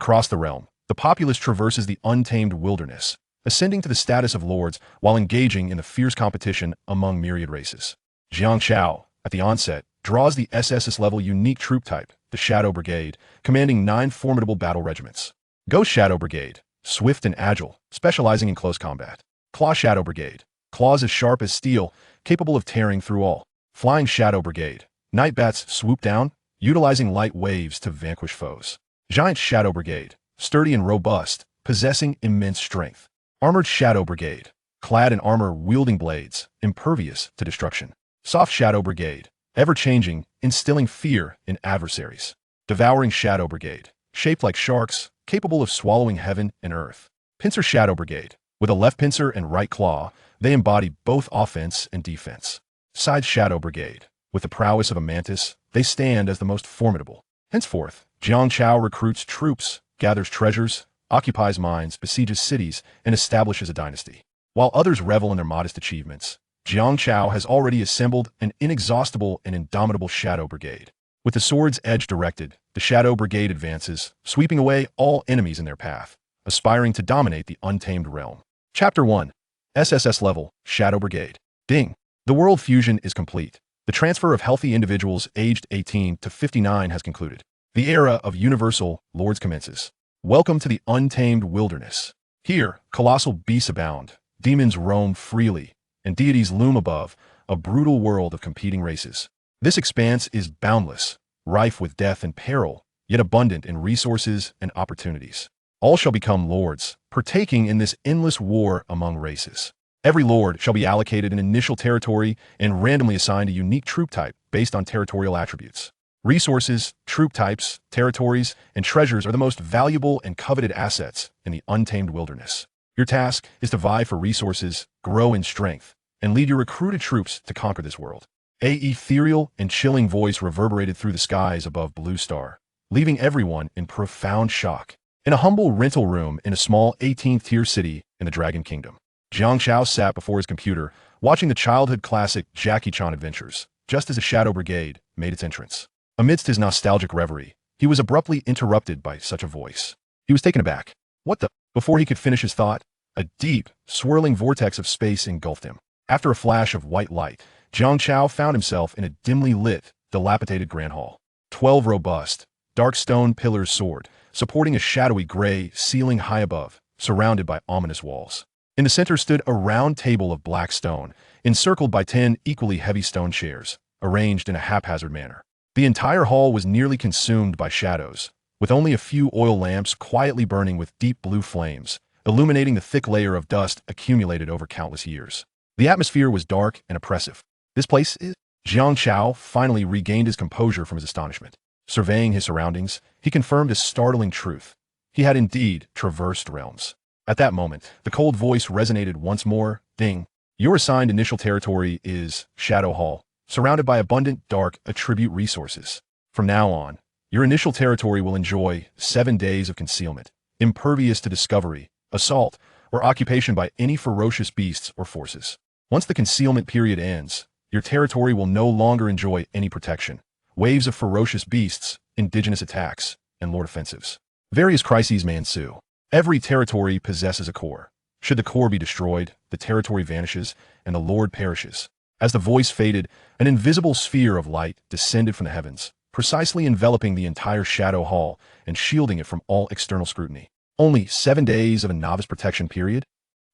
Across the realm, the populace traverses the untamed wilderness, ascending to the status of lords while engaging in the fierce competition among myriad races. Jiang Chao, at the onset, draws the SSS-level unique troop type, the Shadow Brigade, commanding 9 formidable battle regiments. Ghost Shadow Brigade, swift and agile, specializing in close combat. Claw Shadow Brigade, claws as sharp as steel, capable of tearing through all. Flying Shadow Brigade, night bats swoop down, utilizing light waves to vanquish foes. Giant Shadow Brigade, sturdy and robust, possessing immense strength. Armored Shadow Brigade, clad in armor wielding blades, impervious to destruction. Soft Shadow Brigade, ever-changing, instilling fear in adversaries. Devouring Shadow Brigade, shaped like sharks, capable of swallowing heaven and earth. Pincer Shadow Brigade, with a left pincer and right claw, they embody both offense and defense. Side Shadow Brigade, with the prowess of a mantis, they stand as the most formidable. Henceforth, Jiang Chao recruits troops, gathers treasures, occupies mines, besieges cities, and establishes a dynasty. While others revel in their modest achievements, Jiang Chao has already assembled an inexhaustible and indomitable Shadow Brigade. With the sword's edge directed, the Shadow Brigade advances, sweeping away all enemies in their path, aspiring to dominate the untamed realm. Chapter 1. SSS Level, Shadow Brigade. Ding! The world fusion is complete. The transfer of healthy individuals aged 18 to 59 has concluded. The era of universal lords commences. Welcome to the untamed wilderness. Here, colossal beasts abound, demons roam freely, and deities loom above, a brutal world of competing races. This expanse is boundless, rife with death and peril, yet abundant in resources and opportunities. All shall become lords, partaking in this endless war among races. Every lord shall be allocated an initial territory and randomly assigned a unique troop type based on territorial attributes. Resources, troop types, territories, and treasures are the most valuable and coveted assets in the untamed wilderness. Your task is to vie for resources, grow in strength, and lead your recruited troops to conquer this world. A ethereal and chilling voice reverberated through the skies above Blue Star, leaving everyone in profound shock. In a humble rental room in a small 18th-tier city in the Dragon Kingdom, Jiang Chao sat before his computer, watching the childhood classic Jackie Chan adventures, just as the Shadow Brigade made its entrance. Amidst his nostalgic reverie, he was abruptly interrupted by such a voice. He was taken aback. What the? Before he could finish his thought, a deep, swirling vortex of space engulfed him. After a flash of white light, Jiang Chao found himself in a dimly lit, dilapidated grand hall. 12 robust, dark stone pillars soared, supporting a shadowy gray ceiling high above, surrounded by ominous walls. In the center stood a round table of black stone, encircled by 10 equally heavy stone chairs, arranged in a haphazard manner. The entire hall was nearly consumed by shadows, with only a few oil lamps quietly burning with deep blue flames, illuminating the thick layer of dust accumulated over countless years. The atmosphere was dark and oppressive. This place is... Jiang Chao finally regained his composure from his astonishment. Surveying his surroundings, he confirmed a startling truth. He had indeed traversed realms. At that moment, the cold voice resonated once more. Ding. Your assigned initial territory is Shadow Hall, surrounded by abundant, dark attribute resources. From now on, your initial territory will enjoy 7 days of concealment, impervious to discovery, assault, or occupation by any ferocious beasts or forces. Once the concealment period ends, your territory will no longer enjoy any protection. Waves of ferocious beasts, indigenous attacks, and lord offensives. Various crises may ensue. Every territory possesses a core. Should the core be destroyed, the territory vanishes, and the lord perishes. As the voice faded, an invisible sphere of light descended from the heavens, precisely enveloping the entire Shadow Hall and shielding it from all external scrutiny. Only 7 days of a novice protection period?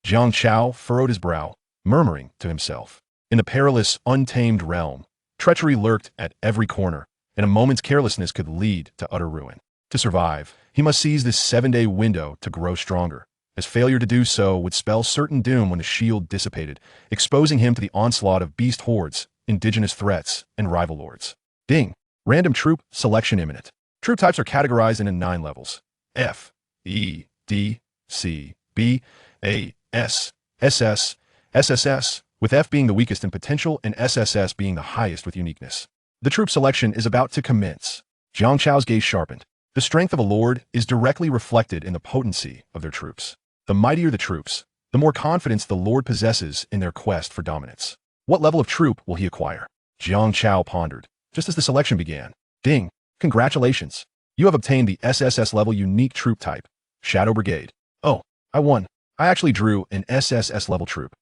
Jiang Chao furrowed his brow, murmuring to himself. In the perilous, untamed realm, treachery lurked at every corner, and a moment's carelessness could lead to utter ruin. To survive, he must seize this 7-day window to grow stronger, as failure to do so would spell certain doom when the shield dissipated, exposing him to the onslaught of beast hordes, indigenous threats, and rival lords. Ding. Random troop selection imminent. Troop types are categorized into 9 levels. F, E, D, C, B, A, S, SS, SSS, with F being the weakest in potential and SSS being the highest with uniqueness. The troop selection is about to commence. Jiang Chao's gaze sharpened. The strength of a lord is directly reflected in the potency of their troops. The mightier the troops, the more confidence the lord possesses in their quest for dominance. What level of troop will he acquire? Jiang Chao pondered, just as the selection began. Ding! Congratulations! You have obtained the SSS level unique troop type, Shadow Brigade. Oh, I won. I actually drew an SSS level troop.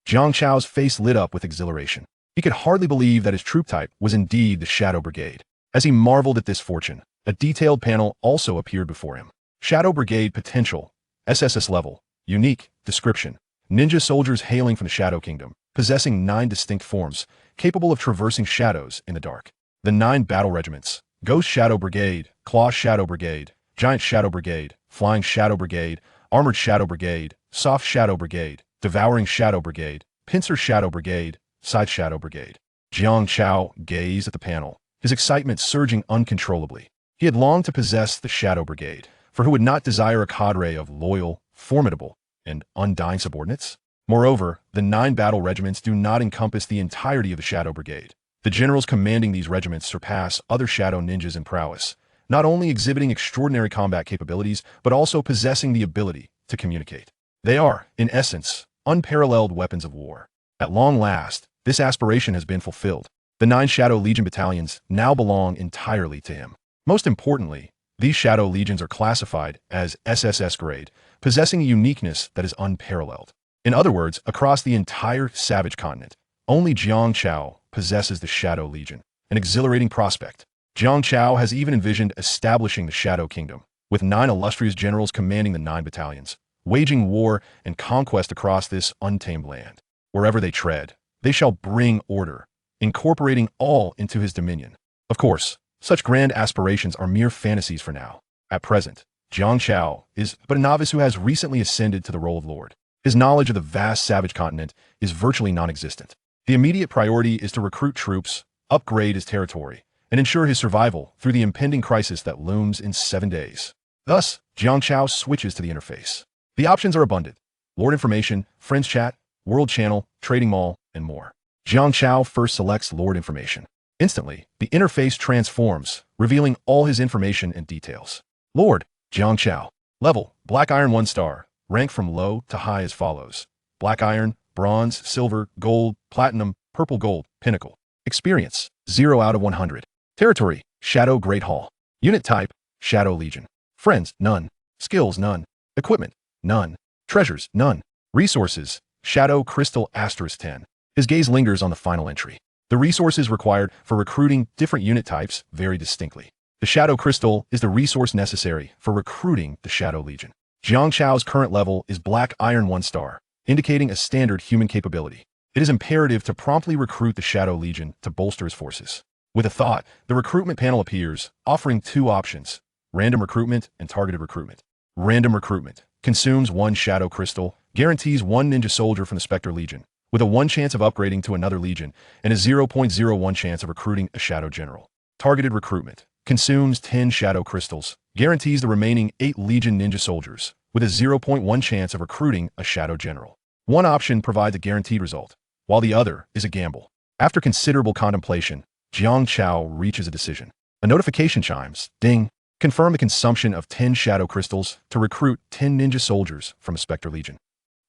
Jiang Chao's face lit up with exhilaration. He could hardly believe that his troop type was indeed the Shadow Brigade. As he marveled at this fortune, a detailed panel also appeared before him. Shadow Brigade Potential, SSS level, Unique, Description. Ninja soldiers hailing from the Shadow Kingdom, possessing 9 distinct forms, capable of traversing shadows in the dark. The 9 battle regiments: Ghost Shadow Brigade, Claw Shadow Brigade, Giant Shadow Brigade, Flying Shadow Brigade, Armored Shadow Brigade, Soft Shadow Brigade, Devouring Shadow Brigade, Pincer Shadow Brigade, Side Shadow Brigade. Jiang Chao gazed at the panel, his excitement surging uncontrollably. He had longed to possess the Shadow Brigade, for who would not desire a cadre of loyal, formidable, and undying subordinates? Moreover, the 9 battle regiments do not encompass the entirety of the Shadow Brigade. The generals commanding these regiments surpass other Shadow ninjas in prowess, not only exhibiting extraordinary combat capabilities, but also possessing the ability to communicate. They are, in essence, unparalleled weapons of war. At long last, this aspiration has been fulfilled. The 9 Shadow Legion battalions now belong entirely to him. Most importantly, these Shadow Legions are classified as SSS grade, possessing a uniqueness that is unparalleled. In other words, across the entire Savage Continent, only Jiang Chao possesses the Shadow Legion, an exhilarating prospect. Jiang Chao has even envisioned establishing the Shadow Kingdom, with 9 illustrious generals commanding the 9 battalions, waging war and conquest across this untamed land. Wherever they tread, they shall bring order, incorporating all into his dominion. Of course, such grand aspirations are mere fantasies for now. At present, Jiang Chao is but a novice who has recently ascended to the role of Lord. His knowledge of the vast Savage Continent is virtually non-existent. The immediate priority is to recruit troops, upgrade his territory, and ensure his survival through the impending crisis that looms in 7 days. Thus, Jiang Chao switches to the interface. The options are abundant: Lord Information, Friends Chat, World Channel, Trading Mall, and more. Jiang Chao first selects Lord Information. Instantly, the interface transforms, revealing all his information and details. Lord Jiang Chao. Level: Black Iron 1 star. Rank from low to high as follows: Black Iron, Bronze, Silver, Gold, Platinum, Purple Gold, Pinnacle. Experience: 0 out of 100. Territory: Shadow Great Hall. Unit type: Shadow Legion. Friends: none. Skills: none. Equipment: none. Treasures: none. Resources: Shadow Crystal *10. His gaze lingers on the final entry. The resources required for recruiting different unit types vary distinctly. The Shadow Crystal is the resource necessary for recruiting the Shadow Legion. Jiang Chao's current level is Black Iron 1 star, indicating a standard human capability. It is imperative to promptly recruit the Shadow Legion to bolster his forces. With a thought, the recruitment panel appears, offering 2 options: random recruitment and targeted recruitment. Random recruitment consumes 1 Shadow Crystal, guarantees 1 ninja soldier from the Spectre Legion, with a 1 chance of upgrading to another legion, and a 0.01 chance of recruiting a Shadow General. Targeted recruitment consumes 10 Shadow Crystals, guarantees the remaining 8 Legion ninja soldiers, with a 0.1 chance of recruiting a Shadow General. One option provides a guaranteed result, while the other is a gamble. After considerable contemplation, Jiang Chao reaches a decision. A notification chimes. Ding. Confirm the consumption of 10 Shadow Crystals to recruit 10 ninja soldiers from a Spectre Legion.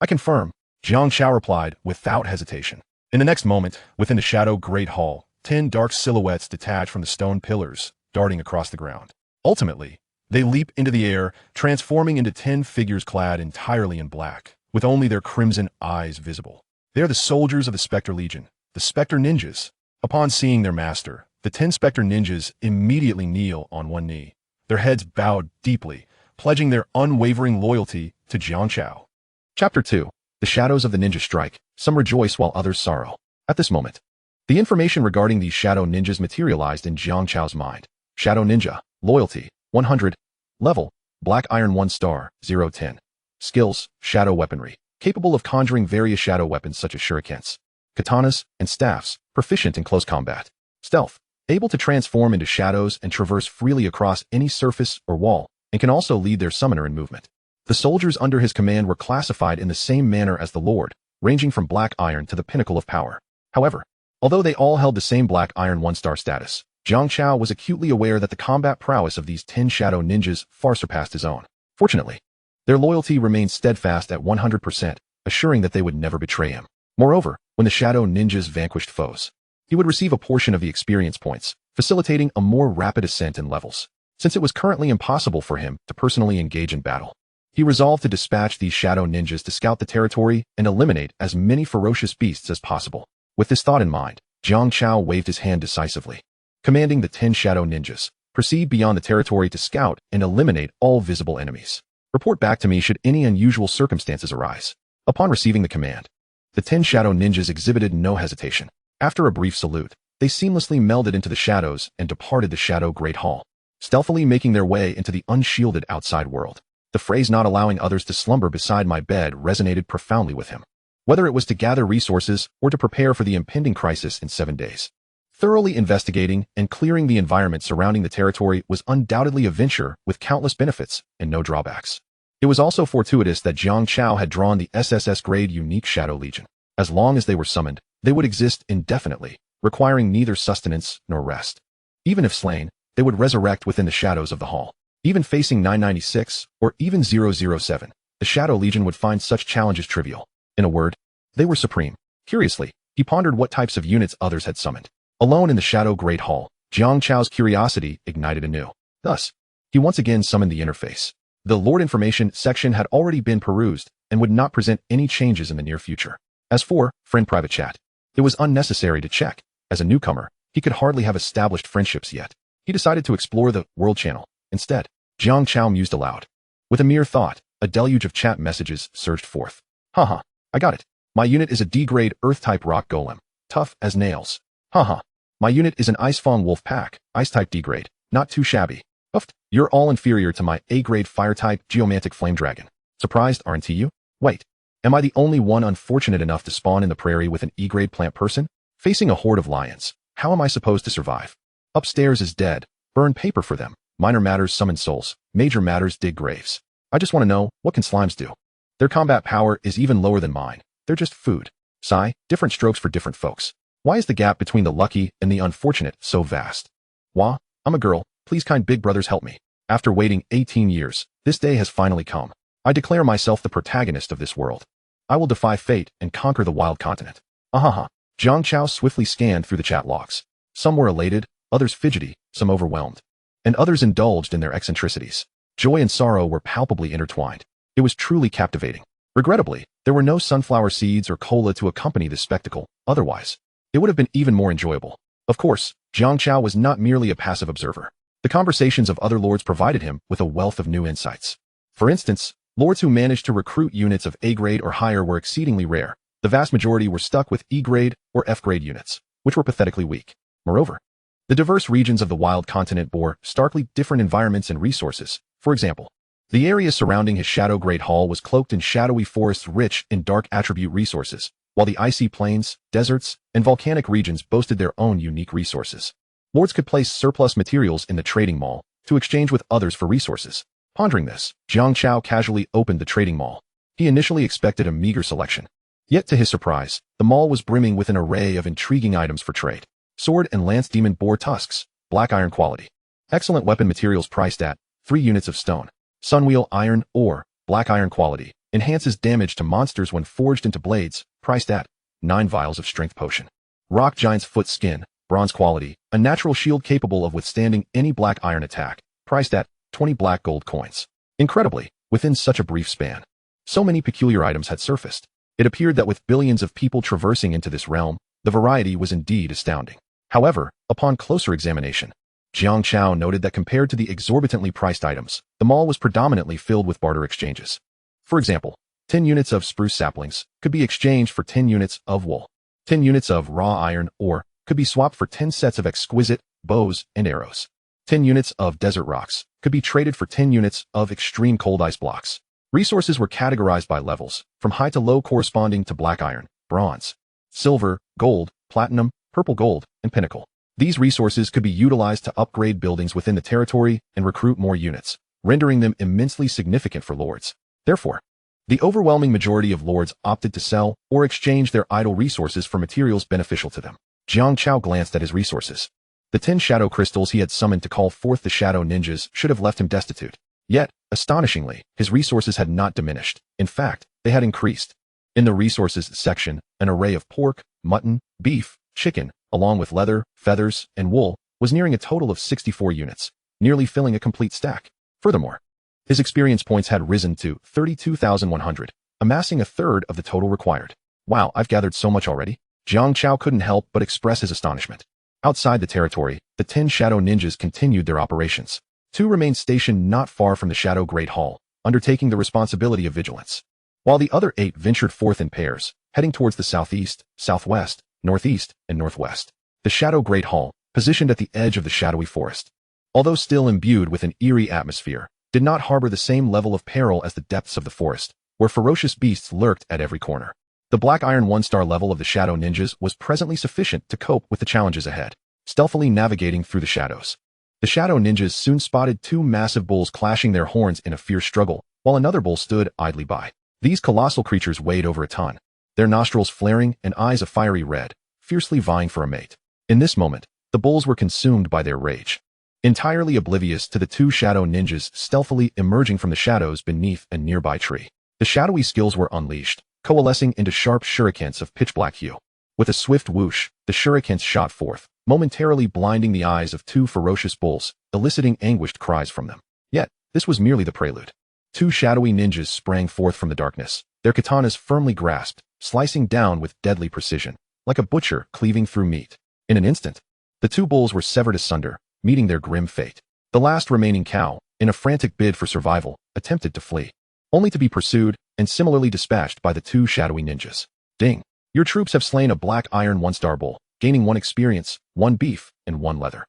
I confirm, Jiang Chao replied without hesitation. In the next moment, within the Shadow Great Hall, 10 dark silhouettes detach from the stone pillars, darting across the ground. Ultimately, they leap into the air, transforming into 10 figures clad entirely in black, with only their crimson eyes visible. They are the soldiers of the Spectre Legion, the Spectre Ninjas. Upon seeing their master, the 10 Spectre Ninjas immediately kneel on one knee, their heads bowed deeply, pledging their unwavering loyalty to Jiang Chao. Chapter 2. The Shadows of the Ninja Strike. Some rejoice while others sorrow. At this moment, the information regarding these Shadow Ninjas materialized in Jiang Chao's mind. Shadow Ninja. Loyalty: 100. Level: Black Iron 1 star, 0-10. Skills: Shadow Weaponry. Capable of conjuring various shadow weapons such as shurikens, katanas, and staffs. Proficient in close combat. Stealth. Able to transform into shadows and traverse freely across any surface or wall, and can also lead their summoner in movement. The soldiers under his command were classified in the same manner as the Lord, ranging from Black Iron to the pinnacle of power. However, although they all held the same Black Iron 1-star status, Jiang Chao was acutely aware that the combat prowess of these 10 Shadow Ninjas far surpassed his own. Fortunately, their loyalty remained steadfast at 100%, assuring that they would never betray him. Moreover, when the Shadow Ninjas vanquished foes, he would receive a portion of the experience points, facilitating a more rapid ascent in levels. since it was currently impossible for him to personally engage in battle. He resolved to dispatch these shadow ninjas to scout the territory and eliminate as many ferocious beasts as possible. With this thought in mind, Jiang Chao waved his hand decisively, commanding the 10 shadow ninjas, proceed beyond the territory to scout and eliminate all visible enemies. Report back to me should any unusual circumstances arise. Upon receiving the command, the 10 shadow ninjas exhibited no hesitation. After a brief salute, they seamlessly melded into the shadows and departed the Shadow Great Hall, stealthily making their way into the unshielded outside world. The phrase "not allowing others to slumber beside my bed" resonated profoundly with him. Whether it was to gather resources or to prepare for the impending crisis in 7 days, thoroughly investigating and clearing the environment surrounding the territory was undoubtedly a venture with countless benefits and no drawbacks. It was also fortuitous that Jiang Chao had drawn the SSS grade unique Shadow Legion. As long as they were summoned, they would exist indefinitely, requiring neither sustenance nor rest. Even if slain, they would resurrect within the shadows of the hall. Even facing 996 or even 007, the Shadow Legion would find such challenges trivial. In a word, they were supreme. Curiously, he pondered what types of units others had summoned. Alone in the Shadow Great Hall, Jiang Chao's curiosity ignited anew. Thus, he once again summoned the interface. The Lord Information section had already been perused and would not present any changes in the near future. As for Friend Private Chat, it was unnecessary to check. As a newcomer, he could hardly have established friendships yet. He decided to explore the World Channel. Instead, Jiang Chao mused aloud. With a mere thought, a deluge of chat messages surged forth. Haha, I got it. My unit is a D-grade Earth-type rock golem, tough as nails. Haha, my unit is an Icefang wolf pack, Ice-type D-grade, not too shabby. Uffed, you're all inferior to my A-grade Fire-type Geomantic Flame Dragon. Surprised, aren't you? Wait, am I the only one unfortunate enough to spawn in the prairie with an E-grade plant person? Facing a horde of lions, how am I supposed to survive? Upstairs is dead, burn paper for them. Minor matters summon souls, major matters dig graves. I just want to know, what can slimes do? Their combat power is even lower than mine. They're just food. Sigh, different strokes for different folks. Why is the gap between the lucky and the unfortunate so vast? Wah, I'm a girl, please kind big brothers help me. After waiting 18 years, this day has finally come. I declare myself the protagonist of this world. I will defy fate and conquer the wild continent. Ahaha. Jiang Chao swiftly scanned through the chat logs. Some were elated, others fidgety, some overwhelmed, and others indulged in their eccentricities. Joy and sorrow were palpably intertwined. It was truly captivating. Regrettably, there were no sunflower seeds or cola to accompany this spectacle. Otherwise, it would have been even more enjoyable. Of course, Jiang Chao was not merely a passive observer. The conversations of other lords provided him with a wealth of new insights. For instance, lords who managed to recruit units of A-grade or higher were exceedingly rare. The vast majority were stuck with E-grade or F-grade units, which were pathetically weak. Moreover, the diverse regions of the wild continent bore starkly different environments and resources. For example, the area surrounding his Shadow Great Hall was cloaked in shadowy forests rich in dark attribute resources, while the icy plains, deserts, and volcanic regions boasted their own unique resources. Lords could place surplus materials in the trading mall to exchange with others for resources. Pondering this, Jiang Chao casually opened the trading mall. He initially expected a meager selection. Yet to his surprise, the mall was brimming with an array of intriguing items for trade. Sword and lance demon boar tusks, black iron quality. Excellent weapon materials priced at 3 units of stone. Sunwheel iron ore, black iron quality. Enhances damage to monsters when forged into blades, priced at 9 vials of strength potion. Rock giant's foot skin, bronze quality. A natural shield capable of withstanding any black iron attack, priced at 20 black gold coins. Incredibly, within such a brief span, so many peculiar items had surfaced. It appeared that with billions of people traversing into this realm, the variety was indeed astounding. However, upon closer examination, Jiang Chao noted that compared to the exorbitantly priced items, the mall was predominantly filled with barter exchanges. For example, 10 units of spruce saplings could be exchanged for 10 units of wool. 10 units of raw iron ore could be swapped for 10 sets of exquisite bows and arrows. 10 units of desert rocks could be traded for 10 units of extreme cold ice blocks. Resources were categorized by levels, from high to low corresponding to black iron, bronze, silver, gold, platinum, purple gold, and pinnacle. These resources could be utilized to upgrade buildings within the territory and recruit more units, rendering them immensely significant for lords. Therefore, the overwhelming majority of lords opted to sell or exchange their idle resources for materials beneficial to them. Jiang Chao glanced at his resources. The 10 shadow crystals he had summoned to call forth the shadow ninjas should have left him destitute. Yet, astonishingly, his resources had not diminished. In fact, they had increased. In the resources section, an array of pork, mutton, beef, chicken, along with leather, feathers, and wool, was nearing a total of 64 units. nearly filling a complete stack. Furthermore, his experience points had risen to 32,100, amassing a third of the total required. Wow, I've gathered so much already. Jiang Chao couldn't help but express his astonishment. Outside the territory, the 10 shadow ninjas continued their operations. 2 remained stationed not far from the Shadow Great Hall, undertaking the responsibility of vigilance, while the other 8 ventured forth in pairs, heading towards the southeast, southwest, northeast, and northwest. The Shadow Great Hall, positioned at the edge of the shadowy forest, although still imbued with an eerie atmosphere, did not harbor the same level of peril as the depths of the forest, where ferocious beasts lurked at every corner. The Black Iron 1-star level of the Shadow Ninjas was presently sufficient to cope with the challenges ahead, stealthily navigating through the shadows. The Shadow Ninjas soon spotted 2 massive bulls clashing their horns in a fierce struggle, while another bull stood idly by. These colossal creatures weighed over a ton, their nostrils flaring and eyes a fiery red, fiercely vying for a mate. In this moment, the bulls were consumed by their rage, entirely oblivious to the 2 Shadow Ninjas stealthily emerging from the shadows beneath a nearby tree. The shadowy skills were unleashed, coalescing into sharp shurikens of pitch-black hue. With a swift whoosh, the shurikens shot forth, momentarily blinding the eyes of 2 ferocious bulls, eliciting anguished cries from them. Yet, this was merely the prelude. 2 shadowy ninjas sprang forth from the darkness, their katanas firmly grasped, slicing down with deadly precision, like a butcher cleaving through meat. In an instant, the 2 bulls were severed asunder, meeting their grim fate. The last remaining cow, in a frantic bid for survival, attempted to flee, only to be pursued and similarly dispatched by the 2 shadowy ninjas. Ding! Your troops have slain a Black Iron 1-star bull, gaining 1 experience, 1 beef, and 1 leather.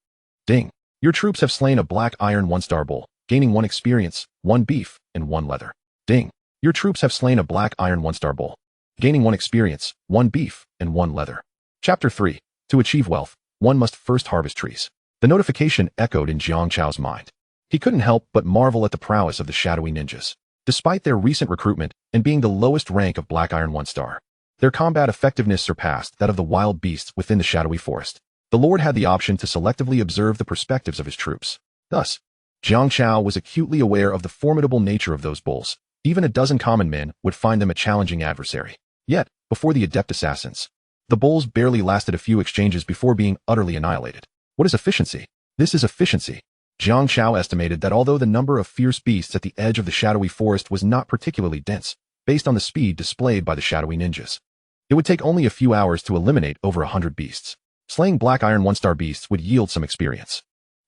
Ding! Your troops have slain a Black Iron 1-star bull, gaining 1 experience, 1 beef, and 1 leather. Ding! Your troops have slain a Black Iron 1-star bull, gaining 1 experience, 1 beef, and 1 leather. Chapter 3. To achieve wealth, one must first harvest trees. The notification echoed in Jiang Chao's mind. He couldn't help but marvel at the prowess of the shadowy ninjas. Despite their recent recruitment and being the lowest rank of Black Iron 1-star, their combat effectiveness surpassed that of the wild beasts within the shadowy forest. The Lord had the option to selectively observe the perspectives of his troops. Thus, Jiang Chao was acutely aware of the formidable nature of those bulls. Even a dozen common men would find them a challenging adversary. Yet, before the adept assassins, the bulls barely lasted a few exchanges before being utterly annihilated. What is efficiency? This is efficiency. Jiang Chao estimated that although the number of fierce beasts at the edge of the shadowy forest was not particularly dense, based on the speed displayed by the shadowy ninjas, it would take only a few hours to eliminate over 100 beasts. Slaying Black Iron 1-star beasts would yield some experience.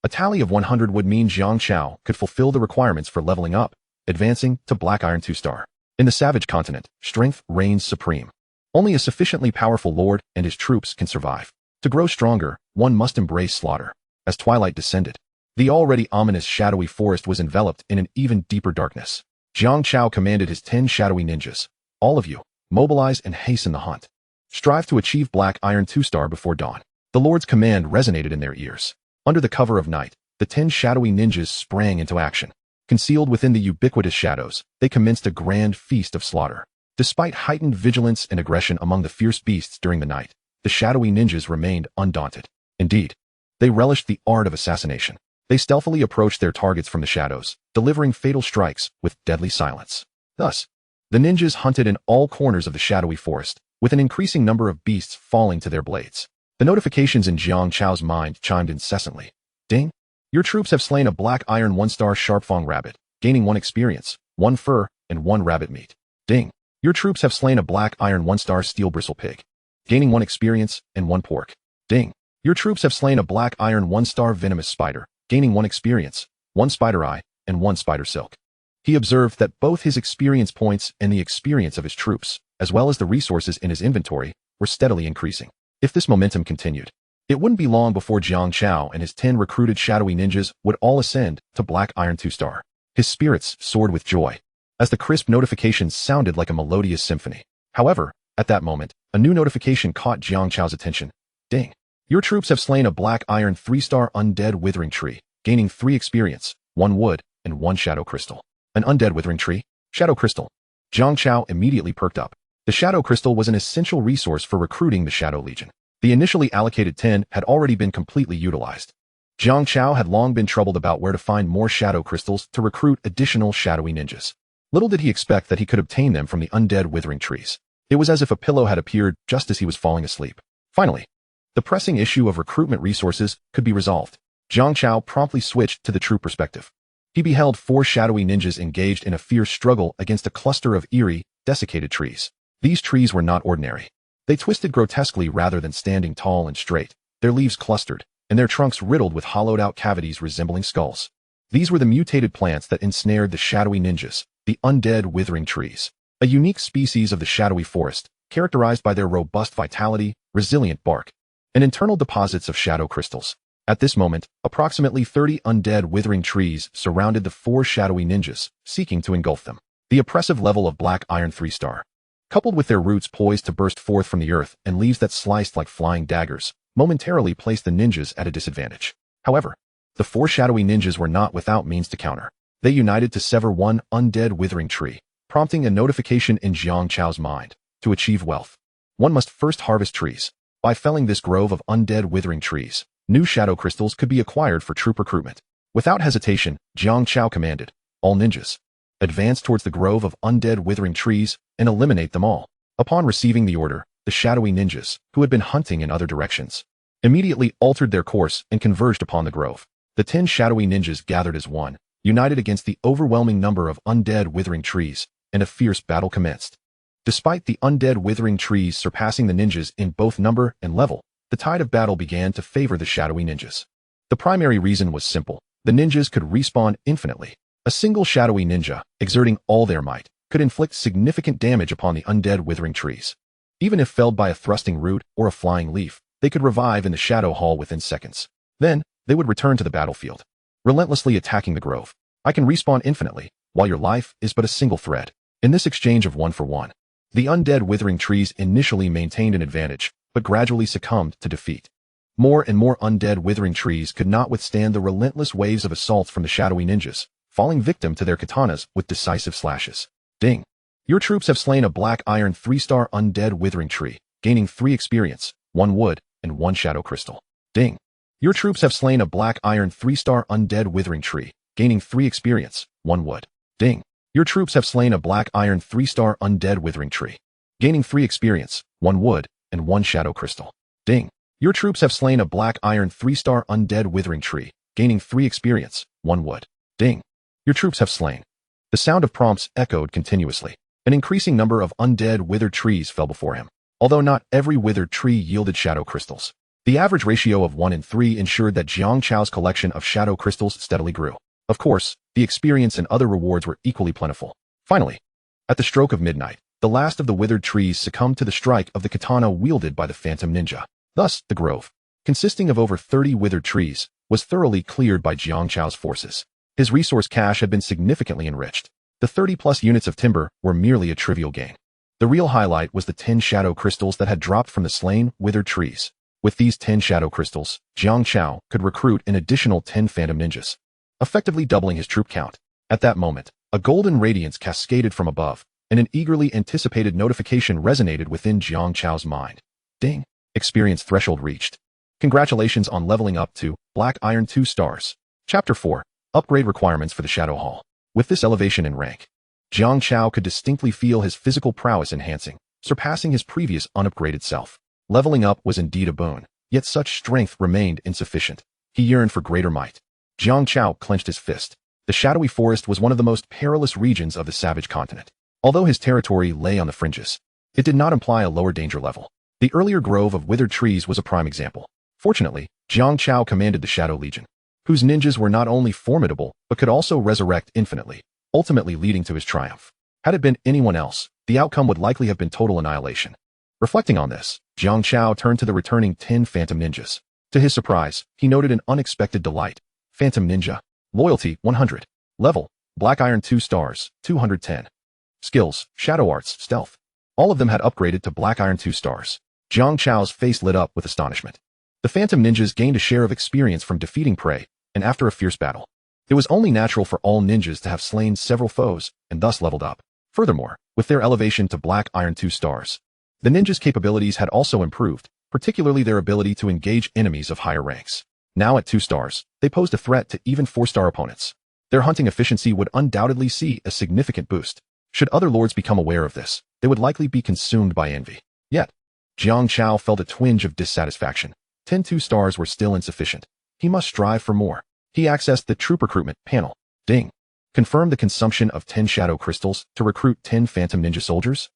A tally of 100 would mean Jiang Chao could fulfill the requirements for leveling up, advancing to Black Iron 2-star. In the savage continent, strength reigns supreme. Only a sufficiently powerful lord and his troops can survive. To grow stronger, one must embrace slaughter. As twilight descended, the already ominous shadowy forest was enveloped in an even deeper darkness. Jiang Chao commanded his 10 shadowy ninjas. All of you, mobilize and hasten the hunt. Strive to achieve Black Iron 2-star before dawn. The Lord's command resonated in their ears. Under the cover of night, the 10 shadowy ninjas sprang into action. Concealed within the ubiquitous shadows, they commenced a grand feast of slaughter. Despite heightened vigilance and aggression among the fierce beasts during the night, the shadowy ninjas remained undaunted. Indeed, they relished the art of assassination. They stealthily approached their targets from the shadows, delivering fatal strikes with deadly silence. Thus, the ninjas hunted in all corners of the shadowy forest, with an increasing number of beasts falling to their blades. The notifications in Jiang Chao's mind chimed incessantly. Ding! Your troops have slain a Black Iron 1-star sharpfang rabbit, gaining 1 experience, 1 fur, and 1 rabbit meat. Ding! Your troops have slain a Black Iron 1-star steel bristle pig, gaining 1 experience and 1 pork. Ding! Your troops have slain a Black Iron 1-star venomous spider, gaining 1 experience, 1 spider eye, and 1 spider silk. He observed that both his experience points and the experience of his troops, as well as the resources in his inventory, were steadily increasing. If this momentum continued, it wouldn't be long before Jiang Chao and his 10 recruited shadowy ninjas would all ascend to Black Iron 2-star. His spirits soared with joy, as the crisp notifications sounded like a melodious symphony. However, at that moment, a new notification caught Jiang Chao's attention. Ding! Your troops have slain a Black Iron 3-star undead withering tree, gaining 3 experience, 1 wood, and 1 shadow crystal. An undead withering tree? Shadow crystal. Jiang Chao immediately perked up. The shadow crystal was an essential resource for recruiting the Shadow Legion. The initially allocated 10 had already been completely utilized. Jiang Chao had long been troubled about where to find more shadow crystals to recruit additional shadowy ninjas. Little did he expect that he could obtain them from the undead withering trees. It was as if a pillow had appeared just as he was falling asleep. Finally, the pressing issue of recruitment resources could be resolved. Jiang Chao promptly switched to the true perspective. He beheld 4 shadowy ninjas engaged in a fierce struggle against a cluster of eerie, desiccated trees. These trees were not ordinary. They twisted grotesquely rather than standing tall and straight, their leaves clustered, and their trunks riddled with hollowed-out cavities resembling skulls. These were the mutated plants that ensnared the shadowy ninjas, the undead withering trees, a unique species of the shadowy forest, characterized by their robust vitality, resilient bark, and internal deposits of shadow crystals. At this moment, approximately 30 undead withering trees surrounded the 4 shadowy ninjas, seeking to engulf them. The oppressive level of black iron 3-star, coupled with their roots poised to burst forth from the earth and leaves that sliced like flying daggers, momentarily placed the ninjas at a disadvantage. However, the 4 shadowy ninjas were not without means to counter. They united to sever one undead withering tree, prompting a notification in Jiang Chao's mind. To achieve wealth, one must first harvest trees. By felling this grove of undead withering trees, new shadow crystals could be acquired for troop recruitment. Without hesitation, Jiang Chao commanded, "All ninjas, advance towards the grove of undead withering trees and eliminate them all." Upon receiving the order, the shadowy ninjas, who had been hunting in other directions, immediately altered their course and converged upon the grove. The 10 shadowy ninjas gathered as one, united against the overwhelming number of undead withering trees, and a fierce battle commenced. Despite the undead withering trees surpassing the ninjas in both number and level, the tide of battle began to favor the shadowy ninjas. The primary reason was simple. The ninjas could respawn infinitely. A single shadowy ninja, exerting all their might, could inflict significant damage upon the undead withering trees. Even if felled by a thrusting root or a flying leaf, they could revive in the shadow hall within seconds. Then, they would return to the battlefield, relentlessly attacking the grove. I can respawn infinitely, while your life is but a single thread. In this exchange of 1-for-1, the undead withering trees initially maintained an advantage, but gradually succumbed to defeat. More and more undead withering trees could not withstand the relentless waves of assault from the shadowy ninjas, falling victim to their katanas with decisive slashes. Ding! Your troops have slain a black iron 3-star undead withering tree, gaining 3 experience, 1 wood, and 1 shadow crystal. Ding! Your troops have slain a black iron 3-star undead withering tree, gaining 3 experience, 1 wood. Ding! Your troops have slain a black iron 3-star undead withering tree, gaining 3 experience, 1 wood, and 1 shadow crystal. Ding! Your troops have slain a black iron 3-star undead withering tree, gaining 3 experience, 1 wood. Ding! Your troops have slain. The sound of prompts echoed continuously. An increasing number of undead withered trees fell before him. Although not every withered tree yielded shadow crystals, the average ratio of 1 in 3 ensured that Jiang Chao's collection of shadow crystals steadily grew. Of course, the experience and other rewards were equally plentiful. Finally, at the stroke of midnight, the last of the withered trees succumbed to the strike of the katana wielded by the phantom ninja. Thus, the grove, consisting of over 30 withered trees, was thoroughly cleared by Jiang Chao's forces. His resource cache had been significantly enriched. The 30+ units of timber were merely a trivial gain. The real highlight was the 10 shadow crystals that had dropped from the slain, withered trees. With these 10 shadow crystals, Jiang Chao could recruit an additional 10 phantom ninjas, effectively doubling his troop count. At that moment, a golden radiance cascaded from above, and an eagerly anticipated notification resonated within Jiang Chao's mind. Ding! Experience threshold reached. Congratulations on leveling up to Black Iron 2 stars. Chapter 4. Upgrade requirements for the Shadow Hall. With this elevation in rank, Jiang Chao could distinctly feel his physical prowess enhancing, surpassing his previous unupgraded self. Leveling up was indeed a boon, yet such strength remained insufficient. He yearned for greater might. Jiang Chao clenched his fist. The shadowy forest was one of the most perilous regions of the savage continent. Although his territory lay on the fringes, it did not imply a lower danger level. The earlier grove of withered trees was a prime example. Fortunately, Jiang Chao commanded the Shadow Legion, whose ninjas were not only formidable, but could also resurrect infinitely, ultimately leading to his triumph. Had it been anyone else, the outcome would likely have been total annihilation. Reflecting on this, Jiang Chao turned to the returning 10 phantom ninjas. To his surprise, he noted an unexpected delight. Phantom Ninja. Loyalty, 100. Level, Black Iron 2 stars, 210. Skills, Shadow Arts, Stealth. All of them had upgraded to Black Iron 2 stars. Jiang Chao's face lit up with astonishment. The phantom ninjas gained a share of experience from defeating prey, and after a fierce battle. It was only natural for all ninjas to have slain several foes, and thus leveled up. Furthermore, with their elevation to Black Iron 2 stars, the ninjas' capabilities had also improved, particularly their ability to engage enemies of higher ranks. Now at 2 stars, they posed a threat to even 4-star opponents. Their hunting efficiency would undoubtedly see a significant boost. Should other lords become aware of this, they would likely be consumed by envy. Yet, Jiang Chao felt a twinge of dissatisfaction. 10 2 stars were still insufficient. he must strive for more. He accessed the troop recruitment panel. Ding. Confirm the consumption of 10 shadow crystals to recruit 10 phantom ninja soldiers?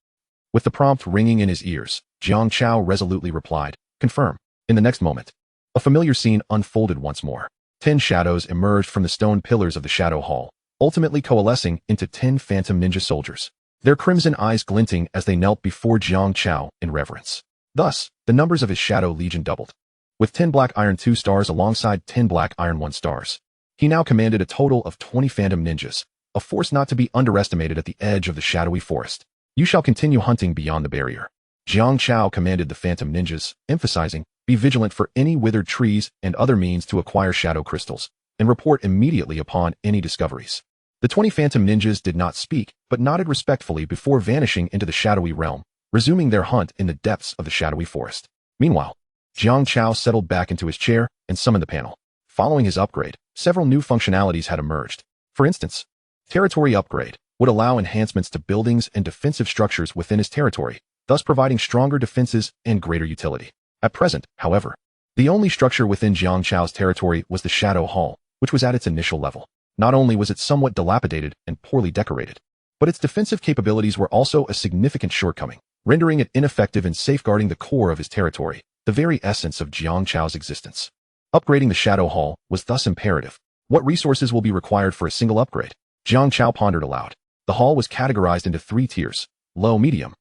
With the prompt ringing in his ears, Jiang Chao resolutely replied, confirm. In the next moment, a familiar scene unfolded once more. 10 shadows emerged from the stone pillars of the shadow hall, ultimately coalescing into 10 phantom ninja soldiers, their crimson eyes glinting as they knelt before Jiang Chao in reverence. Thus, the numbers of his shadow legion doubled. With 10 black iron 2 stars alongside 10 black iron 1 stars, he now commanded a total of 20 phantom ninjas, a force not to be underestimated at the edge of the shadowy forest. You shall continue hunting beyond the barrier. Jiang Chao commanded the phantom ninjas, emphasizing, be vigilant for any withered trees and other means to acquire shadow crystals, and report immediately upon any discoveries. The 20 phantom ninjas did not speak, but nodded respectfully before vanishing into the shadowy realm, resuming their hunt in the depths of the shadowy forest. Meanwhile, Jiang Chao settled back into his chair and summoned the panel. Following his upgrade, several new functionalities had emerged. For instance, territory upgrade would allow enhancements to buildings and defensive structures within his territory, thus providing stronger defenses and greater utility. At present, however, the only structure within Jiang Chao's territory was the Shadow Hall, which was at its initial level. Not only was it somewhat dilapidated and poorly decorated, but its defensive capabilities were also a significant shortcoming, rendering it ineffective in safeguarding the core of his territory, the very essence of Jiang Chao's existence. Upgrading the Shadow Hall was thus imperative. What resources will be required for a single upgrade? Jiang Chao pondered aloud. The hall was categorized into 3 tiers, low, medium,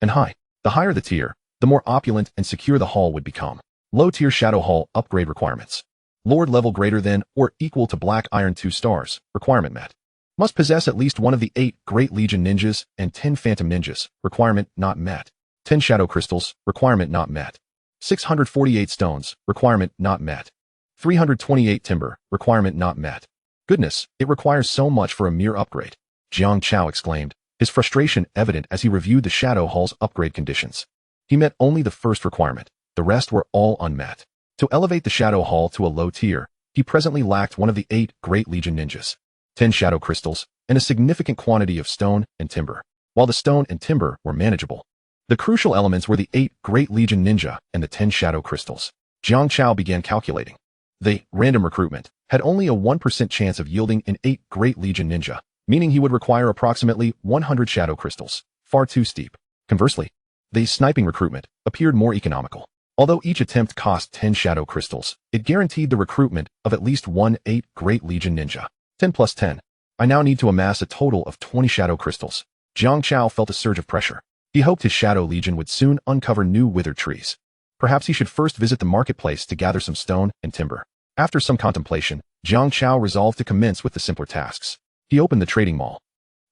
and high. The higher the tier, the more opulent and secure the hall would become. Low-tier Shadow Hall upgrade requirements. Lord level greater than or equal to Black Iron 2 stars, requirement met. Must possess at least one of the 8 Great Legion ninjas and 10 Phantom ninjas, requirement not met. 10 Shadow Crystals, requirement not met. 648 stones, requirement not met. 328 timber, requirement not met. Goodness, it requires so much for a mere upgrade. Jiang Chao exclaimed, his frustration evident as he reviewed the Shadow Hall's upgrade conditions. He met only the first requirement, the rest were all unmet. To elevate the Shadow Hall to a low tier, he presently lacked one of the 8 Great Legion ninjas, 10 Shadow Crystals, and a significant quantity of stone and timber. While the stone and timber were manageable, the crucial elements were the 8 Great Legion ninja and the 10 Shadow Crystals. Jiang Chao began calculating. The random recruitment had only a 1% chance of yielding an 8 Great Legion ninja, meaning he would require approximately 100 Shadow Crystals, far too steep. Conversely, the sniping recruitment appeared more economical. Although each attempt cost 10 Shadow Crystals, it guaranteed the recruitment of at least one 8 Great Legion ninja. 10 plus 10. I now need to amass a total of 20 Shadow Crystals. Jiang Chao felt a surge of pressure. He hoped his Shadow Legion would soon uncover new withered trees. Perhaps he should first visit the marketplace to gather some stone and timber. After some contemplation, Jiang Chao resolved to commence with the simpler tasks. He opened the trading mall.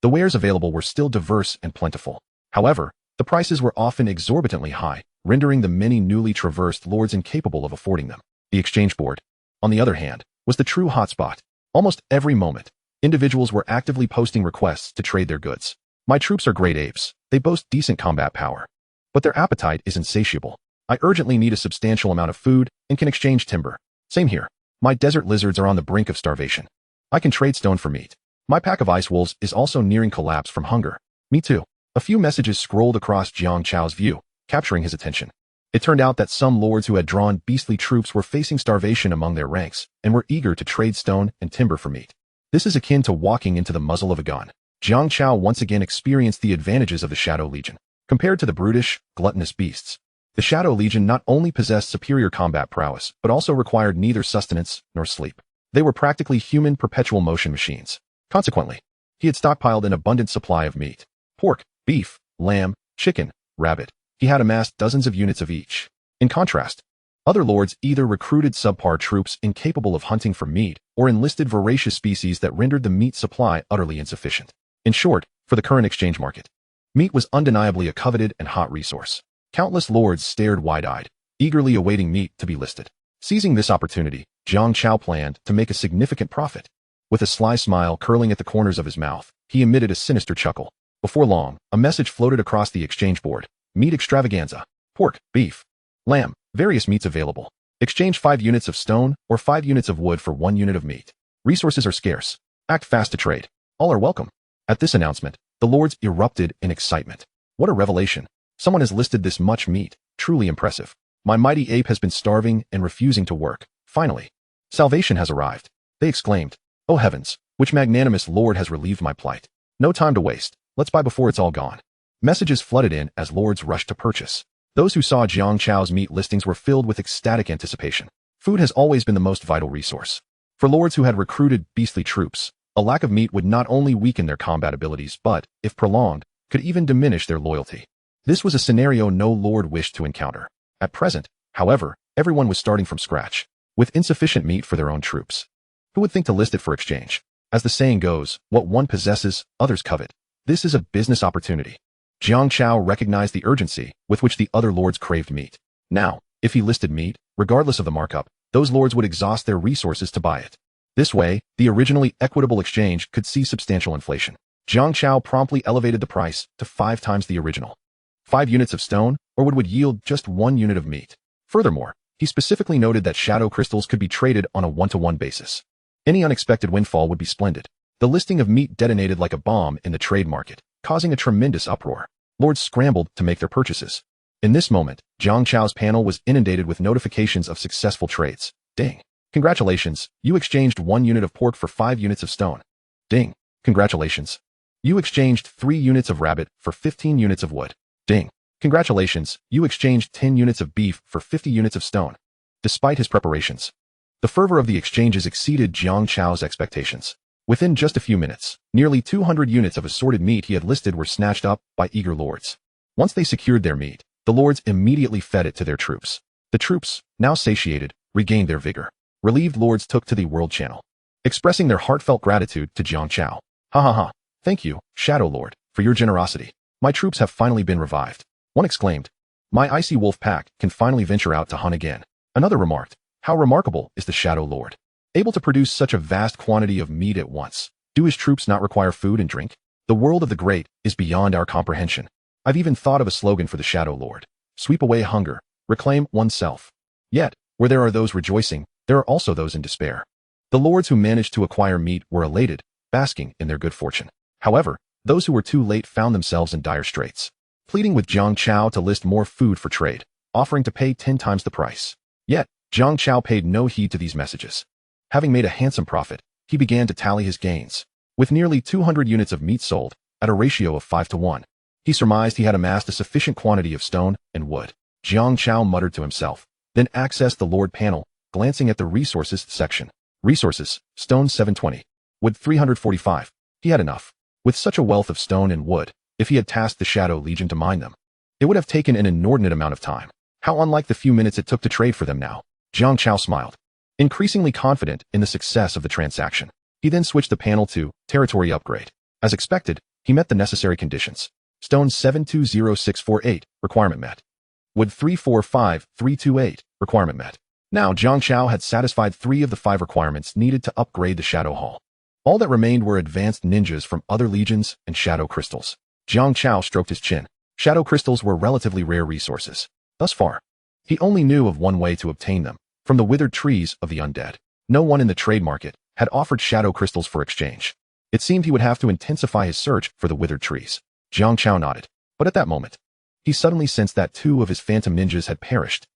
The wares available were still diverse and plentiful. However, the prices were often exorbitantly high, rendering the many newly traversed lords incapable of affording them. The exchange board, on the other hand, was the true hotspot. Almost every moment, individuals were actively posting requests to trade their goods. My troops are great apes. They boast decent combat power, but their appetite is insatiable. I urgently need a substantial amount of food and can exchange timber. Same here. My desert lizards are on the brink of starvation. I can trade stone for meat. My pack of ice wolves is also nearing collapse from hunger. Me too. A few messages scrolled across Jiang Chao's view, capturing his attention. It turned out that some lords who had drawn beastly troops were facing starvation among their ranks and were eager to trade stone and timber for meat. This is akin to walking into the muzzle of a gun. Jiang Chao once again experienced the advantages of the Shadow Legion. Compared to the brutish, gluttonous beasts, the Shadow Legion not only possessed superior combat prowess, but also required neither sustenance nor sleep. They were practically human perpetual motion machines. Consequently, he had stockpiled an abundant supply of meat. Pork, beef, lamb, chicken, rabbit. He had amassed dozens of units of each. In contrast, other lords either recruited subpar troops incapable of hunting for meat or enlisted voracious species that rendered the meat supply utterly insufficient. In short, for the current exchange market, meat was undeniably a coveted and hot resource. Countless lords stared wide-eyed, eagerly awaiting meat to be listed. Seizing this opportunity, Jiang Chao planned to make a significant profit. With a sly smile curling at the corners of his mouth, he emitted a sinister chuckle. Before long, a message floated across the exchange board. Meat extravaganza. Pork, beef, lamb, various meats available. Exchange 5 units of stone or 5 units of wood for 1 unit of meat. Resources are scarce. Act fast to trade. All are welcome. At this announcement, the lords erupted in excitement. What a revelation. Someone has listed this much meat. Truly impressive. My mighty ape has been starving and refusing to work. Finally, Salvation has arrived. They exclaimed. Oh heavens, which magnanimous lord has relieved my plight? No time to waste. Let's buy before it's all gone. Messages flooded in as lords rushed to purchase. Those who saw Jiang Chao's meat listings were filled with ecstatic anticipation. Food has always been the most vital resource. For lords who had recruited beastly troops, a lack of meat would not only weaken their combat abilities but, if prolonged, could even diminish their loyalty. This was a scenario no lord wished to encounter. At present, however, everyone was starting from scratch, with insufficient meat for their own troops. Who would think to list it for exchange? As the saying goes, what one possesses, others covet. This is a business opportunity. Jiang Chao recognized the urgency with which the other lords craved meat. Now, if he listed meat, regardless of the markup, those lords would exhaust their resources to buy it. This way, the originally equitable exchange could see substantial inflation. Jiang Chao promptly elevated the price to 5 times the original. 5 units of stone, or would yield just 1 unit of meat. Furthermore, he specifically noted that shadow crystals could be traded on a 1-to-1 basis. Any unexpected windfall would be splendid. The listing of meat detonated like a bomb in the trade market, causing a tremendous uproar. Lords scrambled to make their purchases. In this moment, Jiang Chao's panel was inundated with notifications of successful trades. Ding. Congratulations, you exchanged 1 unit of pork for 5 units of stone. Ding. Congratulations. You exchanged 3 units of rabbit for 15 units of wood. Ding. Congratulations, you exchanged 10 units of beef for 50 units of stone. Despite his preparations, the fervor of the exchanges exceeded Jiang Chao's expectations. Within just a few minutes, nearly 200 units of assorted meat he had listed were snatched up by eager lords. Once they secured their meat, the lords immediately fed it to their troops. The troops, now satiated, regained their vigor. Relieved lords took to the world channel, expressing their heartfelt gratitude to Jiang Chao. Ha ha ha. Thank you, Shadow Lord, for your generosity. My troops have finally been revived. One exclaimed. My icy wolf pack can finally venture out to hunt again. Another remarked. How remarkable is the Shadow Lord, able to produce such a vast quantity of meat at once. Do his troops not require food and drink? The world of the great is beyond our comprehension. I've even thought of a slogan for the Shadow Lord. Sweep away hunger, reclaim oneself. Yet, where there are those rejoicing, there are also those in despair. The lords who managed to acquire meat were elated, basking in their good fortune. However, those who were too late found themselves in dire straits, pleading with Jiang Chao to list more food for trade, offering to pay 10 times the price. Yet, Jiang Chao paid no heed to these messages. Having made a handsome profit, he began to tally his gains. With nearly 200 units of meat sold, at a ratio of 5-to-1, he surmised he had amassed a sufficient quantity of stone and wood. Jiang Chao muttered to himself, then accessed the Lord panel, glancing at the resources section. Resources, stone 720. Wood 345. He had enough. With such a wealth of stone and wood, if he had tasked the Shadow Legion to mine them, it would have taken an inordinate amount of time. How unlike the few minutes it took to trade for them now. Jiang Chao smiled, increasingly confident in the success of the transaction. He then switched the panel to territory upgrade. As expected, he met the necessary conditions. Stone 720648, requirement met. Wood 345328, requirement met. Now Jiang Chao had satisfied 3 of the 5 requirements needed to upgrade the Shadow Hall. All that remained were advanced ninjas from other legions and shadow crystals. Jiang Chao stroked his chin. Shadow crystals were relatively rare resources. Thus far, he only knew of one way to obtain them, from the withered trees of the undead. No one in the trade market had offered shadow crystals for exchange. It seemed he would have to intensify his search for the withered trees. Jiang Chao nodded, but at that moment, he suddenly sensed that 2 of his phantom ninjas had perished.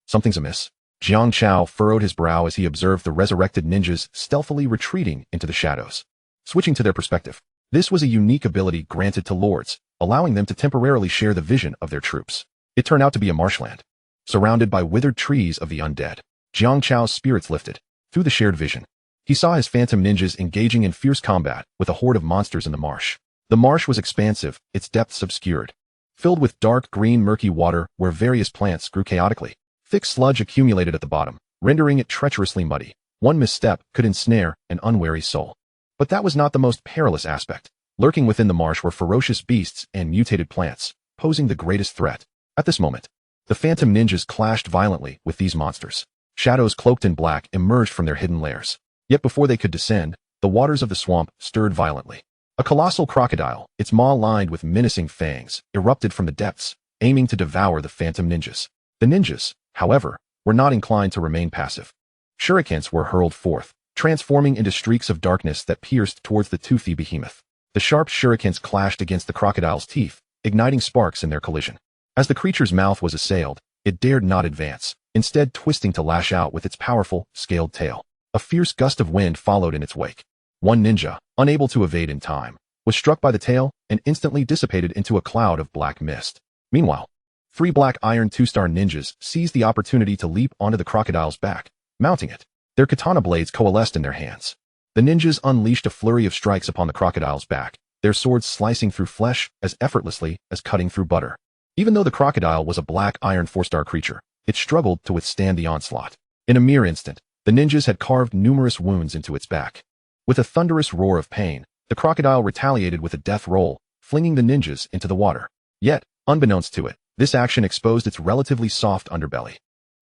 Something's amiss. Jiang Chao furrowed his brow as he observed the resurrected ninjas stealthily retreating into the shadows. Switching to their perspective, this was a unique ability granted to lords, allowing them to temporarily share the vision of their troops. It turned out to be a marshland, surrounded by withered trees of the undead. Jiang Chao's spirits lifted. Through the shared vision, he saw his phantom ninjas engaging in fierce combat with a horde of monsters in the marsh. The marsh was expansive, its depths obscured, filled with dark green murky water where various plants grew chaotically. Thick sludge accumulated at the bottom, rendering it treacherously muddy. One misstep could ensnare an unwary soul. But that was not the most perilous aspect. Lurking within the marsh were ferocious beasts and mutated plants, posing the greatest threat. At this moment, the phantom ninjas clashed violently with these monsters. Shadows cloaked in black emerged from their hidden lairs. Yet before they could descend, the waters of the swamp stirred violently. A colossal crocodile, its maw lined with menacing fangs, erupted from the depths, aiming to devour the phantom ninjas. The ninjas, however, were not inclined to remain passive. Shurikens were hurled forth, transforming into streaks of darkness that pierced towards the toothy behemoth. The sharp shurikens clashed against the crocodile's teeth, igniting sparks in their collision. As the creature's mouth was assailed, it dared not advance, instead twisting to lash out with its powerful, scaled tail. A fierce gust of wind followed in its wake. One ninja, unable to evade in time, was struck by the tail and instantly dissipated into a cloud of black mist. Meanwhile, 3 black iron 2-star ninjas seized the opportunity to leap onto the crocodile's back, mounting it. Their katana blades coalesced in their hands. The ninjas unleashed a flurry of strikes upon the crocodile's back, their swords slicing through flesh as effortlessly as cutting through butter. Even though the crocodile was a black iron 4-star creature, it struggled to withstand the onslaught. In a mere instant, the ninjas had carved numerous wounds into its back. With a thunderous roar of pain, the crocodile retaliated with a death roll, flinging the ninjas into the water. Yet, unbeknownst to it, this action exposed its relatively soft underbelly.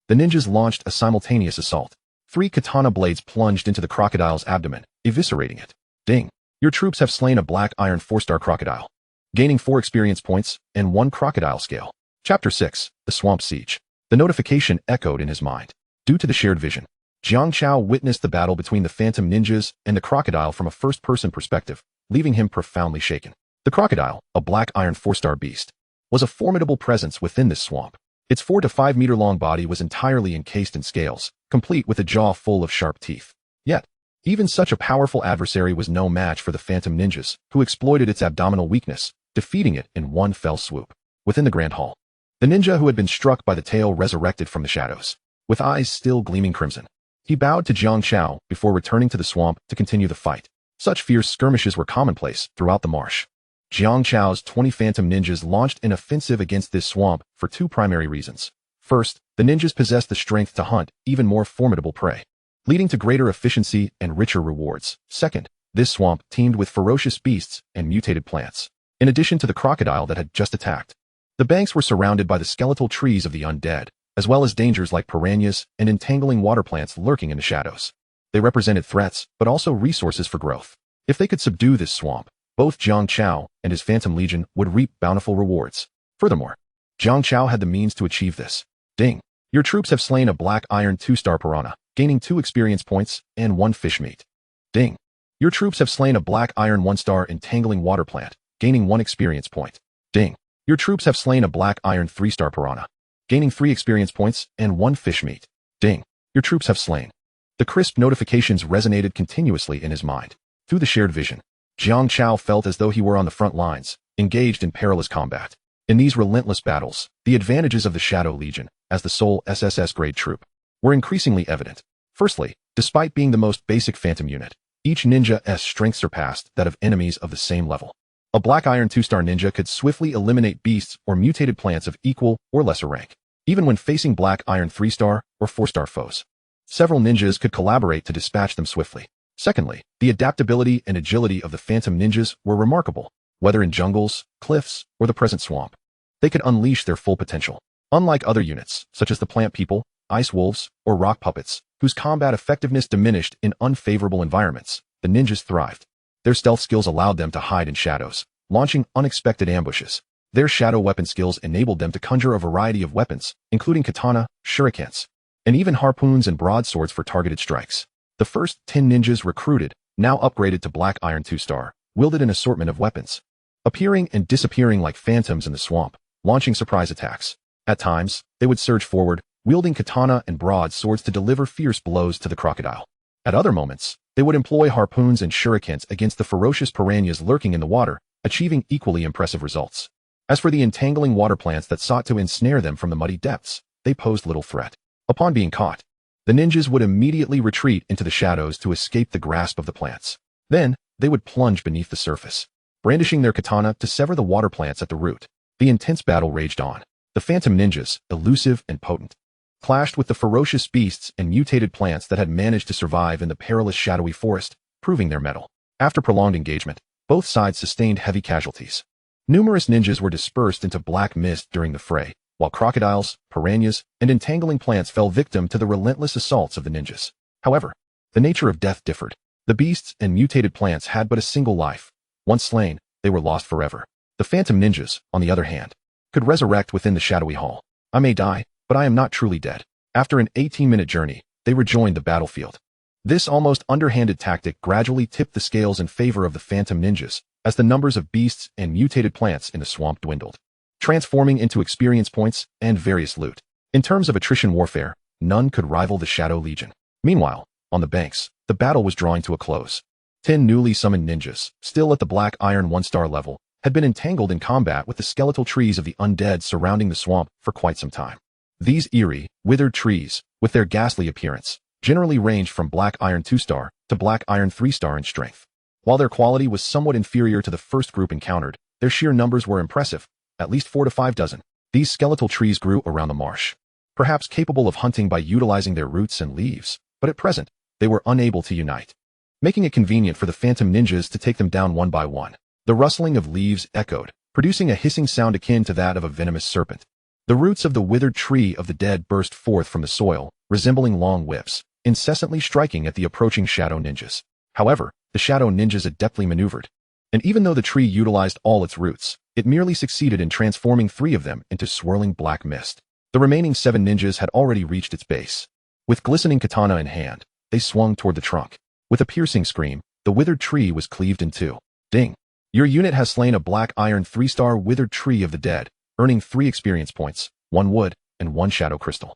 The ninjas launched a simultaneous assault. 3 katana blades plunged into the crocodile's abdomen, eviscerating it. Ding! Your troops have slain a black iron 4-star crocodile, gaining 4 experience points and 1 crocodile scale. Chapter 6, The Swamp Siege. The notification echoed in his mind. Due to the shared vision, Jiang Chao witnessed the battle between the phantom ninjas and the crocodile from a first-person perspective, leaving him profoundly shaken. The crocodile, a black iron 4-star beast, was a formidable presence within this swamp. Its 4 to 5 meter long body was entirely encased in scales, complete with a jaw full of sharp teeth. Yet, even such a powerful adversary was no match for the phantom ninjas, who exploited its abdominal weakness, defeating it in one fell swoop. Within the grand hall, the ninja who had been struck by the tail resurrected from the shadows, with eyes still gleaming crimson. He bowed to Jiang Chao before returning to the swamp to continue the fight. Such fierce skirmishes were commonplace throughout the marsh. Jiang Chao's 20 phantom ninjas launched an offensive against this swamp for 2 primary reasons. First, the ninjas possessed the strength to hunt even more formidable prey, leading to greater efficiency and richer rewards. Second, this swamp teemed with ferocious beasts and mutated plants. In addition to the crocodile that had just attacked, the banks were surrounded by the skeletal trees of the undead, as well as dangers like piranhas and entangling water plants lurking in the shadows. They represented threats, but also resources for growth. If they could subdue this swamp, both Jiang Chao and his Phantom Legion would reap bountiful rewards. Furthermore, Jiang Chao had the means to achieve this. Ding! Your troops have slain a black iron 2-star piranha, gaining 2 experience points and 1 fish meat. Ding! Your troops have slain a black iron 1-star entangling water plant, gaining 1 experience point. Ding! Your troops have slain a black iron 3-star piranha, gaining 3 experience points and 1 fish meat. Ding! Your troops have slain. The crisp notifications resonated continuously in his mind. Through the shared vision, Jiang Chao felt as though he were on the front lines, engaged in perilous combat. In these relentless battles, the advantages of the Shadow Legion, as the sole SSS-grade troop, were increasingly evident. Firstly, despite being the most basic phantom unit, each ninja's strength surpassed that of enemies of the same level. A black iron 2-star ninja could swiftly eliminate beasts or mutated plants of equal or lesser rank, even when facing black iron 3-star or 4-star foes. Several ninjas could collaborate to dispatch them swiftly. Secondly, the adaptability and agility of the phantom ninjas were remarkable, whether in jungles, cliffs, or the present swamp. They could unleash their full potential. Unlike other units, such as the plant people, ice wolves, or rock puppets, whose combat effectiveness diminished in unfavorable environments, the ninjas thrived. Their stealth skills allowed them to hide in shadows, launching unexpected ambushes. Their shadow weapon skills enabled them to conjure a variety of weapons, including katana, shurikens, and even harpoons and broadswords for targeted strikes. The first 10 ninjas recruited, now upgraded to black iron 2-star, wielded an assortment of weapons, appearing and disappearing like phantoms in the swamp, launching surprise attacks. At times, they would surge forward, wielding katana and broadswords to deliver fierce blows to the crocodile. At other moments, they would employ harpoons and shurikens against the ferocious piranhas lurking in the water, achieving equally impressive results. As for the entangling water plants that sought to ensnare them from the muddy depths, they posed little threat. Upon being caught, the ninjas would immediately retreat into the shadows to escape the grasp of the plants. Then, they would plunge beneath the surface, brandishing their katana to sever the water plants at the root. The intense battle raged on. The phantom ninjas, elusive and potent, clashed with the ferocious beasts and mutated plants that had managed to survive in the perilous shadowy forest, proving their mettle. After prolonged engagement, both sides sustained heavy casualties. Numerous ninjas were dispersed into black mist during the fray, while crocodiles, piranhas, and entangling plants fell victim to the relentless assaults of the ninjas. However, the nature of death differed. The beasts and mutated plants had but a single life. Once slain, they were lost forever. The phantom ninjas, on the other hand, could resurrect within the shadowy hall. I may die, but I am not truly dead. After an 18-minute journey, they rejoined the battlefield. This almost underhanded tactic gradually tipped the scales in favor of the phantom ninjas, as the numbers of beasts and mutated plants in the swamp dwindled, transforming into experience points and various loot. In terms of attrition warfare, none could rival the Shadow Legion. Meanwhile, on the banks, the battle was drawing to a close. 10 newly summoned ninjas, still at the Black Iron 1-star level, had been entangled in combat with the skeletal trees of the undead surrounding the swamp for quite some time. These eerie, withered trees, with their ghastly appearance, generally ranged from Black Iron 2-star to Black Iron 3-star in strength. While their quality was somewhat inferior to the first group encountered, their sheer numbers were impressive, at least 4 to 5 dozen. These skeletal trees grew around the marsh, perhaps capable of hunting by utilizing their roots and leaves, but at present, they were unable to unite, making it convenient for the phantom ninjas to take them down one by one. The rustling of leaves echoed, producing a hissing sound akin to that of a venomous serpent. The roots of the withered tree of the dead burst forth from the soil, resembling long whips, incessantly striking at the approaching shadow ninjas. However, the shadow ninjas adeptly maneuvered, and even though the tree utilized all its roots, it merely succeeded in transforming 3 of them into swirling black mist. The remaining 7 ninjas had already reached its base. With glistening katana in hand, they swung toward the trunk. With a piercing scream, the withered tree was cleaved in 2. Ding! Your unit has slain a Black Iron 3-star withered tree of the dead, earning 3 experience points, 1 wood, and 1 shadow crystal.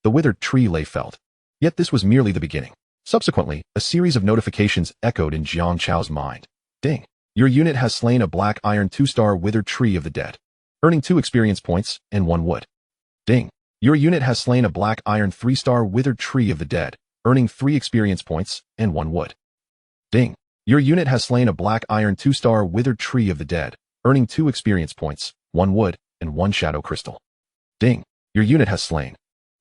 The withered tree lay felled. Yet this was merely the beginning. Subsequently, a series of notifications echoed in Jiang Chao's mind. Ding! Your unit has slain a Black Iron 2-star withered tree of the dead, earning 2 experience points and 1 wood. Ding! Your unit has slain a Black Iron 3-star withered tree of the dead, earning 3 experience points and 1 wood. Ding! Your unit has slain a Black Iron 2-star withered tree of the dead, earning 2 experience points, 1 wood, and 1 shadow crystal. Ding! Your unit has slain.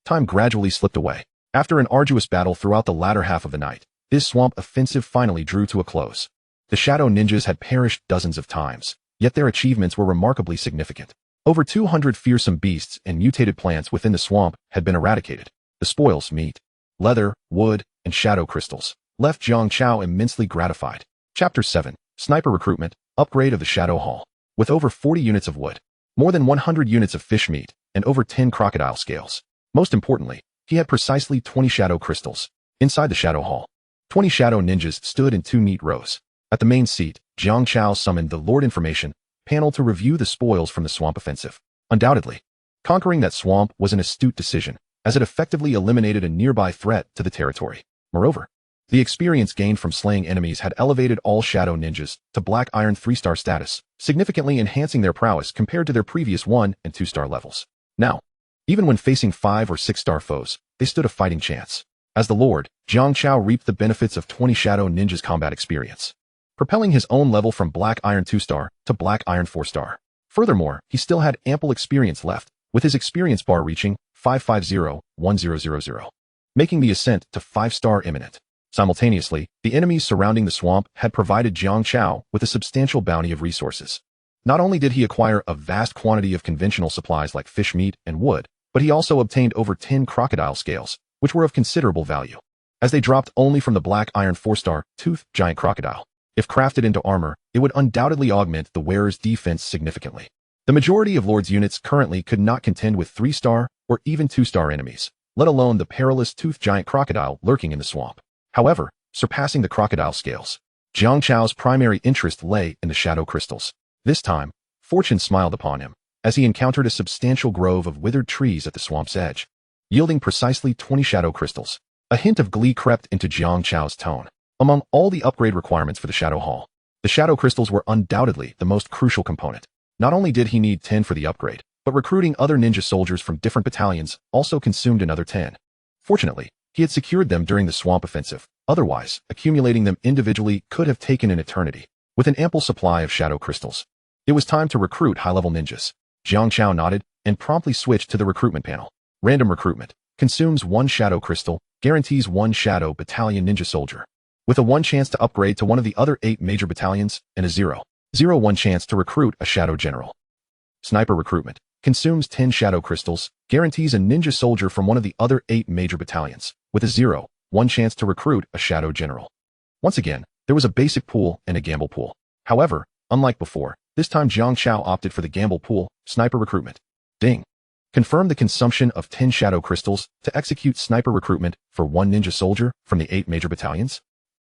Time gradually slipped away. After an arduous battle throughout the latter half of the night, this swamp offensive finally drew to a close. The shadow ninjas had perished dozens of times, yet their achievements were remarkably significant. Over 200 fearsome beasts and mutated plants within the swamp had been eradicated. The spoils, meat, leather, wood, and shadow crystals, left Jiang Chao immensely gratified. Chapter 7. Sniper Recruitment, Upgrade of the Shadow Hall. With over 40 units of wood, more than 100 units of fish meat, and over 10 crocodile scales. Most importantly, he had precisely 20 shadow crystals. Inside the Shadow Hall, 20 shadow ninjas stood in 2 neat rows. At the main seat, Jiang Chao summoned the Lord Information panel to review the spoils from the swamp offensive. Undoubtedly, conquering that swamp was an astute decision, as it effectively eliminated a nearby threat to the territory. Moreover, the experience gained from slaying enemies had elevated all shadow ninjas to Black Iron 3-star status, significantly enhancing their prowess compared to their previous 1 and 2-star levels. Now, even when facing 5 or 6-star foes, they stood a fighting chance. As the Lord, Jiang Chao reaped the benefits of 20 shadow ninjas combat experience, propelling his own level from Black Iron 2-star to Black Iron 4-star. Furthermore, he still had ample experience left, with his experience bar reaching 550-1000, making the ascent to 5-star imminent. Simultaneously, the enemies surrounding the swamp had provided Jiang Chao with a substantial bounty of resources. Not only did he acquire a vast quantity of conventional supplies like fish meat and wood, but he also obtained over 10 crocodile scales, which were of considerable value, as they dropped only from the Black Iron 4-star tooth giant crocodile. If crafted into armor, it would undoubtedly augment the wearer's defense significantly. The majority of Lord's units currently could not contend with 3-star or even 2-star enemies, let alone the perilous tooth giant crocodile lurking in the swamp. However, surpassing the crocodile scales, Jiang Chao's primary interest lay in the shadow crystals. This time, fortune smiled upon him, as he encountered a substantial grove of withered trees at the swamp's edge, yielding precisely 20 shadow crystals. A hint of glee crept into Jiang Chao's tone. Among all the upgrade requirements for the Shadow Hall, the shadow crystals were undoubtedly the most crucial component. Not only did he need 10 for the upgrade, but recruiting other ninja soldiers from different battalions also consumed another 10. Fortunately, he had secured them during the swamp offensive. Otherwise, accumulating them individually could have taken an eternity. With an ample supply of shadow crystals, it was time to recruit high-level ninjas. Jiang Chao nodded and promptly switched to the recruitment panel. Random recruitment consumes 1 shadow crystal, guarantees 1 shadow battalion ninja soldier, with a 1 chance to upgrade to one of the other 8 major battalions, and a 0.01 chance to recruit a shadow general. Sniper recruitment consumes 10 shadow crystals, guarantees a ninja soldier from one of the other 8 major battalions, with a 0.01 chance to recruit a shadow general. Once again, there was a basic pool and a gamble pool. However, unlike before, this time Jiang Chao opted for the gamble pool, sniper recruitment. Ding! Confirm the consumption of 10 shadow crystals to execute sniper recruitment for 1 ninja soldier from the 8 major battalions.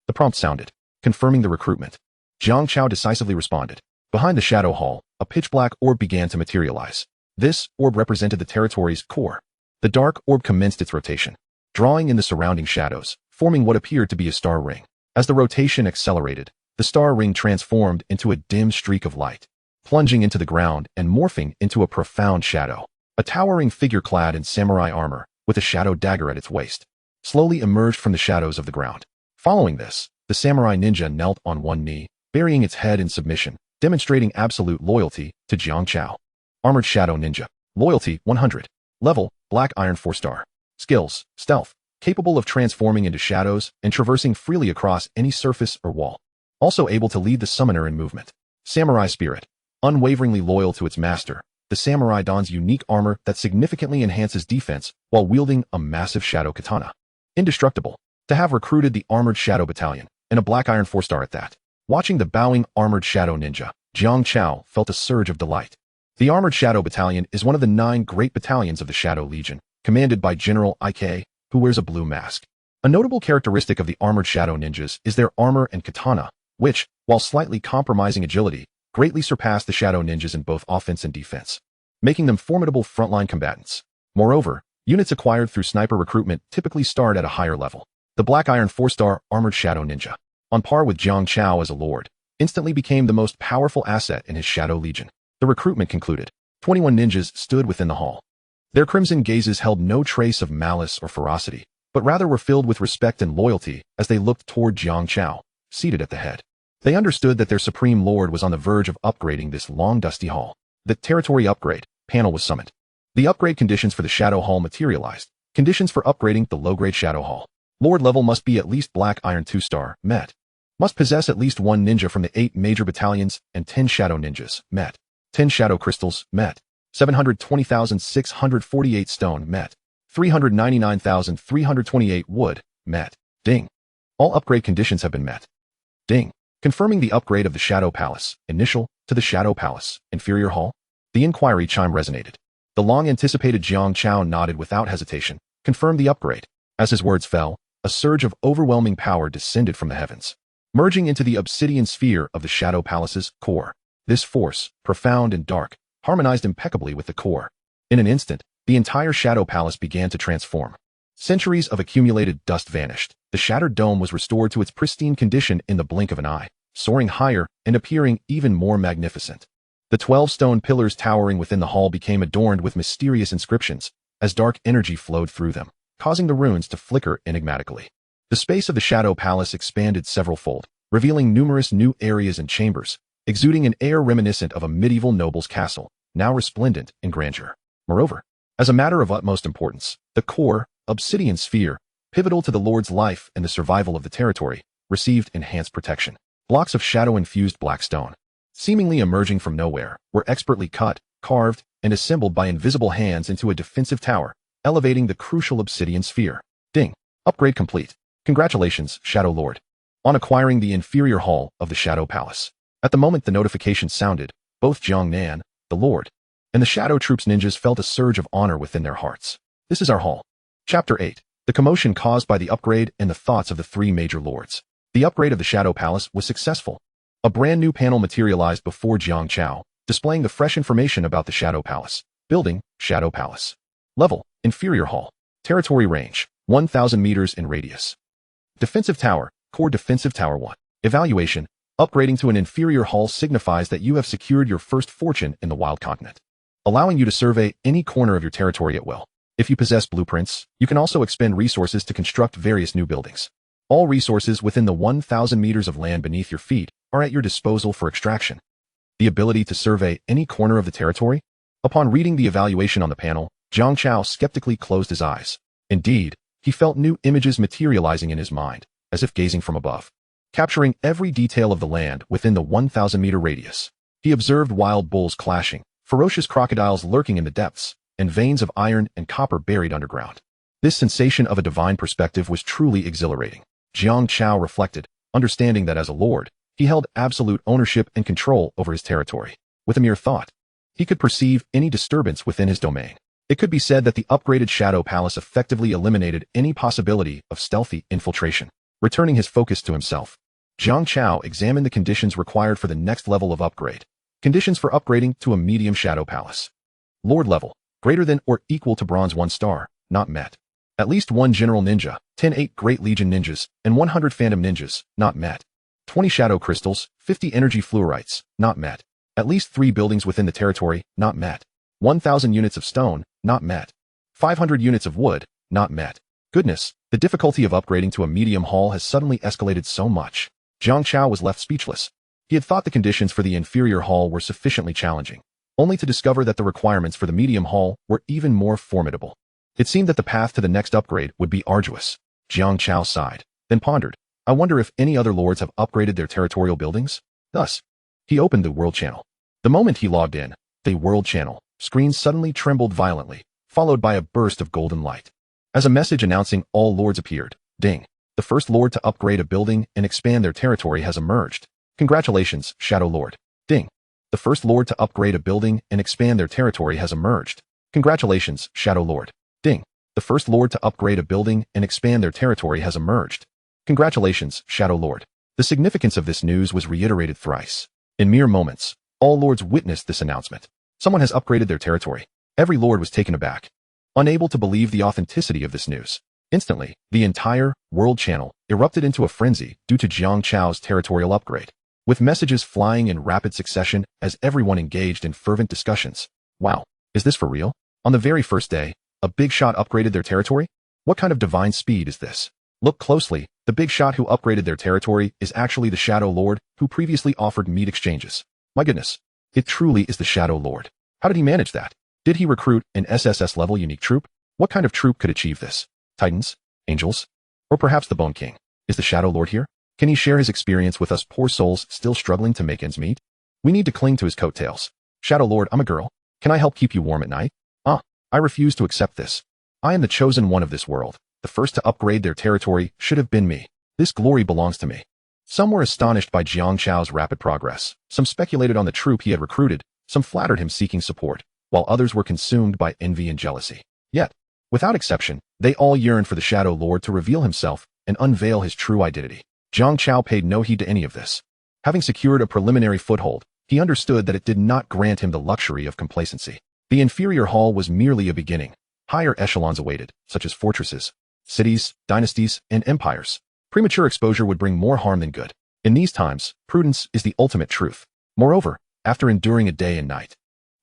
The prompt sounded, confirming the recruitment. Jiang Chao decisively responded. Behind the Shadow Hall, a pitch-black orb began to materialize. This orb represented the territory's core, The dark orb commenced its rotation, drawing in the surrounding shadows, forming what appeared to be a star ring. As the rotation accelerated, the star ring transformed into a dim streak of light, plunging into the ground and morphing into a profound shadow. A towering figure clad in samurai armor, with a shadow dagger at its waist, slowly emerged from the shadows of the ground. Following this, the samurai ninja knelt on one knee, burying its head in submission, demonstrating absolute loyalty to Jiang Chao. Armored Shadow Ninja. Loyalty, 100. Level, Black Iron 4-star. Skills, Stealth, capable of transforming into shadows and traversing freely across any surface or wall. Also able to lead the summoner in movement. Samurai Spirit. Unwaveringly loyal to its master, the samurai dons unique armor that significantly enhances defense while wielding a massive shadow katana. Indestructible. To have recruited the Armored Shadow Battalion, and a Black Iron 4-star at that. Watching the bowing Armored Shadow Ninja, Jiang Chao felt a surge of delight. The Armored Shadow Battalion is one of the 9 great battalions of the Shadow Legion, commanded by General Ik, who wears a blue mask. A notable characteristic of the Armored Shadow Ninjas is their armor and katana, which, while slightly compromising agility, greatly surpass the Shadow Ninjas in both offense and defense, making them formidable frontline combatants. Moreover, units acquired through sniper recruitment typically start at a higher level. The Black Iron 4-star Armored Shadow Ninja, on par with Jiang Chao as a lord, instantly became the most powerful asset in his Shadow Legion. The recruitment concluded. 21 ninjas stood within the hall. Their crimson gazes held no trace of malice or ferocity, but rather were filled with respect and loyalty as they looked toward Jiang Chao, seated at the head. They understood that their supreme lord was on the verge of upgrading this long dusty hall. The Territory Upgrade panel was summoned. The upgrade conditions for the Shadow Hall materialized. Conditions for upgrading the low-grade Shadow Hall. Lord level must be at least Black Iron 2-star, met. Must possess at least 1 ninja from the 8 major battalions and 10 Shadow Ninjas, met. 10 Shadow Crystals, met. 720,648 stone, met. 399,328 wood, met. Ding. All upgrade conditions have been met. Ding. Confirming the upgrade of the Shadow Palace, initial, to the Shadow Palace, inferior hall. The inquiry chime resonated. The long-anticipated Jiang Chao nodded without hesitation, confirmed the upgrade. As his words fell, a surge of overwhelming power descended from the heavens, merging into the obsidian sphere of the Shadow Palace's core. This force, profound and dark, harmonized impeccably with the core. In an instant, the entire Shadow Palace began to transform. Centuries of accumulated dust vanished. The shattered dome was restored to its pristine condition in the blink of an eye, soaring higher and appearing even more magnificent. The 12 stone pillars towering within the hall became adorned with mysterious inscriptions, as dark energy flowed through them, causing the runes to flicker enigmatically. The space of the Shadow Palace expanded several-fold, revealing numerous new areas and chambers, exuding an air reminiscent of a medieval noble's castle, now resplendent in grandeur. Moreover, as a matter of utmost importance, the core, obsidian sphere, pivotal to the Lord's life and the survival of the territory, received enhanced protection. Blocks of shadow-infused black stone, seemingly emerging from nowhere, were expertly cut, carved, and assembled by invisible hands into a defensive tower, elevating the crucial obsidian sphere. Ding. Upgrade complete. Congratulations, Shadow Lord, on acquiring the inferior hall of the Shadow Palace. At the moment the notification sounded, both Jiang Nan, the Lord, and the Shadow Troops ninjas felt a surge of honor within their hearts. This is our hall. Chapter 8. The commotion caused by the upgrade and the thoughts of the 3 major lords. The upgrade of the Shadow Palace was successful. A brand new panel materialized before Jiang Chao, displaying the fresh information about the Shadow Palace. Building, Shadow Palace. Level, inferior hall. Territory range, 1,000 meters in radius. Defensive tower, core defensive tower 1. Evaluation, upgrading to an inferior hall signifies that you have secured your first fortune in the wild continent, allowing you to survey any corner of your territory at will. If you possess blueprints, you can also expend resources to construct various new buildings. All resources within the 1,000 meters of land beneath your feet are at your disposal for extraction. The ability to survey any corner of the territory? Upon reading the evaluation on the panel, Jiang Chao skeptically closed his eyes. Indeed, he felt new images materializing in his mind, as if gazing from above, capturing every detail of the land within the 1,000-meter radius. He observed wild bulls clashing, ferocious crocodiles lurking in the depths, and veins of iron and copper buried underground. This sensation of a divine perspective was truly exhilarating. Jiang Chao reflected, understanding that as a lord, he held absolute ownership and control over his territory. With a mere thought, he could perceive any disturbance within his domain. It could be said that the upgraded Shadow Palace effectively eliminated any possibility of stealthy infiltration. Returning his focus to himself, Jiang Chao examined the conditions required for the next level of upgrade. Conditions for upgrading to a medium Shadow Palace. Lord level, greater than or equal to bronze 1 star, not met. At least 1 general ninja, 10 great legion ninjas, and 100 phantom ninjas, not met. 20 shadow crystals, 50 energy fluorites, not met. At least 3 buildings within the territory, not met. 1,000 units of stone, not met. 500 units of wood, not met. Goodness, the difficulty of upgrading to a medium hall has suddenly escalated so much. Jiang Chao was left speechless. He had thought the conditions for the inferior hall were sufficiently challenging, only to discover that the requirements for the medium hall were even more formidable. It seemed that the path to the next upgrade would be arduous. Jiang Chao sighed, then pondered, I wonder if any other lords have upgraded their territorial buildings? Thus, he opened the world channel. The moment he logged in, the world channel screen suddenly trembled violently, followed by a burst of golden light. As a message announcing all lords appeared, ding. The first lord to upgrade a building and expand their territory has emerged. Congratulations, Shadow Lord. Ding. The first lord to upgrade a building and expand their territory has emerged. Congratulations, Shadow Lord. Ding. The first lord to upgrade a building and expand their territory has emerged. Congratulations, Shadow Lord. The significance of this news was reiterated thrice. In mere moments, all lords witnessed this announcement. Someone has upgraded their territory. Every lord was taken aback, unable to believe the authenticity of this news. Instantly, the entire world channel erupted into a frenzy due to Jiang Chao's territorial upgrade, with messages flying in rapid succession as everyone engaged in fervent discussions. Wow, is this for real? On the very first day, a big shot upgraded their territory? What kind of divine speed is this? Look closely, the big shot who upgraded their territory is actually the Shadow Lord who previously offered meat exchanges. My goodness, it truly is the Shadow Lord. How did he manage that? Did he recruit an SSS level unique troop? What kind of troop could achieve this? Titans? Angels? Or perhaps the Bone King? Is the Shadow Lord here? Can he share his experience with us poor souls still struggling to make ends meet? We need to cling to his coattails. Shadow Lord, I'm a girl. Can I help keep you warm at night? I refuse to accept this. I am the chosen one of this world. The first to upgrade their territory should have been me. This glory belongs to me. Some were astonished by Jiang Chao's rapid progress. Some speculated on the troop he had recruited. Some flattered him seeking support, while others were consumed by envy and jealousy. Yet, without exception, they all yearned for the Shadow Lord to reveal himself and unveil his true identity. Jiang Chao paid no heed to any of this. Having secured a preliminary foothold, he understood that it did not grant him the luxury of complacency. The inferior hall was merely a beginning. Higher echelons awaited, such as fortresses, cities, dynasties, and empires. Premature exposure would bring more harm than good. In these times, prudence is the ultimate truth. Moreover, after enduring a day and night,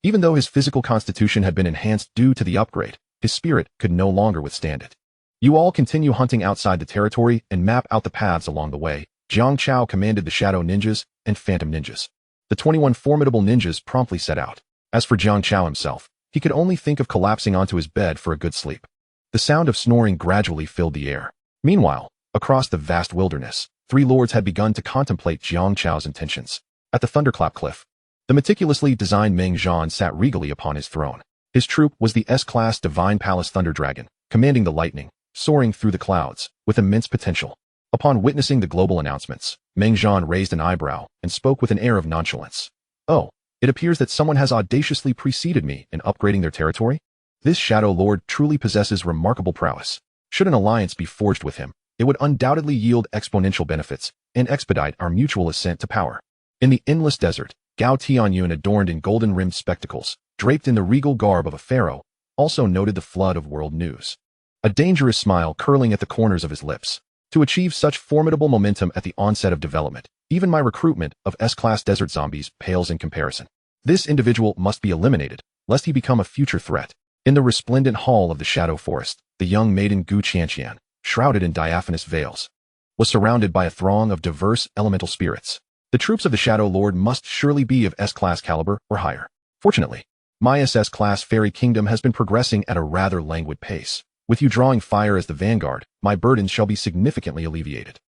even though his physical constitution had been enhanced due to the upgrade, his spirit could no longer withstand it. You all continue hunting outside the territory and map out the paths along the way. Jiang Chao commanded the Shadow Ninjas and Phantom Ninjas. The 21 formidable ninjas promptly set out. As for Jiang Chao himself, he could only think of collapsing onto his bed for a good sleep. The sound of snoring gradually filled the air. Meanwhile, across the vast wilderness, 3 lords had begun to contemplate Jiang Chao's intentions. At the Thunderclap Cliff, the meticulously designed Meng Zhan sat regally upon his throne. His troop was the S-Class Divine Palace Thunder Dragon, commanding the lightning, soaring through the clouds, with immense potential. Upon witnessing the global announcements, Meng Zhan raised an eyebrow and spoke with an air of nonchalance. Oh, it appears that someone has audaciously preceded me in upgrading their territory? This Shadow Lord truly possesses remarkable prowess. Should an alliance be forged with him, it would undoubtedly yield exponential benefits and expedite our mutual ascent to power. In the endless desert, Gao Tianyun, adorned in golden-rimmed spectacles, draped in the regal garb of a pharaoh, also noted the flood of world news. A dangerous smile curling at the corners of his lips. To achieve such formidable momentum at the onset of development, even my recruitment of S-Class desert zombies pales in comparison. This individual must be eliminated, lest he become a future threat. In the resplendent hall of the Shadow Forest, the young maiden Gu Qianqian, shrouded in diaphanous veils, was surrounded by a throng of diverse elemental spirits. The troops of the Shadow Lord must surely be of S-Class caliber or higher. Fortunately, my SS-Class Fairy Kingdom has been progressing at a rather languid pace. With you drawing fire as the vanguard, my burdens shall be significantly alleviated.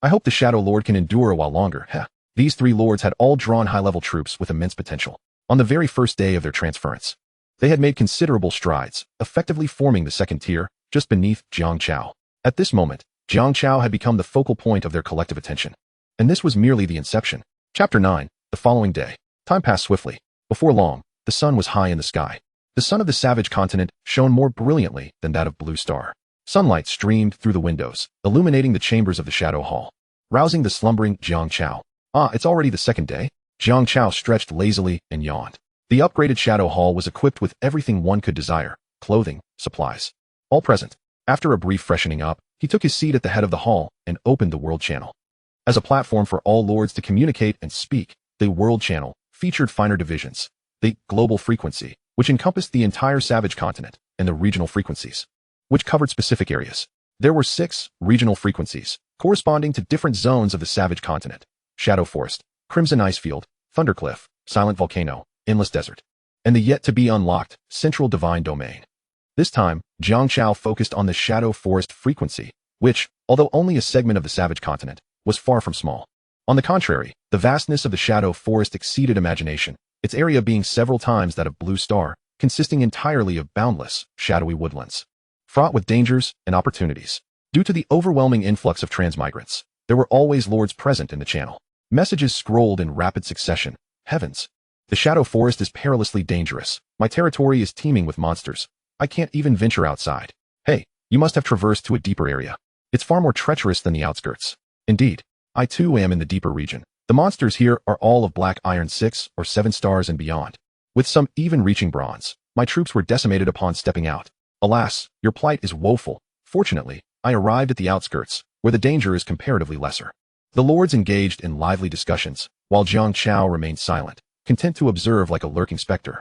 I hope the Shadow Lord can endure a while longer. These 3 lords had all drawn high-level troops with immense potential. On the very first day of their transference, they had made considerable strides, effectively forming the second tier, just beneath Jiang Chao. At this moment, Jiang Chao had become the focal point of their collective attention. And this was merely the inception. Chapter 9, the following day. Time passed swiftly. Before long, the sun was high in the sky. The sun of the savage continent shone more brilliantly than that of Blue Star. Sunlight streamed through the windows, illuminating the chambers of the Shadow Hall, rousing the slumbering Jiang Chao. It's already the second day? Jiang Chao stretched lazily and yawned. The upgraded Shadow Hall was equipped with everything one could desire: clothing, supplies, All present. After a brief freshening up, he took his seat at the head of the hall and opened the World Channel. As a platform for all lords to communicate and speak, the World Channel featured finer divisions. The global frequency, which encompassed the entire Savage continent, and the regional frequencies, which covered specific areas. There were 6 regional frequencies, corresponding to different zones of the Savage continent: Shadow Forest, Crimson Icefield, Thundercliff, Silent Volcano, Endless Desert, and the yet-to-be-unlocked Central Divine Domain. This time, Jiang Chao focused on the Shadow Forest frequency, which, although only a segment of the Savage continent, was far from small. On the contrary, the vastness of the Shadow Forest exceeded imagination, its area being several times that of Blue Star, consisting entirely of boundless, shadowy woodlands, fraught with dangers and opportunities. Due to the overwhelming influx of transmigrants, there were always lords present in the channel. Messages scrolled in rapid succession. Heavens! The Shadow Forest is perilously dangerous. My territory is teeming with monsters. I can't even venture outside. Hey, you must have traversed to a deeper area. It's far more treacherous than the outskirts. Indeed, I too am in the deeper region. The monsters here are all of black iron 6 or 7 stars and beyond, with some even reaching bronze. My troops were decimated upon stepping out. Alas, your plight is woeful. Fortunately, I arrived at the outskirts, where the danger is comparatively lesser. The lords engaged in lively discussions, while Jiang Chao remained silent, content to observe like a lurking specter.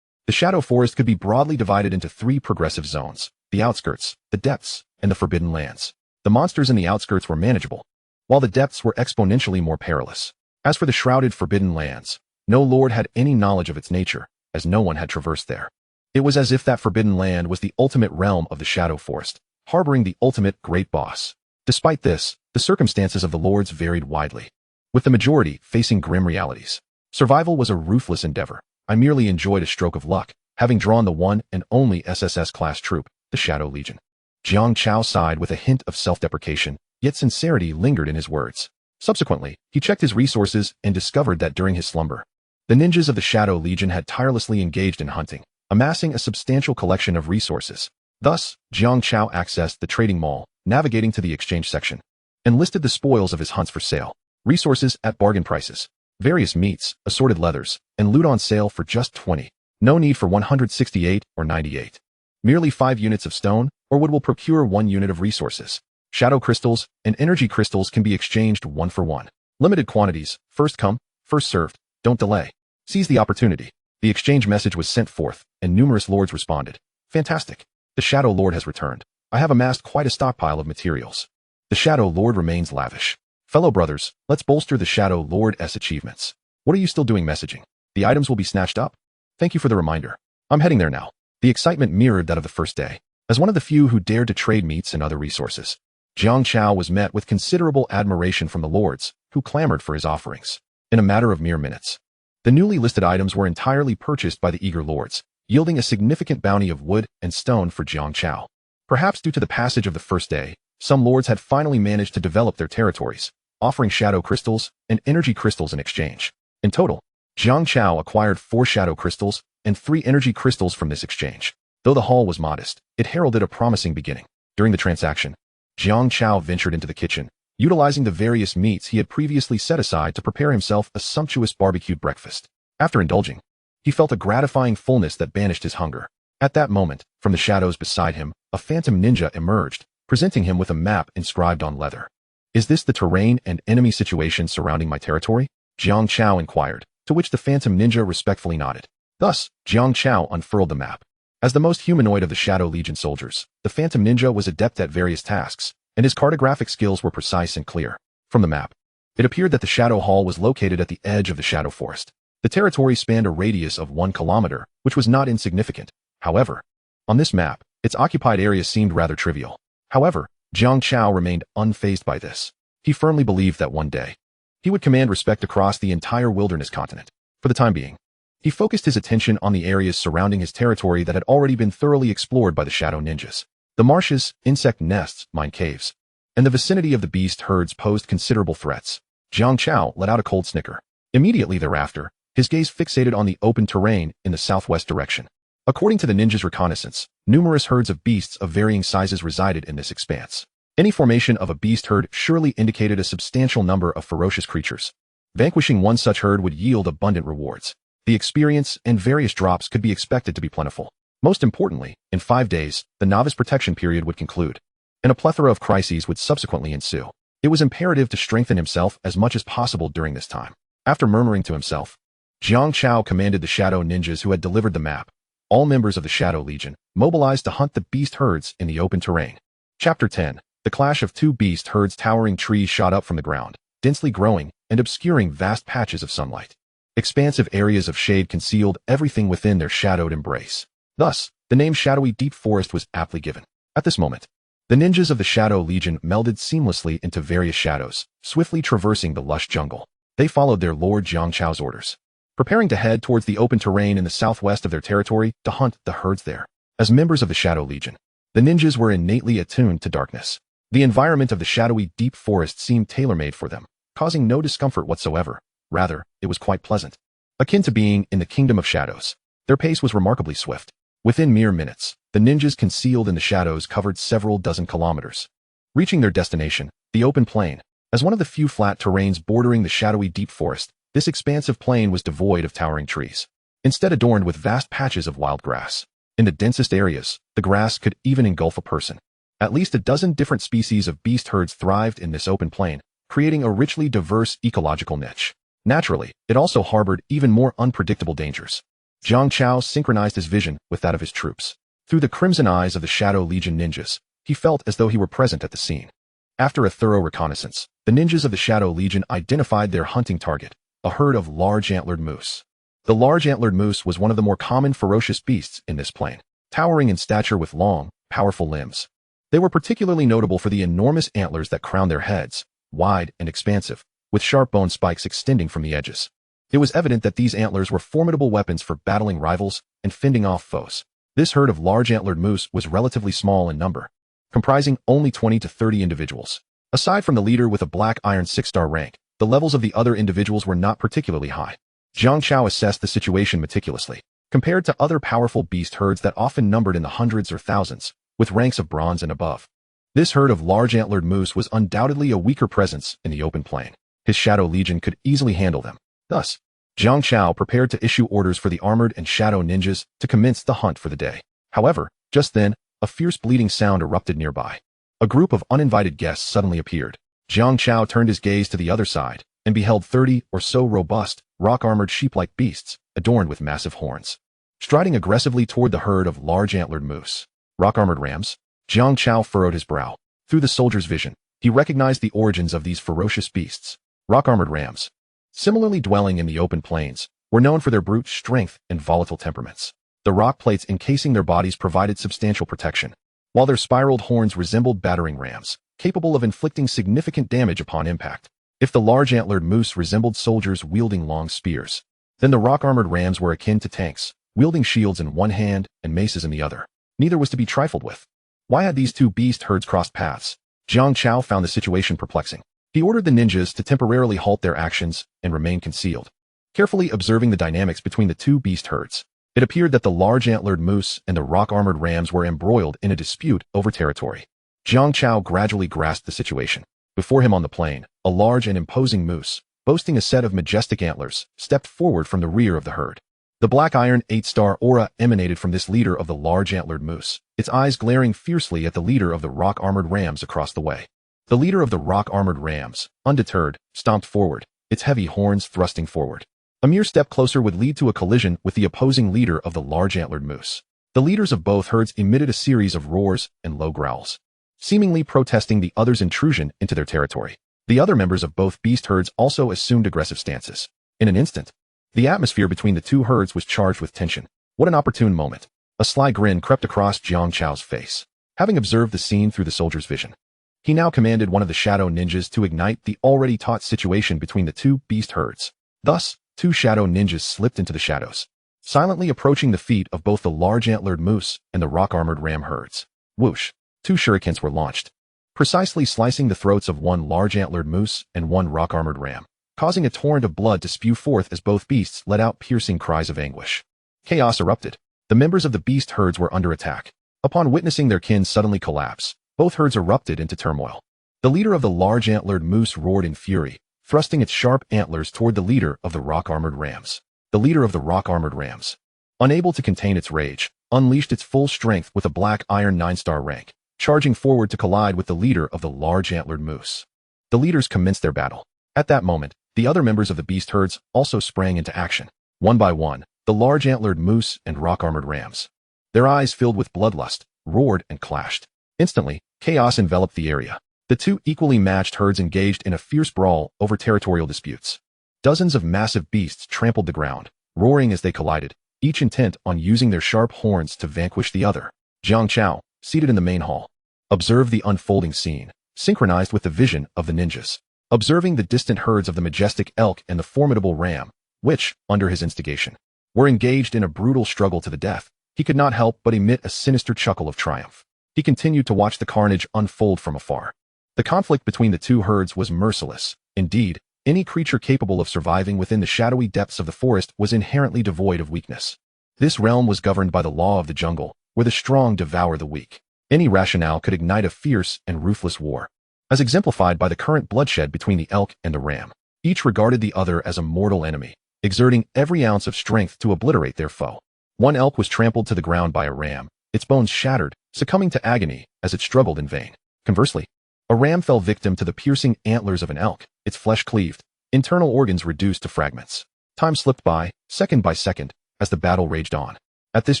The Shadow Forest could be broadly divided into 3 progressive zones: the outskirts, the depths, and the forbidden lands. The monsters in the outskirts were manageable, while the depths were exponentially more perilous. As for the shrouded forbidden lands, no lord had any knowledge of its nature, as no one had traversed there. It was as if that forbidden land was the ultimate realm of the Shadow Forest, harboring the ultimate great boss. Despite this, the circumstances of the lords varied widely, with the majority facing grim realities. Survival was a ruthless endeavor. I merely enjoyed a stroke of luck, having drawn the one and only SSS-class troop, the Shadow Legion. Jiang Chao sighed with a hint of self-deprecation, yet sincerity lingered in his words. Subsequently, he checked his resources and discovered that during his slumber, the ninjas of the Shadow Legion had tirelessly engaged in hunting, amassing a substantial collection of resources. Thus, Jiang Chao accessed the trading mall, navigating to the exchange section, and listed the spoils of his hunts for sale. Resources at bargain prices. Various meats, assorted leathers, and loot on sale for just 20. No need for 168 or 98. Merely 5 units of stone, or wood will procure 1 unit of resources. Shadow crystals and energy crystals can be exchanged 1 for 1. Limited quantities, first come, first served. Don't delay. Seize the opportunity. The exchange message was sent forth, and numerous lords responded. Fantastic. The Shadow Lord has returned. I have amassed quite a stockpile of materials. The Shadow Lord remains lavish. Fellow brothers, let's bolster the Shadow Lord's achievements. What are you still doing messaging? The items will be snatched up? Thank you for the reminder. I'm heading there now. The excitement mirrored that of the first day. As one of the few who dared to trade meats and other resources, Jiang Chao was met with considerable admiration from the lords, who clamored for his offerings. In a matter of mere minutes, the newly listed items were entirely purchased by the eager lords, yielding a significant bounty of wood and stone for Jiang Chao. Perhaps due to the passage of the first day, some lords had finally managed to develop their territories, offering shadow crystals and energy crystals in exchange. In total, Jiang Chao acquired 4 shadow crystals and 3 energy crystals from this exchange. Though the haul was modest, it heralded a promising beginning. During the transaction, Jiang Chao ventured into the kitchen, utilizing the various meats he had previously set aside to prepare himself a sumptuous barbecued breakfast. After indulging, he felt a gratifying fullness that banished his hunger. At that moment, from the shadows beside him, a phantom ninja emerged, presenting him with a map inscribed on leather. Is this the terrain and enemy situation surrounding my territory? Jiang Chao inquired, to which the phantom ninja respectfully nodded. Thus, Jiang Chao unfurled the map. As the most humanoid of the Shadow Legion soldiers, the phantom ninja was adept at various tasks, and his cartographic skills were precise and clear. From the map, it appeared that the Shadow Hall was located at the edge of the Shadow Forest. The territory spanned a radius of 1 kilometer, which was not insignificant. However, on this map, its occupied area seemed rather trivial. However, Jiang Chao remained unfazed by this. He firmly believed that one day, he would command respect across the entire wilderness continent. For the time being, he focused his attention on the areas surrounding his territory that had already been thoroughly explored by the Shadow Ninjas. The marshes, insect nests, mine caves, and the vicinity of the beast herds posed considerable threats. Jiang Chao let out a cold snicker. Immediately thereafter, his gaze fixated on the open terrain in the southwest direction. According to the ninjas' reconnaissance, numerous herds of beasts of varying sizes resided in this expanse. Any formation of a beast herd surely indicated a substantial number of ferocious creatures. Vanquishing one such herd would yield abundant rewards. The experience and various drops could be expected to be plentiful. Most importantly, in 5 days, the novice protection period would conclude, and a plethora of crises would subsequently ensue. It was imperative to strengthen himself as much as possible during this time. After murmuring to himself, Jiang Chao commanded the shadow ninjas who had delivered the map, all members of the Shadow Legion, mobilized to hunt the beast herds in the open terrain. Chapter 10. The clash of two beast herds. Towering trees shot up from the ground, densely growing and obscuring vast patches of sunlight. Expansive areas of shade concealed everything within their shadowed embrace. Thus, the name Shadowy Deep Forest was aptly given. At this moment, the ninjas of the Shadow Legion melded seamlessly into various shadows, swiftly traversing the lush jungle. They followed their Lord Jiang Chao's orders, preparing to head towards the open terrain in the southwest of their territory to hunt the herds there. As members of the Shadow Legion, the ninjas were innately attuned to darkness. The environment of the shadowy deep forest seemed tailor-made for them, causing no discomfort whatsoever. Rather, it was quite pleasant. Akin to being in the kingdom of shadows, their pace was remarkably swift. Within mere minutes, the ninjas concealed in the shadows covered several dozen kilometers, reaching their destination, the open plain. As one of the few flat terrains bordering the shadowy deep forest, this expansive plain was devoid of towering trees, instead adorned with vast patches of wild grass. In the densest areas, the grass could even engulf a person. At least a dozen different species of beast herds thrived in this open plain, creating a richly diverse ecological niche. Naturally, it also harbored even more unpredictable dangers. Jiang Chao synchronized his vision with that of his troops. Through the crimson eyes of the Shadow Legion ninjas, he felt as though he were present at the scene. After a thorough reconnaissance, the ninjas of the Shadow Legion identified their hunting target, a herd of large antlered moose. The large antlered moose was one of the more common ferocious beasts in this plain, towering in stature with long, powerful limbs. They were particularly notable for the enormous antlers that crowned their heads, wide and expansive, with sharp bone spikes extending from the edges. It was evident that these antlers were formidable weapons for battling rivals and fending off foes. This herd of large antlered moose was relatively small in number, comprising only 20 to 30 individuals. Aside from the leader with a black iron 6-star rank, the levels of the other individuals were not particularly high. Jiang Chao assessed the situation meticulously. Compared to other powerful beast herds that often numbered in the hundreds or thousands, with ranks of bronze and above, this herd of large antlered moose was undoubtedly a weaker presence in the open plain. His Shadow Legion could easily handle them. Thus, Jiang Chao prepared to issue orders for the armored and shadow ninjas to commence the hunt for the day. However, just then, a fierce bleating sound erupted nearby. A group of uninvited guests suddenly appeared. Jiang Chao turned his gaze to the other side and beheld 30 or so robust, rock-armored sheep-like beasts, adorned with massive horns, striding aggressively toward the herd of large antlered moose. Rock-armored rams? Jiang Chao furrowed his brow. Through the soldier's vision, he recognized the origins of these ferocious beasts. Rock-armored rams, similarly dwelling in the open plains, were known for their brute strength and volatile temperaments. The rock plates encasing their bodies provided substantial protection, while their spiraled horns resembled battering rams, capable of inflicting significant damage upon impact. If the large antlered moose resembled soldiers wielding long spears, then the rock-armored rams were akin to tanks, wielding shields in one hand and maces in the other. Neither was to be trifled with. Why had these two beast herds crossed paths? Jiang Chao found the situation perplexing. He ordered the ninjas to temporarily halt their actions and remain concealed, carefully observing the dynamics between the two beast herds. It appeared that the large antlered moose and the rock-armored rams were embroiled in a dispute over territory. Jiang Chao gradually grasped the situation. Before him on the plain, a large and imposing moose, boasting a set of majestic antlers, stepped forward from the rear of the herd. The black iron 8-star aura emanated from this leader of the large antlered moose, its eyes glaring fiercely at the leader of the rock-armored rams across the way. The leader of the rock-armored rams, undeterred, stomped forward, its heavy horns thrusting forward. A mere step closer would lead to a collision with the opposing leader of the large antlered moose. The leaders of both herds emitted a series of roars and low growls, seemingly protesting the other's intrusion into their territory. The other members of both beast herds also assumed aggressive stances. In an instant, the atmosphere between the two herds was charged with tension. What an opportune moment. A sly grin crept across Jiang Chao's face. Having observed the scene through the soldier's vision, he now commanded one of the shadow ninjas to ignite the already taut situation between the two beast herds. Thus, two shadow ninjas slipped into the shadows, silently approaching the feet of both the large antlered moose and the rock-armored ram herds. Whoosh! 2 shurikens were launched, precisely slicing the throats of one large antlered moose and one rock-armored ram, causing a torrent of blood to spew forth as both beasts let out piercing cries of anguish. Chaos erupted. The members of the beast herds were under attack. Upon witnessing their kin suddenly collapse, both herds erupted into turmoil. The leader of the large antlered moose roared in fury, thrusting its sharp antlers toward the leader of the rock-armored rams. The leader of the rock-armored rams, unable to contain its rage, unleashed its full strength with a black iron 9-star rank, charging forward to collide with the leader of the large antlered moose. The leaders commenced their battle. At that moment, the other members of the beast herds also sprang into action. One by one, the large antlered moose and rock-armored rams, their eyes filled with bloodlust, roared and clashed. Instantly, chaos enveloped the area. The two equally matched herds engaged in a fierce brawl over territorial disputes. Dozens of massive beasts trampled the ground, roaring as they collided, each intent on using their sharp horns to vanquish the other. Jiang Chao, seated in the main hall, observed the unfolding scene, synchronized with the vision of the ninjas. Observing the distant herds of the majestic elk and the formidable ram, which, under his instigation, were engaged in a brutal struggle to the death, he could not help but emit a sinister chuckle of triumph. He continued to watch the carnage unfold from afar. The conflict between the two herds was merciless. Indeed, any creature capable of surviving within the shadowy depths of the forest was inherently devoid of weakness. This realm was governed by the law of the jungle, where the strong devour the weak. Any rationale could ignite a fierce and ruthless war, as exemplified by the current bloodshed between the elk and the ram. Each regarded the other as a mortal enemy, exerting every ounce of strength to obliterate their foe. One elk was trampled to the ground by a ram, its bones shattered, succumbing to agony as it struggled in vain. Conversely, a ram fell victim to the piercing antlers of an elk, its flesh cleaved, internal organs reduced to fragments. Time slipped by second, as the battle raged on. At this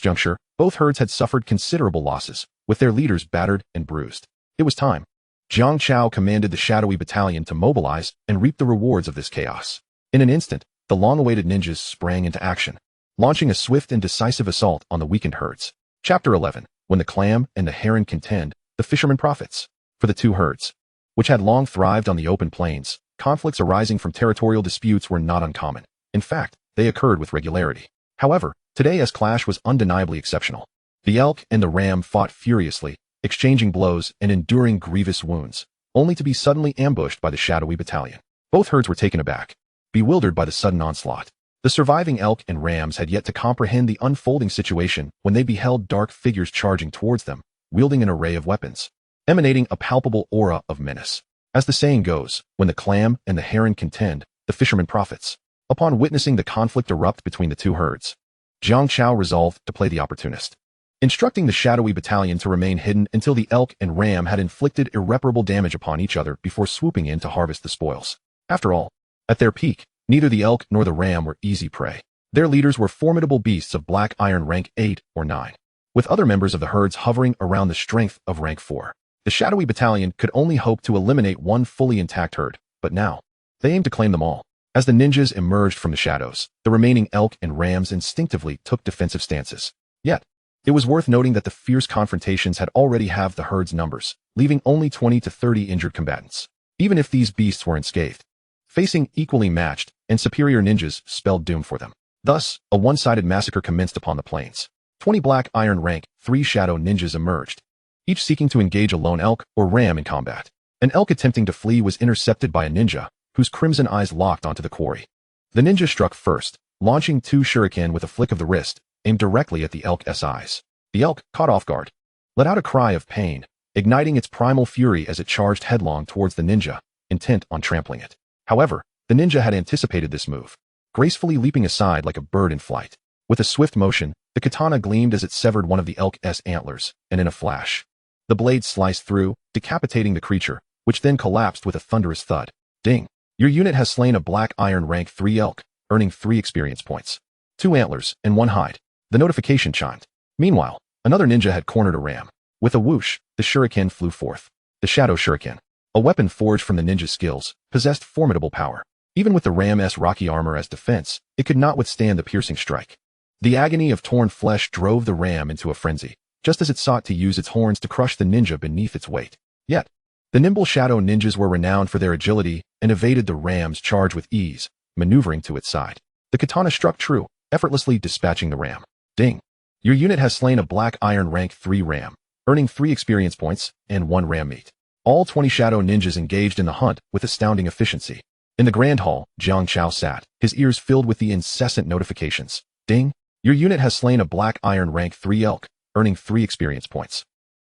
juncture, both herds had suffered considerable losses, with their leaders battered and bruised. It was time. Jiang Chao commanded the shadowy battalion to mobilize and reap the rewards of this chaos. In an instant, the long-awaited ninjas sprang into action, launching a swift and decisive assault on the weakened herds. Chapter 11. When the clam and the heron contend, the fisherman profits. For the two herds, which had long thrived on the open plains, conflicts arising from territorial disputes were not uncommon. In fact, they occurred with regularity. However, today's clash was undeniably exceptional. The elk and the ram fought furiously, exchanging blows and enduring grievous wounds, only to be suddenly ambushed by the shadowy battalion. Both herds were taken aback, bewildered by the sudden onslaught. The surviving elk and rams had yet to comprehend the unfolding situation when they beheld dark figures charging towards them, wielding an array of weapons, emanating a palpable aura of menace. As the saying goes, when the clam and the heron contend, the fisherman profits. Upon witnessing the conflict erupt between the two herds, Jiang Chao resolved to play the opportunist, instructing the shadowy battalion to remain hidden until the elk and ram had inflicted irreparable damage upon each other before swooping in to harvest the spoils. After all, at their peak, neither the elk nor the ram were easy prey. Their leaders were formidable beasts of black iron rank 8 or 9, with other members of the herds hovering around the strength of rank 4. The shadowy battalion could only hope to eliminate one fully intact herd, but now, they aimed to claim them all. As the ninjas emerged from the shadows, the remaining elk and rams instinctively took defensive stances. Yet, it was worth noting that the fierce confrontations had already halved the herd's numbers, leaving only 20 to 30 injured combatants. Even if these beasts were unscathed, facing equally matched and superior ninjas spelled doom for them. Thus, a one-sided massacre commenced upon the plains. 20 black iron rank 3 shadow ninjas emerged, each seeking to engage a lone elk or ram in combat. An elk attempting to flee was intercepted by a ninja, whose crimson eyes locked onto the quarry. The ninja struck first, launching 2 shuriken with a flick of the wrist, aimed directly at the elk's eyes. The elk, caught off guard, let out a cry of pain, igniting its primal fury as it charged headlong towards the ninja, intent on trampling it. However, the ninja had anticipated this move, gracefully leaping aside like a bird in flight. With a swift motion, the katana gleamed as it severed one of the elk's antlers, and in a flash, the blade sliced through, decapitating the creature, which then collapsed with a thunderous thud. Ding! Your unit has slain a black iron rank 3 elk, earning 3 experience points, 2 antlers, and 1 hide. The notification chimed. Meanwhile, another ninja had cornered a ram. With a whoosh, the shuriken flew forth. The shadow shuriken, a weapon forged from the ninja's skills, possessed formidable power. Even with the ram's rocky armor as defense, it could not withstand the piercing strike. The agony of torn flesh drove the ram into a frenzy, just as it sought to use its horns to crush the ninja beneath its weight. Yet, the nimble shadow ninjas were renowned for their agility and evaded the ram's charge with ease, maneuvering to its side. The katana struck true, effortlessly dispatching the ram. Ding! Your unit has slain a black iron rank 3 ram, earning 3 experience points and 1 ram meat. All 20 shadow ninjas engaged in the hunt with astounding efficiency. In the grand hall, Jiang Chao sat, his ears filled with the incessant notifications. Ding! Your unit has slain a black iron rank 3 elk, earning 3 experience points,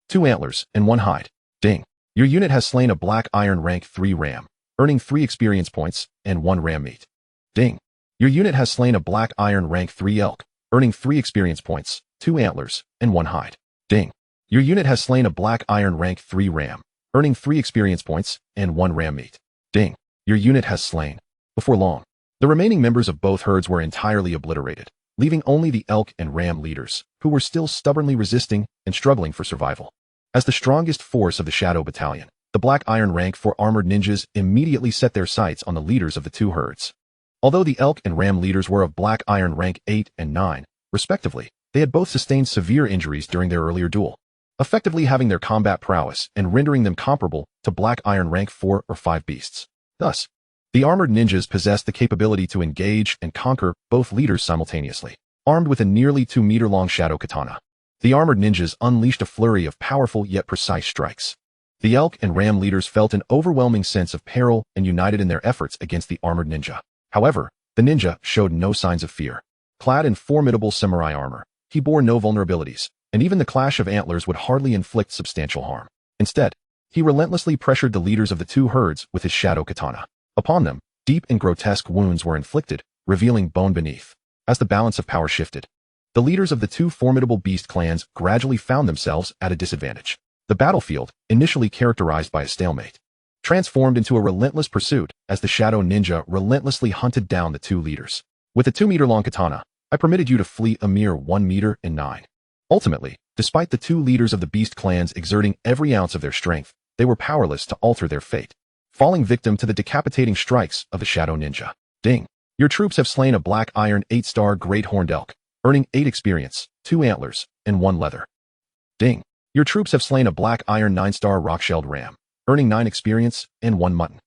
2 antlers, and 1 hide. Ding! Your unit has slain a black iron rank 3 ram, earning 3 experience points and 1 ram meat. Ding! Your unit has slain a black iron rank 3 elk, earning 3 experience points, 2 antlers, and 1 hide. Ding. Your unit has slain a black iron rank 3 ram, earning 3 experience points and 1 ram meat. Ding. Your unit has slain. Before long, the remaining members of both herds were entirely obliterated, leaving only the elk and ram leaders, who were still stubbornly resisting and struggling for survival. As the strongest force of the Shadow Battalion, the Black Iron Rank 4 armored ninjas immediately set their sights on the leaders of the 2 herds. Although the elk and ram leaders were of Black Iron Rank 8 and 9, respectively, they had both sustained severe injuries during their earlier duel, effectively having their combat prowess and rendering them comparable to Black Iron Rank 4 or 5 beasts. Thus, the armored ninjas possessed the capability to engage and conquer both leaders simultaneously, armed with a nearly 2-meter-long shadow katana. The armored ninjas unleashed a flurry of powerful yet precise strikes. The elk and ram leaders felt an overwhelming sense of peril and united in their efforts against the armored ninja. However, the ninja showed no signs of fear. Clad in formidable samurai armor, he bore no vulnerabilities, and even the clash of antlers would hardly inflict substantial harm. Instead, he relentlessly pressured the leaders of the 2 herds with his shadow katana. Upon them, deep and grotesque wounds were inflicted, revealing bone beneath. As the balance of power shifted, the leaders of the 2 formidable beast clans gradually found themselves at a disadvantage. The battlefield, initially characterized by a stalemate, transformed into a relentless pursuit as the Shadow Ninja relentlessly hunted down the 2 leaders. With a 2-meter-long katana, I permitted you to flee a mere 1 meter and 9. Ultimately, despite the 2 leaders of the beast clans exerting every ounce of their strength, they were powerless to alter their fate, falling victim to the decapitating strikes of the Shadow Ninja. Ding. Your troops have slain a Black Iron 8-star Great Horned Elk, earning 8 experience, 2 antlers, and 1 leather. Ding. Your troops have slain a Black Iron 9-star Rock-shelled Ram, earning 9 experience and 1 mutton.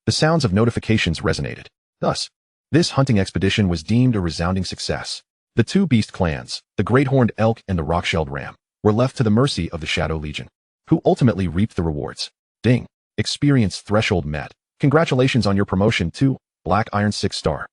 The sounds of notifications resonated. Thus, this hunting expedition was deemed a resounding success. The 2 beast clans, the Great Horned Elk and the Rock-shelled Ram, were left to the mercy of the Shadow Legion, who ultimately reaped the rewards. Ding. Experience threshold met. Congratulations on your promotion to Black Iron 6-star.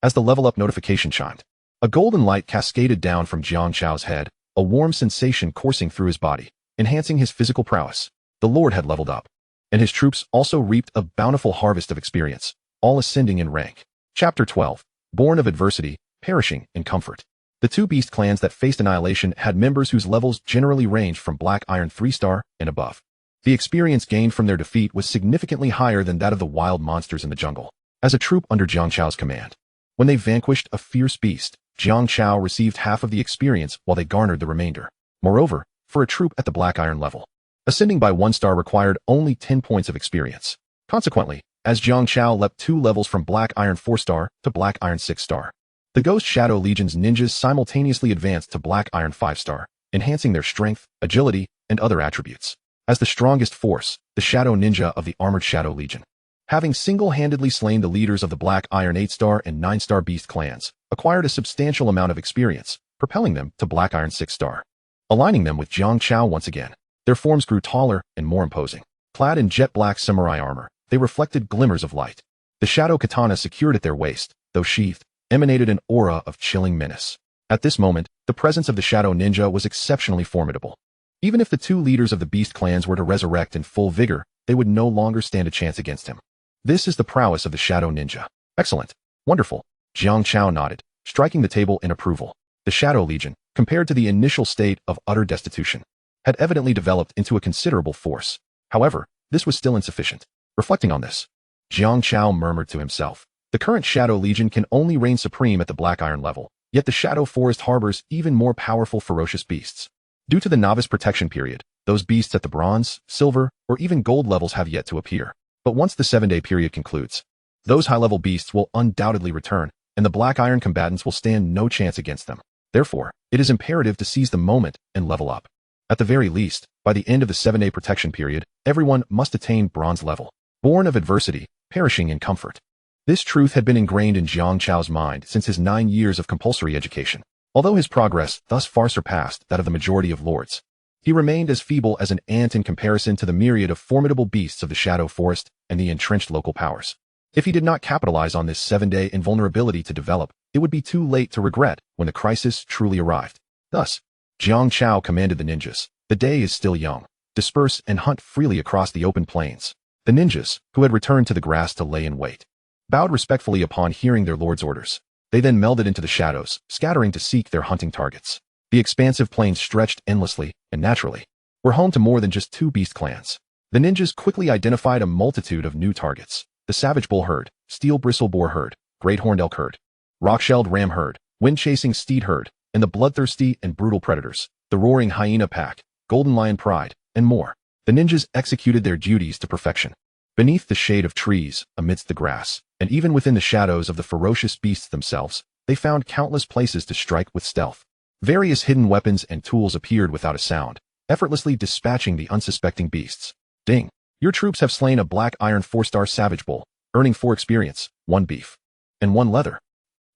As the level up notification chimed, a golden light cascaded down from Jiang Chao's head, a warm sensation coursing through his body, enhancing his physical prowess. The Lord had leveled up, and his troops also reaped a bountiful harvest of experience, all ascending in rank. Chapter 12. Born of Adversity, Perishing in Comfort. The 2 beast clans that faced annihilation had members whose levels generally ranged from Black Iron 3-star and above. The experience gained from their defeat was significantly higher than that of the wild monsters in the jungle. As a troop under Jiang Chao's command, when they vanquished a fierce beast, Jiang Chao received half of the experience while they garnered the remainder. Moreover, for a troop at the Black Iron level, ascending by 1 star required only 10 points of experience. Consequently, as Jiang Chao leapt 2 levels from Black Iron 4-star to Black Iron 6-star, the Ghost Shadow Legion's ninjas simultaneously advanced to Black Iron 5-star, enhancing their strength, agility, and other attributes. As the strongest force, the Shadow Ninja of the Armored Shadow Legion, having single-handedly slain the leaders of the Black Iron 8-star and 9-star beast clans, acquired a substantial amount of experience, propelling them to Black Iron 6-star. Aligning them with Jiang Chao once again, their forms grew taller and more imposing. Clad in jet-black samurai armor, they reflected glimmers of light. The shadow katana secured at their waist, though sheathed, emanated an aura of chilling menace. At this moment, the presence of the Shadow Ninja was exceptionally formidable. Even if the 2 leaders of the beast clans were to resurrect in full vigor, they would no longer stand a chance against him. This is the prowess of the Shadow Ninja. Excellent. Wonderful. Jiang Chao nodded, striking the table in approval. The Shadow Legion, compared to the initial state of utter destitution, had evidently developed into a considerable force. However, this was still insufficient. Reflecting on this, Jiang Chao murmured to himself, the current Shadow Legion can only reign supreme at the Black Iron level, yet the Shadow Forest harbors even more powerful ferocious beasts. Due to the novice protection period, those beasts at the bronze, silver, or even gold levels have yet to appear. But once the 7-day period concludes, those high-level beasts will undoubtedly return, and the Black Iron combatants will stand no chance against them. Therefore, it is imperative to seize the moment and level up. At the very least, by the end of the 7-day protection period, everyone must attain bronze level. Born of adversity, perishing in comfort. This truth had been ingrained in Jiang Chao's mind since his 9 years of compulsory education. Although his progress thus far surpassed that of the majority of lords, he remained as feeble as an ant in comparison to the myriad of formidable beasts of the Shadow Forest and the entrenched local powers. If he did not capitalize on this 7-day invulnerability to develop, it would be too late to regret when the crisis truly arrived. Thus, Jiang Chao commanded the ninjas, the day is still young. Disperse and hunt freely across the open plains. The ninjas, who had returned to the grass to lay in wait, bowed respectfully upon hearing their lord's orders. They then melded into the shadows, scattering to seek their hunting targets. The expansive plains stretched endlessly, and naturally, were home to more than just two beast clans. The ninjas quickly identified a multitude of new targets: the savage bull herd, steel bristle boar herd, great horned elk herd, rock-shelled ram herd, wind-chasing steed herd, and the bloodthirsty and brutal predators, the roaring hyena pack, golden lion pride, and more. The ninjas executed their duties to perfection. Beneath the shade of trees, amidst the grass, and even within the shadows of the ferocious beasts themselves, they found countless places to strike with stealth. Various hidden weapons and tools appeared without a sound, effortlessly dispatching the unsuspecting beasts. Ding! Your troops have slain a black iron 4-star savage bull, earning 4 experience, 1 beef, and 1 leather.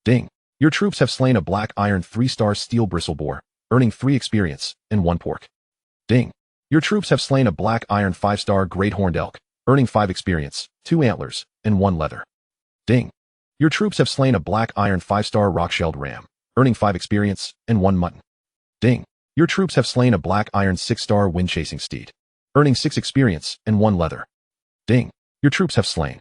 Ding! Your troops have slain a black iron 3-star steel bristle boar, earning 3 experience, and 1 pork. Ding! Your troops have slain a black iron 5-star great horned elk, earning 5 experience, 2 antlers, and 1 leather. Ding! Your troops have slain a black iron 5-star rock-shelled ram, earning 5 experience, and 1 mutton. Ding! Your troops have slain a black iron 6-star wind-chasing steed, earning 6 experience, and 1 leather. Ding! Your troops have slain.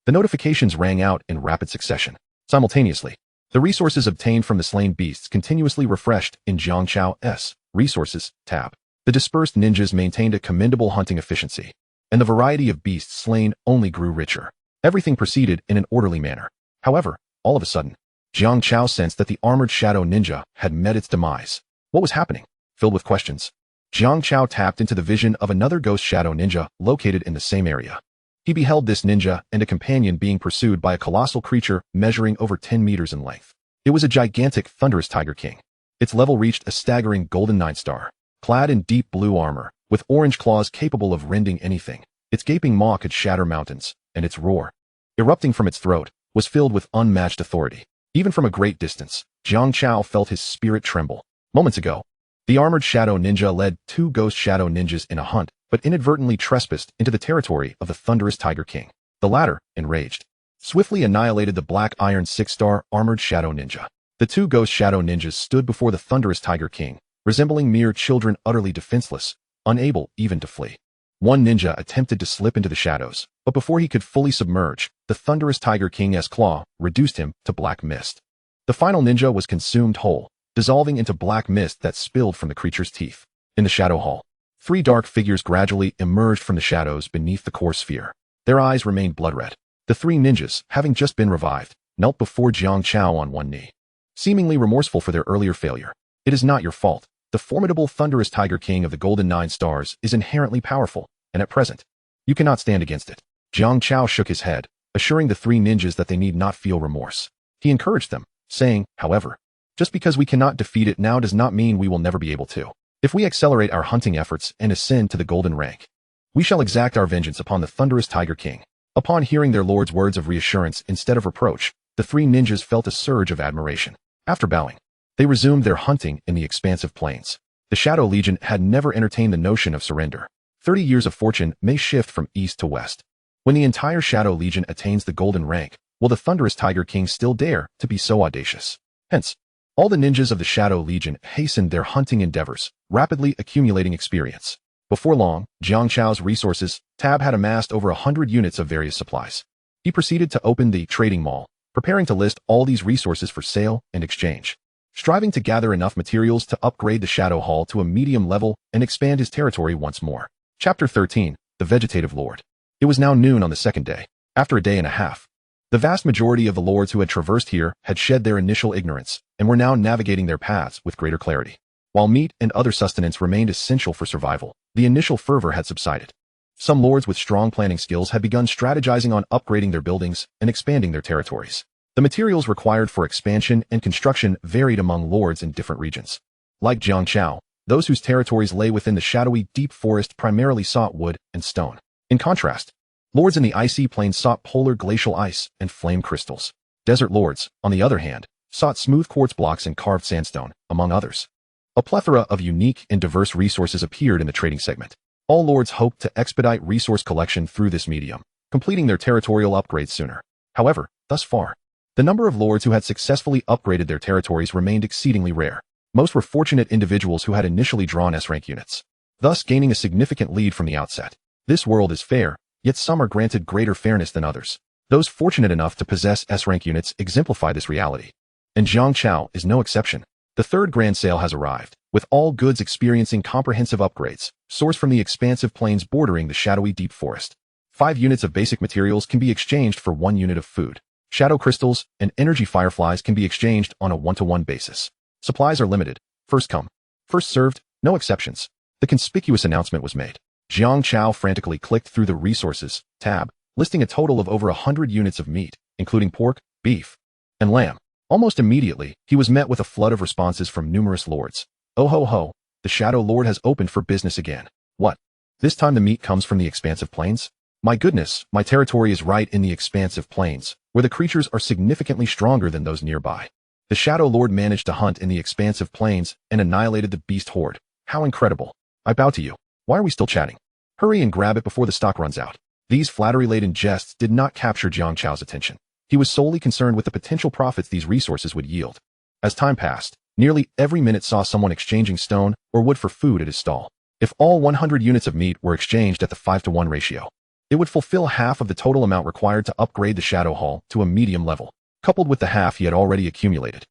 The notifications rang out in rapid succession. Simultaneously, the resources obtained from the slain beasts continuously refreshed in Jiang Chao's Resources tab. The dispersed ninjas maintained a commendable hunting efficiency, and the variety of beasts slain only grew richer. Everything proceeded in an orderly manner. However, all of a sudden, Jiang Chao sensed that the armored shadow ninja had met its demise. What was happening? Filled with questions, Jiang Chao tapped into the vision of another ghost shadow ninja located in the same area. He beheld this ninja and a companion being pursued by a colossal creature measuring over 10 meters in length. It was a gigantic, thunderous tiger king. Its level reached a staggering golden 9-star. Clad in deep blue armor, with orange claws capable of rending anything, its gaping maw could shatter mountains, and its roar, erupting from its throat, was filled with unmatched authority. Even from a great distance, Jiang Chao felt his spirit tremble. Moments ago, the armored shadow ninja led 2 ghost shadow ninjas in a hunt, but inadvertently trespassed into the territory of the thunderous tiger king. The latter, enraged, swiftly annihilated the black iron 6-star armored shadow ninja. The 2 ghost shadow ninjas stood before the thunderous tiger king, resembling mere children utterly defenseless, unable even to flee. One ninja attempted to slip into the shadows, but before he could fully submerge, the thunderous tiger king's claw reduced him to black mist. The final ninja was consumed whole, dissolving into black mist that spilled from the creature's teeth. In the shadow hall, 3 dark figures gradually emerged from the shadows beneath the core sphere. Their eyes remained blood-red. The 3 ninjas, having just been revived, knelt before Jiang Chao on one knee, seemingly remorseful for their earlier failure. It is not your fault. The formidable thunderous tiger king of the golden 9 stars is inherently powerful, and at present, you cannot stand against it. Jiang Chao shook his head, assuring the 3 ninjas that they need not feel remorse. He encouraged them, saying, however, just because we cannot defeat it now does not mean we will never be able to. If we accelerate our hunting efforts and ascend to the golden rank, we shall exact our vengeance upon the thunderous tiger king. Upon hearing their lord's words of reassurance instead of reproach, the 3 ninjas felt a surge of admiration. After bowing, they resumed their hunting in the expansive plains. The Shadow Legion had never entertained the notion of surrender. 30 years of fortune may shift from east to west. When the entire Shadow Legion attains the golden rank, will the thunderous tiger king still dare to be so audacious? Hence, all the ninjas of the Shadow Legion hastened their hunting endeavors, rapidly accumulating experience. Before long, Jiang Chao's Resources tab had amassed over 100 units of various supplies. He proceeded to open the trading mall, preparing to list all these resources for sale and exchange, striving to gather enough materials to upgrade the Shadow Hall to a medium level and expand his territory once more. Chapter 13, The Vegetative Lord. It was now noon on the second day. After a day and a half, the vast majority of the lords who had traversed here had shed their initial ignorance and were now navigating their paths with greater clarity. While meat and other sustenance remained essential for survival, the initial fervor had subsided. Some lords with strong planning skills had begun strategizing on upgrading their buildings and expanding their territories. The materials required for expansion and construction varied among lords in different regions. Like Jiang Chao, those whose territories lay within the shadowy deep forest primarily sought wood and stone. In contrast, lords in the icy plains sought polar glacial ice and flame crystals. Desert lords, on the other hand, sought smooth quartz blocks and carved sandstone, among others. A plethora of unique and diverse resources appeared in the trading segment. All lords hoped to expedite resource collection through this medium, completing their territorial upgrades sooner. However, thus far, the number of lords who had successfully upgraded their territories remained exceedingly rare. Most were fortunate individuals who had initially drawn S-rank units, thus gaining a significant lead from the outset. This world is fair, yet some are granted greater fairness than others. Those fortunate enough to possess S-rank units exemplify this reality. And Jiang Chao is no exception. The third grand sale has arrived, with all goods experiencing comprehensive upgrades, sourced from the expansive plains bordering the shadowy deep forest. 5 units of basic materials can be exchanged for 1 unit of food. Shadow crystals and energy fireflies can be exchanged on a 1-to-1 basis. Supplies are limited. First come, first served, no exceptions. The conspicuous announcement was made. Jiang Chao frantically clicked through the Resources tab, listing a total of over 100 units of meat, including pork, beef, and lamb. Almost immediately, he was met with a flood of responses from numerous lords. Oh ho ho, the Shadow Lord has opened for business again. What? This time the meat comes from the expansive plains? My goodness, my territory is right in the expansive plains, where the creatures are significantly stronger than those nearby. The Shadow Lord managed to hunt in the expansive plains and annihilated the beast horde. How incredible. I bow to you. Why are we still chatting? Hurry and grab it before the stock runs out. These flattery-laden jests did not capture Jiang Chao's attention. He was solely concerned with the potential profits these resources would yield. As time passed, nearly every minute saw someone exchanging stone or wood for food at his stall. If all 100 units of meat were exchanged at the 5-to-1 ratio, it would fulfill half of the total amount required to upgrade the Shadow Hall to a medium level, coupled with the half he had already accumulated.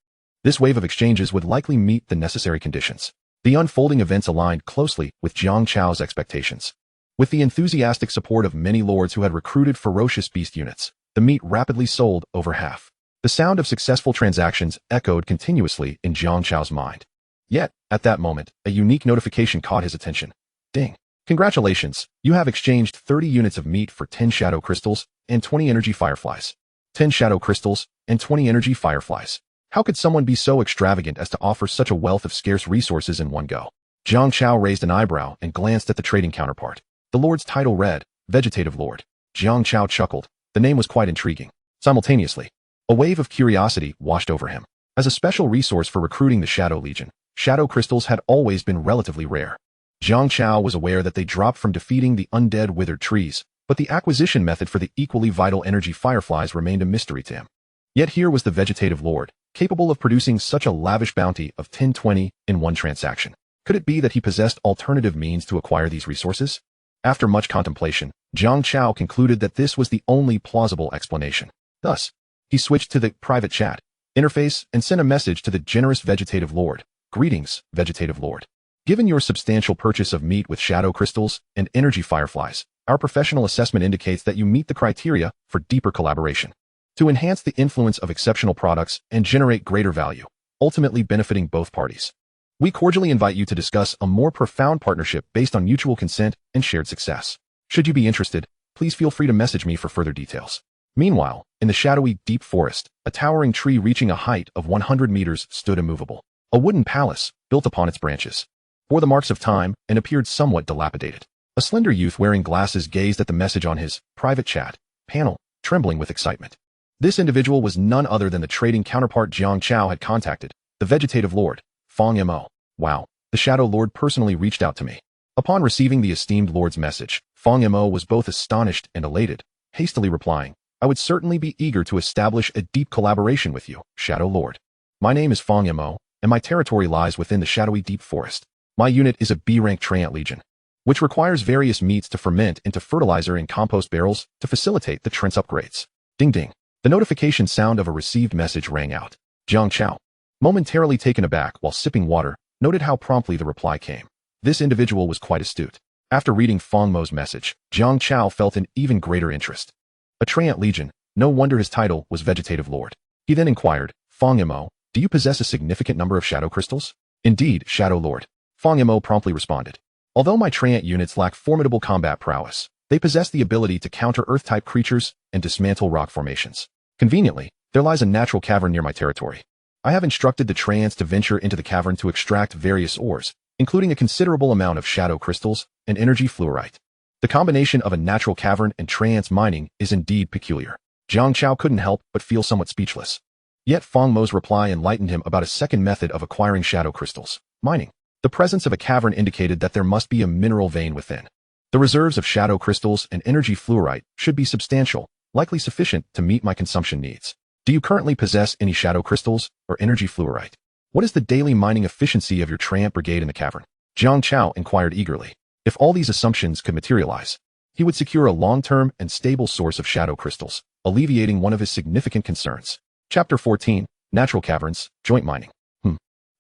This wave of exchanges would likely meet the necessary conditions. The unfolding events aligned closely with Jiang Chao's expectations. With the enthusiastic support of many lords who had recruited ferocious beast units, the meat rapidly sold over half. The sound of successful transactions echoed continuously in Jiang Chao's mind. Yet, at that moment, a unique notification caught his attention. Ding! Congratulations, you have exchanged 30 units of meat for 10 shadow crystals and 20 energy fireflies. 10 shadow crystals and 20 energy fireflies. How could someone be so extravagant as to offer such a wealth of scarce resources in one go? Jiang Chao raised an eyebrow and glanced at the trading counterpart. The lord's title read, Vegetative Lord. Jiang Chao chuckled. The name was quite intriguing. Simultaneously, a wave of curiosity washed over him. As a special resource for recruiting the Shadow Legion, shadow crystals had always been relatively rare. Jiang Chao was aware that they dropped from defeating the undead withered trees, but the acquisition method for the equally vital energy fireflies remained a mystery to him. Yet here was the Vegetative Lord, capable of producing such a lavish bounty of 10-20 in one transaction. Could it be that he possessed alternative means to acquire these resources? After much contemplation, Jiang Chao concluded that this was the only plausible explanation. Thus, he switched to the private chat interface and sent a message to the generous Vegetative Lord. Greetings, Vegetative Lord. Given your substantial purchase of meat with shadow crystals and energy fireflies, our professional assessment indicates that you meet the criteria for deeper collaboration. To enhance the influence of exceptional products and generate greater value, ultimately benefiting both parties. We cordially invite you to discuss a more profound partnership based on mutual consent and shared success. Should you be interested, please feel free to message me for further details. Meanwhile, in the shadowy deep forest, a towering tree reaching a height of 100 meters stood immovable. A wooden palace, built upon its branches, bore the marks of time and appeared somewhat dilapidated. A slender youth wearing glasses gazed at the message on his private chat panel, trembling with excitement. This individual was none other than the trading counterpart Jiang Chao had contacted, the Vegetative Lord, Fong Mo. Wow, the Shadow Lord personally reached out to me. Upon receiving the esteemed Lord's message, Fong Mo was both astonished and elated, hastily replying, I would certainly be eager to establish a deep collaboration with you, Shadow Lord. My name is Fong Mo, and my territory lies within the shadowy deep forest. My unit is a B-rank Treant Legion, which requires various meats to ferment into fertilizer in compost barrels to facilitate the Trent's upgrades. Ding ding. The notification sound of a received message rang out. Jiang Chao, momentarily taken aback while sipping water, noted how promptly the reply came. This individual was quite astute. After reading Fong Mo's message, Jiang Chao felt an even greater interest. A Treant Legion, no wonder his title was Vegetative Lord. He then inquired, Fong Mo, do you possess a significant number of shadow crystals? Indeed, Shadow Lord. Fong Mo promptly responded. Although my Treant units lack formidable combat prowess, they possess the ability to counter Earth-type creatures and dismantle rock formations. Conveniently, there lies a natural cavern near my territory. I have instructed the Treants to venture into the cavern to extract various ores, including a considerable amount of shadow crystals and energy fluorite. The combination of a natural cavern and Treants mining is indeed peculiar. Jiang Chao couldn't help but feel somewhat speechless. Yet Fong Mo's reply enlightened him about a second method of acquiring shadow crystals, mining. The presence of a cavern indicated that there must be a mineral vein within. The reserves of shadow crystals and energy fluorite should be substantial, likely sufficient to meet my consumption needs. Do you currently possess any shadow crystals or energy fluorite? What is the daily mining efficiency of your Treant brigade in the cavern? Jiang Chao inquired eagerly. If all these assumptions could materialize, he would secure a long-term and stable source of shadow crystals, alleviating one of his significant concerns. Chapter 14, Natural caverns, joint mining.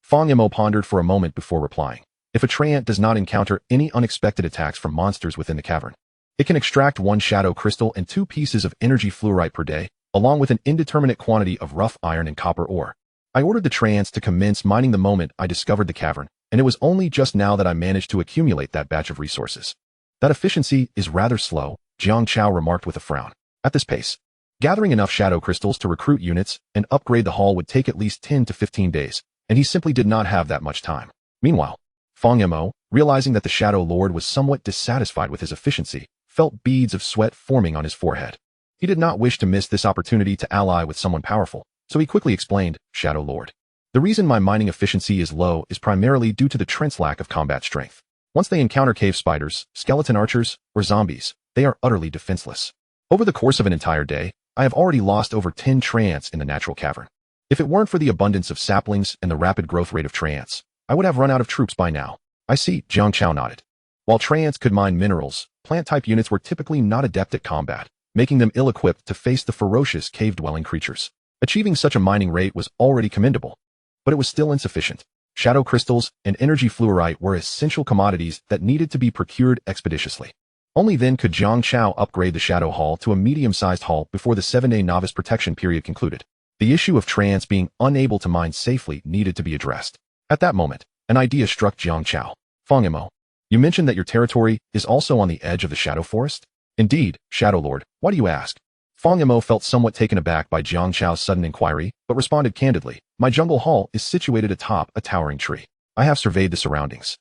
Fong Mo pondered for a moment before replying. If a treant does not encounter any unexpected attacks from monsters within the cavern, it can extract 1 shadow crystal and 2 pieces of energy fluorite per day, along with an indeterminate quantity of rough iron and copper ore. I ordered the treants to commence mining the moment I discovered the cavern, and it was only just now that I managed to accumulate that batch of resources. That efficiency is rather slow, Jiang Chao remarked with a frown. At this pace, gathering enough shadow crystals to recruit units and upgrade the hall would take at least 10 to 15 days, and he simply did not have that much time. Meanwhile, Fong Mo, realizing that the Shadow Lord was somewhat dissatisfied with his efficiency, felt beads of sweat forming on his forehead. He did not wish to miss this opportunity to ally with someone powerful, so he quickly explained, Shadow Lord. The reason my mining efficiency is low is primarily due to the treant's lack of combat strength. Once they encounter cave spiders, skeleton archers, or zombies, they are utterly defenseless. Over the course of an entire day, I have already lost over 10 treants in the natural cavern. If it weren't for the abundance of saplings and the rapid growth rate of treants, I would have run out of troops by now. I see, Jiang Chao nodded. While treants could mine minerals, plant-type units were typically not adept at combat, making them ill-equipped to face the ferocious cave-dwelling creatures. Achieving such a mining rate was already commendable, but it was still insufficient. Shadow crystals and energy fluorite were essential commodities that needed to be procured expeditiously. Only then could Jiang Chao upgrade the Shadow Hall to a medium-sized hall before the 7-day novice protection period concluded. The issue of treants being unable to mine safely needed to be addressed. At that moment, an idea struck Jiang Chao. Fong Mo, you mentioned that your territory is also on the edge of the Shadow Forest? Indeed, Shadow Lord, why do you ask? Fong Mo felt somewhat taken aback by Jiang Chao's sudden inquiry, but responded candidly, my jungle hall is situated atop a towering tree. I have surveyed the surroundings.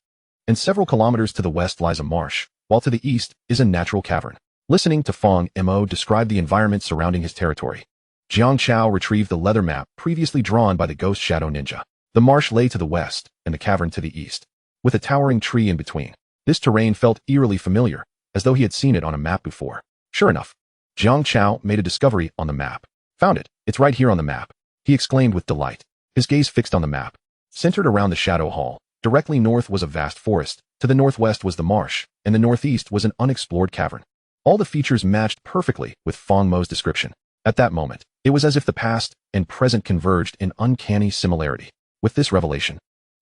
And several kilometers to the west lies a marsh, while to the east is a natural cavern. Listening to Fong Mo describe the environment surrounding his territory, Jiang Chao retrieved the leather map previously drawn by the ghost shadow ninja. The marsh lay to the west, and the cavern to the east, with a towering tree in between. This terrain felt eerily familiar, as though he had seen it on a map before. Sure enough, Jiang Chao made a discovery on the map. Found it. It's right here on the map, he exclaimed with delight, his gaze fixed on the map. Centered around the Shadow Hall, directly north was a vast forest, to the northwest was the marsh, and the northeast was an unexplored cavern. All the features matched perfectly with Fong Mo's description. At that moment, it was as if the past and present converged in uncanny similarity. With this revelation,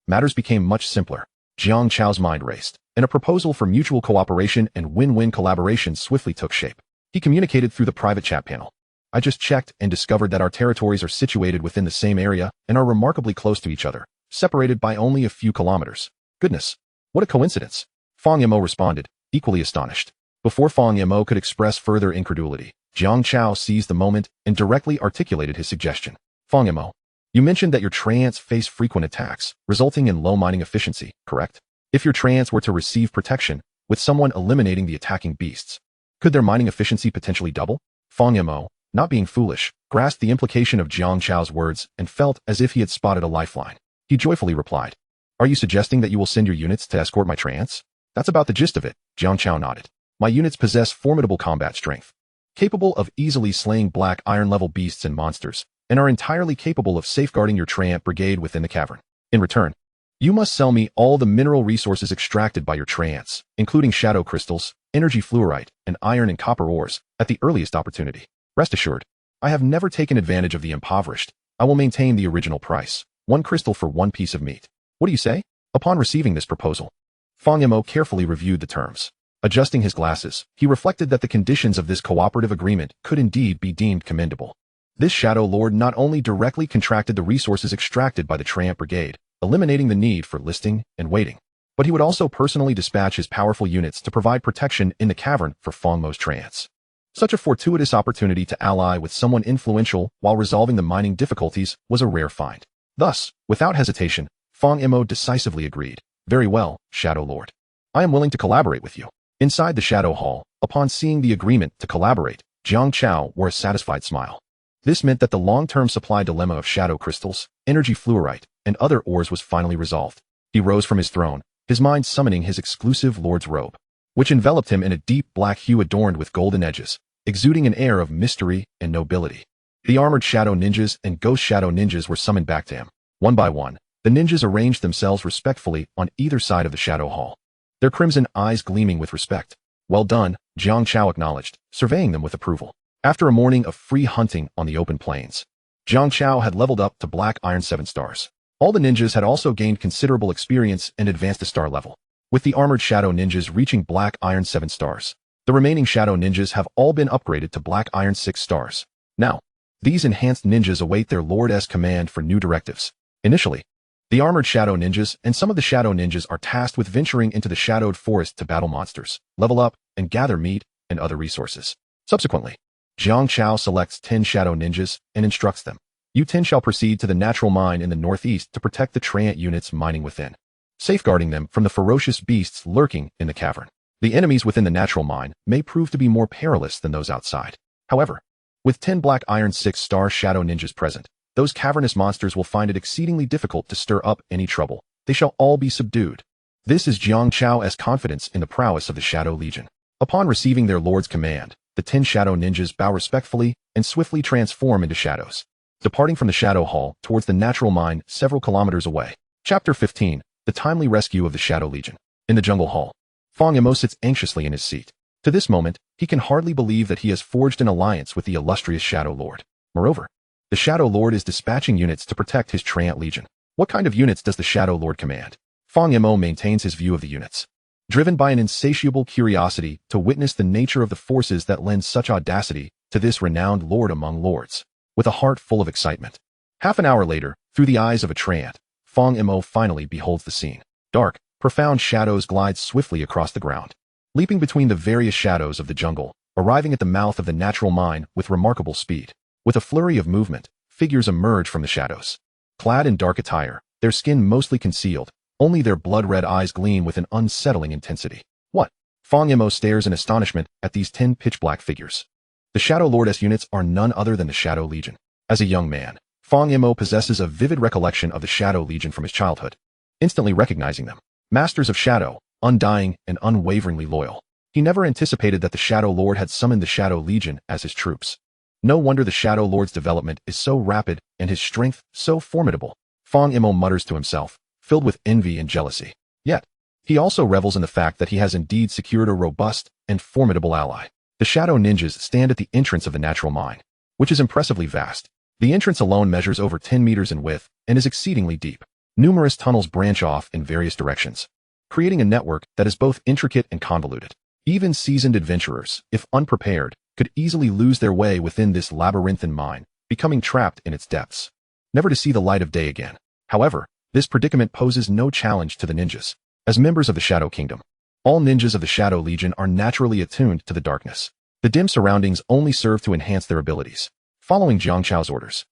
matters became much simpler. Jiang Chao's mind raced, and a proposal for mutual cooperation and win-win collaboration swiftly took shape. He communicated through the private chat panel. I just checked and discovered that our territories are situated within the same area and are remarkably close to each other, separated by only a few kilometers. Goodness, what a coincidence. Fong Mo responded, equally astonished. Before Fong Mo could express further incredulity, Jiang Chao seized the moment and directly articulated his suggestion. Fong Mo, you mentioned that your treants face frequent attacks, resulting in low mining efficiency, correct? If your treants were to receive protection, with someone eliminating the attacking beasts, could their mining efficiency potentially double? Fong Mo, not being foolish, grasped the implication of Jiang Chao's words and felt as if he had spotted a lifeline. He joyfully replied, are you suggesting that you will send your units to escort my treants? That's about the gist of it, Jiang Chao nodded. My units possess formidable combat strength, capable of easily slaying black iron-level beasts and monsters, and are entirely capable of safeguarding your treant brigade within the cavern. In return, you must sell me all the mineral resources extracted by your treants, including shadow crystals, energy fluorite, and iron and copper ores, at the earliest opportunity. Rest assured, I have never taken advantage of the impoverished. I will maintain the original price, 1 crystal for 1 piece of meat. What do you say? Upon receiving this proposal, Fong Mo carefully reviewed the terms. Adjusting his glasses, he reflected that the conditions of this cooperative agreement could indeed be deemed commendable. This Shadow Lord not only directly contracted the resources extracted by the treant brigade, eliminating the need for listing and waiting, but he would also personally dispatch his powerful units to provide protection in the cavern for Fong Mo's treants. Such a fortuitous opportunity to ally with someone influential while resolving the mining difficulties was a rare find. Thus, without hesitation, Fong Mo decisively agreed. Very well, Shadow Lord. I am willing to collaborate with you. Inside the Shadow Hall, upon seeing the agreement to collaborate, Jiang Chao wore a satisfied smile. This meant that the long-term supply dilemma of shadow crystals, energy fluorite, and other ores was finally resolved. He rose from his throne, his mind summoning his exclusive lord's robe, which enveloped him in a deep black hue adorned with golden edges, exuding an air of mystery and nobility. The armored shadow ninjas and ghost shadow ninjas were summoned back to him. One by one, the ninjas arranged themselves respectfully on either side of the Shadow Hall, their crimson eyes gleaming with respect. Well done, Jiang Chao acknowledged, surveying them with approval. After a morning of free hunting on the open plains, Jiang Chao had leveled up to Black Iron 7 stars. All the ninjas had also gained considerable experience and advanced to star level, with the armored shadow ninjas reaching Black Iron 7 stars. The remaining shadow ninjas have all been upgraded to Black Iron 6 stars. Now, these enhanced ninjas await their Lord's command for new directives. Initially, the armored shadow ninjas and some of the shadow ninjas are tasked with venturing into the shadowed forest to battle monsters, level up, and gather meat and other resources. Subsequently, Jiang Chao selects 10 shadow ninjas and instructs them. You 10 shall proceed to the natural mine in the northeast to protect the Treant units mining within, safeguarding them from the ferocious beasts lurking in the cavern. The enemies within the natural mine may prove to be more perilous than those outside. However, with 10 Black Iron 6 star shadow ninjas present, those cavernous monsters will find it exceedingly difficult to stir up any trouble. They shall all be subdued. This is Jiang Chao's confidence in the prowess of the Shadow Legion. Upon receiving their lord's command, the 10 shadow ninjas bow respectfully and swiftly transform into shadows, departing from the shadow hall towards the natural mine several kilometers away. Chapter 15. The timely rescue of the Shadow Legion. In the jungle hall, Fang Yimou sits anxiously in his seat. To this moment, he can hardly believe that he has forged an alliance with the illustrious Shadow Lord. Moreover, the Shadow Lord is dispatching units to protect his Treant Legion. What kind of units does the Shadow Lord command? Fang Yimou maintains his view of the units, driven by an insatiable curiosity to witness the nature of the forces that lend such audacity to this renowned lord among lords. With a heart full of excitement, half an hour later, through the eyes of a Treant, Fang Yimou finally beholds the scene. Dark, profound shadows glide swiftly across the ground, leaping between the various shadows of the jungle, arriving at the mouth of the natural mine with remarkable speed. With a flurry of movement, figures emerge from the shadows. Clad in dark attire, their skin mostly concealed, only their blood-red eyes gleam with an unsettling intensity. What? Fang Yimou stares in astonishment at these 10 pitch-black figures. The Shadow Lord's units are none other than the Shadow Legion. As a young man, Fang Yimou possesses a vivid recollection of the Shadow Legion from his childhood, instantly recognizing them. Masters of Shadow, undying and unwaveringly loyal. He never anticipated that the Shadow Lord had summoned the Shadow Legion as his troops. No wonder the Shadow Lord's development is so rapid and his strength so formidable. Fang Yimou mutters to himself, filled with envy and jealousy. Yet, he also revels in the fact that he has indeed secured a robust and formidable ally. The Shadow Ninjas stand at the entrance of the natural mine, which is impressively vast. The entrance alone measures over 10 meters in width and is exceedingly deep. Numerous tunnels branch off in various directions, creating a network that is both intricate and convoluted. Even seasoned adventurers, if unprepared, could easily lose their way within this labyrinthine mine, becoming trapped in its depths, never to see the light of day again. However, this predicament poses no challenge to the ninjas. As members of the Shadow Kingdom, all ninjas of the Shadow Legion are naturally attuned to the darkness. The dim surroundings only serve to enhance their abilities. Following Jiang Chao's orders,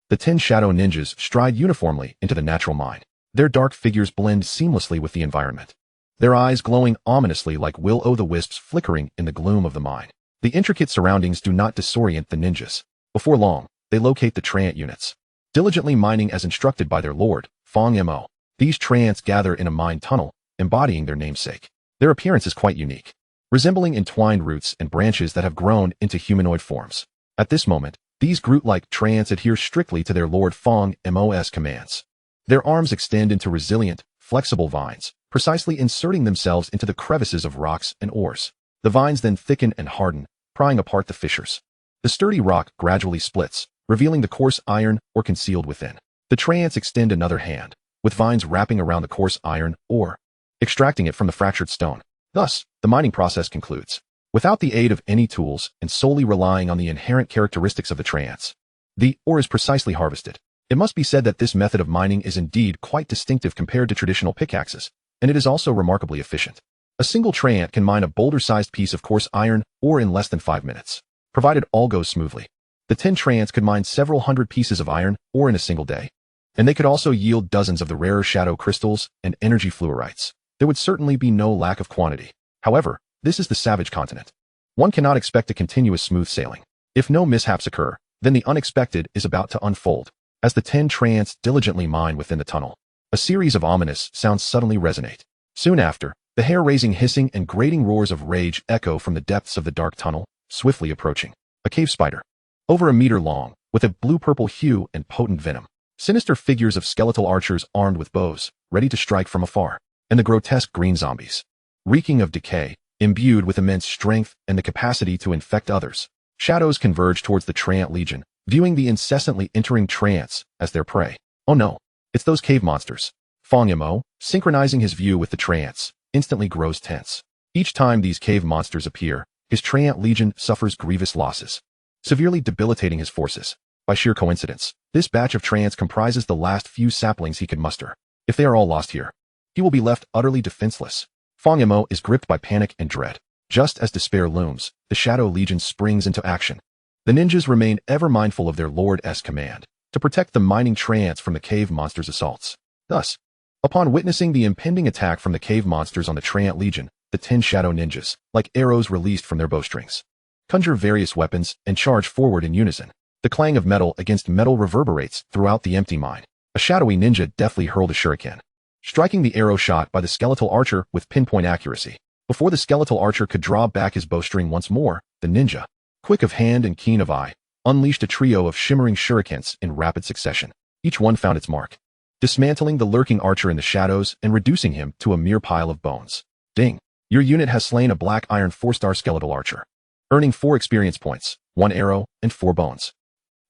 the 10 shadow ninjas stride uniformly into the natural mine. Their dark figures blend seamlessly with the environment, their eyes glowing ominously like will-o'-the-wisps flickering in the gloom of the mine. The intricate surroundings do not disorient the ninjas. Before long, they locate the Treant units, diligently mining as instructed by their lord, Fang Yimou. These Treants gather in a mine tunnel, embodying their namesake. Their appearance is quite unique, resembling entwined roots and branches that have grown into humanoid forms. At this moment, these Groot-like Treants adhere strictly to their lord Fang Yimou's commands. Their arms extend into resilient, flexible vines, precisely inserting themselves into the crevices of rocks and ores. The vines then thicken and harden, prying apart the fissures. The sturdy rock gradually splits, revealing the coarse iron ore concealed within. The Treants extend another hand, with vines wrapping around the coarse iron ore, extracting it from the fractured stone. Thus, the mining process concludes. Without the aid of any tools and solely relying on the inherent characteristics of the Treants, the ore is precisely harvested. It must be said that this method of mining is indeed quite distinctive compared to traditional pickaxes, and it is also remarkably efficient. A single Treant can mine a boulder-sized piece of coarse iron ore in less than 5 minutes, provided all goes smoothly. The 10 Treants could mine several hundred pieces of iron ore in a single day, and they could also yield dozens of the rarer shadow crystals and energy fluorites. There would certainly be no lack of quantity. However, this is the savage continent. One cannot expect a continuous smooth sailing. If no mishaps occur, then the unexpected is about to unfold. As the 10 Treants diligently mine within the tunnel, a series of ominous sounds suddenly resonate. Soon after, the hair-raising hissing and grating roars of rage echo from the depths of the dark tunnel, swiftly approaching. A cave spider, over a meter long, with a blue-purple hue and potent venom. Sinister figures of skeletal archers armed with bows, ready to strike from afar. And the grotesque green zombies, reeking of decay, imbued with immense strength and the capacity to infect others. Shadows converge towards the Treant Legion, viewing the incessantly entering trance as their prey. Oh no, it's those cave monsters. Fong Mo, synchronizing his view with the trance, instantly grows tense. Each time these cave monsters appear, his Treant Legion suffers grievous losses, severely debilitating his forces. By sheer coincidence, this batch of trance comprises the last few saplings he could muster. If they are all lost here, he will be left utterly defenseless. Fong Mo is gripped by panic and dread. Just as despair looms, the Shadow Legion springs into action. The ninjas remain ever mindful of their Lord's command to protect the mining trance from the cave monsters' assaults. Thus, upon witnessing the impending attack from the cave monsters on the Treant Legion, the 10 shadow ninjas, like arrows released from their bowstrings, conjure various weapons and charge forward in unison. The clang of metal against metal reverberates throughout the empty mine. A shadowy ninja deftly hurled a shuriken, striking the arrow shot by the skeletal archer with pinpoint accuracy. Before the skeletal archer could draw back his bowstring once more, the ninja, quick of hand and keen of eye, unleashed a trio of shimmering shurikens in rapid succession. Each one found its mark, dismantling the lurking archer in the shadows and reducing him to a mere pile of bones. Ding! Your unit has slain a black iron 4-star skeletal archer, earning 4 experience points, 1 arrow, and 4 bones.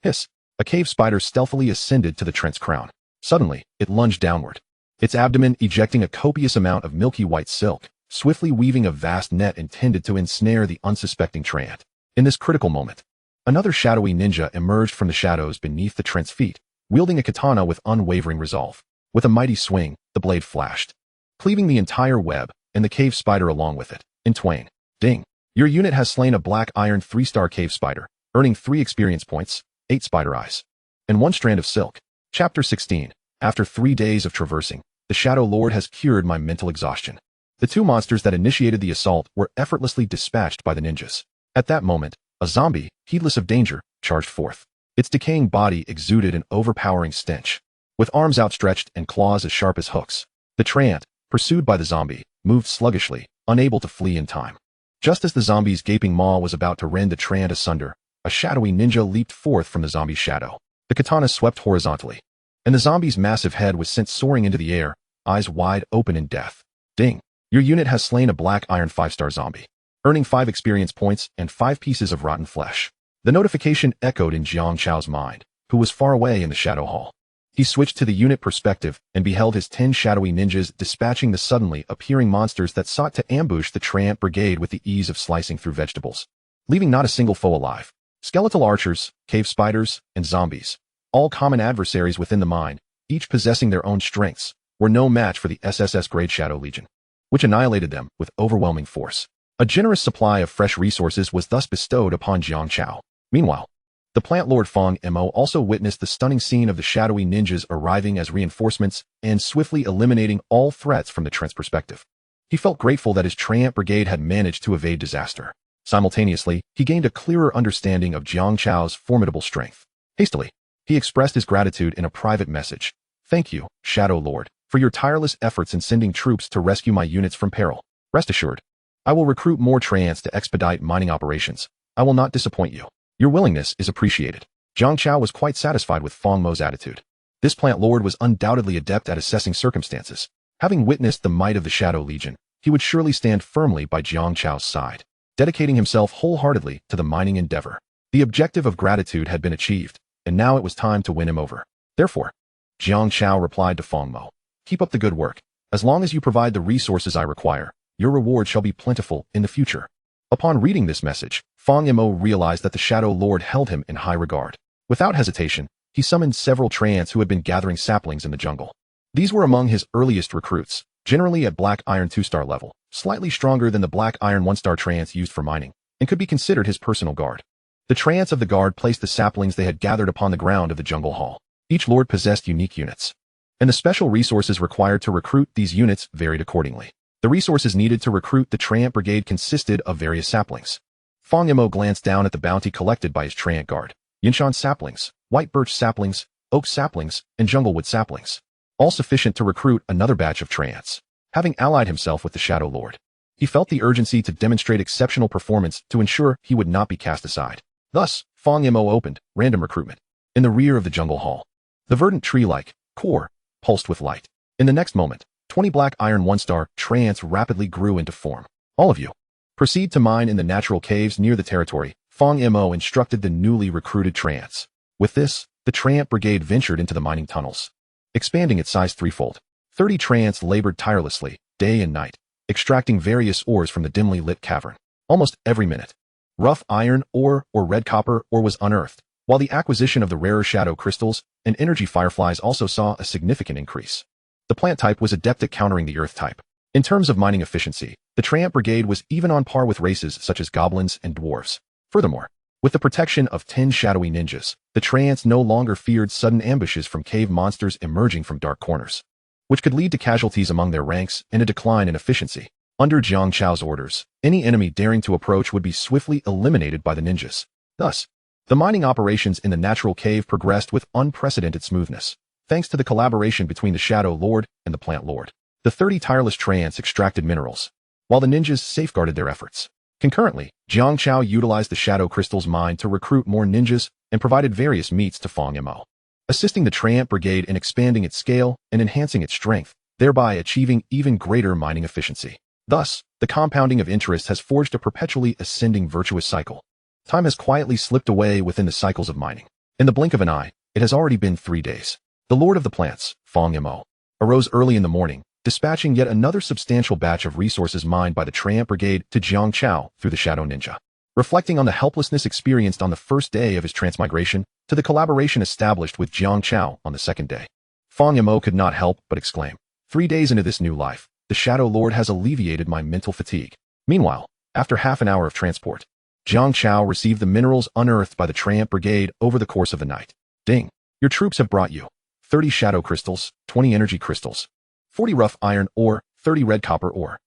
Hiss! A cave spider stealthily ascended to the Trent's crown. Suddenly, it lunged downward, its abdomen ejecting a copious amount of milky white silk, swiftly weaving a vast net intended to ensnare the unsuspecting Trent. In this critical moment, another shadowy ninja emerged from the shadows beneath the Trent's feet, wielding a katana with unwavering resolve. With a mighty swing, the blade flashed, cleaving the entire web, and the cave spider along with it, in twain. Ding! Your unit has slain a black iron 3-star cave spider, earning 3 experience points, 8 spider eyes, and 1 strand of silk. Chapter 16. After 3 days of traversing, the Shadow Lord has cured my mental exhaustion. The 2 monsters that initiated the assault were effortlessly dispatched by the ninjas. At that moment, a zombie, heedless of danger, charged forth. Its decaying body exuded an overpowering stench. With arms outstretched and claws as sharp as hooks, the Treant, pursued by the zombie, moved sluggishly, unable to flee in time. Just as the zombie's gaping maw was about to rend the Treant asunder, a shadowy ninja leaped forth from the zombie's shadow. The katana swept horizontally, and the zombie's massive head was sent soaring into the air, eyes wide open in death. Ding! Your unit has slain a black iron 5-star zombie, earning 5 experience points and 5 pieces of rotten flesh. The notification echoed in Jiang Chao's mind, who was far away in the shadow hall. He switched to the unit perspective and beheld his 10 shadowy ninjas dispatching the suddenly appearing monsters that sought to ambush the Treant brigade with the ease of slicing through vegetables, leaving not a single foe alive. Skeletal archers, cave spiders, and zombies, all common adversaries within the mine, each possessing their own strengths, were no match for the SSS Grade Shadow Legion, which annihilated them with overwhelming force. A generous supply of fresh resources was thus bestowed upon Jiang Chao. Meanwhile, the plant lord Fong Mo also witnessed the stunning scene of the shadowy ninjas arriving as reinforcements and swiftly eliminating all threats from the Trent's perspective. He felt grateful that his Treant brigade had managed to evade disaster. Simultaneously, he gained a clearer understanding of Jiang Chao's formidable strength. Hastily, he expressed his gratitude in a private message. Thank you, Shadow Lord, for your tireless efforts in sending troops to rescue my units from peril. Rest assured, I will recruit more Treants to expedite mining operations. I will not disappoint you. Your willingness is appreciated. Jiang Chao was quite satisfied with Fong Mo's attitude. This plant lord was undoubtedly adept at assessing circumstances. Having witnessed the might of the Shadow Legion, he would surely stand firmly by Jiang Chao's side, dedicating himself wholeheartedly to the mining endeavor. The objective of gratitude had been achieved, and now it was time to win him over. Therefore, Jiang Chao replied to Fong Mo, keep up the good work. As long as you provide the resources I require, your reward shall be plentiful in the future. Upon reading this message, Fong Mo realized that the Shadow Lord held him in high regard. Without hesitation, he summoned several Treants who had been gathering saplings in the jungle. These were among his earliest recruits, generally at Black Iron 2-star level, slightly stronger than the Black Iron 1-star Treants used for mining, and could be considered his personal guard. The Treants of the guard placed the saplings they had gathered upon the ground of the jungle hall. Each lord possessed unique units, and the special resources required to recruit these units varied accordingly. The resources needed to recruit the Treant brigade consisted of various saplings. Fong Mo glanced down at the bounty collected by his Treant guard. Yinshan saplings, white birch saplings, oak saplings, and junglewood saplings, all sufficient to recruit another batch of Treants. Having allied himself with the Shadow Lord, he felt the urgency to demonstrate exceptional performance to ensure he would not be cast aside. Thus, Fong Mo opened random recruitment in the rear of the jungle hall. The verdant tree-like core pulsed with light. In the next moment, 20 Black Iron 1-star Treants rapidly grew into form. All of you, proceed to mine in the natural caves near the territory, Fong Mo instructed the newly recruited Treants. With this, the Treant Brigade ventured into the mining tunnels, expanding its size threefold. 30 Treants labored tirelessly, day and night, extracting various ores from the dimly lit cavern. Almost every minute, rough iron ore or red copper ore was unearthed, while the acquisition of the rarer shadow crystals and energy fireflies also saw a significant increase. The plant type was adept at countering the earth type. In terms of mining efficiency, the Treant Brigade was even on par with races such as goblins and dwarves. Furthermore, with the protection of 10 shadowy ninjas, the Treants no longer feared sudden ambushes from cave monsters emerging from dark corners, which could lead to casualties among their ranks and a decline in efficiency. Under Jiang Chao's orders, any enemy daring to approach would be swiftly eliminated by the ninjas. Thus, the mining operations in the natural cave progressed with unprecedented smoothness, thanks to the collaboration between the Shadow Lord and the Plant Lord. The 30 tireless Treants extracted minerals, while the ninjas safeguarded their efforts. Concurrently, Jiang Chao utilized the Shadow Crystal's mine to recruit more ninjas and provided various meats to Fang Mo, assisting the Treant Brigade in expanding its scale and enhancing its strength, thereby achieving even greater mining efficiency. Thus, the compounding of interest has forged a perpetually ascending virtuous cycle. Time has quietly slipped away within the cycles of mining. In the blink of an eye, it has already been 3 days. The Lord of the Plants, Fang Mo, arose early in the morning, dispatching yet another substantial batch of resources mined by the Treant Brigade to Jiang Chao through the Shadow Ninja. Reflecting on the helplessness experienced on the first day of his transmigration to the collaboration established with Jiang Chao on the second day, Fang Mo could not help but exclaim, 3 days into this new life, the Shadow Lord has alleviated my mental fatigue. Meanwhile, after half an hour of transport, Jiang Chao received the minerals unearthed by the Treant Brigade over the course of the night. Ding! Your troops have brought you 30 shadow crystals, 20 energy crystals, 40 rough iron ore, 30 red copper ore.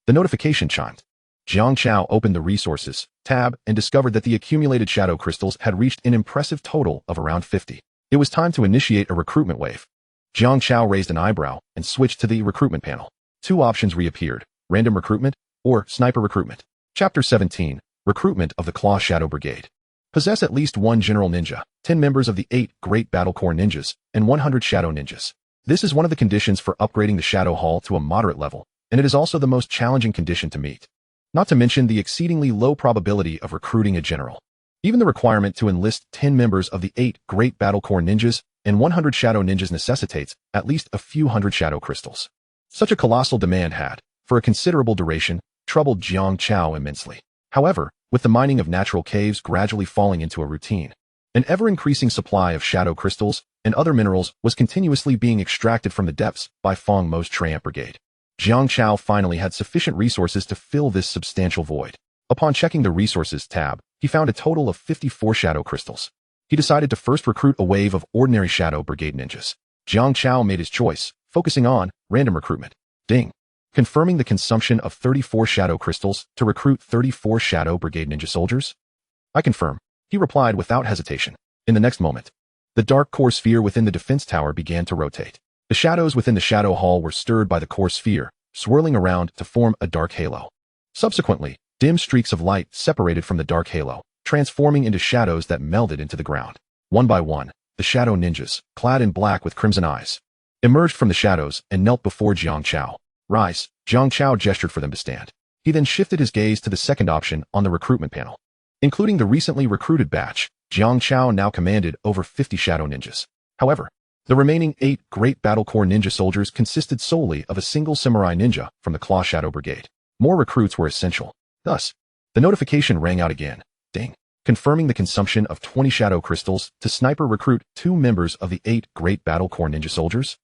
The notification chimed. Jiang Chao opened the Resources tab and discovered that the accumulated shadow crystals had reached an impressive total of around 50. It was time to initiate a recruitment wave. Jiang Chao raised an eyebrow and switched to the recruitment panel. 2 options reappeared: random recruitment or sniper recruitment. Chapter 17, Recruitment of the Claw Shadow Brigade. Possess at least 1 general ninja, 10 members of the 8 Great Battle Corps ninjas, and 100 shadow ninjas. This is one of the conditions for upgrading the Shadow Hall to a moderate level, and it is also the most challenging condition to meet. Not to mention the exceedingly low probability of recruiting a general. Even the requirement to enlist 10 members of the 8 Great Battle Corps ninjas and 100 shadow ninjas necessitates at least a few hundred shadow crystals. Such a colossal demand had, for a considerable duration, troubled Jiang Chao immensely. However, with the mining of natural caves gradually falling into a routine, an ever-increasing supply of shadow crystals and other minerals was continuously being extracted from the depths by Fang Mo's Treant Brigade. Jiang Chao finally had sufficient resources to fill this substantial void. Upon checking the Resources tab, he found a total of 54 shadow crystals. He decided to first recruit a wave of ordinary Shadow Brigade ninjas. Jiang Chao made his choice, focusing on random recruitment. Ding! Confirming the consumption of 34 shadow crystals to recruit 34 Shadow Brigade ninja soldiers? I confirm, he replied without hesitation. In the next moment, the dark core sphere within the defense tower began to rotate. The shadows within the Shadow Hall were stirred by the core sphere, swirling around to form a dark halo. Subsequently, dim streaks of light separated from the dark halo, transforming into shadows that melded into the ground. One by one, the shadow ninjas, clad in black with crimson eyes, emerged from the shadows and knelt before Jiang Chao. Rise, Jiang Chao gestured for them to stand. He then shifted his gaze to the second option on the recruitment panel. Including the recently recruited batch, Jiang Chao now commanded over 50 shadow ninjas. However, the remaining 8 Great Battle Corps ninja soldiers consisted solely of a single samurai ninja from the Claw Shadow Brigade. More recruits were essential. Thus, the notification rang out again. Ding! Confirming the consumption of 20 shadow crystals to sniper recruit 2 members of the 8 Great Battle Corps ninja soldiers.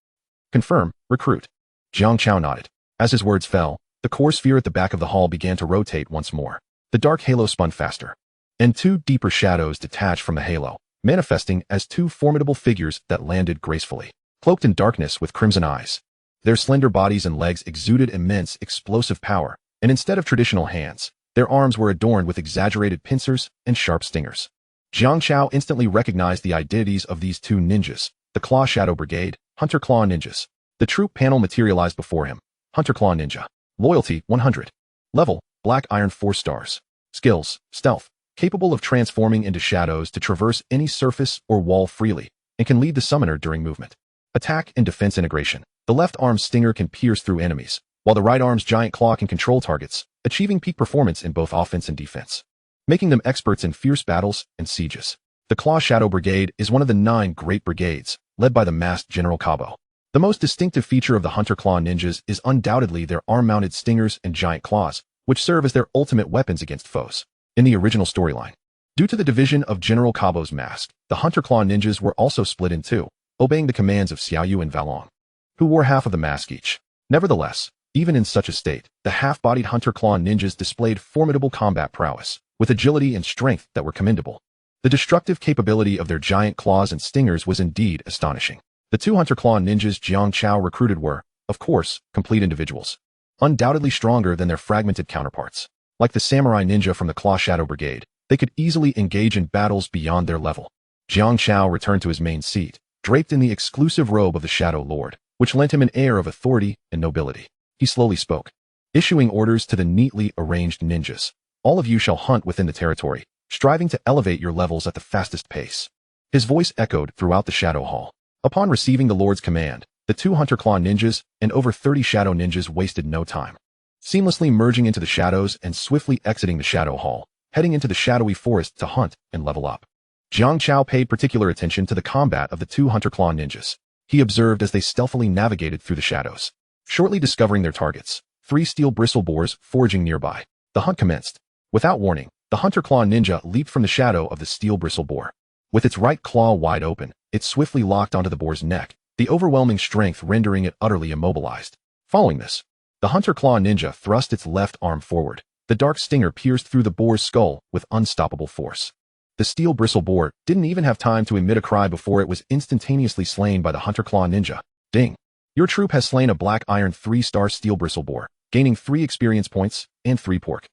Confirm, recruit. Jiang Chao nodded. As his words fell, the core sphere at the back of the hall began to rotate once more. The dark halo spun faster, and 2 deeper shadows detached from the halo, manifesting as 2 formidable figures that landed gracefully, cloaked in darkness with crimson eyes. Their slender bodies and legs exuded immense explosive power, and instead of traditional hands, their arms were adorned with exaggerated pincers and sharp stingers. Jiang Chao instantly recognized the identities of these 2 ninjas, the Claw Shadow Brigade, Hunter Claw ninjas. The troop panel materialized before him. Hunter Claw Ninja. Loyalty, 100. Level, Black Iron 4 stars. Skills, Stealth. Capable of transforming into shadows to traverse any surface or wall freely, and can lead the summoner during movement. Attack and defense integration. The left arm's stinger can pierce through enemies, while the right arm's giant claw can control targets, achieving peak performance in both offense and defense, making them experts in fierce battles and sieges. The Claw Shadow Brigade is one of the 9 great brigades, led by the masked General Cabo. The most distinctive feature of the Hunter Claw ninjas is undoubtedly their arm-mounted stingers and giant claws, which serve as their ultimate weapons against foes. In the original storyline, due to the division of General Cabo's mask, the Hunter Claw ninjas were also split in 2, obeying the commands of Xiaoyu and Valong, who wore half of the mask each. Nevertheless, even in such a state, the half-bodied Hunter Claw ninjas displayed formidable combat prowess, with agility and strength that were commendable. The destructive capability of their giant claws and stingers was indeed astonishing. The 2 Hunter Claw ninjas Jiang Chao recruited were, of course, complete individuals, undoubtedly stronger than their fragmented counterparts. Like the samurai ninja from the Claw Shadow Brigade, they could easily engage in battles beyond their level. Jiang Chao returned to his main seat, draped in the exclusive robe of the Shadow Lord, which lent him an air of authority and nobility. He slowly spoke, issuing orders to the neatly arranged ninjas. All of you shall hunt within the territory, striving to elevate your levels at the fastest pace. His voice echoed throughout the Shadow Hall. Upon receiving the Lord's command, the 2 Hunter Claw ninjas and over 30 Shadow ninjas wasted no time, seamlessly merging into the shadows and swiftly exiting the Shadow Hall, heading into the shadowy forest to hunt and level up. Jiang Chao paid particular attention to the combat of the 2 Hunter Claw ninjas. He observed as they stealthily navigated through the shadows, shortly discovering their targets, 3 steel bristle boars foraging nearby. The hunt commenced. Without warning, the Hunter Claw ninja leaped from the shadow of the steel bristle boar. With its right claw wide open, it swiftly locked onto the boar's neck, the overwhelming strength rendering it utterly immobilized. Following this, the Hunter Claw ninja thrust its left arm forward. The dark stinger pierced through the boar's skull with unstoppable force. The steel bristle boar didn't even have time to emit a cry before it was instantaneously slain by the Hunter Claw ninja. Ding! Your troop has slain a black iron 3-star steel bristle boar, gaining 3 experience points and 3 pork.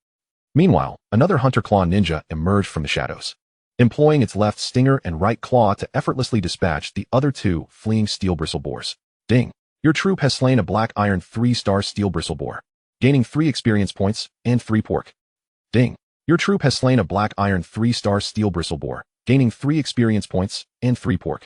Meanwhile, another Hunter Claw ninja emerged from the shadows, employing its left stinger and right claw to effortlessly dispatch the other 2 fleeing steel bristle boars. Ding! Your troop has slain a black iron 3-star steel bristle boar, gaining 3 experience points and 3 pork. Ding! Your troop has slain a black iron 3-star steel bristle boar, gaining 3 experience points and 3 pork.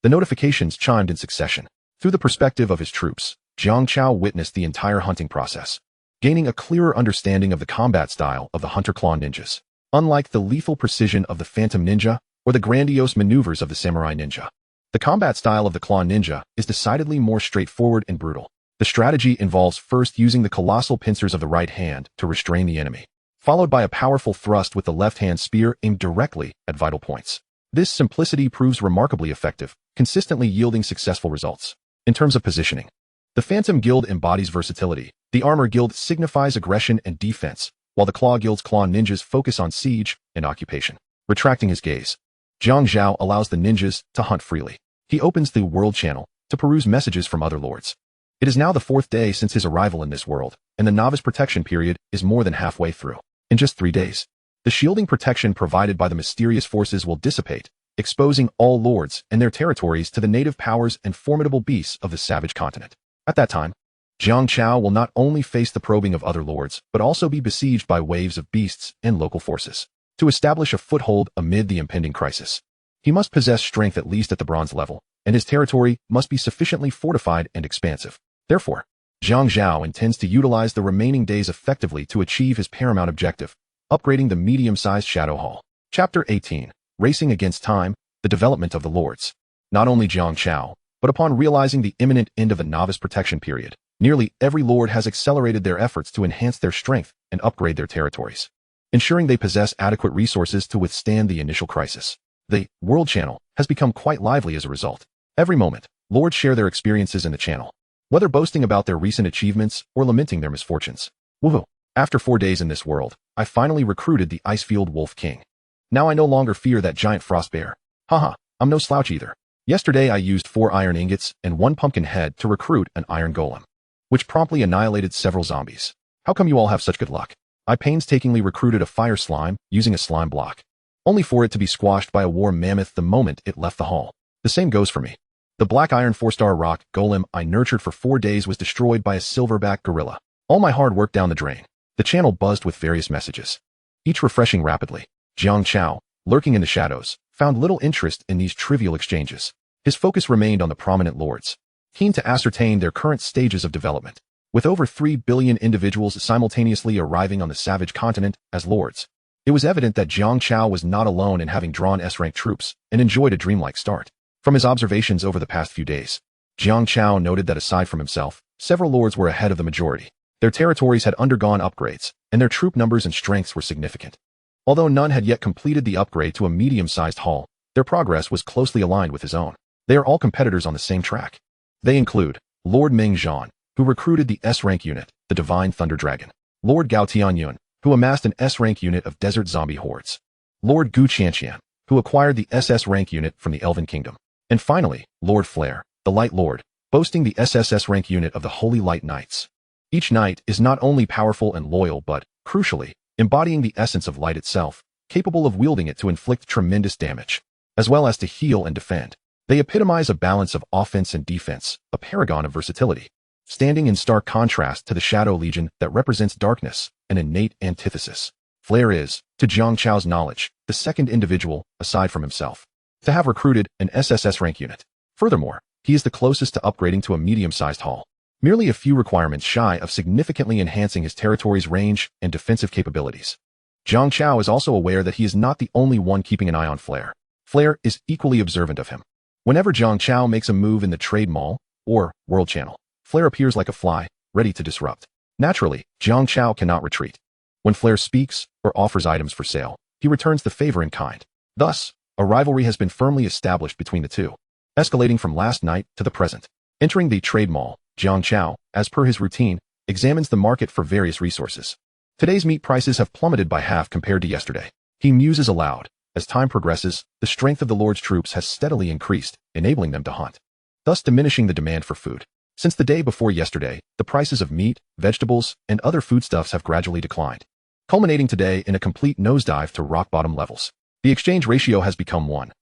The notifications chimed in succession. Through the perspective of his troops, Jiang Chao witnessed the entire hunting process, gaining a clearer understanding of the combat style of the Hunter Claw ninjas. Unlike the lethal precision of the Phantom Ninja or the grandiose maneuvers of the Samurai Ninja, the combat style of the Claw Ninja is decidedly more straightforward and brutal. The strategy involves first using the colossal pincers of the right hand to restrain the enemy, followed by a powerful thrust with the left-hand spear aimed directly at vital points. This simplicity proves remarkably effective, consistently yielding successful results. In terms of positioning, the Phantom Guild embodies versatility. The Armor Guild signifies aggression and defense, while the Claw Guild's Claw Ninjas focus on siege and occupation. Retracting his gaze, Jiang Chao allows the ninjas to hunt freely. He opens the World Channel to peruse messages from other lords. It is now the 4th day since his arrival in this world, and the novice protection period is more than halfway through. In just 3 days, the shielding protection provided by the mysterious forces will dissipate, exposing all lords and their territories to the native powers and formidable beasts of the savage continent. At that time, Jiang Chao will not only face the probing of other lords, but also be besieged by waves of beasts and local forces. To establish a foothold amid the impending crisis, he must possess strength at least at the bronze level, and his territory must be sufficiently fortified and expansive. Therefore, Jiang Chao intends to utilize the remaining days effectively to achieve his paramount objective, upgrading the medium-sized Shadow Hall. Chapter 18. Racing Against Time, the Development of the Lords. Not only Jiang Chao, but upon realizing the imminent end of the novice protection period, nearly every lord has accelerated their efforts to enhance their strength and upgrade their territories, ensuring they possess adequate resources to withstand the initial crisis. The World Channel has become quite lively as a result. Every moment, lords share their experiences in the channel, whether boasting about their recent achievements or lamenting their misfortunes. Woohoo! After 4 days in this world, I finally recruited the Icefield Wolf King. Now I no longer fear that giant frost bear. Haha, I'm no slouch either. Yesterday I used 4 iron ingots and 1 pumpkin head to recruit an iron golem, which promptly annihilated several zombies. How come you all have such good luck? I painstakingly recruited a fire slime using a slime block, only for it to be squashed by a war mammoth the moment it left the hall. The same goes for me. The black iron 4-star rock golem I nurtured for 4 days was destroyed by a silverback gorilla. All my hard work down the drain. The channel buzzed with various messages, each refreshing rapidly. Jiang Chao, lurking in the shadows, found little interest in these trivial exchanges. His focus remained on the prominent lords, keen to ascertain their current stages of development. With over 3 billion individuals simultaneously arriving on the savage continent as lords, It was evident that Jiang Chao was not alone in having drawn S-rank troops and enjoyed a dreamlike start. From his observations over the past few days, Jiang Chao noted that aside from himself, several lords were ahead of the majority. Their territories had undergone upgrades, and their troop numbers and strengths were significant. Although none had yet completed the upgrade to a medium-sized haul, their progress was closely aligned with his own. They are all competitors on the same track. They include Lord Ming Zhan, who recruited the S-rank unit, the Divine Thunder Dragon; Lord Gao Tianyun, who amassed an S-rank unit of desert zombie hordes; Lord Gu Qianqian, who acquired the SS-rank unit from the Elven Kingdom; and finally, Lord Flare, the Light Lord, boasting the SSS-rank unit of the Holy Light Knights. Each knight is not only powerful and loyal but, crucially, embodying the essence of light itself, capable of wielding it to inflict tremendous damage, as well as to heal and defend. They epitomize a balance of offense and defense, a paragon of versatility, standing in stark contrast to the Shadow Legion that represents darkness, an innate antithesis. Flare is, to Jiang Chao's knowledge, the second individual, aside from himself, to have recruited an SSS-rank unit. Furthermore, he is the closest to upgrading to a medium-sized haul, merely a few requirements shy of significantly enhancing his territory's range and defensive capabilities. Jiang Chao is also aware that he is not the only one keeping an eye on Flare. Flare is equally observant of him. Whenever Jiang Chao makes a move in the trade mall, or world channel, Flare appears like a fly, ready to disrupt. Naturally, Jiang Chao cannot retreat. When Flare speaks or offers items for sale, he returns the favor in kind. Thus, a rivalry has been firmly established between the two, escalating from last night to the present. Entering the trade mall, Jiang Chao, as per his routine, examines the market for various resources. Today's meat prices have plummeted by half compared to yesterday. He muses aloud. As time progresses, the strength of the Lord's troops has steadily increased, enabling them to hunt, thus diminishing the demand for food. Since the day before yesterday, the prices of meat, vegetables, and other foodstuffs have gradually declined, culminating today in a complete nosedive to rock-bottom levels. The exchange ratio has become 1,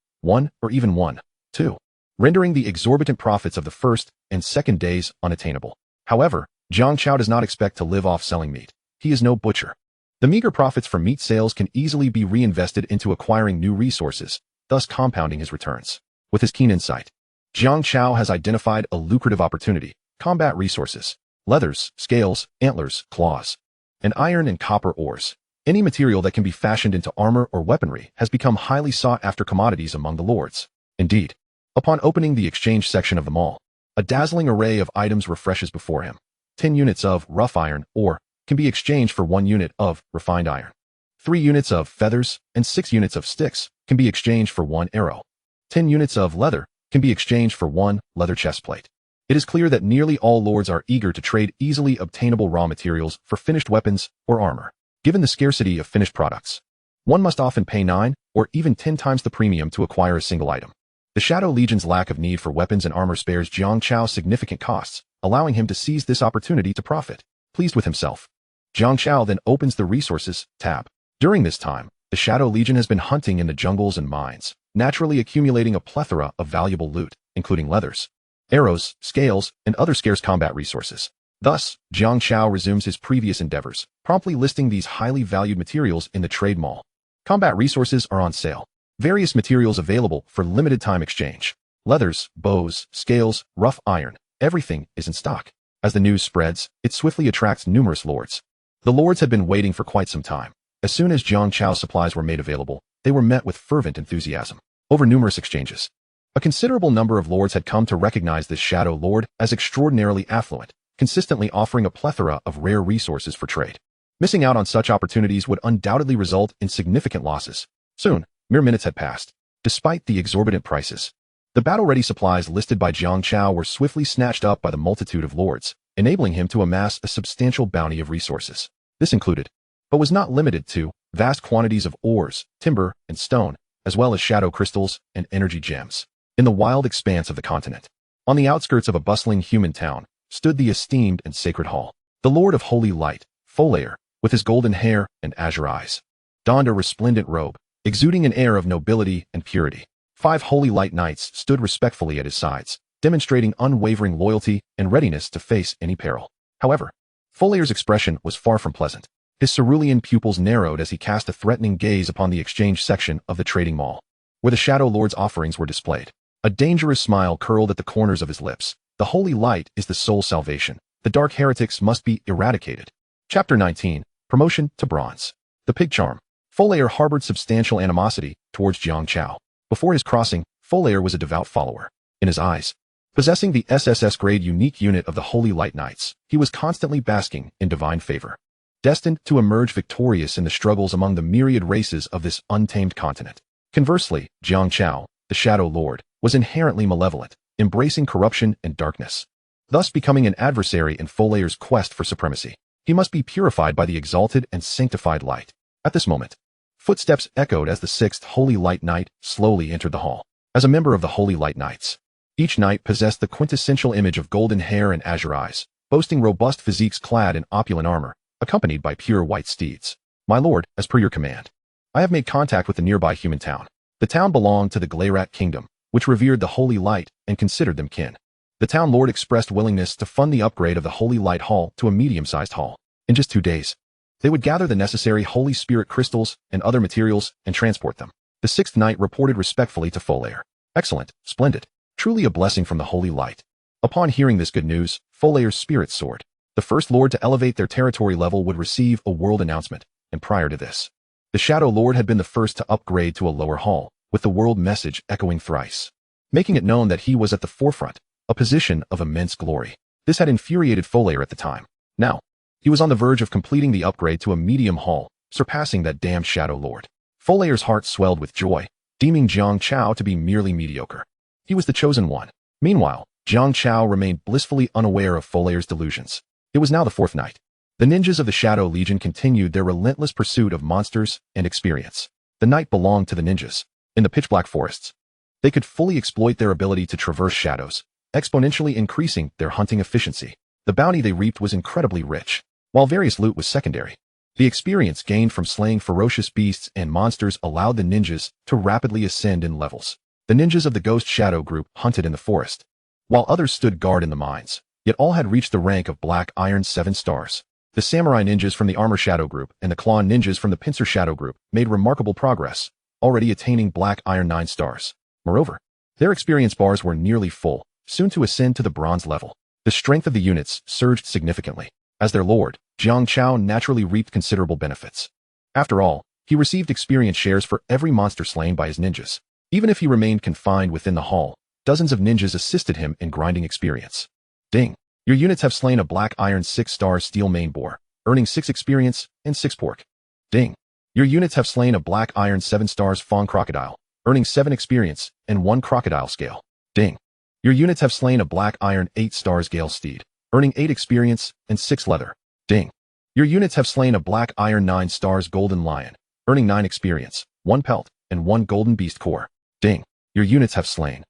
or even 1:2, rendering the exorbitant profits of the first and second days unattainable. However, Jiang Chao does not expect to live off selling meat. He is no butcher. The meager profits from meat sales can easily be reinvested into acquiring new resources, thus compounding his returns. With his keen insight, Jiang Chao has identified a lucrative opportunity: combat resources, leathers, scales, antlers, claws, and iron and copper ores. Any material that can be fashioned into armor or weaponry has become highly sought-after commodities among the lords. Indeed, upon opening the exchange section of the mall, a dazzling array of items refreshes before him. 10 units of rough iron ore can be exchanged for 1 unit of refined iron. 3 units of feathers and 6 units of sticks can be exchanged for 1 arrow. 10 units of leather can be exchanged for 1 leather chestplate. It is clear that nearly all lords are eager to trade easily obtainable raw materials for finished weapons or armor. Given the scarcity of finished products, one must often pay 9 or even 10 times the premium to acquire a single item. The Shadow Legion's lack of need for weapons and armor spares Jiang Chao significant costs, allowing him to seize this opportunity to profit. Pleased with himself, Jiang Chao then opens the Resources tab. During this time, the Shadow Legion has been hunting in the jungles and mines, naturally accumulating a plethora of valuable loot, including leathers, arrows, scales, and other scarce combat resources. Thus, Jiang Chao resumes his previous endeavors, promptly listing these highly valued materials in the trade mall. Combat resources are on sale. Various materials available for limited time exchange. Leathers, bows, scales, rough iron, everything is in stock. As the news spreads, it swiftly attracts numerous lords. The lords had been waiting for quite some time. As soon as Jiang Chao's supplies were made available, they were met with fervent enthusiasm. Over numerous exchanges, a considerable number of lords had come to recognize this Shadow Lord as extraordinarily affluent, consistently offering a plethora of rare resources for trade. Missing out on such opportunities would undoubtedly result in significant losses. Soon, mere minutes had passed. Despite the exorbitant prices, the battle-ready supplies listed by Jiang Chao were swiftly snatched up by the multitude of lords, enabling him to amass a substantial bounty of resources. This included, but was not limited to, vast quantities of ores, timber, and stone, as well as shadow crystals and energy gems. In the wild expanse of the continent, on the outskirts of a bustling human town, stood the esteemed and sacred hall. The Lord of Holy Light, Folair, with his golden hair and azure eyes, donned a resplendent robe, exuding an air of nobility and purity. 5 Holy Light Knights stood respectfully at his sides, demonstrating unwavering loyalty and readiness to face any peril. However, Folair's expression was far from pleasant. His cerulean pupils narrowed as he cast a threatening gaze upon the exchange section of the trading mall, where the Shadow Lord's offerings were displayed. A dangerous smile curled at the corners of his lips. The Holy Light is the soul's salvation. The dark heretics must be eradicated. Chapter 19. Promotion to Bronze. The Pig Charm. Folair harbored substantial animosity towards Jiang Chao. Before his crossing, Folair was a devout follower. In his eyes, possessing the SSS grade unique unit of the Holy Light Knights, he was constantly basking in divine favor, destined to emerge victorious in the struggles among the myriad races of this untamed continent. Conversely, Jiang Chao, the Shadow Lord, was inherently malevolent, embracing corruption and darkness, thus becoming an adversary in Folair's quest for supremacy. He must be purified by the exalted and sanctified light. At this moment, footsteps echoed as the sixth Holy Light Knight slowly entered the hall. As a member of the Holy Light Knights, each knight possessed the quintessential image of golden hair and azure eyes, boasting robust physiques clad in opulent armor, accompanied by pure white steeds. My lord, as per your command, I have made contact with the nearby human town. The town belonged to the Glarat kingdom, which revered the Holy Light and considered them kin. The town lord expressed willingness to fund the upgrade of the Holy Light Hall to a medium-sized hall. In just 2 days, they would gather the necessary Holy Spirit crystals and other materials and transport them. The sixth knight reported respectfully to Folair. Excellent, splendid, truly a blessing from the Holy Light. Upon hearing this good news, Folair's spirits soared. The first lord to elevate their territory level would receive a world announcement, and prior to this, the Shadow Lord had been the first to upgrade to a lower hall, with the world message echoing thrice, making it known that he was at the forefront, a position of immense glory. This had infuriated Folair at the time. Now, he was on the verge of completing the upgrade to a medium hall, surpassing that damned Shadow Lord. Folair's heart swelled with joy, deeming Jiang Chao to be merely mediocre. He was the chosen one. Meanwhile, Jiang Chao remained blissfully unaware of Folair's delusions. It was now the fourth night. The ninjas of the Shadow Legion continued their relentless pursuit of monsters and experience. The night belonged to the ninjas. In the pitch-black forests, they could fully exploit their ability to traverse shadows, exponentially increasing their hunting efficiency. The bounty they reaped was incredibly rich, while various loot was secondary. The experience gained from slaying ferocious beasts and monsters allowed the ninjas to rapidly ascend in levels. The ninjas of the Ghost Shadow group hunted in the forest, while others stood guard in the mines, yet all had reached the rank of Black Iron 7 stars. The Samurai ninjas from the Armor Shadow group and the Claw ninjas from the Pincer Shadow group made remarkable progress, already attaining Black Iron 9 stars. Moreover, their experience bars were nearly full, soon to ascend to the bronze level. The strength of the units surged significantly. As their lord, Jiang Chao naturally reaped considerable benefits. After all, he received experience shares for every monster slain by his ninjas. Even if he remained confined within the hall, dozens of ninjas assisted him in grinding experience. Ding! Your units have slain a Black Iron 6-star Steel Main Boar, earning 6 experience and 6 pork. Ding! Your units have slain a Black Iron 7 stars Fawn Crocodile, earning 7 experience and 1 crocodile scale. Ding! Your units have slain a Black Iron 8 stars Gale Steed, earning 8 experience and 6 leather. Ding! Your units have slain a Black Iron 9 stars Golden Lion, earning 9 experience, 1 pelt, and 1 golden beast core. Ding! Your units have slain.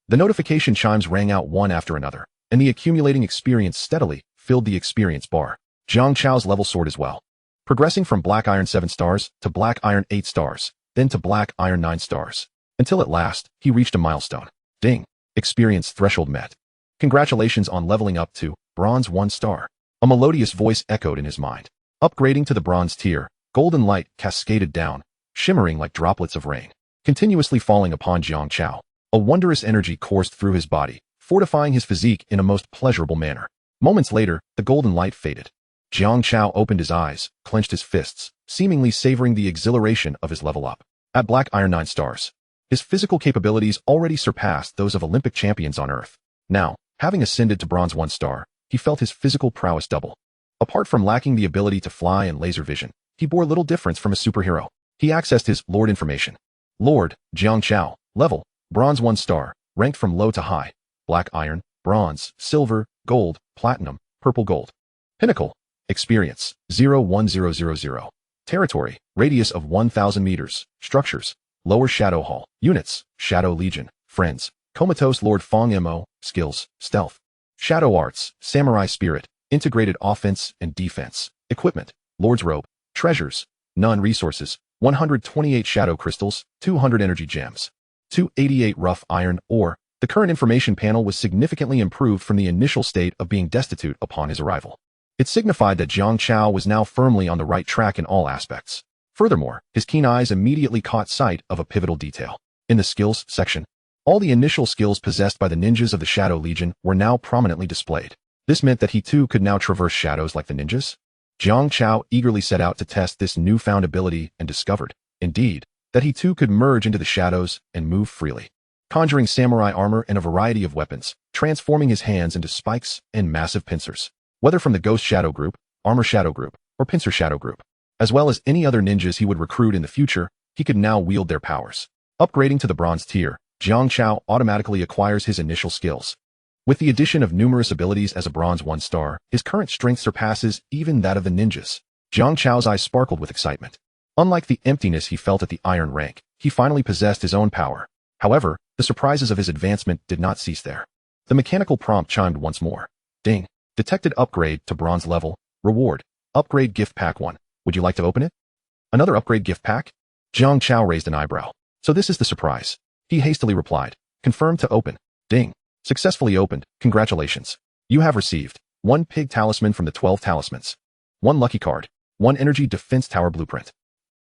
The notification chimes rang out one after another, and the accumulating experience steadily filled the experience bar. Jiang Chao's level soared as well, progressing from Black Iron 7 stars to Black Iron 8 stars, then to Black Iron 9 stars, until at last, he reached a milestone. Ding! Experience threshold met. Congratulations on leveling up to Bronze 1 star. A melodious voice echoed in his mind. Upgrading to the bronze tier, golden light cascaded down, shimmering like droplets of rain, continuously falling upon Jiang Chao. A wondrous energy coursed through his body, fortifying his physique in a most pleasurable manner. Moments later, the golden light faded. Jiang Chao opened his eyes, clenched his fists, seemingly savoring the exhilaration of his level up. At Black Iron 9 stars, his physical capabilities already surpassed those of Olympic champions on Earth. Now, having ascended to Bronze 1 star, he felt his physical prowess double. Apart from lacking the ability to fly and laser vision, he bore little difference from a superhero. He accessed his Lord information. Lord, Jiang Chao, level, Bronze 1 star, ranked from low to high, Black Iron, Bronze, Silver, Gold, Platinum, Purple Gold. Pinnacle, experience, 01000. Territory, radius of 1,000 meters. Structures, Lower Shadow Hall. Units, Shadow Legion. Friends, Comatose Lord Fong Mo. Skills, Stealth. Shadow Arts, Samurai Spirit, Integrated Offense and Defense. Equipment, Lord's Robe. Treasures, none. Resources, 128 Shadow Crystals, 200 Energy Gems, 288 Rough Iron Ore. The current information panel was significantly improved from the initial state of being destitute upon his arrival. It signified that Jiang Chao was now firmly on the right track in all aspects. Furthermore, his keen eyes immediately caught sight of a pivotal detail. In the skills section, all the initial skills possessed by the ninjas of the Shadow Legion were now prominently displayed. This meant that he too could now traverse shadows like the ninjas. Jiang Chao eagerly set out to test this newfound ability and discovered Indeed, that he too could merge into the shadows and move freely, conjuring samurai armor and a variety of weapons, transforming his hands into spikes and massive pincers. Whether from the Ghost Shadow Group, Armor Shadow Group, or Pincer Shadow Group, as well as any other ninjas he would recruit in the future, he could now wield their powers. Upgrading to the bronze tier, Jiang Chao automatically acquires his initial skills. With the addition of numerous abilities as a bronze 1-star, his current strength surpasses even that of the ninjas. Jiang Chao's eyes sparkled with excitement. Unlike the emptiness he felt at the iron rank, he finally possessed his own power. However, the surprises of his advancement did not cease there. The mechanical prompt chimed once more. Ding. Detected upgrade to bronze level. Reward. Upgrade gift pack 1. Would you like to open it? Another upgrade gift pack? Jiang Chao raised an eyebrow. So this is the surprise. He hastily replied. Confirmed to open. Ding. Successfully opened. Congratulations. You have received 1 pig talisman from the 12 talismans. 1 lucky card. 1 energy defense tower blueprint.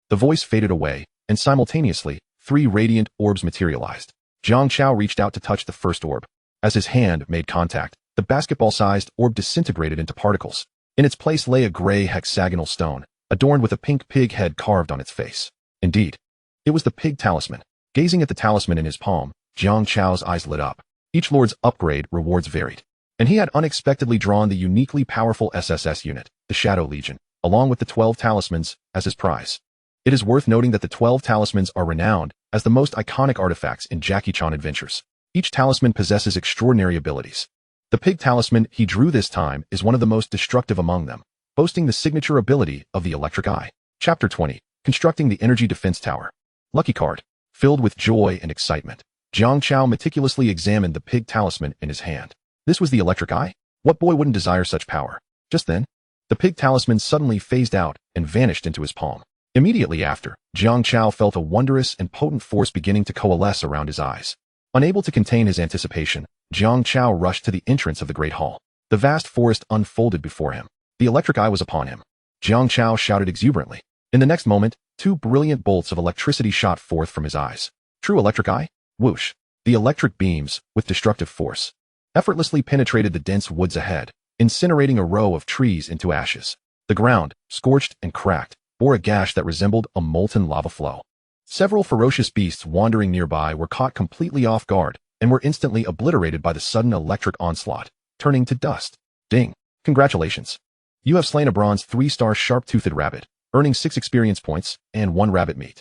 The voice faded away, and simultaneously, 3 radiant orbs materialized. Jiang Chao reached out to touch the first orb. As his hand made contact, the basketball-sized orb disintegrated into particles. In its place lay a gray hexagonal stone, adorned with a pink pig head carved on its face. Indeed, it was the pig talisman. Gazing at the talisman in his palm, Jiang Chao's eyes lit up. Each lord's upgrade rewards varied, and he had unexpectedly drawn the uniquely powerful SSS unit, the Shadow Legion, along with the 12 talismans, as his prize. It is worth noting that the 12 talismans are renowned as the most iconic artifacts in Jackie Chan adventures. Each talisman possesses extraordinary abilities. The pig talisman he drew this time is one of the most destructive among them, boasting the signature ability of the electric eye. Chapter 20. Constructing the Energy Defense Tower. Lucky card. Filled with joy and excitement, Jiang Chao meticulously examined the pig talisman in his hand. This was the electric eye? What boy wouldn't desire such power? Just then, the pig talisman suddenly phased out and vanished into his palm. Immediately after, Jiang Chao felt a wondrous and potent force beginning to coalesce around his eyes. Unable to contain his anticipation, Jiang Chao rushed to the entrance of the Great Hall. The vast forest unfolded before him. The electric eye was upon him. Jiang Chao shouted exuberantly. In the next moment, 2 brilliant bolts of electricity shot forth from his eyes. True electric eye? Whoosh. The electric beams, with destructive force, effortlessly penetrated the dense woods ahead, incinerating a row of trees into ashes. The ground, scorched and cracked, bore a gash that resembled a molten lava flow. Several ferocious beasts wandering nearby were caught completely off guard and were instantly obliterated by the sudden electric onslaught, turning to dust. Ding. Congratulations. You have slain a bronze 3-star sharp-toothed rabbit, earning 6 experience points and 1 rabbit meat.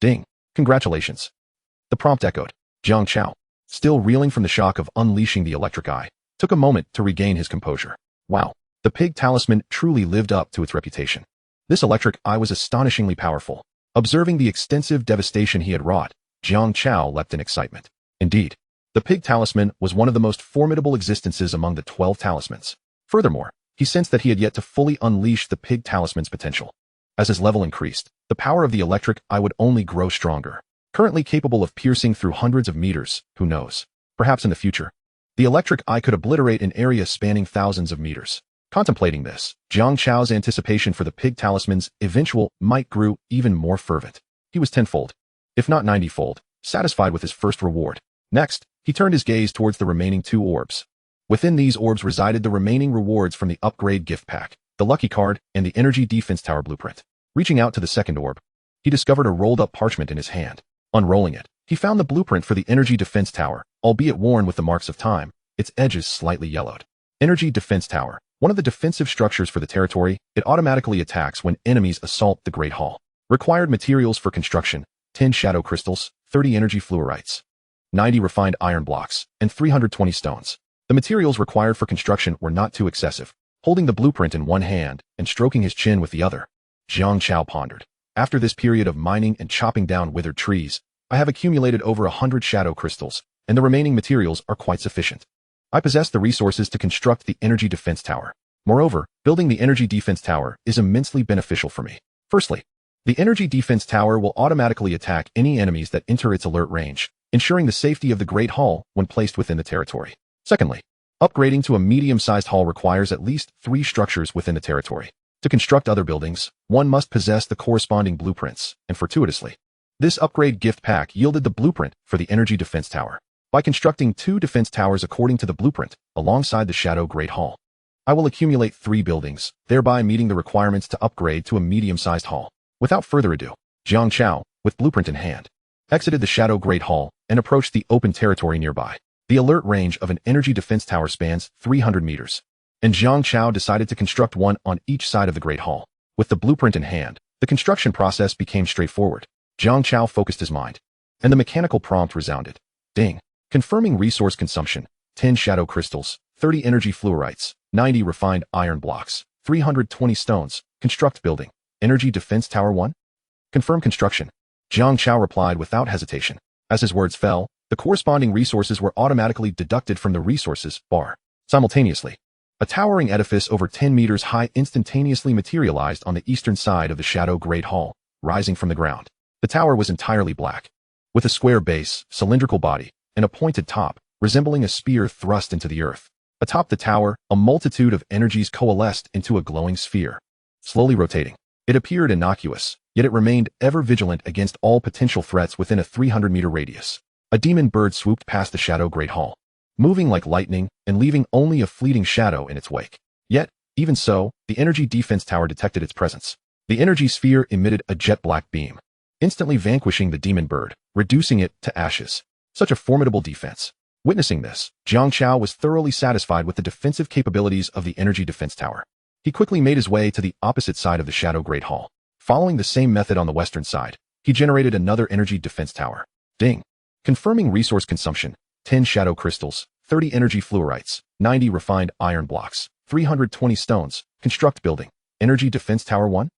Ding. Congratulations. The prompt echoed. Jiang Chao, still reeling from the shock of unleashing the electric eye, took a moment to regain his composure. Wow. The pig talisman truly lived up to its reputation. This electric eye was astonishingly powerful. Observing the extensive devastation he had wrought, Jiang Chao leapt in excitement. Indeed, the pig talisman was one of the most formidable existences among the 12 talismans. Furthermore, he sensed that he had yet to fully unleash the pig talisman's potential. As his level increased, the power of the electric eye would only grow stronger. Currently capable of piercing through hundreds of meters, who knows? Perhaps in the future, the electric eye could obliterate an area spanning thousands of meters. Contemplating this, Jiang Chao's anticipation for the pig talisman's eventual might grew even more fervent. He was tenfold, if not 90-fold, satisfied with his first reward. Next, he turned his gaze towards the remaining 2 orbs. Within these orbs resided the remaining rewards from the upgrade gift pack, the lucky card, and the energy defense tower blueprint. Reaching out to the second orb, he discovered a rolled-up parchment in his hand. Unrolling it, he found the blueprint for the energy defense tower, albeit worn with the marks of time, its edges slightly yellowed. Energy defense tower. One of the defensive structures for the territory, it automatically attacks when enemies assault the Great Hall. Required materials for construction, 10 shadow crystals, 30 energy fluorites, 90 refined iron blocks, and 320 stones. The materials required for construction were not too excessive. Holding the blueprint in one hand and stroking his chin with the other, Jiang Chao pondered. After this period of mining and chopping down withered trees, I have accumulated over 100 shadow crystals, and the remaining materials are quite sufficient. I possess the resources to construct the energy defense tower. Moreover, building the energy defense tower is immensely beneficial for me. Firstly, the energy defense tower will automatically attack any enemies that enter its alert range, ensuring the safety of the Great Hall when placed within the territory. Secondly, upgrading to a medium-sized hall requires at least 3 structures within the territory. To construct other buildings, one must possess the corresponding blueprints, and fortuitously, this upgrade gift pack yielded the blueprint for the energy defense tower. By constructing 2 defense towers according to the blueprint, alongside the Shadow Great Hall, I will accumulate 3 buildings, thereby meeting the requirements to upgrade to a medium-sized hall. Without further ado, Jiang Chao, with blueprint in hand, exited the Shadow Great Hall and approached the open territory nearby. The alert range of an energy defense tower spans 300 meters, and Jiang Chao decided to construct one on each side of the Great Hall. With the blueprint in hand, the construction process became straightforward. Jiang Chao focused his mind, and the mechanical prompt resounded. Ding. Confirming resource consumption: 10 shadow crystals, 30 energy fluorites, 90 refined iron blocks, 320 stones. Construct building. Energy defense tower 1? Confirm construction. Jiang Chao replied without hesitation. As his words fell, the corresponding resources were automatically deducted from the resources bar. Simultaneously, a towering edifice over 10 meters high instantaneously materialized on the eastern side of the Shadow Great Hall, rising from the ground. The tower was entirely black, with a square base, cylindrical body, and a pointed top, resembling a spear thrust into the earth. Atop the tower, a multitude of energies coalesced into a glowing sphere. Slowly rotating, it appeared innocuous, yet it remained ever vigilant against all potential threats within a 300-meter radius. A demon bird swooped past the Shadow Great Hall, moving like lightning and leaving only a fleeting shadow in its wake. Yet, even so, the energy defense tower detected its presence. The energy sphere emitted a jet-black beam, instantly vanquishing the demon bird, reducing it to ashes. Such a formidable defense. Witnessing this, Jiang Chao was thoroughly satisfied with the defensive capabilities of the energy defense tower. He quickly made his way to the opposite side of the Shadow Great Hall. Following the same method on the western side, he generated another energy defense tower. Ding. Confirming resource consumption: 10 shadow crystals, 30 energy fluorites, 90 refined iron blocks, 320 stones. Construct building. Energy defense tower 1?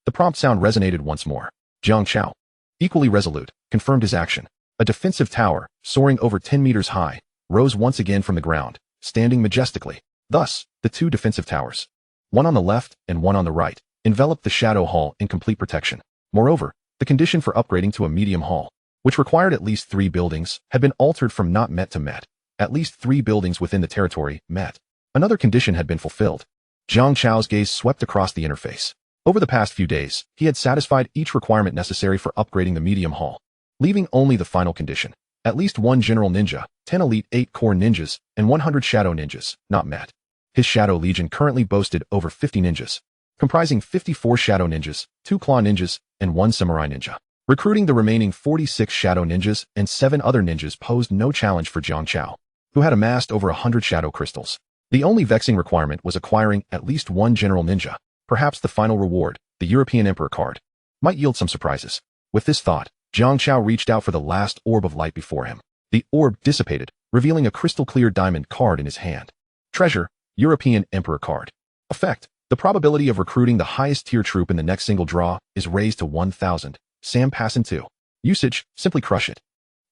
The prompt sound resonated once more. Jiang Chao, equally resolute, confirmed his action. A defensive tower, soaring over 10 meters high, rose once again from the ground, standing majestically. Thus, the two defensive towers, one on the left and one on the right, enveloped the Shadow Hall in complete protection. Moreover, the condition for upgrading to a medium hall, which required at least 3 buildings, had been altered from not met to met. At least 3 buildings within the territory met. Another condition had been fulfilled. Jiang Chao's gaze swept across the interface. Over the past few days, he had satisfied each requirement necessary for upgrading the medium hall, leaving only the final condition: at least 1 general ninja, 10 elite 8 core ninjas, and 100 shadow ninjas, not met. His Shadow Legion currently boasted over 50 ninjas, comprising 54 shadow ninjas, 2 claw ninjas, and 1 samurai ninja. Recruiting the remaining 46 shadow ninjas and 7 other ninjas posed no challenge for Jiang Chao, who had amassed over 100 shadow crystals. The only vexing requirement was acquiring at least 1 general ninja. Perhaps the final reward, the European Emperor card, might yield some surprises. With this thought, Jiang Chao reached out for the last orb of light before him. The orb dissipated, revealing a crystal-clear diamond card in his hand. Treasure: European Emperor card. Effect: the probability of recruiting the highest tier troop in the next single draw is raised to 1,000. Sam Passin 2. Usage: simply crush it.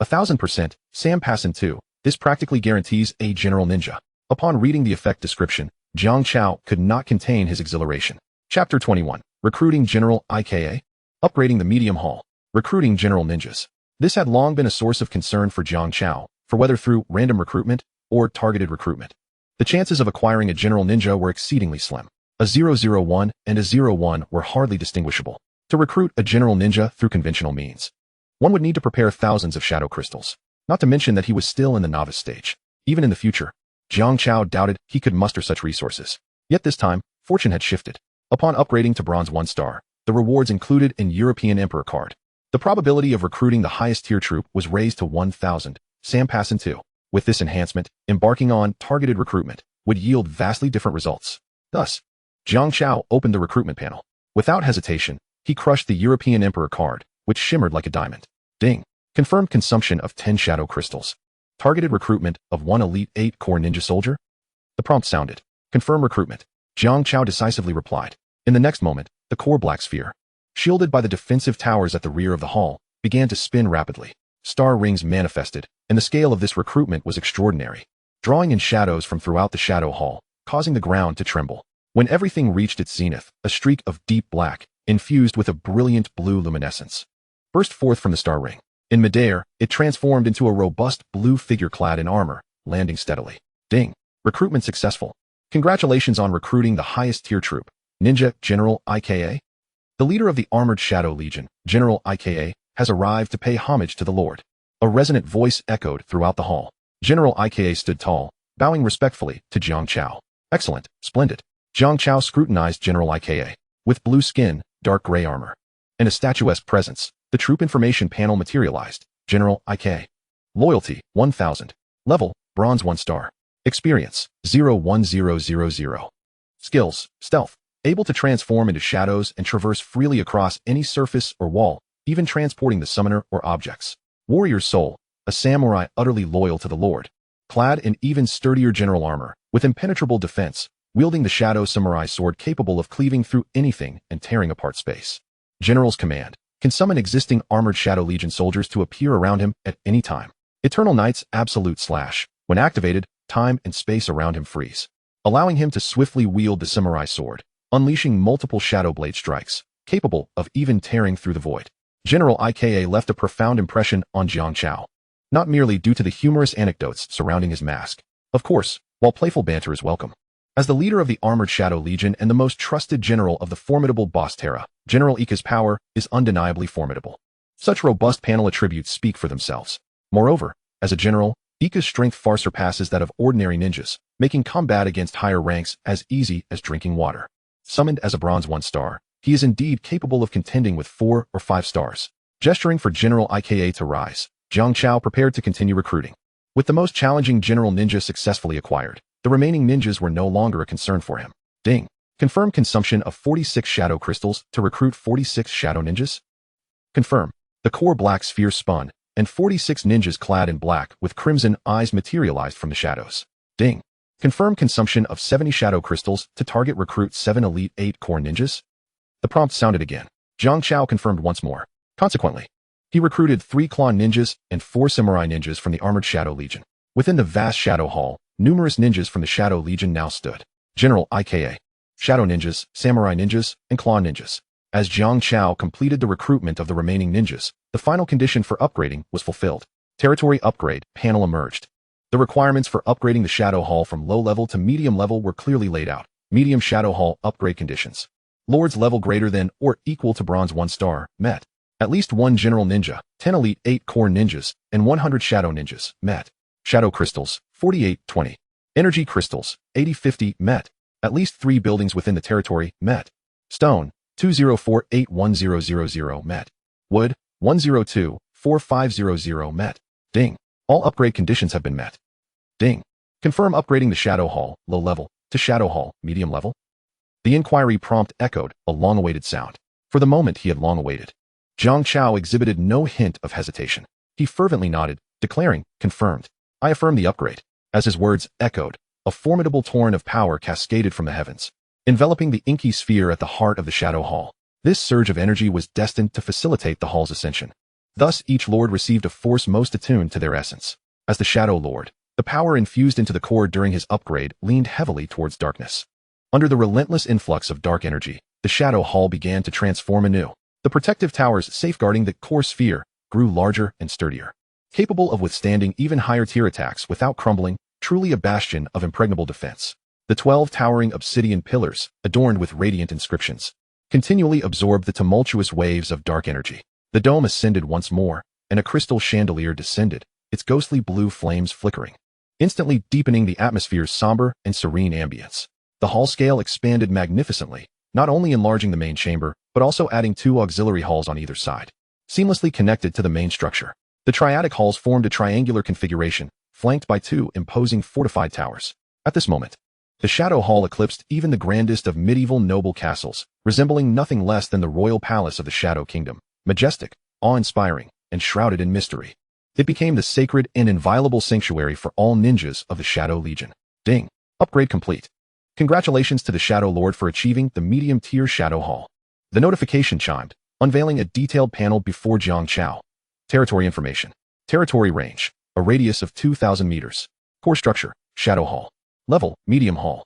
1,000%, Sam Passin 2. This practically guarantees a general ninja. Upon reading the effect description, Jiang Chao could not contain his exhilaration. Chapter 21. Recruiting General IKA. Upgrading the medium hall. Recruiting general ninjas. This had long been a source of concern for Jiang Chao, for whether through random recruitment or targeted recruitment, the chances of acquiring a general ninja were exceedingly slim. A 001 and a 01 were hardly distinguishable. To recruit a general ninja through conventional means, one would need to prepare thousands of shadow crystals, not to mention that he was still in the novice stage. Even in the future, Jiang Chao doubted he could muster such resources. Yet this time, fortune had shifted. Upon upgrading to Bronze 1 star, the rewards included an European Emperor card. The probability of recruiting the highest tier troop was raised to 1,000. Sam Passin 2. With this enhancement, embarking on targeted recruitment would yield vastly different results. Thus, Jiang Chao opened the recruitment panel. Without hesitation, he crushed the European Emperor card, which shimmered like a diamond. Ding. Confirmed consumption of 10 shadow crystals. Targeted recruitment of 1 elite 8 core ninja soldier. The prompt sounded. Confirm recruitment. Jiang Chao decisively replied. In the next moment, the core black sphere, shielded by the defensive towers at the rear of the hall, began to spin rapidly. Star rings manifested, and the scale of this recruitment was extraordinary, drawing in shadows from throughout the Shadow Hall, causing the ground to tremble. When everything reached its zenith, a streak of deep black, infused with a brilliant blue luminescence, burst forth from the star ring. In midair, it transformed into a robust blue figure clad in armor, landing steadily. Ding. Recruitment successful. Congratulations on recruiting the highest tier troop, Ninja General IKA. The leader of the Armored Shadow Legion, General IKA, has arrived to pay homage to the Lord. A resonant voice echoed throughout the hall. General IKA stood tall, bowing respectfully to Jiang Chao. Excellent, splendid. Jiang Chao scrutinized General IKA. With blue skin, dark gray armor, and a statuesque presence, the troop information panel materialized. General IK. Loyalty, 1000. Level, Bronze 1 star. Experience, 01000. Skills, Stealth. Able to transform into shadows and traverse freely across any surface or wall, even transporting the summoner or objects. Warrior's Soul. A samurai utterly loyal to the Lord. Clad in even sturdier general armor, with impenetrable defense, wielding the Shadow Samurai sword capable of cleaving through anything and tearing apart space. General's Command. Can summon existing armored Shadow Legion soldiers to appear around him at any time. Eternal Knight's Absolute Slash. When activated, time and space around him freeze, allowing him to swiftly wield the samurai sword, unleashing multiple Shadow Blade strikes, capable of even tearing through the void. General IKA left a profound impression on Jiang Chao, not merely due to the humorous anecdotes surrounding his mask. Of course, while playful banter is welcome. As the leader of the Armored Shadow Legion and the most trusted general of the formidable boss Terra, General Ika's power is undeniably formidable. Such robust panel attributes speak for themselves. Moreover, as a general, Ika's strength far surpasses that of ordinary ninjas, making combat against higher ranks as easy as drinking water. Summoned as a Bronze 1 star, he is indeed capable of contending with 4 or 5 stars. Gesturing for General IKA to rise, Jiang Chao prepared to continue recruiting. With the most challenging general ninja successfully acquired, the remaining ninjas were no longer a concern for him. Ding. Confirm consumption of 46 shadow crystals to recruit 46 shadow ninjas. Confirm. The core black sphere spun, and 46 ninjas clad in black with crimson eyes materialized from the shadows. Ding. Confirm consumption of 70 shadow crystals to target recruit 7 elite 8 core ninjas. The prompt sounded again. Jiang Chao confirmed once more. Consequently, he recruited 3 claw ninjas and 4 samurai ninjas from the Armored Shadow Legion. Within the vast Shadow Hall, numerous ninjas from the Shadow Legion now stood. General IKA. Shadow ninjas, samurai ninjas, and claw ninjas. As Jiang Chao completed the recruitment of the remaining ninjas, the final condition for upgrading was fulfilled. Territory upgrade panel emerged. The requirements for upgrading the Shadow Hall from low level to medium level were clearly laid out. Medium Shadow Hall upgrade conditions. Lords level greater than or equal to Bronze 1 star, met. At least 1 general ninja, 10 elite 8 core ninjas, and 100 shadow ninjas, met. Shadow crystals, 48-20. Energy crystals, 80-50, met. At least 3 buildings within the territory, met. Stone, 2048100, met. Wood, 1024500, met. Ding. All upgrade conditions have been met. Ding. Confirm upgrading the Shadow Hall, low level, to Shadow Hall, medium level. The inquiry prompt echoed, a long-awaited sound. For the moment he had long awaited. Jiang Chao exhibited no hint of hesitation. He fervently nodded, declaring, confirmed. I affirm the upgrade. As his words echoed, a formidable torrent of power cascaded from the heavens, enveloping the inky sphere at the heart of the Shadow Hall. This surge of energy was destined to facilitate the hall's ascension. Thus each lord received a force most attuned to their essence. As the Shadow Lord, the power infused into the core during his upgrade leaned heavily towards darkness. Under the relentless influx of dark energy, the Shadow Hall began to transform anew. The protective towers safeguarding the core sphere grew larger and sturdier, capable of withstanding even higher tier attacks without crumbling, truly a bastion of impregnable defense. The 12 towering obsidian pillars, adorned with radiant inscriptions, continually absorbed the tumultuous waves of dark energy. The dome ascended once more, and a crystal chandelier descended, its ghostly blue flames flickering, instantly deepening the atmosphere's somber and serene ambience. The hall scale expanded magnificently, not only enlarging the main chamber, but also adding 2 auxiliary halls on either side, seamlessly connected to the main structure. The triadic halls formed a triangular configuration, flanked by 2 imposing fortified towers. At this moment, the Shadow Hall eclipsed even the grandest of medieval noble castles, resembling nothing less than the royal palace of the Shadow Kingdom, majestic, awe-inspiring, and shrouded in mystery. It became the sacred and inviolable sanctuary for all ninjas of the Shadow Legion. Ding. Upgrade complete. Congratulations to the Shadow Lord for achieving the medium-tier Shadow Hall. The notification chimed, unveiling a detailed panel before Jiang Chao. Territory information. Territory range, a radius of 2,000 meters. Core structure, Shadow Hall. Level, Medium Hall.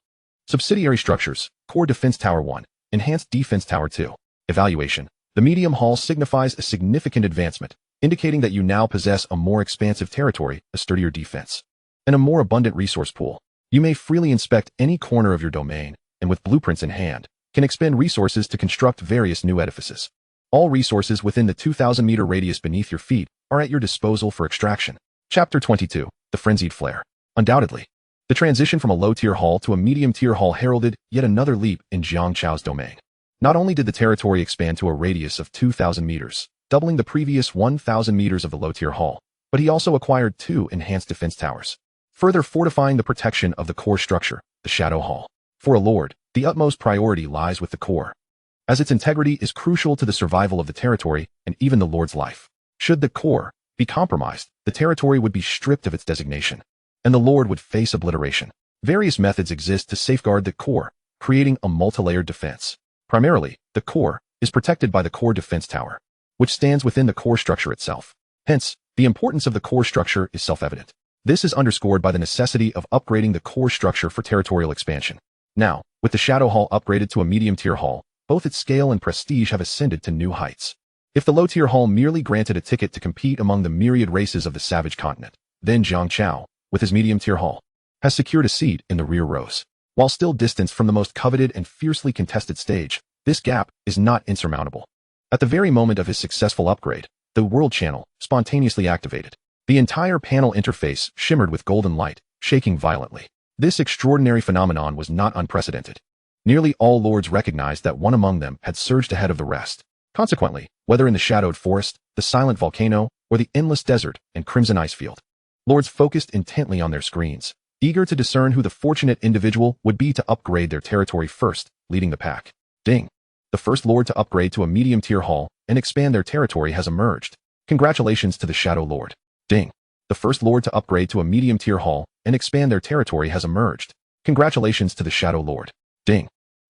Subsidiary structures, Core Defense Tower 1, Enhanced Defense Tower 2. Evaluation. The Medium Hall signifies a significant advancement, indicating that you now possess a more expansive territory, a sturdier defense, and a more abundant resource pool. You may freely inspect any corner of your domain, and with blueprints in hand, can expend resources to construct various new edifices. All resources within the 2,000-meter radius beneath your feet are at your disposal for extraction. Chapter 22. The Frenzied Flare. Undoubtedly, the transition from a low-tier hall to a medium-tier hall heralded yet another leap in Jiang Chao's domain. Not only did the territory expand to a radius of 2,000 meters, doubling the previous 1,000 meters of the low-tier hall, but he also acquired 2 enhanced defense towers, further fortifying the protection of the core structure, the Shadow Hall. For a lord, the utmost priority lies with the core, as its integrity is crucial to the survival of the territory and even the lord's life. Should the core be compromised, the territory would be stripped of its designation, and the lord would face obliteration. Various methods exist to safeguard the core, creating a multi-layered defense. Primarily, the core is protected by the core defense tower, which stands within the core structure itself. Hence, the importance of the core structure is self-evident. This is underscored by the necessity of upgrading the core structure for territorial expansion. Now, with the Shadow Hall upgraded to a medium-tier hall, both its scale and prestige have ascended to new heights. If the low-tier hall merely granted a ticket to compete among the myriad races of the savage continent, then Jiang Chao, with his medium-tier hall, has secured a seat in the rear rows. While still distanced from the most coveted and fiercely contested stage, this gap is not insurmountable. At the very moment of his successful upgrade, the World Channel spontaneously activated. The entire panel interface shimmered with golden light, shaking violently. This extraordinary phenomenon was not unprecedented. Nearly all lords recognized that one among them had surged ahead of the rest. Consequently, whether in the shadowed forest, the silent volcano, or the endless desert and crimson ice field, lords focused intently on their screens, eager to discern who the fortunate individual would be to upgrade their territory first, leading the pack. Ding! The first lord to upgrade to a medium-tier hall and expand their territory has emerged. Congratulations to the Shadow Lord. Ding! The first lord to upgrade to a medium-tier hall and expand their territory has emerged. Congratulations to the Shadow Lord. Ding!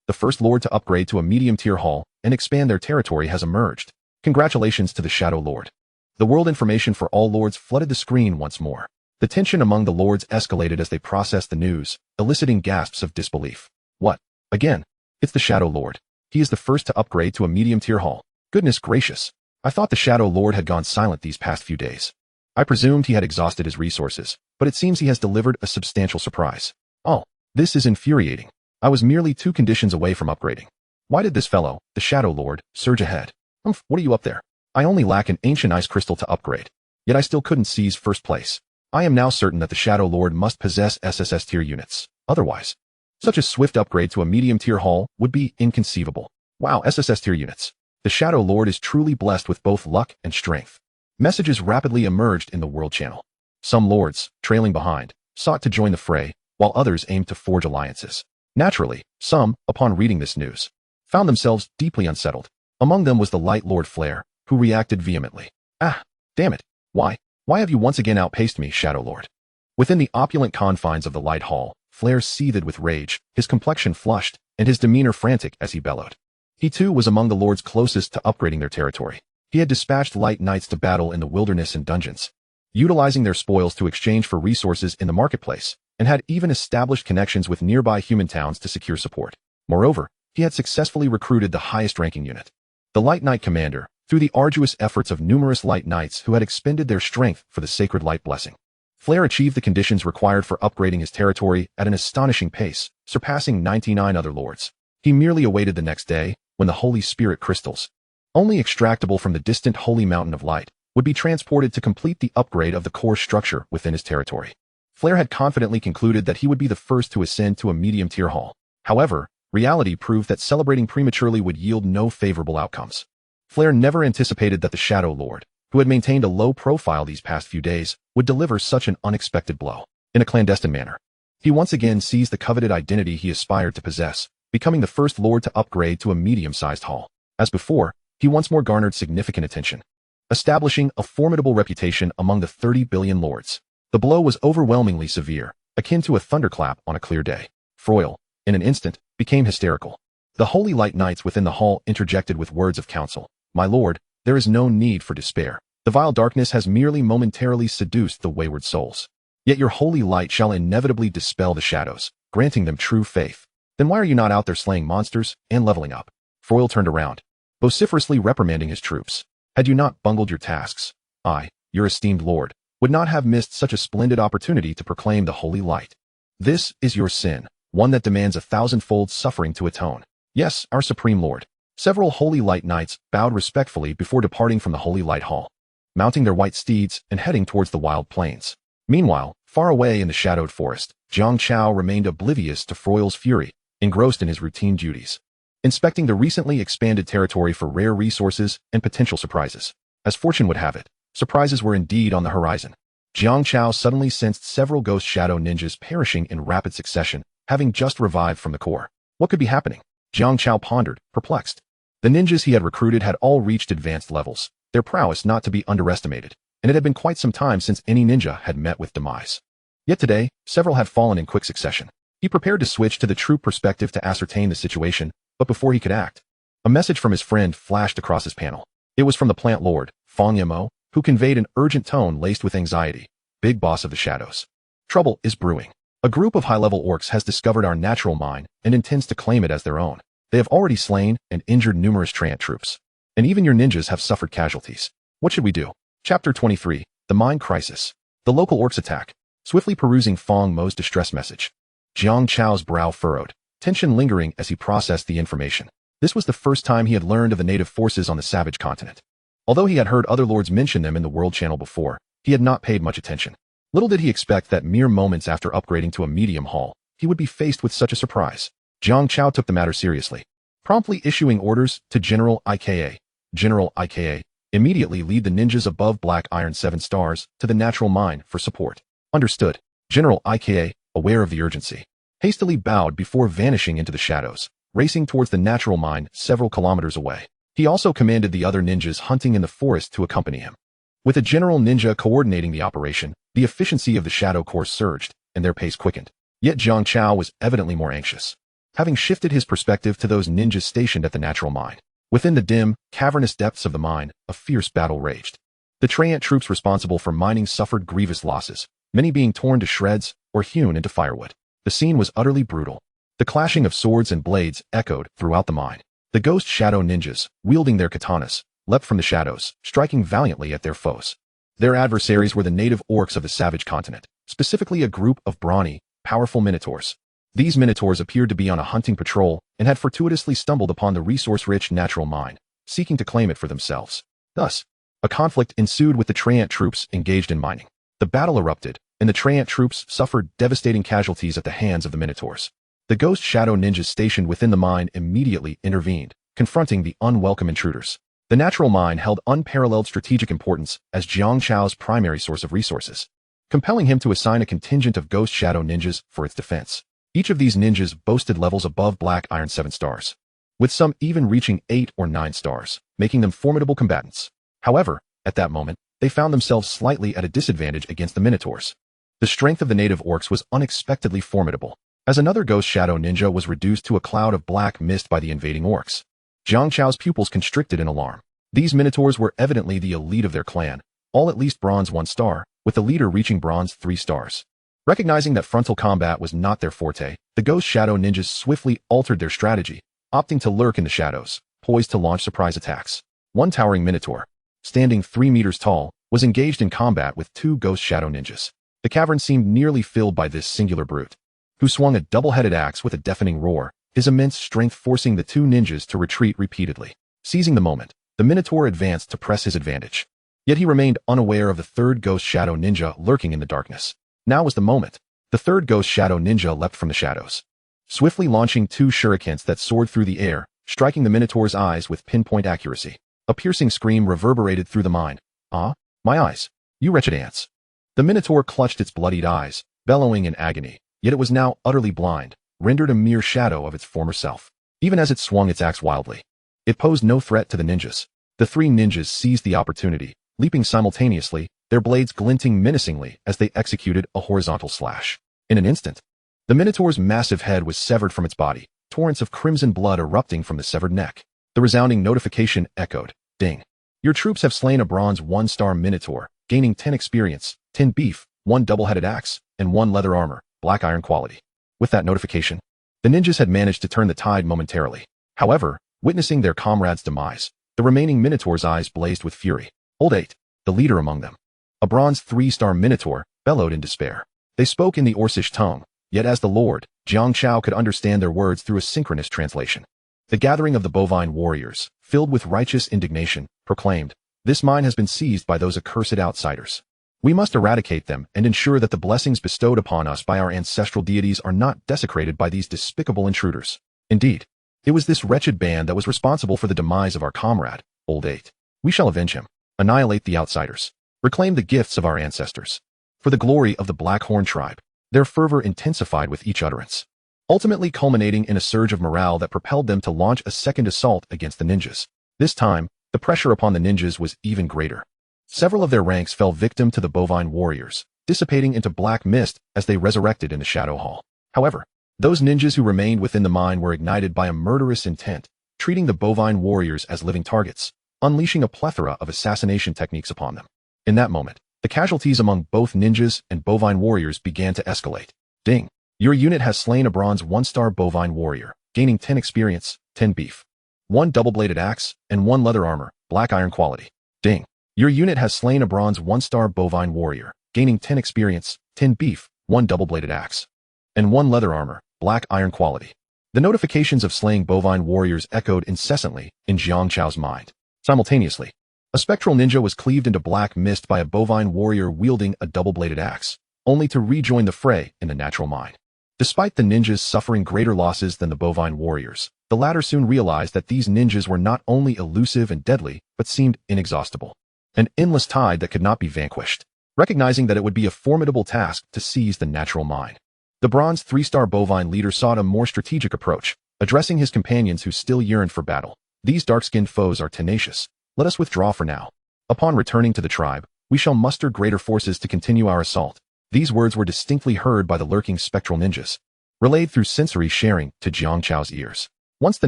The first lord to upgrade to a medium-tier hall and expand their territory has emerged. Congratulations to the Shadow Lord. The world information for all lords flooded the screen once more. The tension among the lords escalated as they processed the news, eliciting gasps of disbelief. What? Again? It's the Shadow Lord. He is the first to upgrade to a medium-tier hall. Goodness gracious. I thought the Shadow Lord had gone silent these past few days. I presumed he had exhausted his resources, but it seems he has delivered a substantial surprise. Oh, this is infuriating. I was merely 2 conditions away from upgrading. Why did this fellow, the Shadow Lord, surge ahead? What are you up there? I only lack an ancient ice crystal to upgrade. Yet I still couldn't seize first place. I am now certain that the Shadow Lord must possess SSS tier units. Otherwise, such a swift upgrade to a medium-tier hall would be inconceivable. Wow, SSS tier units. The Shadow Lord is truly blessed with both luck and strength. Messages rapidly emerged in the World Channel. Some lords, trailing behind, sought to join the fray, while others aimed to forge alliances. Naturally, some, upon reading this news, found themselves deeply unsettled. Among them was the Light Lord Flare, who reacted vehemently. Ah, damn it. Why have you once again outpaced me, Shadow Lord? Within the opulent confines of the Light Hall, Flare seethed with rage, his complexion flushed, and his demeanor frantic as he bellowed. He too was among the lords closest to upgrading their territory. He had dispatched light knights to battle in the wilderness and dungeons, utilizing their spoils to exchange for resources in the marketplace, and had even established connections with nearby human towns to secure support. Moreover, he had successfully recruited the highest-ranking unit, the Light Knight Commander, through the arduous efforts of numerous light knights who had expended their strength for the sacred light blessing. Flare achieved the conditions required for upgrading his territory at an astonishing pace, surpassing 99 other lords. He merely awaited the next day, when the Holy Spirit crystals, only extractable from the distant Holy Mountain of Light, would be transported to complete the upgrade of the core structure within his territory. Flare had confidently concluded that he would be the first to ascend to a medium-tier hall. However, reality proved that celebrating prematurely would yield no favorable outcomes. Flare never anticipated that the Shadow Lord, who had maintained a low profile these past few days, would deliver such an unexpected blow. In a clandestine manner, he once again seized the coveted identity he aspired to possess, becoming the first lord to upgrade to a medium-sized hall. As before, he once more garnered significant attention, establishing a formidable reputation among the 30 billion lords. The blow was overwhelmingly severe, akin to a thunderclap on a clear day. Froyle, in an instant, became hysterical. The Holy Light Knights within the hall interjected with words of counsel. My lord, there is no need for despair. The vile darkness has merely momentarily seduced the wayward souls. Yet your holy light shall inevitably dispel the shadows, granting them true faith. Then why are you not out there slaying monsters and leveling up? Froyle turned around, vociferously reprimanding his troops. Had you not bungled your tasks, I, your esteemed lord, would not have missed such a splendid opportunity to proclaim the holy light. This is your sin, one that demands 1,000-fold suffering to atone. Yes, our supreme lord. Several holy light knights bowed respectfully before departing from the holy light hall, mounting their white steeds and heading towards the wild plains. Meanwhile, far away in the shadowed forest, Jiang Chao remained oblivious to Froyle's fury, engrossed in his routine duties. inspecting the recently expanded territory for rare resources and potential surprises. As fortune would have it, surprises were indeed on the horizon. Jiang Chao suddenly sensed several ghost shadow ninjas perishing in rapid succession, having just revived from the core. What could be happening? Jiang Chao pondered, perplexed. The ninjas he had recruited had all reached advanced levels, their prowess not to be underestimated, and it had been quite some time since any ninja had met with demise. Yet today, several had fallen in quick succession. He prepared to switch to the true perspective to ascertain the situation, but before he could act, a message from his friend flashed across his panel. It was from the plant lord, Fang Yamo, who conveyed an urgent tone laced with anxiety. Big boss of the shadows. Trouble is brewing. A group of high-level orcs has discovered our natural mine and intends to claim it as their own. They have already slain and injured numerous Treant troops. And even your ninjas have suffered casualties. What should we do? Chapter 23, The Mine Crisis. The local orcs attack. Swiftly perusing Fang Mo's distress message. Jiang Chao's brow furrowed, tension lingering as he processed the information. This was the first time he had learned of the native forces on the savage continent. Although he had heard other lords mention them in the World Channel before, he had not paid much attention. Little did he expect that mere moments after upgrading to a medium haul, he would be faced with such a surprise. Jiang Chao took the matter seriously, promptly issuing orders to General IKA. General IKA, immediately lead the ninjas above Black Iron 7 stars to the natural mine for support. Understood. General IKA, aware of the urgency, hastily bowed before vanishing into the shadows, racing towards the natural mine several kilometers away. He also commanded the other ninjas hunting in the forest to accompany him. With a general ninja coordinating the operation, the efficiency of the shadow corps surged, and their pace quickened. Yet Jiang Chao was evidently more anxious, having shifted his perspective to those ninjas stationed at the natural mine. Within the dim, cavernous depths of the mine, a fierce battle raged. The Treant troops responsible for mining suffered grievous losses, many being torn to shreds or hewn into firewood. The scene was utterly brutal. The clashing of swords and blades echoed throughout the mine. The ghost shadow ninjas, wielding their katanas, leapt from the shadows, striking valiantly at their foes. Their adversaries were the native orcs of the savage continent, specifically a group of brawny, powerful minotaurs. These minotaurs appeared to be on a hunting patrol and had fortuitously stumbled upon the resource-rich natural mine, seeking to claim it for themselves. Thus, a conflict ensued with the Treant troops engaged in mining. The battle erupted, and the Treant troops suffered devastating casualties at the hands of the minotaurs. The ghost shadow ninjas stationed within the mine immediately intervened, confronting the unwelcome intruders. The natural mine held unparalleled strategic importance as Jiang Chao's primary source of resources, compelling him to assign a contingent of ghost shadow ninjas for its defense. Each of these ninjas boasted levels above Black Iron 7 stars, with some even reaching 8 or 9 stars, making them formidable combatants. However, at that moment, they found themselves slightly at a disadvantage against the minotaurs. The strength of the native orcs was unexpectedly formidable, as another ghost shadow ninja was reduced to a cloud of black mist by the invading orcs. Jiang Chao's pupils constricted in alarm. These minotaurs were evidently the elite of their clan, all at least bronze 1 star, with the leader reaching bronze 3 stars. Recognizing that frontal combat was not their forte, the ghost shadow ninjas swiftly altered their strategy, opting to lurk in the shadows, poised to launch surprise attacks. One towering minotaur, standing 3 meters tall, was engaged in combat with 2 ghost shadow ninjas. The cavern seemed nearly filled by this singular brute, who swung a double-headed axe with a deafening roar, his immense strength forcing the 2 ninjas to retreat repeatedly. Seizing the moment, the minotaur advanced to press his advantage. Yet he remained unaware of the 3rd ghost shadow ninja lurking in the darkness. Now was the moment. The 3rd ghost shadow ninja leapt from the shadows, swiftly launching 2 shurikens that soared through the air, striking the minotaur's eyes with pinpoint accuracy. A piercing scream reverberated through the mine. "Ah, my eyes, you wretched ants." The minotaur clutched its bloodied eyes, bellowing in agony, yet it was now utterly blind, rendered a mere shadow of its former self. Even as it swung its axe wildly, it posed no threat to the ninjas. The 3 ninjas seized the opportunity, leaping simultaneously, their blades glinting menacingly as they executed a horizontal slash. In an instant, the minotaur's massive head was severed from its body, torrents of crimson blood erupting from the severed neck. The resounding notification echoed. Ding. Your troops have slain a bronze 1-star minotaur, gaining 10 experience, 10 beef, 1 double-headed axe, and 1 leather armor, black iron quality. With that notification, the ninjas had managed to turn the tide momentarily. However, witnessing their comrade's demise, the remaining minotaur's eyes blazed with fury. Old 8, the leader among them, a bronze 3-star minotaur, bellowed in despair. They spoke in the Orcish tongue, yet as the lord, Jiang Chao could understand their words through a synchronous translation. The gathering of the bovine warriors, filled with righteous indignation, proclaimed, "This mine has been seized by those accursed outsiders. We must eradicate them and ensure that the blessings bestowed upon us by our ancestral deities are not desecrated by these despicable intruders." Indeed, It was this wretched band that was responsible for the demise of our comrade, Old Eight. We shall avenge him, annihilate the outsiders, reclaim the gifts of our ancestors. For the glory of the Blackhorn tribe, their fervor intensified with each utterance, ultimately culminating in a surge of morale that propelled them to launch a second assault against the ninjas. This time, the pressure upon the ninjas was even greater. Several of their ranks fell victim to the bovine warriors, dissipating into black mist as they resurrected in the Shadow Hall. However, those ninjas who remained within the mine were ignited by a murderous intent, treating the bovine warriors as living targets, unleashing a plethora of assassination techniques upon them. In that moment, the casualties among both ninjas and bovine warriors began to escalate. Ding! Your unit has slain a bronze 1-star bovine warrior, gaining 10 experience, 10 beef, 1 double-bladed axe, and 1 leather armor, black iron quality. Ding! Your unit has slain a bronze 1-star bovine warrior, gaining 10 experience, 10 beef, 1 double-bladed axe, and 1 leather armor, black iron quality. The notifications of slaying bovine warriors echoed incessantly in Jiang Chao's mind. Simultaneously, a spectral ninja was cleaved into black mist by a bovine warrior wielding a double-bladed axe, only to rejoin the fray in the natural mine. Despite the ninjas suffering greater losses than the bovine warriors, the latter soon realized that these ninjas were not only elusive and deadly, but seemed inexhaustible. An endless tide that could not be vanquished. Recognizing that it would be a formidable task to seize the natural mine, the bronze 3-star bovine leader sought a more strategic approach, addressing his companions who still yearned for battle. These dark-skinned foes are tenacious. Let us withdraw for now. Upon returning to the tribe, we shall muster greater forces to continue our assault. These words were distinctly heard by the lurking spectral ninjas, relayed through sensory sharing to Jiang Chao's ears. Once the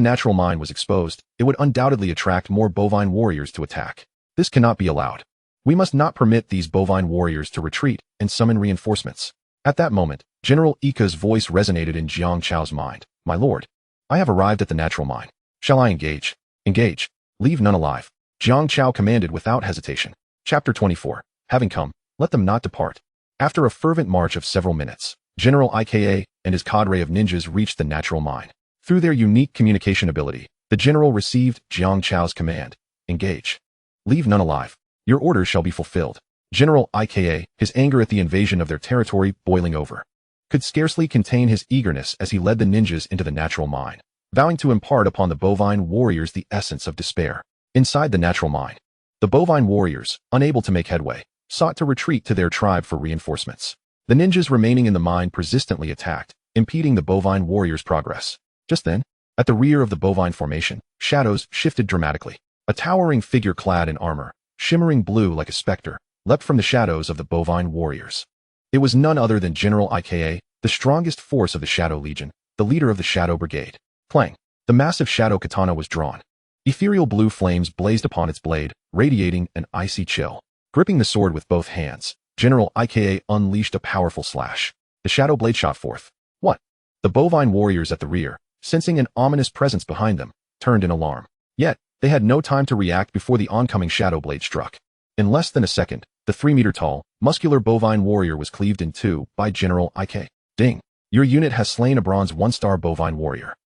natural mine was exposed, it would undoubtedly attract more bovine warriors to attack. This cannot be allowed. We must not permit these bovine warriors to retreat and summon reinforcements. At that moment, General Ika's voice resonated in Jiang Chao's mind. My lord, I have arrived at the natural mine. Shall I engage? Engage. Leave none alive. Jiang Chao commanded without hesitation. Chapter 24. Having come, let them not depart. After a fervent march of several minutes, General Ika and his cadre of ninjas reached the natural mine. Through their unique communication ability, the general received Jiang Chao's command. Engage. Leave none alive. Your orders shall be fulfilled. General Ika, his anger at the invasion of their territory boiling over, could scarcely contain his eagerness as he led the ninjas into the natural mine, vowing to impart upon the bovine warriors the essence of despair. Inside the natural mine, the bovine warriors, unable to make headway, sought to retreat to their tribe for reinforcements. The ninjas remaining in the mine persistently attacked, impeding the bovine warriors' progress. Just then, at the rear of the bovine formation, shadows shifted dramatically. A towering figure clad in armor, shimmering blue like a specter, leapt from the shadows of the bovine warriors. It was none other than General Ika, the strongest force of the Shadow Legion, the leader of the Shadow Brigade. Clang! The massive shadow katana was drawn. Ethereal blue flames blazed upon its blade, radiating an icy chill. Gripping the sword with both hands, General Ika unleashed a powerful slash. The shadow blade shot forth. What? The bovine warriors at the rear, sensing an ominous presence behind them, turned in alarm. Yet, they had no time to react before the oncoming shadow blade struck. In less than a second, the 3-meter-tall, muscular bovine warrior was cleaved in two by General Ika. Ding! Your unit has slain a bronze 1-star bovine warrior,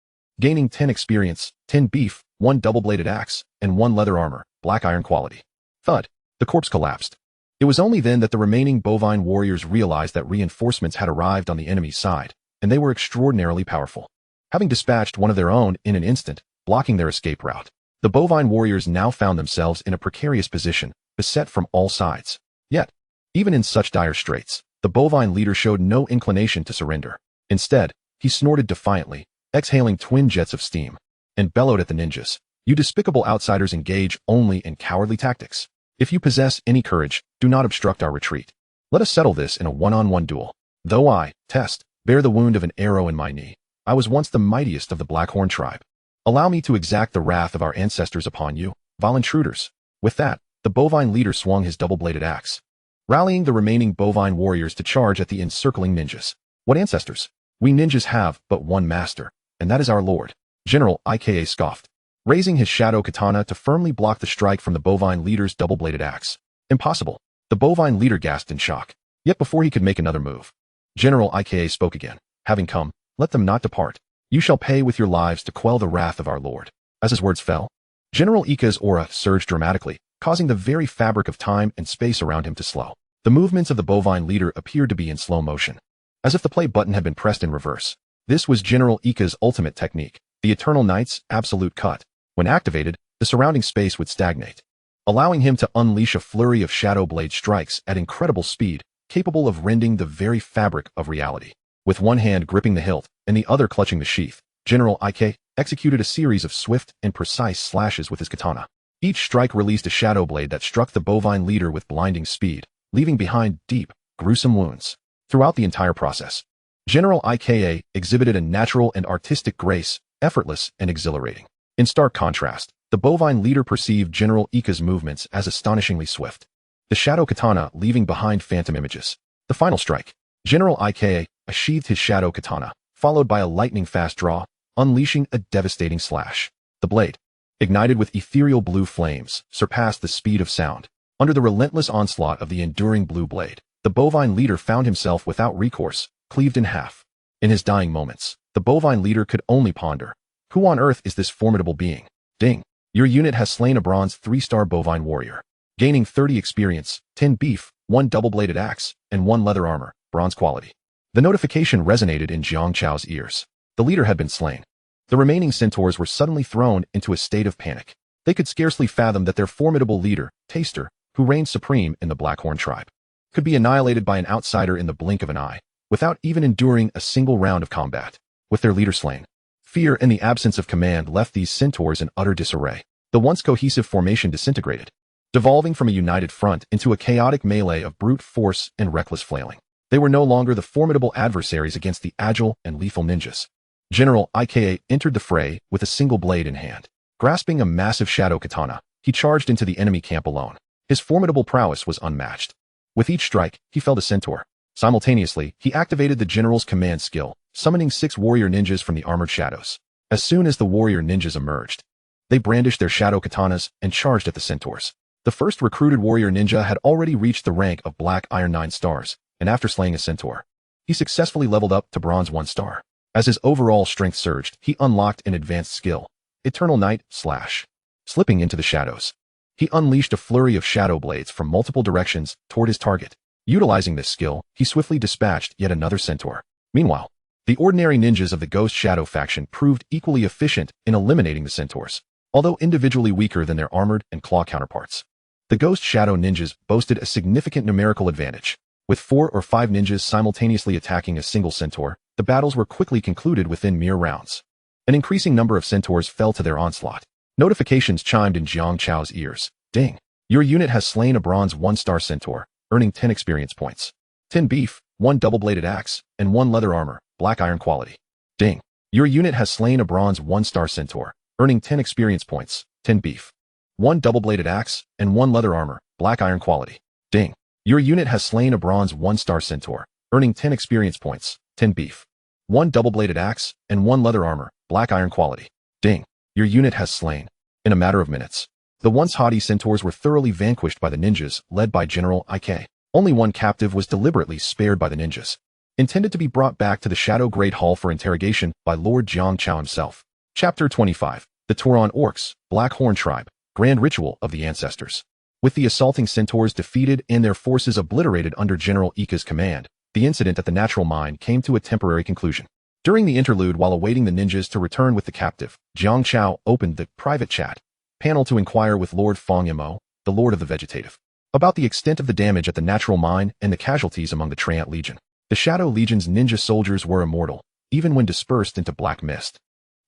gaining 10 experience, 10 beef, 1 double-bladed axe, and 1 leather armor, black iron quality. Thud! The corpse collapsed. It was only then that the remaining bovine warriors realized that reinforcements had arrived on the enemy's side, and they were extraordinarily powerful. Having dispatched one of their own in an instant, blocking their escape route, the bovine warriors now found themselves in a precarious position, beset from all sides. Yet, even in such dire straits, the bovine leader showed no inclination to surrender. Instead, he snorted defiantly, exhaling twin jets of steam, and bellowed at the ninjas. You despicable outsiders engage only in cowardly tactics. If you possess any courage, do not obstruct our retreat. Let us settle this in a one-on-one duel. Though I, Test, bear the wound of an arrow in my knee, I was once the mightiest of the Blackhorn tribe. Allow me to exact the wrath of our ancestors upon you, vile intruders. With that, the bovine leader swung his double-bladed axe, rallying the remaining bovine warriors to charge at the encircling ninjas. What ancestors? We ninjas have but one master, and that is our lord. General Ika scoffed, raising his shadow katana to firmly block the strike from the bovine leader's double-bladed axe. Impossible. The bovine leader gasped in shock. Yet before he could make another move, General Ika spoke again. Having come, let them not depart. You shall pay with your lives to quell the wrath of our lord. As his words fell, General Ika's aura surged dramatically, causing the very fabric of time and space around him to slow. The movements of the bovine leader appeared to be in slow motion, as if the play button had been pressed in reverse. This was General Ika's ultimate technique, the Eternal Night's absolute cut. When activated, the surrounding space would stagnate, allowing him to unleash a flurry of shadow blade strikes at incredible speed, capable of rending the very fabric of reality. With one hand gripping the hilt and the other clutching the sheath, General Ike executed a series of swift and precise slashes with his katana. Each strike released a shadow blade that struck the bovine leader with blinding speed, leaving behind deep, gruesome wounds. Throughout the entire process, General Ike exhibited a natural and artistic grace, effortless and exhilarating. In stark contrast, the bovine leader perceived General Ike's movements as astonishingly swift, the shadow katana leaving behind phantom images. The final strike. General Ike sheathed his shadow katana, followed by a lightning-fast draw, unleashing a devastating slash. The blade, ignited with ethereal blue flames, surpassed the speed of sound. Under the relentless onslaught of the enduring blue blade, the bovine leader found himself without recourse, cleaved in half. In his dying moments, the bovine leader could only ponder, who on earth is this formidable being? Ding. Your unit has slain a bronze 3-star bovine warrior, gaining 30 experience, 10 beef, 1 double-bladed axe, and 1 leather armor, bronze quality. The notification resonated in Jiang Chao's ears. The leader had been slain. The remaining centaurs were suddenly thrown into a state of panic. They could scarcely fathom that their formidable leader, Taster, who reigned supreme in the Blackhorn tribe, could be annihilated by an outsider in the blink of an eye, without even enduring a single round of combat. With their leader slain, fear and the absence of command left these centaurs in utter disarray. The once cohesive formation disintegrated, devolving from a united front into a chaotic melee of brute force and reckless flailing. They were no longer the formidable adversaries against the agile and lethal ninjas. General Ike entered the fray with a single blade in hand. Grasping a massive shadow katana, he charged into the enemy camp alone. His formidable prowess was unmatched. With each strike, he felled a centaur. Simultaneously, he activated the general's command skill, summoning 6 warrior ninjas from the armored shadows. As soon as the warrior ninjas emerged, they brandished their shadow katanas and charged at the centaurs. The first recruited warrior ninja had already reached the rank of Black Iron 9 stars, and after slaying a centaur, he successfully leveled up to bronze 1 star. As his overall strength surged, he unlocked an advanced skill, Eternal Night Slash. Slipping into the shadows, he unleashed a flurry of shadow blades from multiple directions toward his target. Utilizing this skill, he swiftly dispatched yet another centaur. Meanwhile, the ordinary ninjas of the Ghost Shadow faction proved equally efficient in eliminating the centaurs, although individually weaker than their armored and claw counterparts. The Ghost Shadow ninjas boasted a significant numerical advantage. With 4 or 5 ninjas simultaneously attacking a single centaur, the battles were quickly concluded within mere rounds. An increasing number of centaurs fell to their onslaught. Notifications chimed in Jiang Chao's ears. Ding. Your unit has slain a bronze 1-star centaur, earning 10 experience points. 10 beef, 1 double-bladed axe, and 1 leather armor, black iron quality. Ding. Your unit has slain a bronze 1-star centaur, earning 10 experience points, 10 beef, 1 double-bladed axe, and 1 leather armor, black iron quality. Ding. Your unit has slain a bronze 1-star centaur, earning 10 experience points, 10 beef, 1 double-bladed axe, and 1 leather armor, black iron quality. Ding. Your unit has slain. In a matter of minutes, the once haughty centaurs were thoroughly vanquished by the ninjas, led by General Ike. Only one captive was deliberately spared by the ninjas, intended to be brought back to the Shadow Great Hall for interrogation by Lord Jiang Chao himself. Chapter 25. The Tauron Orcs, Black Horn Tribe, Grand Ritual of the Ancestors. With the assaulting centaurs defeated and their forces obliterated under General Ike's command, the incident at the Natural Mine came to a temporary conclusion. During the interlude while awaiting the ninjas to return with the captive, Jiang Chao opened the private chat panel to inquire with Lord Fong Mo, the Lord of the Vegetative, about the extent of the damage at the Natural Mine and the casualties among the Treant Legion. The Shadow Legion's ninja soldiers were immortal, even when dispersed into black mist.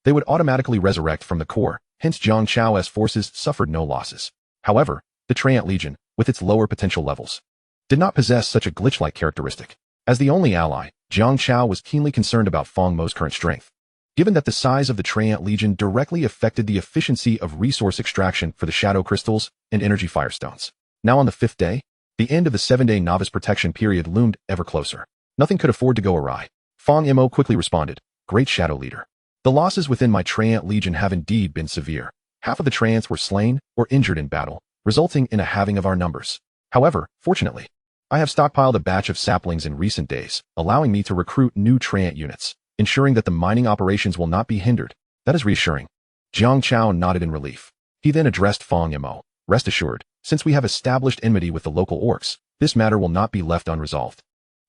They would automatically resurrect from the core, hence Jiang Chao's forces suffered no losses. However, the Treant Legion, with its lower potential levels, did not possess such a glitch-like characteristic. As the only ally, Jiang Chao was keenly concerned about Fong Mo's current strength, given that the size of the Treant Legion directly affected the efficiency of resource extraction for the Shadow Crystals and Energy Firestones. Now on the 5th day, the end of the 7-day novice protection period loomed ever closer. Nothing could afford to go awry. Fong Mo quickly responded, Great Shadow Leader. The losses within my Treant Legion have indeed been severe. Half of the Treants were slain or injured in battle, resulting in a halving of our numbers. However, fortunately, I have stockpiled a batch of saplings in recent days, allowing me to recruit new Treant units, ensuring that the mining operations will not be hindered. That is reassuring. Jiang Chao nodded in relief. He then addressed Fong Mo. Rest assured, since we have established enmity with the local orcs, this matter will not be left unresolved.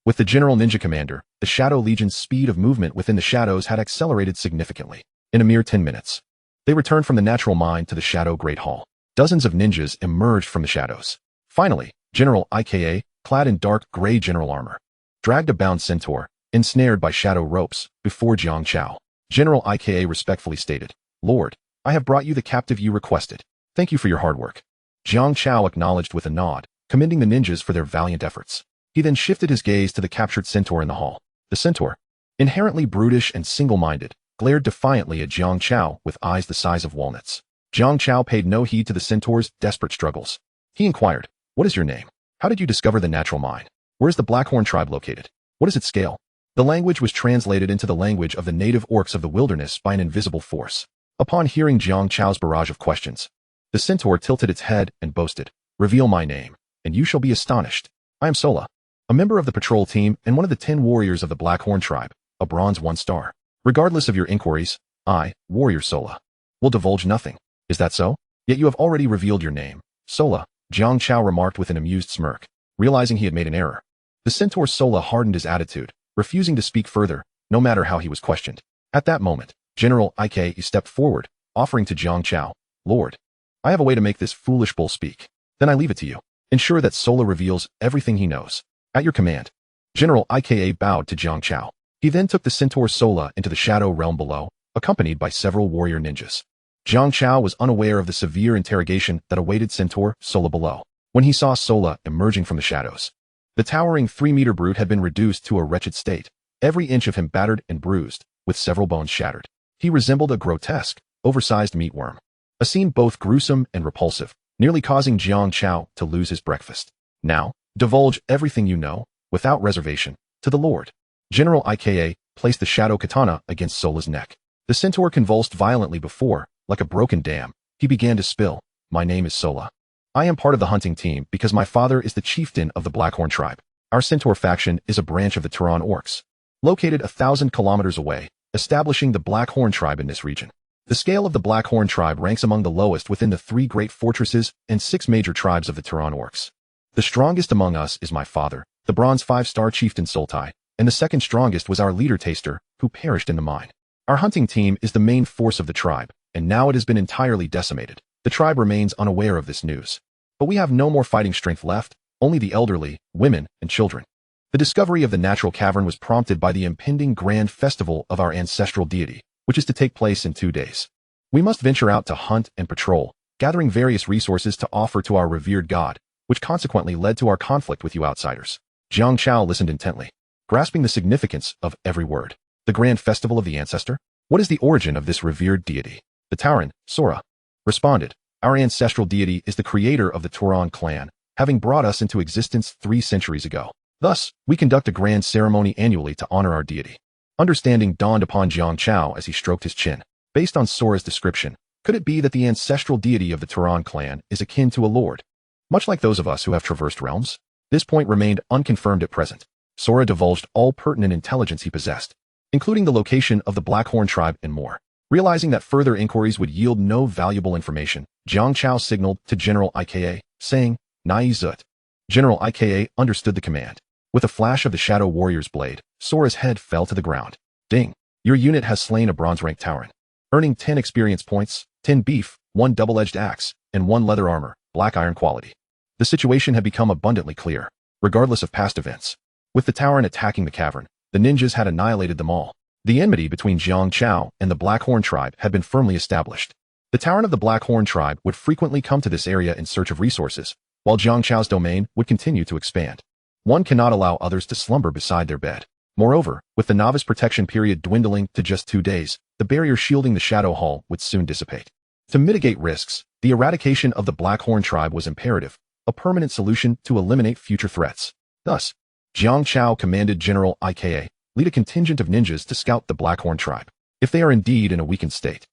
With the General Ninja Commander, the Shadow Legion's speed of movement within the shadows had accelerated significantly. In a mere 10 minutes, they returned from the natural mine to the Shadow Great Hall. Dozens of ninjas emerged from the shadows. Finally, General Ika, clad in dark gray general armor, dragged a bound centaur, ensnared by shadow ropes, before Jiang Chao. General Ika respectfully stated, "Lord, I have brought you the captive you requested. Thank you for your hard work." Jiang Chao acknowledged with a nod, commending the ninjas for their valiant efforts. He then shifted his gaze to the captured centaur in the hall. The centaur, inherently brutish and single-minded, glared defiantly at Jiang Chao with eyes the size of walnuts. Jiang Chao paid no heed to the centaur's desperate struggles. He inquired, "What is your name? How did you discover the natural mine? Where is the Blackhorn tribe located? What is its scale?" The language was translated into the language of the native orcs of the wilderness by an invisible force. Upon hearing Jiang Chao's barrage of questions, the centaur tilted its head and boasted, "Reveal my name, and you shall be astonished. I am Sola, a member of the patrol team and one of the 10 warriors of the Blackhorn tribe, a bronze 1 star. Regardless of your inquiries, I, Warrior Sola, will divulge nothing. Is that so? Yet you have already revealed your name, Sola," Jiang Chao remarked with an amused smirk, realizing he had made an error. The centaur Sola hardened his attitude, refusing to speak further, no matter how he was questioned. At that moment, General Ike stepped forward, offering to Jiang Chao, "Lord, I have a way to make this foolish bull speak. Then I leave it to you. Ensure that Sola reveals everything he knows. At your command." General Ika bowed to Jiang Chao. He then took the centaur Sola into the shadow realm below, accompanied by several warrior ninjas. Jiang Chao was unaware of the severe interrogation that awaited centaur Sola below. When he saw Sola emerging from the shadows, the towering 3-meter brute had been reduced to a wretched state, every inch of him battered and bruised, with several bones shattered. He resembled a grotesque, oversized meatworm, a scene both gruesome and repulsive, nearly causing Jiang Chao to lose his breakfast. "Now, divulge everything you know, without reservation, to the Lord." General Ika placed the shadow katana against Sola's neck. The centaur convulsed violently before, like a broken dam, he began to spill, "My name is Sola. I am part of the hunting team because my father is the chieftain of the Blackhorn tribe. Our centaur faction is a branch of the Turan orcs, located 1,000 kilometers away, establishing the Blackhorn tribe in this region. The scale of the Blackhorn tribe ranks among the lowest within the 3 great fortresses and 6 major tribes of the Turan orcs. The strongest among us is my father, the bronze 5-star chieftain Sultai, and the second strongest was our leader Taster, who perished in the mine. Our hunting team is the main force of the tribe, and now it has been entirely decimated. The tribe remains unaware of this news. But we have no more fighting strength left, only the elderly, women, and children. The discovery of the natural cavern was prompted by the impending grand festival of our ancestral deity, which is to take place in 2 days. We must venture out to hunt and patrol, gathering various resources to offer to our revered god, which consequently led to our conflict with you outsiders. Jiang Chao listened intently, grasping the significance of every word. The grand festival of the ancestor? What is the origin of this revered deity? The Tauran, Sora, responded, "Our ancestral deity is the creator of the Turan clan, having brought us into existence 3 centuries ago. Thus, we conduct a grand ceremony annually to honor our deity." Understanding dawned upon Jiang Chao as he stroked his chin. Based on Sora's description, could it be that the ancestral deity of the Turan clan is akin to a lord, much like those of us who have traversed realms? This point remained unconfirmed at present. Sora divulged all pertinent intelligence he possessed, including the location of the Blackhorn tribe and more. Realizing that further inquiries would yield no valuable information, Jiang Chao signaled to General Ika, saying, "Nai Zut." General Ika understood the command. With a flash of the Shadow Warrior's blade, Sora's head fell to the ground. "Ding! Your unit has slain a bronze-rank Tauran, earning 10 experience points, 10 beef, 1 double-edged axe, and 1 leather armor, black iron quality." The situation had become abundantly clear, regardless of past events. With the Tauran attacking the cavern, the ninjas had annihilated them all. The enmity between Jiang Chao and the Blackhorn tribe had been firmly established. The Tauran of the Blackhorn tribe would frequently come to this area in search of resources, while Jiang Chao's domain would continue to expand. One cannot allow others to slumber beside their bed. Moreover, with the novice protection period dwindling to just 2 days, the barrier shielding the Shadow Hall would soon dissipate. To mitigate risks, the eradication of the Blackhorn tribe was imperative, a permanent solution to eliminate future threats. Thus, Jiang Chao commanded General Ika, "Lead a contingent of ninjas to scout the Blackhorn tribe. If they are indeed in a weakened state,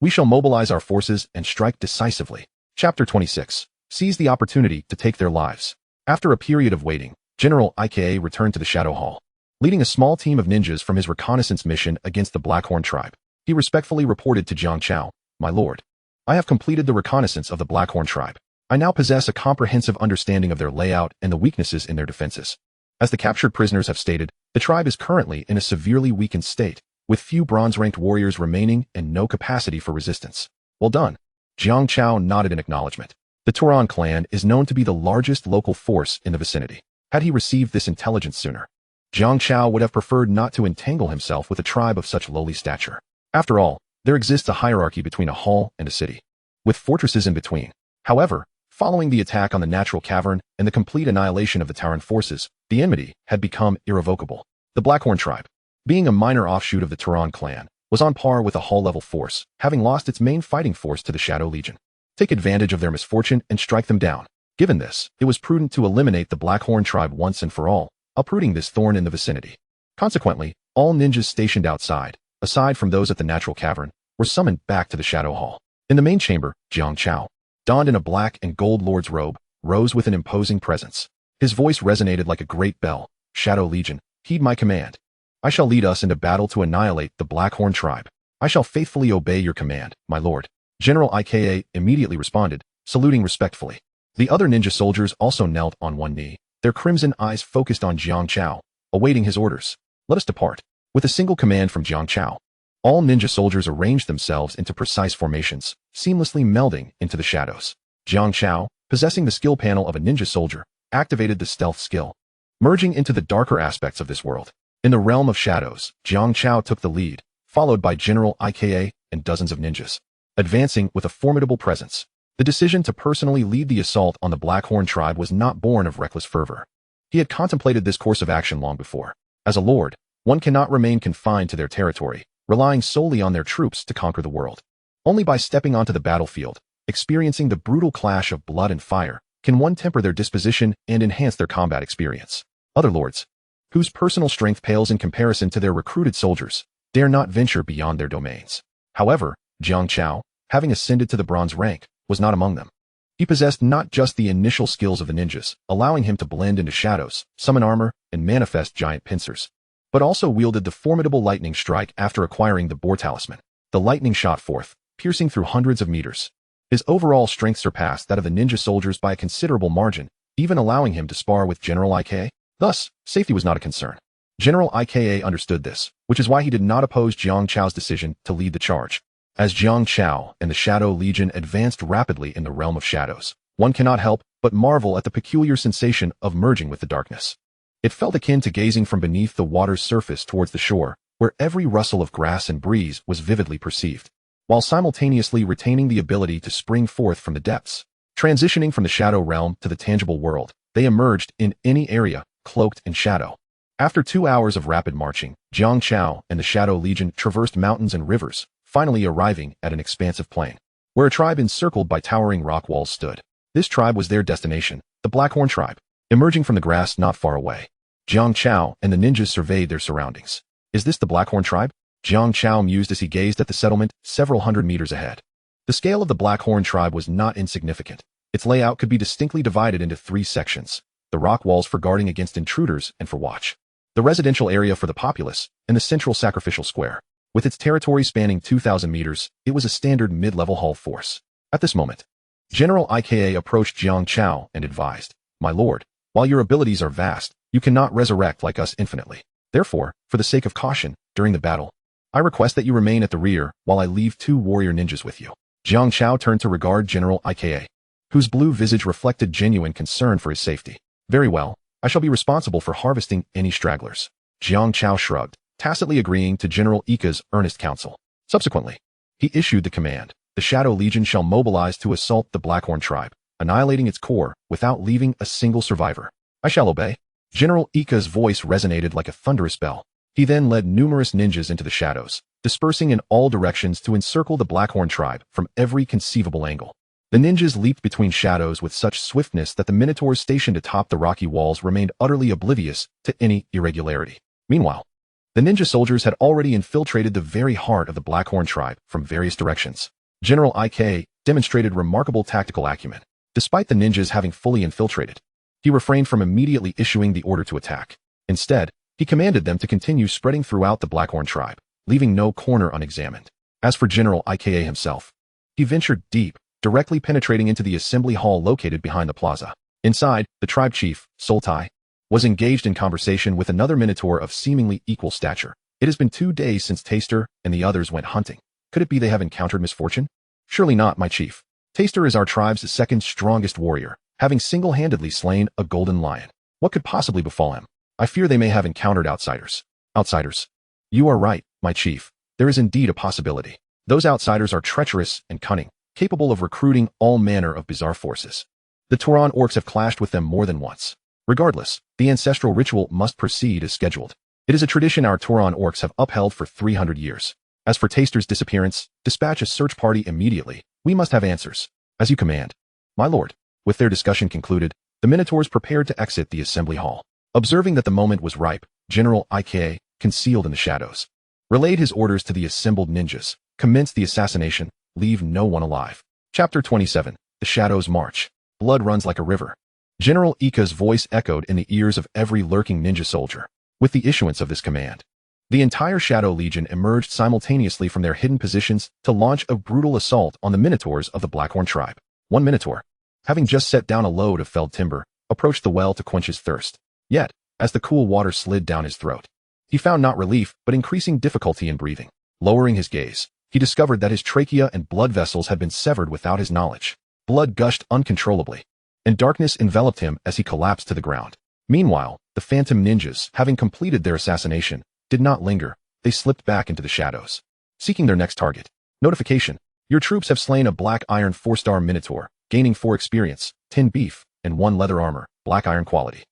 we shall mobilize our forces and strike decisively." Chapter 26. Seize the opportunity to take their lives. After a period of waiting, General Ika returned to the Shadow Hall, leading a small team of ninjas from his reconnaissance mission against the Blackhorn tribe. He respectfully reported to Jiang Chao, "My lord, I have completed the reconnaissance of the Blackhorn tribe. I now possess a comprehensive understanding of their layout and the weaknesses in their defenses. As the captured prisoners have stated, the tribe is currently in a severely weakened state, with few bronze-ranked warriors remaining and no capacity for resistance. Well done. Jiang Chao nodded in acknowledgement. The Turan clan is known to be the largest local force in the vicinity. Had he received this intelligence sooner, Jiang Chao would have preferred not to entangle himself with a tribe of such lowly stature. After all, there exists a hierarchy between a hall and a city, with fortresses in between. However, following the attack on the natural cavern and the complete annihilation of the Turan forces, the enmity had become irrevocable. The Blackhorn tribe, being a minor offshoot of the Turan clan, was on par with a hall-level force, having lost its main fighting force to the Shadow Legion. Take advantage of their misfortune and strike them down. Given this, it was prudent to eliminate the Blackhorn tribe once and for all, uprooting this thorn in the vicinity. Consequently, all ninjas stationed outside, aside from those at the natural cavern, were summoned back to the Shadow Hall. In the main chamber, Jiang Chao, donned in a black and gold lord's robe, rose with an imposing presence. His voice resonated like a great bell. Shadow Legion, heed my command. I shall lead us into battle to annihilate the Blackhorn tribe. I shall faithfully obey your command, my lord. General Ika immediately responded, saluting respectfully. The other ninja soldiers also knelt on one knee, their crimson eyes focused on Jiang Chao, awaiting his orders. Let us depart. With a single command from Jiang Chao, all ninja soldiers arranged themselves into precise formations, seamlessly melding into the shadows. Jiang Chao, possessing the skill panel of a ninja soldier, activated the stealth skill, merging into the darker aspects of this world. In the realm of shadows, Jiang Chao took the lead, followed by General Ika and dozens of ninjas, advancing with a formidable presence. The decision to personally lead the assault on the Blackhorn tribe was not born of reckless fervor. He had contemplated this course of action long before. As a lord, one cannot remain confined to their territory, relying solely on their troops to conquer the world. Only by stepping onto the battlefield, experiencing the brutal clash of blood and fire, can one temper their disposition and enhance their combat experience. Other lords, whose personal strength pales in comparison to their recruited soldiers, dare not venture beyond their domains. However, Jiang Chao, having ascended to the bronze rank, was not among them. He possessed not just the initial skills of the ninjas, allowing him to blend into shadows, summon armor, and manifest giant pincers, but also wielded the formidable lightning strike after acquiring the boar talisman. The lightning shot forth, piercing through hundreds of meters. His overall strength surpassed that of the ninja soldiers by a considerable margin, even allowing him to spar with General Ika. Thus, safety was not a concern. General Ika understood this, which is why he did not oppose Jiang Chao's decision to lead the charge. As Jiang Chao and the Shadow Legion advanced rapidly in the realm of shadows, one cannot help but marvel at the peculiar sensation of merging with the darkness. It felt akin to gazing from beneath the water's surface towards the shore, where every rustle of grass and breeze was vividly perceived, while simultaneously retaining the ability to spring forth from the depths. Transitioning from the shadow realm to the tangible world, they emerged in any area, cloaked in shadow. After 2 hours of rapid marching, Jiang Chao and the Shadow Legion traversed mountains and rivers, finally arriving at an expansive plain, where a tribe encircled by towering rock walls stood. This tribe was their destination, the Blackhorn tribe. Emerging from the grass not far away, Jiang Chao and the ninjas surveyed their surroundings. Is this the Blackhorn tribe? Jiang Chao mused as he gazed at the settlement several hundred meters ahead. The scale of the Blackhorn tribe was not insignificant. Its layout could be distinctly divided into 3 sections: the rock walls for guarding against intruders and for watch, the residential area for the populace, and the central sacrificial square. With its territory spanning 2,000 meters, it was a standard mid-level hull force. At this moment, General Ika approached Jiang Chao and advised, "My lord, while your abilities are vast, you cannot resurrect like us infinitely. Therefore, for the sake of caution, during the battle, I request that you remain at the rear while I leave 2 warrior ninjas with you." Jiang Chao turned to regard General Ika, whose blue visage reflected genuine concern for his safety. "Very well, I shall be responsible for harvesting any stragglers." Jiang Chao shrugged, tacitly agreeing to General Ika's earnest counsel. Subsequently, he issued the command: "The Shadow Legion shall mobilize to assault the Blackhorn tribe, annihilating its core without leaving a single survivor." "I shall obey." General Ika's voice resonated like a thunderous bell. He then led numerous ninjas into the shadows, dispersing in all directions to encircle the Blackhorn tribe from every conceivable angle. The ninjas leaped between shadows with such swiftness that the minotaurs stationed atop the rocky walls remained utterly oblivious to any irregularity. Meanwhile, the ninja soldiers had already infiltrated the very heart of the Blackhorn tribe from various directions. General Ik demonstrated remarkable tactical acumen. Despite the ninjas having fully infiltrated, he refrained from immediately issuing the order to attack. Instead, he commanded them to continue spreading throughout the Blackhorn tribe, leaving no corner unexamined. As for General Ika himself, he ventured deep, directly penetrating into the assembly hall located behind the plaza. Inside, the tribe chief, Sultai, was engaged in conversation with another minotaur of seemingly equal stature. It has been 2 days since Taster and the others went hunting. Could it be they have encountered misfortune? Surely not, my chief. Taster is our tribe's second strongest warrior, having single-handedly slain a golden lion. What could possibly befall him? I fear they may have encountered outsiders. Outsiders. You are right, my chief. There is indeed a possibility. Those outsiders are treacherous and cunning, capable of recruiting all manner of bizarre forces. The Tauran orcs have clashed with them more than once. Regardless, the ancestral ritual must proceed as scheduled. It is a tradition our Tauran orcs have upheld for 300 years. As for Taster's disappearance, dispatch a search party immediately. We must have answers. As you command. My lord. With their discussion concluded, the Minotaurs prepared to exit the assembly hall. Observing that the moment was ripe, General Ike, concealed in the shadows, relayed his orders to the assembled ninjas. Commence the assassination. Leave no one alive. Chapter 27. The Shadows March. Blood runs like a river. General Ika's voice echoed in the ears of every lurking ninja soldier. With the issuance of this command, the entire Shadow Legion emerged simultaneously from their hidden positions to launch a brutal assault on the Minotaurs of the Blackhorn tribe. One Minotaur, having just set down a load of felled timber, approached the well to quench his thirst. Yet, as the cool water slid down his throat, he found not relief but increasing difficulty in breathing. Lowering his gaze, he discovered that his trachea and blood vessels had been severed without his knowledge. Blood gushed uncontrollably, and darkness enveloped him as he collapsed to the ground. Meanwhile, the phantom ninjas, having completed their assassination, did not linger. They slipped back into the shadows, seeking their next target. Notification. Your troops have slain a black iron 4-star Minotaur, gaining 4 experience, 10 beef, and 1 leather armor, black iron quality.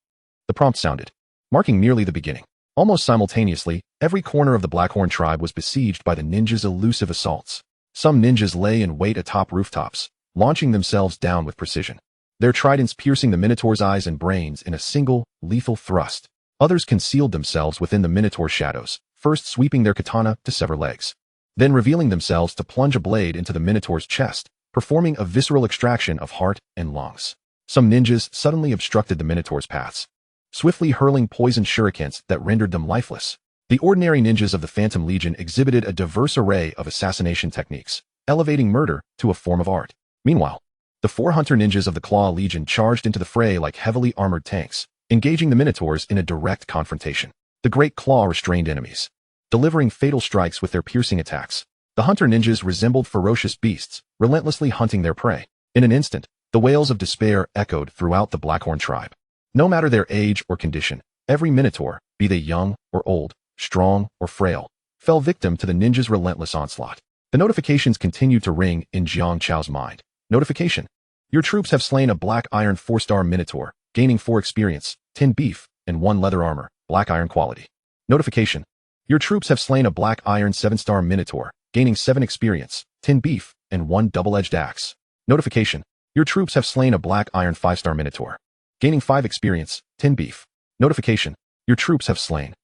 The prompt sounded, marking merely the beginning. Almost simultaneously, every corner of the Blackhorn tribe was besieged by the ninjas' elusive assaults. Some ninjas lay in wait atop rooftops, launching themselves down with precision, their tridents piercing the Minotaur's eyes and brains in a single, lethal thrust. Others concealed themselves within the Minotaur's shadows, first sweeping their katana to sever legs, then revealing themselves to plunge a blade into the Minotaur's chest, performing a visceral extraction of heart and lungs. Some ninjas suddenly obstructed the Minotaur's paths, swiftly hurling poisoned shurikens that rendered them lifeless. The ordinary ninjas of the Phantom Legion exhibited a diverse array of assassination techniques, elevating murder to a form of art. Meanwhile, the 4 hunter ninjas of the Claw Legion charged into the fray like heavily armored tanks, engaging the Minotaurs in a direct confrontation. The Great Claw restrained enemies, delivering fatal strikes with their piercing attacks. The hunter ninjas resembled ferocious beasts, relentlessly hunting their prey. In an instant, the wails of despair echoed throughout the Blackhorn tribe. No matter their age or condition, every Minotaur, be they young or old, strong or frail, fell victim to the ninjas' relentless onslaught. The notifications continued to ring in Jiang Chao's mind. Notification. Your troops have slain a black iron 4-star Minotaur, gaining 4 experience, 10 beef, and 1 leather armor, black iron quality. Notification. Your troops have slain a black iron 7-star Minotaur, gaining 7 experience, 10 beef, and 1 double-edged axe. Notification. Your troops have slain a black iron 5-star Minotaur, gaining 5 experience, 10 beef. Notification. Your troops have slain.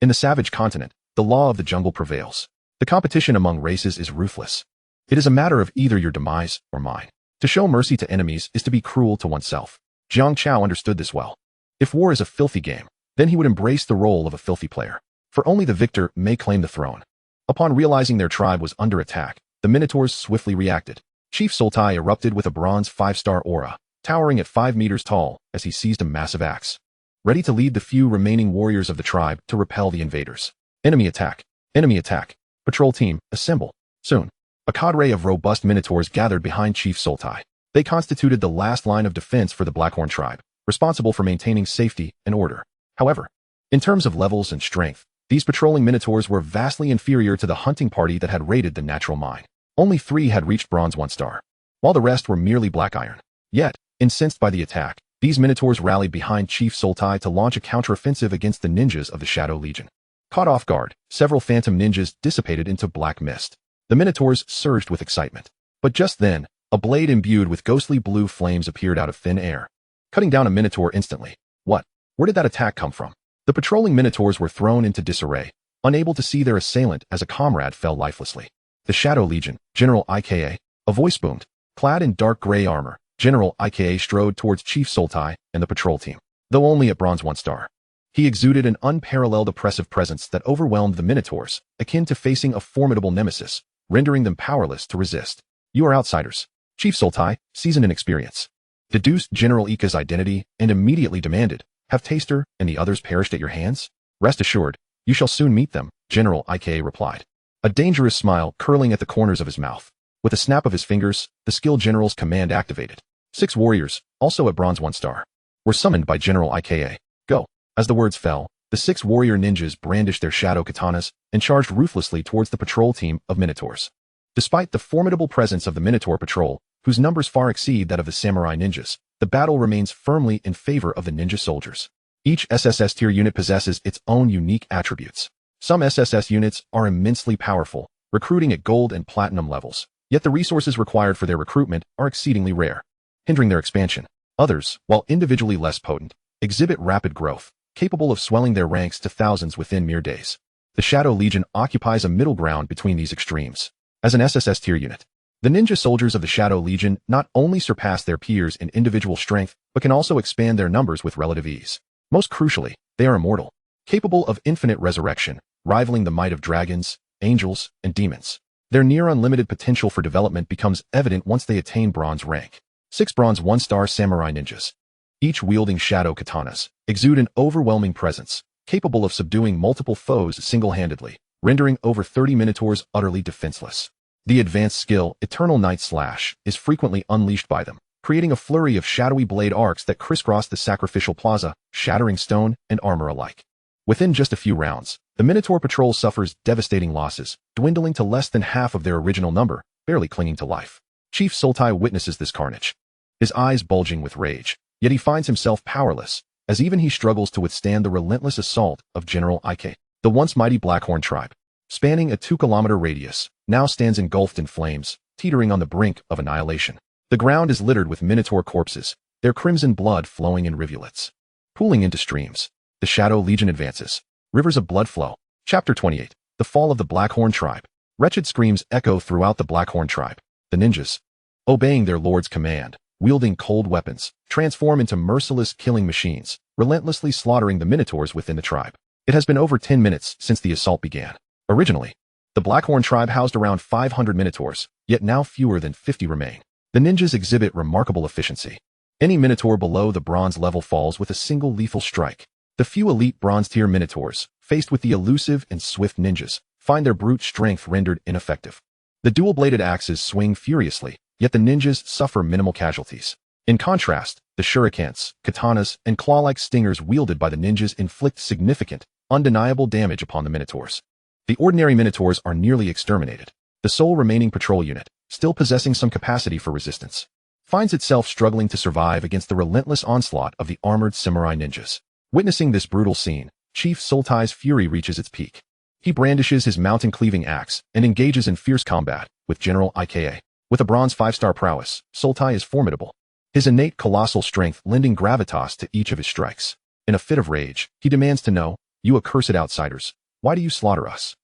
In the savage continent, the law of the jungle prevails. The competition among races is ruthless. It is a matter of either your demise or mine. To show mercy to enemies is to be cruel to oneself. Jiang Chao understood this well. If war is a filthy game, then he would embrace the role of a filthy player. For only the victor may claim the throne. Upon realizing their tribe was under attack, the Minotaurs swiftly reacted. Chief Sultai erupted with a bronze 5-star aura, towering at 5 meters tall as he seized a massive axe, ready to lead the few remaining warriors of the tribe to repel the invaders. Enemy attack. Enemy attack. Patrol team, assemble. Soon, a cadre of robust Minotaurs gathered behind Chief Sultai. They constituted the last line of defense for the Blackhorn tribe, responsible for maintaining safety and order. However, in terms of levels and strength, these patrolling Minotaurs were vastly inferior to the hunting party that had raided the natural mine. Only 3 had reached bronze 1-star, while the rest were merely black iron. Yet, incensed by the attack, these Minotaurs rallied behind Chief Sultai to launch a counteroffensive against the ninjas of the Shadow Legion. Caught off guard, several phantom ninjas dissipated into black mist. The Minotaurs surged with excitement. But just then, a blade imbued with ghostly blue flames appeared out of thin air, cutting down a Minotaur instantly. What? Where did that attack come from? The patrolling Minotaurs were thrown into disarray, unable to see their assailant as a comrade fell lifelessly. The Shadow Legion, General Ika, a voice boomed. Clad in dark gray armor, General Ika strode towards Chief Sultai and the patrol team. Though only at bronze 1-star, he exuded an unparalleled oppressive presence that overwhelmed the Minotaurs, akin to facing a formidable nemesis, rendering them powerless to resist. You are outsiders. Chief Sultai, seasoned in experience, deduced General Ika's identity and immediately demanded, have Taster and the others perished at your hands? Rest assured, you shall soon meet them. General Ike replied, a dangerous smile curling at the corners of his mouth. With a snap of his fingers, the skilled general's command activated. 6 warriors, also at bronze 1 star, were summoned by General Ike. Go. As the words fell, the 6 warrior ninjas brandished their shadow katanas and charged ruthlessly towards the patrol team of Minotaurs. Despite the formidable presence of the Minotaur patrol, whose numbers far exceed that of the samurai ninjas, the battle remains firmly in favor of the ninja soldiers. Each SSS tier unit possesses its own unique attributes. Some SSS units are immensely powerful, recruiting at gold and platinum levels, yet the resources required for their recruitment are exceedingly rare, hindering their expansion. Others, while individually less potent, exhibit rapid growth, capable of swelling their ranks to thousands within mere days. The Shadow Legion occupies a middle ground between these extremes. As an SSS tier unit, the ninja soldiers of the Shadow Legion not only surpass their peers in individual strength, but can also expand their numbers with relative ease. Most crucially, they are immortal, capable of infinite resurrection, rivaling the might of dragons, angels, and demons. Their near unlimited potential for development becomes evident once they attain bronze rank. 6 bronze 1-star samurai ninjas, each wielding shadow katanas, exude an overwhelming presence, capable of subduing multiple foes single-handedly, rendering over 30 minotaurs utterly defenseless. The advanced skill, Eternal Night Slash, is frequently unleashed by them, creating a flurry of shadowy blade arcs that crisscross the sacrificial plaza, shattering stone and armor alike. Within just a few rounds, the Minotaur patrol suffers devastating losses, dwindling to less than half of their original number, barely clinging to life. Chief Sultai witnesses this carnage, his eyes bulging with rage, yet he finds himself powerless, as even he struggles to withstand the relentless assault of General Ike. The once mighty Blackhorn tribe, spanning a 2-kilometer radius, now stands engulfed in flames, teetering on the brink of annihilation. The ground is littered with Minotaur corpses, their crimson blood flowing in rivulets. Pooling into streams, the Shadow Legion advances. Rivers of blood flow. Chapter 28. The Fall of the Blackhorn Tribe. Wretched screams echo throughout the Blackhorn tribe. The ninjas, obeying their lord's command, wielding cold weapons, transform into merciless killing machines, relentlessly slaughtering the Minotaurs within the tribe. It has been over 10 minutes since the assault began. Originally, the Blackhorn tribe housed around 500 Minotaurs, yet now fewer than 50 remain. The ninjas exhibit remarkable efficiency. Any Minotaur below the bronze level falls with a single lethal strike. The few elite bronze-tier Minotaurs, faced with the elusive and swift ninjas, find their brute strength rendered ineffective. The dual-bladed axes swing furiously, yet the ninjas suffer minimal casualties. In contrast, the shurikens, katanas, and claw-like stingers wielded by the ninjas inflict significant, undeniable damage upon the Minotaurs. The ordinary Minotaurs are nearly exterminated. The sole remaining patrol unit, still possessing some capacity for resistance, finds itself struggling to survive against the relentless onslaught of the armored samurai ninjas. Witnessing this brutal scene, Chief Sultai's fury reaches its peak. He brandishes his mountain-cleaving axe and engages in fierce combat with General Ike. With a bronze 5-star prowess, Sultai is formidable, his innate colossal strength lending gravitas to each of his strikes. In a fit of rage, he demands to know, "You accursed outsiders, why do you slaughter us?"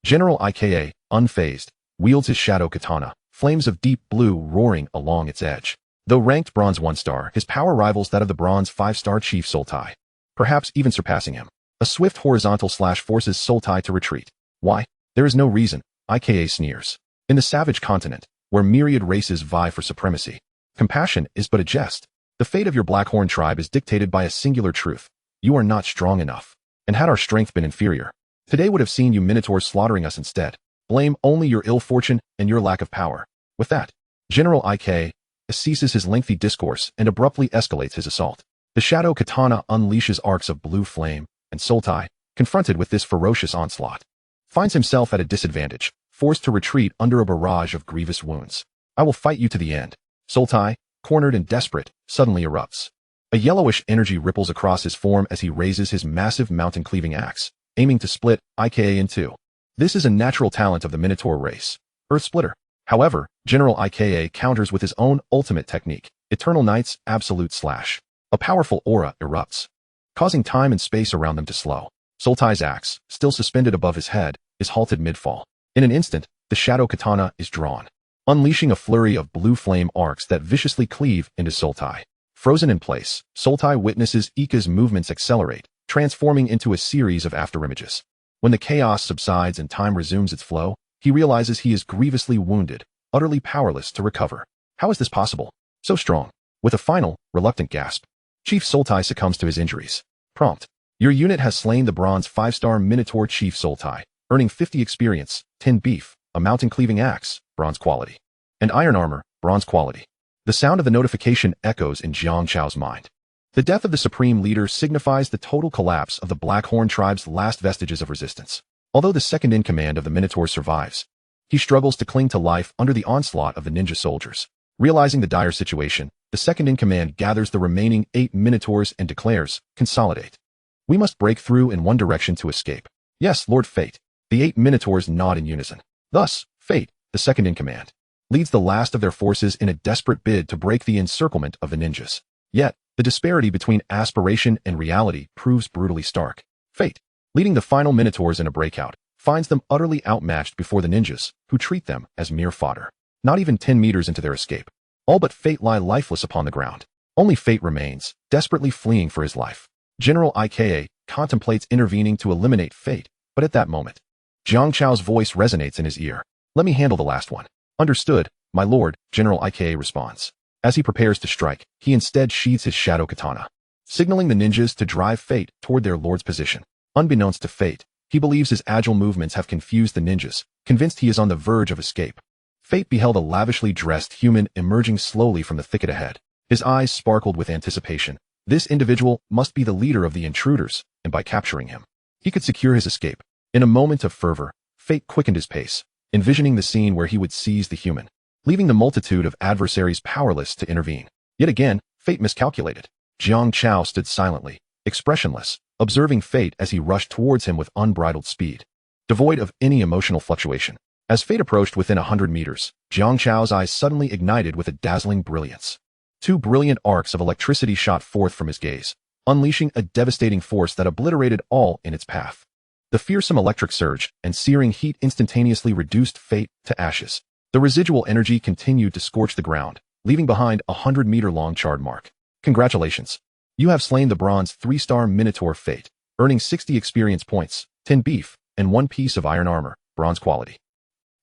General Ike, unfazed, wields his shadow katana, flames of deep blue roaring along its edge. Though ranked bronze 1-star, his power rivals that of the bronze 5-star Chief Sultai, perhaps even surpassing him. A swift horizontal slash forces Sultai to retreat. Why? There is no reason, Ike sneers. In the savage continent, where myriad races vie for supremacy, compassion is but a jest. The fate of your Blackhorn tribe is dictated by a singular truth. You are not strong enough. And had our strength been inferior, today would have seen you Minotaurs slaughtering us instead. Blame only your ill fortune and your lack of power. With that, General Ike ceases his lengthy discourse and abruptly escalates his assault. The shadow katana unleashes arcs of blue flame, and Sultai, confronted with this ferocious onslaught, finds himself at a disadvantage, forced to retreat under a barrage of grievous wounds. "I will fight you to the end." Sultai, cornered and desperate, suddenly erupts. A yellowish energy ripples across his form as he raises his massive mountain-cleaving axe, aiming to split Ike in two. This is a natural talent of the Minotaur race, Earth Splitter. However, General Ike counters with his own ultimate technique, Eternal Night's Absolute Slash. A powerful aura erupts, causing time and space around them to slow. Sultai's axe, still suspended above his head, is halted mid-fall. In an instant, the shadow katana is drawn, unleashing a flurry of blue flame arcs that viciously cleave into Sultai. Frozen in place, Sultai witnesses Ika's movements accelerate, transforming into a series of afterimages. When the chaos subsides and time resumes its flow, he realizes he is grievously wounded, utterly powerless to recover. How is this possible? So strong. With a final, reluctant gasp, Chief Sultai succumbs to his injuries. Prompt. Your unit has slain the bronze 5-star Minotaur Chief Sultai. earning 50 experience, 10 beef, a mountain-cleaving axe, bronze quality, and iron armor, bronze quality. The sound of the notification echoes in Jiang Chao's mind. The death of the supreme leader signifies the total collapse of the Blackhorn tribe's last vestiges of resistance. Although the second-in-command of the Minotaurs survives, he struggles to cling to life under the onslaught of the ninja soldiers. Realizing the dire situation, the second-in-command gathers the remaining 8 Minotaurs and declares, "Consolidate. We must break through in one direction to escape." "Yes, Lord Fate." The 8 Minotaurs nod in unison. Thus, Fate, the second-in-command, leads the last of their forces in a desperate bid to break the encirclement of the ninjas. Yet, the disparity between aspiration and reality proves brutally stark. Fate, leading the final Minotaurs in a breakout, finds them utterly outmatched before the ninjas, who treat them as mere fodder. Not even 10 meters into their escape, all but Fate lie lifeless upon the ground. Only Fate remains, desperately fleeing for his life. General Ika contemplates intervening to eliminate Fate, but at that moment, Jiang Chao's voice resonates in his ear. "Let me handle the last one." "Understood, my lord," General Ika responds. As he prepares to strike, he instead sheathes his shadow katana, signaling the ninjas to drive Fate toward their lord's position. Unbeknownst to Fate, he believes his agile movements have confused the ninjas, convinced he is on the verge of escape. Fate beheld a lavishly dressed human emerging slowly from the thicket ahead. His eyes sparkled with anticipation. This individual must be the leader of the intruders, and by capturing him, he could secure his escape. In a moment of fervor, Fate quickened his pace, envisioning the scene where he would seize the human, leaving the multitude of adversaries powerless to intervene. Yet again, Fate miscalculated. Jiang Chao stood silently, expressionless, observing Fate as he rushed towards him with unbridled speed, devoid of any emotional fluctuation. As Fate approached within 100 meters, Jiang Chao's eyes suddenly ignited with a dazzling brilliance. 2 brilliant arcs of electricity shot forth from his gaze, unleashing a devastating force that obliterated all in its path. The fearsome electric surge and searing heat instantaneously reduced Fate to ashes. The residual energy continued to scorch the ground, leaving behind a 100-meter-long charred mark. "Congratulations. You have slain the bronze 3-star Minotaur Fate, earning 60 experience points, 10 beef, and 1 piece of iron armor, bronze quality.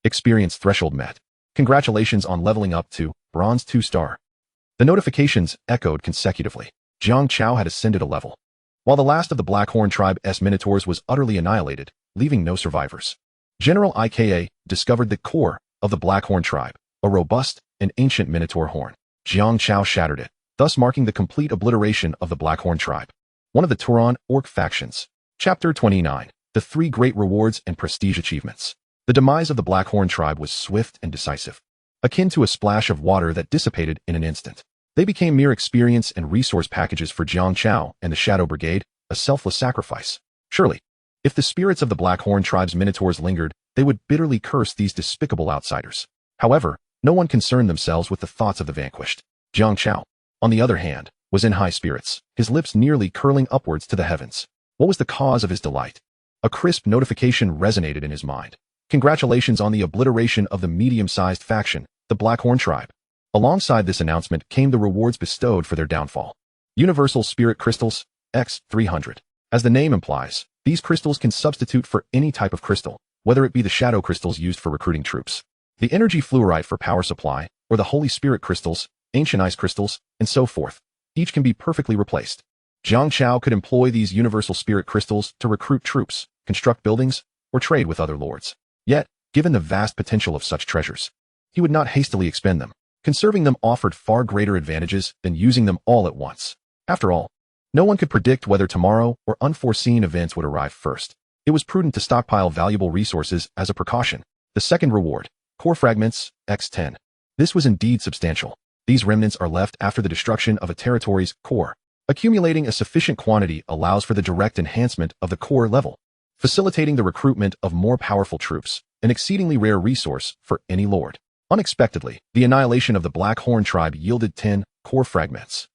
Experience threshold met. Congratulations on leveling up to bronze 2-star. The notifications echoed consecutively. Jiang Chao had ascended a level, while the last of the Blackhorn tribe's Minotaurs was utterly annihilated, leaving no survivors. General Ika discovered the core of the Blackhorn tribe, a robust and ancient Minotaur horn. Jiang Chao shattered it, thus marking the complete obliteration of the Blackhorn tribe. One of the Turan Orc factions. Chapter 29. The 3 Great Rewards and Prestige Achievements. The demise of the Blackhorn tribe was swift and decisive, akin to a splash of water that dissipated in an instant. They became mere experience and resource packages for Jiang Chao and the Shadow Brigade, a selfless sacrifice. Surely, if the spirits of the Blackhorn tribe's Minotaurs lingered, they would bitterly curse these despicable outsiders. However, no one concerned themselves with the thoughts of the vanquished. Jiang Chao, on the other hand, was in high spirits, his lips nearly curling upwards to the heavens. What was the cause of his delight? A crisp notification resonated in his mind. "Congratulations on the obliteration of the medium-sized faction, the Blackhorn tribe." Alongside this announcement came the rewards bestowed for their downfall. Universal Spirit Crystals, X 300. As the name implies, these crystals can substitute for any type of crystal, whether it be the shadow crystals used for recruiting troops, the energy fluorite for power supply, or the Holy Spirit crystals, ancient ice crystals, and so forth. Each can be perfectly replaced. Jiang Chao could employ these Universal Spirit crystals to recruit troops, construct buildings, or trade with other lords. Yet, given the vast potential of such treasures, he would not hastily expend them. Conserving them offered far greater advantages than using them all at once. After all, no one could predict whether tomorrow or unforeseen events would arrive first. It was prudent to stockpile valuable resources as a precaution. The second reward, Core Fragments, X10. This was indeed substantial. These remnants are left after the destruction of a territory's core. Accumulating a sufficient quantity allows for the direct enhancement of the core level, facilitating the recruitment of more powerful troops, an exceedingly rare resource for any lord. Unexpectedly, the annihilation of the Blackhorn tribe yielded 10 core fragments,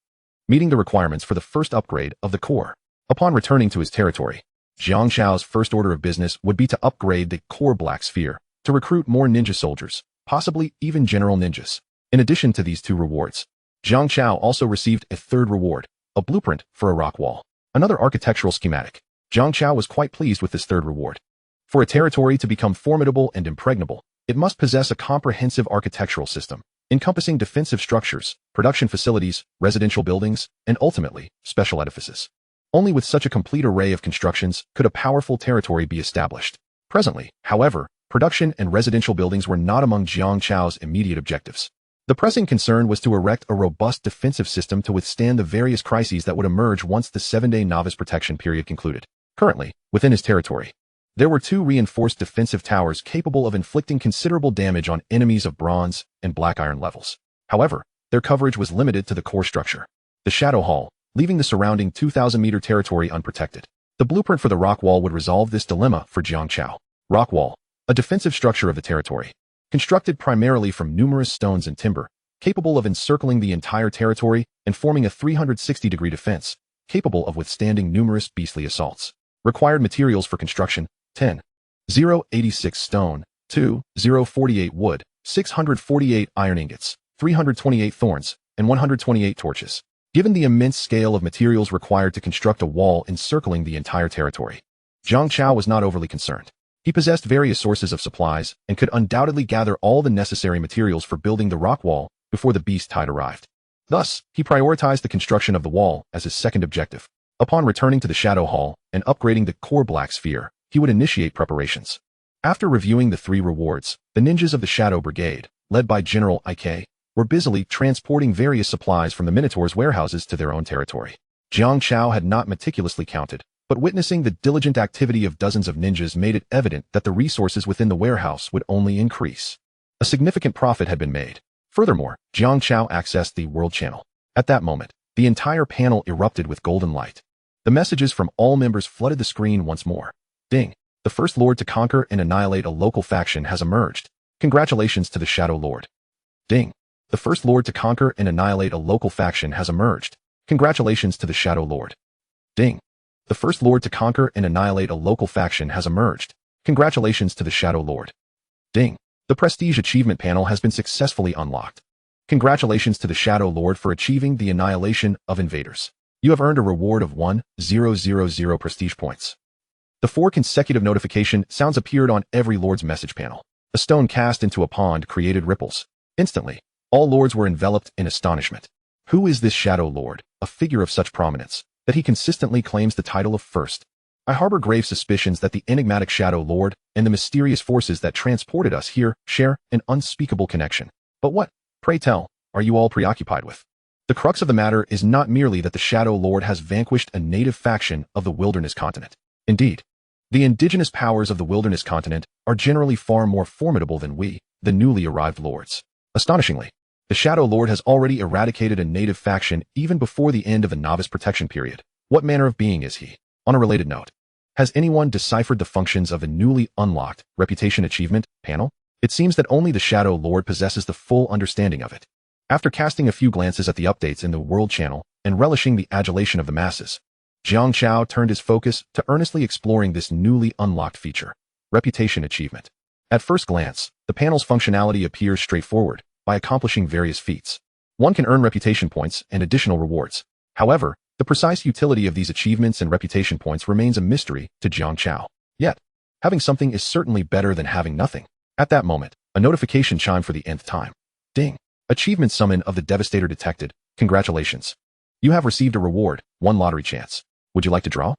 meeting the requirements for the first upgrade of the core. Upon returning to his territory, Jiang Chao's first order of business would be to upgrade the core Black Sphere to recruit more ninja soldiers, possibly even general ninjas. In addition to these 2 rewards, Jiang Chao also received a third reward, a blueprint for a rock wall, another architectural schematic. Jiang Chao was quite pleased with this third reward. For a territory to become formidable and impregnable, it must possess a comprehensive architectural system, encompassing defensive structures, production facilities, residential buildings, and ultimately, special edifices. Only with such a complete array of constructions could a powerful territory be established. Presently, however, production and residential buildings were not among Jiang Chao's immediate objectives. The pressing concern was to erect a robust defensive system to withstand the various crises that would emerge once the 7-day novice protection period concluded. Currently, within his territory, there were 2 reinforced defensive towers capable of inflicting considerable damage on enemies of bronze and black iron levels. However, their coverage was limited to the core structure, the Shadow Hall, leaving the surrounding 2,000-meter territory unprotected. The blueprint for the rock wall would resolve this dilemma for Jiang Chao. Rock wall, a defensive structure of the territory, constructed primarily from numerous stones and timber, capable of encircling the entire territory and forming a 360-degree defense, capable of withstanding numerous beastly assaults. Required materials for construction: 10. 086 stone, 2. 048 wood, 648 iron ingots, 328 thorns, and 128 torches. Given the immense scale of materials required to construct a wall encircling the entire territory, Jiang Chao was not overly concerned. He possessed various sources of supplies and could undoubtedly gather all the necessary materials for building the rock wall before the beast tide arrived. Thus, he prioritized the construction of the wall as his second objective. Upon returning to the Shadow Hall and upgrading the core Black Sphere, he would initiate preparations. After reviewing the 3 rewards, the ninjas of the Shadow Brigade, led by General Ik, were busily transporting various supplies from the Minotaur's warehouses to their own territory. Jiang Chao had not meticulously counted, but witnessing the diligent activity of dozens of ninjas made it evident that the resources within the warehouse would only increase. A significant profit had been made. Furthermore, Jiang Chao accessed the World Channel. At that moment, the entire panel erupted with golden light. The messages from all members flooded the screen once more. Ding! The first lord to conquer and annihilate a local faction has emerged. Congratulations to the Shadow Lord. Ding! The first lord to conquer and annihilate a local faction has emerged. Congratulations to the Shadow Lord. Ding! The first lord to conquer and annihilate a local faction has emerged. Congratulations to the Shadow Lord. Ding! The Prestige Achievement panel has been successfully unlocked. Congratulations to the Shadow Lord for achieving the annihilation of invaders. You have earned a reward of 1,000 prestige points. The 4 consecutive notification sounds appeared on every lord's message panel. A stone cast into a pond created ripples. Instantly, all lords were enveloped in astonishment. Who is this Shadow Lord, a figure of such prominence, that he consistently claims the title of first? I harbor grave suspicions that the enigmatic Shadow Lord and the mysterious forces that transported us here share an unspeakable connection. But what, pray tell, are you all preoccupied with? The crux of the matter is not merely that the Shadow Lord has vanquished a native faction of the Wilderness Continent. Indeed, the indigenous powers of the Wilderness Continent are generally far more formidable than we, the newly arrived lords. Astonishingly, the Shadow Lord has already eradicated a native faction even before the end of the novice protection period. What manner of being is he? On a related note, has anyone deciphered the functions of a newly unlocked Reputation Achievement panel? It seems that only the Shadow Lord possesses the full understanding of it. After casting a few glances at the updates in the World Channel and relishing the adulation of the masses, Jiang Chao turned his focus to earnestly exploring this newly unlocked feature, Reputation Achievement. At first glance, the panel's functionality appears straightforward. By accomplishing various feats, one can earn reputation points and additional rewards. However, the precise utility of these achievements and reputation points remains a mystery to Jiang Chao. Yet, having something is certainly better than having nothing. At that moment, a notification chimed for the nth time. Ding! Achievement summon of the Devastator detected. Congratulations. You have received a reward, 1 lottery chance. Would you like to draw?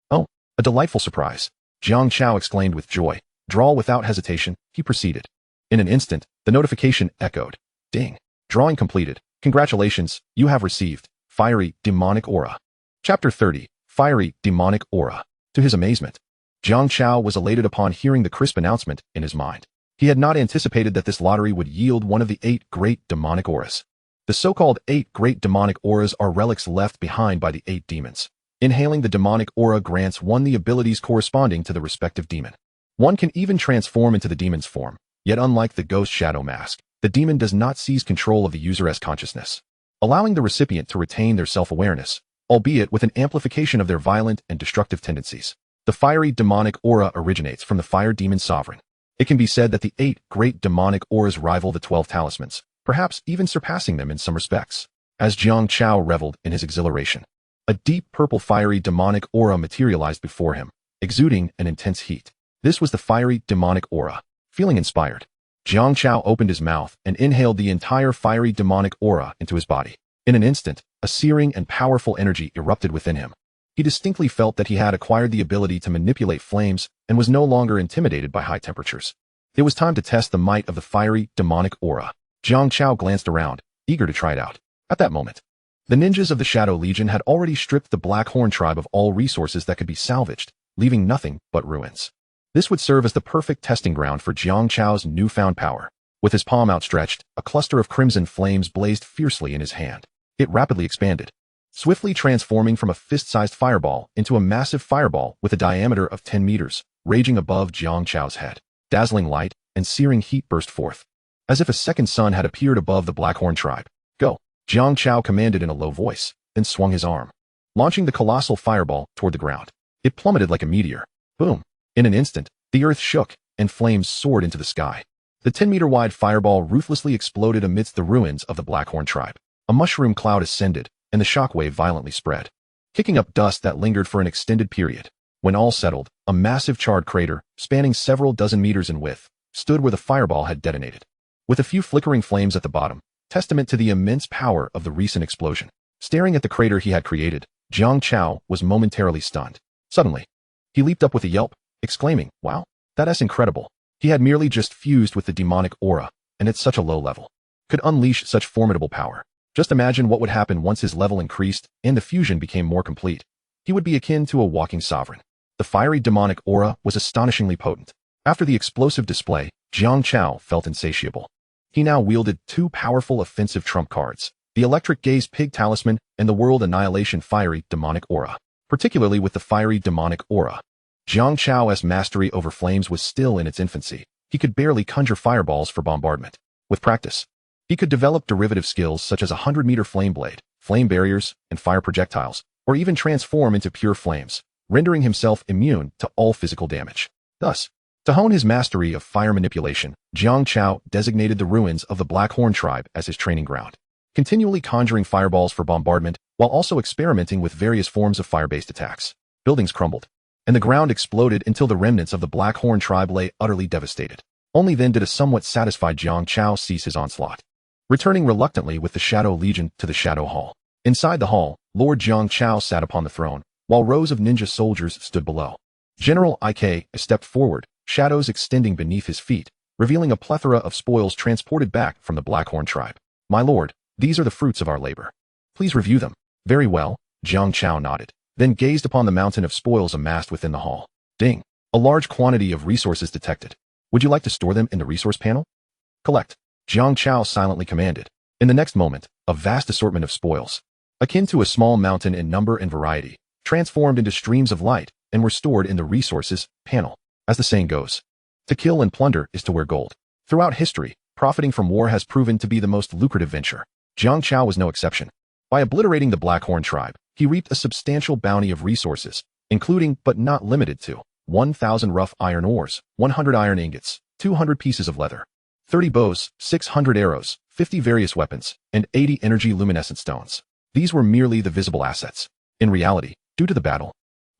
Oh, a delightful surprise. Jiang Chao exclaimed with joy. Draw without hesitation, he proceeded. In an instant, the notification echoed. Ding! Drawing completed. Congratulations, you have received Fiery Demonic Aura. Chapter 30, Fiery Demonic Aura. To his amazement, Jiang Chao was elated upon hearing the crisp announcement in his mind. He had not anticipated that this lottery would yield one of the 8 great demonic auras. The so-called 8 great demonic auras are relics left behind by the 8 demons. Inhaling the demonic aura grants one the abilities corresponding to the respective demon. One can even transform into the demon's form. Yet unlike the ghost shadow mask, the demon does not seize control of the user's consciousness, allowing the recipient to retain their self-awareness, albeit with an amplification of their violent and destructive tendencies. The fiery demonic aura originates from the fire demon sovereign. It can be said that the 8 great demonic auras rival the 12 talismans, perhaps even surpassing them in some respects. As Jiang Chao reveled in his exhilaration, a deep purple fiery demonic aura materialized before him, exuding an intense heat. This was the fiery demonic aura. Feeling inspired, Jiang Chao opened his mouth and inhaled the entire fiery demonic aura into his body. In an instant, a searing and powerful energy erupted within him. He distinctly felt that he had acquired the ability to manipulate flames and was no longer intimidated by high temperatures. It was time to test the might of the fiery, demonic aura. Jiang Chao glanced around, eager to try it out. At that moment, the ninjas of the Shadow Legion had already stripped the Black Horn tribe of all resources that could be salvaged, leaving nothing but ruins. This would serve as the perfect testing ground for Jiang Chao's newfound power. With his palm outstretched, a cluster of crimson flames blazed fiercely in his hand. It rapidly expanded, swiftly transforming from a fist-sized fireball into a massive fireball with a diameter of 10 meters, raging above Jiang Chao's head. Dazzling light and searing heat burst forth, as if a second sun had appeared above the Black Horn tribe. Go! Jiang Chao commanded in a low voice, then swung his arm, launching the colossal fireball toward the ground. It plummeted like a meteor. Boom! In an instant, the earth shook, and flames soared into the sky. The 10-meter-wide fireball ruthlessly exploded amidst the ruins of the Black Horn tribe. A mushroom cloud ascended, and the shockwave violently spread, kicking up dust that lingered for an extended period. When all settled, a massive charred crater, spanning several dozen meters in width, stood where the fireball had detonated, with a few flickering flames at the bottom, testament to the immense power of the recent explosion. Staring at the crater he had created, Jiang Chao was momentarily stunned. Suddenly, he leaped up with a yelp, exclaiming, "Wow, that's incredible." He had merely just fused with the demonic aura, and at such a low level, could unleash such formidable power. Just imagine what would happen once his level increased and the fusion became more complete. He would be akin to a walking sovereign. The fiery demonic aura was astonishingly potent. After the explosive display, Jiang Chao felt insatiable. He now wielded two powerful offensive trump cards, the Electric Gaze Pig Talisman and the World Annihilation Fiery Demonic Aura. Particularly with the fiery demonic aura, Jiang Chao's mastery over flames was still in its infancy. He could barely conjure fireballs for bombardment. With practice, he could develop derivative skills such as a 100-meter flame blade, flame barriers, and fire projectiles, or even transform into pure flames, rendering himself immune to all physical damage. Thus, to hone his mastery of fire manipulation, Jiang Chao designated the ruins of the Black Horn tribe as his training ground, continually conjuring fireballs for bombardment while also experimenting with various forms of fire-based attacks. Buildings crumbled, and the ground exploded until the remnants of the Black Horn tribe lay utterly devastated. Only then did a somewhat satisfied Jiang Chao cease his onslaught, returning reluctantly with the Shadow Legion to the Shadow Hall. Inside the hall, Lord Jiang Chao sat upon the throne, while rows of ninja soldiers stood below. General Ik stepped forward, shadows extending beneath his feet, revealing a plethora of spoils transported back from the Black Horn tribe. "My lord, these are the fruits of our labor. Please review them." "Very well," Jiang Chao nodded, then gazed upon the mountain of spoils amassed within the hall. Ding! A large quantity of resources detected. "Would you like to store them in the resource panel?" "Collect," Jiang Chao silently commanded. In the next moment, a vast assortment of spoils, akin to a small mountain in number and variety, transformed into streams of light and were stored in the resources panel. As the saying goes, to kill and plunder is to wear gold. Throughout history, profiting from war has proven to be the most lucrative venture. Jiang Chao was no exception. By obliterating the Black Horn tribe, he reaped a substantial bounty of resources, including but not limited to 1,000 rough iron ores, 100 iron ingots, 200 pieces of leather, 30 bows, 600 arrows, 50 various weapons, and 80 energy luminescent stones. These were merely the visible assets. In reality, due to the battle,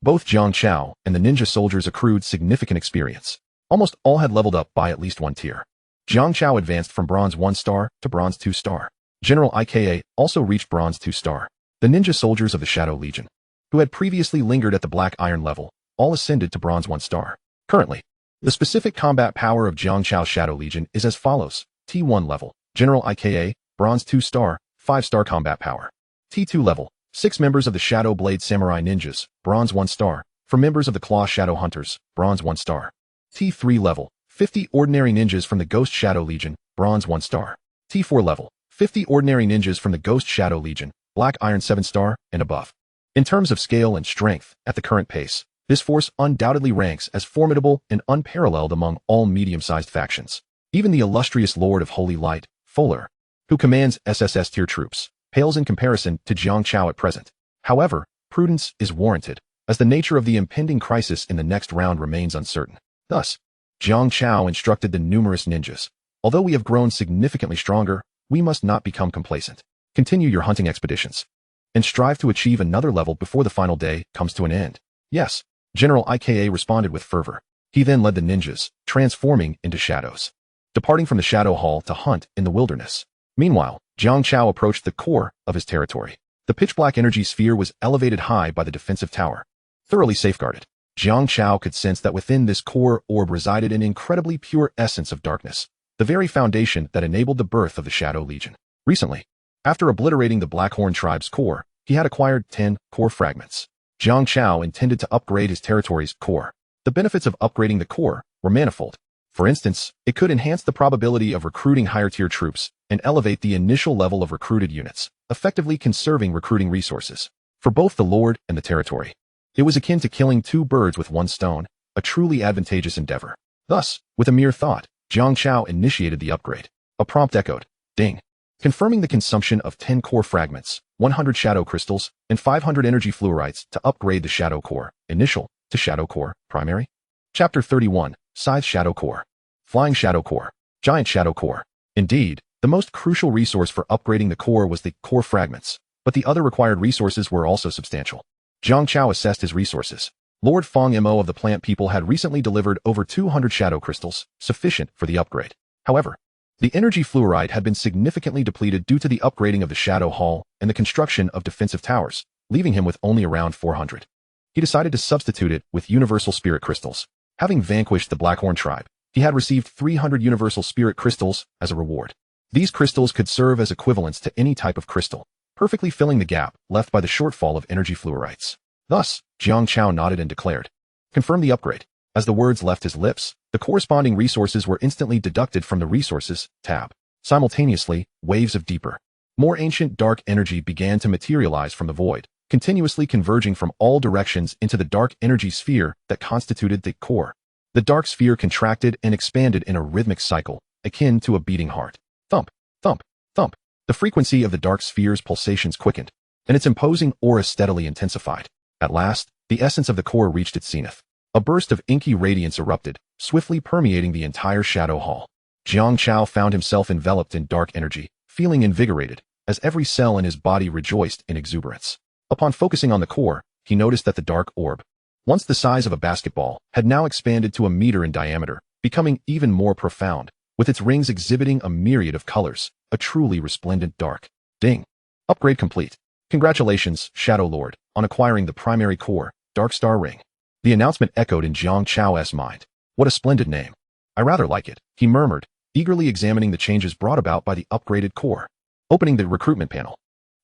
both Jiang Chao and the ninja soldiers accrued significant experience. Almost all had leveled up by at least one tier. Jiang Chao advanced from Bronze 1 star to Bronze 2 star. General Ika also reached Bronze 2 star. The ninja soldiers of the Shadow Legion, who had previously lingered at the Black Iron level, all ascended to Bronze 1 star. Currently, the specific combat power of Jiang Chao's Shadow Legion is as follows. T1 level, General Ika, Bronze 2 star, 5-star combat power. T2 level, 6 members of the Shadow Blade Samurai Ninjas, Bronze 1 star, for members of the Claw Shadow Hunters, Bronze 1 star. T3 level, 50 ordinary ninjas from the Ghost Shadow Legion, Bronze 1 star. T4 level, 50 ordinary ninjas from the Ghost Shadow Legion, Black Iron 7 star, and above. In terms of scale and strength, at the current pace, this force undoubtedly ranks as formidable and unparalleled among all medium-sized factions. Even the illustrious Lord of Holy Light, Fuller, who commands SSS tier troops, pales in comparison to Jiang Chao at present. However, prudence is warranted, as the nature of the impending crisis in the next round remains uncertain. Thus, Jiang Chao instructed the numerous ninjas. Although we have grown significantly stronger, we must not become complacent. Continue your hunting expeditions, and strive to achieve another level before the final day comes to an end. Yes, General Ika responded with fervor. He then led the ninjas, transforming into shadows, departing from the Shadow Hall to hunt in the wilderness. Meanwhile, Jiang Chao approached the core of his territory. The pitch-black energy sphere was elevated high by the defensive tower, thoroughly safeguarded. Jiang Chao could sense that within this core orb resided an incredibly pure essence of darkness, the very foundation that enabled the birth of the Shadow Legion. Recently, after obliterating the Blackhorn tribe's core, he had acquired 10 core fragments. Jiang Chao intended to upgrade his territory's core. The benefits of upgrading the core were manifold. For instance, it could enhance the probability of recruiting higher-tier troops and elevate the initial level of recruited units, effectively conserving recruiting resources for both the Lord and the territory. It was akin to killing 2 birds with 1 stone, a truly advantageous endeavor. Thus, with a mere thought, Jiang Chao initiated the upgrade. A prompt echoed, ding, confirming the consumption of 10 core fragments, 100 shadow crystals, and 500 energy fluorites to upgrade the shadow core, initial, to shadow core, primary. Chapter 31, Scythe Shadow Core. Flying Shadow Core. Giant Shadow Core. Indeed, the most crucial resource for upgrading the core was the core fragments, but the other required resources were also substantial. Jiang Chao assessed his resources. Lord Fong Mo of the plant people had recently delivered over 200 shadow crystals, sufficient for the upgrade. However, the energy fluoride had been significantly depleted due to the upgrading of the Shadow Hall and the construction of defensive towers, leaving him with only around 400. He decided to substitute it with universal spirit crystals. Having vanquished the Blackhorn tribe, he had received 300 universal spirit crystals as a reward. These crystals could serve as equivalents to any type of crystal, perfectly filling the gap left by the shortfall of energy fluorites. Thus, Jiang Chao nodded and declared, confirm the upgrade. As the words left his lips, the corresponding resources were instantly deducted from the Resources tab. Simultaneously, waves of deeper, more ancient dark energy began to materialize from the void, continuously converging from all directions into the dark energy sphere that constituted the core. The dark sphere contracted and expanded in a rhythmic cycle, akin to a beating heart. Thump, thump, thump. The frequency of the dark sphere's pulsations quickened, and its imposing aura steadily intensified. At last, the essence of the core reached its zenith. A burst of inky radiance erupted, swiftly permeating the entire Shadow Hall. Jiang Chao found himself enveloped in dark energy, feeling invigorated, as every cell in his body rejoiced in exuberance. Upon focusing on the core, he noticed that the dark orb, once the size of a basketball, had now expanded to a meter in diameter, becoming even more profound, with its rings exhibiting a myriad of colors, a truly resplendent dark. Ding. Upgrade complete. Congratulations, Shadow Lord, on acquiring the primary core, Dark Star Ring. The announcement echoed in Jiang Chao's mind. What a splendid name. I rather like it, he murmured, eagerly examining the changes brought about by the upgraded core. Opening the recruitment panel,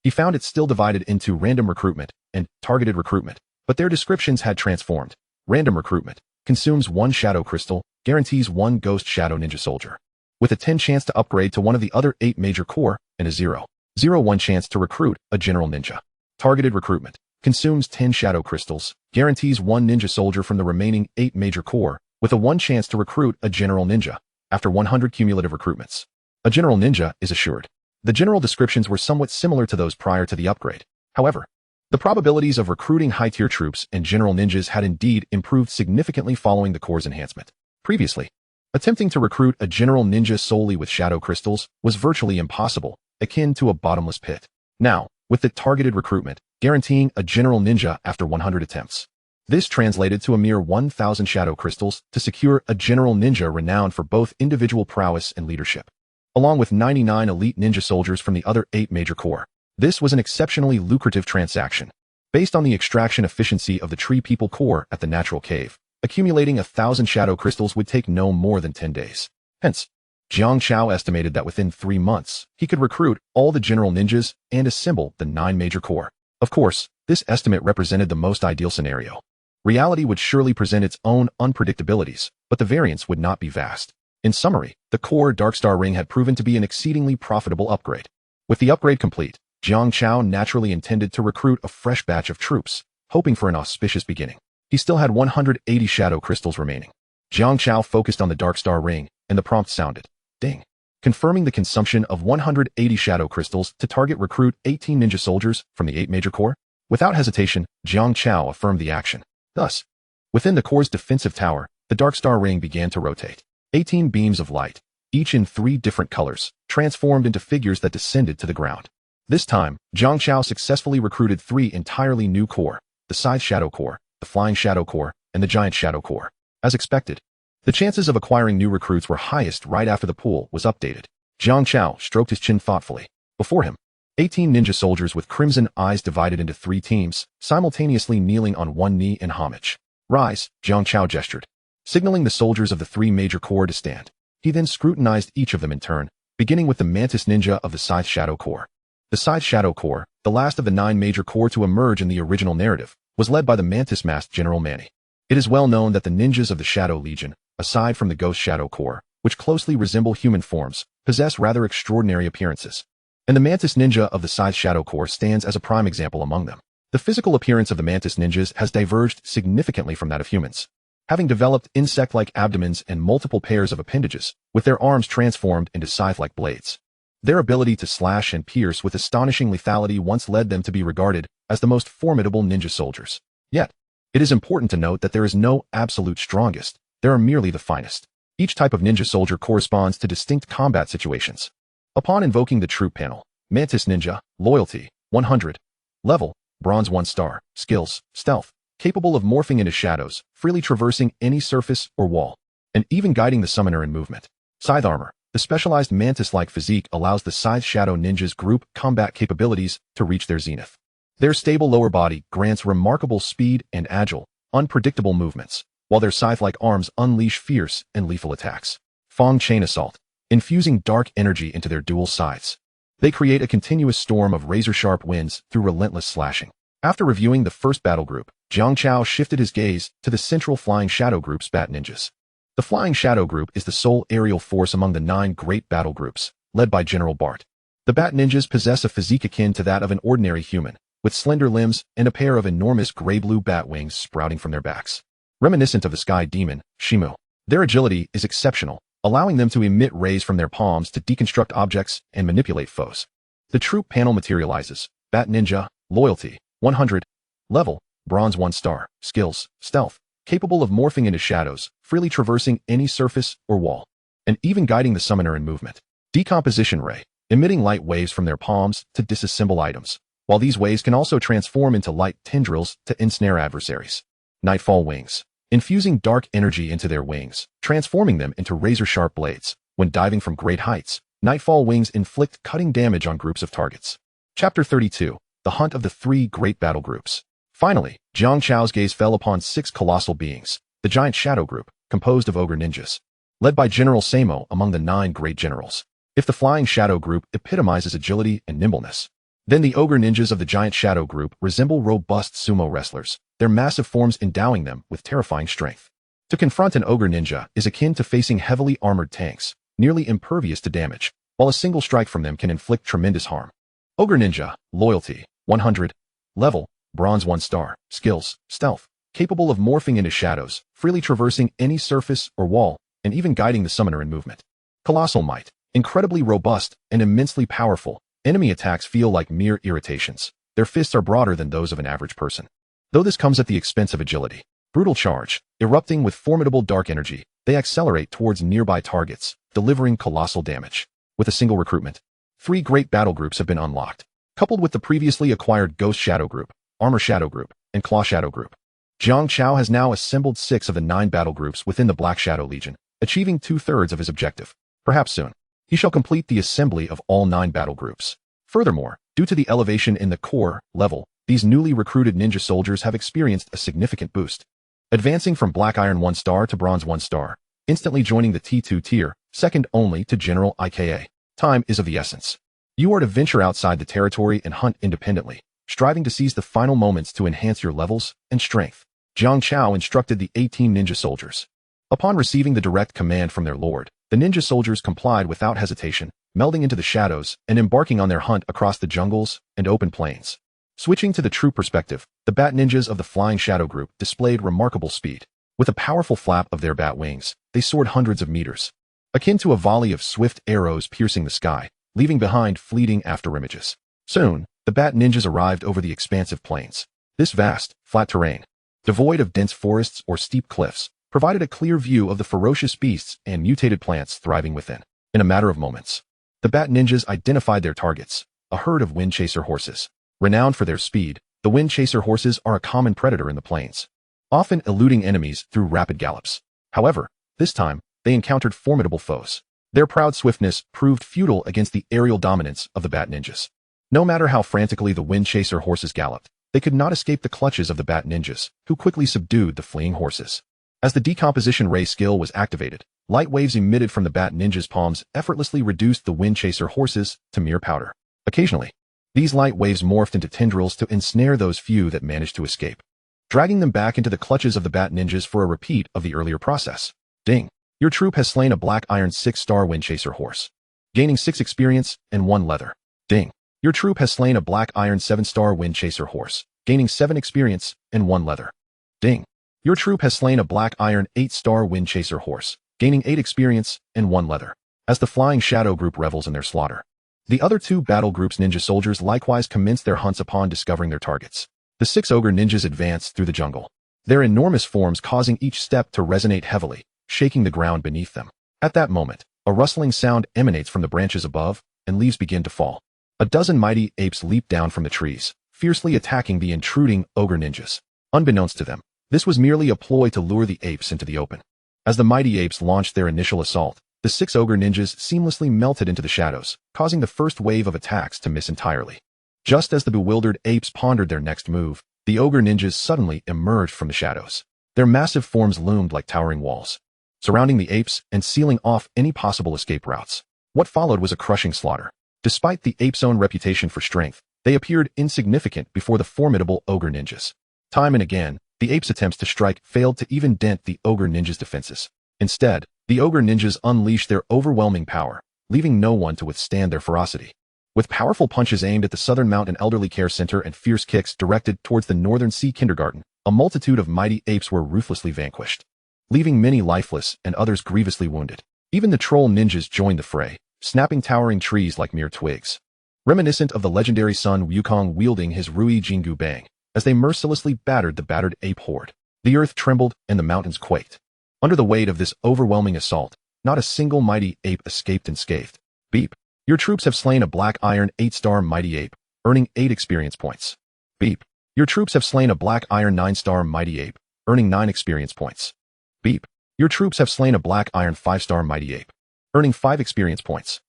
he found it still divided into random recruitment and targeted recruitment, but their descriptions had transformed. Random recruitment consumes 1 shadow crystal, guarantees 1 ghost shadow ninja soldier, with a 10 chance to upgrade to one of the other 8 major core, and a 0.01 chance to recruit a general ninja. Targeted recruitment consumes 10 shadow crystals, guarantees 1 ninja soldier from the remaining 8 major core, with a 1 chance to recruit a general ninja, after 100 cumulative recruitments. A general ninja is assured. The general descriptions were somewhat similar to those prior to the upgrade. However, the probabilities of recruiting high-tier troops and general ninjas had indeed improved significantly following the core's enhancement. Previously, attempting to recruit a general ninja solely with shadow crystals was virtually impossible, akin to a bottomless pit. Now, with the targeted recruitment, guaranteeing a general ninja after 100 attempts. This translated to a mere 1,000 shadow crystals to secure a general ninja renowned for both individual prowess and leadership, along with 99 elite ninja soldiers from the other 8 major core. This was an exceptionally lucrative transaction. Based on the extraction efficiency of the Tree People core at the Natural Cave, accumulating 1,000 shadow crystals would take no more than 10 days. Hence, Jiang Chao estimated that within 3 months, he could recruit all the general ninjas and assemble the 9 major core. Of course, this estimate represented the most ideal scenario. Reality would surely present its own unpredictabilities, but the variance would not be vast. In summary, the core Dark Star Ring had proven to be an exceedingly profitable upgrade. With the upgrade complete, Jiang Chao naturally intended to recruit a fresh batch of troops, hoping for an auspicious beginning. He still had 180 shadow crystals remaining. Jiang Chao focused on the Dark Star Ring, and the prompt sounded, ding, confirming the consumption of 180 shadow crystals to target recruit 18 ninja soldiers from the 8 major core. Without hesitation, Jiang Chao affirmed the action. Thus, within the core's defensive tower, the Dark Star Ring began to rotate. 18 beams of light, each in 3 different colors, transformed into figures that descended to the ground. This time, Jiang Chao successfully recruited 3 entirely new core, the Scythe Shadow Core, the Flying Shadow Core, and the Giant Shadow Core. As expected, the chances of acquiring new recruits were highest right after the pool was updated. Jiang Chao stroked his chin thoughtfully. Before him, 18 ninja soldiers with crimson eyes divided into 3 teams, simultaneously kneeling on one knee in homage. Rise, Jiang Chao gestured, signaling the soldiers of the 3 major corps to stand. He then scrutinized each of them in turn, beginning with the Mantis Ninja of the Scythe Shadow Corps. The Scythe Shadow Corps, the last of the 9 major corps to emerge in the original narrative, was led by the Mantis-masked General Manny. It is well known that the ninjas of the Shadow Legion, aside from the Ghost Shadow Corps, which closely resemble human forms, possess rather extraordinary appearances. And the Mantis Ninja of the Scythe Shadow Corps stands as a prime example among them. The physical appearance of the Mantis Ninjas has diverged significantly from that of humans, having developed insect-like abdomens and multiple pairs of appendages, with their arms transformed into scythe-like blades. Their ability to slash and pierce with astonishing lethality once led them to be regarded as the most formidable ninja soldiers. Yet, it is important to note that there is no absolute strongest, there are merely the finest. Each type of ninja soldier corresponds to distinct combat situations. Upon invoking the troop panel, Mantis Ninja, Loyalty, 100, Level, Bronze 1 star, Skills, Stealth, capable of morphing into shadows, freely traversing any surface or wall, and even guiding the summoner in movement. Scythe Armor, the specialized mantis-like physique allows the Scythe Shadow Ninjas group combat capabilities to reach their zenith. Their stable lower body grants remarkable speed and agile, unpredictable movements, while their scythe-like arms unleash fierce and lethal attacks. Fong Chain Assault, infusing dark energy into their dual scythes. They create a continuous storm of razor-sharp winds through relentless slashing. After reviewing the first battle group, Jiang Chao shifted his gaze to the central Flying Shadow Group's Bat Ninjas. The Flying Shadow Group is the sole aerial force among the 9 great battle groups, led by General Bart. The Bat Ninjas possess a physique akin to that of an ordinary human, with slender limbs and a pair of enormous gray-blue bat wings sprouting from their backs. Reminiscent of the sky demon, Shimu. Their agility is exceptional, allowing them to emit rays from their palms to deconstruct objects and manipulate foes. The troop panel materializes. Bat Ninja, Loyalty, 100, Level, Bronze 1 star, Skills, Stealth, capable of morphing into shadows, freely traversing any surface or wall, and even guiding the summoner in movement. Decomposition Ray, emitting light waves from their palms to disassemble items, while these waves can also transform into light tendrils to ensnare adversaries. Nightfall Wings, infusing dark energy into their wings, transforming them into razor-sharp blades. When diving from great heights, Nightfall Wings inflict cutting damage on groups of targets. Chapter 32, The Hunt of the 3 Great Battle Groups. Finally, Jiang Chao's gaze fell upon 6 colossal beings, the Giant Shadow Group, composed of ogre ninjas, led by General Samo among the 9 great generals. If the Flying Shadow Group epitomizes agility and nimbleness, then the ogre ninjas of the Giant Shadow Group resemble robust sumo wrestlers, their massive forms endowing them with terrifying strength. To confront an ogre ninja is akin to facing heavily armored tanks, nearly impervious to damage, while a single strike from them can inflict tremendous harm. Ogre Ninja, Loyalty, 100, Level, Bronze 1 star, Skills, Stealth, capable of morphing into shadows, freely traversing any surface or wall, and even guiding the summoner in movement. Colossal Might, incredibly robust and immensely powerful, enemy attacks feel like mere irritations. Their fists are broader than those of an average person, though this comes at the expense of agility. Brutal Charge, erupting with formidable dark energy, they accelerate towards nearby targets, delivering colossal damage. With a single recruitment, 3 great battle groups have been unlocked, coupled with the previously acquired Ghost Shadow Group, Armor Shadow Group, and Claw Shadow Group. Jiang Chao has now assembled 6 of the 9 battle groups within the Black Shadow Legion, achieving 2/3 of his objective. Perhaps soon, he shall complete the assembly of all 9 battle groups. Furthermore, due to the elevation in the core level, these newly recruited ninja soldiers have experienced a significant boost, advancing from Black Iron 1 star to Bronze 1 star, instantly joining the T2 tier, second only to General IKA. Time is of the essence. You are to venture outside the territory and hunt independently, striving to seize the final moments to enhance your levels and strength. Jiang Chao instructed the 18 ninja soldiers. Upon receiving the direct command from their lord, the ninja soldiers complied without hesitation, melding into the shadows and embarking on their hunt across the jungles and open plains. Switching to the true perspective, the Bat Ninjas of the Flying Shadow Group displayed remarkable speed. With a powerful flap of their bat wings, they soared hundreds of meters, akin to a volley of swift arrows piercing the sky, leaving behind fleeting afterimages. Soon, the Bat Ninjas arrived over the expansive plains. This vast, flat terrain, devoid of dense forests or steep cliffs, provided a clear view of the ferocious beasts and mutated plants thriving within. In a matter of moments, the Bat Ninjas identified their targets, a herd of wind chaser horses. Renowned for their speed, the wind chaser horses are a common predator in the plains, often eluding enemies through rapid gallops. However, this time, they encountered formidable foes. Their proud swiftness proved futile against the aerial dominance of the Bat Ninjas. No matter how frantically the wind chaser horses galloped, they could not escape the clutches of the bat ninjas, who quickly subdued the fleeing horses. As the decomposition ray skill was activated, light waves emitted from the bat ninjas' palms effortlessly reduced the wind chaser horses to mere powder. Occasionally, these light waves morphed into tendrils to ensnare those few that managed to escape, dragging them back into the clutches of the bat ninjas for a repeat of the earlier process. Ding! Your troop has slain a black iron 6-star wind chaser horse, gaining 6 experience and 1 leather. Ding! Your troop has slain a black iron 7-star wind chaser horse, gaining 7 experience and 1 leather. Ding! Your troop has slain a black iron 8-star wind chaser horse, gaining 8 experience and 1 leather. As the flying shadow group revels in their slaughter, the other 2 battle groups ninja soldiers likewise commence their hunts upon discovering their targets. The 6 ogre ninjas advance through the jungle, their enormous forms causing each step to resonate heavily, shaking the ground beneath them. At that moment, a rustling sound emanates from the branches above, and leaves begin to fall. A dozen mighty apes leap down from the trees, fiercely attacking the intruding ogre ninjas. Unbeknownst to them, this was merely a ploy to lure the apes into the open. As the mighty apes launched their initial assault, the 6 ogre ninjas seamlessly melted into the shadows, causing the first wave of attacks to miss entirely. Just as the bewildered apes pondered their next move, the ogre ninjas suddenly emerged from the shadows. Their massive forms loomed like towering walls, surrounding the apes and sealing off any possible escape routes. What followed was a crushing slaughter. Despite the apes' own reputation for strength, they appeared insignificant before the formidable ogre ninjas. Time and again, the apes' attempts to strike failed to even dent the ogre ninjas' defenses. Instead, the ogre ninjas unleashed their overwhelming power, leaving no one to withstand their ferocity. With powerful punches aimed at the Southern Mountain Elderly Care Center and fierce kicks directed towards the Northern Sea Kindergarten, a multitude of mighty apes were ruthlessly vanquished, leaving many lifeless and others grievously wounded. Even the troll ninjas joined the fray, snapping towering trees like mere twigs, reminiscent of the legendary Sun Wukong wielding his Rui Jingu Bang. As they mercilessly battered the battered ape horde, the earth trembled and the mountains quaked. Under the weight of this overwhelming assault, not a single mighty ape escaped unscathed. Beep! Your troops have slain a black iron 8-star mighty ape, earning 8 experience points. Beep! Your troops have slain a black iron 9-star mighty ape, earning 9 experience points. Beep! Your troops have slain a black iron 5-star mighty ape, earning 5 experience points.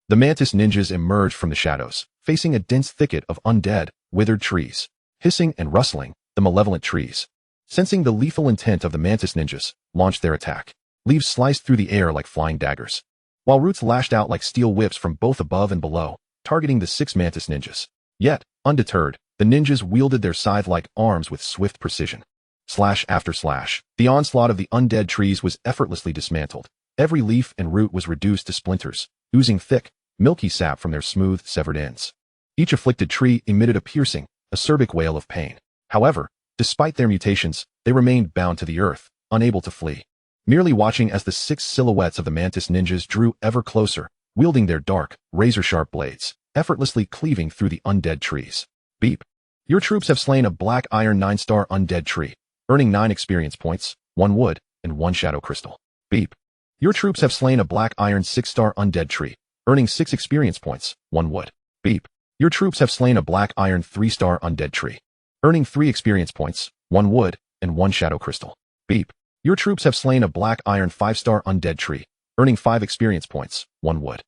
The mantis ninjas emerged from the shadows, facing a dense thicket of undead, withered trees. Hissing and rustling, the malevolent trees, sensing the lethal intent of the mantis ninjas, launched their attack. Leaves sliced through the air like flying daggers, while roots lashed out like steel whips from both above and below, targeting the 6 mantis ninjas. Yet, undeterred, the ninjas wielded their scythe-like arms with swift precision. Slash after slash, the onslaught of the undead trees was effortlessly dismantled. Every leaf and root was reduced to splinters, oozing thick, milky sap from their smooth, severed ends. Each afflicted tree emitted a piercing, acerbic wail of pain. However, despite their mutations, they remained bound to the earth, unable to flee, merely watching as the 6 silhouettes of the mantis ninjas drew ever closer, wielding their dark, razor-sharp blades, effortlessly cleaving through the undead trees. Beep! Your troops have slain a black iron 9-star undead tree, earning 9 experience points, 1 wood, and 1 shadow crystal. Beep! Your troops have slain a black iron 6-star undead tree, earning 6 experience points, 1 wood. Beep! Your troops have slain a black iron 3-star undead tree, earning 3 experience points, 1 wood, and 1 shadow crystal. Beep! Your troops have slain a black iron 5-star undead tree, earning 5 experience points, 1 wood.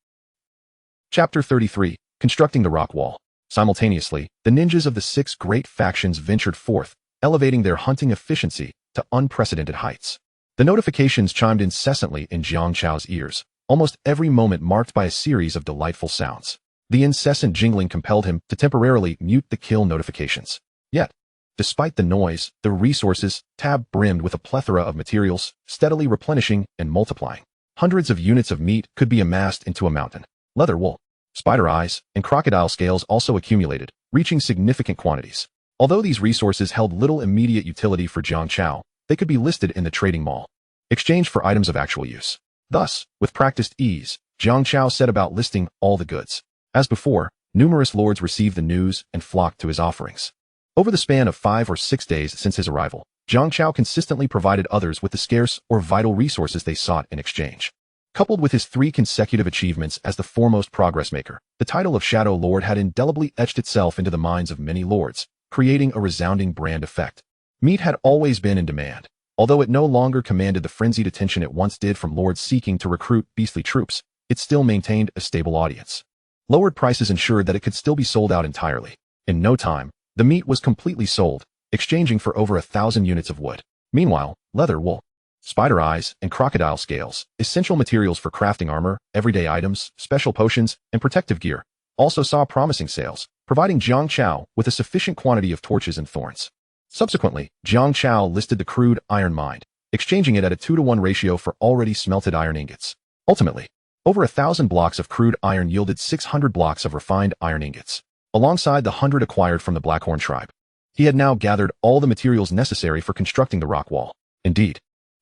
Chapter 33, Constructing the Rock Wall. Simultaneously, the ninjas of the 6 great factions ventured forth, elevating their hunting efficiency to unprecedented heights. The notifications chimed incessantly in Jiang Chao's ears, almost every moment marked by a series of delightful sounds. The incessant jingling compelled him to temporarily mute the kill notifications. Yet, despite the noise, the resources tab brimmed with a plethora of materials, steadily replenishing and multiplying. Hundreds of units of meat could be amassed into a mountain. Leather wool, spider eyes, and crocodile scales also accumulated, reaching significant quantities. Although these resources held little immediate utility for Jiang Chao, they could be listed in the trading mall, exchanged for items of actual use. Thus, with practiced ease, Jiang Chao set about listing all the goods. As before, numerous lords received the news and flocked to his offerings. Over the span of 5 or 6 days since his arrival, Jiang Chao consistently provided others with the scarce or vital resources they sought in exchange. Coupled with his 3 consecutive achievements as the foremost progress maker, the title of Shadow Lord had indelibly etched itself into the minds of many lords, creating a resounding brand effect. Meat had always been in demand, although it no longer commanded the frenzied attention it once did from lords seeking to recruit beastly troops. It still maintained a stable audience. Lowered prices ensured that it could still be sold out entirely. In no time, the meat was completely sold, exchanging for over 1,000 units of wood. Meanwhile, leather, wool, spider eyes, and crocodile scales, essential materials for crafting armor, everyday items, special potions, and protective gear, also saw promising sales, providing Jiang Chao with a sufficient quantity of torches and thorns. Subsequently, Jiang Chao listed the crude iron mined, exchanging it at a 2-to-1 ratio for already smelted iron ingots. Ultimately, over 1,000 blocks of crude iron yielded 600 blocks of refined iron ingots, alongside the 100 acquired from the Blackhorn tribe. He had now gathered all the materials necessary for constructing the rock wall. Indeed,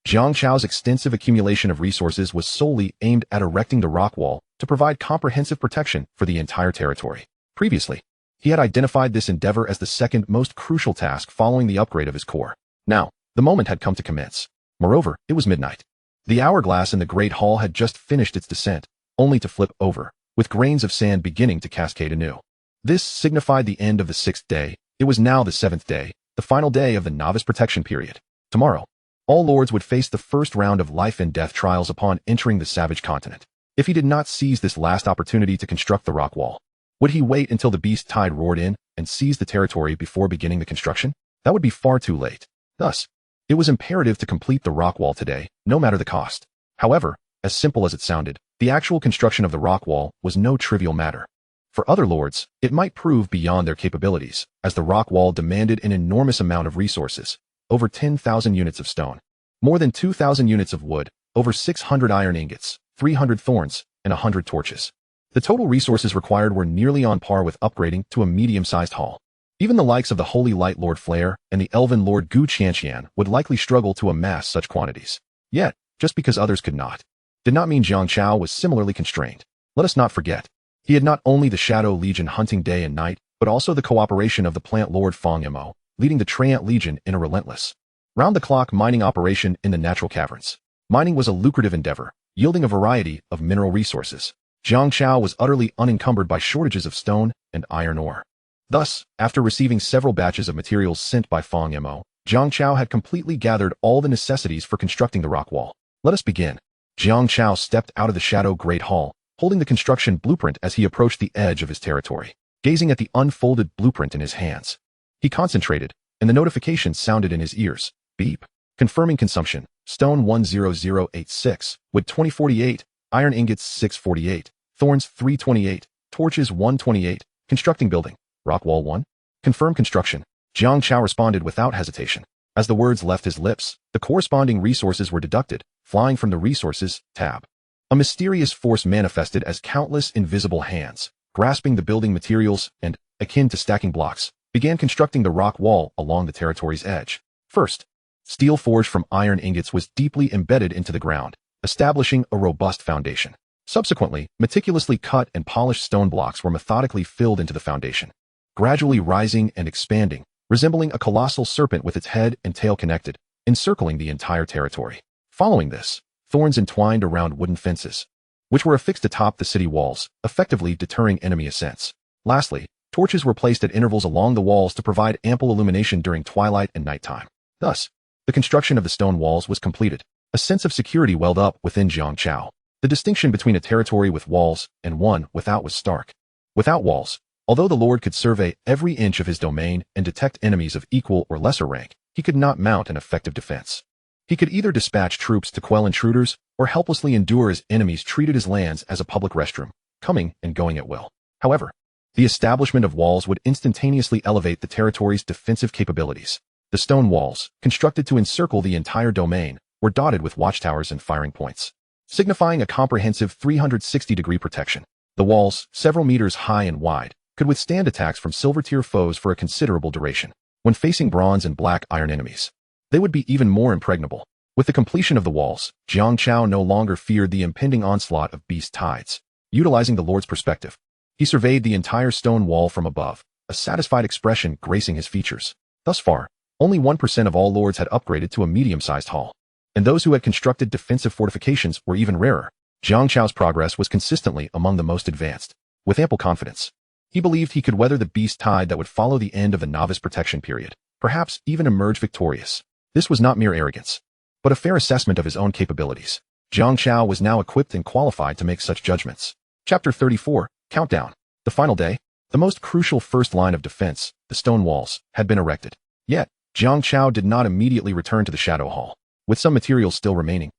Jiang Chao's extensive accumulation of resources was solely aimed at erecting the rock wall to provide comprehensive protection for the entire territory. Previously, he had identified this endeavor as the second most crucial task following the upgrade of his core. Now, the moment had come to commence. Moreover, it was midnight. The hourglass in the Great Hall had just finished its descent, only to flip over, with grains of sand beginning to cascade anew. This signified the end of the 6th day. It was now the 7th day, the final day of the novice protection period. Tomorrow, all lords would face the first round of life and death trials upon entering the savage continent. If he did not seize this last opportunity to construct the rock wall, would he wait until the beast tide roared in and seize the territory before beginning the construction? That would be far too late. Thus, it was imperative to complete the rock wall today, no matter the cost. However, as simple as it sounded, the actual construction of the rock wall was no trivial matter. For other lords, it might prove beyond their capabilities, as the rock wall demanded an enormous amount of resources, over 10,000 units of stone, more than 2,000 units of wood, over 600 iron ingots, 300 thorns, and 100 torches. The total resources required were nearly on par with upgrading to a medium-sized hall. Even the likes of the Holy Light Lord Flare and the Elven Lord Gu Qianqian would likely struggle to amass such quantities. Yet, just because others could not, did not mean Jiang Chao was similarly constrained. Let us not forget, he had not only the Shadow Legion hunting day and night, but also the cooperation of the Plant Lord Fong Yamo, leading the Treant Legion in a relentless, round-the-clock mining operation in the natural caverns. Mining was a lucrative endeavor, yielding a variety of mineral resources. Jiang Chao was utterly unencumbered by shortages of stone and iron ore. Thus, after receiving several batches of materials sent by Fong Yamo, Jiang Chao had completely gathered all the necessities for constructing the rock wall. Let us begin. Jiang Chao stepped out of the Shadow Great Hall, holding the construction blueprint as he approached the edge of his territory. Gazing at the unfolded blueprint in his hands, he concentrated, and the notification sounded in his ears. Beep. Confirming consumption. Stone 10086, wood 2048, iron ingots 648, thorns 328, torches 128, constructing building. Rock wall 1? Confirm construction. Jiang Chao responded without hesitation. As the words left his lips, the corresponding resources were deducted, flying from the Resources tab. A mysterious force manifested as countless invisible hands, grasping the building materials and, akin to stacking blocks, began constructing the rock wall along the territory's edge. First, steel forged from iron ingots was deeply embedded into the ground, establishing a robust foundation. Subsequently, meticulously cut and polished stone blocks were methodically filled into the foundation, gradually rising and expanding, resembling a colossal serpent with its head and tail connected, encircling the entire territory. Following this, thorns entwined around wooden fences, which were affixed atop the city walls, effectively deterring enemy ascents. Lastly, torches were placed at intervals along the walls to provide ample illumination during twilight and nighttime. Thus, the construction of the stone walls was completed. A sense of security welled up within Jiang Chao. The distinction between a territory with walls and one without was stark. Without walls, although the Lord could survey every inch of his domain and detect enemies of equal or lesser rank, he could not mount an effective defense. He could either dispatch troops to quell intruders or helplessly endure as enemies treated his lands as a public restroom, coming and going at will. However, the establishment of walls would instantaneously elevate the territory's defensive capabilities. The stone walls, constructed to encircle the entire domain, were dotted with watchtowers and firing points, signifying a comprehensive 360-degree protection. The walls, several meters high and wide, could withstand attacks from silver-tier foes for a considerable duration. When facing bronze and black iron enemies, they would be even more impregnable. With the completion of the walls, Jiang Chao no longer feared the impending onslaught of beast tides. Utilizing the Lord's perspective, he surveyed the entire stone wall from above, a satisfied expression gracing his features. Thus far, only 1% of all lords had upgraded to a medium-sized hall, and those who had constructed defensive fortifications were even rarer. Jiang Chao's progress was consistently among the most advanced. With ample confidence, he believed he could weather the beast tide that would follow the end of the novice protection period, perhaps even emerge victorious. This was not mere arrogance, but a fair assessment of his own capabilities. Jiang Chao was now equipped and qualified to make such judgments. Chapter 34, Countdown. The final day, the most crucial first line of defense, the stone walls, had been erected. Yet, Jiang Chao did not immediately return to the Shadow Hall, with some materials still remaining.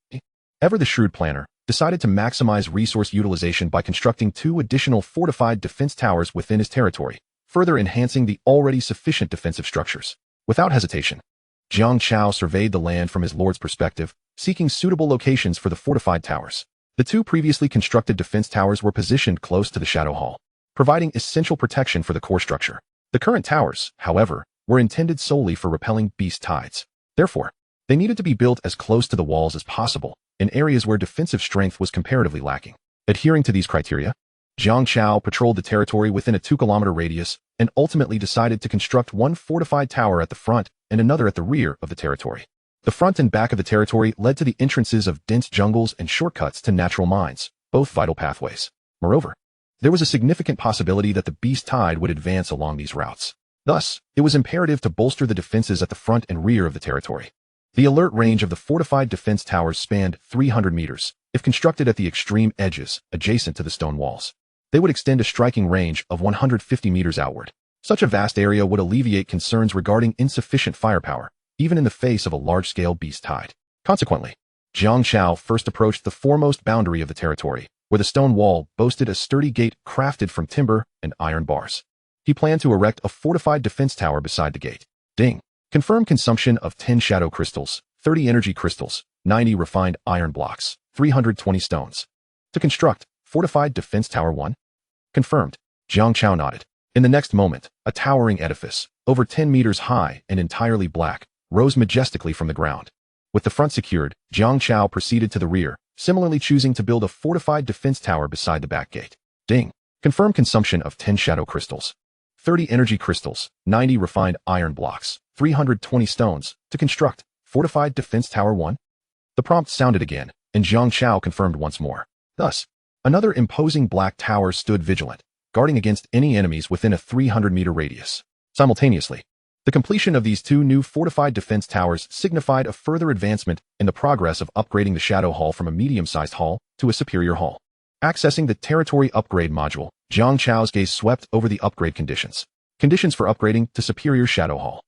Ever the shrewd planner, decided to maximize resource utilization by constructing 2 additional fortified defense towers within his territory, further enhancing the already sufficient defensive structures. Without hesitation, Jiang Chao surveyed the land from his lord's perspective, seeking suitable locations for the fortified towers. The 2 previously constructed defense towers were positioned close to the Shadow Hall, providing essential protection for the core structure. The current towers, however, were intended solely for repelling beast tides. Therefore, they needed to be built as close to the walls as possible, in areas where defensive strength was comparatively lacking. Adhering to these criteria, Jiang Chao patrolled the territory within a 2-kilometer radius and ultimately decided to construct 1 fortified tower at the front and another at the rear of the territory. The front and back of the territory led to the entrances of dense jungles and shortcuts to natural mines, both vital pathways. Moreover, there was a significant possibility that the beast tide would advance along these routes. Thus, it was imperative to bolster the defenses at the front and rear of the territory. The alert range of the fortified defense towers spanned 300 meters, if constructed at the extreme edges, adjacent to the stone walls. They would extend a striking range of 150 meters outward. Such a vast area would alleviate concerns regarding insufficient firepower, even in the face of a large-scale beast tide. Consequently, Jiang Chao first approached the foremost boundary of the territory, where the stone wall boasted a sturdy gate crafted from timber and iron bars. He planned to erect a fortified defense tower beside the gate. Ding. Confirm consumption of 10 shadow crystals, 30 energy crystals, 90 refined iron blocks, 320 stones. To construct fortified defense tower 1? Confirmed. Jiang Chao nodded. In the next moment, a towering edifice, over 10 meters high and entirely black, rose majestically from the ground. With the front secured, Jiang Chao proceeded to the rear, similarly choosing to build a fortified defense tower beside the back gate. Ding. Confirm consumption of 10 shadow crystals, 30 energy crystals, 90 refined iron blocks, 320 stones, to construct fortified defense tower 1? The prompt sounded again, and Jiang Chao confirmed once more. Thus, another imposing black tower stood vigilant, guarding against any enemies within a 300-meter radius. Simultaneously, the completion of these 2 new fortified defense towers signified a further advancement in the progress of upgrading the Shadow Hall from a medium-sized hall to a superior hall. Accessing the Territory Upgrade module, Jiang Chao's gaze swept over the upgrade conditions. Conditions for upgrading to Superior Shadow Hall.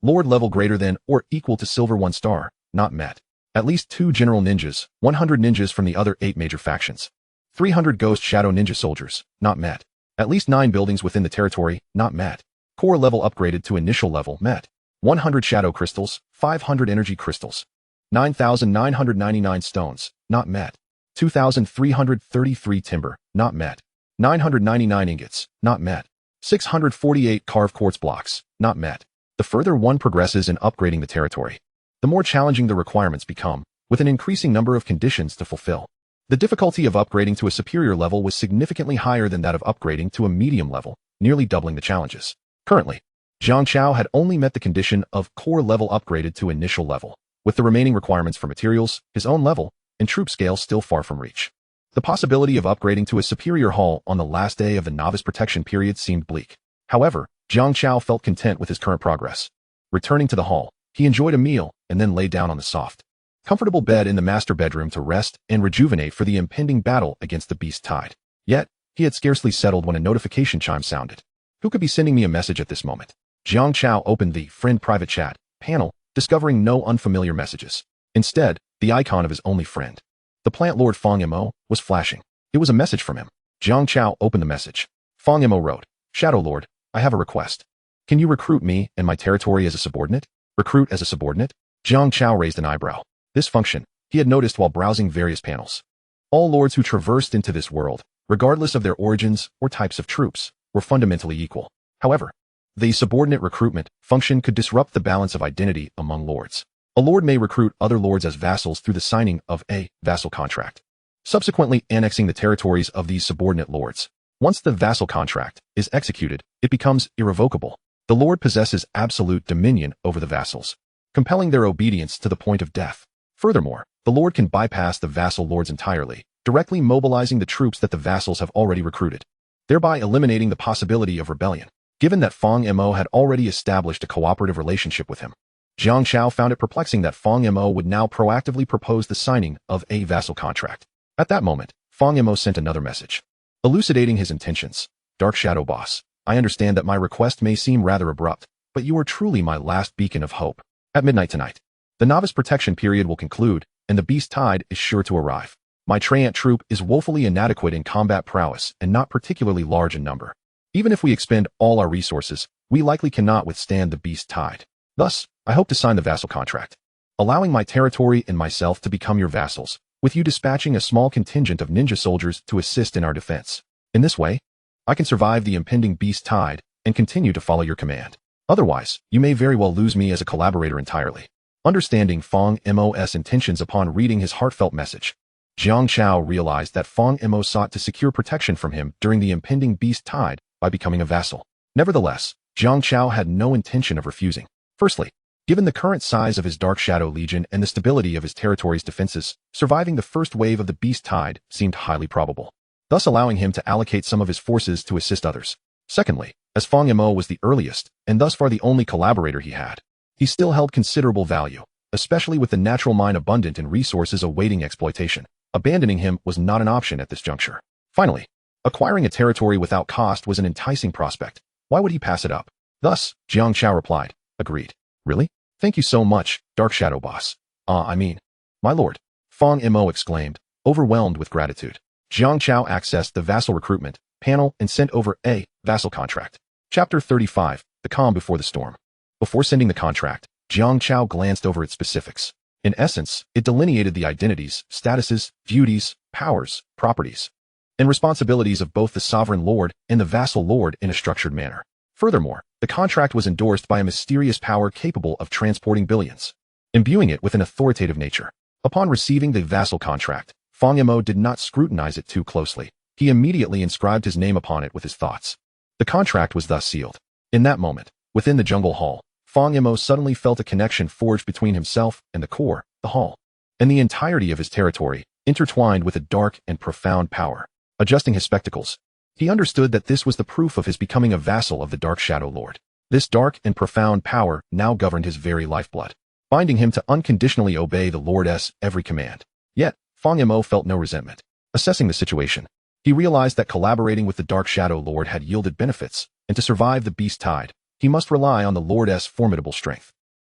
Lord level greater than or equal to Silver 1 star, not met. At least 2 general ninjas, 100 ninjas from the other 8 major factions. 300 ghost shadow ninja soldiers, not met. At least 9 buildings within the territory, not met. Core level upgraded to initial level, met. 100 shadow crystals, 500 energy crystals. 9,999 stones, not met. 2,333 timber, not met. 999 ingots, not met. 648 carved quartz blocks, not met. The further one progresses in upgrading the territory, the more challenging the requirements become, with an increasing number of conditions to fulfill. The difficulty of upgrading to a superior level was significantly higher than that of upgrading to a medium level, nearly doubling the challenges. Currently, Jiang Chao had only met the condition of core level upgraded to initial level, with the remaining requirements for materials, his own level, and troop scale still far from reach. The possibility of upgrading to a superior hall on the last day of the novice protection period seemed bleak. However, Jiang Chao felt content with his current progress. Returning to the hall, he enjoyed a meal and then lay down on the soft, comfortable bed in the master bedroom to rest and rejuvenate for the impending battle against the beast tide. Yet, he had scarcely settled when a notification chime sounded. Who could be sending me a message at this moment? Jiang Chao opened the Friend Private Chat panel, discovering no unfamiliar messages. Instead, the icon of his only friend, the plant lord Fang Mo, was flashing. It was a message from him. Jiang Chao opened the message. Fang Mo wrote, Shadow Lord, I have a request. Can you recruit me and my territory as a subordinate? Recruit as a subordinate? Jiang Chao raised an eyebrow. This function, he had noticed while browsing various panels. All lords who traversed into this world, regardless of their origins or types of troops, were fundamentally equal. However, the subordinate recruitment function could disrupt the balance of identity among lords. A lord may recruit other lords as vassals through the signing of a vassal contract, subsequently annexing the territories of these subordinate lords. Once the vassal contract is executed, it becomes irrevocable. The lord possesses absolute dominion over the vassals, compelling their obedience to the point of death. Furthermore, the lord can bypass the vassal lords entirely, directly mobilizing the troops that the vassals have already recruited, thereby eliminating the possibility of rebellion. Given that Fang Mo had already established a cooperative relationship with him, Jiang Chao found it perplexing that Fang Mo would now proactively propose the signing of a vassal contract. At that moment, Fang Mo sent another message, elucidating his intentions. Dark Shadow Boss. I understand that my request may seem rather abrupt, but you are truly my last beacon of hope. At midnight tonight, the novice protection period will conclude, and the beast tide is sure to arrive. My Treant troop is woefully inadequate in combat prowess and not particularly large in number. Even if we expend all our resources, we likely cannot withstand the beast tide. Thus, I hope to sign the vassal contract, allowing my territory and myself to become your vassals, with you dispatching a small contingent of ninja soldiers to assist in our defense. In this way, I can survive the impending beast tide and continue to follow your command. Otherwise, you may very well lose me as a collaborator entirely. Understanding Fong Mo's intentions upon reading his heartfelt message, Jiang Chao realized that Fong Mo sought to secure protection from him during the impending beast tide by becoming a vassal. Nevertheless, Jiang Chao had no intention of refusing. Firstly, given the current size of his Dark Shadow Legion and the stability of his territory's defenses, surviving the first wave of the beast tide seemed highly probable, thus allowing him to allocate some of his forces to assist others. Secondly, as Fong Mo was the earliest, and thus far the only collaborator he had, he still held considerable value, especially with the natural mine abundant in resources awaiting exploitation. Abandoning him was not an option at this juncture. Finally, acquiring a territory without cost was an enticing prospect. Why would he pass it up? Thus, Jiang Chao replied, agreed. Really? Thank you so much, Dark Shadow Boss. My lord, Fong Mo exclaimed, overwhelmed with gratitude. Jiang Chao accessed the vassal recruitment panel and sent over a vassal contract. Chapter 35, The Calm Before the Storm. Before sending the contract, Jiang Chao glanced over its specifics. In essence, it delineated the identities, statuses, duties, powers, properties, and responsibilities of both the sovereign lord and the vassal lord in a structured manner. Furthermore, the contract was endorsed by a mysterious power capable of transporting billions, imbuing it with an authoritative nature. Upon receiving the vassal contract, Fong Mo did not scrutinize it too closely. He immediately inscribed his name upon it with his thoughts. The contract was thus sealed. In that moment, within the jungle hall, Fong Mo suddenly felt a connection forged between himself and the core, the hall, and the entirety of his territory, intertwined with a dark and profound power. Adjusting his spectacles, he understood that this was the proof of his becoming a vassal of the Dark Shadow Lord. This dark and profound power now governed his very lifeblood, binding him to unconditionally obey the Lord's every command. Yet, Fong Mo felt no resentment. Assessing the situation, he realized that collaborating with the Dark Shadow Lord had yielded benefits, and to survive the beast tide, he must rely on the Lord's formidable strength.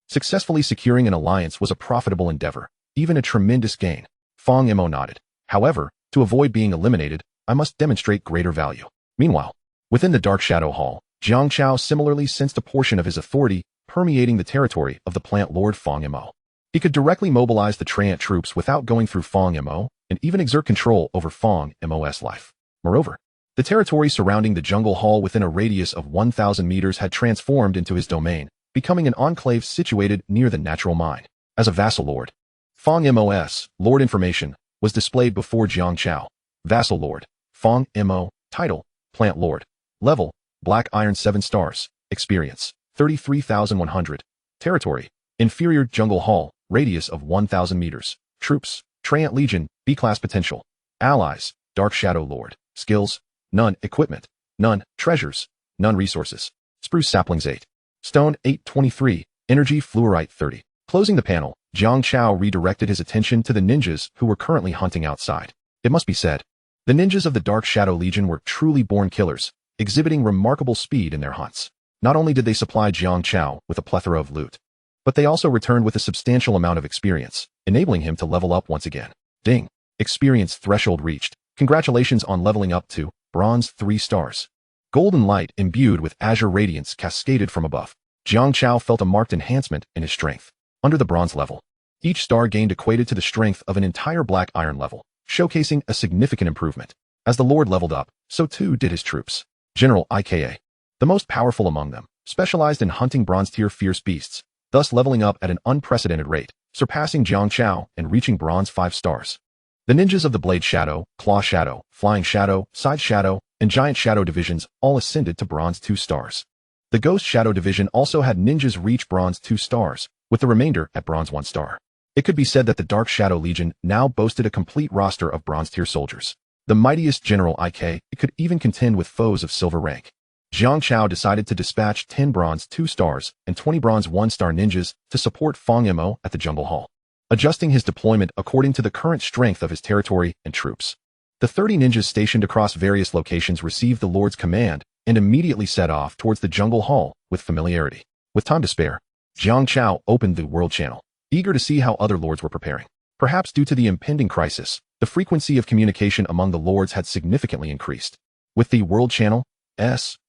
Successfully securing an alliance was a profitable endeavor, even a tremendous gain. Fong Mo nodded. However, to avoid being eliminated, I must demonstrate greater value. Meanwhile, within the Dark Shadow Hall, Jiang Chao similarly sensed a portion of his authority permeating the territory of the plant lord Fong Mo. He could directly mobilize the Treant troops without going through Fong Mo, and even exert control over Fong Mo's life. Moreover, the territory surrounding the jungle hall within a radius of 1,000 meters had transformed into his domain, becoming an enclave situated near the natural mine. As a vassal lord, Fong Mo's lord information was displayed before Jiang Chao. Vassal lord, Fong Mo, title, plant lord, level, black iron 7 stars, experience, 33,100, territory, inferior jungle hall, radius of 1,000 meters, troops, Treant Legion, B-class potential, allies, Dark Shadow Lord, skills, none, equipment, none, treasures, none resources, spruce saplings 8, stone 823, energy fluorite 30. Closing the panel, Jiang Chao redirected his attention to the ninjas who were currently hunting outside. It must be said, the ninjas of the Dark Shadow Legion were truly born killers, exhibiting remarkable speed in their hunts. Not only did they supply Jiang Chao with a plethora of loot, but they also returned with a substantial amount of experience, enabling him to level up once again. Ding! Experience threshold reached. Congratulations on leveling up to bronze 3 stars. Golden light imbued with azure radiance cascaded from above. Jiang Chao felt a marked enhancement in his strength. Under the bronze level, each star gained equated to the strength of an entire black iron level, showcasing a significant improvement. As the Lord leveled up, so too did his troops. General IKA, the most powerful among them, specialized in hunting bronze-tier fierce beasts, thus leveling up at an unprecedented rate, surpassing Jiang Chao and reaching bronze 5 stars. The ninjas of the Blade Shadow, Claw Shadow, Flying Shadow, Side Shadow, and Giant Shadow divisions all ascended to bronze 2 stars. The Ghost Shadow division also had ninjas reach bronze 2 stars, with the remainder at bronze 1 star. It could be said that the Dark Shadow Legion now boasted a complete roster of bronze-tier soldiers. The mightiest General IK could even contend with foes of silver rank. Jiang Chao decided to dispatch 10 bronze 2 stars and 20 bronze 1 star ninjas to support Fong Mo at the Jungle Hall, adjusting his deployment according to the current strength of his territory and troops. The 30 ninjas stationed across various locations received the Lord's command and immediately set off towards the jungle hall with familiarity. With time to spare, Jiang Chao opened the world channel, eager to see how other lords were preparing. Perhaps due to the impending crisis, the frequency of communication among the lords had significantly increased, with the world channel,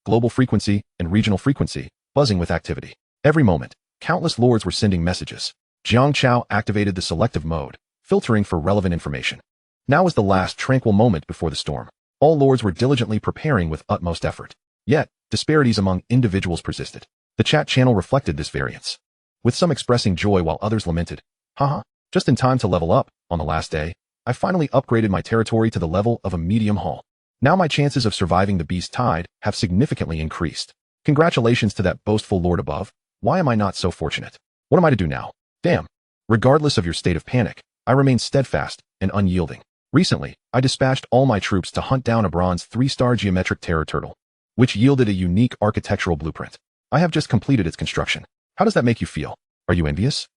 global frequency, and regional frequency buzzing with activity. Every moment, countless lords were sending messages. Jiang Chao activated the selective mode, filtering for relevant information. Now was the last tranquil moment before the storm. All lords were diligently preparing with utmost effort. Yet, disparities among individuals persisted. The chat channel reflected this variance, with some expressing joy while others lamented, haha, just in time to level up. On the last day, I finally upgraded my territory to the level of a medium hall. Now my chances of surviving the beast tide have significantly increased. Congratulations to that boastful lord above. Why am I not so fortunate? What am I to do now? Damn. Regardless of your state of panic, I remain steadfast and unyielding. Recently, I dispatched all my troops to hunt down a bronze 3-star geometric terror turtle, which yielded a unique architectural blueprint. I have just completed its construction. How does that make you feel? Are you envious?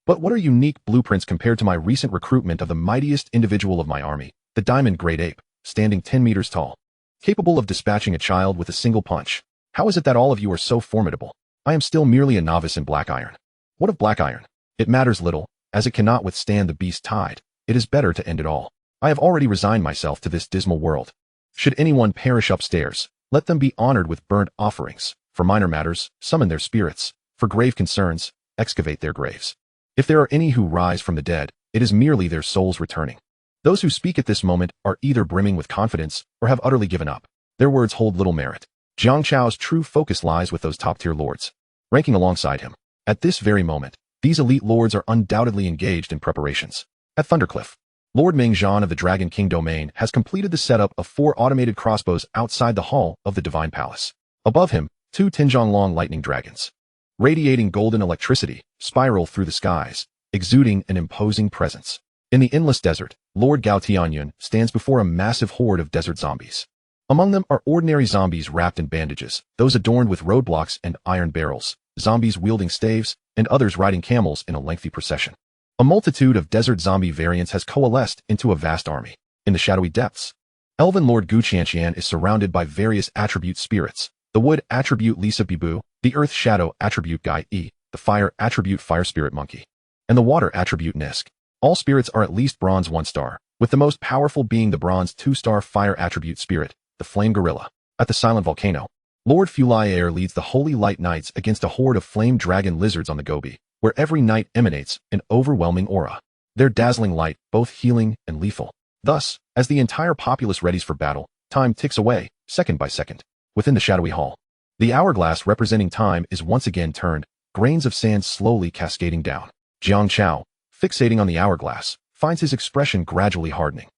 But what are unique blueprints compared to my recent recruitment of the mightiest individual of my army, the diamond great ape, standing 10 meters tall, capable of dispatching a child with a single punch? How is it that all of you are so formidable? I am still merely a novice in black iron. What of black iron? It matters little, as it cannot withstand the beast tide. It is better to end it all. I have already resigned myself to this dismal world. Should anyone perish upstairs, let them be honored with burnt offerings. For minor matters, summon their spirits. For grave concerns, excavate their graves. If there are any who rise from the dead, it is merely their souls returning. Those who speak at this moment are either brimming with confidence or have utterly given up. Their words hold little merit. Jiang Chao's true focus lies with those top-tier lords, ranking alongside him. At this very moment, these elite lords are undoubtedly engaged in preparations. At Thundercliff, Lord Mingzhan of the Dragon King domain has completed the setup of 4 automated crossbows outside the hall of the Divine Palace. Above him, 2 Tinjiang-long lightning dragons, radiating golden electricity, spiral through the skies, exuding an imposing presence. In the endless desert, Lord Gao Tianyun stands before a massive horde of desert zombies. Among them are ordinary zombies wrapped in bandages, those adorned with roadblocks and iron barrels, zombies wielding staves, and others riding camels in a lengthy procession. A multitude of desert zombie variants has coalesced into a vast army. In the shadowy depths, Elven Lord Gu Qianqian is surrounded by various attribute spirits: the wood attribute Lisa Bibu, the earth shadow attribute Gai E, the fire attribute Fire Spirit Monkey, and the water attribute Nisk. All spirits are at least bronze 1-star, with the most powerful being the bronze 2-star fire attribute spirit, the Flame Gorilla. At the Silent Volcano, Lord Fulaier leads the Holy Light Knights against a horde of flame dragon lizards on the Gobi, where every knight emanates an overwhelming aura. Their dazzling light, both healing and lethal. Thus, as the entire populace readies for battle, time ticks away, second by second. Within the shadowy hall, the hourglass representing time is once again turned, grains of sand slowly cascading down. Jiang Chao, fixating on the hourglass, finds his expression gradually hardening.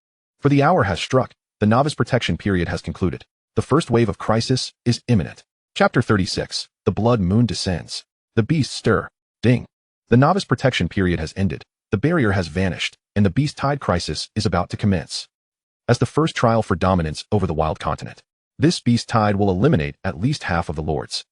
For the hour has struck, the novice protection period has concluded. The first wave of crisis is imminent. Chapter 36, The Blood Moon Descends. The beasts stir. Ding. The novice protection period has ended, the barrier has vanished, and the beast tide crisis is about to commence. As the first trial for dominance over the wild continent, this beast tide will eliminate at least half of the lords.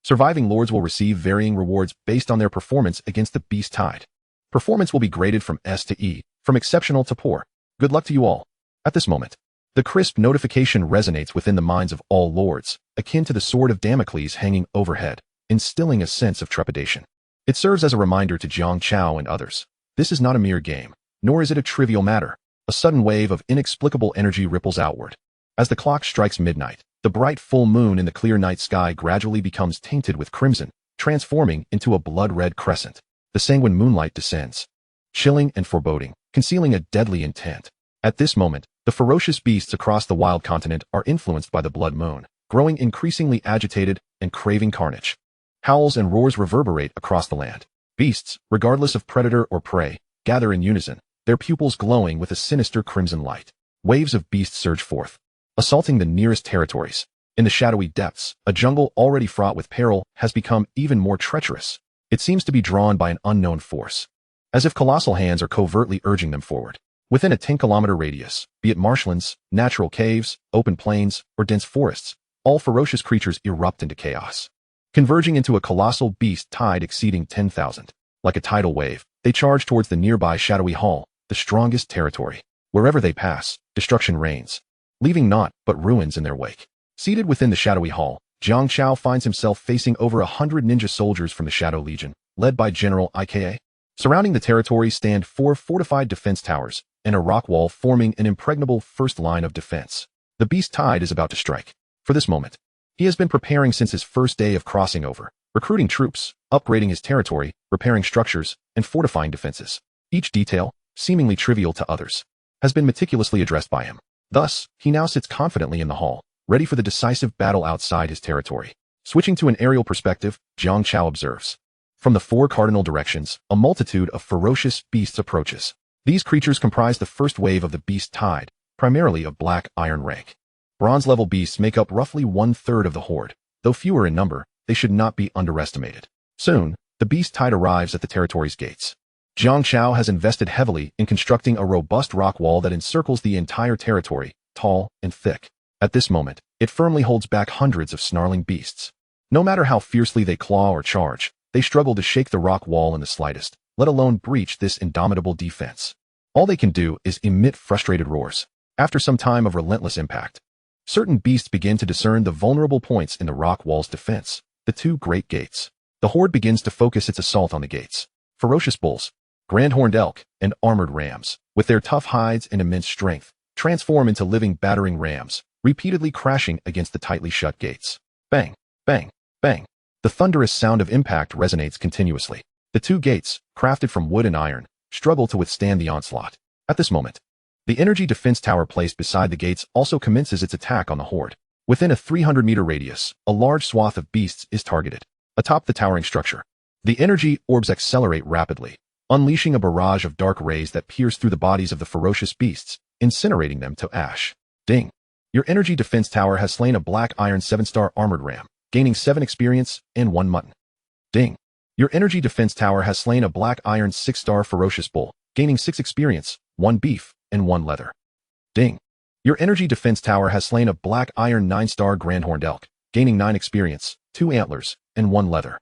Surviving lords will receive varying rewards based on their performance against the beast tide. Performance will be graded from S to E, from exceptional to poor. Good luck to you all. At this moment, the crisp notification resonates within the minds of all lords, akin to the sword of Damocles hanging overhead, instilling a sense of trepidation. It serves as a reminder to Jiang Chao and others. This is not a mere game, nor is it a trivial matter. A sudden wave of inexplicable energy ripples outward. As the clock strikes midnight, the bright full moon in the clear night sky gradually becomes tainted with crimson, transforming into a blood-red crescent. The sanguine moonlight descends, chilling and foreboding, concealing a deadly intent. At this moment, the ferocious beasts across the wild continent are influenced by the blood moon, growing increasingly agitated and craving carnage. Howls and roars reverberate across the land. Beasts, regardless of predator or prey, gather in unison, their pupils glowing with a sinister crimson light. Waves of beasts surge forth, assaulting the nearest territories. In the shadowy depths, a jungle already fraught with peril has become even more treacherous. It seems to be drawn by an unknown force, as if colossal hands are covertly urging them forward. Within a 10-kilometer radius, be it marshlands, natural caves, open plains, or dense forests, all ferocious creatures erupt into chaos, converging into a colossal beast tide exceeding 10,000. Like a tidal wave, they charge towards the nearby shadowy hall, the strongest territory. Wherever they pass, destruction reigns, leaving naught but ruins in their wake. Seated within the shadowy hall, Jiang Chao finds himself facing over 100 ninja soldiers from the Shadow Legion, led by General Ika. Surrounding the territory stand 4 fortified defense towers and a rock wall forming an impregnable first line of defense. The beast tide is about to strike. For this moment, he has been preparing since his first day of crossing over, recruiting troops, upgrading his territory, repairing structures, and fortifying defenses. Each detail, seemingly trivial to others, has been meticulously addressed by him. Thus, he now sits confidently in the hall, ready for the decisive battle outside his territory. Switching to an aerial perspective, Jiang Chao observes. From the 4 cardinal directions, a multitude of ferocious beasts approaches. These creatures comprise the first wave of the beast tide, primarily of black iron rank. Bronze-level beasts make up roughly 1/3 of the horde. Though fewer in number, they should not be underestimated. Soon, the beast tide arrives at the territory's gates. Jiang Chao has invested heavily in constructing a robust rock wall that encircles the entire territory, tall and thick. At this moment, it firmly holds back hundreds of snarling beasts. No matter how fiercely they claw or charge, they struggle to shake the rock wall in the slightest, let alone breach this indomitable defense. All they can do is emit frustrated roars. After some time of relentless impact, certain beasts begin to discern the vulnerable points in the rock wall's defense, the 2 great gates. The horde begins to focus its assault on the gates. Ferocious bulls, grand-horned elk, and armored rams, with their tough hides and immense strength, transform into living battering rams, repeatedly crashing against the tightly shut gates. Bang, bang, bang. The thunderous sound of impact resonates continuously. The 2 gates, crafted from wood and iron, struggle to withstand the onslaught. At this moment, the energy defense tower placed beside the gates also commences its attack on the horde. Within a 300-meter radius, a large swath of beasts is targeted. Atop the towering structure, the energy orbs accelerate rapidly, unleashing a barrage of dark rays that pierce through the bodies of the ferocious beasts, incinerating them to ash. Ding! Your energy defense tower has slain a black iron 7-star armored ram, gaining 7 experience and 1 mutton. Ding! Your energy defense tower has slain a black iron 6-star ferocious bull, gaining 6 experience, 1 beef, and 1 leather. Ding! Your energy defense tower has slain a black iron 9-star grand-horned elk, gaining 9 experience, 2 antlers, and 1 leather.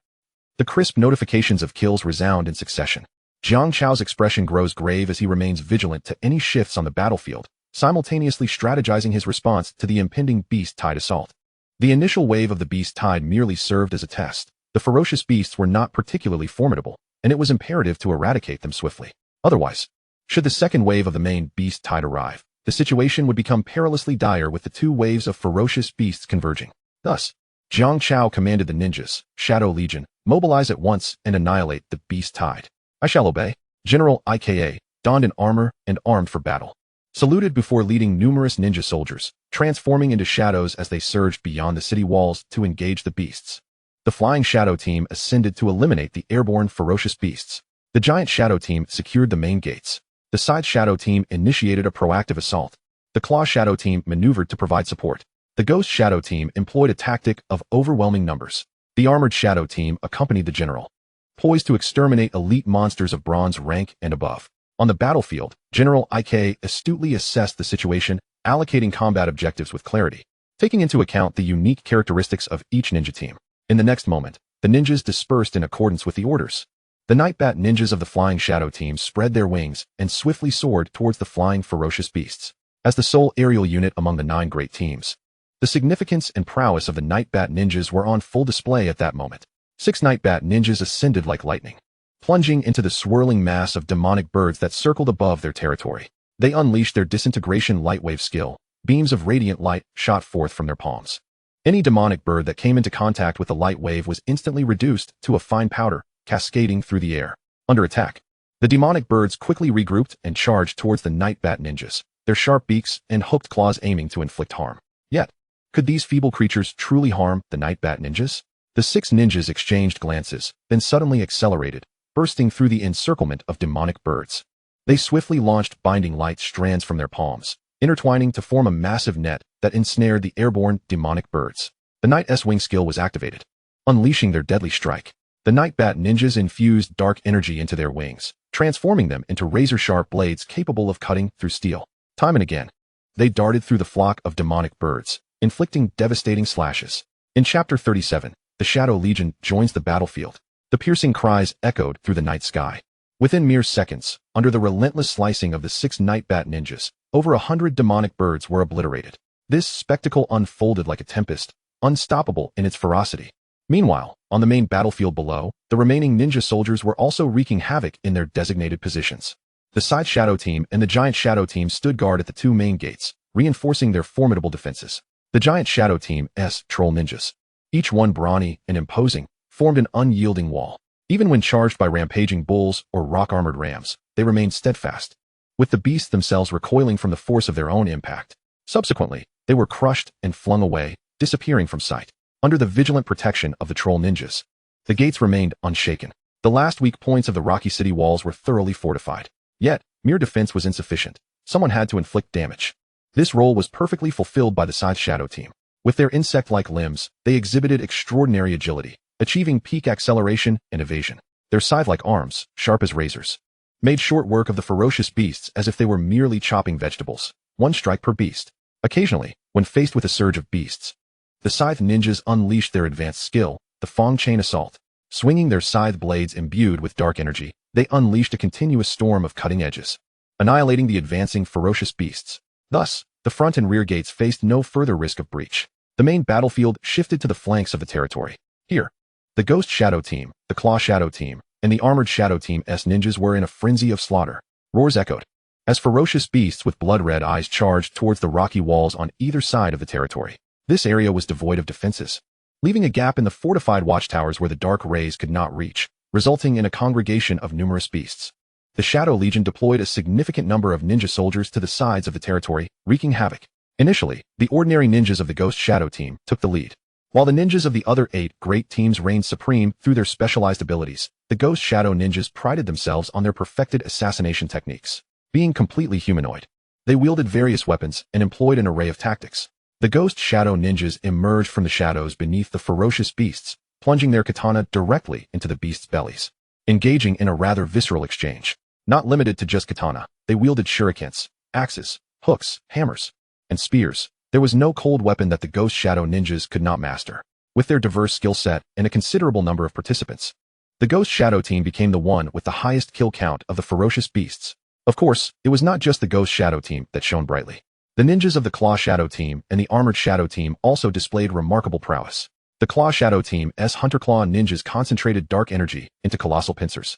The crisp notifications of kills resound in succession. Jiang Chao's expression grows grave as he remains vigilant to any shifts on the battlefield, simultaneously strategizing his response to the impending beast tide assault. The initial wave of the beast tide merely served as a test. The ferocious beasts were not particularly formidable, and it was imperative to eradicate them swiftly. Otherwise, should the second wave of the main beast tide arrive, the situation would become perilously dire with the 2 waves of ferocious beasts converging. Thus, Jiang Chao commanded the ninjas, Shadow Legion, mobilize at once and annihilate the beast tide. I shall obey. General Ika, donned in armor and armed for battle, saluted before leading numerous ninja soldiers, transforming into shadows as they surged beyond the city walls to engage the beasts. The Flying Shadow Team ascended to eliminate the airborne ferocious beasts. The Giant Shadow Team secured the main gates. The Side Shadow Team initiated a proactive assault. The Claw Shadow Team maneuvered to provide support. The Ghost Shadow Team employed a tactic of overwhelming numbers. The Armored Shadow Team accompanied the general, poised to exterminate elite monsters of bronze rank and above. On the battlefield, General Ika astutely assessed the situation, allocating combat objectives with clarity, taking into account the unique characteristics of each ninja team. In the next moment, the ninjas dispersed in accordance with the orders. The Nightbat ninjas of the Flying Shadow Team spread their wings and swiftly soared towards the flying ferocious beasts. As the sole aerial unit among the 9 great teams, the significance and prowess of the Nightbat ninjas were on full display at that moment. 6 Nightbat ninjas ascended like lightning, plunging into the swirling mass of demonic birds that circled above their territory. They unleashed their disintegration lightwave skill. Beams of radiant light shot forth from their palms. Any demonic bird that came into contact with the light wave was instantly reduced to a fine powder, cascading through the air. Under attack, the demonic birds quickly regrouped and charged towards the Nightbat ninjas, their sharp beaks and hooked claws aiming to inflict harm. Yet, could these feeble creatures truly harm the Nightbat ninjas? The 6 ninjas exchanged glances, then suddenly accelerated, bursting through the encirclement of demonic birds. They swiftly launched binding light strands from their palms, intertwining to form a massive net that ensnared the airborne demonic birds. The Night S-Wing skill was activated, unleashing their deadly strike. The Nightbat ninjas infused dark energy into their wings, transforming them into razor-sharp blades capable of cutting through steel. Time and again, they darted through the flock of demonic birds, inflicting devastating slashes. In Chapter 37, the Shadow Legion joins the battlefield. The piercing cries echoed through the night sky. Within mere seconds, under the relentless slicing of the 6 Nightbat ninjas, Over 100 demonic birds were obliterated. This spectacle unfolded like a tempest, unstoppable in its ferocity. Meanwhile, on the main battlefield below, the remaining ninja soldiers were also wreaking havoc in their designated positions. The Scythe Shadow Team and the Giant Shadow Team stood guard at the two main gates, reinforcing their formidable defenses. The Giant Shadow Team's troll ninjas, each one brawny and imposing, formed an unyielding wall. Even when charged by rampaging bulls or rock-armored rams, they remained steadfast, with the beasts themselves recoiling from the force of their own impact. Subsequently, they were crushed and flung away, disappearing from sight. Under the vigilant protection of the troll ninjas, the gates remained unshaken. The last weak points of the rocky city walls were thoroughly fortified. Yet, mere defense was insufficient. Someone had to inflict damage. This role was perfectly fulfilled by the Scythe Shadow Team. With their insect-like limbs, they exhibited extraordinary agility, achieving peak acceleration and evasion. Their scythe-like arms, sharp as razors, made short work of the ferocious beasts as if they were merely chopping vegetables, one strike per beast. Occasionally, when faced with a surge of beasts, the scythe ninjas unleashed their advanced skill, the Fong Chain Assault. Swinging their scythe blades imbued with dark energy, they unleashed a continuous storm of cutting edges, annihilating the advancing ferocious beasts. Thus, the front and rear gates faced no further risk of breach. The main battlefield shifted to the flanks of the territory. Here, the Ghost Shadow Team, the Claw Shadow Team, and the Armored Shadow Team's ninjas were in a frenzy of slaughter. Roars echoed as ferocious beasts with blood-red eyes charged towards the rocky walls on either side of the territory. This area was devoid of defenses, leaving a gap in the fortified watchtowers where the dark rays could not reach, resulting in a congregation of numerous beasts. The Shadow Legion deployed a significant number of ninja soldiers to the sides of the territory, wreaking havoc. Initially, the ordinary ninjas of the Ghost Shadow Team took the lead, while the ninjas of the other 8 great teams reigned supreme through their specialized abilities. The Ghost Shadow ninjas prided themselves on their perfected assassination techniques. Being completely humanoid, they wielded various weapons and employed an array of tactics. The Ghost Shadow ninjas emerged from the shadows beneath the ferocious beasts, plunging their katana directly into the beasts' bellies, engaging in a rather visceral exchange. Not limited to just katana, they wielded shurikens, axes, hooks, hammers, and spears. There was no cold weapon that the Ghost Shadow ninjas could not master. With their diverse skill set and a considerable number of participants, the Ghost Shadow Team became the one with the highest kill count of the ferocious beasts. Of course, it was not just the Ghost Shadow Team that shone brightly. The ninjas of the Claw Shadow Team and the Armored Shadow Team also displayed remarkable prowess. The Claw Shadow Team's Hunter-Claw ninjas concentrated dark energy into colossal pincers,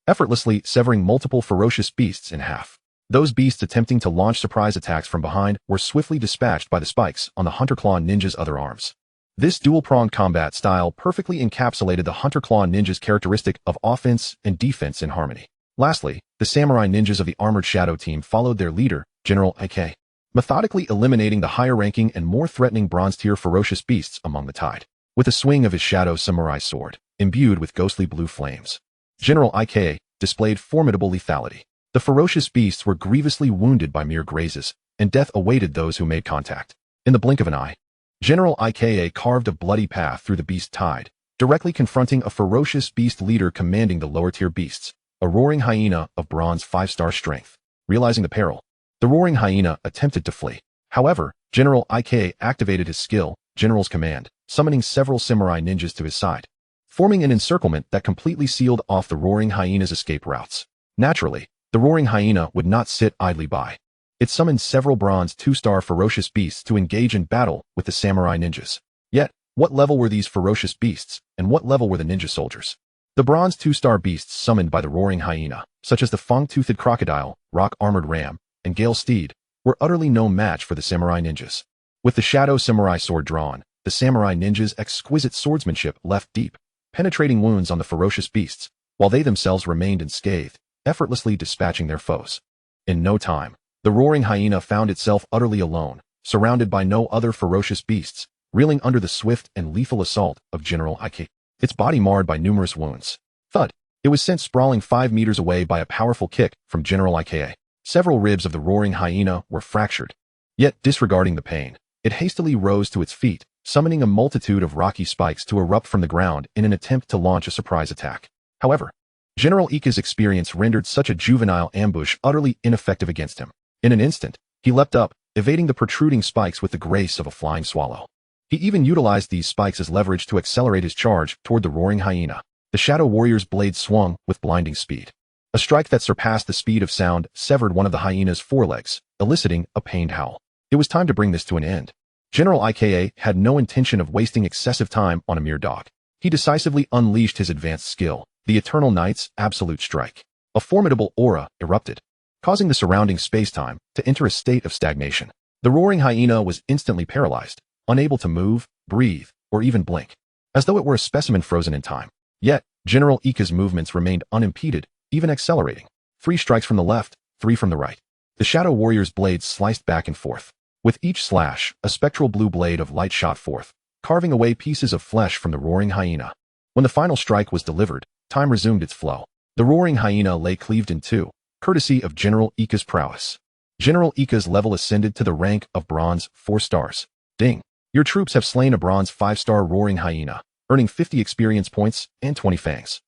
effortlessly severing multiple ferocious beasts in half. Those beasts attempting to launch surprise attacks from behind were swiftly dispatched by the spikes on the Hunter-Claw ninjas' other arms. This dual-pronged combat style perfectly encapsulated the Hunter-Claw ninjas' characteristic of offense and defense in harmony. Lastly, the Samurai ninjas of the Armored Shadow Team followed their leader, General Ike, methodically eliminating the higher-ranking and more threatening bronze-tier ferocious beasts among the tide. With a swing of his Shadow Samurai sword, imbued with ghostly blue flames, General Ike displayed formidable lethality. The ferocious beasts were grievously wounded by mere grazes, and death awaited those who made contact. In the blink of an eye, General Ike carved a bloody path through the beast tide, directly confronting a ferocious beast leader commanding the lower-tier beasts, a roaring hyena of bronze 5-star strength. Realizing the peril, the roaring hyena attempted to flee. However, General Ike activated his skill, General's Command, summoning several samurai ninjas to his side, forming an encirclement that completely sealed off the roaring hyena's escape routes. Naturally, the roaring hyena would not sit idly by. It summoned several bronze 2-star ferocious beasts to engage in battle with the samurai ninjas. Yet, what level were these ferocious beasts, and what level were the ninja soldiers? The bronze 2-star beasts summoned by the roaring hyena, such as the fang-toothed crocodile, rock-armored ram, and gale steed, were utterly no match for the samurai ninjas. With the Shadow Samurai sword drawn, the samurai ninjas' exquisite swordsmanship left deep, penetrating wounds on the ferocious beasts, while they themselves remained unscathed, effortlessly dispatching their foes. In no time, the roaring hyena found itself utterly alone, surrounded by no other ferocious beasts, reeling under the swift and lethal assault of General Ike, its body marred by numerous wounds. Thud! It was sent sprawling 5 meters away by a powerful kick from General Ike. Several ribs of the roaring hyena were fractured. Yet, disregarding the pain, it hastily rose to its feet, summoning a multitude of rocky spikes to erupt from the ground in an attempt to launch a surprise attack. However, General Ike's experience rendered such a juvenile ambush utterly ineffective against him. In an instant, he leapt up, evading the protruding spikes with the grace of a flying swallow. He even utilized these spikes as leverage to accelerate his charge toward the roaring hyena. The Shadow Warrior's blade swung with blinding speed, A strike that surpassed the speed of sound severed one of the hyena's forelegs, eliciting a pained howl. It was time to bring this to an end. General Ika had no intention of wasting excessive time on a mere dog. He decisively unleashed his advanced skill, the Eternal Knight's absolute strike. A formidable aura erupted, causing the surrounding space-time to enter a state of stagnation. The roaring hyena was instantly paralyzed, unable to move, breathe, or even blink, as though it were a specimen frozen in time. Yet, General Ika's movements remained unimpeded, even accelerating. 3 strikes from the left, 3 from the right. The Shadow Warrior's blades sliced back and forth. With each slash, a spectral blue blade of light shot forth, carving away pieces of flesh from the roaring hyena. When the final strike was delivered, time resumed its flow. The roaring hyena lay cleaved in two, courtesy of General Ika's prowess. General Ika's level ascended to the rank of Bronze 4 stars. Ding! Your troops have slain a Bronze 5-star roaring hyena, earning 50 experience points and 20 fangs.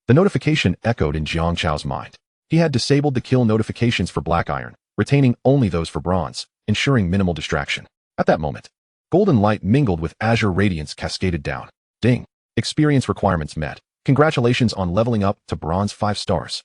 The notification echoed in Jiang Chao's mind. He had disabled the kill notifications for Black Iron, retaining only those for Bronze, ensuring minimal distraction. At that moment, golden light mingled with azure radiance cascaded down. Ding! Experience requirements met. Congratulations on leveling up to Bronze 5 stars.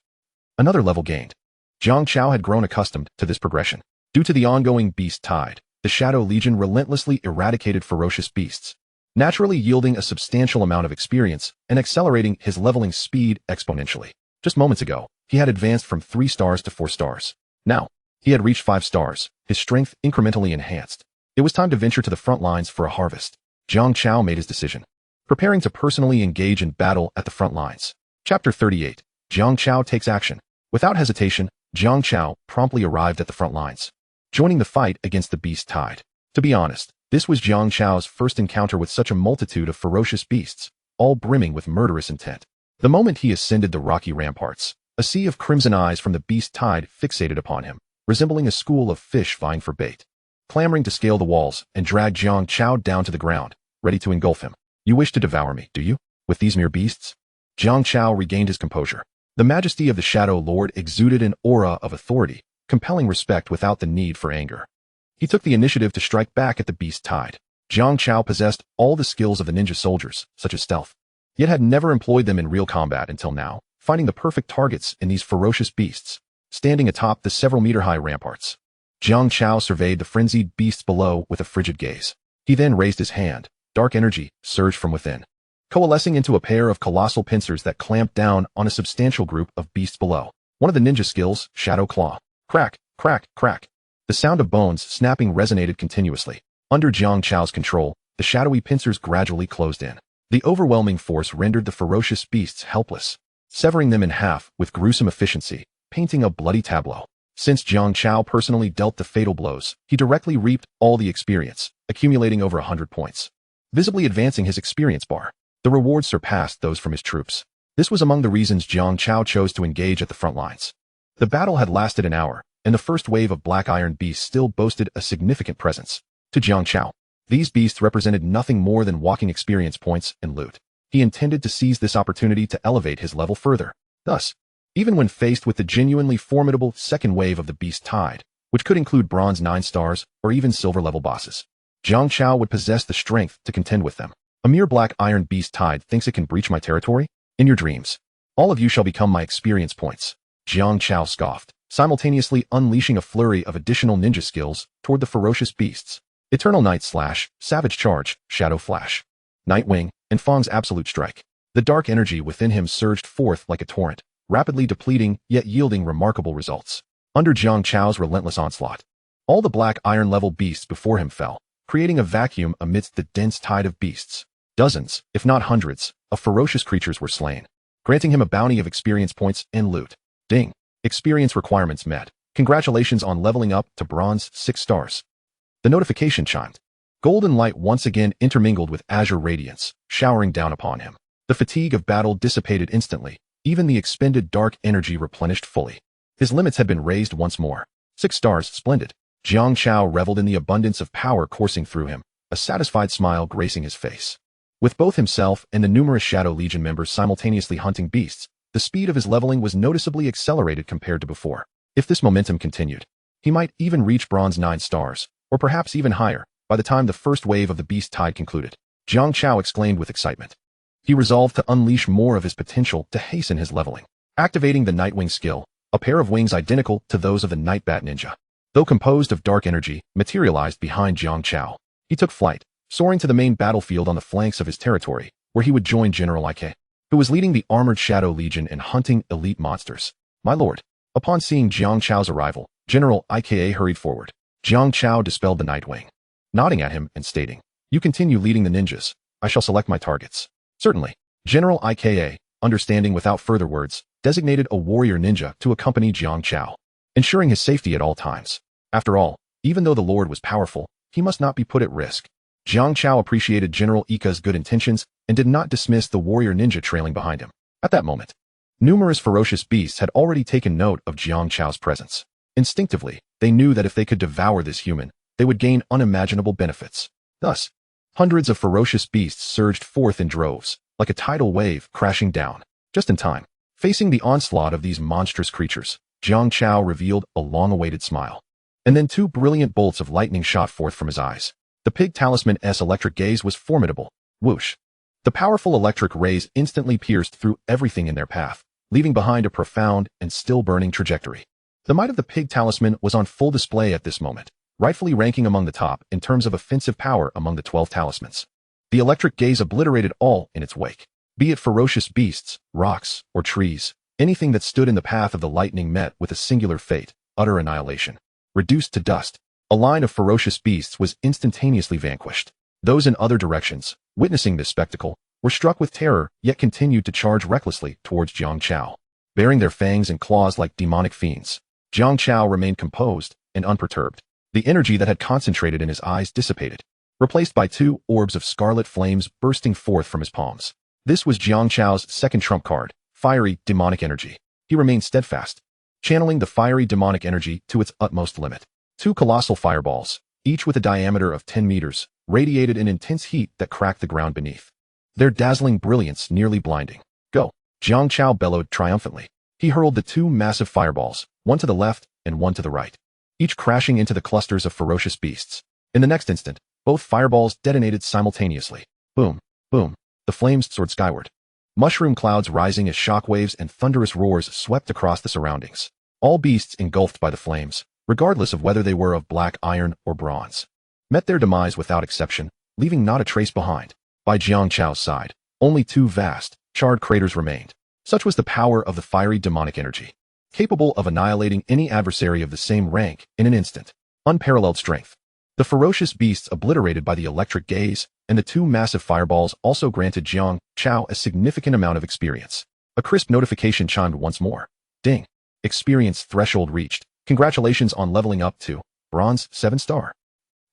Another level gained. Jiang Chao had grown accustomed to this progression. Due to the ongoing beast tide, the Shadow Legion relentlessly eradicated ferocious beasts, naturally yielding a substantial amount of experience and accelerating his leveling speed exponentially. Just moments ago, he had advanced from 3 stars to 4 stars. Now, he had reached 5 stars, his strength incrementally enhanced. It was time to venture to the front lines for a harvest. Jiang Chao made his decision, preparing to personally engage in battle at the front lines. Chapter 38. Jiang Chao takes action. Without hesitation, Jiang Chao promptly arrived at the front lines, joining the fight against the beast tide. To be honest, this was Jiang Chao's first encounter with such a multitude of ferocious beasts, all brimming with murderous intent. The moment he ascended the rocky ramparts, a sea of crimson eyes from the beast tide fixated upon him, resembling a school of fish vying for bait, clamoring to scale the walls and drag Jiang Chao down to the ground, ready to engulf him. You wish to devour me, do you? With these mere beasts? Jiang Chao regained his composure. The majesty of the Shadow Lord exuded an aura of authority, compelling respect without the need for anger. He took the initiative to strike back at the beast tide. Jiang Chao possessed all the skills of the ninja soldiers, such as stealth, yet had never employed them in real combat until now, finding the perfect targets in these ferocious beasts, standing atop the several-meter-high ramparts. Jiang Chao surveyed the frenzied beasts below with a frigid gaze. He then raised his hand. Dark energy surged from within, coalescing into a pair of colossal pincers that clamped down on a substantial group of beasts below. One of the ninja skills, Shadow Claw. Crack, crack, crack. The sound of bones snapping resonated continuously. Under Jiang Chao's control, the shadowy pincers gradually closed in. The overwhelming force rendered the ferocious beasts helpless, severing them in half with gruesome efficiency, painting a bloody tableau. Since Jiang Chao personally dealt the fatal blows, he directly reaped all the experience, accumulating over 100 points, visibly advancing his experience bar. The rewards surpassed those from his troops. This was among the reasons Jiang Chao chose to engage at the front lines. The battle had lasted an hour, and the first wave of black iron beasts still boasted a significant presence. To Jiang Chao, these beasts represented nothing more than walking experience points and loot. He intended to seize this opportunity to elevate his level further. Thus, even when faced with the genuinely formidable second wave of the beast tide, which could include Bronze 9 stars or even silver-level bosses, Jiang Chao would possess the strength to contend with them. A mere black iron beast tide thinks it can breach my territory? In your dreams, all of you shall become my experience points. Jiang Chao scoffed, simultaneously unleashing a flurry of additional ninja skills toward the ferocious beasts. Eternal Night Slash, Savage Charge, Shadow Flash, Nightwing, and Fang's Absolute Strike. The dark energy within him surged forth like a torrent, rapidly depleting yet yielding remarkable results. Under Jiang Chao's relentless onslaught, all the black iron-level beasts before him fell, creating a vacuum amidst the dense tide of beasts. Dozens, if not hundreds, of ferocious creatures were slain, granting him a bounty of experience points and loot. Ding! Experience requirements met. Congratulations on leveling up to Bronze 6 stars. The notification chimed. Golden light once again intermingled with azure radiance, showering down upon him. The fatigue of battle dissipated instantly. Even the expended dark energy replenished fully. His limits had been raised once more. 6 stars, splendid. Jiang Chao reveled in the abundance of power coursing through him, a satisfied smile gracing his face. With both himself and the numerous Shadow Legion members simultaneously hunting beasts, the speed of his leveling was noticeably accelerated compared to before. If this momentum continued, he might even reach Bronze 9 stars, or perhaps even higher, by the time the first wave of the beast tide concluded. Jiang Chao exclaimed with excitement. He resolved to unleash more of his potential to hasten his leveling. activating the Nightwing skill, a pair of wings identical to those of the Nightbat ninja. Though composed of dark energy, materialized behind Jiang Chao. He took flight, soaring to the main battlefield on the flanks of his territory, where he would join General Ik, who was leading the armored Shadow Legion and hunting elite monsters. My lord. Upon seeing Jiang Chao's arrival, General Ika hurried forward. Jiang Chao dispelled the Nightwing, nodding at him and stating, "You continue leading the ninjas. I shall select my targets." Certainly. General Ika, understanding without further words, designated a warrior ninja to accompany Jiang Chao, ensuring his safety at all times. After all, even though the lord was powerful, he must not be put at risk. Jiang Chao appreciated General Ika's good intentions and did not dismiss the warrior ninja trailing behind him. At that moment, numerous ferocious beasts had already taken note of Jiang Chao's presence. Instinctively, they knew that if they could devour this human, they would gain unimaginable benefits. Thus, hundreds of ferocious beasts surged forth in droves, like a tidal wave crashing down, just in time. Facing the onslaught of these monstrous creatures, Jiang Chao revealed a long-awaited smile. And then two brilliant bolts of lightning shot forth from his eyes. The pig talisman's electric gaze was formidable. Whoosh. The powerful electric rays instantly pierced through everything in their path, leaving behind a profound and still-burning trajectory. The might of the pig talisman was on full display at this moment, rightfully ranking among the top in terms of offensive power among the 12 talismans. The electric gaze obliterated all in its wake. Be it ferocious beasts, rocks, or trees, anything that stood in the path of the lightning met with a singular fate, utter annihilation. Reduced to dust, a line of ferocious beasts was instantaneously vanquished. Those in other directions, witnessing this spectacle, were struck with terror yet continued to charge recklessly towards Jiang Chao. Bearing their fangs and claws like demonic fiends, Jiang Chao remained composed and unperturbed. The energy that had concentrated in his eyes dissipated, replaced by two orbs of scarlet flames bursting forth from his palms. This was Jiang Chao's second trump card, fiery demonic energy. He remained steadfast, channeling the fiery demonic energy to its utmost limit. Two colossal fireballs, each with a diameter of 10 meters, radiated an intense heat that cracked the ground beneath. Their dazzling brilliance nearly blinding. Go! Jiang Chao bellowed triumphantly. He hurled the two massive fireballs, one to the left and one to the right, each crashing into the clusters of ferocious beasts. In the next instant, both fireballs detonated simultaneously. Boom, boom. The flames soared skyward. Mushroom clouds rising as shockwaves and thunderous roars swept across the surroundings. All beasts engulfed by the flames, regardless of whether they were of black iron or bronze, met their demise without exception, leaving not a trace behind. By Jiang Chao's side, only two vast, charred craters remained. Such was the power of the fiery demonic energy, capable of annihilating any adversary of the same rank in an instant. Unparalleled strength. The ferocious beasts obliterated by the electric gaze, and the two massive fireballs also granted Jiang Chao a significant amount of experience. A crisp notification chimed once more. Ding. Experience threshold reached. Congratulations on leveling up to Bronze 7-star.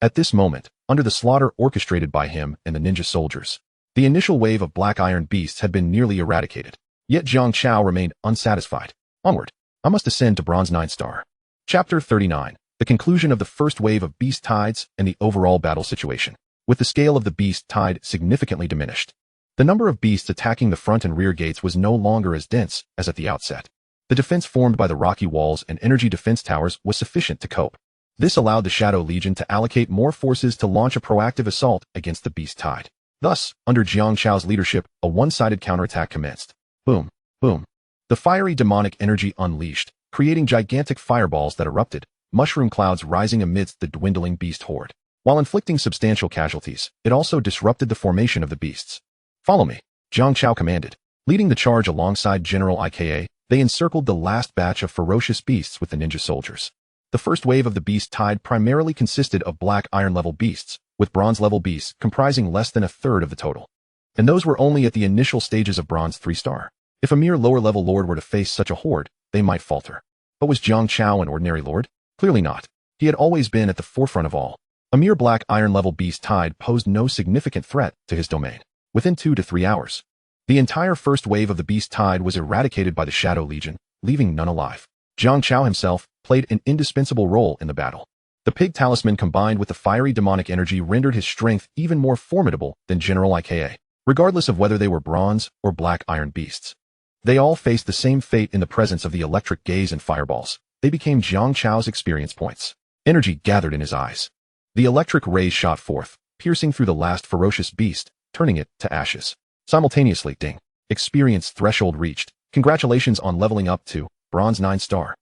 At this moment, under the slaughter orchestrated by him and the ninja soldiers, the initial wave of black iron beasts had been nearly eradicated. Yet Jiang Chao remained unsatisfied. Onward. I must ascend to Bronze 9-star. Chapter 39. The conclusion of the first wave of beast tides and the overall battle situation. With the scale of the beast tide significantly diminished, the number of beasts attacking the front and rear gates was no longer as dense as at the outset. The defense formed by the rocky walls and energy defense towers was sufficient to cope. This allowed the Shadow Legion to allocate more forces to launch a proactive assault against the beast tide. Thus, under Jiang Chao's leadership, a one-sided counterattack commenced. Boom, boom. The fiery demonic energy unleashed, creating gigantic fireballs that erupted, mushroom clouds rising amidst the dwindling beast horde. While inflicting substantial casualties, it also disrupted the formation of the beasts. Follow me, Jiang Chao commanded. Leading the charge alongside General Ika, they encircled the last batch of ferocious beasts with the ninja soldiers. The first wave of the beast tide primarily consisted of black iron-level beasts, with bronze-level beasts comprising less than a third of the total. And those were only at the initial stages of Bronze 3-star. If a mere lower-level lord were to face such a horde, they might falter. But was Jiang Chao an ordinary lord? Clearly not. He had always been at the forefront of all. A mere black iron-level beast tide posed no significant threat to his domain. Within 2 to 3 hours, the entire first wave of the beast tide was eradicated by the Shadow Legion, leaving none alive. Jiang Chao himself played an indispensable role in the battle. The pig talisman combined with the fiery demonic energy rendered his strength even more formidable than General Ika, regardless of whether they were bronze or black iron beasts. They all faced the same fate in the presence of the electric gaze and fireballs. They became Jiang Chao's experience points. Energy gathered in his eyes. The electric rays shot forth, piercing through the last ferocious beast, turning it to ashes. Simultaneously, ding. Experience threshold reached. Congratulations on leveling up to Bronze 9 star.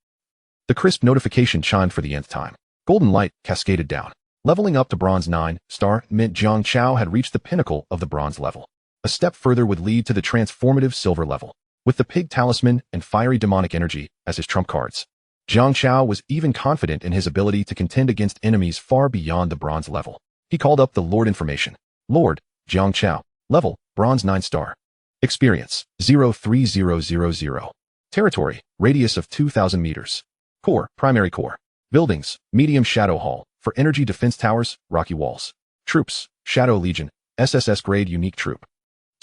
The crisp notification chimed for the nth time. Golden light cascaded down. Leveling up to Bronze 9 star meant Jiang Chao had reached the pinnacle of the Bronze level. A step further would lead to the transformative Silver level, with the Pig Talisman and Fiery Demonic Energy as his trump cards. Jiang Chao was even confident in his ability to contend against enemies far beyond the Bronze level. He called up the Lord information. Lord, Jiang Chao. Level, Bronze 9 star. Experience, 03000. Territory, radius of 2,000 meters. Core, primary core. Buildings, medium shadow hall, for energy defense towers, rocky walls. Troops, Shadow Legion, SSS grade unique troop.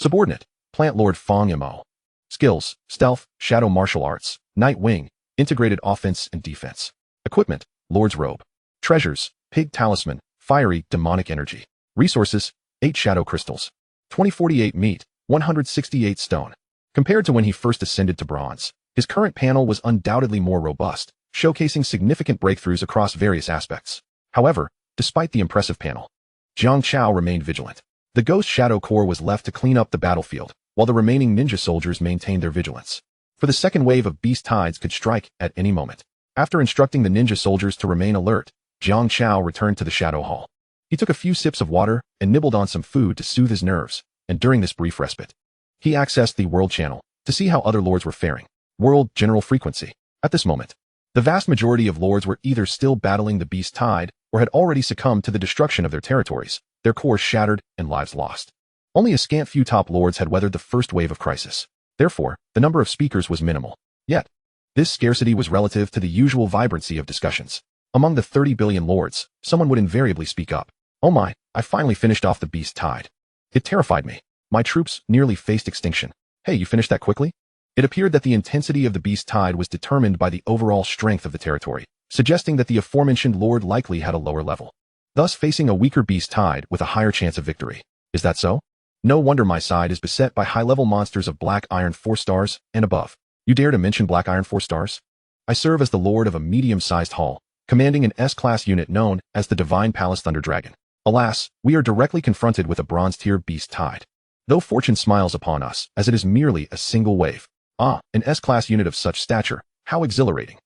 Subordinate, Plant Lord Fong Mo. Skills, stealth, shadow martial arts, night wing, integrated offense and defense. Equipment, Lord's robe. Treasures, Pig Talisman, fiery demonic energy. Resources, 8 shadow crystals. 2048 meat, 168 stone. Compared to when he first ascended to bronze, his current panel was undoubtedly more robust, showcasing significant breakthroughs across various aspects. However, despite the impressive panel, Jiang Chao remained vigilant. The Ghost Shadow Corps was left to clean up the battlefield, while the remaining ninja soldiers maintained their vigilance. For the second wave of beast tides could strike at any moment. After instructing the ninja soldiers to remain alert, Jiang Chao returned to the Shadow Hall. He took a few sips of water and nibbled on some food to soothe his nerves, and during this brief respite, he accessed the World Channel to see how other lords were faring. World General Frequency. At this moment, the vast majority of lords were either still battling the beast tide or had already succumbed to the destruction of their territories, their cores shattered and lives lost. Only a scant few top lords had weathered the first wave of crisis. Therefore, the number of speakers was minimal. Yet, this scarcity was relative to the usual vibrancy of discussions. Among the 30 billion lords, someone would invariably speak up. Oh my, I finally finished off the beast tide. It terrified me. My troops nearly faced extinction. Hey, you finished that quickly? It appeared that the intensity of the beast tide was determined by the overall strength of the territory, suggesting that the aforementioned lord likely had a lower level, thus facing a weaker beast tide with a higher chance of victory. Is that so? No wonder my side is beset by high-level monsters of Black Iron 4 stars and above. You dare to mention Black Iron 4 stars? I serve as the lord of a medium-sized hall, commanding an S-class unit known as the Divine Palace Thunder Dragon. Alas, we are directly confronted with a bronze-tier beast tide. Though fortune smiles upon us, as it is merely a single wave. Ah, an S-class unit of such stature, how exhilarating.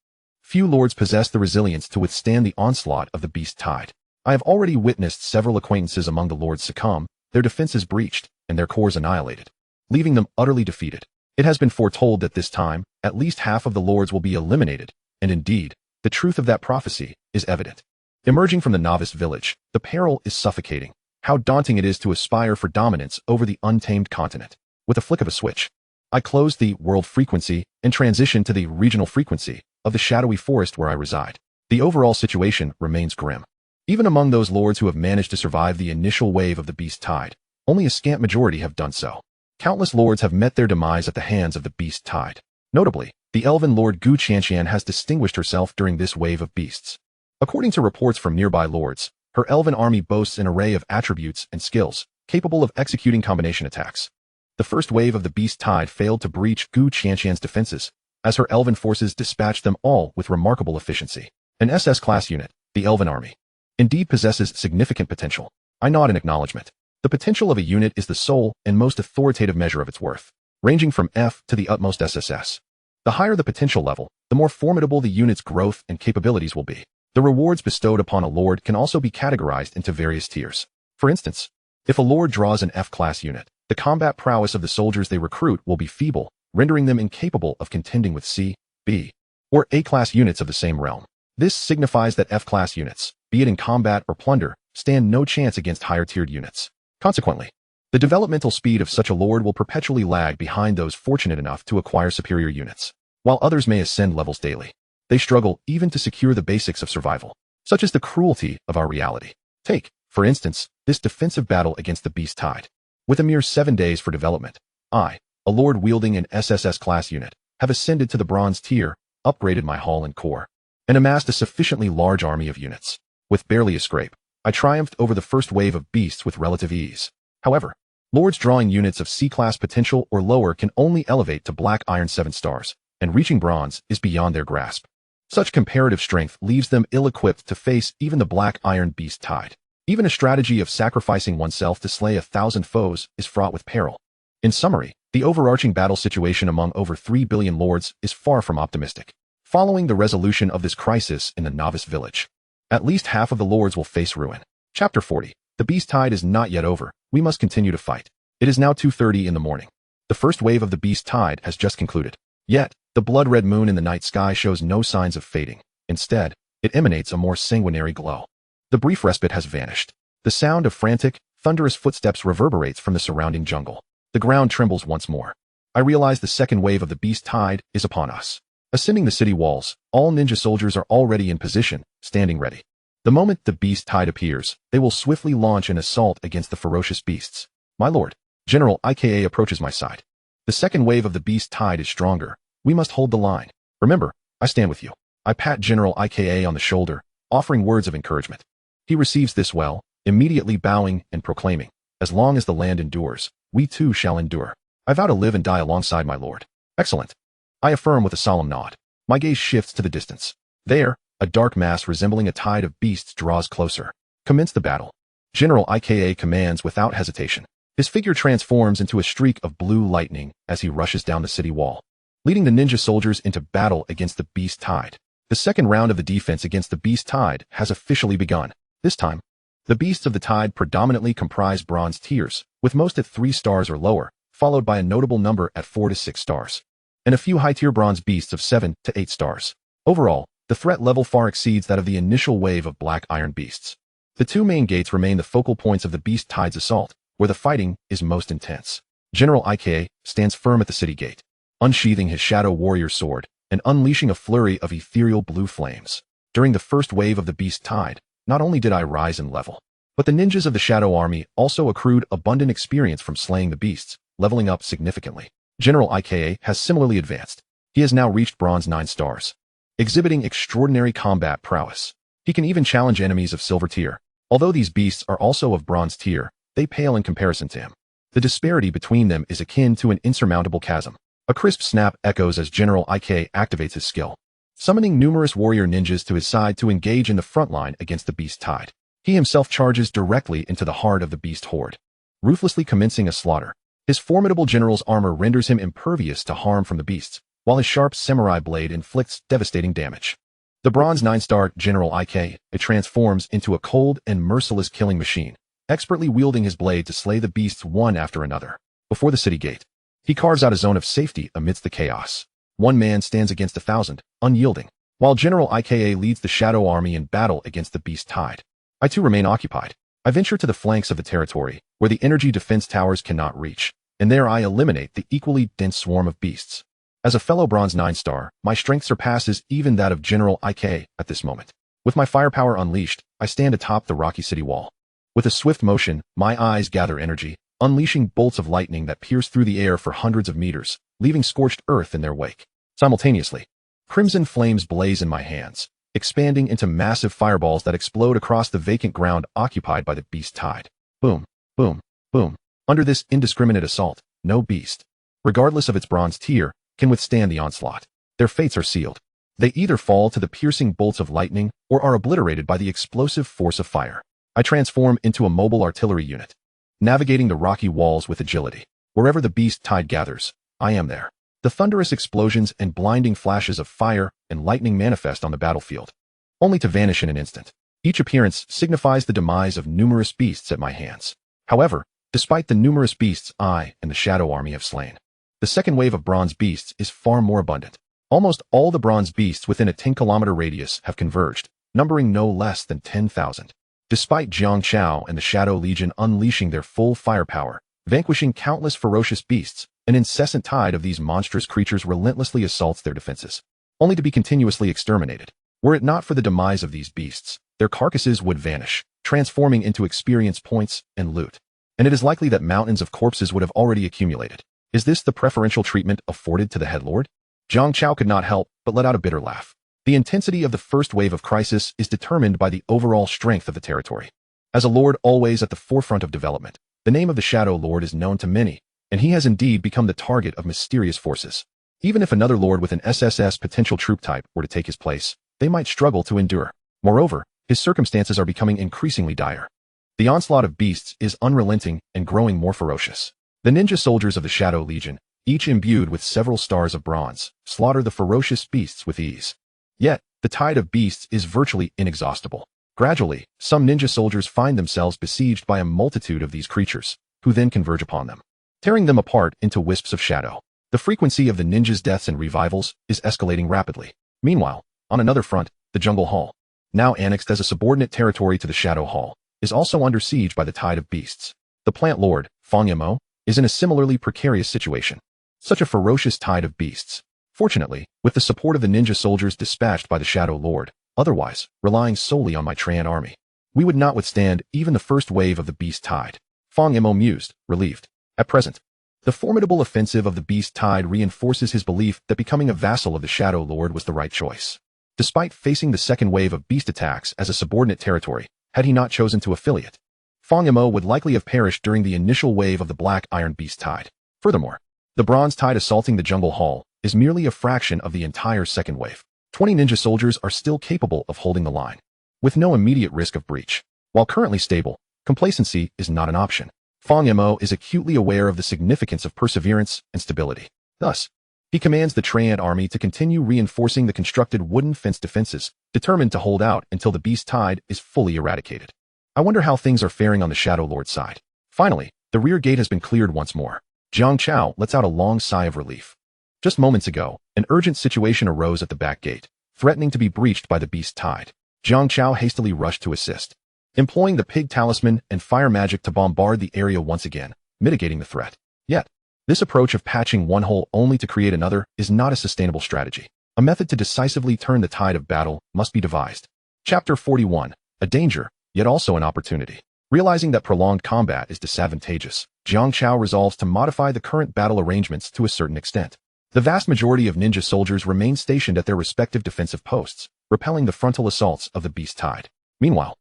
Few lords possess the resilience to withstand the onslaught of the beast tide. I have already witnessed several acquaintances among the lords succumb, their defenses breached, and their cores annihilated, leaving them utterly defeated. It has been foretold that this time, at least half of the lords will be eliminated, and indeed, the truth of that prophecy is evident. Emerging from the novice village, the peril is suffocating. How daunting it is to aspire for dominance over the untamed continent. With a flick of a switch, I closed the world frequency and transitioned to the regional frequency of the shadowy forest where I reside. The overall situation remains grim. Even among those lords who have managed to survive the initial wave of the beast tide, only a scant majority have done so. Countless lords have met their demise at the hands of the beast tide. Notably, the elven lord Gu Qianqian has distinguished herself during this wave of beasts. According to reports from nearby lords, her elven army boasts an array of attributes and skills, capable of executing combination attacks. The first wave of the beast tide failed to breach Gu Qianqian's defenses, as her elven forces dispatched them all with remarkable efficiency. An SS-class unit, the elven army, indeed possesses significant potential. I nod in acknowledgement. The potential of a unit is the sole and most authoritative measure of its worth, ranging from F to the utmost SSS. The higher the potential level, the more formidable the unit's growth and capabilities will be. The rewards bestowed upon a lord can also be categorized into various tiers. For instance, if a lord draws an F-class unit, the combat prowess of the soldiers they recruit will be feeble, rendering them incapable of contending with C, B, or A-class units of the same realm. This signifies that F-class units, be it in combat or plunder, stand no chance against higher-tiered units. Consequently, the developmental speed of such a lord will perpetually lag behind those fortunate enough to acquire superior units. While others may ascend levels daily, they struggle even to secure the basics of survival, such as the cruelty of our reality. Take, for instance, this defensive battle against the beast tide. With a mere 7 days for development, I, a lord wielding an SSS-class unit, have ascended to the bronze tier, upgraded my hall and core, and amassed a sufficiently large army of units. With barely a scrape, I triumphed over the first wave of beasts with relative ease. However, lords drawing units of C-class potential or lower can only elevate to Black Iron 7 stars, and reaching bronze is beyond their grasp. Such comparative strength leaves them ill-equipped to face even the Black Iron beast tide. Even a strategy of sacrificing oneself to slay 1,000 foes is fraught with peril. In summary, The overarching battle situation among over 3 billion lords is far from optimistic. Following the resolution of this crisis in the novice village, at least half of the lords will face ruin. Chapter 40. The beast tide is not yet over. We must continue to fight. It is now 2:30 in the morning. The first wave of the beast tide has just concluded. Yet, the blood-red moon in the night sky shows no signs of fading. Instead, it emanates a more sanguinary glow. The brief respite has vanished. The sound of frantic, thunderous footsteps reverberates from the surrounding jungle. The ground trembles once more. I realize the second wave of the beast tide is upon us. Ascending the city walls, all ninja soldiers are already in position, standing ready. The moment the beast tide appears, they will swiftly launch an assault against the ferocious beasts. My lord, General Ika approaches my side. The second wave of the beast tide is stronger. We must hold the line. Remember, I stand with you. I pat General Ika on the shoulder, offering words of encouragement. He receives this well, immediately bowing and proclaiming, as long as the land endures, we too shall endure. I vow to live and die alongside my lord. Excellent. I affirm with a solemn nod. My gaze shifts to the distance. There, a dark mass resembling a tide of beasts draws closer. Commence the battle. General Ika commands without hesitation. His figure transforms into a streak of blue lightning as he rushes down the city wall, leading the ninja soldiers into battle against the beast tide. The second round of the defense against the beast tide has officially begun. This time, the beasts of the tide predominantly comprise bronze tiers, with most at 3 stars or lower, followed by a notable number at 4 to 6 stars, and a few high-tier bronze beasts of 7 to 8 stars. Overall, the threat level far exceeds that of the initial wave of black iron beasts. The 2 main gates remain the focal points of the beast tide's assault, where the fighting is most intense. General Ika stands firm at the city gate, unsheathing his shadow warrior sword and unleashing a flurry of ethereal blue flames. During the first wave of the beast tide, not only did I rise in level, but the ninjas of the Shadow Army also accrued abundant experience from slaying the beasts, leveling up significantly. General Ika has similarly advanced. He has now reached bronze 9 stars, exhibiting extraordinary combat prowess. He can even challenge enemies of silver tier. Although these beasts are also of bronze tier, they pale in comparison to him. The disparity between them is akin to an insurmountable chasm. A crisp snap echoes as General Ika activates his skill, summoning numerous warrior ninjas to his side to engage in the front line against the beast tide. He himself charges directly into the heart of the beast horde, ruthlessly commencing a slaughter. His formidable general's armor renders him impervious to harm from the beasts, while his sharp samurai blade inflicts devastating damage. The bronze 9-star General Ika transforms into a cold and merciless killing machine, expertly wielding his blade to slay the beasts one after another. Before the city gate, he carves out a zone of safety amidst the chaos. One man stands against 1,000, unyielding, while General Ika leads the Shadow Army in battle against the beast tide. I too remain occupied. I venture to the flanks of the territory, where the energy defense towers cannot reach, and there I eliminate the equally dense swarm of beasts. As a fellow bronze 9-star, my strength surpasses even that of General Ika at this moment. With my firepower unleashed, I stand atop the rocky city wall. With a swift motion, my eyes gather energy, unleashing bolts of lightning that pierce through the air for hundreds of meters, leaving scorched earth in their wake. Simultaneously, crimson flames blaze in my hands, expanding into massive fireballs that explode across the vacant ground occupied by the beast tide. Boom, boom, boom. Under this indiscriminate assault, no beast, regardless of its bronze tier, can withstand the onslaught. Their fates are sealed. They either fall to the piercing bolts of lightning or are obliterated by the explosive force of fire. I transform into a mobile artillery unit, navigating the rocky walls with agility. Wherever the beast tide gathers, I am there. The thunderous explosions and blinding flashes of fire and lightning manifest on the battlefield, only to vanish in an instant. Each appearance signifies the demise of numerous beasts at my hands. However, despite the numerous beasts I and the Shadow Army have slain, the second wave of bronze beasts is far more abundant. Almost all the bronze beasts within a 10-kilometer radius have converged, numbering no less than 10,000. Despite Jiang Chao and the Shadow Legion unleashing their full firepower, vanquishing countless ferocious beasts, an incessant tide of these monstrous creatures relentlessly assaults their defenses, only to be continuously exterminated. Were it not for the demise of these beasts, their carcasses would vanish, transforming into experience points and loot. And it is likely that mountains of corpses would have already accumulated. Is this the preferential treatment afforded to the headlord? Jiang Chao could not help but let out a bitter laugh. The intensity of the first wave of crisis is determined by the overall strength of the territory. As a lord always at the forefront of development, the name of the Shadow Lord is known to many, and he has indeed become the target of mysterious forces. Even if another lord with an SSS potential troop type were to take his place, they might struggle to endure. Moreover, his circumstances are becoming increasingly dire. The onslaught of beasts is unrelenting and growing more ferocious. The ninja soldiers of the Shadow Legion, each imbued with several stars of bronze, slaughter the ferocious beasts with ease. Yet, the tide of beasts is virtually inexhaustible. Gradually, some ninja soldiers find themselves besieged by a multitude of these creatures, who then converge upon them, tearing them apart into wisps of shadow. The frequency of the ninjas' deaths and revivals is escalating rapidly. Meanwhile, on another front, the Jungle Hall, now annexed as a subordinate territory to the Shadow Hall, is also under siege by the tide of beasts. The plant lord, Fang Yamo, is in a similarly precarious situation. Such a ferocious tide of beasts. Fortunately, with the support of the ninja soldiers dispatched by the Shadow Lord, otherwise, relying solely on my Tran army, we would not withstand even the first wave of the beast tide. Fang Yamo mused, relieved. At present, the formidable offensive of the beast tide reinforces his belief that becoming a vassal of the Shadow Lord was the right choice. Despite facing the second wave of beast attacks as a subordinate territory, had he not chosen to affiliate, Fang Yamo would likely have perished during the initial wave of the Black Iron Beast tide. Furthermore, the Bronze Tide assaulting the Jungle Hall is merely a fraction of the entire second wave. 20 ninja soldiers are still capable of holding the line, with no immediate risk of breach. While currently stable, complacency is not an option. Fang Yamo is acutely aware of the significance of perseverance and stability. Thus, he commands the Tran army to continue reinforcing the constructed wooden fence defenses, determined to hold out until the beast tide is fully eradicated. I wonder how things are faring on the Shadow Lord's side. Finally, the rear gate has been cleared once more. Jiang Chao lets out a long sigh of relief. Just moments ago, an urgent situation arose at the back gate, threatening to be breached by the beast tide. Jiang Chao hastily rushed to assist, employing the pig talisman and fire magic to bombard the area once again, mitigating the threat. Yet, this approach of patching one hole only to create another is not a sustainable strategy. A method to decisively turn the tide of battle must be devised. Chapter 41. A danger, yet also an opportunity. Realizing that prolonged combat is disadvantageous, Jiang Chao resolves to modify the current battle arrangements to a certain extent. The vast majority of ninja soldiers remain stationed at their respective defensive posts, repelling the frontal assaults of the beast tide. Meanwhile,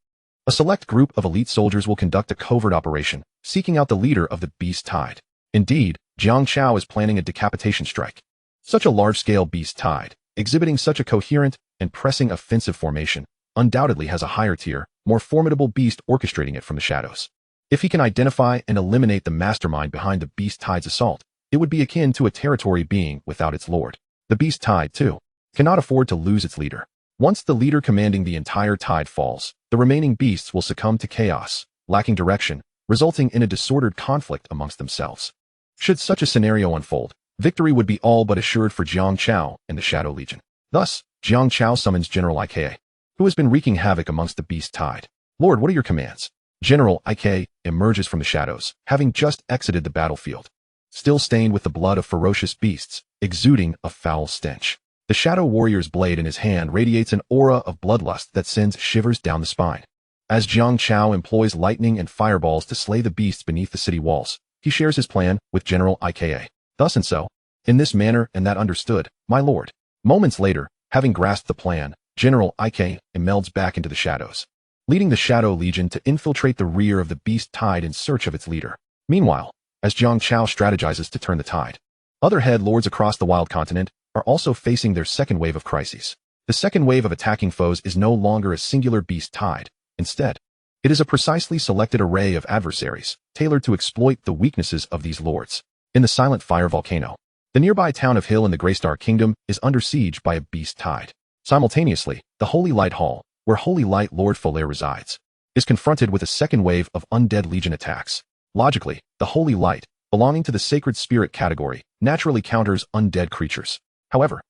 a select group of elite soldiers will conduct a covert operation, seeking out the leader of the beast tide. Indeed, Jiang Chao is planning a decapitation strike. Such a large-scale beast tide, exhibiting such a coherent and pressing offensive formation, undoubtedly has a higher tier, more formidable beast orchestrating it from the shadows. If he can identify and eliminate the mastermind behind the beast tide's assault, it would be akin to a territory being without its lord. The beast tide, too, cannot afford to lose its leader. Once the leader commanding the entire tide falls, the remaining beasts will succumb to chaos, lacking direction, resulting in a disordered conflict amongst themselves. Should such a scenario unfold, victory would be all but assured for Jiang Chao and the Shadow Legion. Thus, Jiang Chao summons General Ike, who has been wreaking havoc amongst the beast tide. Lord, what are your commands? General Ike emerges from the shadows, having just exited the battlefield, still stained with the blood of ferocious beasts, exuding a foul stench. The Shadow Warrior's blade in his hand radiates an aura of bloodlust that sends shivers down the spine. As Jiang Chao employs lightning and fireballs to slay the beasts beneath the city walls, he shares his plan with General Ike. Thus and so, in this manner and that understood, my lord. Moments later, having grasped the plan, General Ike melds back into the shadows, leading the Shadow Legion to infiltrate the rear of the beast tide in search of its leader. Meanwhile, as Jiang Chao strategizes to turn the tide, other head lords across the wild continent are also facing their second wave of crises. The second wave of attacking foes is no longer a singular beast tide. Instead, it is a precisely selected array of adversaries, tailored to exploit the weaknesses of these lords. In the Silent Fire Volcano, the nearby town of Hill in the Greystar Kingdom is under siege by a beast tide. Simultaneously, the Holy Light Hall, where Holy Light Lord Folair resides, is confronted with a second wave of undead legion attacks. Logically, the Holy Light, belonging to the Sacred Spirit category, naturally counters undead creatures. However,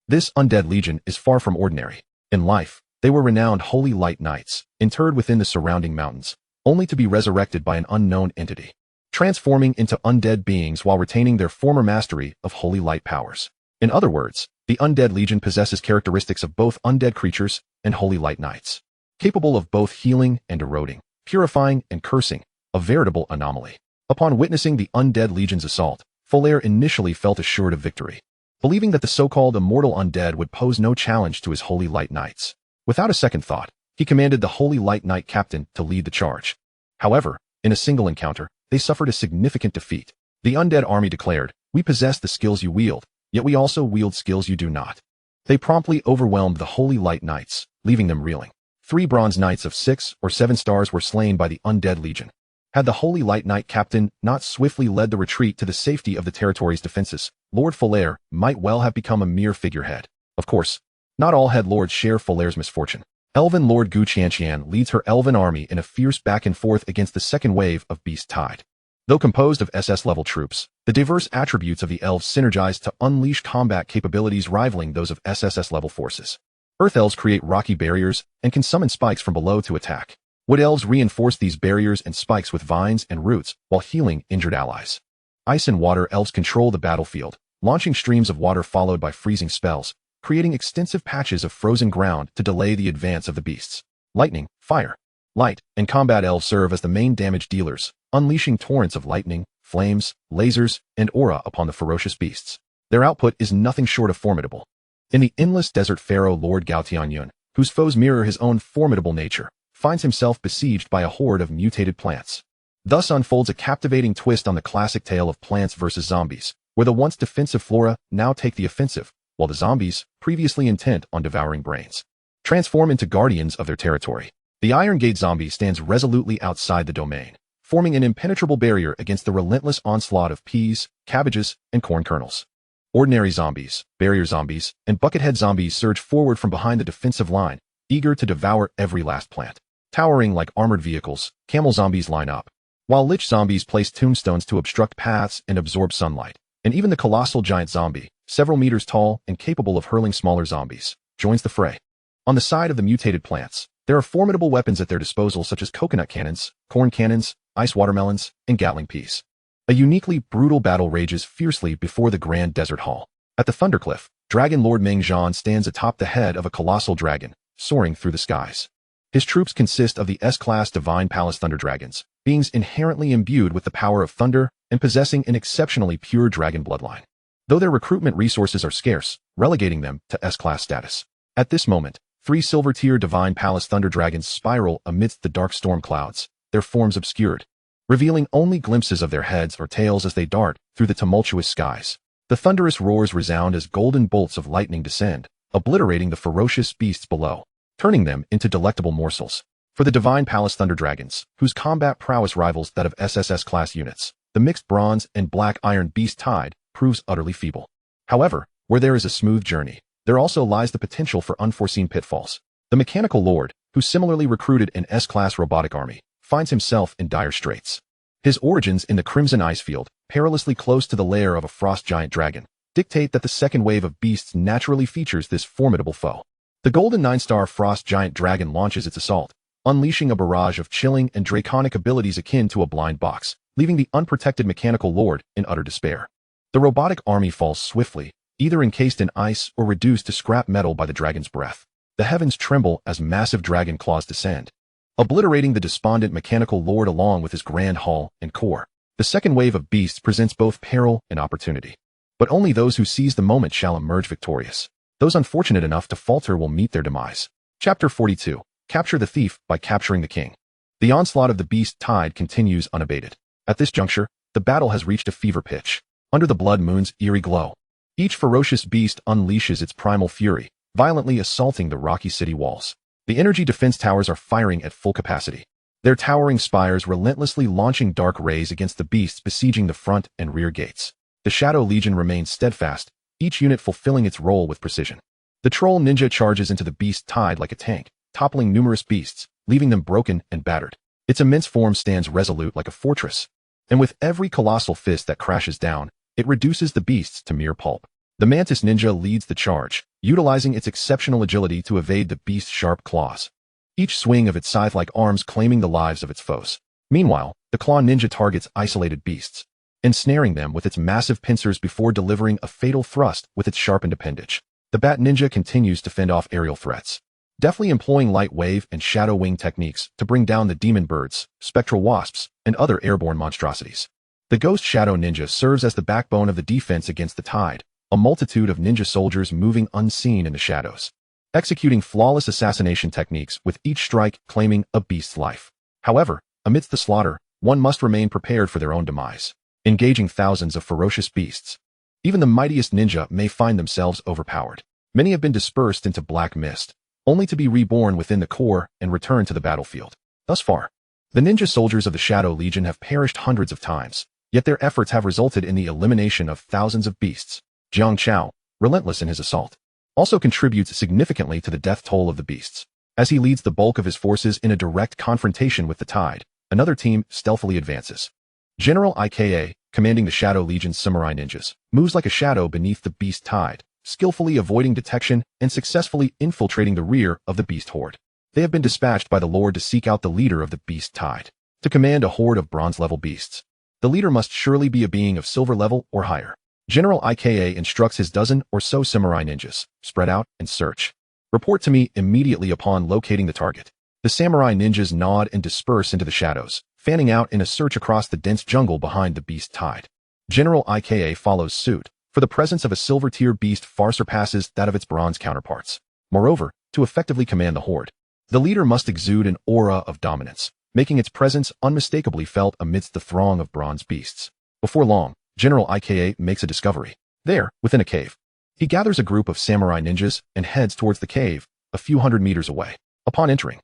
this undead legion is far from ordinary. In life, they were renowned Holy Light Knights, interred within the surrounding mountains, only to be resurrected by an unknown entity, transforming into undead beings while retaining their former mastery of Holy Light powers. In other words, the Undead Legion possesses characteristics of both undead creatures and Holy Light Knights, capable of both healing and eroding, purifying and cursing, a veritable anomaly. Upon witnessing the Undead Legion's assault, Folair initially felt assured of victory, believing that the so-called immortal undead would pose no challenge to his Holy Light Knights. Without a second thought, he commanded the Holy Light Knight captain to lead the charge. However, in a single encounter, they suffered a significant defeat. The undead army declared, "We possess the skills you wield, yet we also wield skills you do not." They promptly overwhelmed the Holy Light Knights, leaving them reeling. 3 bronze knights of 6 or 7 stars were slain by the Undead Legion. Had the Holy Light Knight captain not swiftly led the retreat to the safety of the territory's defenses, Lord Folair might well have become a mere figurehead. Of course, not all head lords share Folair's misfortune. Elven Lord Gu Qianqian leads her elven army in a fierce back and forth against the second wave of Beast Tide. Though composed of SS-level troops, the diverse attributes of the elves synergize to unleash combat capabilities rivaling those of SSS-level forces. Earth elves create rocky barriers and can summon spikes from below to attack. Wood elves reinforce these barriers and spikes with vines and roots while healing injured allies. Ice and water elves control the battlefield, launching streams of water followed by freezing spells, creating extensive patches of frozen ground to delay the advance of the beasts. Lightning, fire, light, and combat elves serve as the main damage dealers, unleashing torrents of lightning, flames, lasers, and aura upon the ferocious beasts. Their output is nothing short of formidable. In the endless desert, pharaoh Lord Gao Tianyun, whose foes mirror his own formidable nature, finds himself besieged by a horde of mutated plants. Thus unfolds a captivating twist on the classic tale of plants versus zombies, where the once defensive flora now take the offensive, while the zombies, previously intent on devouring brains, transform into guardians of their territory. The Iron Gate zombie stands resolutely outside the domain, forming an impenetrable barrier against the relentless onslaught of peas, cabbages, and corn kernels. Ordinary zombies, barrier zombies, and buckethead zombies surge forward from behind the defensive line, eager to devour every last plant. Towering like armored vehicles, camel zombies line up, while lich zombies place tombstones to obstruct paths and absorb sunlight. And even the colossal giant zombie, several meters tall and capable of hurling smaller zombies, joins the fray. On the side of the mutated plants, there are formidable weapons at their disposal such as coconut cannons, corn cannons, ice watermelons, and gatling peas. A uniquely brutal battle rages fiercely before the Grand Desert Hall. At the Thundercliff, Dragon Lord Meng Zhan stands atop the head of a colossal dragon, soaring through the skies. His troops consist of the S-class Divine Palace Thunder Dragons, beings inherently imbued with the power of thunder and possessing an exceptionally pure dragon bloodline. Though their recruitment resources are scarce, relegating them to S-class status. At this moment, 3 silver-tier Divine Palace Thunder Dragons spiral amidst the dark storm clouds, their forms obscured, revealing only glimpses of their heads or tails as they dart through the tumultuous skies. The thunderous roars resound as golden bolts of lightning descend, obliterating the ferocious beasts below, turning them into delectable morsels. For the Divine Palace Thunder Dragons, whose combat prowess rivals that of SSS-class units, the mixed bronze and black iron Beast Tide proves utterly feeble. However, where there is a smooth journey, there also lies the potential for unforeseen pitfalls. The Mechanical Lord, who similarly recruited an S-class robotic army, finds himself in dire straits. His origins in the Crimson Icefield, perilously close to the lair of a frost giant dragon, dictate that the second wave of beasts naturally features this formidable foe. The Golden 9-star Frost Giant Dragon launches its assault, unleashing a barrage of chilling and draconic abilities akin to a blind box, leaving the unprotected Mechanical Lord in utter despair. The robotic army falls swiftly, either encased in ice or reduced to scrap metal by the dragon's breath. The heavens tremble as massive dragon claws descend, obliterating the despondent Mechanical Lord along with his grand hull and core. The second wave of beasts presents both peril and opportunity. But only those who seize the moment shall emerge victorious. Those unfortunate enough to falter will meet their demise. Chapter 42. Capture the Thief by Capturing the King. The onslaught of the Beast Tide continues unabated. At this juncture, the battle has reached a fever pitch. Under the blood moon's eerie glow, each ferocious beast unleashes its primal fury, violently assaulting the rocky city walls. The energy defense towers are firing at full capacity, their towering spires relentlessly launching dark rays against the beasts besieging the front and rear gates. The Shadow Legion remains steadfast, each unit fulfilling its role with precision. The Troll Ninja charges into the Beast Tide like a tank, toppling numerous beasts, leaving them broken and battered. Its immense form stands resolute like a fortress, and with every colossal fist that crashes down, it reduces the beasts to mere pulp. The Mantis Ninja leads the charge, utilizing its exceptional agility to evade the beast's sharp claws, each swing of its scythe-like arms claiming the lives of its foes. Meanwhile, the Claw Ninja targets isolated beasts, ensnaring them with its massive pincers before delivering a fatal thrust with its sharpened appendage. The Bat Ninja continues to fend off aerial threats, deftly employing light wave and shadow wing techniques to bring down the demon birds, spectral wasps, and other airborne monstrosities. The Ghost Shadow Ninja serves as the backbone of the defense against the tide, a multitude of ninja soldiers moving unseen in the shadows, executing flawless assassination techniques with each strike claiming a beast's life. However, amidst the slaughter, one must remain prepared for their own demise. Engaging thousands of ferocious beasts, even the mightiest ninja may find themselves overpowered. Many have been dispersed into black mist, only to be reborn within the core and return to the battlefield. Thus far, The ninja soldiers of the Shadow Legion have perished hundreds of times, yet their efforts have resulted in the elimination of thousands of beasts. Jiang Chao, relentless in his assault, also contributes significantly to the death toll of the beasts. As he leads the bulk of his forces in a direct confrontation with the tide, another team stealthily advances. General Ika, commanding the Shadow Legion's samurai ninjas, moves like a shadow beneath the beast tide, skillfully avoiding detection and successfully infiltrating the rear of the beast horde. They have been dispatched by the Lord to seek out the leader of the beast tide, to command a horde of bronze-level beasts. The leader must surely be a being of silver level or higher. General Ika instructs his dozen or so samurai ninjas, spread out and search. Report to me immediately upon locating the target. The samurai ninjas nod and disperse into the shadows, fanning out in a search across the dense jungle behind the beast tide. General Ika follows suit, for the presence of a silver-tier beast far surpasses that of its bronze counterparts. Moreover, to effectively command the horde, the leader must exude an aura of dominance, making its presence unmistakably felt amidst the throng of bronze beasts. Before long, General Ika makes a discovery. There, within a cave, he gathers a group of samurai ninjas and heads towards the cave, a few hundred meters away. Upon entering,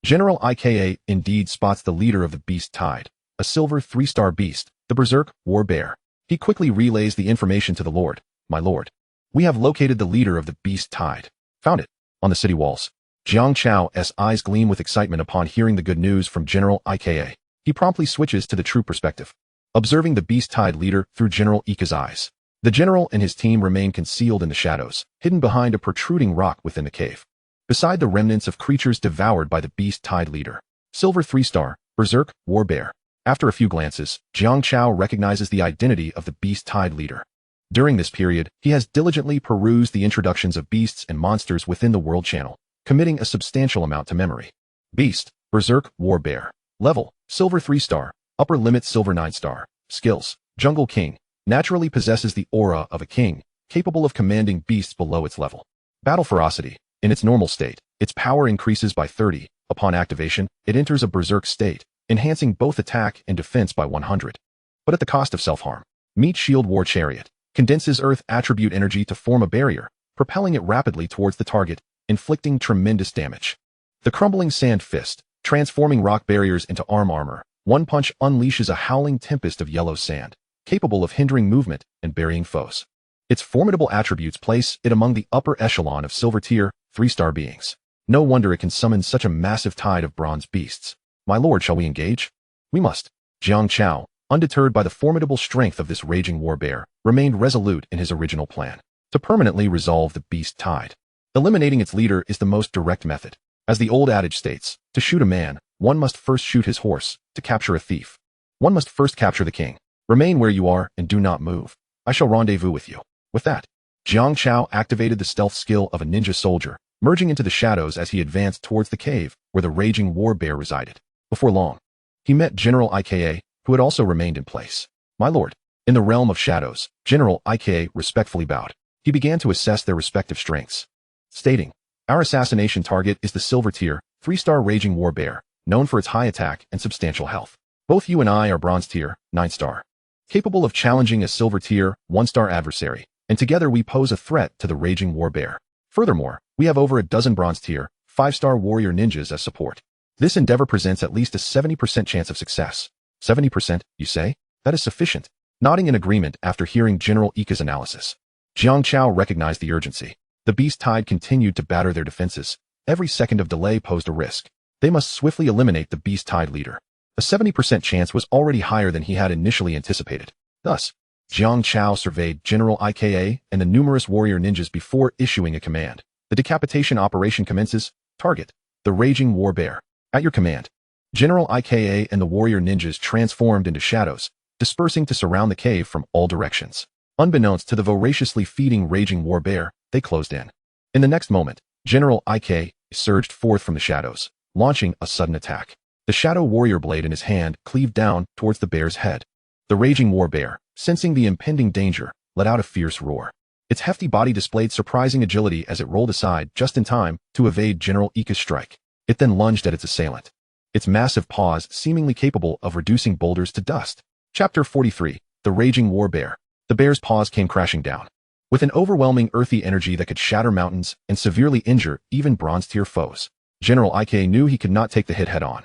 General Ika indeed spots the leader of the beast tide, a silver 3-star beast, the Berserk War Bear. He quickly relays the information to the Lord. My lord, we have located the leader of the beast tide. Found it, on the city walls. Jiang Chao's eyes gleam with excitement upon hearing the good news from General Ika. He promptly switches to the true perspective, observing the beast tide leader through General Ika's eyes. The general and his team remain concealed in the shadows, hidden behind a protruding rock within the cave. Beside the remnants of creatures devoured by the beast tide leader, silver 3-star, Berserk War Bear. After a few glances, Jiang Chao recognizes the identity of the beast tide leader. During this period, he has diligently perused the introductions of beasts and monsters within the world channel, committing a substantial amount to memory. Beast, Berserk War Bear. Level, silver 3-star, upper limit silver 9-star. Skills, Jungle King. Naturally possesses the aura of a king, capable of commanding beasts below its level. Battle ferocity. In its normal state, its power increases by 30. Upon activation, it enters a berserk state, enhancing both attack and defense by 100. But at the cost of self-harm. Meat Shield War Chariot. Condenses earth attribute energy to form a barrier, propelling it rapidly towards the target, inflicting tremendous damage. The Crumbling Sand Fist. Transforming rock barriers into armor. One punch unleashes a howling tempest of yellow sand, capable of hindering movement and burying foes. Its formidable attributes place it among the upper echelon of silver-tier, 3-star beings. No wonder it can summon such a massive tide of bronze beasts. My lord, shall we engage? We must. Jiang Chao, undeterred by the formidable strength of this raging war bear, remained resolute in his original plan, to permanently resolve the beast tide. Eliminating its leader is the most direct method. As the old adage states, to shoot a man, one must first shoot his horse. To capture a thief, one must first capture the king. Remain where you are and do not move. I shall rendezvous with you. With that, Jiang Chao activated the stealth skill of a ninja soldier, merging into the shadows as he advanced towards the cave where the raging war bear resided. Before long, he met General Ika, who had also remained in place. My lord, in the realm of shadows, General Ika respectfully bowed. He began to assess their respective strengths, stating, our assassination target is the silver-tier, 3-star raging war bear, known for its high attack and substantial health. Both you and I are bronze-tier, 9-star, capable of challenging a silver-tier, 1-star adversary, and together we pose a threat to the raging war bear. Furthermore, we have over a dozen bronze-tier, 5-star warrior ninjas as support. This endeavor presents at least a 70% chance of success. 70%, you say? That is sufficient. Nodding in agreement after hearing General Ika's analysis, Jiang Chao recognized the urgency. The beast tide continued to batter their defenses. Every second of delay posed a risk. They must swiftly eliminate the beast tide leader. A 70% chance was already higher than he had initially anticipated. Thus, Jiang Chao surveyed General Ika and the numerous warrior ninjas before issuing a command. The decapitation operation commences. Target, the raging war bear. At your command, General Ika and the warrior ninjas transformed into shadows, dispersing to surround the cave from all directions. Unbeknownst to the voraciously feeding raging war bear, they closed in. In the next moment, General Ika surged forth from the shadows, launching a sudden attack. The shadow warrior blade in his hand cleaved down towards the bear's head. The raging war bear, sensing the impending danger, let out a fierce roar. Its hefty body displayed surprising agility as it rolled aside just in time to evade General Ika's strike. It then lunged at its assailant, its massive paws seemingly capable of reducing boulders to dust. Chapter 43, The Raging War Bear. The bear's paws came crashing down, with an overwhelming earthy energy that could shatter mountains and severely injure even bronze-tier foes. General Ika knew he could not take the hit head-on,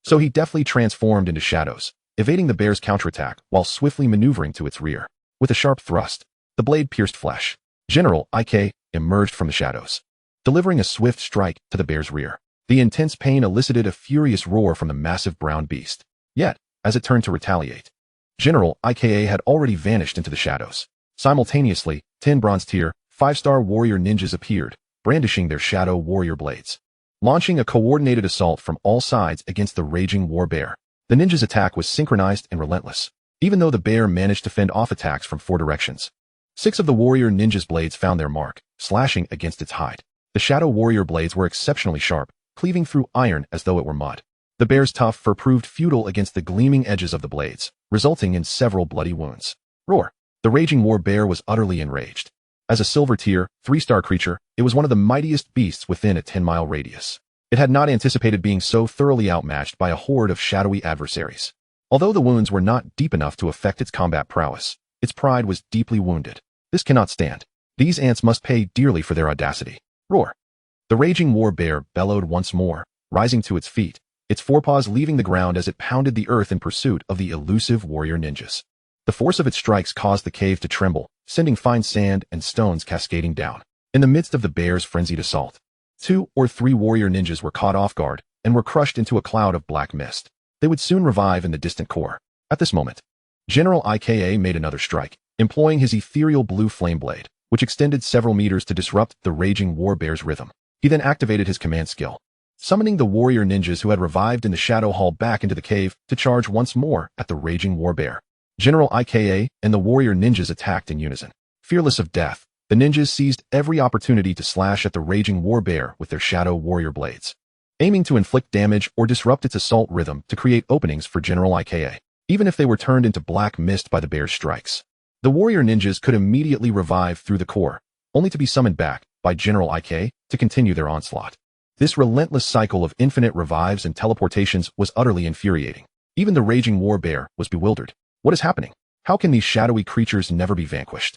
So he deftly transformed into shadows, evading the bear's counterattack while swiftly maneuvering to its rear. With a sharp thrust, the blade pierced flesh. General Ik emerged from the shadows, delivering a swift strike to the bear's rear. The intense pain elicited a furious roar from the massive brown beast. Yet, as it turned to retaliate, General Ika had already vanished into the shadows. Simultaneously, 10 bronze tier, 5-star warrior ninjas appeared, brandishing their shadow warrior blades, launching a coordinated assault from all sides against the raging war bear. The ninja's attack was synchronized and relentless, even though the bear managed to fend off attacks from 4 directions. 6 of the warrior ninja's blades found their mark, slashing against its hide. The shadow warrior blades were exceptionally sharp, cleaving through iron as though it were mud. The bear's tough fur proved futile against the gleaming edges of the blades, resulting in several bloody wounds. Roar! The raging war bear was utterly enraged. As a silver tier, 3-star creature, it was one of the mightiest beasts within a 10-mile radius. It had not anticipated being so thoroughly outmatched by a horde of shadowy adversaries. Although the wounds were not deep enough to affect its combat prowess, its pride was deeply wounded. This cannot stand. These ants must pay dearly for their audacity. Roar! The raging war bear bellowed once more, rising to its feet, its forepaws leaving the ground as it pounded the earth in pursuit of the elusive warrior ninjas. The force of its strikes caused the cave to tremble, sending fine sand and stones cascading down. In the midst of the bear's frenzied assault, 2 or 3 warrior ninjas were caught off guard and were crushed into a cloud of black mist. They would soon revive in the distant core. At this moment, General Ika made another strike, employing his ethereal blue flame blade, which extended several meters to disrupt the raging war bear's rhythm. He then activated his command skill, summoning the warrior ninjas who had revived in the shadow hall back into the cave to charge once more at the raging war bear. General Ika and the warrior ninjas attacked in unison. Fearless of death, the ninjas seized every opportunity to slash at the raging war bear with their shadow warrior blades, aiming to inflict damage or disrupt its assault rhythm to create openings for General Ika. Even if they were turned into black mist by the bear's strikes, the warrior ninjas could immediately revive through the core, only to be summoned back by General Ika to continue their onslaught. This relentless cycle of infinite revives and teleportations was utterly infuriating. Even the raging war bear was bewildered. What is happening? How can these shadowy creatures never be vanquished?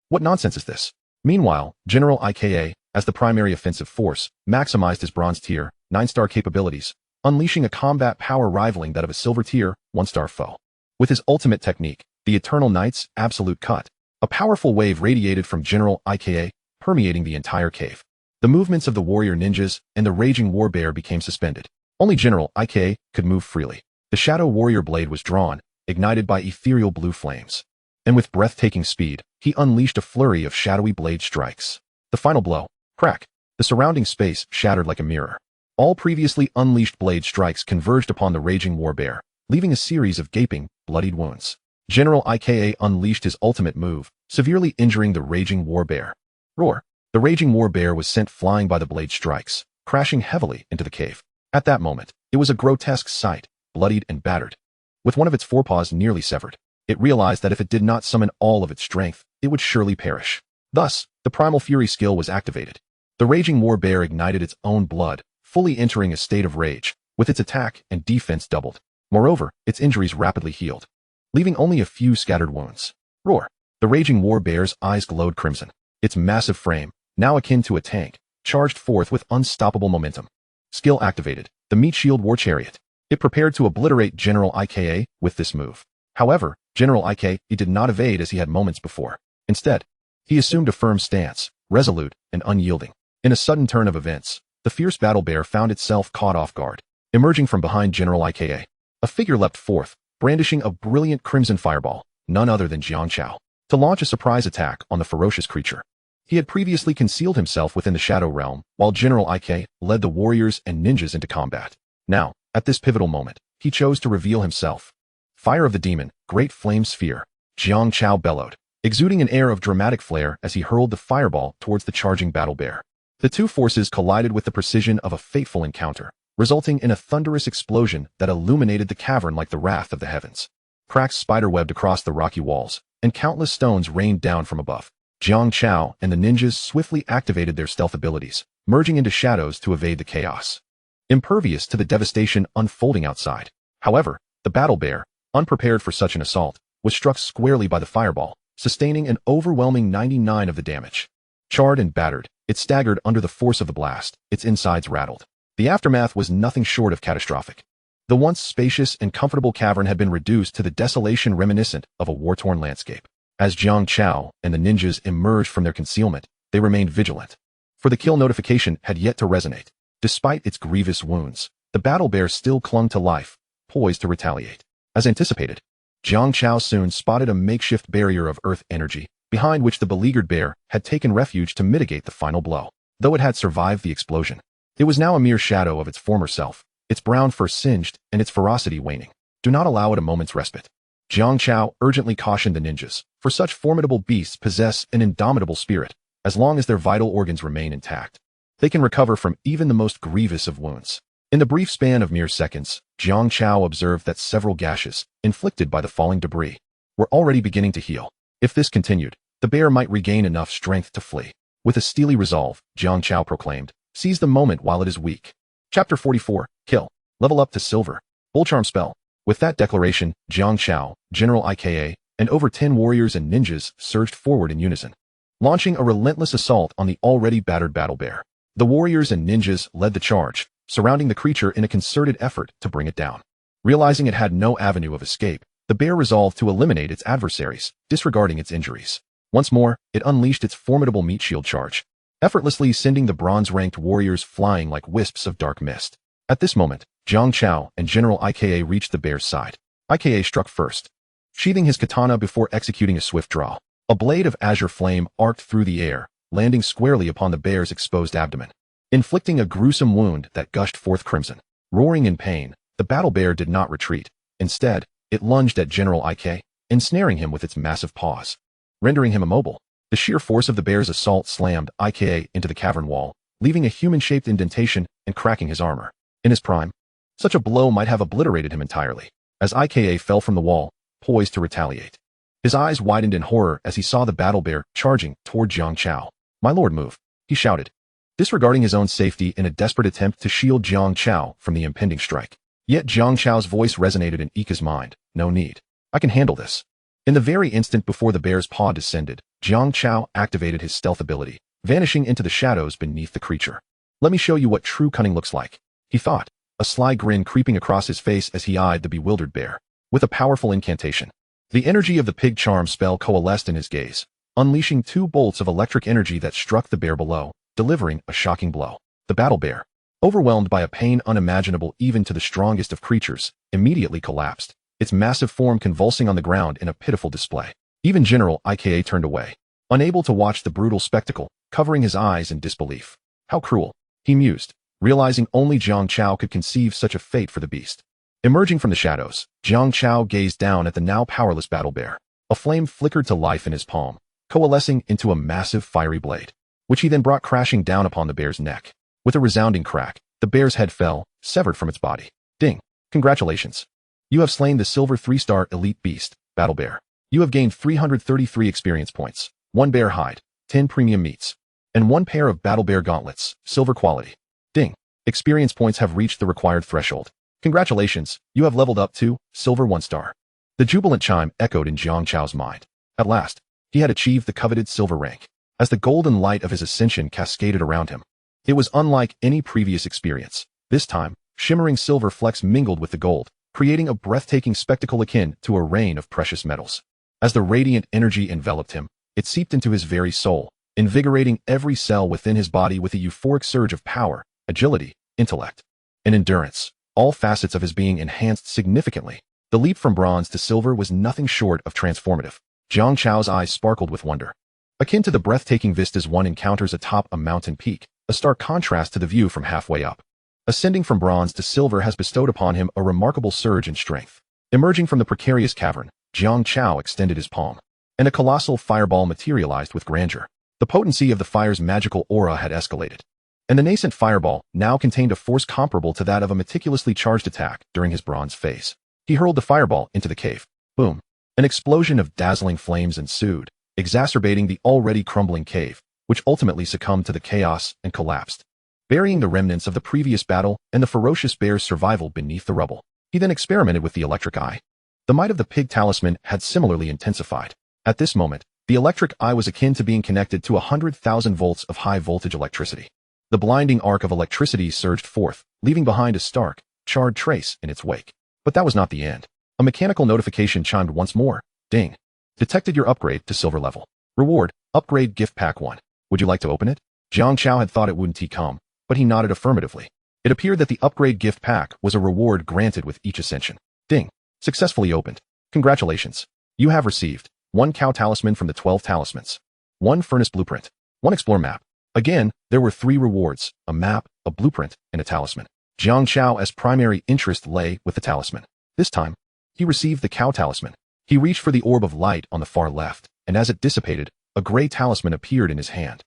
What nonsense is this? Meanwhile, General Ika, as the primary offensive force, maximized his bronze tier, 9-star capabilities, unleashing a combat power rivaling that of a silver tier, 1-star foe. With his ultimate technique, the Eternal Knight's Absolute Cut, a powerful wave radiated from General Ika, permeating the entire cave. The movements of the warrior ninjas and the raging war bear became suspended. Only General Ika could move freely. The shadow warrior blade was drawn, ignited by ethereal blue flames. And with breathtaking speed, he unleashed a flurry of shadowy blade strikes. The final blow. Crack. The surrounding space shattered like a mirror. All previously unleashed blade strikes converged upon the raging war bear, leaving a series of gaping, bloodied wounds. General Ika unleashed his ultimate move, severely injuring the raging war bear. Roar. The raging war bear was sent flying by the blade strikes, crashing heavily into the cave. At that moment, it was a grotesque sight, bloodied and battered. With one of its forepaws nearly severed, it realized that if it did not summon all of its strength, it would surely perish. Thus, the primal fury skill was activated. The raging war bear ignited its own blood, fully entering a state of rage, with its attack and defense doubled. Moreover, its injuries rapidly healed, leaving only a few scattered wounds. Roar. The raging war bear's eyes glowed crimson. Its massive frame, now akin to a tank, charged forth with unstoppable momentum. Skill activated. The Meat Shield War Chariot. It prepared to obliterate General Ika with this move. However, General Ika did not evade as he had moments before. Instead, he assumed a firm stance, resolute and unyielding. In a sudden turn of events, the fierce battle bear found itself caught off guard. Emerging from behind General Ika, a figure leapt forth, brandishing a brilliant crimson fireball, none other than Jiang Chao, to launch a surprise attack on the ferocious creature. He had previously concealed himself within the Shadow Realm, while General Ika led the warriors and ninjas into combat. Now, at this pivotal moment, he chose to reveal himself. Fire of the Demon, Great Flame Sphere. Jiang Chao bellowed, exuding an air of dramatic flair as he hurled the fireball towards the charging battle bear. The two forces collided with the precision of a fateful encounter, resulting in a thunderous explosion that illuminated the cavern like the wrath of the heavens. Cracks spiderwebbed across the rocky walls, and countless stones rained down from above. Jiang Chao and the ninjas swiftly activated their stealth abilities, merging into shadows to evade the chaos, impervious to the devastation unfolding outside. However, the battle bear, unprepared for such an assault, was struck squarely by the fireball, sustaining an overwhelming 99 of the damage. Charred and battered, it staggered under the force of the blast, its insides rattled. The aftermath was nothing short of catastrophic. The once spacious and comfortable cavern had been reduced to the desolation reminiscent of a war-torn landscape. As Jiang Chao and the ninjas emerged from their concealment, they remained vigilant. For the kill notification had yet to resonate. Despite its grievous wounds, the battle bear still clung to life, poised to retaliate. As anticipated, Jiang Chao soon spotted a makeshift barrier of earth energy, behind which the beleaguered bear had taken refuge to mitigate the final blow. Though it had survived the explosion, it was now a mere shadow of its former self, its brown fur singed and its ferocity waning. Do not allow it a moment's respite. Jiang Chao urgently cautioned the ninjas, for such formidable beasts possess an indomitable spirit. As long as their vital organs remain intact, they can recover from even the most grievous of wounds. In the brief span of mere seconds, Jiang Chao observed that several gashes, inflicted by the falling debris, were already beginning to heal. If this continued, the bear might regain enough strength to flee. With a steely resolve, Jiang Chao proclaimed, "Seize the moment while it is weak." Chapter 44, Kill. Level up to silver. Bull charm spell. With that declaration, Jiang Chao, General IKA, and over 10 warriors and ninjas surged forward in unison, launching a relentless assault on the already battered battle bear. The warriors and ninjas led the charge, surrounding the creature in a concerted effort to bring it down. Realizing it had no avenue of escape, the bear resolved to eliminate its adversaries, disregarding its injuries. Once more, it unleashed its formidable meat shield charge, effortlessly sending the bronze-ranked warriors flying like wisps of dark mist. At this moment, Jiang Chao and General IKA reached the bear's side. IKA struck first, sheathing his katana before executing a swift draw. A blade of azure flame arced through the air, landing squarely upon the bear's exposed abdomen, inflicting a gruesome wound that gushed forth crimson. Roaring in pain, the battle bear did not retreat. Instead, it lunged at General IK, ensnaring him with its massive paws, rendering him immobile. The sheer force of the bear's assault slammed IKA into the cavern wall, leaving a human-shaped indentation and cracking his armor. In his prime, such a blow might have obliterated him entirely. As IKA fell from the wall, poised to retaliate, his eyes widened in horror as he saw the battle bear charging toward Jiang Chao. "My lord, move," he shouted, disregarding his own safety in a desperate attempt to shield Jiang Chao from the impending strike. Yet Jiang Chao's voice resonated in Ika's mind. "No need. I can handle this." In the very instant before the bear's paw descended, Jiang Chao activated his stealth ability, vanishing into the shadows beneath the creature. "Let me show you what true cunning looks like," he thought, a sly grin creeping across his face as he eyed the bewildered bear. With a powerful incantation, the energy of the pig charm spell coalesced in his gaze, unleashing 2 bolts of electric energy that struck the bear below, delivering a shocking blow. The battle bear, overwhelmed by a pain unimaginable even to the strongest of creatures, immediately collapsed, its massive form convulsing on the ground in a pitiful display. Even General IKA turned away, unable to watch the brutal spectacle, covering his eyes in disbelief. How cruel, he mused, realizing only Jiang Chao could conceive such a fate for the beast. Emerging from the shadows, Jiang Chao gazed down at the now powerless battle bear. A flame flickered to life in his palm, coalescing into a massive fiery blade, which he then brought crashing down upon the bear's neck. With a resounding crack, the bear's head fell, severed from its body. "Ding! Congratulations! You have slain the silver 3-star elite beast, battle bear. You have gained 333 experience points, 1 bear hide, 10 premium meats, and 1 pair of battle bear gauntlets, silver quality. Ding! Experience points have reached the required threshold. Congratulations, you have leveled up to silver 1-star. The jubilant chime echoed in Jiang Chao's mind. At last, he had achieved the coveted silver rank. As the golden light of his ascension cascaded around him, it was unlike any previous experience. This time, shimmering silver flecks mingled with the gold, creating a breathtaking spectacle akin to a rain of precious metals. As the radiant energy enveloped him, it seeped into his very soul, invigorating every cell within his body with a euphoric surge of power, agility, intellect, and endurance. All facets of his being enhanced significantly. The leap from bronze to silver was nothing short of transformative. Jiang Chao's eyes sparkled with wonder, akin to the breathtaking vistas one encounters atop a mountain peak, a stark contrast to the view from halfway up. Ascending from bronze to silver has bestowed upon him a remarkable surge in strength. Emerging from the precarious cavern, Jiang Chao extended his palm, and a colossal fireball materialized with grandeur. The potency of the fire's magical aura had escalated, and the nascent fireball now contained a force comparable to that of a meticulously charged attack during his bronze phase. He hurled the fireball into the cave. Boom! An explosion of dazzling flames ensued, exacerbating the already crumbling cave, which ultimately succumbed to the chaos and collapsed, burying the remnants of the previous battle and the ferocious bear's survival beneath the rubble. He then experimented with the electric eye. The might of the pig talisman had similarly intensified. At this moment, the electric eye was akin to being connected to 100,000 volts of high-voltage electricity. The blinding arc of electricity surged forth, leaving behind a stark, charred trace in its wake. But that was not the end. A mechanical notification chimed once more. Ding. Detected your upgrade to silver level. Reward, upgrade gift pack 1. Would you like to open it? Jiang Chao had thought it wouldn't come, but he nodded affirmatively. It appeared that the upgrade gift pack was a reward granted with each ascension. Ding. Successfully opened. Congratulations. You have received 1 cow talisman from the 12 talismans, 1 furnace blueprint, 1 explore map. Again, there were 3 rewards, a map, a blueprint, and a talisman. Jiang Chao's primary interest lay with the talisman. This time, he received the cow talisman. He reached for the orb of light on the far left, and as it dissipated, a gray talisman appeared in his hand.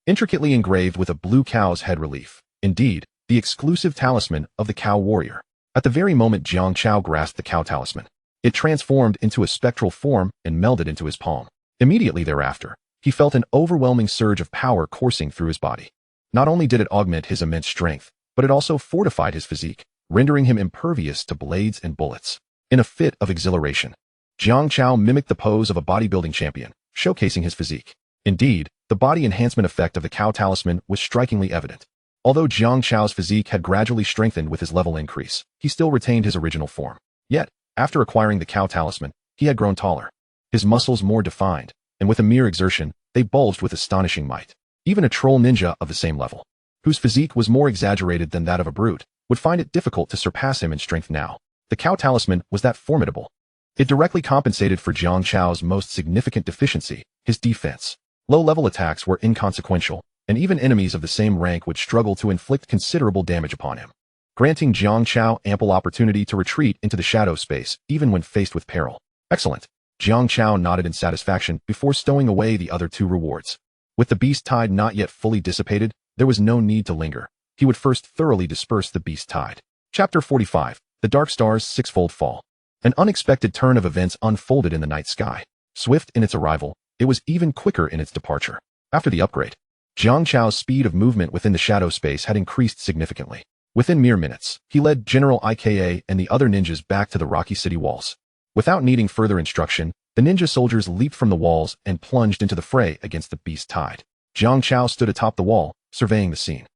Intricately engraved with a blue cow's head relief. Indeed, the exclusive talisman of the cow warrior. At the very moment Jiang Chao grasped the cow talisman, it transformed into a spectral form and melded into his palm. Immediately thereafter, he felt an overwhelming surge of power coursing through his body. Not only did it augment his immense strength, but it also fortified his physique, rendering him impervious to blades and bullets. In a fit of exhilaration, Jiang Chao mimicked the pose of a bodybuilding champion, showcasing his physique. Indeed, the body enhancement effect of the cow talisman was strikingly evident. Although Jiang Chao's physique had gradually strengthened with his level increase, he still retained his original form. Yet, after acquiring the cow talisman, he had grown taller, his muscles more defined, and with a mere exertion, they bulged with astonishing might. Even a troll ninja of the same level, whose physique was more exaggerated than that of a brute, would find it difficult to surpass him in strength now. The cow talisman was that formidable. It directly compensated for Jiang Chao's most significant deficiency, his defense. Low-level attacks were inconsequential, and even enemies of the same rank would struggle to inflict considerable damage upon him, granting Jiang Chao ample opportunity to retreat into the shadow space even when faced with peril. Excellent. Jiang Chao nodded in satisfaction before stowing away the other 2 rewards. With the beast tide not yet fully dissipated, there was no need to linger. He would first thoroughly disperse the beast tide. Chapter 45. The Dark Star's Sixfold Fall. An unexpected turn of events unfolded in the night sky. Swift in its arrival, it was even quicker in its departure. After the upgrade, Jiang Chao's speed of movement within the shadow space had increased significantly. Within mere minutes, he led General Ika and the other ninjas back to the rocky city walls. Without needing further instruction, the ninja soldiers leaped from the walls and plunged into the fray against the beast tide. Jiang Chao stood atop the wall, surveying the scene.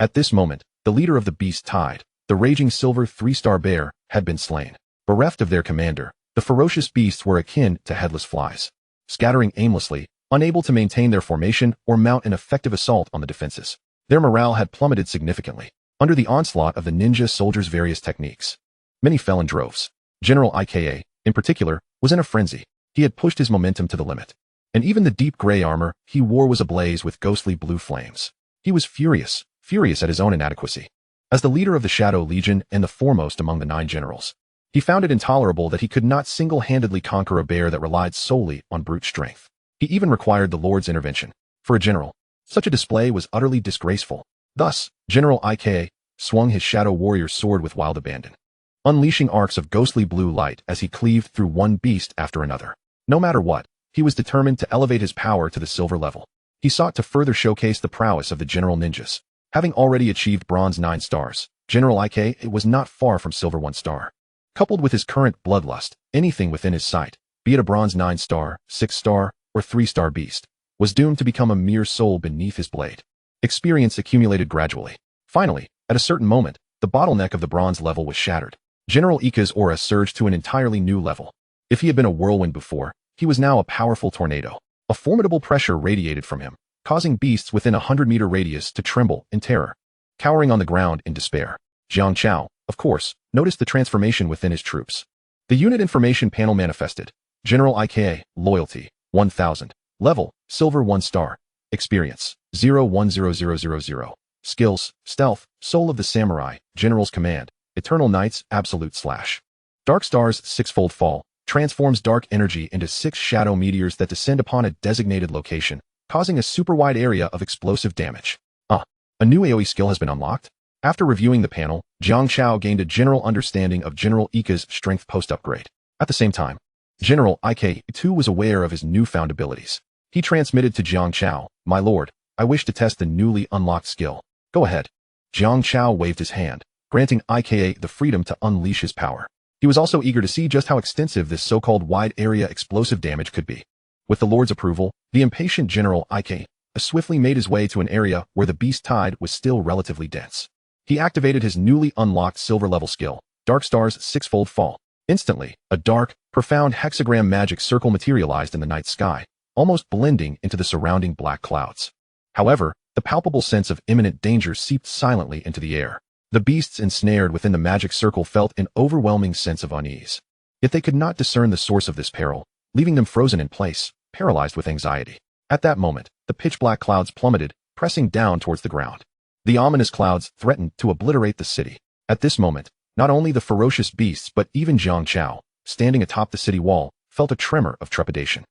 At this moment, the leader of the beast tide, the raging silver 3-star bear, had been slain. Bereft of their commander, the ferocious beasts were akin to headless flies, scattering aimlessly, unable to maintain their formation or mount an effective assault on the defenses. Their morale had plummeted significantly under the onslaught of the ninja soldiers' various techniques. Many fell in droves. General Ika, in particular, was in a frenzy. He had pushed his momentum to the limit, and even the deep gray armor he wore was ablaze with ghostly blue flames. He was furious at his own inadequacy. As the leader of the Shadow Legion and the foremost among the 9 generals, he found it intolerable that he could not single-handedly conquer a bear that relied solely on brute strength. He even required the Lord's intervention. For a general, such a display was utterly disgraceful. Thus, General Ika swung his Shadow Warrior's sword with wild abandon, unleashing arcs of ghostly blue light as he cleaved through one beast after another. No matter what, he was determined to elevate his power to the silver level. He sought to further showcase the prowess of the general ninjas. Having already achieved bronze 9 stars, General Ika was not far from silver 1 star. Coupled with his current bloodlust, anything within his sight, be it a bronze 9-star, 6-star, or 3-star beast, was doomed to become a mere soul beneath his blade. Experience accumulated gradually. Finally, at a certain moment, the bottleneck of the bronze level was shattered. General Ika's aura surged to an entirely new level. If he had been a whirlwind before, he was now a powerful tornado. A formidable pressure radiated from him, causing beasts within a 100-meter radius to tremble in terror. Cowering on the ground in despair, Jiang Chao, of course, noticed the transformation within his troops. The unit information panel manifested. General Ika, loyalty, 1000. Level, silver 1 star. Experience, 010000. Skills, stealth, soul of the samurai, general's command, eternal nights, absolute /. Dark Star's Sixfold Fall transforms dark energy into 6 shadow meteors that descend upon a designated location, causing a super-wide area of explosive damage. A new AoE skill has been unlocked? After reviewing the panel, Jiang Chao gained a general understanding of General Ika's strength post-upgrade. At the same time, General Ika too was aware of his newfound abilities. He transmitted to Jiang Chao, "My lord, I wish to test the newly unlocked skill. Go ahead." Jiang Chao waved his hand, granting Ika the freedom to unleash his power. He was also eager to see just how extensive this so-called wide-area explosive damage could be. With the Lord's approval, the impatient General Ika swiftly made his way to an area where the beast tide was still relatively dense. He activated his newly unlocked silver-level skill, Dark Star's Sixfold Fall. Instantly, a dark, profound hexagram magic circle materialized in the night sky, almost blending into the surrounding black clouds. However, the palpable sense of imminent danger seeped silently into the air. The beasts ensnared within the magic circle felt an overwhelming sense of unease. Yet they could not discern the source of this peril, leaving them frozen in place, paralyzed with anxiety. At that moment, the pitch-black clouds plummeted, pressing down towards the ground. The ominous clouds threatened to obliterate the city. At this moment, not only the ferocious beasts but even Jiang Chao, standing atop the city wall, felt a tremor of trepidation.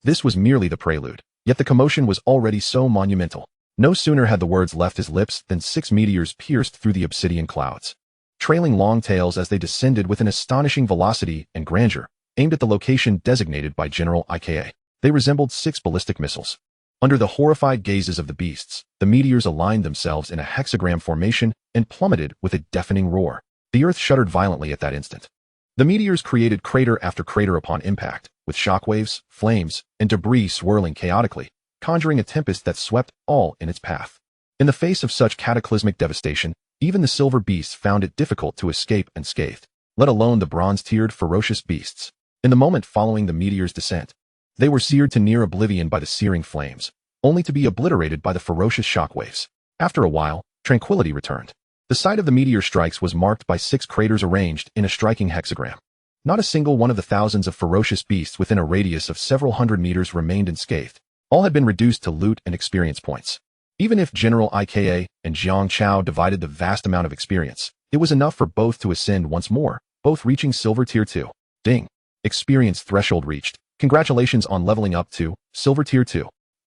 This was merely the prelude, yet the commotion was already so monumental. No sooner had the words left his lips than 6 meteors pierced through the obsidian clouds. Trailing long tails as they descended with an astonishing velocity and grandeur, aimed at the location designated by General Ika. They resembled 6 ballistic missiles. Under the horrified gazes of the beasts, the meteors aligned themselves in a hexagram formation and plummeted with a deafening roar. The earth shuddered violently at that instant. The meteors created crater after crater upon impact, with shockwaves, flames, and debris swirling chaotically, conjuring a tempest that swept all in its path. In the face of such cataclysmic devastation, even the silver beasts found it difficult to escape unscathed, let alone the bronze-tiered ferocious beasts. In the moment following the meteor's descent, they were seared to near oblivion by the searing flames, only to be obliterated by the ferocious shockwaves. After a while, tranquility returned. The site of the meteor strikes was marked by 6 craters arranged in a striking hexagram. Not a single one of the thousands of ferocious beasts within a radius of several hundred meters remained unscathed. All had been reduced to loot and experience points. Even if General Ika and Jiang Chao divided the vast amount of experience, it was enough for both to ascend once more, both reaching Silver Tier 2. Ding! Experience threshold reached. Congratulations on leveling up to Silver Tier 2.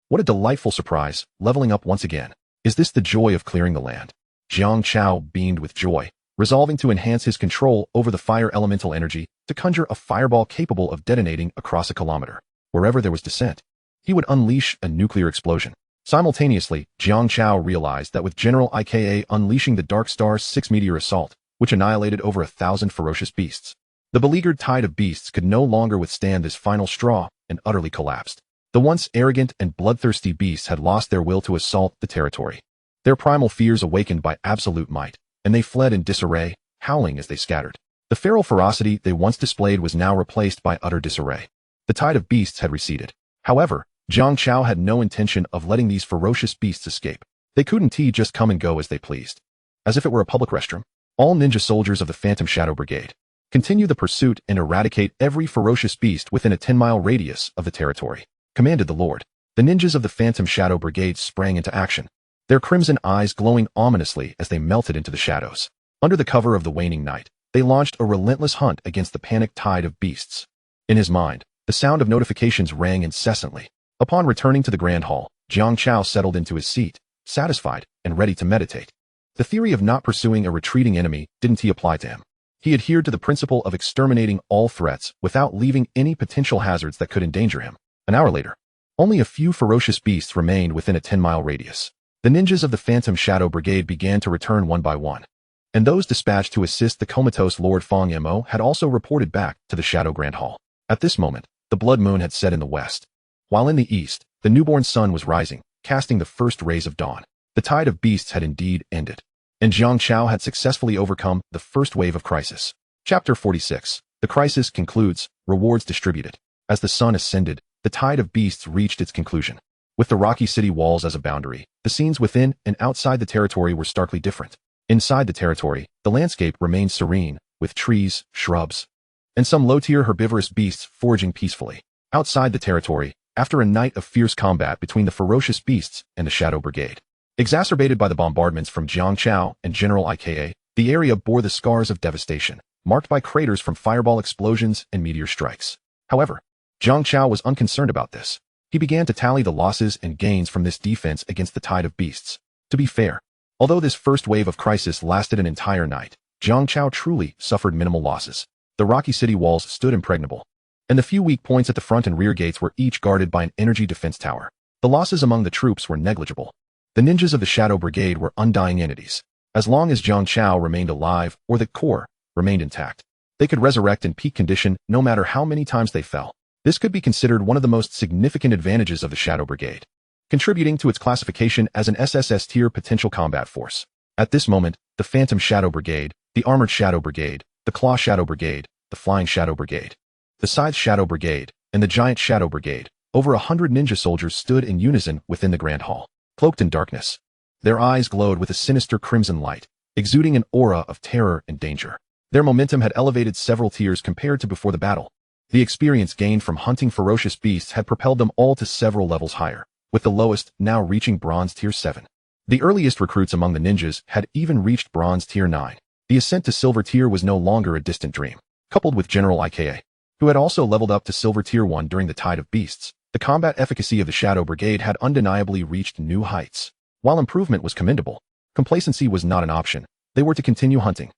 What a delightful surprise, leveling up once again. Is this the joy of clearing the land? Jiang Chao beamed with joy, resolving to enhance his control over the fire elemental energy to conjure a fireball capable of detonating across a kilometer. Wherever there was dissent, he would unleash a nuclear explosion. Simultaneously, Jiang Chao realized that with General Ika unleashing the Dark Star's 6-meteor assault, which annihilated over 1,000 ferocious beasts, the beleaguered tide of beasts could no longer withstand this final straw and utterly collapsed. The once arrogant and bloodthirsty beasts had lost their will to assault the territory. Their primal fears awakened by absolute might, and they fled in disarray, howling as they scattered. The feral ferocity they once displayed was now replaced by utter disarray. The tide of beasts had receded. However, Jiang Chao had no intention of letting these ferocious beasts escape. They couldn't just come and go as they pleased. As if it were a public restroom. All ninja soldiers of the Phantom Shadow Brigade, continue the pursuit and eradicate every ferocious beast within a 10-mile radius of the territory, commanded the Lord. The ninjas of the Phantom Shadow Brigade sprang into action, their crimson eyes glowing ominously as they melted into the shadows. Under the cover of the waning night, they launched a relentless hunt against the panicked tide of beasts. In his mind, the sound of notifications rang incessantly. Upon returning to the Grand Hall, Jiang Chao settled into his seat, satisfied and ready to meditate. The theory of not pursuing a retreating enemy didn't apply to him. He adhered to the principle of exterminating all threats without leaving any potential hazards that could endanger him. An hour later, only a few ferocious beasts remained within a 10-mile radius. The ninjas of the Phantom Shadow Brigade began to return one by one, and those dispatched to assist the comatose Lord Fong Mo had also reported back to the Shadow Grand Hall. At this moment, the blood moon had set in the west, while in the east, the newborn sun was rising, casting the first rays of dawn. The tide of beasts had indeed ended, and Jiang Chao had successfully overcome the first wave of crisis. Chapter 46. The crisis concludes, rewards distributed. As the sun ascended, the tide of beasts reached its conclusion. With the rocky city walls as a boundary, the scenes within and outside the territory were starkly different. Inside the territory, the landscape remained serene, with trees, shrubs, and some low-tier herbivorous beasts foraging peacefully. Outside the territory, after a night of fierce combat between the ferocious beasts and the Shadow Brigade, exacerbated by the bombardments from Jiang Chao and General Ika, the area bore the scars of devastation, marked by craters from fireball explosions and meteor strikes. However, Jiang Chao was unconcerned about this. He began to tally the losses and gains from this defense against the tide of beasts. To be fair, although this first wave of crisis lasted an entire night, Jiang Chao truly suffered minimal losses. The rocky city walls stood impregnable, and the few weak points at the front and rear gates were each guarded by an energy defense tower. The losses among the troops were negligible. The ninjas of the Shadow Brigade were undying entities. As long as Jiang Chao remained alive, or the core remained intact, they could resurrect in peak condition no matter how many times they fell. This could be considered one of the most significant advantages of the Shadow Brigade, contributing to its classification as an SSS tier potential combat force. At this moment, the Phantom Shadow Brigade, the Armored Shadow Brigade, the Claw Shadow Brigade, the Flying Shadow Brigade, the Scythe Shadow Brigade, and the Giant Shadow Brigade, over 100 ninja soldiers stood in unison within the Grand Hall, cloaked in darkness. Their eyes glowed with a sinister crimson light, exuding an aura of terror and danger. Their momentum had elevated several tiers compared to before the battle. The experience gained from hunting ferocious beasts had propelled them all to several levels higher, with the lowest now reaching Bronze Tier 7. The earliest recruits among the ninjas had even reached Bronze Tier 9. The ascent to Silver Tier was no longer a distant dream. Coupled with General Ika, who had also leveled up to Silver Tier 1 during the Tide of Beasts, the combat efficacy of the Shadow Brigade had undeniably reached new heights. While improvement was commendable, complacency was not an option. They were to continue hunting.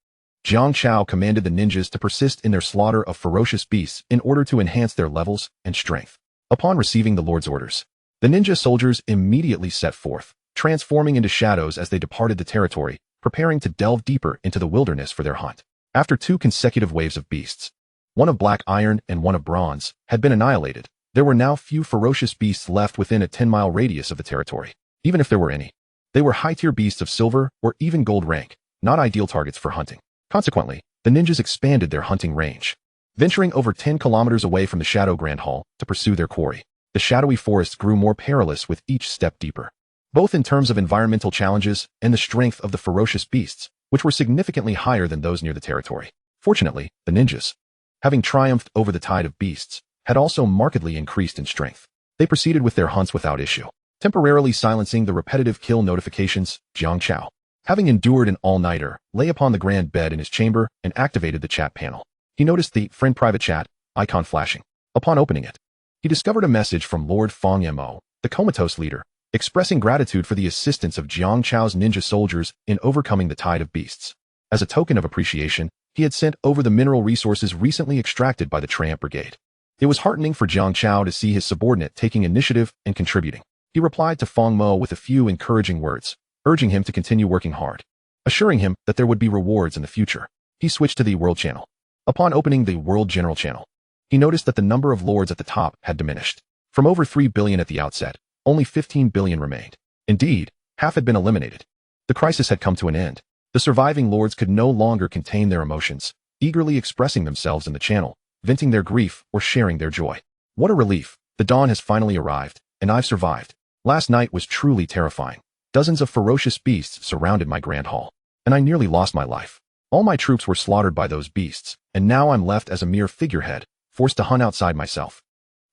Jiang Chao commanded the ninjas to persist in their slaughter of ferocious beasts in order to enhance their levels and strength. Upon receiving the Lord's orders, the ninja soldiers immediately set forth, transforming into shadows as they departed the territory, preparing to delve deeper into the wilderness for their hunt. After 2 consecutive waves of beasts, one of black iron and one of bronze, had been annihilated, there were now few ferocious beasts left within a 10-mile radius of the territory. Even if there were any, they were high-tier beasts of silver or even gold rank, not ideal targets for hunting. Consequently, the ninjas expanded their hunting range, venturing over 10 kilometers away from the Shadow Grand Hall to pursue their quarry. The shadowy forests grew more perilous with each step deeper, both in terms of environmental challenges and the strength of the ferocious beasts, which were significantly higher than those near the territory. Fortunately, the ninjas, having triumphed over the Tide of Beasts, had also markedly increased in strength. They proceeded with their hunts without issue, temporarily silencing the repetitive kill notifications. Jiang Chao, having endured an all-nighter, lay upon the grand bed in his chamber and activated the chat panel. He noticed the friend private chat icon flashing. Upon opening it, he discovered a message from Lord Fong Mo, the comatose leader, expressing gratitude for the assistance of Jiang Chao's ninja soldiers in overcoming the Tide of Beasts. As a token of appreciation, he had sent over the mineral resources recently extracted by the Tramp Brigade. It was heartening for Jiang Chao to see his subordinate taking initiative and contributing. He replied to Fong Mo with a few encouraging words, urging him to continue working hard, assuring him that there would be rewards in the future. He switched to the World Channel. Upon opening the World General Channel, he noticed that the number of lords at the top had diminished. From over 3 billion at the outset, only 15 billion remained. Indeed, half had been eliminated. The crisis had come to an end. The surviving lords could no longer contain their emotions, eagerly expressing themselves in the channel, venting their grief or sharing their joy. What a relief! The dawn has finally arrived, and I've survived. Last night was truly terrifying. Dozens of ferocious beasts surrounded my grand hall, and I nearly lost my life. All my troops were slaughtered by those beasts, and now I'm left as a mere figurehead, forced to hunt outside myself.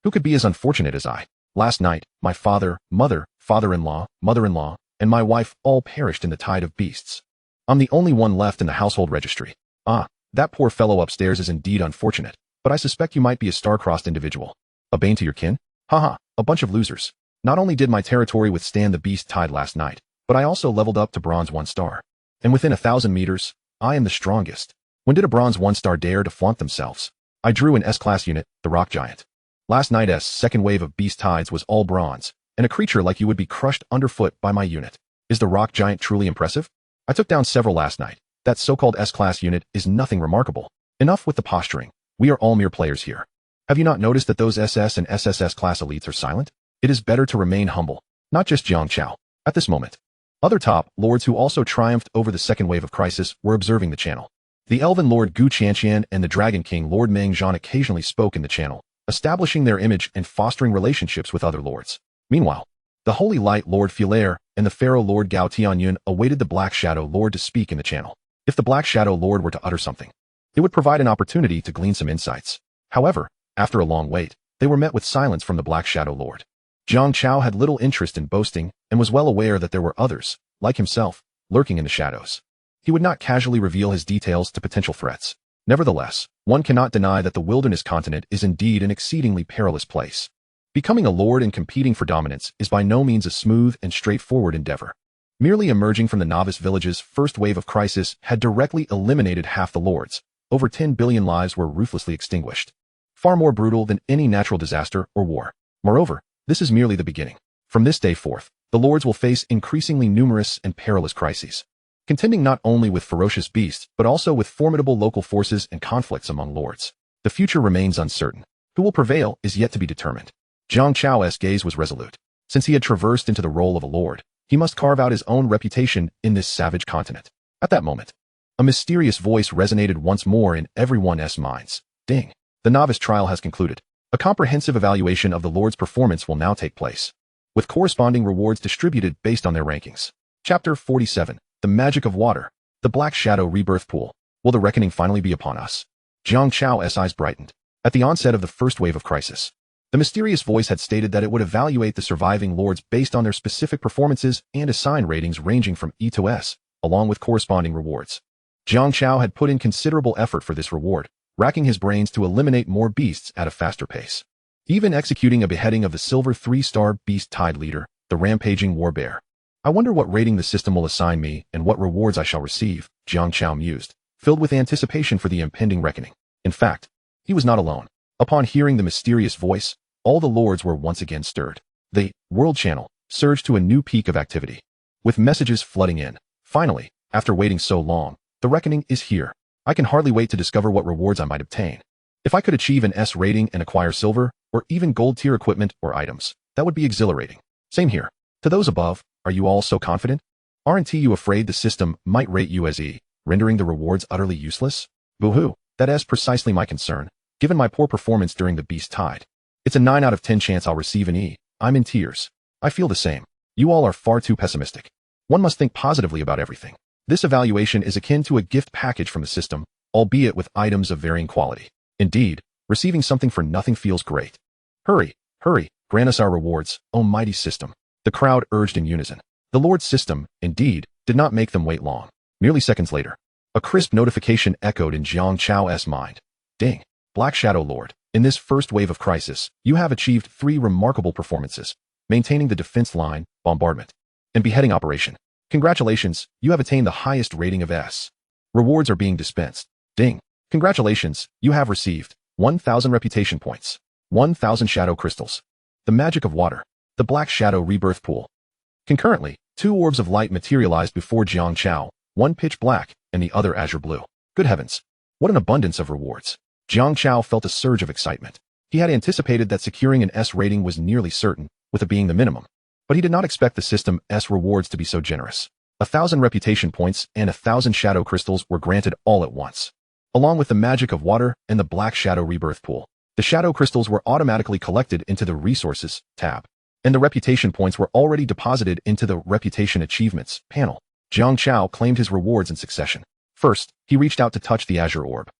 Who could be as unfortunate as I? Last night, my father, mother, father-in-law, mother-in-law, and my wife all perished in the Tide of Beasts. I'm the only one left in the household registry. Ah, that poor fellow upstairs is indeed unfortunate, but I suspect you might be a star-crossed individual. A bane to your kin? Haha, a bunch of losers. Not only did my territory withstand the beast tide last night, but I also leveled up to Bronze 1 star. And within 1,000 meters, I am the strongest. When did a Bronze 1 star dare to flaunt themselves? I drew an S-class unit, the Rock Giant. Last night's second wave of beast tides was all bronze, and a creature like you would be crushed underfoot by my unit. Is the Rock Giant truly impressive? I took down several last night. That so-called S-class unit is nothing remarkable. Enough with the posturing. We are all mere players here. Have you not noticed that those SS and SSS class elites are silent? It is better to remain humble. Not just Jiang Chao. At this moment, other top lords who also triumphed over the second wave of crisis were observing the channel. The Elven Lord Gu Qianqian and the Dragon King Lord Meng Zhan occasionally spoke in the channel, establishing their image and fostering relationships with other lords. Meanwhile, the Holy Light Lord Filaire and the Pharaoh Lord Gao Tianyun awaited the Black Shadow Lord to speak in the channel. If the Black Shadow Lord were to utter something, it would provide an opportunity to glean some insights. However, after a long wait, they were met with silence from the Black Shadow Lord. Jiang Chao had little interest in boasting and was well aware that there were others, like himself, lurking in the shadows. He would not casually reveal his details to potential threats. Nevertheless, one cannot deny that the wilderness continent is indeed an exceedingly perilous place. Becoming a lord and competing for dominance is by no means a smooth and straightforward endeavor. Merely emerging from the novice village's first wave of crisis had directly eliminated half the lords. Over 10 billion lives were ruthlessly extinguished. Far more brutal than any natural disaster or war. Moreover, this is merely the beginning. From this day forth, the lords will face increasingly numerous and perilous crises, contending not only with ferocious beasts, but also with formidable local forces and conflicts among lords. The future remains uncertain. Who will prevail is yet to be determined. Jiang Chao's gaze was resolute. Since he had traversed into the role of a lord, He must carve out his own reputation in this savage continent. At that moment, a mysterious voice resonated once more in everyone's minds. Ding. The novice trial has concluded. A comprehensive evaluation of the Lord's performance will now take place, with corresponding rewards distributed based on their rankings. Chapter 47. The Magic of Water. The Black Shadow Rebirth Pool. Will the reckoning finally be upon us? Jiang Chao's eyes brightened. At the onset of the first wave of crisis, the mysterious voice had stated that it would evaluate the surviving lords based on their specific performances and assign ratings ranging from E to S, along with corresponding rewards. Jiang Chao had put in considerable effort for this reward, racking his brains to eliminate more beasts at a faster pace. Even executing a beheading of the silver 3-star beast tide leader, the rampaging war bear. I wonder what rating the system will assign me and what rewards I shall receive, Jiang Chao mused, filled with anticipation for the impending reckoning. In fact, he was not alone. Upon hearing the mysterious voice, all the lords were once again stirred. The World Channel surged to a new peak of activity, with messages flooding in. Finally, after waiting so long, the reckoning is here. I can hardly wait to discover what rewards I might obtain. If I could achieve an S rating and acquire silver, or even gold tier equipment or items, that would be exhilarating. Same here. To those above, are you all so confident? Aren't you afraid the system might rate you as E, rendering the rewards utterly useless? Boo-hoo, that is precisely my concern, given my poor performance during the beast tide. It's a 9 out of 10 chance I'll receive an E. I'm in tears. I feel the same. You all are far too pessimistic. One must think positively about everything. This evaluation is akin to a gift package from the system, albeit with items of varying quality. Indeed, receiving something for nothing feels great. Hurry, hurry, grant us our rewards, O mighty system. The crowd urged in unison. The Lord's system, indeed, did not make them wait long. Merely seconds later, a crisp notification echoed in Jiang Chao's mind. Ding. Black Shadow Lord, in this first wave of crisis, you have achieved 3 remarkable performances, maintaining the defense line, bombardment, and beheading operation. Congratulations, you have attained the highest rating of S. Rewards are being dispensed. Ding. Congratulations, you have received 1,000 reputation points, 1,000 shadow crystals, the magic of water, the Black Shadow Rebirth Pool. Concurrently, 2 orbs of light materialized before Jiang Chao, one pitch black and the other azure blue. Good heavens, what an abundance of rewards. Jiang Chao felt a surge of excitement. He had anticipated that securing an S rating was nearly certain, with it being the minimum. But he did not expect the system S rewards to be so generous. 1,000 reputation points and 1,000 shadow crystals were granted all at once, along with the magic of water and the Black Shadow Rebirth Pool. The shadow crystals were automatically collected into the Resources tab, and the reputation points were already deposited into the Reputation Achievements panel. Jiang Chao claimed his rewards in succession. First, he reached out to touch the azure orb.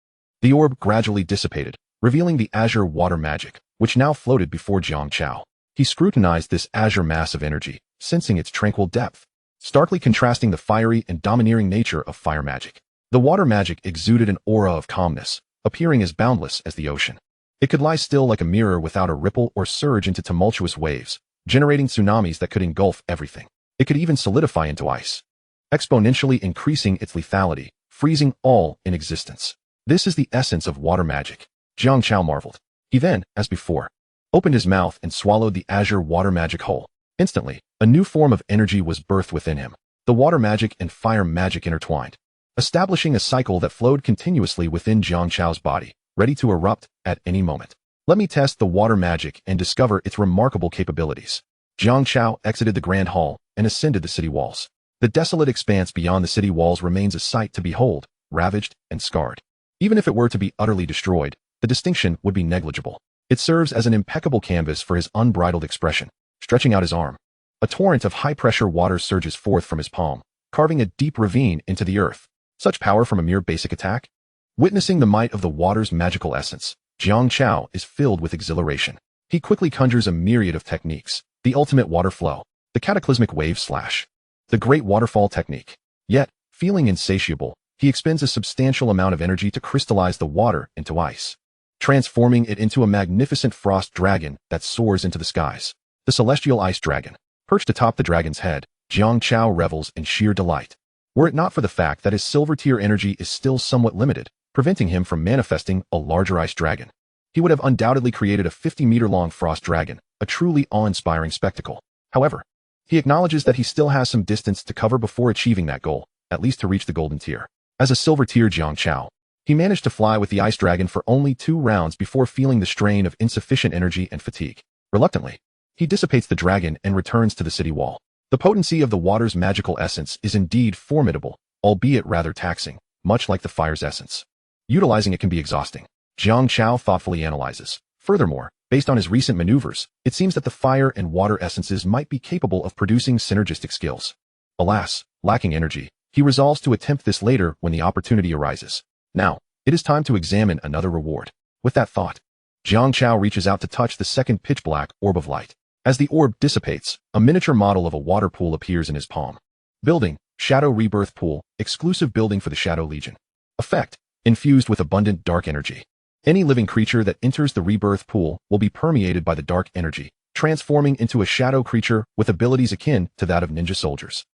The orb gradually dissipated, revealing the azure water magic, which now floated before Jiang Chao. He scrutinized this azure mass of energy, sensing its tranquil depth, starkly contrasting the fiery and domineering nature of fire magic. The water magic exuded an aura of calmness, appearing as boundless as the ocean. It could lie still like a mirror without a ripple or surge into tumultuous waves, generating tsunamis that could engulf everything. It could even solidify into ice, exponentially increasing its lethality, freezing all in existence. This is the essence of water magic, Jiang Chao marveled. He then, as before, opened his mouth and swallowed the azure water magic whole. Instantly, a new form of energy was birthed within him. The water magic and fire magic intertwined, establishing a cycle that flowed continuously within Jiang Chao's body, ready to erupt at any moment. Let me test the water magic and discover its remarkable capabilities. Jiang Chao exited the grand hall and ascended the city walls. The desolate expanse beyond the city walls remains a sight to behold, ravaged and scarred. Even if it were to be utterly destroyed, the distinction would be negligible. It serves as an impeccable canvas for his unbridled expression. Stretching out his arm, a torrent of high-pressure water surges forth from his palm, carving a deep ravine into the earth. Such power from a mere basic attack? Witnessing the might of the water's magical essence, Jiang Chao is filled with exhilaration. He quickly conjures a myriad of techniques: the ultimate water flow, the cataclysmic wave slash, the great waterfall technique. Yet, feeling insatiable, he expends a substantial amount of energy to crystallize the water into ice, transforming it into a magnificent frost dragon that soars into the skies. The celestial ice dragon. Perched atop the dragon's head, Jiang Chao revels in sheer delight. Were it not for the fact that his silver tier energy is still somewhat limited, preventing him from manifesting a larger ice dragon, he would have undoubtedly created a 50-meter-long frost dragon, a truly awe-inspiring spectacle. However, he acknowledges that he still has some distance to cover before achieving that goal, at least to reach the golden tier. As a silver tier Jiang Chao, he managed to fly with the ice dragon for only 2 rounds before feeling the strain of insufficient energy and fatigue. Reluctantly, he dissipates the dragon and returns to the city wall. The potency of the water's magical essence is indeed formidable, albeit rather taxing, much like the fire's essence. Utilizing it can be exhausting. Jiang Chao thoughtfully analyzes. Furthermore, based on his recent maneuvers, it seems that the fire and water essences might be capable of producing synergistic skills. Alas, lacking energy, he resolves to attempt this later when the opportunity arises. Now, it is time to examine another reward. With that thought, Jiang Chao reaches out to touch the second pitch-black orb of light. As the orb dissipates, a miniature model of a water pool appears in his palm. Building, Shadow Rebirth Pool, exclusive building for the Shadow Legion. Effect, infused with abundant dark energy. Any living creature that enters the rebirth pool will be permeated by the dark energy, transforming into a shadow creature with abilities akin to that of ninja soldiers.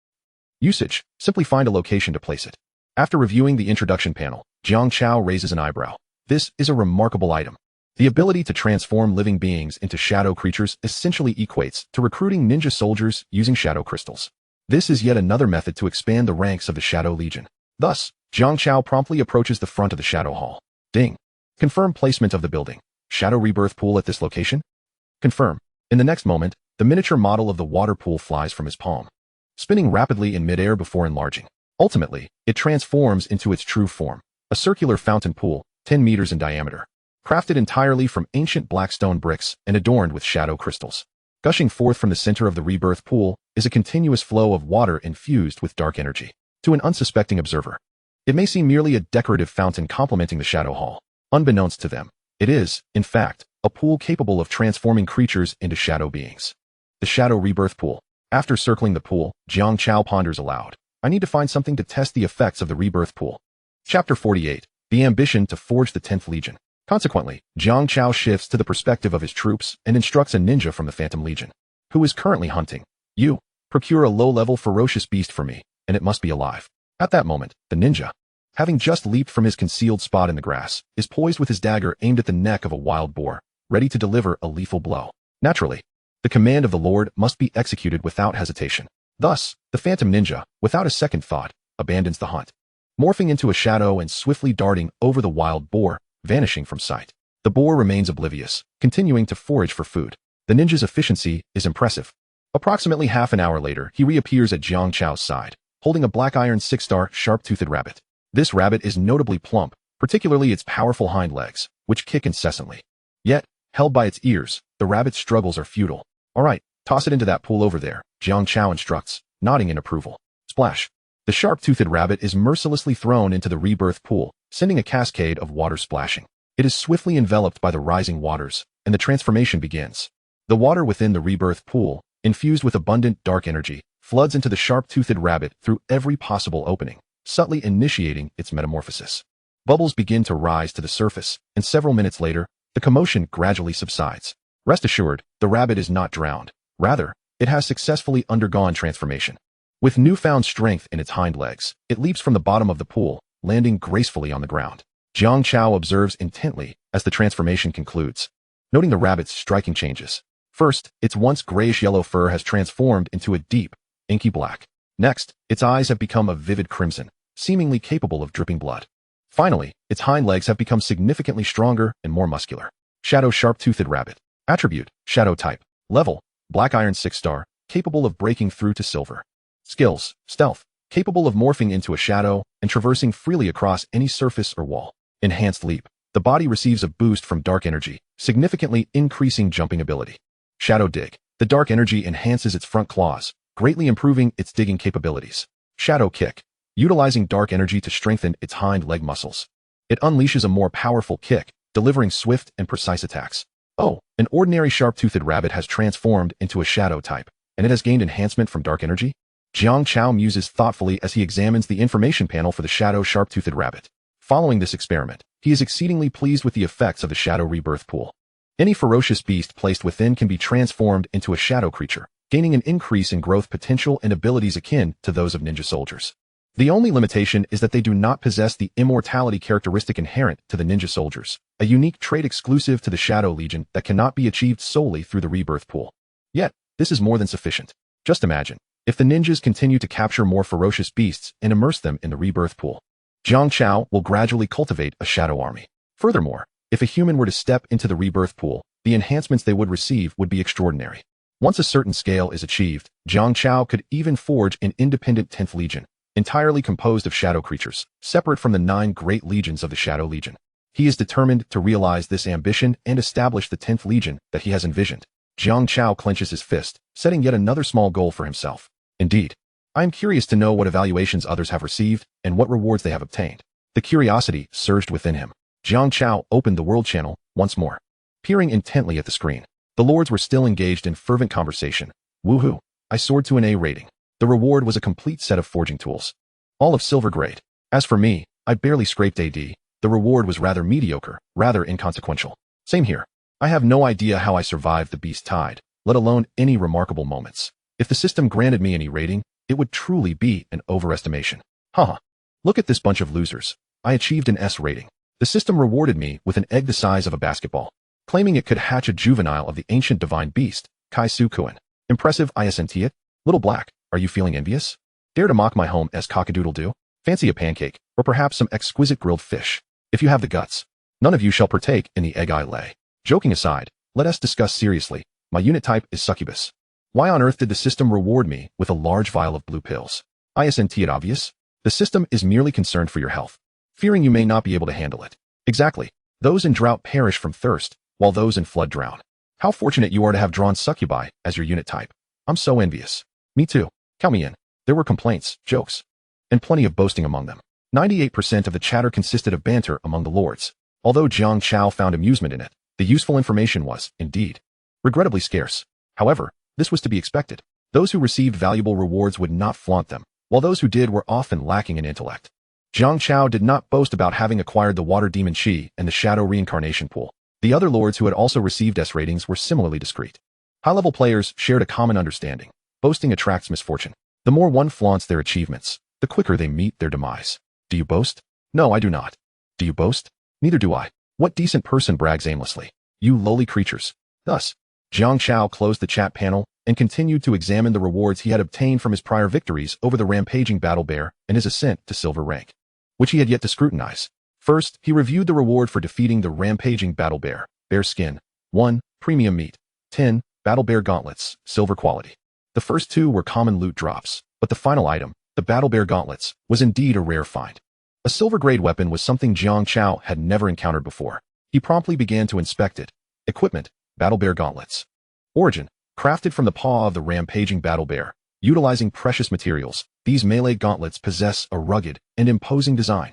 Usage, simply find a location to place it. After reviewing the introduction panel, Jiang Chao raises an eyebrow. This is a remarkable item. The ability to transform living beings into shadow creatures essentially equates to recruiting ninja soldiers using shadow crystals. This is yet another method to expand the ranks of the Shadow Legion. Thus, Jiang Chao promptly approaches the front of the Shadow Hall. Ding. Confirm placement of the building. Shadow Rebirth Pool at this location? Confirm. In the next moment, the miniature model of the water pool flies from his palm, spinning rapidly in midair before enlarging. Ultimately, it transforms into its true form, a circular fountain pool, 10 meters in diameter, crafted entirely from ancient black stone bricks and adorned with shadow crystals. Gushing forth from the center of the rebirth pool is a continuous flow of water infused with dark energy. To an unsuspecting observer, it may seem merely a decorative fountain complementing the Shadow Hall. Unbeknownst to them, it is, in fact, a pool capable of transforming creatures into shadow beings. The Shadow Rebirth Pool. After circling the pool, Jiang Chao ponders aloud. I need to find something to test the effects of the rebirth pool. Chapter 48. The ambition to forge the 10th Legion. Consequently, Jiang Chao shifts to the perspective of his troops and instructs a ninja from the Phantom Legion, who is currently hunting. You, procure a low-level ferocious beast for me, and it must be alive. At that moment, the ninja, having just leaped from his concealed spot in the grass, is poised with his dagger aimed at the neck of a wild boar, ready to deliver a lethal blow. Naturally, the command of the Lord must be executed without hesitation. Thus, the Phantom Ninja, without a second thought, abandons the hunt, morphing into a shadow and swiftly darting over the wild boar, vanishing from sight. The boar remains oblivious, continuing to forage for food. The ninja's efficiency is impressive. Approximately half an hour later, he reappears at Jiang Chao's side, holding a black iron 6-star sharp-toothed rabbit. This rabbit is notably plump, particularly its powerful hind legs, which kick incessantly. Yet, held by its ears, the rabbit's struggles are futile. All right, toss it into that pool over there, Jiang Chao instructs, nodding in approval. Splash. The sharp-toothed rabbit is mercilessly thrown into the rebirth pool, sending a cascade of water splashing. It is swiftly enveloped by the rising waters, and the transformation begins. The water within the rebirth pool, infused with abundant dark energy, floods into the sharp-toothed rabbit through every possible opening, subtly initiating its metamorphosis. Bubbles begin to rise to the surface, and several minutes later, the commotion gradually subsides. Rest assured, the rabbit is not drowned. Rather, it has successfully undergone transformation. With newfound strength in its hind legs, it leaps from the bottom of the pool, landing gracefully on the ground. Jiang Chao observes intently as the transformation concludes, noting the rabbit's striking changes. First, its once grayish-yellow fur has transformed into a deep, inky black. Next, its eyes have become a vivid crimson, seemingly capable of dripping blood. Finally, its hind legs have become significantly stronger and more muscular. Shadow Sharp-Toothed Rabbit. Attribute, Shadow Type. Level, Black Iron 6-star, capable of breaking through to silver. Skills, Stealth, capable of morphing into a shadow and traversing freely across any surface or wall. Enhanced Leap. The body receives a boost from dark energy, significantly increasing jumping ability. Shadow Dig. The dark energy enhances its front claws, greatly improving its digging capabilities. Shadow Kick. Utilizing dark energy to strengthen its hind leg muscles. It unleashes a more powerful kick, delivering swift and precise attacks. Oh, an ordinary sharp-toothed rabbit has transformed into a shadow type, and it has gained enhancement from dark energy? Jiang Chao muses thoughtfully as he examines the information panel for the shadow sharp-toothed rabbit. Following this experiment, he is exceedingly pleased with the effects of the shadow rebirth pool. Any ferocious beast placed within can be transformed into a shadow creature, gaining an increase in growth potential and abilities akin to those of ninja soldiers. The only limitation is that they do not possess the immortality characteristic inherent to the ninja soldiers, a unique trait exclusive to the Shadow Legion that cannot be achieved solely through the rebirth pool. Yet, this is more than sufficient. Just imagine, if the ninjas continue to capture more ferocious beasts and immerse them in the rebirth pool, Jiang Chao will gradually cultivate a shadow army. Furthermore, if a human were to step into the rebirth pool, the enhancements they would receive would be extraordinary. Once a certain scale is achieved, Jiang Chao could even forge an independent 10th Legion, entirely composed of shadow creatures, separate from the 9 great legions of the Shadow Legion. He is determined to realize this ambition and establish the 10th Legion that he has envisioned. Jiang Chao clenches his fist, setting yet another small goal for himself. Indeed, I am curious to know what evaluations others have received and what rewards they have obtained. The curiosity surged within him. Jiang Chao opened the world channel once more. Peering intently at the screen, the lords were still engaged in fervent conversation. Woohoo! I soared to an A rating. The reward was a complete set of forging tools, all of silver grade. As for me, I barely scraped AD. The reward was rather mediocre, rather inconsequential. Same here. I have no idea how I survived the beast tide, let alone any remarkable moments. If the system granted me any rating, it would truly be an overestimation. Haha. Look at this bunch of losers. I achieved an S rating. The system rewarded me with an egg the size of a basketball, claiming it could hatch a juvenile of the ancient divine beast, Kai Su-Kuan. Impressive, isn't it? Little Black, are you feeling envious? Dare to mock my home as cockadoodle-doo? Fancy a pancake, or perhaps some exquisite grilled fish? If you have the guts, none of you shall partake in the egg I lay. Joking aside, let us discuss seriously. My unit type is succubus. Why on earth did the system reward me with a large vial of blue pills? Isn't it obvious? The system is merely concerned for your health, fearing you may not be able to handle it. Exactly. Those in drought perish from thirst, while those in flood drown. How fortunate you are to have drawn succubi as your unit type. I'm so envious. Me too. Count me in. There were complaints, jokes, and plenty of boasting among them. 98% of the chatter consisted of banter among the lords. Although Jiang Chao found amusement in it, the useful information was, indeed, regrettably scarce. However, this was to be expected. Those who received valuable rewards would not flaunt them, while those who did were often lacking in intellect. Jiang Chao did not boast about having acquired the water demon Qi and the shadow reincarnation pool. The other lords who had also received S ratings were similarly discreet. High-level players shared a common understanding. Boasting attracts misfortune. The more one flaunts their achievements, the quicker they meet their demise. Do you boast? No, I do not. Do you boast? Neither do I. What decent person brags aimlessly? You lowly creatures. Thus, Jiang Chao closed the chat panel and continued to examine the rewards he had obtained from his prior victories over the rampaging battle bear and his ascent to silver rank, which he had yet to scrutinize. First, he reviewed the reward for defeating the rampaging battle bear, bear skin, 1, premium meat, 10, battle bear gauntlets, silver quality. The first 2 were common loot drops, but the final item, the battle bear gauntlets, was indeed a rare find. A silver-grade weapon was something Jiang Chao had never encountered before. He promptly began to inspect it. Equipment, battle bear gauntlets. Origin, crafted from the paw of the rampaging battle bear. Utilizing precious materials, these melee gauntlets possess a rugged and imposing design.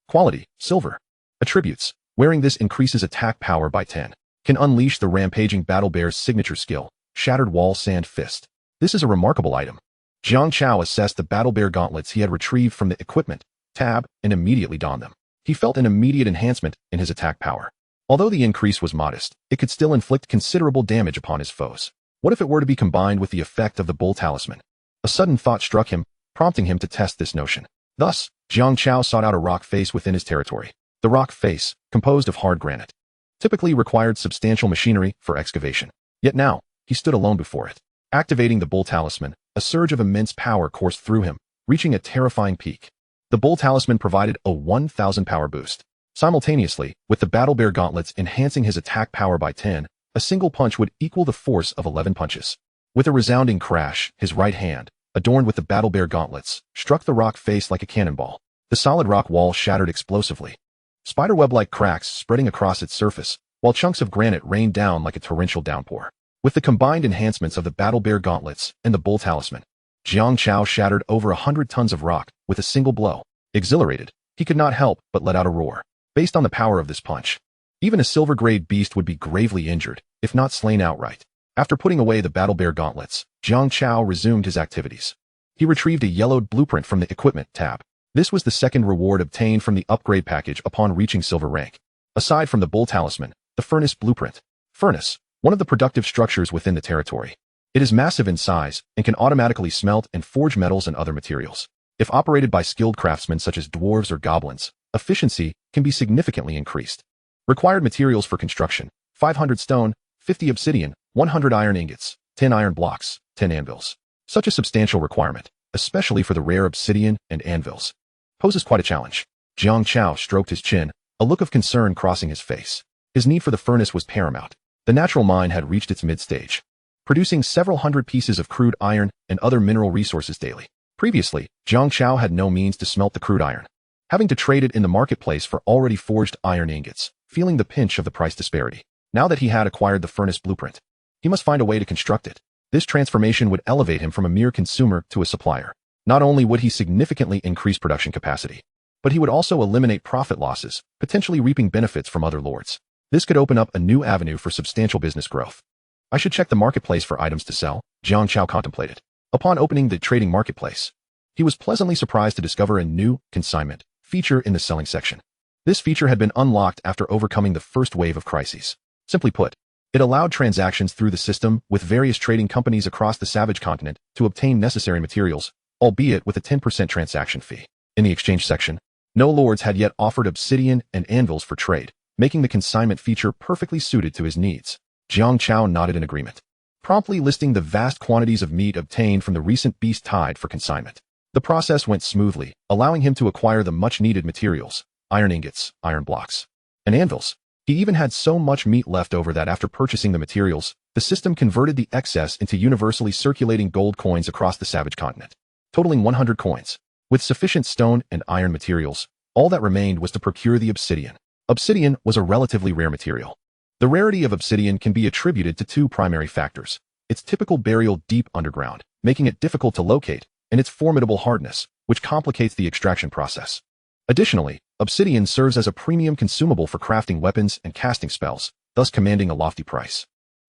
Quality, silver. Attributes, wearing this increases attack power by 10. Can unleash the rampaging battle bear's signature skill, Shattered Wall Sand Fist. This is a remarkable item. Jiang Chao assessed the battle bear gauntlets he had retrieved from the equipment tab and immediately donned them. He felt an immediate enhancement in his attack power. Although the increase was modest, it could still inflict considerable damage upon his foes. What if it were to be combined with the effect of the bull talisman? A sudden thought struck him, prompting him to test this notion. Thus, Jiang Chao sought out a rock face within his territory. The rock face, composed of hard granite, typically required substantial machinery for excavation. Yet now, he stood alone before it. Activating the bull talisman, a surge of immense power coursed through him, reaching a terrifying peak. The bull talisman provided a 1,000 power boost. Simultaneously, with the battle bear gauntlets enhancing his attack power by 10, a single punch would equal the force of 11 punches. With a resounding crash, his right hand, adorned with the battle bear gauntlets, struck the rock face like a cannonball. The solid rock wall shattered explosively. Spiderweb-like cracks spreading across its surface, while chunks of granite rained down like a torrential downpour. With the combined enhancements of the battle bear gauntlets and the bull talisman, Jiang Chao shattered over 100 tons of rock with a single blow. Exhilarated, he could not help but let out a roar. Based on the power of this punch, even a silver-grade beast would be gravely injured, if not slain outright. After putting away the battle bear gauntlets, Jiang Chao resumed his activities. He retrieved a yellowed blueprint from the equipment tab. This was the second reward obtained from the upgrade package upon reaching silver rank. Aside from the bull talisman, the furnace blueprint. Furnace, one of the productive structures within the territory. It is massive in size and can automatically smelt and forge metals and other materials. If operated by skilled craftsmen such as dwarves or goblins, efficiency can be significantly increased. Required materials for construction: 500 stone, 50 obsidian, 100 iron ingots, 10 iron blocks, 10 anvils. Such a substantial requirement, especially for the rare obsidian and anvils, poses quite a challenge. Jiang Chao stroked his chin, a look of concern crossing his face. His need for the furnace was paramount. The natural mine had reached its mid-stage. producing several hundred pieces of crude iron and other mineral resources daily. Previously, Jiang Chao had no means to smelt the crude iron, having to trade it in the marketplace for already forged iron ingots, feeling the pinch of the price disparity. Now that he had acquired the furnace blueprint, he must find a way to construct it. This transformation would elevate him from a mere consumer to a supplier. Not only would he significantly increase production capacity, but he would also eliminate profit losses, potentially reaping benefits from other lords. This could open up a new avenue for substantial business growth. I should check the marketplace for items to sell, Jiang Chao contemplated. Upon opening the trading marketplace, he was pleasantly surprised to discover a new consignment feature in the selling section. This feature had been unlocked after overcoming the first wave of crises. Simply put, it allowed transactions through the system with various trading companies across the savage continent to obtain necessary materials, albeit with a 10% transaction fee. In the exchange section, no lords had yet offered obsidian and anvils for trade, making the consignment feature perfectly suited to his needs. Jiang Chao nodded in agreement, promptly listing the vast quantities of meat obtained from the recent beast tide for consignment. The process went smoothly, allowing him to acquire the much-needed materials, iron ingots, iron blocks, and anvils. He even had so much meat left over that after purchasing the materials, the system converted the excess into universally circulating gold coins across the savage continent, totaling 100 coins. With sufficient stone and iron materials, all that remained was to procure the obsidian. Obsidian was a relatively rare material. The rarity of obsidian can be attributed to two primary factors: its typical burial deep underground, making it difficult to locate, and its formidable hardness, which complicates the extraction process. Additionally, obsidian serves as a premium consumable for crafting weapons and casting spells, thus commanding a lofty price.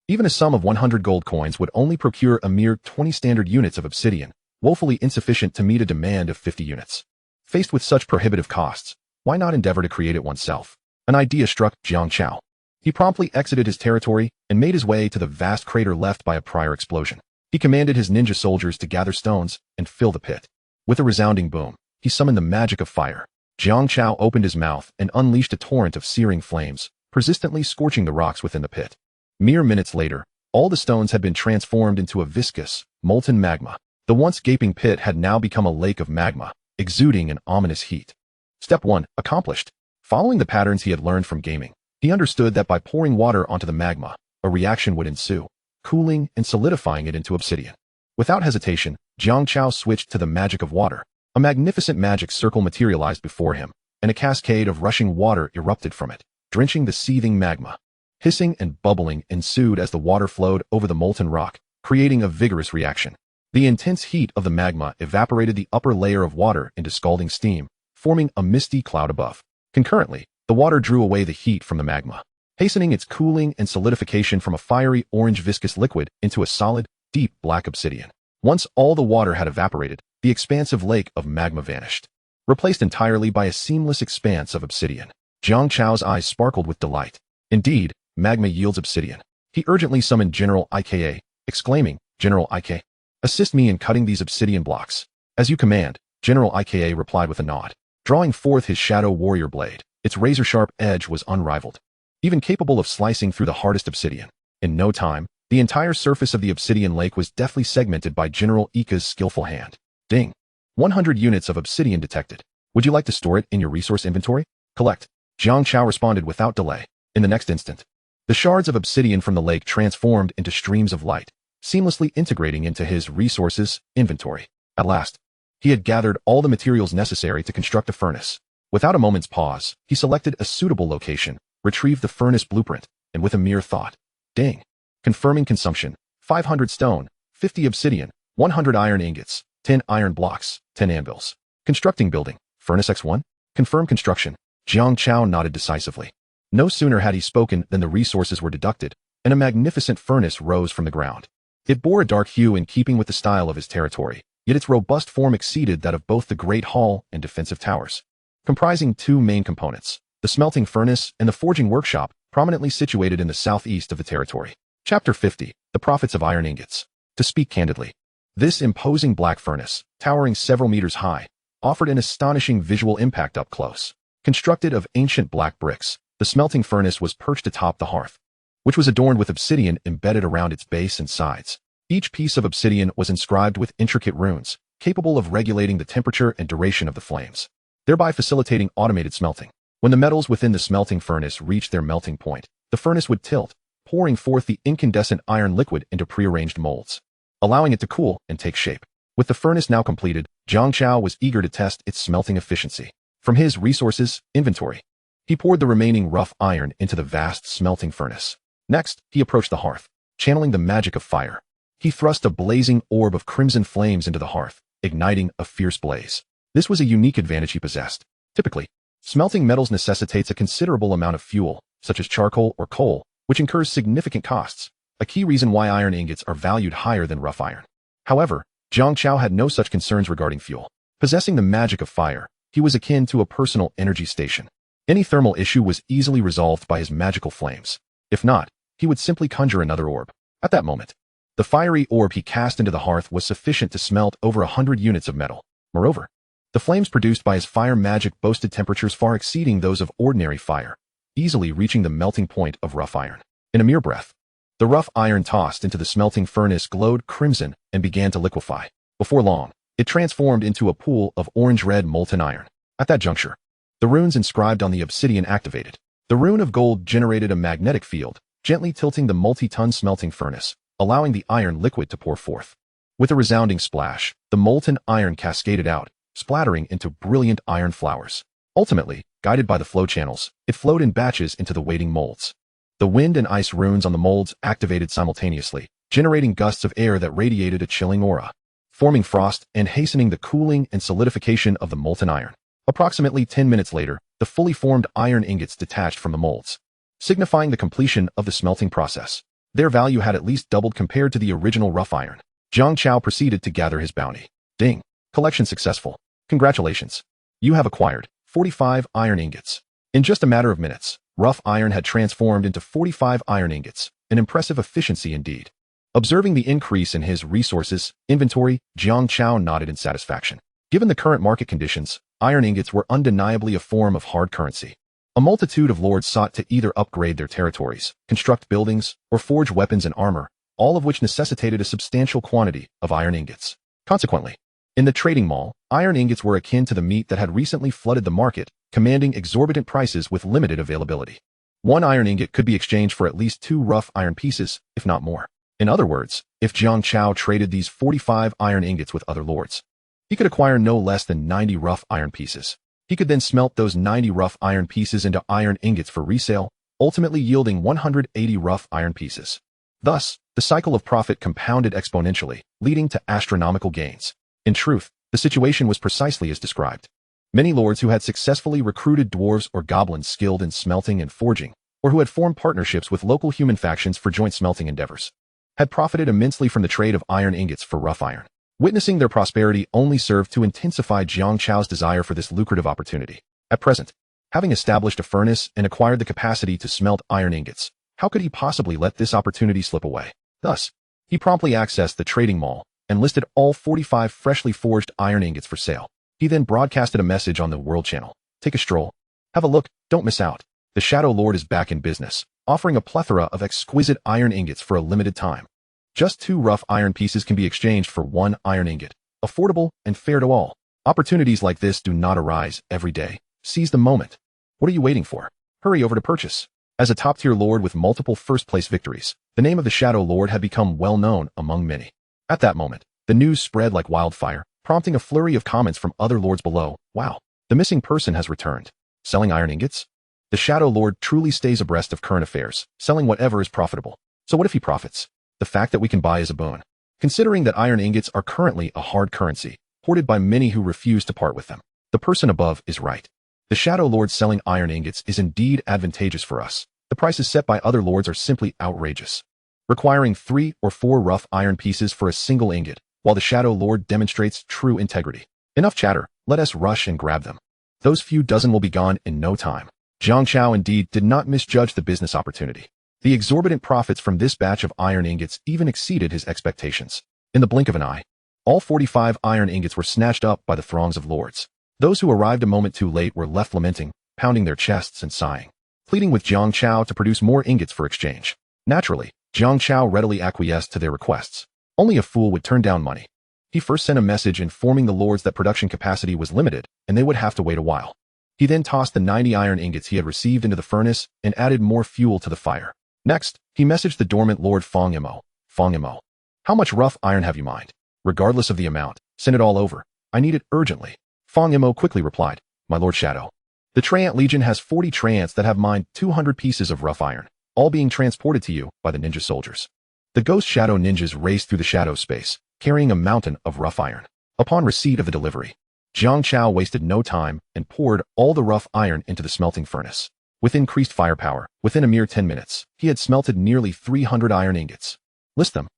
Even a sum of 100 gold coins would only procure a mere 20 standard units of obsidian, woefully insufficient to meet a demand of 50 units. Faced with such prohibitive costs, why not endeavor to create it oneself? An idea struck Jiang Chao. He promptly exited his territory and made his way to the vast crater left by a prior explosion. He commanded his ninja soldiers to gather stones and fill the pit. With a resounding boom, he summoned the magic of fire. Jiang Chao opened his mouth and unleashed a torrent of searing flames, persistently scorching the rocks within the pit. Mere minutes later, all the stones had been transformed into a viscous, molten magma. The once gaping pit had now become a lake of magma, exuding an ominous heat. Step 1, accomplished. Following the patterns he had learned from gaming, he understood that by pouring water onto the magma, a reaction would ensue, cooling and solidifying it into obsidian. Without hesitation, Jiang Chao switched to the magic of water. A magnificent magic circle materialized before him, and a cascade of rushing water erupted from it, drenching the seething magma. Hissing and bubbling ensued as the water flowed over the molten rock, creating a vigorous reaction. The intense heat of the magma evaporated the upper layer of water into scalding steam, forming a misty cloud above. Concurrently, the water drew away the heat from the magma, hastening its cooling and solidification from a fiery orange viscous liquid into a solid, deep black obsidian. Once all the water had evaporated, the expansive lake of magma vanished, replaced entirely by a seamless expanse of obsidian. Jiang Chao's eyes sparkled with delight. Indeed, magma yields obsidian. He urgently summoned General Ika, exclaiming, "General Ika, assist me in cutting these obsidian blocks." "As you command," General Ika replied with a nod. Drawing forth his shadow warrior blade, its razor-sharp edge was unrivaled, even capable of slicing through the hardest obsidian. In no time, the entire surface of the obsidian lake was deftly segmented by General Ika's skillful hand. Ding. 100 units of obsidian detected. Would you like to store it in your resource inventory? Collect. Jiang Chao responded without delay. In the next instant, the shards of obsidian from the lake transformed into streams of light, seamlessly integrating into his resources inventory. At last, he had gathered all the materials necessary to construct a furnace. Without a moment's pause, he selected a suitable location, retrieved the furnace blueprint, and with a mere thought, ding. Confirming consumption, 500 stone, 50 obsidian, 100 iron ingots, 10 iron blocks, 10 anvils. Constructing building, furnace X1. Confirm construction. Jiang Chao nodded decisively. No sooner had he spoken than the resources were deducted, and a magnificent furnace rose from the ground. It bore a dark hue in keeping with the style of his territory, yet its robust form exceeded that of both the Great Hall and defensive towers. Comprising two main components, the smelting furnace and the forging workshop, prominently situated in the southeast of the territory. Chapter 50, The Profits of Iron Ingots. To speak candidly, this imposing black furnace, towering several meters high, offered an astonishing visual impact up close. Constructed of ancient black bricks, the smelting furnace was perched atop the hearth, which was adorned with obsidian embedded around its base and sides. Each piece of obsidian was inscribed with intricate runes, capable of regulating the temperature and duration of the flames, thereby facilitating automated smelting. When the metals within the smelting furnace reached their melting point, the furnace would tilt, pouring forth the incandescent iron liquid into prearranged molds, allowing it to cool and take shape. With the furnace now completed, Jiang Chao was eager to test its smelting efficiency. From his resources inventory, he poured the remaining rough iron into the vast smelting furnace. Next, he approached the hearth, channeling the magic of fire. He thrust a blazing orb of crimson flames into the hearth, igniting a fierce blaze. This was a unique advantage he possessed. Typically, smelting metals necessitates a considerable amount of fuel, such as charcoal or coal, which incurs significant costs, a key reason why iron ingots are valued higher than rough iron. However, Jiang Chao had no such concerns regarding fuel. Possessing the magic of fire, he was akin to a personal energy station. Any thermal issue was easily resolved by his magical flames. If not, he would simply conjure another orb. At that moment, the fiery orb he cast into the hearth was sufficient to smelt over 100 units of metal. Moreover, the flames produced by his fire magic boasted temperatures far exceeding those of ordinary fire, easily reaching the melting point of rough iron. In a mere breath, the rough iron tossed into the smelting furnace glowed crimson and began to liquefy. Before long, it transformed into a pool of orange-red molten iron. At that juncture, the runes inscribed on the obsidian activated. The rune of gold generated a magnetic field, gently tilting the multi-ton smelting furnace, allowing the iron liquid to pour forth. With a resounding splash, the molten iron cascaded out, splattering into brilliant iron flowers. Ultimately, guided by the flow channels, it flowed in batches into the waiting molds. The wind and ice runes on the molds activated simultaneously, generating gusts of air that radiated a chilling aura, forming frost and hastening the cooling and solidification of the molten iron. Approximately 10 minutes later, the fully formed iron ingots detached from the molds, signifying the completion of the smelting process. Their value had at least doubled compared to the original rough iron. Jiang Chao proceeded to gather his bounty. Ding! Collection successful. Congratulations. You have acquired 45 iron ingots. In just a matter of minutes, rough iron had transformed into 45 iron ingots, an impressive efficiency indeed. Observing the increase in his resources inventory, Jiang Chao nodded in satisfaction. Given the current market conditions, iron ingots were undeniably a form of hard currency. A multitude of lords sought to either upgrade their territories, construct buildings, or forge weapons and armor, all of which necessitated a substantial quantity of iron ingots. Consequently, in the trading mall, iron ingots were akin to the meat that had recently flooded the market, commanding exorbitant prices with limited availability. One iron ingot could be exchanged for at least 2 rough iron pieces, if not more. In other words, if Jiang Chao traded these 45 iron ingots with other lords, he could acquire no less than 90 rough iron pieces. He could then smelt those 90 rough iron pieces into iron ingots for resale, ultimately yielding 180 rough iron pieces. Thus, the cycle of profit compounded exponentially, leading to astronomical gains. In truth, the situation was precisely as described. Many lords who had successfully recruited dwarves or goblins skilled in smelting and forging, or who had formed partnerships with local human factions for joint smelting endeavors, had profited immensely from the trade of iron ingots for rough iron. Witnessing their prosperity only served to intensify Jiang Chao's desire for this lucrative opportunity. At present, having established a furnace and acquired the capacity to smelt iron ingots, how could he possibly let this opportunity slip away? Thus, he promptly accessed the trading mall and listed all 45 freshly forged iron ingots for sale. He then broadcasted a message on the World Channel. Take a stroll. Have a look, don't miss out. The Shadow Lord is back in business, offering a plethora of exquisite iron ingots for a limited time. Just 2 rough iron pieces can be exchanged for 1 iron ingot. Affordable and fair to all. Opportunities like this do not arise every day. Seize the moment. What are you waiting for? Hurry over to purchase. As a top-tier lord with multiple first-place victories, the name of the Shadow Lord had become well known among many. At that moment, the news spread like wildfire, prompting a flurry of comments from other lords below. Wow, the missing person has returned. Selling iron ingots? The Shadow Lord truly stays abreast of current affairs, selling whatever is profitable. So what if he profits? The fact that we can buy is a boon. Considering that iron ingots are currently a hard currency, hoarded by many who refuse to part with them. The person above is right. The Shadow Lord selling iron ingots is indeed advantageous for us. The prices set by other lords are simply outrageous, requiring 3 or 4 rough iron pieces for a single ingot, while the Shadow Lord demonstrates true integrity. Enough chatter, let us rush and grab them. Those few dozen will be gone in no time. Jiang Chao indeed did not misjudge the business opportunity. The exorbitant profits from this batch of iron ingots even exceeded his expectations. In the blink of an eye, all 45 iron ingots were snatched up by the throngs of lords. Those who arrived a moment too late were left lamenting, pounding their chests and sighing, pleading with Jiang Chao to produce more ingots for exchange. Naturally, Jiang Chao readily acquiesced to their requests. Only a fool would turn down money. He first sent a message informing the lords that production capacity was limited, and they would have to wait a while. He then tossed the 90 iron ingots he had received into the furnace and added more fuel to the fire. Next, he messaged the dormant Lord Fong Imo. Fong Imo, how much rough iron have you mined? Regardless of the amount, send it all over. I need it urgently. Fong Imo quickly replied, my Lord Shadow. The Treant Legion has 40 Treants that have mined 200 pieces of rough iron, all being transported to you by the ninja soldiers. The Ghost Shadow ninjas raced through the shadow space, carrying a mountain of rough iron. Upon receipt of the delivery, Jiang Chao wasted no time and poured all the rough iron into the smelting furnace. With increased firepower, within a mere 10 minutes, he had smelted nearly 300 iron ingots. List them.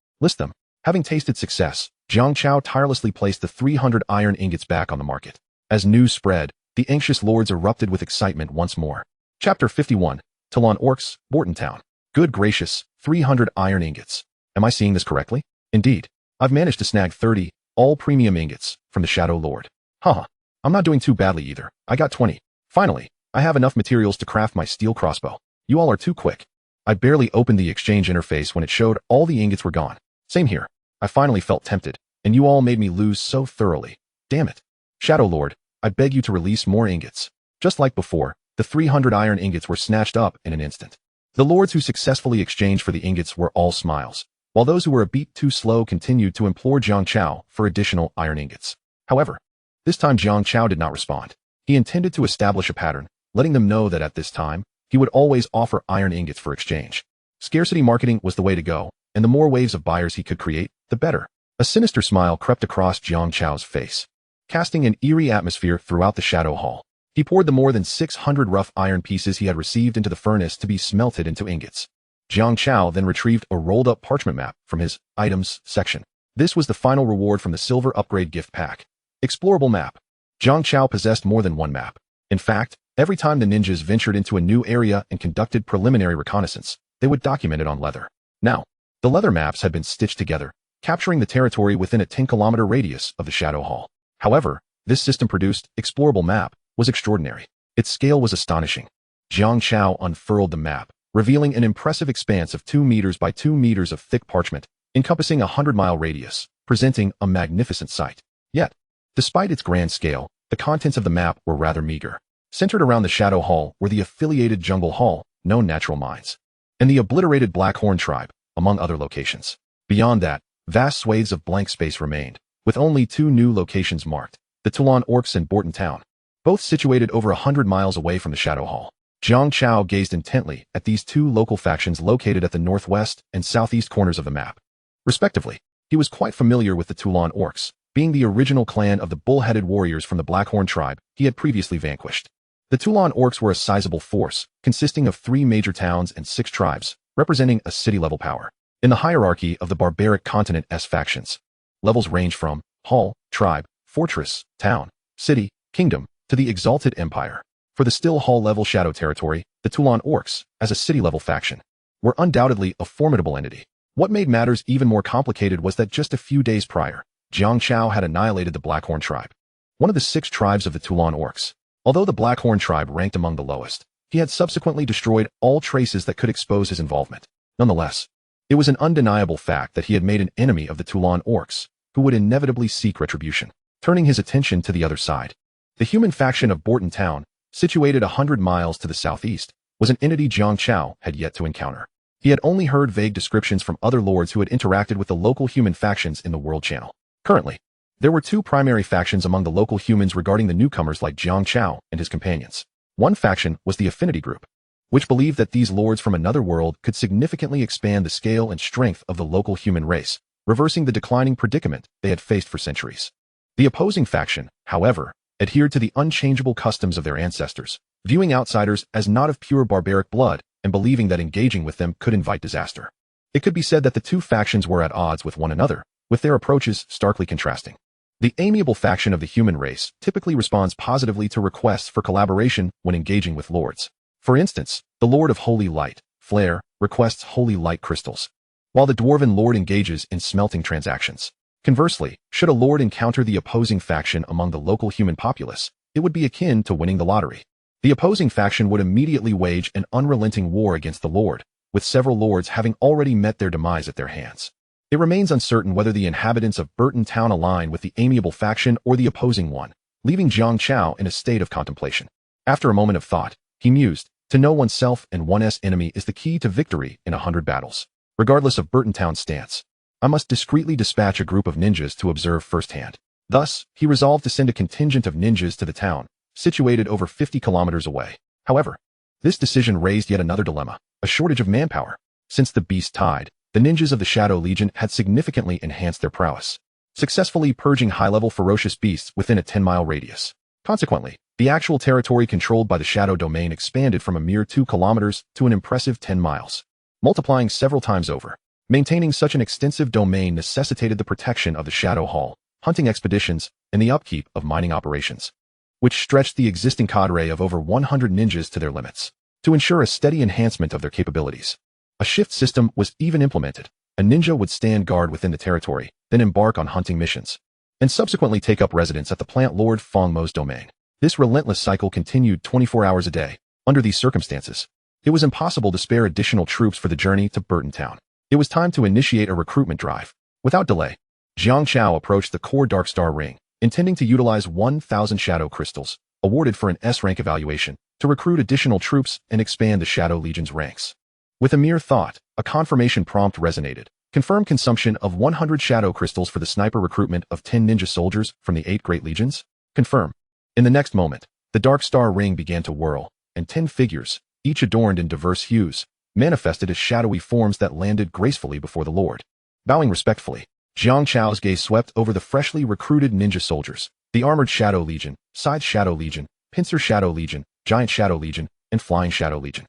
Having tasted success, Jiang Chao tirelessly placed the 300 iron ingots back on the market. As news spread, the anxious lords erupted with excitement once more. Chapter 51, Talon Orcs, Bortontown. Good gracious, 300 iron ingots. Am I seeing this correctly? Indeed, I've managed to snag 30, all premium ingots, from the Shadow Lord. Haha, I'm not doing too badly either. I got 20. Finally, I have enough materials to craft my steel crossbow. You all are too quick. I barely opened the exchange interface when it showed all the ingots were gone. Same here. I finally felt tempted, and you all made me lose so thoroughly. Damn it. Shadow Lord, I beg you to release more ingots. Just like before, the 300 iron ingots were snatched up in an instant. The lords who successfully exchanged for the ingots were all smiles, while those who were a beat too slow continued to implore Jiang Chao for additional iron ingots. However, this time Jiang Chao did not respond. He intended to establish a pattern, letting them know that at this time, he would always offer iron ingots for exchange. Scarcity marketing was the way to go, and the more waves of buyers he could create, the better. A sinister smile crept across Jiang Chao's face, casting an eerie atmosphere throughout the Shadow Hall. He poured the more than 600 rough iron pieces he had received into the furnace to be smelted into ingots. Jiang Chao then retrieved a rolled-up parchment map from his items section. This was the final reward from the silver upgrade gift pack. Explorable map. Jiang Chao possessed more than one map. In fact, every time the ninjas ventured into a new area and conducted preliminary reconnaissance, they would document it on leather. Now, the leather maps had been stitched together, capturing the territory within a 10-kilometer radius of the Shadow Hall. However, this system-produced, explorable map was extraordinary. Its scale was astonishing. Jiang Chao unfurled the map, revealing an impressive expanse of 2 meters by 2 meters of thick parchment, encompassing a 100-mile radius, presenting a magnificent sight. Yet, despite its grand scale, the contents of the map were rather meager. Centered around the Shadow Hall were the affiliated Jungle Hall, known natural mines, and the obliterated Blackhorn tribe, among other locations. Beyond that, vast swathes of blank space remained, with only 2 new locations marked, the Talon Orcs and Bortontown, both situated over 100 miles away from the Shadow Hall. Jiang Chao gazed intently at these 2 local factions located at the northwest and southeast corners of the map. Respectively, he was quite familiar with the Talon Orcs, being the original clan of the bull-headed warriors from the Blackhorn tribe he had previously vanquished. The Talon Orcs were a sizable force, consisting of 3 major towns and 6 tribes, representing a city-level power. In the hierarchy of the barbaric continent S factions, levels range from hall, tribe, fortress, town, city, kingdom, to the exalted empire. For the still hall-level shadow territory, the Talon Orcs, as a city-level faction, were undoubtedly a formidable entity. What made matters even more complicated was that just a few days prior, Jiang Chao had annihilated the Blackhorn tribe, one of the 6 tribes of the Talon Orcs. Although the Blackhorn tribe ranked among the lowest, he had subsequently destroyed all traces that could expose his involvement. Nonetheless, it was an undeniable fact that he had made an enemy of the Talon Orcs, who would inevitably seek retribution. Turning his attention to the other side, the human faction of Bortontown, situated 100 miles to the southeast, was an entity Jiang Chao had yet to encounter. He had only heard vague descriptions from other lords who had interacted with the local human factions in the World Channel. Currently, there were 2 primary factions among the local humans regarding the newcomers like Jiang Chao and his companions. One faction was the Affinity Group, which believed that these lords from another world could significantly expand the scale and strength of the local human race, reversing the declining predicament they had faced for centuries. The opposing faction, however, adhered to the unchangeable customs of their ancestors, viewing outsiders as not of pure barbaric blood and believing that engaging with them could invite disaster. It could be said that the 2 factions were at odds with one another, with their approaches starkly contrasting. The amiable faction of the human race typically responds positively to requests for collaboration when engaging with lords. For instance, the Lord of Holy Light, Flare, requests holy light crystals, while the Dwarven Lord engages in smelting transactions. Conversely, should a lord encounter the opposing faction among the local human populace, it would be akin to winning the lottery. The opposing faction would immediately wage an unrelenting war against the lord, with several lords having already met their demise at their hands. It remains uncertain whether the inhabitants of Bortontown align with the amiable faction or the opposing one, leaving Jiang Chao in a state of contemplation. After a moment of thought, he mused, To know oneself and one's enemy is the key to victory in 100 battles. Regardless of Burton Town's stance, I must discreetly dispatch a group of ninjas to observe firsthand. Thus, he resolved to send a contingent of ninjas to the town, situated over 50 kilometers away. However, this decision raised yet another dilemma, a shortage of manpower. Since the beast tide, the ninjas of the Shadow Legion had significantly enhanced their prowess, successfully purging high-level ferocious beasts within a 10-mile radius. Consequently, the actual territory controlled by the Shadow Domain expanded from a mere 2 kilometers to an impressive 10 miles, multiplying several times over. Maintaining such an extensive domain necessitated the protection of the Shadow Hall, hunting expeditions, and the upkeep of mining operations, which stretched the existing cadre of over 100 ninjas to their limits. To ensure a steady enhancement of their capabilities, a shift system was even implemented. A ninja would stand guard within the territory, then embark on hunting missions, and subsequently take up residence at the plant Lord Fongmo's domain. This relentless cycle continued 24 hours a day. Under these circumstances, it was impossible to spare additional troops for the journey to Burton Town. It was time to initiate a recruitment drive. Without delay, Jiang Chao approached the core Dark Star Ring, intending to utilize 1,000 shadow crystals, awarded for an S-rank evaluation, to recruit additional troops and expand the Shadow Legion's ranks. With a mere thought, a confirmation prompt resonated. Confirm consumption of 100 shadow crystals for the sniper recruitment of 10 ninja soldiers from the 8 Great Legions. Confirm. In the next moment, the Dark Star Ring began to whirl, and 10 figures, each adorned in diverse hues, manifested as shadowy forms that landed gracefully before the Lord. Bowing respectfully, Jiang Chao's gaze swept over the freshly recruited ninja soldiers, the Armored Shadow Legion, Scythe Shadow Legion, Pincer Shadow Legion, Giant Shadow Legion, and Flying Shadow Legion.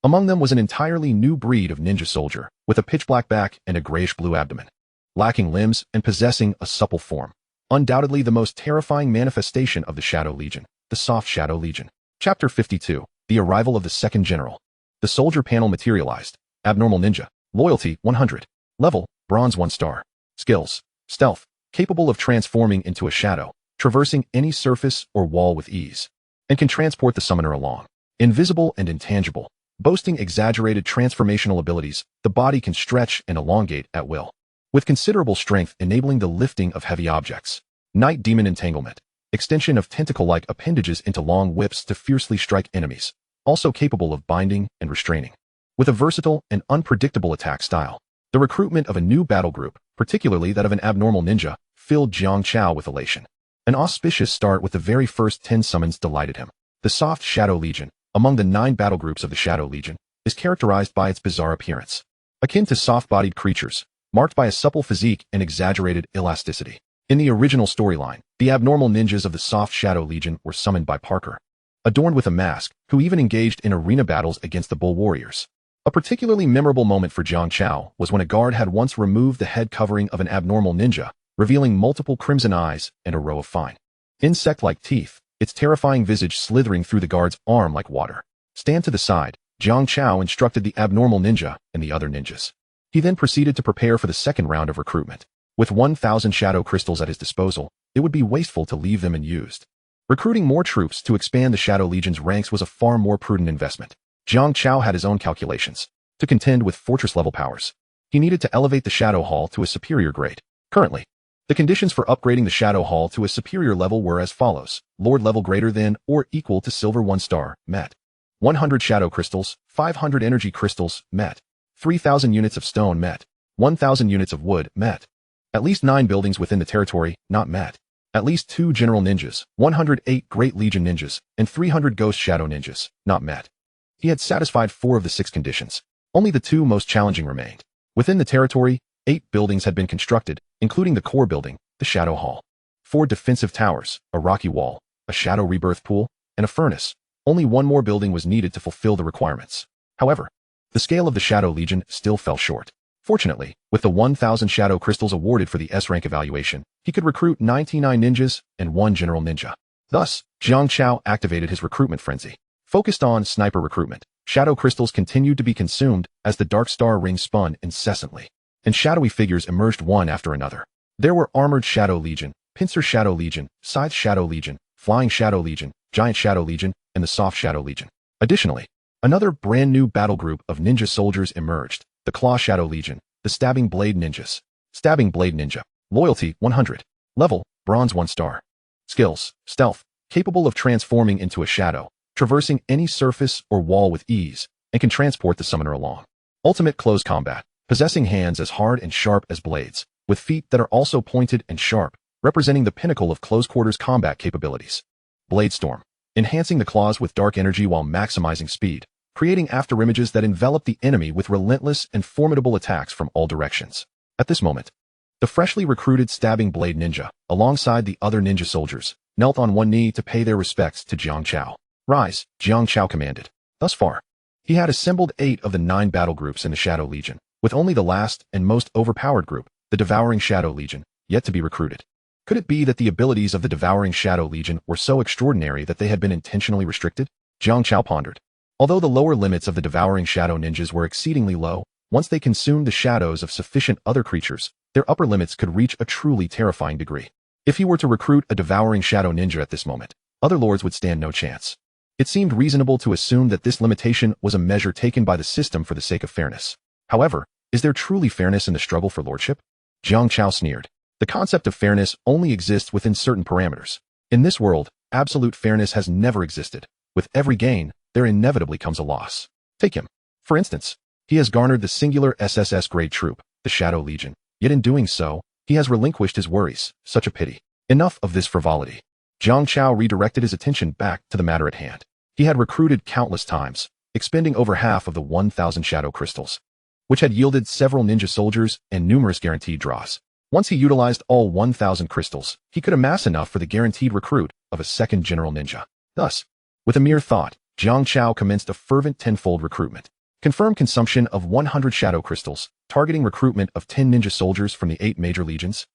Among them was an entirely new breed of ninja soldier, with a pitch-black back and a grayish-blue abdomen, lacking limbs and possessing a supple form. Undoubtedly the most terrifying manifestation of the Shadow Legion, the Soft Shadow Legion. Chapter 52, The Arrival of the Second General. The soldier panel materialized. Abnormal Ninja. Loyalty, 100. Level, Bronze 1 star. Skills, Stealth, capable of transforming into a shadow, traversing any surface or wall with ease, and can transport the summoner along. Invisible and intangible. Boasting exaggerated transformational abilities, the body can stretch and elongate at will, with considerable strength enabling the lifting of heavy objects. Night Demon Entanglement. Extension of tentacle-like appendages into long whips to fiercely strike enemies, also capable of binding and restraining. With a versatile and unpredictable attack style, the recruitment of a new battle group, particularly that of an abnormal ninja, filled Jiang Chao with elation. An auspicious start with the very first 10 summons delighted him. The Soft Shadow Legion, among the 9 battle groups of the Shadow Legion, is characterized by its bizarre appearance, akin to soft-bodied creatures, marked by a supple physique and exaggerated elasticity. In the original storyline, the abnormal ninjas of the Soft Shadow Legion were summoned by Parker, adorned with a mask, who even engaged in arena battles against the Bull Warriors. A particularly memorable moment for Jiang Chao was when a guard had once removed the head covering of an abnormal ninja, revealing multiple crimson eyes and a row of fine, insect-like teeth, its terrifying visage slithering through the guard's arm like water. Stand to the side, Jiang Chao instructed the abnormal ninja and the other ninjas. He then proceeded to prepare for the second round of recruitment. With 1,000 shadow crystals at his disposal, it would be wasteful to leave them unused. Recruiting more troops to expand the Shadow Legion's ranks was a far more prudent investment. Jiang Chao had his own calculations. To contend with fortress-level powers, he needed to elevate the Shadow Hall to a superior grade. Currently, the conditions for upgrading the Shadow Hall to a superior level were as follows. Lord level greater than or equal to Silver 1 star, met. 100 Shadow Crystals, 500 Energy Crystals, met. 3,000 units of stone, met. 1,000 units of wood, met. At least 9 buildings within the territory, not met. At least 2 General Ninjas, 108 Great Legion Ninjas, and 300 Ghost Shadow Ninjas, not met. He had satisfied 4 of the 6 conditions. Only the 2 most challenging remained. Within the territory, 8 buildings had been constructed, including the core building, the Shadow Hall. 4 defensive towers, a rocky wall, a shadow rebirth pool, and a furnace. Only 1 more building was needed to fulfill the requirements. However, the scale of the Shadow Legion still fell short. Fortunately, with the 1,000 shadow crystals awarded for the S-rank evaluation, he could recruit 99 ninjas and 1 general ninja. Thus, Jiang Chao activated his recruitment frenzy. Focused on sniper recruitment, shadow crystals continued to be consumed as the Dark Star Ring spun incessantly, and shadowy figures emerged one after another. There were Armored Shadow Legion, Pincer Shadow Legion, Scythe Shadow Legion, Flying Shadow Legion, Giant Shadow Legion, and the Soft Shadow Legion. Additionally, another brand new battle group of ninja soldiers emerged, the Claw Shadow Legion, the Stabbing Blade Ninjas. Stabbing Blade Ninja. Loyalty, 100. Level, Bronze 1 star. Skills, Stealth, capable of transforming into a shadow, traversing any surface or wall with ease, and can transport the summoner along. Ultimate close combat, possessing hands as hard and sharp as blades, with feet that are also pointed and sharp, representing the pinnacle of close-quarters combat capabilities. Blade Storm, enhancing the claws with dark energy while maximizing speed, creating afterimages that envelop the enemy with relentless and formidable attacks from all directions. At this moment, the freshly recruited stabbing blade ninja, alongside the other ninja soldiers, knelt on one knee to pay their respects to Jiang Chao. Rise, Jiang Chao commanded. Thus far, he had assembled 8 of the 9 battle groups in the Shadow Legion, with only the last and most overpowered group, the Devouring Shadow Legion, yet to be recruited. Could it be that the abilities of the Devouring Shadow Legion were so extraordinary that they had been intentionally restricted? Jiang Chao pondered. Although the lower limits of the Devouring Shadow Ninjas were exceedingly low, once they consumed the shadows of sufficient other creatures, their upper limits could reach a truly terrifying degree. If he were to recruit a Devouring Shadow Ninja at this moment, other lords would stand no chance. It seemed reasonable to assume that this limitation was a measure taken by the system for the sake of fairness. However, is there truly fairness in the struggle for lordship? Jiang Chao sneered. The concept of fairness only exists within certain parameters. In this world, absolute fairness has never existed. With every gain, there inevitably comes a loss. Take him. For instance, he has garnered the singular SSS grade troop, the Shadow Legion, yet in doing so, he has relinquished his worries. Such a pity. Enough of this frivolity. Jiang Chao redirected his attention back to the matter at hand. He had recruited countless times, expending over half of the 1,000 shadow crystals, which had yielded several ninja soldiers and numerous guaranteed draws. Once he utilized all 1,000 crystals, he could amass enough for the guaranteed recruit of a second general ninja. Thus, with a mere thought, Jiang Chao commenced a fervent 10-fold recruitment. Confirm consumption of 100 shadow crystals, targeting recruitment of 10 ninja soldiers from the 8 major legions.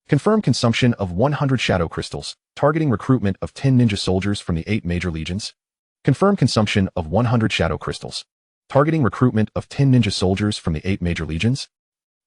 Confirm consumption of 100 shadow crystals, targeting recruitment of 10 ninja soldiers from the 8 major legions. Confirm consumption of 100 shadow crystals, targeting recruitment of 10 ninja soldiers from the 8 major legions.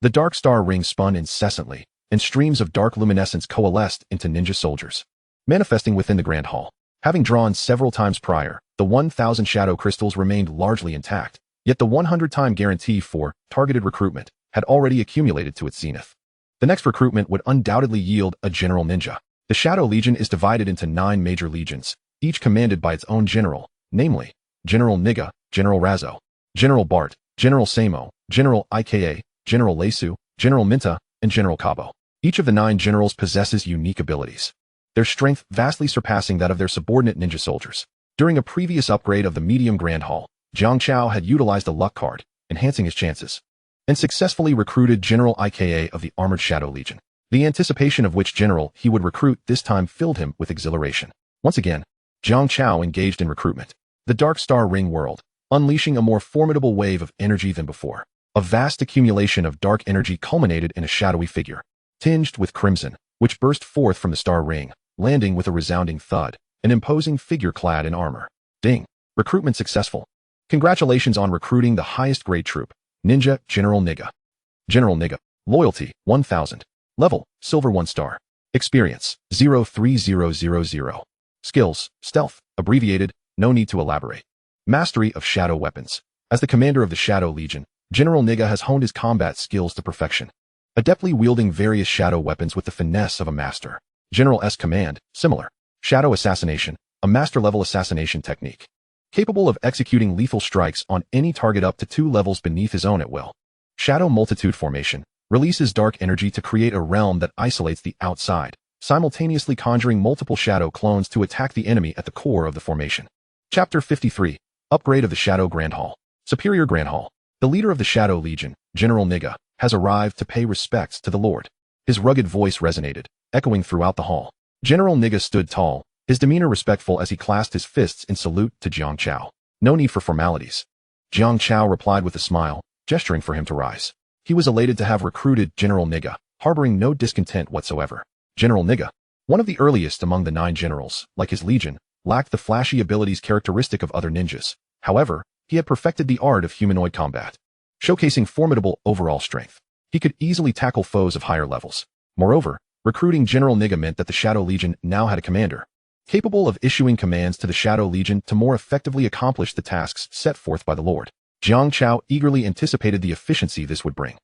The dark star ring spun incessantly, and streams of dark luminescence coalesced into ninja soldiers, manifesting within the Grand Hall. Having drawn several times prior, the 1,000 shadow crystals remained largely intact, yet the 100-time guarantee for targeted recruitment had already accumulated to its zenith. The next recruitment would undoubtedly yield a general ninja. The Shadow Legion is divided into 9 major legions, each commanded by its own general, namely, General Niga, General Razo, General Bart, General Samo, General Ika, General Lesu, General Minta, and General Cabo. Each of the 9 generals possesses unique abilities, their strength vastly surpassing that of their subordinate ninja soldiers. During a previous upgrade of the medium Grand Hall, Jiang Chao had utilized a luck card, enhancing his chances, and successfully recruited General Ika of the Armored Shadow Legion. The anticipation of which general he would recruit this time filled him with exhilaration. Once again, Jiang Chao engaged in recruitment. The Dark Star Ring whirled, unleashing a more formidable wave of energy than before. A vast accumulation of dark energy culminated in a shadowy figure, tinged with crimson, which burst forth from the star ring, landing with a resounding thud, an imposing figure clad in armor. Ding! Recruitment successful. Congratulations on recruiting the highest grade troop, Ninja General Niga. General Niga. Loyalty, 1000. Level, Silver 1 star. Experience, 03000. Skills, Stealth, abbreviated, no need to elaborate. Mastery of Shadow Weapons. As the commander of the Shadow Legion, General Niga has honed his combat skills to perfection, adeptly wielding various shadow weapons with the finesse of a master. General S Command, similar. Shadow Assassination, a master-level assassination technique, capable of executing lethal strikes on any target up to 2 levels beneath his own at will. Shadow Multitude Formation, releases dark energy to create a realm that isolates the outside, simultaneously conjuring multiple shadow clones to attack the enemy at the core of the formation. Chapter 53. Upgrade of the Shadow Grand Hall. Superior Grand Hall. The leader of the Shadow Legion, General Niga, has arrived to pay respects to the Lord. His rugged voice resonated, echoing throughout the hall. General Niga stood tall, his demeanor respectful as he clasped his fists in salute to Jiang Chao. No need for formalities. Jiang Chao replied with a smile, gesturing for him to rise. He was elated to have recruited General Niga, harboring no discontent whatsoever. General Niga, one of the earliest among the 9 generals, like his legion, lacked the flashy abilities characteristic of other ninjas. However, he had perfected the art of humanoid combat, showcasing formidable overall strength. He could easily tackle foes of higher levels. Moreover, recruiting General Niga meant that the Shadow Legion now had a commander, capable of issuing commands to the Shadow Legion to more effectively accomplish the tasks set forth by the Lord. Jiang Chao eagerly anticipated the efficiency this would bring.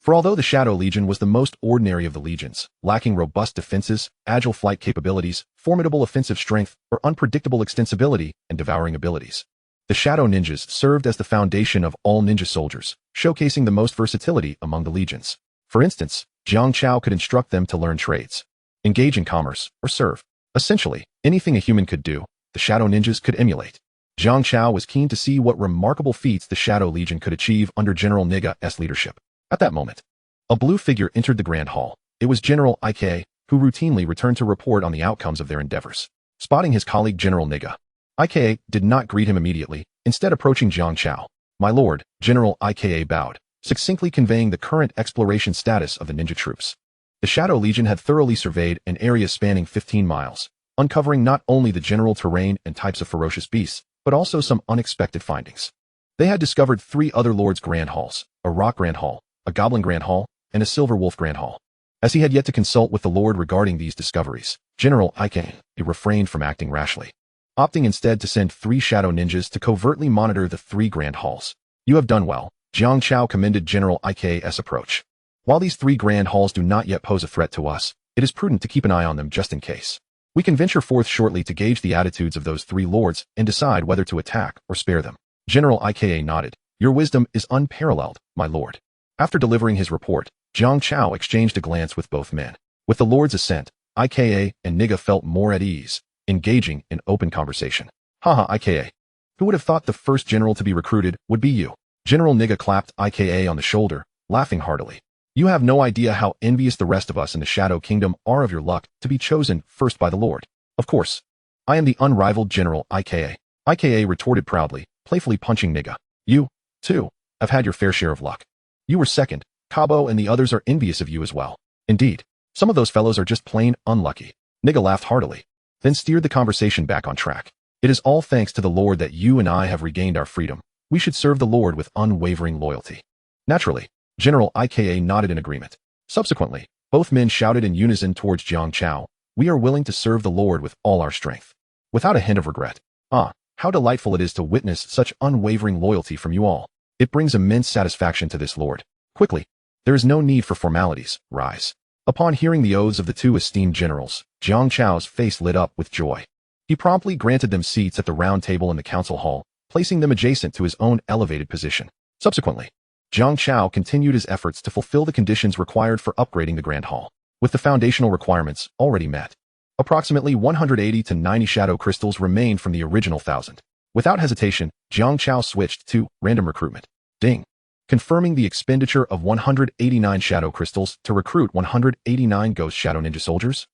For although the Shadow Legion was the most ordinary of the legions, lacking robust defenses, agile flight capabilities, formidable offensive strength, or unpredictable extensibility and devouring abilities, the Shadow Ninjas served as the foundation of all ninja soldiers, showcasing the most versatility among the legions. For instance, Jiang Chao could instruct them to learn trades, engage in commerce, or serve. Essentially, anything a human could do, the Shadow Ninjas could emulate. Jiang Chao was keen to see what remarkable feats the Shadow Legion could achieve under General Niga's leadership. At that moment, a blue figure entered the Grand Hall. It was General Ike, who routinely returned to report on the outcomes of their endeavors. Spotting his colleague General Niga, Ike did not greet him immediately, instead approaching Jiang Chao. "My lord," General Ike bowed, succinctly conveying the current exploration status of the ninja troops. The Shadow Legion had thoroughly surveyed an area spanning 15 miles, uncovering not only the general terrain and types of ferocious beasts, but also some unexpected findings. They had discovered 3 other Lords' Grand Halls, a Rock Grand Hall, a Goblin Grand Hall, and a Silver Wolf Grand Hall. As he had yet to consult with the Lord regarding these discoveries, General Ike refrained from acting rashly, opting instead to send 3 Shadow Ninjas to covertly monitor the 3 Grand Halls. "You have done well," Jiang Chao commended General Ike's approach. "While these 3 Grand Halls do not yet pose a threat to us, it is prudent to keep an eye on them just in case. We can venture forth shortly to gauge the attitudes of those 3 lords and decide whether to attack or spare them." General Ike nodded. "Your wisdom is unparalleled, my lord." After delivering his report, Jiang Chao exchanged a glance with both men. With the Lord's assent, Ike and Niga felt more at ease, engaging in open conversation. "Haha, Ike. Who would have thought the first general to be recruited would be you?" General Niga clapped Ike on the shoulder, laughing heartily. "You have no idea how envious the rest of us in the Shadow Kingdom are of your luck to be chosen first by the Lord. Of course, I am the unrivaled General Ike." Ike retorted proudly, playfully punching Niga. "You, too, have had your fair share of luck. You were second. Cabo and the others are envious of you as well. Indeed, some of those fellows are just plain unlucky." Niga laughed heartily, then steered the conversation back on track. "It is all thanks to the Lord that you and I have regained our freedom. We should serve the Lord with unwavering loyalty." Naturally, General Ike nodded in agreement. Subsequently, both men shouted in unison towards Jiang Chao, "We are willing to serve the Lord with all our strength." Without a hint of regret. "Ah, how delightful it is to witness such unwavering loyalty from you all. It brings immense satisfaction to this Lord." Quickly, there is no need for formalities, rise. Upon hearing the oaths of the 2 esteemed generals, Jiang Chao's face lit up with joy. He promptly granted them seats at the round table in the council hall, placing them adjacent to his own elevated position. Subsequently, Jiang Chao continued his efforts to fulfill the conditions required for upgrading the Grand Hall. With the foundational requirements already met, approximately 180 to 90 shadow crystals remained from the original 1,000. Without hesitation, Jiang Chao switched to random recruitment. Ding. Confirming the expenditure of 189 shadow crystals to recruit 189 ghost shadow ninja soldiers?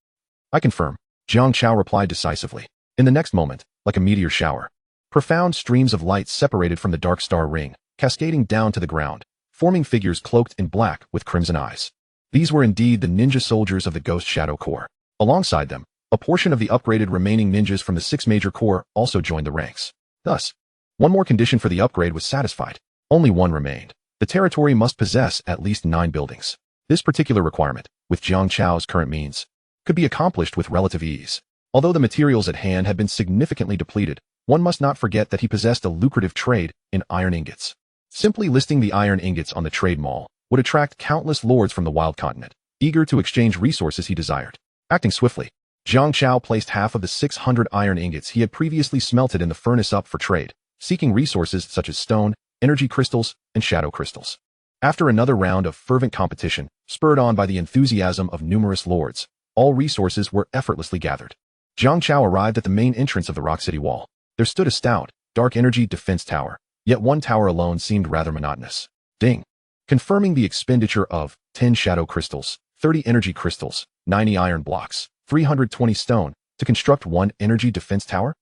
"I confirm," Jiang Chao replied decisively. In the next moment, like a meteor shower, profound streams of light separated from the dark star ring, cascading down to the ground, forming figures cloaked in black with crimson eyes. These were indeed the ninja soldiers of the Ghost Shadow Corps. Alongside them, a portion of the upgraded remaining ninjas from the 6 major corps also joined the ranks. Thus, one more condition for the upgrade was satisfied. Only one remained. The territory must possess at least 9 buildings. This particular requirement, with Jiang Chao's current means, could be accomplished with relative ease. Although the materials at hand had been significantly depleted, one must not forget that he possessed a lucrative trade in iron ingots. Simply listing the iron ingots on the trade mall would attract countless lords from the wild continent, eager to exchange resources he desired. Acting swiftly, Jiang Chao placed half of the 600 iron ingots he had previously smelted in the furnace up for trade, seeking resources such as stone, energy crystals, and shadow crystals. After another round of fervent competition, spurred on by the enthusiasm of numerous lords, all resources were effortlessly gathered. Jiang Chao arrived at the main entrance of the Rock City Wall. There stood a stout, dark energy defense tower, yet one tower alone seemed rather monotonous. Ding. Confirming the expenditure of 10 shadow crystals, 30 energy crystals, 90 iron blocks, 320 stone, to construct one energy defense tower?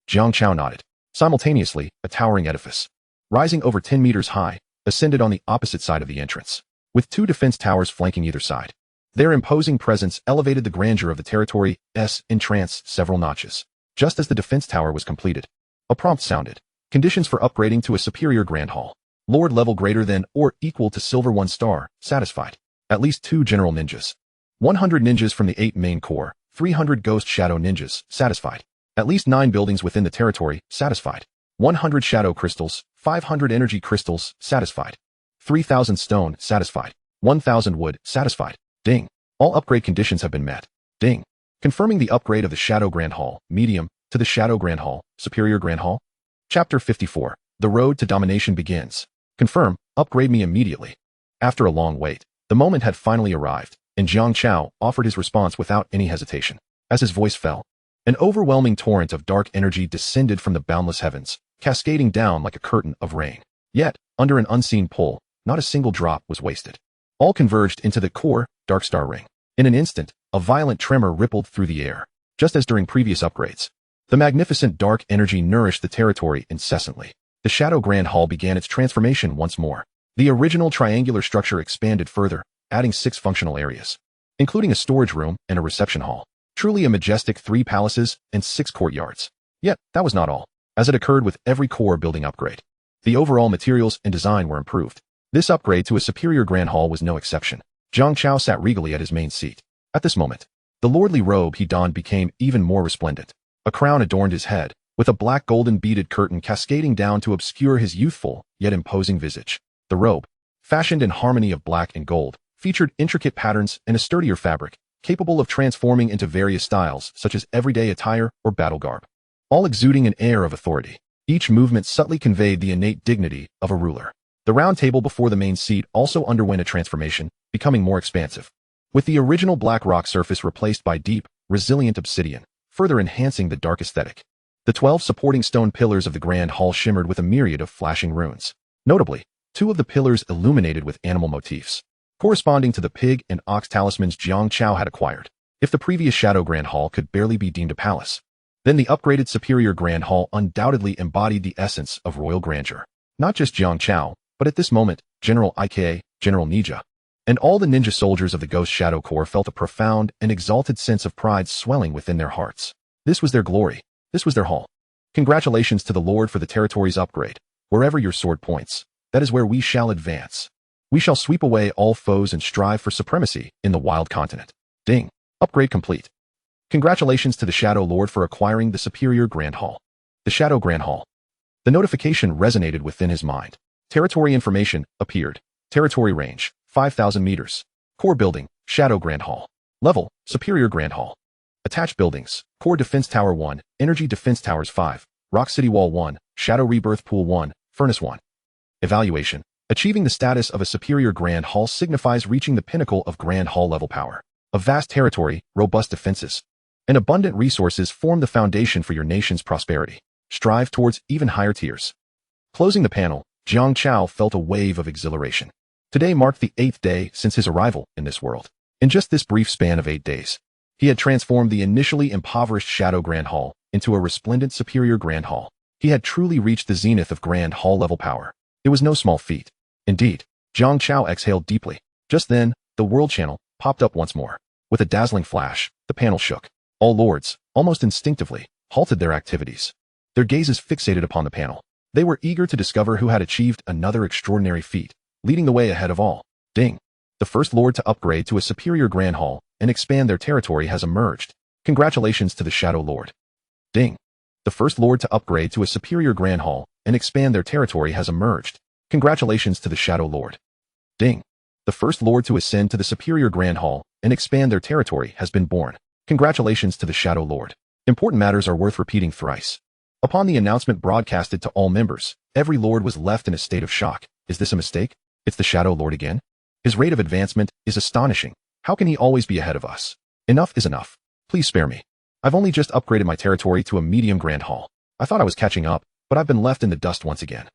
Jiang Chao nodded. Simultaneously, a towering edifice, rising over 10 meters high, ascended on the opposite side of the entrance, with 2 defense towers flanking either side. Their imposing presence elevated the grandeur of the territory's entrance several notches. Just as the defense tower was completed, a prompt sounded. Conditions for upgrading to a superior Grand Hall. Lord level greater than or equal to Silver 1 star, satisfied. At least 2 general ninjas. 100 ninjas from the 8 main corps, 300 ghost shadow ninjas, satisfied. At least 9 buildings within the territory, satisfied. 100 shadow crystals, 500 energy crystals, satisfied. 3,000 stone, satisfied. 1,000 wood, satisfied. Ding. All upgrade conditions have been met. Ding. Confirming the upgrade of the Shadow Grand Hall, medium, to the Shadow Grand Hall, Superior Grand Hall. Chapter 54. The road to domination begins. Confirm, upgrade me immediately. After a long wait, the moment had finally arrived, and Jiang Chao offered his response without any hesitation. As his voice fell, an overwhelming torrent of dark energy descended from the boundless heavens, cascading down like a curtain of rain. Yet, under an unseen pull, not a single drop was wasted. All converged into the core, Dark Star Ring. In an instant, a violent tremor rippled through the air, just as during previous upgrades. The magnificent dark energy nourished the territory incessantly. The Shadow Grand Hall began its transformation once more. The original triangular structure expanded further, adding 6 functional areas, including a storage room and a reception hall. Truly a majestic 3 palaces and 6 courtyards. Yet, that was not all. As it occurred with every core building upgrade, the overall materials and design were improved. This upgrade to a superior Grand Hall was no exception. Jiang Chao sat regally at his main seat. At this moment, the lordly robe he donned became even more resplendent. A crown adorned his head, with a black golden beaded curtain cascading down to obscure his youthful, yet imposing visage. The robe, fashioned in harmony of black and gold, featured intricate patterns and a sturdier fabric, capable of transforming into various styles such as everyday attire or battle garb, all exuding an air of authority. Each movement subtly conveyed the innate dignity of a ruler. The round table before the main seat also underwent a transformation, becoming more expansive, with the original black rock surface replaced by deep, resilient obsidian, further enhancing the dark aesthetic. The 12 supporting stone pillars of the Grand Hall shimmered with a myriad of flashing runes. Notably, 2 of the pillars illuminated with animal motifs, corresponding to the pig and ox talismans Jiang Chao had acquired. If the previous Shadow Grand Hall could barely be deemed a palace, then the upgraded Superior Grand Hall undoubtedly embodied the essence of royal grandeur. Not just Jiang Chao, but at this moment, General Ika, General Ninja, and all the ninja soldiers of the Ghost Shadow Corps felt a profound and exalted sense of pride swelling within their hearts. This was their glory. This was their hall. Congratulations to the Lord for the territory's upgrade. Wherever your sword points, that is where we shall advance. We shall sweep away all foes and strive for supremacy in the wild continent. Ding. Upgrade complete. Congratulations to the Shadow Lord for acquiring the Superior Grand Hall. The Shadow Grand Hall. The notification resonated within his mind. Territory information appeared. Territory range, 5,000 meters. Core building, Shadow Grand Hall. Level, Superior Grand Hall. Attached buildings, Core Defense Tower 1, Energy Defense Towers 5, Rock City Wall 1, Shadow Rebirth Pool 1, Furnace 1. Evaluation. Achieving the status of a Superior Grand Hall signifies reaching the pinnacle of Grand Hall level power. A vast territory, robust defenses, and abundant resources form the foundation for your nation's prosperity. Strive towards even higher tiers. Closing the panel, Jiang Chao felt a wave of exhilaration. Today marked the 8th day since his arrival in this world. In just this brief span of 8 days, he had transformed the initially impoverished Shadow Grand Hall into a resplendent Superior Grand Hall. He had truly reached the zenith of Grand Hall level power. It was no small feat. Indeed, Jiang Chao exhaled deeply. Just then, the world channel popped up once more. With a dazzling flash, the panel shook. All lords, almost instinctively, halted their activities. Their gazes fixated upon the panel. They were eager to discover who had achieved another extraordinary feat, leading the way ahead of all. Ding. The first lord to upgrade to a Superior Grand Hall and expand their territory has emerged. Congratulations to the Shadow Lord. Ding. The first lord to upgrade to a Superior Grand Hall and expand their territory has emerged. Congratulations to the Shadow Lord. Ding. The first lord to ascend to the Superior Grand Hall and expand their territory has been born. Congratulations to the Shadow Lord. Important matters are worth repeating thrice. Upon the announcement broadcasted to all members, every lord was left in a state of shock. Is this a mistake? It's the Shadow Lord again? His rate of advancement is astonishing. How can he always be ahead of us? Enough is enough. Please spare me. I've only just upgraded my territory to a medium Grand Hall. I thought I was catching up, but I've been left in the dust once again.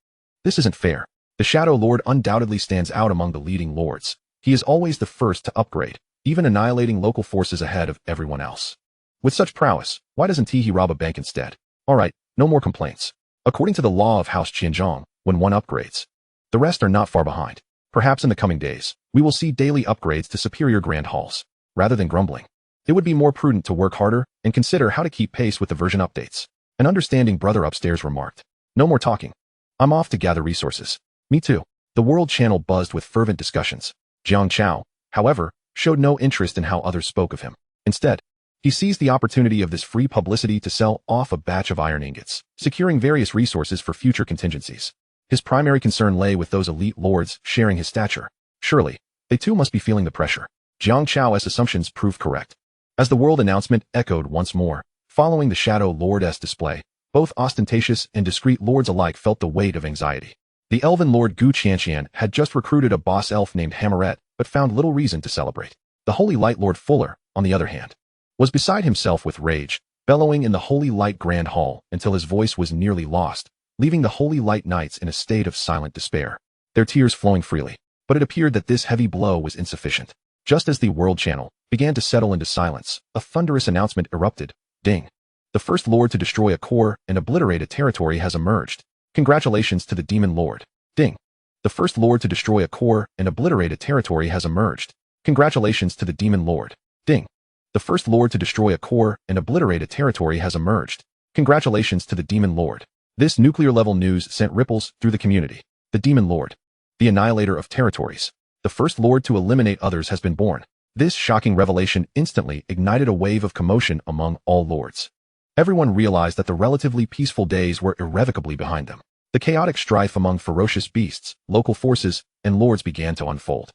This isn't fair. The Shadow Lord undoubtedly stands out among the leading lords. He is always the first to upgrade, even annihilating local forces ahead of everyone else. With such prowess, why doesn't he rob a bank instead? Alright, no more complaints. According to the law of House Qianzhong, when one upgrades, the rest are not far behind. Perhaps in the coming days, we will see daily upgrades to Superior Grand Halls. Rather than grumbling, it would be more prudent to work harder and consider how to keep pace with the version updates. An understanding brother upstairs remarked. No more talking. I'm off to gather resources. Me too. The world channel buzzed with fervent discussions. Jiang Chao, however, showed no interest in how others spoke of him. Instead, he seized the opportunity of this free publicity to sell off a batch of iron ingots, securing various resources for future contingencies. His primary concern lay with those elite lords sharing his stature. Surely, They too must be feeling the pressure. Jiang Chao's assumptions proved correct. As the world announcement echoed once more, following the Shadow Lord's display, both ostentatious and discreet lords alike felt the weight of anxiety. The elven lord Gu Qianqian had just recruited a boss elf named Manhwaedit, but found little reason to celebrate. The Holy Light Lord Fuller, on the other hand, was beside himself with rage, bellowing in the Holy Light Grand Hall until his voice was nearly lost, leaving the Holy Light Knights in a state of silent despair, their tears flowing freely. But it appeared that this heavy blow was insufficient. Just as the World Channel began to settle into silence, a thunderous announcement erupted. Ding! The first lord to destroy a core and obliterate a territory has emerged. Congratulations to the Demon Lord. Ding! The first lord to destroy a core and obliterate a territory has emerged. Congratulations to the Demon Lord. Ding! The first lord to destroy a core and obliterate a territory has emerged. Congratulations to the Demon Lord. This nuclear-level news sent ripples through the community. The Demon Lord, the annihilator of territories, the first lord to eliminate others has been born. This shocking revelation instantly ignited a wave of commotion among all lords. Everyone realized that the relatively peaceful days were irrevocably behind them. The chaotic strife among ferocious beasts, local forces, and lords began to unfold.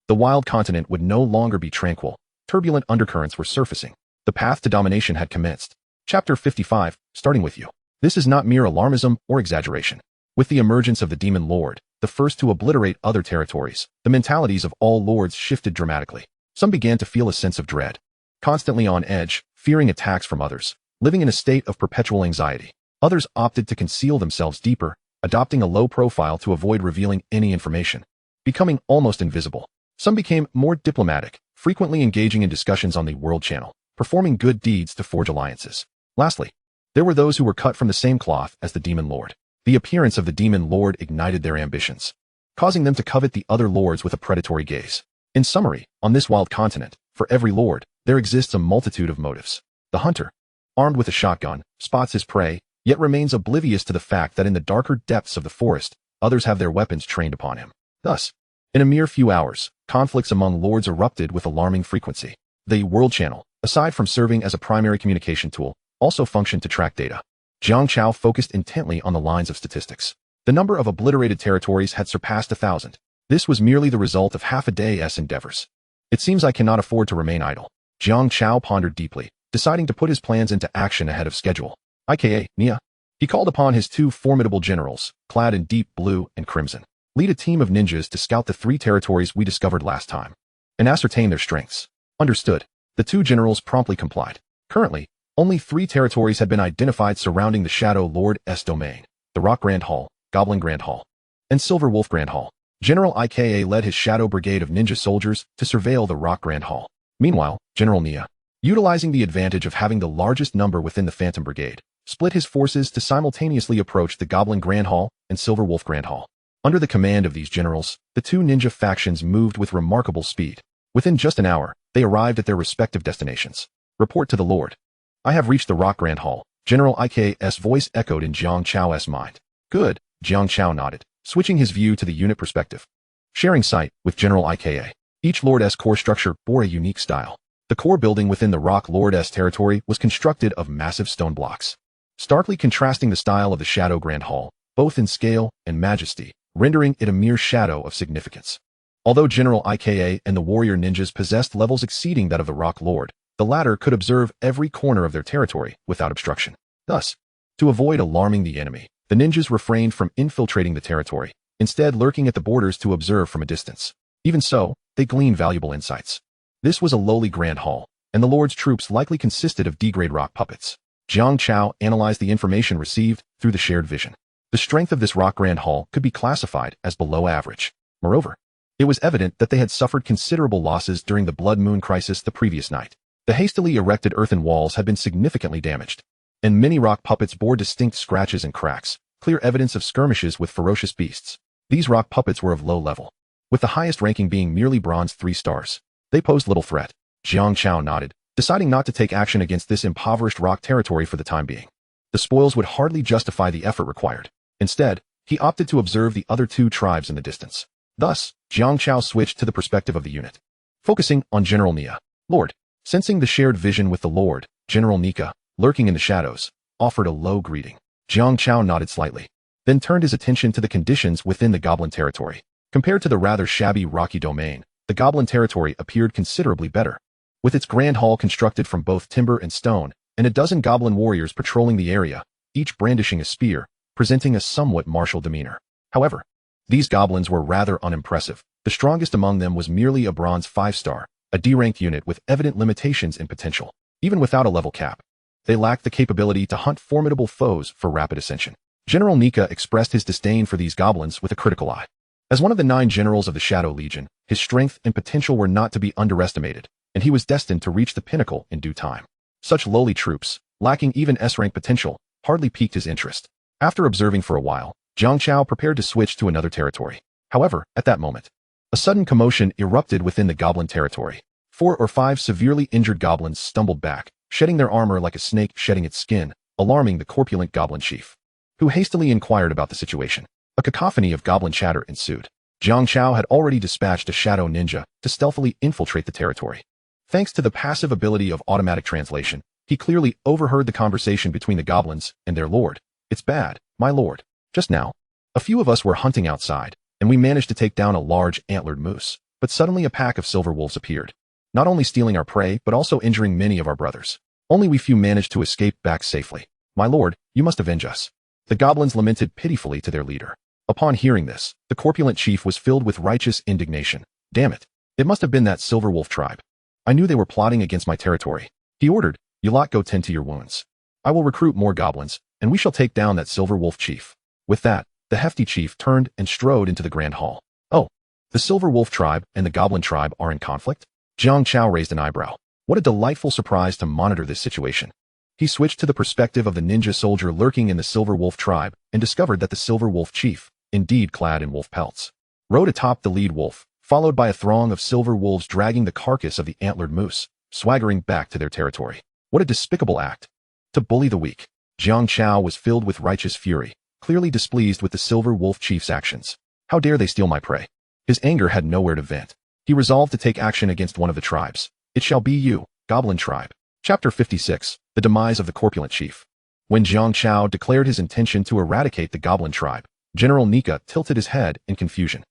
The wild continent would no longer be tranquil. Turbulent undercurrents were surfacing. The path to domination had commenced. Chapter 55, starting with you. This is not mere alarmism or exaggeration. With the emergence of the Demon Lord, the first to obliterate other territories, the mentalities of all lords shifted dramatically. Some began to feel a sense of dread, constantly on edge, fearing attacks from others, living in a state of perpetual anxiety. Others opted to conceal themselves deeper, adopting a low profile to avoid revealing any information, becoming almost invisible. Some became more diplomatic, frequently engaging in discussions on the World Channel, performing good deeds to forge alliances. Lastly, there were those who were cut from the same cloth as the Demon Lord. The appearance of the Demon Lord ignited their ambitions, causing them to covet the other lords with a predatory gaze. In summary, on this wild continent, for every lord, there exists a multitude of motives. The hunter, armed with a shotgun, spots his prey, yet remains oblivious to the fact that in the darker depths of the forest, others have their weapons trained upon him. Thus, in a mere few hours, conflicts among lords erupted with alarming frequency. The World Channel, aside from serving as a primary communication tool, also functioned to track data. Jiang Chao focused intently on the lines of statistics. The number of obliterated territories had surpassed 1,000. This was merely the result of half a day's endeavors. It seems I cannot afford to remain idle. Jiang Chao pondered deeply, deciding to put his plans into action ahead of schedule. Ika, Nia. He called upon his two formidable generals, clad in deep blue and crimson. Lead a team of ninjas to scout the 3 territories we discovered last time, and ascertain their strengths. Understood. The 2 generals promptly complied. Currently, only 3 territories had been identified surrounding the Shadow Lord's domain: the Rock Grand Hall, Goblin Grand Hall, and Silver Wolf Grand Hall. General Ika led his Shadow Brigade of ninja soldiers to surveil the Rock Grand Hall. Meanwhile, General Nia, utilizing the advantage of having the largest number within the Phantom Brigade, split his forces to simultaneously approach the Goblin Grand Hall and Silver Wolf Grand Hall. Under the command of these generals, the 2 ninja factions moved with remarkable speed. Within just an hour, they arrived at their respective destinations. Report to the Lord. I have reached the Rock Grand Hall. General Ika's voice echoed in Jiang Chao's mind. Good, Jiang Chao nodded, switching his view to the unit perspective. Sharing sight with General Ika. Each Lord's core structure bore a unique style. The core building within the Rock Lord's territory was constructed of massive stone blocks, starkly contrasting the style of the Shadow Grand Hall, both in scale and majesty, rendering it a mere shadow of significance. Although General Ika and the warrior ninjas possessed levels exceeding that of the Rock Lord, the latter could observe every corner of their territory without obstruction. Thus, to avoid alarming the enemy, the ninjas refrained from infiltrating the territory, instead lurking at the borders to observe from a distance. Even so, they gleaned valuable insights. This was a lowly grand hall, and the Lord's troops likely consisted of D-grade rock puppets. Jiang Chao analyzed the information received through the shared vision. The strength of this Rock Grand Hall could be classified as below average. Moreover, it was evident that they had suffered considerable losses during the Blood Moon crisis the previous night. The hastily erected earthen walls had been significantly damaged, and many rock puppets bore distinct scratches and cracks, clear evidence of skirmishes with ferocious beasts. These rock puppets were of low level, with the highest ranking being merely bronze 3 stars. They posed little threat. Jiang Chao nodded, deciding not to take action against this impoverished rock territory for the time being. The spoils would hardly justify the effort required. Instead, he opted to observe the other 2 tribes in the distance. Thus, Jiang Chao switched to the perspective of the unit, focusing on General Nia. Lord, sensing the shared vision with the Lord, General Nika, lurking in the shadows, offered a low greeting. Jiang Chao nodded slightly, then turned his attention to the conditions within the Goblin territory. Compared to the rather shabby rocky domain, the goblin territory appeared considerably better. With its grand hall constructed from both timber and stone, and a dozen goblin warriors patrolling the area, each brandishing a spear, presenting a somewhat martial demeanor. However, these goblins were rather unimpressive. The strongest among them was merely a bronze 5-star, a D-ranked unit with evident limitations in potential. Even without a level cap, they lacked the capability to hunt formidable foes for rapid ascension. General Nika expressed his disdain for these goblins with a critical eye. As one of the 9 generals of the Shadow Legion, his strength and potential were not to be underestimated, and he was destined to reach the pinnacle in due time. Such lowly troops, lacking even S-rank potential, hardly piqued his interest. After observing for a while, Jiang Chao prepared to switch to another territory. However, at that moment, a sudden commotion erupted within the goblin territory. 4 or 5 severely injured goblins stumbled back, shedding their armor like a snake shedding its skin, alarming the corpulent goblin chief, who hastily inquired about the situation. A cacophony of goblin chatter ensued. Jiang Chao had already dispatched a shadow ninja to stealthily infiltrate the territory. Thanks to the passive ability of automatic translation, he clearly overheard the conversation between the goblins and their lord. "It's bad, my lord. Just now, a few of us were hunting outside, and we managed to take down a large antlered moose, but suddenly a pack of silver wolves appeared, not only stealing our prey but also injuring many of our brothers. Only we few managed to escape back safely. My lord, you must avenge us." The goblins lamented pitifully to their leader. Upon hearing this, the corpulent chief was filled with righteous indignation. "Damn it. It must have been that silver wolf tribe. I knew they were plotting against my territory." He ordered, "You lot go tend to your wounds. I will recruit more goblins, and we shall take down that silver wolf chief." With that, the hefty chief turned and strode into the grand hall. "Oh, the silver wolf tribe and the goblin tribe are in conflict?" Jiang Chao raised an eyebrow. What a delightful surprise to monitor this situation. He switched to the perspective of the ninja soldier lurking in the silver wolf tribe and discovered that the silver wolf chief, indeed clad in wolf pelts, rode atop the lead wolf, followed by a throng of silver wolves dragging the carcass of the antlered moose, swaggering back to their territory. What a despicable act. To bully the weak. Jiang Chao was filled with righteous fury, clearly displeased with the silver wolf chief's actions. How dare they steal my prey? His anger had nowhere to vent. He resolved to take action against one of the tribes. "It shall be you, goblin tribe." Chapter 56, The Demise of the Corpulent Chief. When Jiang Chao declared his intention to eradicate the goblin tribe, General Nika tilted his head in confusion.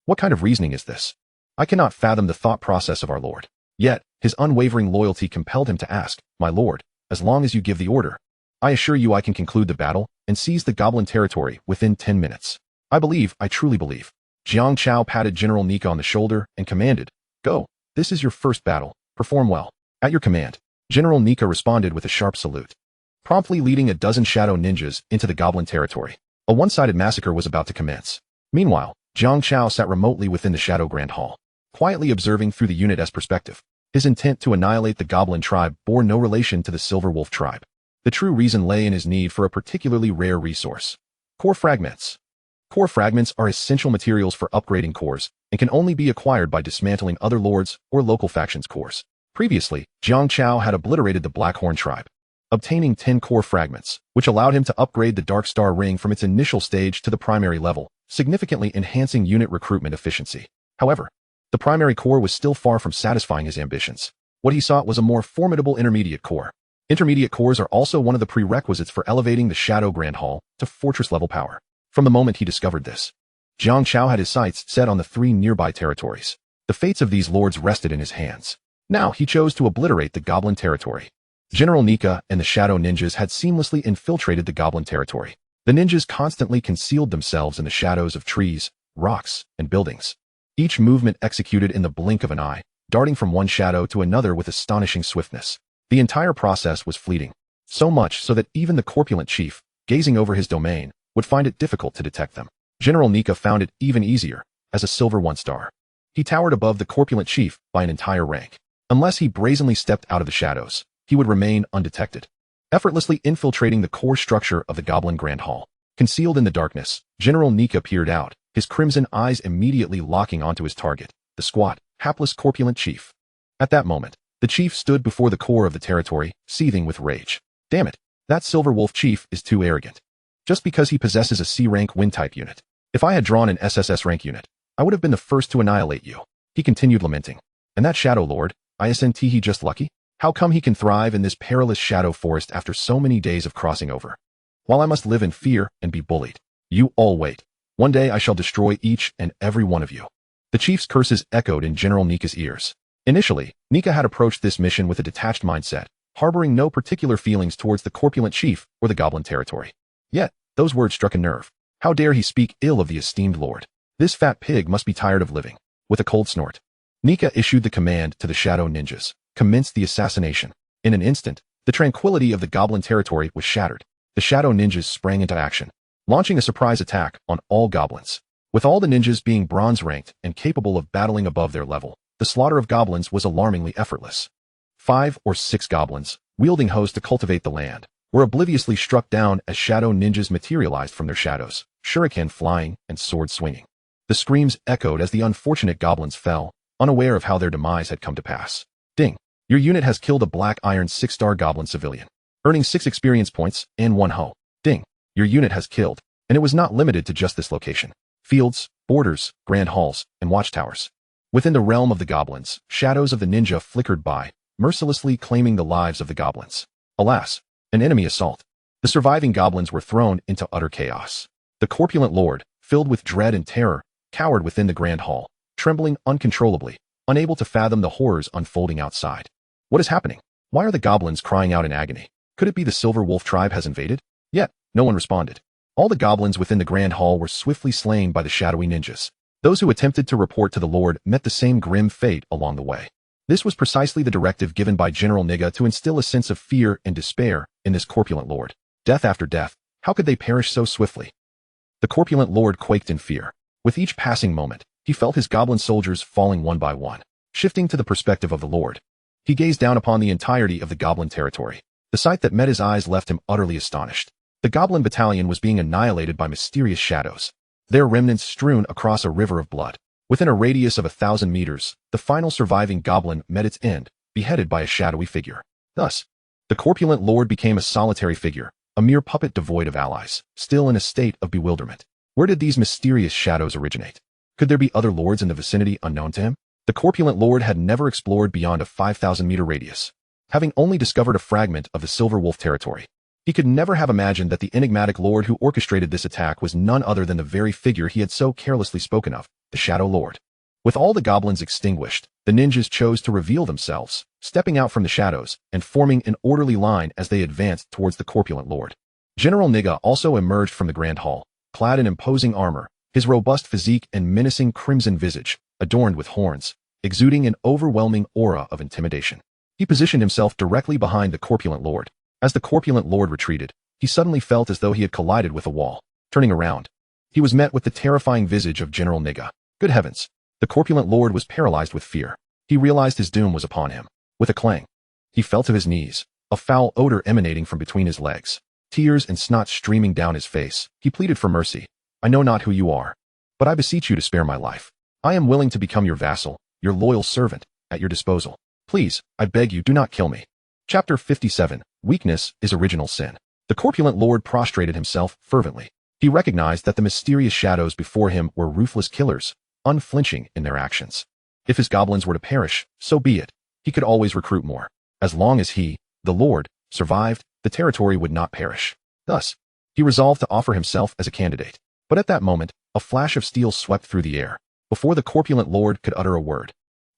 What kind of reasoning is this? I cannot fathom the thought process of our lord. Yet, his unwavering loyalty compelled him to ask, "My lord, as long as you give the order, I assure you I can conclude the battle and seize the goblin territory within 10 minutes. I truly believe." Jiang Chao patted General Nika on the shoulder and commanded, "Go, this is your first battle, perform well." At your command, General Nika responded with a sharp salute, promptly leading a dozen shadow ninjas into the goblin territory. A one-sided massacre was about to commence. Meanwhile, Jiang Chao sat remotely within the Shadow Grand Hall, quietly observing through the unit's perspective. His intent to annihilate the goblin tribe bore no relation to the silver wolf tribe. The true reason lay in his need for a particularly rare resource: core fragments. Core fragments are essential materials for upgrading cores and can only be acquired by dismantling other lords or local factions' cores. Previously, Jiang Chao had obliterated the Blackhorn tribe, obtaining 10 core fragments, which allowed him to upgrade the Dark Star Ring from its initial stage to the primary level, significantly enhancing unit recruitment efficiency. However, the primary core was still far from satisfying his ambitions. What he sought was a more formidable intermediate core. Intermediate cores are also one of the prerequisites for elevating the Shadow Grand Hall to fortress-level power. From the moment he discovered this, Jiang Chao had his sights set on the 3 nearby territories. The fates of these lords rested in his hands. Now he chose to obliterate the goblin territory. General Nika and the shadow ninjas had seamlessly infiltrated the goblin territory. The ninjas constantly concealed themselves in the shadows of trees, rocks, and buildings. Each movement executed in the blink of an eye, darting from one shadow to another with astonishing swiftness. The entire process was fleeting, so much so that even the corpulent chief, gazing over his domain, would find it difficult to detect them. General Nika found it even easier, as a silver 1-star. He towered above the corpulent chief by an entire rank. Unless he brazenly stepped out of the shadows, he would remain undetected, effortlessly infiltrating the core structure of the Goblin Grand Hall. Concealed in the darkness, General Nika peered out, his crimson eyes immediately locking onto his target, the squat, hapless corpulent chief. At that moment, the chief stood before the core of the territory, seething with rage. Damn it, that Silver Wolf chief is too arrogant. Just because he possesses a C-rank wind-type unit. If I had drawn an SSS-Rank unit, I would have been the first to annihilate you. He continued lamenting. And that Shadow Lord, isn't he just lucky? How come he can thrive in this perilous shadow forest after so many days of crossing over, while I must live in fear and be bullied? You all wait. One day I shall destroy each and every one of you. The chief's curses echoed in General Nika's ears. Initially, Nika had approached this mission with a detached mindset, harboring no particular feelings towards the corpulent chief or the goblin territory. Yet, those words struck a nerve. How dare he speak ill of the esteemed lord? This fat pig must be tired of living. With a cold snort, Nika issued the command to the shadow ninjas. Commence the assassination. In an instant, the tranquility of the goblin territory was shattered. The shadow ninjas sprang into action, launching a surprise attack on all goblins. With all the ninjas being bronze-ranked and capable of battling above their level, the slaughter of goblins was alarmingly effortless. 5 or 6 goblins, wielding hoes to cultivate the land, were obliviously struck down as shadow ninjas materialized from their shadows, shuriken flying and sword swinging. The screams echoed as the unfortunate goblins fell, unaware of how their demise had come to pass. Ding! Your unit has killed a black iron 6-star goblin civilian, earning 6 experience points and 1 hoe. Ding! Your unit has killed, and it was not limited to just this location. Fields, borders, grand halls, and watchtowers. Within the realm of the goblins, shadows of the ninja flickered by, mercilessly claiming the lives of the goblins. Alas, an enemy assault. The surviving goblins were thrown into utter chaos. The corpulent lord, filled with dread and terror, cowered within the grand hall, trembling uncontrollably, unable to fathom the horrors unfolding outside. What is happening? Why are the goblins crying out in agony? Could it be the Silver Wolf tribe has invaded? Yet, no one responded. All the goblins within the grand hall were swiftly slain by the shadowy ninjas. Those who attempted to report to the lord met the same grim fate along the way. This was precisely the directive given by General Niga to instill a sense of fear and despair in this corpulent lord. Death after death, how could they perish so swiftly? The corpulent lord quaked in fear. With each passing moment, he felt his goblin soldiers falling one by one. Shifting to the perspective of the lord, he gazed down upon the entirety of the goblin territory. The sight that met his eyes left him utterly astonished. The goblin battalion was being annihilated by mysterious shadows, their remnants strewn across a river of blood. Within a radius of 1,000 meters, the final surviving goblin met its end, beheaded by a shadowy figure. Thus, the corpulent lord became a solitary figure, a mere puppet devoid of allies, still in a state of bewilderment. Where did these mysterious shadows originate? Could there be other lords in the vicinity unknown to him? The corpulent lord had never explored beyond a 5,000-meter radius, having only discovered a fragment of the Silver Wolf territory. He could never have imagined that the enigmatic lord who orchestrated this attack was none other than the very figure he had so carelessly spoken of, the Shadow Lord. With all the goblins extinguished, the ninjas chose to reveal themselves, stepping out from the shadows and forming an orderly line as they advanced towards the corpulent lord. General Niga also emerged from the grand hall, clad in imposing armor, his robust physique and menacing crimson visage, adorned with horns, exuding an overwhelming aura of intimidation. He positioned himself directly behind the corpulent lord. As the corpulent lord retreated, he suddenly felt as though he had collided with a wall. Turning around, he was met with the terrifying visage of General Niga. Good heavens! The corpulent lord was paralyzed with fear. He realized his doom was upon him. With a clang, he fell to his knees, a foul odor emanating from between his legs. Tears and snot streaming down his face, he pleaded for mercy. I know not who you are, but I beseech you to spare my life. I am willing to become your vassal, your loyal servant, at your disposal. Please, I beg you, do not kill me. Chapter 57. Weakness is original sin. The corpulent lord prostrated himself fervently. He recognized that the mysterious shadows before him were ruthless killers, unflinching in their actions. If his goblins were to perish, so be it. He could always recruit more. As long as he, the lord, survived, the territory would not perish. Thus, he resolved to offer himself as a candidate. But at that moment, a flash of steel swept through the air. Before the corpulent lord could utter a word,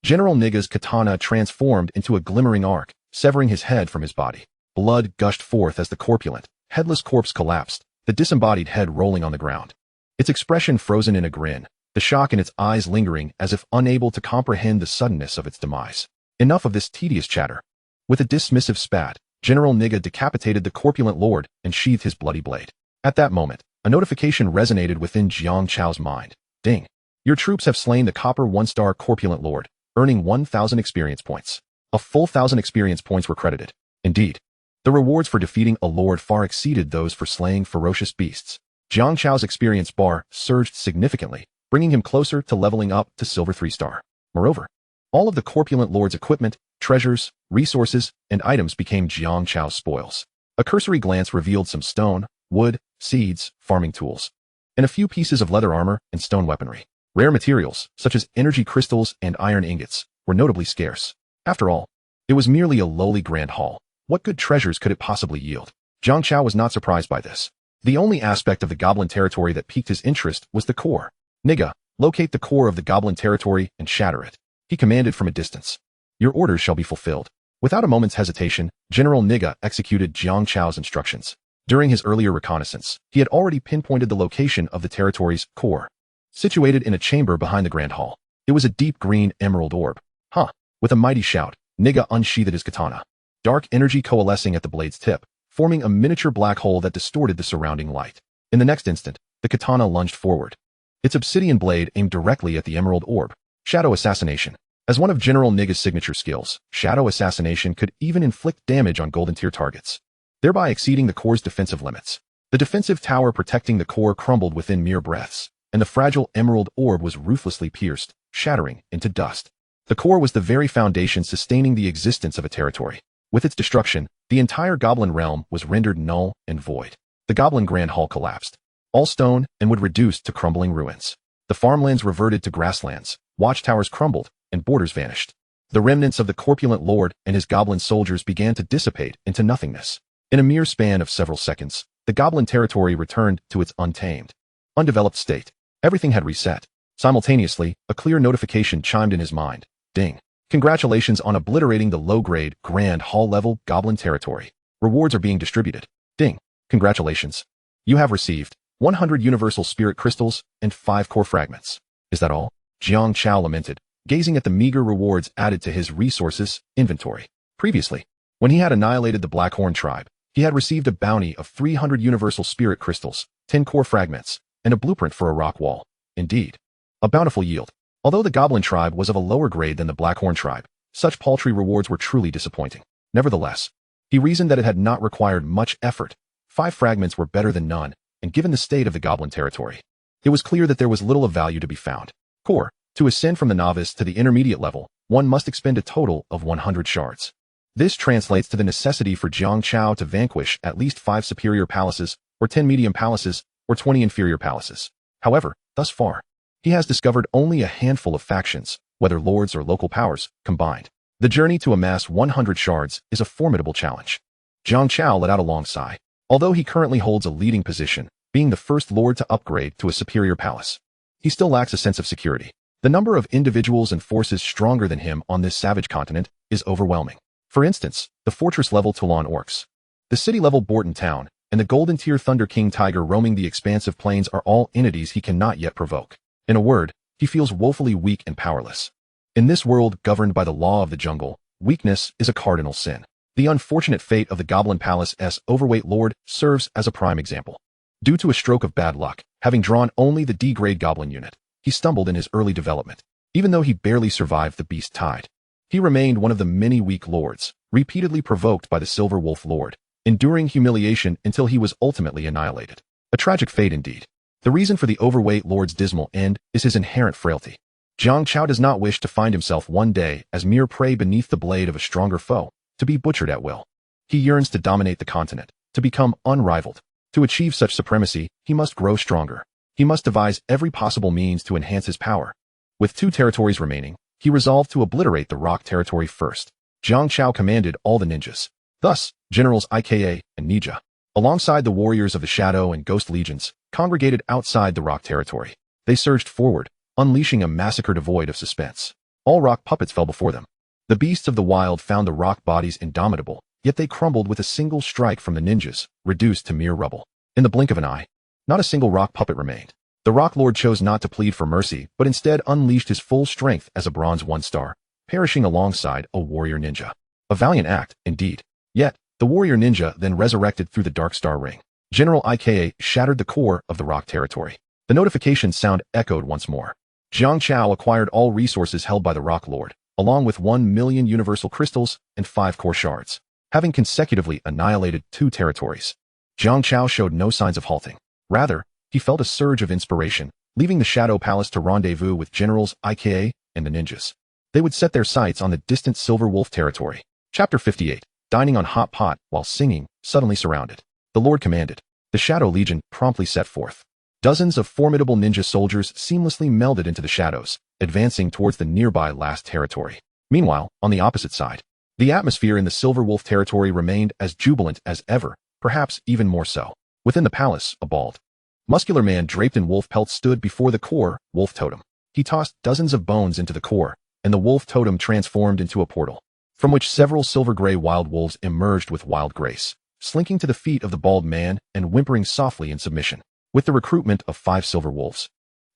General Niga's katana transformed into a glimmering arc, severing his head from his body. Blood gushed forth as the corpulent, headless corpse collapsed, the disembodied head rolling on the ground. Its expression frozen in a grin, the shock in its eyes lingering as if unable to comprehend the suddenness of its demise. Enough of this tedious chatter. With a dismissive spat, General Niga decapitated the corpulent lord and sheathed his bloody blade. At that moment, a notification resonated within Jiang Chao's mind. Ding! Your troops have slain the copper 1-star corpulent lord, earning 1,000 experience points. A full 1,000 experience points were credited. Indeed, the rewards for defeating a lord far exceeded those for slaying ferocious beasts. Jiang Chao's experience bar surged significantly, bringing him closer to leveling up to silver 3-star. Moreover, all of the corpulent lord's equipment, treasures, resources, and items became Jiang Chao's spoils. A cursory glance revealed some stone, wood, seeds, farming tools, and a few pieces of leather armor and stone weaponry. Rare materials, such as energy crystals and iron ingots, were notably scarce. After all, it was merely a lowly grand hall. What good treasures could it possibly yield? Jiang Chao was not surprised by this. The only aspect of the goblin territory that piqued his interest was the core. Niga, Locate the core of the goblin territory and shatter it. He commanded from a distance. Your orders shall be fulfilled. Without a moment's hesitation, General Niga executed Jiang Chao's instructions. During his earlier reconnaissance, he had already pinpointed the location of the territory's core. Situated in a chamber behind the Grand Hall, it was a deep green emerald orb. With a mighty shout, Niga unsheathed his katana. Dark energy coalescing at the blade's tip, forming a miniature black hole that distorted the surrounding light. In the next instant, the katana lunged forward. Its obsidian blade aimed directly at the emerald orb. Shadow assassination. As one of General Niga's signature skills, shadow assassination could even inflict damage on golden tier targets, thereby exceeding the core's defensive limits. The defensive tower protecting the core crumbled within mere breaths, and the fragile emerald orb was ruthlessly pierced, shattering into dust. The core was the very foundation sustaining the existence of a territory. With its destruction, the entire goblin realm was rendered null and void. The goblin Grand Hall collapsed. All stone and wood reduced to crumbling ruins. The farmlands reverted to grasslands, watchtowers crumbled, and borders vanished. The remnants of the corpulent lord and his goblin soldiers began to dissipate into nothingness. In a mere span of several seconds, the goblin territory returned to its untamed, undeveloped state. Everything had reset. Simultaneously, a clear notification chimed in his mind. Ding. Congratulations on obliterating the low-grade, Grand Hall-level goblin territory. Rewards are being distributed. Ding. Congratulations. You have received 100 universal spirit crystals and 5 core fragments. Is that all? Jiang Chao lamented, gazing at the meager rewards added to his resources inventory. Previously, when he had annihilated the Blackhorn tribe, he had received a bounty of 300 universal spirit crystals, 10 core fragments, and a blueprint for a rock wall. Indeed, a bountiful yield. Although the goblin tribe was of a lower grade than the Blackhorn tribe, such paltry rewards were truly disappointing. Nevertheless, he reasoned that it had not required much effort. 5 fragments were better than none, and given the state of the goblin territory, it was clear that there was little of value to be found. Core. To ascend from the novice to the intermediate level, one must expend a total of 100 shards. This translates to the necessity for Jiang Chao to vanquish at least 5 superior palaces, or 10 medium palaces, or 20 inferior palaces. However, thus far, he has discovered only a handful of factions, whether lords or local powers, combined. The journey to amass 100 shards is a formidable challenge. Jiang Chao let out a long sigh. Although he currently holds a leading position, being the first lord to upgrade to a superior palace, he still lacks a sense of security. The number of individuals and forces stronger than him on this savage continent is overwhelming. For instance, the fortress-level Toulon Orcs, the city-level Borton Town, and the Golden Tier Thunder King Tiger roaming the expansive plains are all entities he cannot yet provoke. In a word, he feels woefully weak and powerless. In this world governed by the law of the jungle, weakness is a cardinal sin. The unfortunate fate of the Goblin Palace's overweight lord serves as a prime example. Due to a stroke of bad luck, having drawn only the D-grade goblin unit, he stumbled in his early development. Even though he barely survived the beast tide, he remained one of the many weak lords, repeatedly provoked by the Silver Wolf Lord, enduring humiliation until he was ultimately annihilated. A tragic fate indeed. The reason for the overweight lord's dismal end is his inherent frailty. Jiang Chao does not wish to find himself one day as mere prey beneath the blade of a stronger foe, to be butchered at will. He yearns to dominate the continent, to become unrivaled. To achieve such supremacy, he must grow stronger. He must devise every possible means to enhance his power. With 2 territories remaining, he resolved to obliterate the rock territory first. Jiang Chao commanded all the ninjas. Thus, Generals Ika and Nija, alongside the warriors of the Shadow and Ghost Legions, congregated outside the rock territory. They surged forward, unleashing a massacre devoid of suspense. All rock puppets fell before them. The beasts of the wild found the rock bodies indomitable, yet they crumbled with a single strike from the ninjas, reduced to mere rubble. In the blink of an eye, not a single rock puppet remained. The Rock Lord chose not to plead for mercy, but instead unleashed his full strength as a bronze 1-star, perishing alongside a warrior ninja. A valiant act, indeed. Yet, the warrior ninja then resurrected through the Dark Star Ring. General Ika shattered the core of the rock territory. The notification sound echoed once more. Jiang Chao acquired all resources held by the Rock Lord, along with 1 million universal crystals and 5 core shards. Having consecutively annihilated 2 territories, Jiang Chao showed no signs of halting. Rather, he felt a surge of inspiration, leaving the Shadow Palace to rendezvous with Generals Ika and the ninjas. They would set their sights on the distant Silver Wolf territory. Chapter 58. Dining on hot pot while singing, suddenly surrounded. The Lord commanded. The Shadow Legion promptly set forth. Dozens of formidable ninja soldiers seamlessly melded into the shadows, advancing towards the nearby last territory. Meanwhile, on the opposite side, the atmosphere in the Silver Wolf territory remained as jubilant as ever, perhaps even more so. Within the palace, a bald, Muscular man draped in wolf pelts stood before the core wolf totem. He tossed dozens of bones into the core, and the wolf totem transformed into a portal, from which several silver-gray wild wolves emerged with wild grace, slinking to the feet of the bald man and whimpering softly in submission. With the recruitment of 5 silver wolves,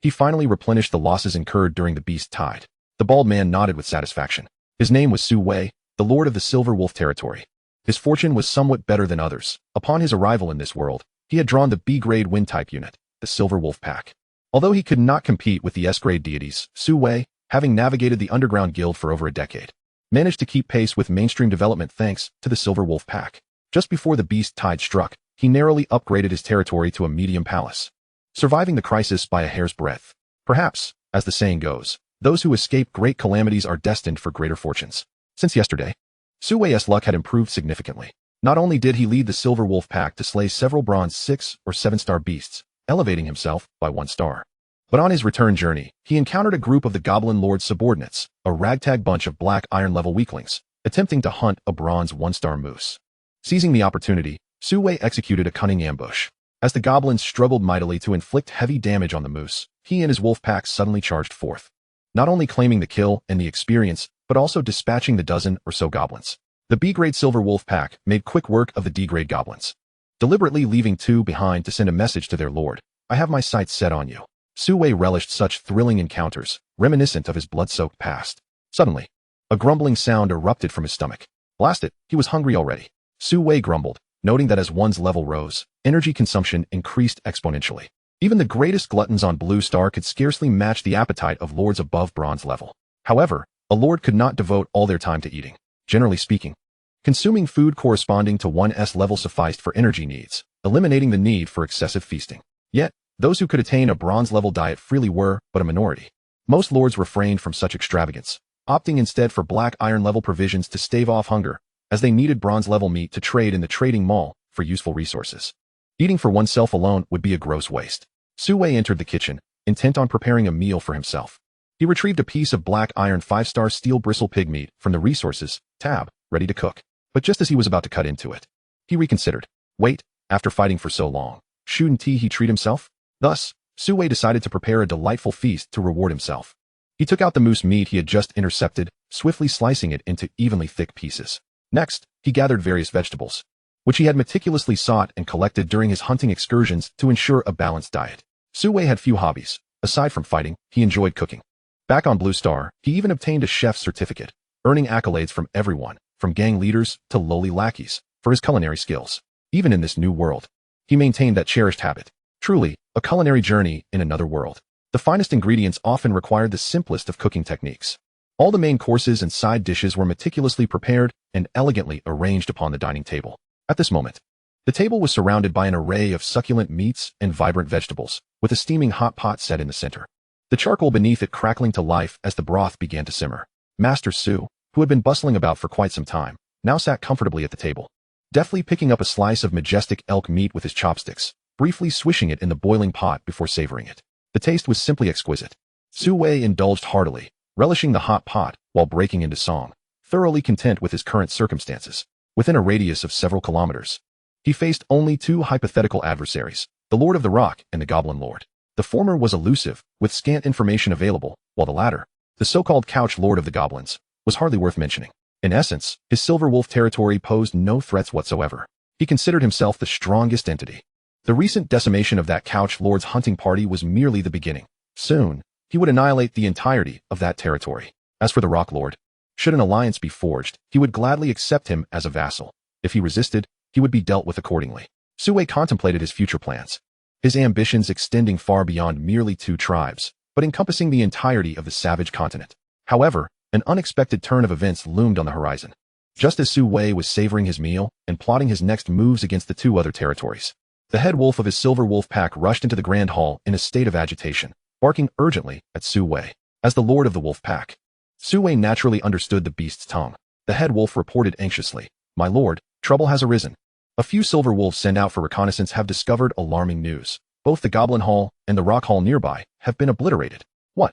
he finally replenished the losses incurred during the beast tide. The bald man nodded with satisfaction. His name was Su Wei, the lord of the silver wolf territory. His fortune was somewhat better than others. Upon his arrival in this world, he had drawn the B-grade wind-type unit, the Silver Wolf Pack. Although he could not compete with the S-grade deities, Su Wei, having navigated the underground guild for over a decade, managed to keep pace with mainstream development thanks to the Silver Wolf Pack. Just before the beast tide struck, he narrowly upgraded his territory to a medium palace, surviving the crisis by a hair's breadth. Perhaps, as the saying goes, those who escape great calamities are destined for greater fortunes. Since yesterday, Su Wei's luck had improved significantly. Not only did he lead the Silver Wolf Pack to slay several bronze 6- or 7-star beasts, elevating himself by 1 star, but on his return journey, he encountered a group of the Goblin Lord's subordinates, a ragtag bunch of black iron-level weaklings, attempting to hunt a bronze 1-star moose. Seizing the opportunity, Su Wei executed a cunning ambush. As the goblins struggled mightily to inflict heavy damage on the moose, he and his wolf pack suddenly charged forth, not only claiming the kill and the experience, but also dispatching the dozen or so goblins. The B-grade Silver Wolf Pack made quick work of the D-grade goblins, deliberately leaving 2 behind to send a message to their lord. I have my sights set on you. Su Wei relished such thrilling encounters, reminiscent of his blood-soaked past. Suddenly, a grumbling sound erupted from his stomach. Blast it, he was hungry already. Su Wei grumbled, noting that as one's level rose, energy consumption increased exponentially. Even the greatest gluttons on Blue Star could scarcely match the appetite of lords above bronze level. However, a lord could not devote all their time to eating. Generally speaking, consuming food corresponding to 1's level sufficed for energy needs, eliminating the need for excessive feasting. Yet, those who could attain a bronze-level diet freely were but a minority. Most lords refrained from such extravagance, opting instead for black iron-level provisions to stave off hunger, as they needed bronze-level meat to trade in the trading mall for useful resources. Eating for oneself alone would be a gross waste. Su Wei entered the kitchen, intent on preparing a meal for himself. He retrieved a piece of black iron 5-star steel bristle pig meat from the Resources tab, ready to cook. But just as he was about to cut into it, he reconsidered. Wait, after fighting for so long, shouldn't he treat himself? Thus, Su Wei decided to prepare a delightful feast to reward himself. He took out the moose meat he had just intercepted, swiftly slicing it into evenly thick pieces. Next, he gathered various vegetables, which he had meticulously sought and collected during his hunting excursions to ensure a balanced diet. Su Wei had few hobbies. Aside from fighting, he enjoyed cooking. Back on Blue Star, he even obtained a chef's certificate, earning accolades from everyone, from gang leaders to lowly lackeys, for his culinary skills. Even in this new world, he maintained that cherished habit. Truly, a culinary journey in another world. The finest ingredients often required the simplest of cooking techniques. All the main courses and side dishes were meticulously prepared and elegantly arranged upon the dining table. At this moment, the table was surrounded by an array of succulent meats and vibrant vegetables, with a steaming hot pot set in the center, the charcoal beneath it crackling to life as the broth began to simmer. Master Su, who had been bustling about for quite some time, now sat comfortably at the table, deftly picking up a slice of majestic elk meat with his chopsticks, briefly swishing it in the boiling pot before savoring it. The taste was simply exquisite. Su Wei indulged heartily, relishing the hot pot while breaking into song, thoroughly content with his current circumstances. Within a radius of several kilometers, he faced only 2 hypothetical adversaries, the Lord of the Rock and the Goblin Lord. The former was elusive, with scant information available, while the latter, the so-called Couch Lord of the Goblins, was hardly worth mentioning. In essence, his Silver Wolf territory posed no threats whatsoever. He considered himself the strongest entity. The recent decimation of that Couch Lord's hunting party was merely the beginning. Soon, he would annihilate the entirety of that territory. As for the Rock Lord, should an alliance be forged, he would gladly accept him as a vassal. If he resisted, he would be dealt with accordingly. Su Wei contemplated his future plans, his ambitions extending far beyond merely 2 tribes, but encompassing the entirety of the savage continent. However, an unexpected turn of events loomed on the horizon. Just as Su Wei was savoring his meal and plotting his next moves against the 2 other territories, the head wolf of his Silver Wolf Pack rushed into the Grand Hall in a state of agitation, barking urgently at Su Wei. As the Lord of the Wolf Pack, Su Wei naturally understood the beast's tongue. The head wolf reported anxiously, "My lord, trouble has arisen. A few silver wolves sent out for reconnaissance have discovered alarming news. Both the Goblin Hall and the Rock Hall nearby have been obliterated." What?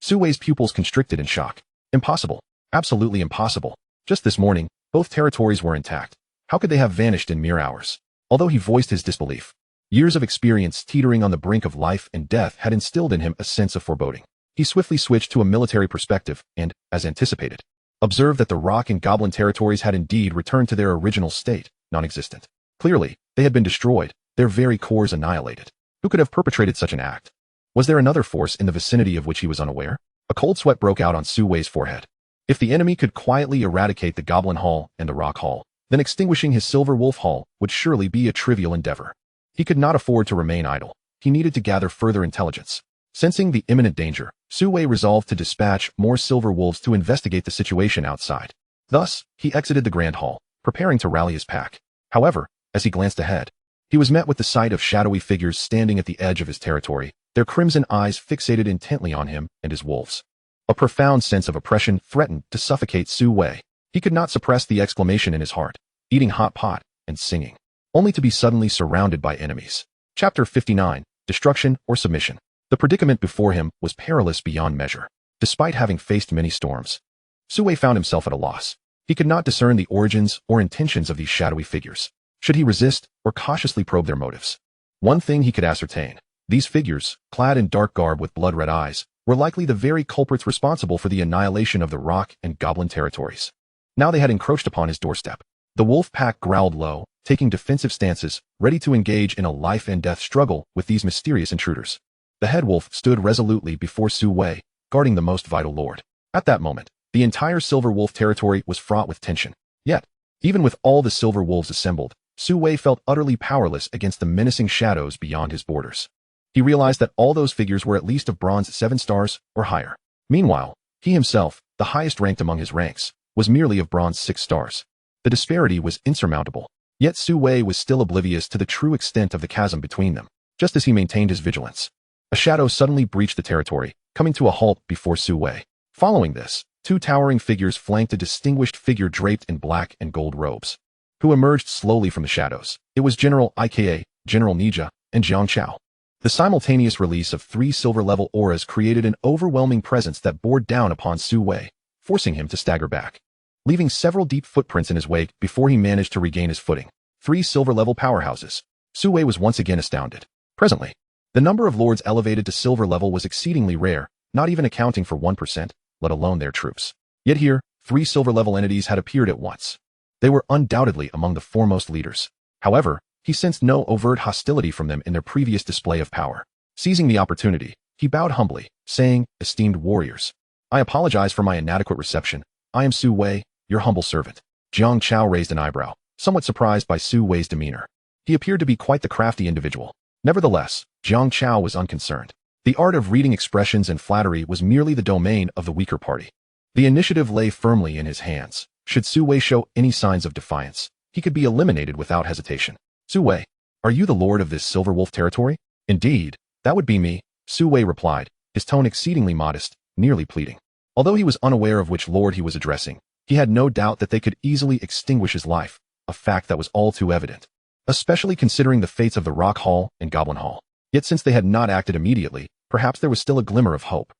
Su Wei's pupils constricted in shock. Impossible. Absolutely impossible. Just this morning, both territories were intact. How could they have vanished in mere hours? Although he voiced his disbelief, Years of experience teetering on the brink of life and death had instilled in him a sense of foreboding. He swiftly switched to a military perspective and, as anticipated, observed that the rock and goblin territories had indeed returned to their original state, non-existent. Clearly, they had been destroyed, their very cores annihilated. Who could have perpetrated such an act? Was there another force in the vicinity of which he was unaware? A cold sweat broke out on Su-wei's forehead. If the enemy could quietly eradicate the Goblin Hall and the Rock Hall, then extinguishing his Silver Wolf Hall would surely be a trivial endeavor. He could not afford to remain idle. He needed to gather further intelligence. Sensing the imminent danger, Su-wei resolved to dispatch more Silver Wolves to investigate the situation outside. Thus, he exited the Grand Hall, preparing to rally his pack. However, as he glanced ahead, he was met with the sight of shadowy figures standing at the edge of his territory, their crimson eyes fixated intently on him and his wolves. A profound sense of oppression threatened to suffocate Su-wei. He could not suppress the exclamation in his heart, eating hot pot and singing, only to be suddenly surrounded by enemies. Chapter 59, Destruction or Submission. The predicament before him was perilous beyond measure. Despite having faced many storms, Su-wei found himself at a loss. He could not discern the origins or intentions of these shadowy figures. Should he resist or cautiously probe their motives? One thing he could ascertain: these figures, clad in dark garb with blood-red eyes, were likely the very culprits responsible for the annihilation of the rock and goblin territories. Now they had encroached upon his doorstep. The wolf pack growled low, taking defensive stances, ready to engage in a life-and-death struggle with these mysterious intruders. The head wolf stood resolutely before Su-wei, guarding the most vital lord. At that moment, the entire Silver Wolf territory was fraught with tension. Yet, even with all the Silver Wolves assembled, Su-wei felt utterly powerless against the menacing shadows beyond his borders. He realized that all those figures were at least of bronze 7 stars or higher. Meanwhile, he himself, the highest ranked among his ranks, was merely of bronze 6 stars. The disparity was insurmountable. Yet Su-wei was still oblivious to the true extent of the chasm between them. Just as he maintained his vigilance, a shadow suddenly breached the territory, coming to a halt before Su-wei. Following this, 2 towering figures flanked a distinguished figure draped in black and gold robes, who emerged slowly from the shadows. It was General Ika, General Nija, and Jiang Chao. The simultaneous release of 3 silver-level auras created an overwhelming presence that bore down upon Su-wei, forcing him to stagger back, leaving several deep footprints in his wake before he managed to regain his footing. 3 silver-level powerhouses. Su-wei was once again astounded. Presently, the number of lords elevated to silver level was exceedingly rare, not even accounting for 1%, let alone their troops. Yet here, 3 silver-level entities had appeared at once. They were undoubtedly among the foremost leaders. However, he sensed no overt hostility from them in their previous display of power. Seizing the opportunity, he bowed humbly, saying, "Esteemed warriors, I apologize for my inadequate reception. I am Su-wei, your humble servant." Jiang Chao raised an eyebrow, somewhat surprised by Su-wei's demeanor. He appeared to be quite the crafty individual. Nevertheless, Jiang Chao was unconcerned. The art of reading expressions and flattery was merely the domain of the weaker party. The initiative lay firmly in his hands. Should Su-wei show any signs of defiance, he could be eliminated without hesitation. "Su-wei, are you the lord of this Silver Wolf territory?" "Indeed, that would be me," Su-wei replied, his tone exceedingly modest, nearly pleading. Although he was unaware of which lord he was addressing, he had no doubt that they could easily extinguish his life, a fact that was all too evident, especially considering the fates of the Rock Hall and Goblin Hall. Yet since they had not acted immediately, perhaps there was still a glimmer of hope.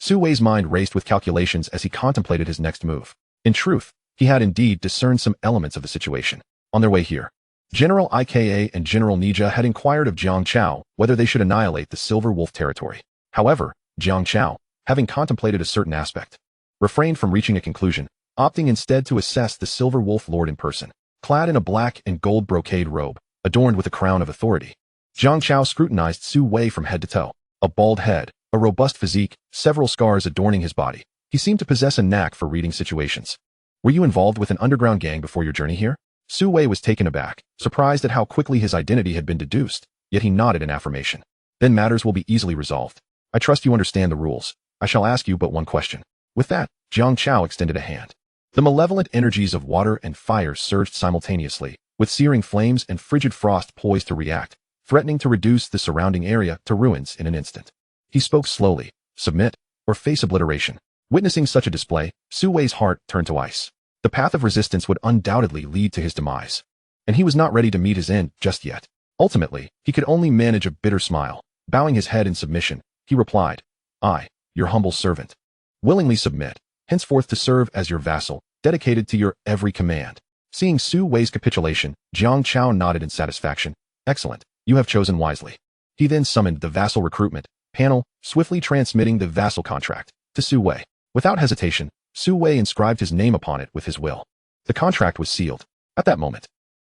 Su-wei's mind raced with calculations as he contemplated his next move. In truth, he had indeed discerned some elements of the situation. On their way here, General Ika and General Nija had inquired of Jiang Chao whether they should annihilate the Silver Wolf territory. However, Jiang Chao, having contemplated a certain aspect, refrained from reaching a conclusion, opting instead to assess the Silver Wolf Lord in person. Clad in a black and gold brocade robe, adorned with a crown of authority, Jiang Chao scrutinized Su-wei from head to toe. A bald head, a robust physique, several scars adorning his body. He seemed to possess a knack for reading situations. "Were you involved with an underground gang before your journey here?" Su-wei was taken aback, surprised at how quickly his identity had been deduced, yet he nodded in affirmation. "Then matters will be easily resolved. I trust you understand the rules. I shall ask you but one question." With that, Jiang Chao extended a hand. The malevolent energies of water and fire surged simultaneously, with searing flames and frigid frost poised to react, threatening to reduce the surrounding area to ruins in an instant. He spoke slowly: "Submit, or face obliteration." Witnessing such a display, Su-wei's heart turned to ice. The path of resistance would undoubtedly lead to his demise, and he was not ready to meet his end just yet. Ultimately, he could only manage a bitter smile. Bowing his head in submission, he replied, "I, your humble servant, willingly submit, henceforth to serve as your vassal, dedicated to your every command." Seeing Su-wei's capitulation, Jiang Chao nodded in satisfaction. "Excellent. You have chosen wisely. He then summoned the vassal recruitment panel, swiftly transmitting the vassal contract to Su Wei. Without hesitation, Su Wei inscribed his name upon it with his will. The contract was sealed. At that moment,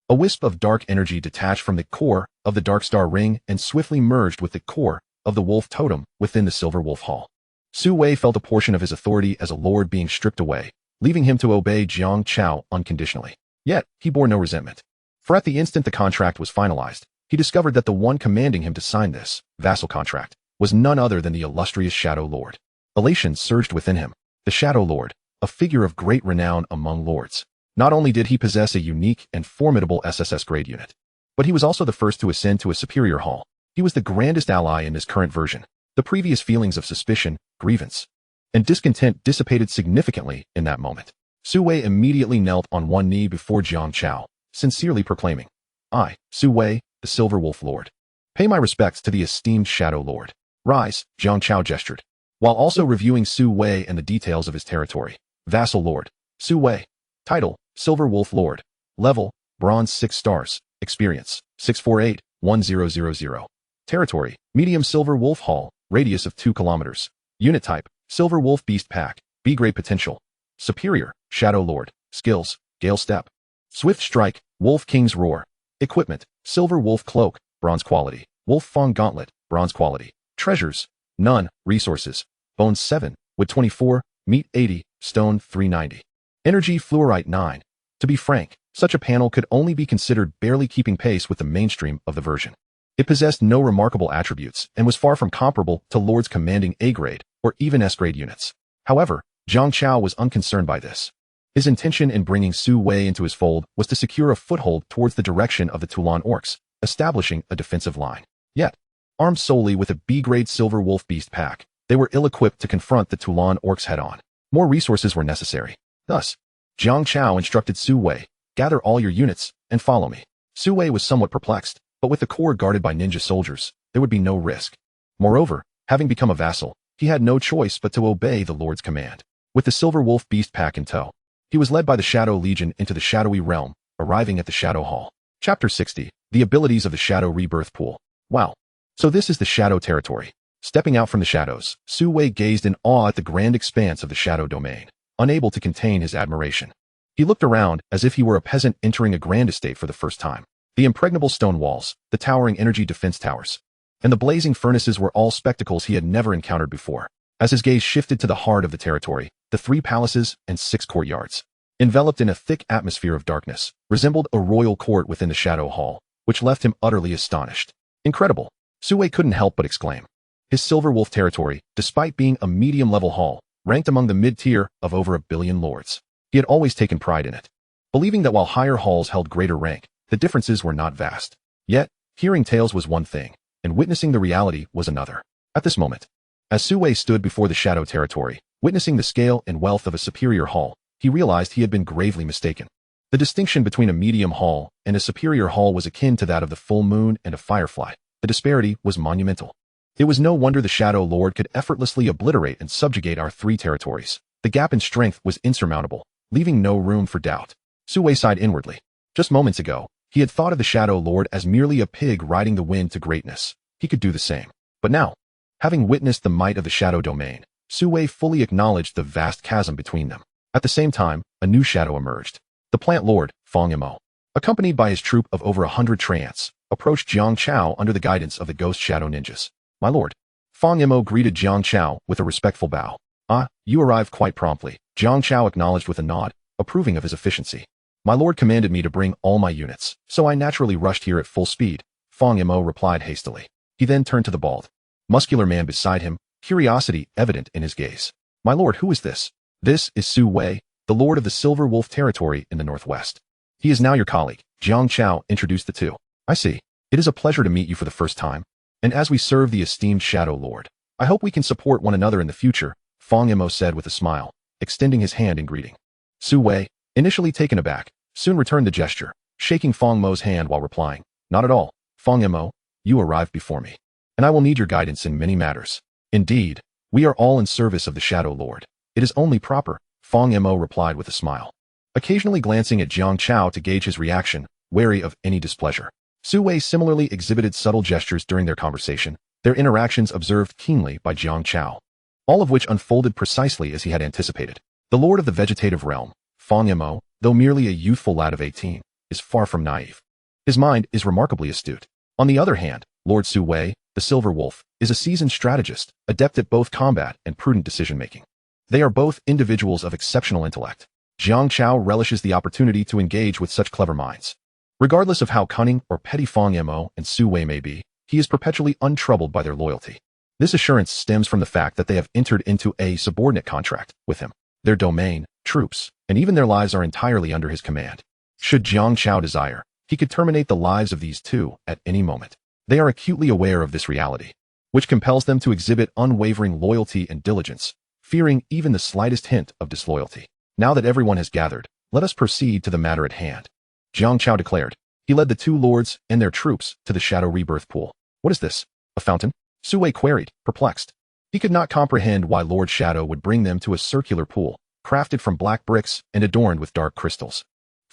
a wisp of dark energy detached from the core of the Dark Star Ring and swiftly merged with the core of the Wolf Totem within the Silver Wolf Hall. Su Wei felt a portion of his authority as a lord being stripped away, leaving him to obey Jiang Chao unconditionally. Yet, he bore no resentment. For at the instant the contract was finalized, he discovered that the one commanding him to sign this vassal contract was none other than the illustrious Shadow Lord. Elation surged within him. The Shadow Lord, a figure of great renown among lords. Not only did he possess a unique and formidable SSS grade unit, but he was also the first to ascend to a superior hall. He was the grandest ally in this current version. The previous feelings of suspicion, grievance, and discontent dissipated significantly in that moment. Su Wei immediately knelt on one knee before Jiang Chao, sincerely proclaiming, "I, Su Wei, the Silver Wolf Lord, pay my respects to the esteemed Shadow Lord." "Rise," Jiang Chao gestured, while also reviewing Su Wei and the details of his territory. Vassal Lord, Su Wei. Title, Silver Wolf Lord. Level, Bronze 6 stars. Experience, 648-1000. Territory, Medium Silver Wolf Hall, radius of 2 kilometers. Unit type, Silver Wolf Beast Pack, B-grade potential. Superior, Shadow Lord. Skills, Gale Step. Swift Strike, Wolf King's Roar. Equipment, Silver Wolf Cloak, bronze quality. Wolf Fang Gauntlet, bronze quality. Treasures, none. Resources, Bones 7, Wood 24, Meat 80, Stone 390. Energy Fluorite 9. To be frank, such a panel could only be considered barely keeping pace with the mainstream of the version. It possessed no remarkable attributes and was far from comparable to lords commanding A-grade or even S-grade units. However, Jiang Chao was unconcerned by this. His intention in bringing Su Wei into his fold was to secure a foothold towards the direction of the Toulon Orcs, establishing a defensive line. Yet, armed solely with a B-grade Silver Wolf Beast Pack, they were ill-equipped to confront the Toulon Orcs head-on. More resources were necessary. Thus, Jiang Chao instructed Su Wei, "Gather all your units and follow me." Su Wei was somewhat perplexed, but with the core guarded by ninja soldiers, there would be no risk. Moreover, having become a vassal, he had no choice but to obey the Lord's command. With the Silver Wolf Beast Pack in tow, he was led by the Shadow Legion into the shadowy realm, arriving at the Shadow Hall. Chapter 60, The Abilities of the Shadow Rebirth Pool. Wow. So this is the Shadow territory. Stepping out from the shadows, Su Wei gazed in awe at the grand expanse of the Shadow domain, unable to contain his admiration. He looked around as if he were a peasant entering a grand estate for the first time. The impregnable stone walls, the towering energy defense towers, and the blazing furnaces were all spectacles he had never encountered before. As his gaze shifted to the heart of the territory, the 3 palaces and 6 courtyards, enveloped in a thick atmosphere of darkness, resembled a royal court within the Shadow Hall, which left him utterly astonished. Incredible! Su Wei couldn't help but exclaim. His Silver Wolf territory, despite being a medium-level hall, ranked among the mid-tier of over 1 billion lords. He had always taken pride in it, believing that while higher halls held greater rank, the differences were not vast. Yet, hearing tales was one thing, and witnessing the reality was another. At this moment, as Su Wei stood before the Shadow territory, witnessing the scale and wealth of a superior hall, he realized he had been gravely mistaken. The distinction between a medium hall and a superior hall was akin to that of the full moon and a firefly. The disparity was monumental. It was no wonder the Shadow Lord could effortlessly obliterate and subjugate our 3 territories. The gap in strength was insurmountable, leaving no room for doubt. Su Wei sighed inwardly. Just moments ago, he had thought of the Shadow Lord as merely a pig riding the wind to greatness. He could do the same. But now, having witnessed the might of the Shadow domain, Su Wei fully acknowledged the vast chasm between them. At the same time, a new shadow emerged. The Plant Lord, Fang Yimou, accompanied by his troop of over 100 treants, approached Jiang Chao under the guidance of the Ghost Shadow Ninjas. "My lord." Fang Yimou greeted Jiang Chao with a respectful bow. "Ah, you arrived quite promptly," Jiang Chao acknowledged with a nod, approving of his efficiency. "My lord commanded me to bring all my units, so I naturally rushed here at full speed," Fang Yimou replied hastily. He then turned to the bald, muscular man beside him, curiosity evident in his gaze. "My lord, who is this?" "This is Su Wei, the lord of the Silver Wolf territory in the northwest. He is now your colleague," Jiang Chao introduced the two. "I see. It is a pleasure to meet you for the first time. And as we serve the esteemed Shadow Lord, I hope we can support one another in the future," Fang Yimou said with a smile, extending his hand in greeting. Su Wei, initially taken aback, soon returned the gesture, shaking Fang Yimou's hand while replying, "Not at all, Fang Yimou, you arrived before me, and I will need your guidance in many matters. Indeed, we are all in service of the Shadow Lord. It is only proper," Fang Yimou replied with a smile, occasionally glancing at Jiang Chao to gauge his reaction, wary of any displeasure. Wei similarly exhibited subtle gestures during their conversation, their interactions observed keenly by Jiang Chao, all of which unfolded precisely as he had anticipated. The lord of the vegetative realm, Yemo, though merely a youthful lad of 18, is far from naive. His mind is remarkably astute. On the other hand, Lord Wei, the Silver Wolf, is a seasoned strategist, adept at both combat and prudent decision-making. They are both individuals of exceptional intellect. Jiang Chao relishes the opportunity to engage with such clever minds. Regardless of how cunning or petty Yemo and Wei may be, he is perpetually untroubled by their loyalty. This assurance stems from the fact that they have entered into a subordinate contract with him. Their domain, troops, and even their lives are entirely under his command. Should Jiang Chao desire, he could terminate the lives of these two at any moment. They are acutely aware of this reality, which compels them to exhibit unwavering loyalty and diligence, fearing even the slightest hint of disloyalty. Now that everyone has gathered, let us proceed to the matter at hand, Jiang Chao declared. He led the two lords and their troops to the Shadow Rebirth Pool. What is this? A fountain? Wei queried, perplexed. He could not comprehend why Lord Shadow would bring them to a circular pool, crafted from black bricks and adorned with dark crystals.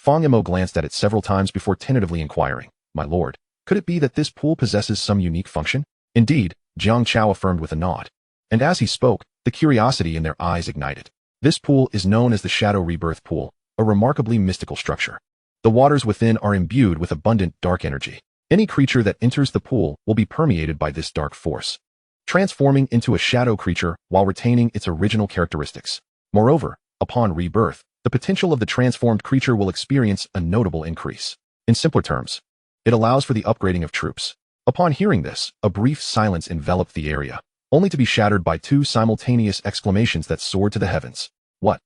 Yemo glanced at it several times before tentatively inquiring, "My lord, could it be that this pool possesses some unique function?" Indeed, Jiang Chao affirmed with a nod. And as he spoke, the curiosity in their eyes ignited. This pool is known as the Shadow Rebirth Pool, a remarkably mystical structure. The waters within are imbued with abundant dark energy. Any creature that enters the pool will be permeated by this dark force, transforming into a shadow creature while retaining its original characteristics. Moreover, upon rebirth, the potential of the transformed creature will experience a notable increase. In simpler terms, it allows for the upgrading of troops. Upon hearing this, a brief silence enveloped the area, only to be shattered by two simultaneous exclamations that soared to the heavens. What?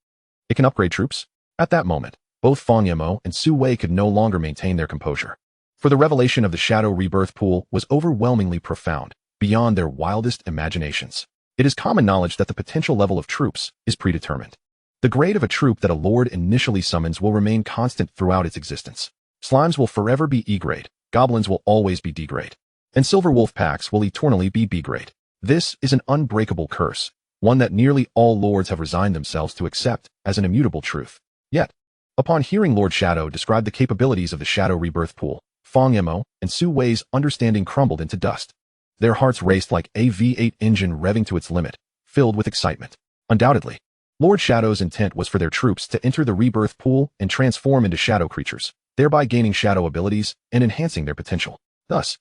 It can upgrade troops? At that moment, both Yemo and Wei could no longer maintain their composure. For the revelation of the Shadow Rebirth Pool was overwhelmingly profound, beyond their wildest imaginations. It is common knowledge that the potential level of troops is predetermined. The grade of a troop that a lord initially summons will remain constant throughout its existence. Slimes will forever be E grade, goblins will always be D grade, and silver wolf packs will eternally be B grade. This is an unbreakable curse, one that nearly all lords have resigned themselves to accept as an immutable truth. Yet, upon hearing Lord Shadow describe the capabilities of the Shadow Rebirth Pool, Yemo and Wei's understanding crumbled into dust. Their hearts raced like a V8 engine revving to its limit, filled with excitement. Undoubtedly, Lord Shadow's intent was for their troops to enter the Rebirth Pool and transform into shadow creatures, thereby gaining shadow abilities and enhancing their potential. Thus,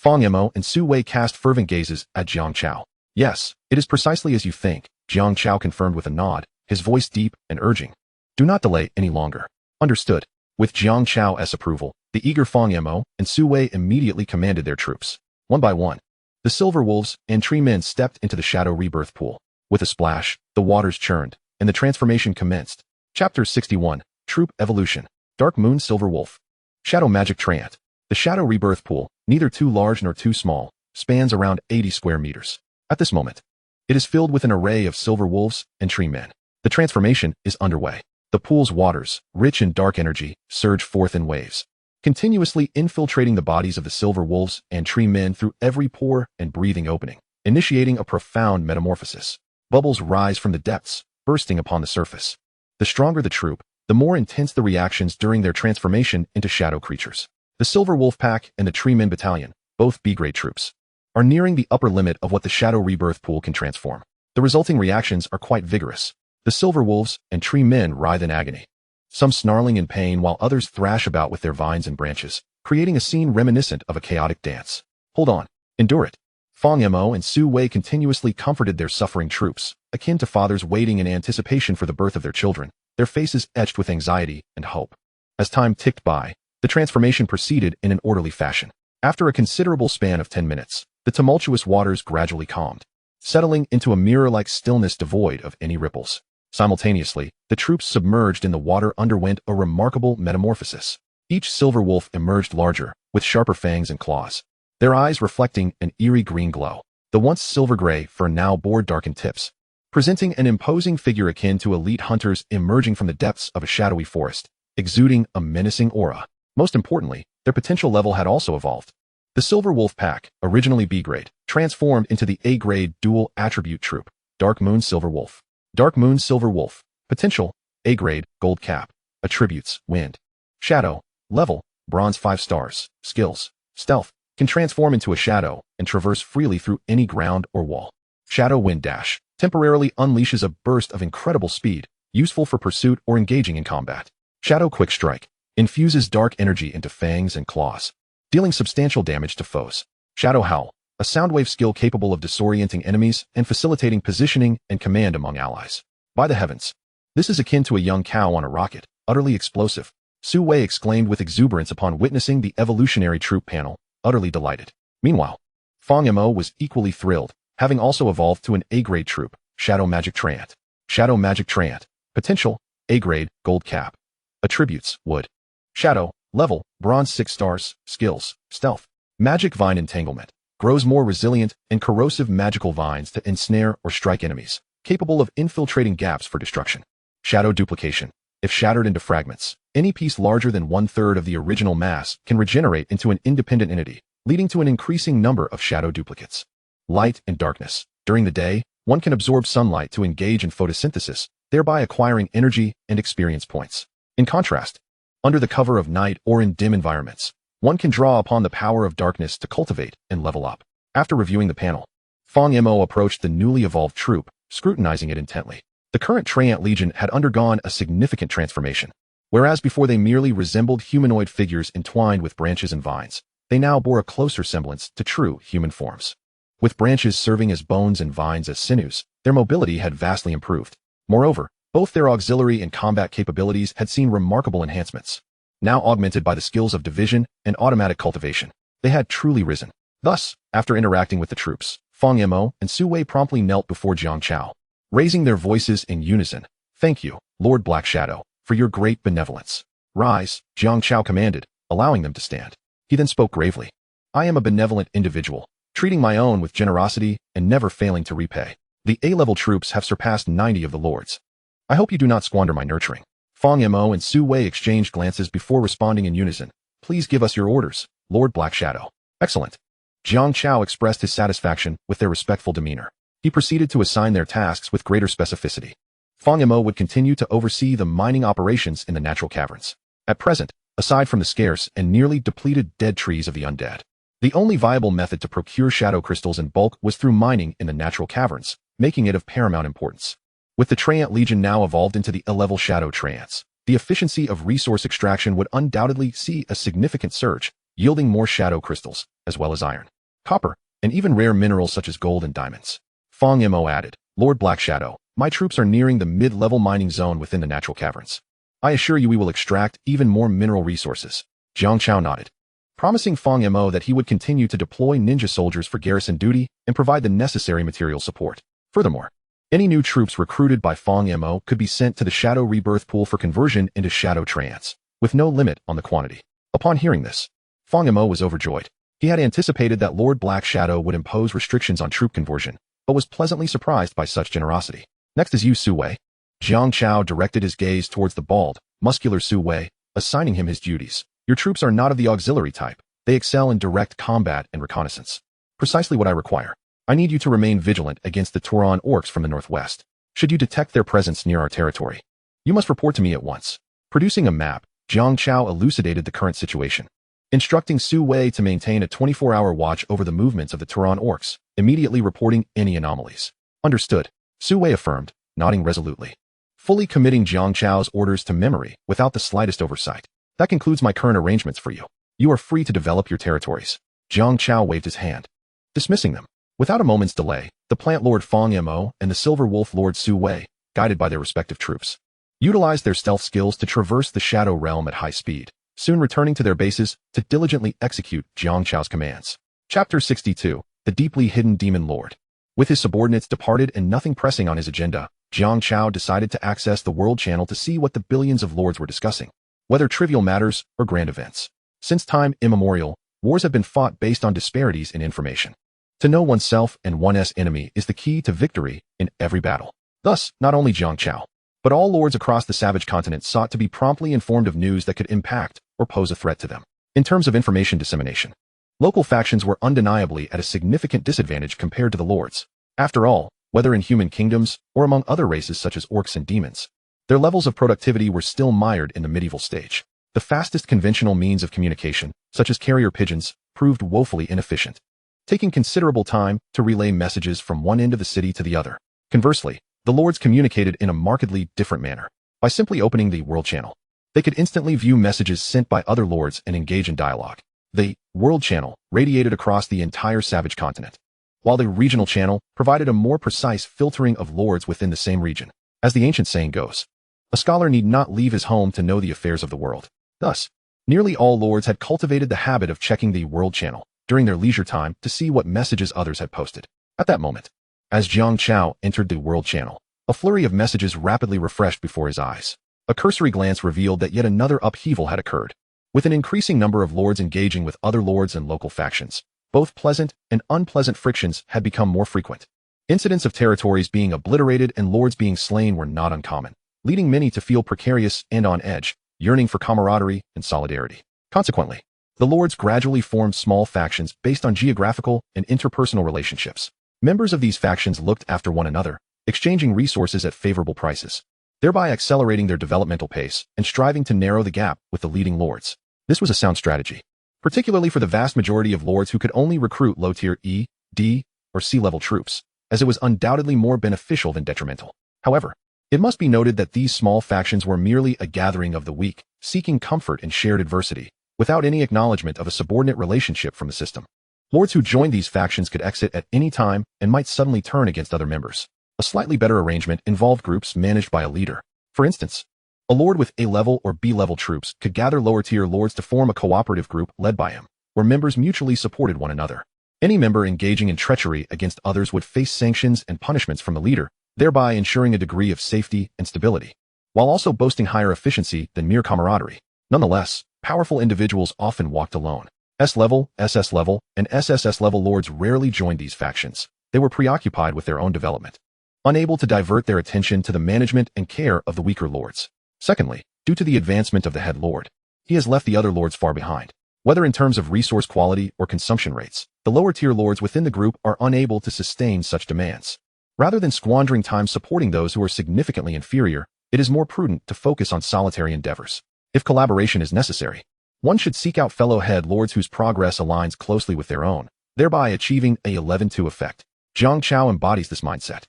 Yemo and Wei cast fervent gazes at Jiang Chao. "Yes, it is precisely as you think," Jiang Chao confirmed with a nod, his voice deep and urging. "Do not delay any longer." Understood. With Jiang Chao's approval, the eager Yemo and Wei immediately commanded their troops. One by one, the Silver Wolves and Tree Men stepped into the Shadow Rebirth Pool. With a splash, the waters churned, and the transformation commenced. Chapter 61, Troop Evolution. Dark Moon Silver Wolf. Shadow Magic Treant. The Shadow Rebirth Pool, neither too large nor too small, spans around 80 square meters. At this moment, it is filled with an array of Silver Wolves and Tree Men. The transformation is underway. The pool's waters, rich in dark energy, surge forth in waves, continuously infiltrating the bodies of the Silver Wolves and Tree Men through every pore and breathing opening, initiating a profound metamorphosis. Bubbles rise from the depths, bursting upon the surface. The stronger the troop, the more intense the reactions during their transformation into shadow creatures. The Silver Wolf Pack and the Tree Men Battalion, both B-grade troops, are nearing the upper limit of what the Shadow Rebirth Pool can transform. The resulting reactions are quite vigorous. The Silver Wolves and Tree Men writhe in agony, some snarling in pain while others thrash about with their vines and branches, creating a scene reminiscent of a chaotic dance. Hold on. Endure it. Yemo and Wei continuously comforted their suffering troops, akin to fathers waiting in anticipation for the birth of their children, their faces etched with anxiety and hope. As time ticked by, the transformation proceeded in an orderly fashion. After a considerable span of 10 minutes, the tumultuous waters gradually calmed, settling into a mirror-like stillness devoid of any ripples. Simultaneously, the troops submerged in the water underwent a remarkable metamorphosis. Each silver wolf emerged larger, with sharper fangs and claws, their eyes reflecting an eerie green glow. The once silver-gray fur now bore darkened tips, presenting an imposing figure akin to elite hunters emerging from the depths of a shadowy forest, exuding a menacing aura. Most importantly, their potential level had also evolved. The Silver Wolf Pack, originally B-grade, transformed into the A-grade dual attribute troop, Dark Moon Silver Wolf. Dark Moon Silver Wolf. Potential, A-grade, gold cap. Attributes, wind. Shadow. Level, bronze 5 stars. Skills, Stealth can transform into a shadow and traverse freely through any ground or wall. Shadow Wind Dash temporarily unleashes a burst of incredible speed, useful for pursuit or engaging in combat. Shadow Quick Strike infuses dark energy into fangs and claws, dealing substantial damage to foes. Shadow Howl, a soundwave skill capable of disorienting enemies and facilitating positioning and command among allies. By the heavens, this is akin to a young cow on a rocket, utterly explosive, Su Wei exclaimed with exuberance upon witnessing the evolutionary troop panel, utterly delighted. Meanwhile, Fong Mo was equally thrilled, having also evolved to an A-grade troop, Shadow Magic Treant. Shadow Magic Treant. Potential, A-grade, gold cap. Attributes, wood. Shadow, level, bronze 6 stars, skills, stealth. Magic Vine Entanglement. Grows more resilient and corrosive magical vines to ensnare or strike enemies, capable of infiltrating gaps for destruction. Shadow Duplication. If shattered into fragments, any piece larger than 1/3 of the original mass can regenerate into an independent entity, leading to an increasing number of shadow duplicates. Light and darkness. During the day, one can absorb sunlight to engage in photosynthesis, thereby acquiring energy and experience points. In contrast, under the cover of night or in dim environments, one can draw upon the power of darkness to cultivate and level up. After reviewing the panel, Fong Mo approached the newly evolved troop, scrutinizing it intently. The current Treant Legion had undergone a significant transformation. Whereas before they merely resembled humanoid figures entwined with branches and vines, they now bore a closer semblance to true human forms. With branches serving as bones and vines as sinews, their mobility had vastly improved. Moreover, both their auxiliary and combat capabilities had seen remarkable enhancements. Now augmented by the skills of division and automatic cultivation, they had truly risen. Thus, after interacting with the troops, Fong Mo and Su Wei promptly knelt before Jiang Chao, raising their voices in unison. "Thank you, Lord Black Shadow, for your great benevolence." "Rise," Jiang Chao commanded, allowing them to stand. He then spoke gravely. "I am a benevolent individual, treating my own with generosity and never failing to repay. The A-level troops have surpassed 90 of the lords. I hope you do not squander my nurturing." Fong Mo and Su Wei exchanged glances before responding in unison. "Please give us your orders, Lord Black Shadow." "Excellent." Jiang Chao expressed his satisfaction with their respectful demeanor. He proceeded to assign their tasks with greater specificity. Fong Mo would continue to oversee the mining operations in the natural caverns. At present, aside from the scarce and nearly depleted dead trees of the undead, the only viable method to procure shadow crystals in bulk was through mining in the natural caverns, making it of paramount importance. With the Treant Legion now evolved into the A-level Shadow Treants, the efficiency of resource extraction would undoubtedly see a significant surge, yielding more shadow crystals, as well as iron, copper, and even rare minerals such as gold and diamonds. Fong Mo added, "Lord Black Shadow, my troops are nearing the mid-level mining zone within the natural caverns. I assure you we will extract even more mineral resources." Jiang Chao nodded, promising Fong Mo that he would continue to deploy ninja soldiers for garrison duty and provide the necessary material support. Furthermore, any new troops recruited by Fong Mo could be sent to the Shadow Rebirth Pool for conversion into Shadow Treants, with no limit on the quantity. Upon hearing this, Fong Mo was overjoyed. He had anticipated that Lord Black Shadow would impose restrictions on troop conversion, but was pleasantly surprised by such generosity. "Next is you, Su Wei." Jiang Chao directed his gaze towards the bald, muscular Su Wei, assigning him his duties. "Your troops are not of the auxiliary type. They excel in direct combat and reconnaissance. Precisely what I require. I need you to remain vigilant against the Turan orcs from the northwest. Should you detect their presence near our territory, you must report to me at once." Producing a map, Jiang Chao elucidated the current situation, instructing Su Wei to maintain a 24-hour watch over the movements of the Turan orcs, immediately reporting any anomalies. "Understood," Su Wei affirmed, nodding resolutely, fully committing Jiang Chao's orders to memory without the slightest oversight. "That concludes my current arrangements for you. You are free to develop your territories." Jiang Chao waved his hand, dismissing them. Without a moment's delay, the Plant Lord Fong Mo and the Silver Wolf Lord Su Wei, guided by their respective troops, utilized their stealth skills to traverse the Shadow Realm at high speed, soon returning to their bases to diligently execute Jiang Chao's commands. Chapter 62. The Deeply Hidden Demon Lord. With his subordinates departed and nothing pressing on his agenda, Jiang Chao decided to access the World Channel to see what the billions of lords were discussing, whether trivial matters or grand events. Since time immemorial, wars have been fought based on disparities in information. To know oneself and one's enemy is the key to victory in every battle. Thus, not only Jiang Chao, but all lords across the savage continent sought to be promptly informed of news that could impact or pose a threat to them. In terms of information dissemination, local factions were undeniably at a significant disadvantage compared to the lords. After all, whether in human kingdoms or among other races such as orcs and demons, their levels of productivity were still mired in the medieval stage. The fastest conventional means of communication, such as carrier pigeons, proved woefully inefficient, taking considerable time to relay messages from one end of the city to the other. Conversely, the lords communicated in a markedly different manner. By simply opening the world channel, they could instantly view messages sent by other lords and engage in dialogue. The world channel radiated across the entire savage continent, while the regional channel provided a more precise filtering of lords within the same region. As the ancient saying goes, a scholar need not leave his home to know the affairs of the world. Thus, nearly all lords had cultivated the habit of checking the world channel during their leisure time to see what messages others had posted. At that moment, as Jiang Chao entered the world channel, a flurry of messages rapidly refreshed before his eyes. A cursory glance revealed that yet another upheaval had occurred, with an increasing number of lords engaging with other lords and local factions. Both pleasant and unpleasant frictions had become more frequent. Incidents of territories being obliterated and lords being slain were not uncommon, leading many to feel precarious and on edge, yearning for camaraderie and solidarity. Consequently, the lords gradually formed small factions based on geographical and interpersonal relationships. Members of these factions looked after one another, exchanging resources at favorable prices, thereby accelerating their developmental pace and striving to narrow the gap with the leading lords. This was a sound strategy, particularly for the vast majority of lords who could only recruit low-tier E, D, or C-level troops, as it was undoubtedly more beneficial than detrimental. However, it must be noted that these small factions were merely a gathering of the weak, seeking comfort in shared adversity, without any acknowledgement of a subordinate relationship from the system. Lords who joined these factions could exit at any time and might suddenly turn against other members. A slightly better arrangement involved groups managed by a leader. For instance, a lord with A-level or B-level troops could gather lower-tier lords to form a cooperative group led by him, where members mutually supported one another. Any member engaging in treachery against others would face sanctions and punishments from the leader, thereby ensuring a degree of safety and stability, while also boasting higher efficiency than mere camaraderie. Nonetheless, powerful individuals often walked alone. S-level, SS-level, and SSS-level lords rarely joined these factions. They were preoccupied with their own development, unable to divert their attention to the management and care of the weaker lords. Secondly, due to the advancement of the head lord, he has left the other lords far behind. Whether in terms of resource quality or consumption rates, the lower-tier lords within the group are unable to sustain such demands. Rather than squandering time supporting those who are significantly inferior, it is more prudent to focus on solitary endeavors. If collaboration is necessary, one should seek out fellow head lords whose progress aligns closely with their own, thereby achieving a 11-2 effect. Jiang Chao embodies this mindset.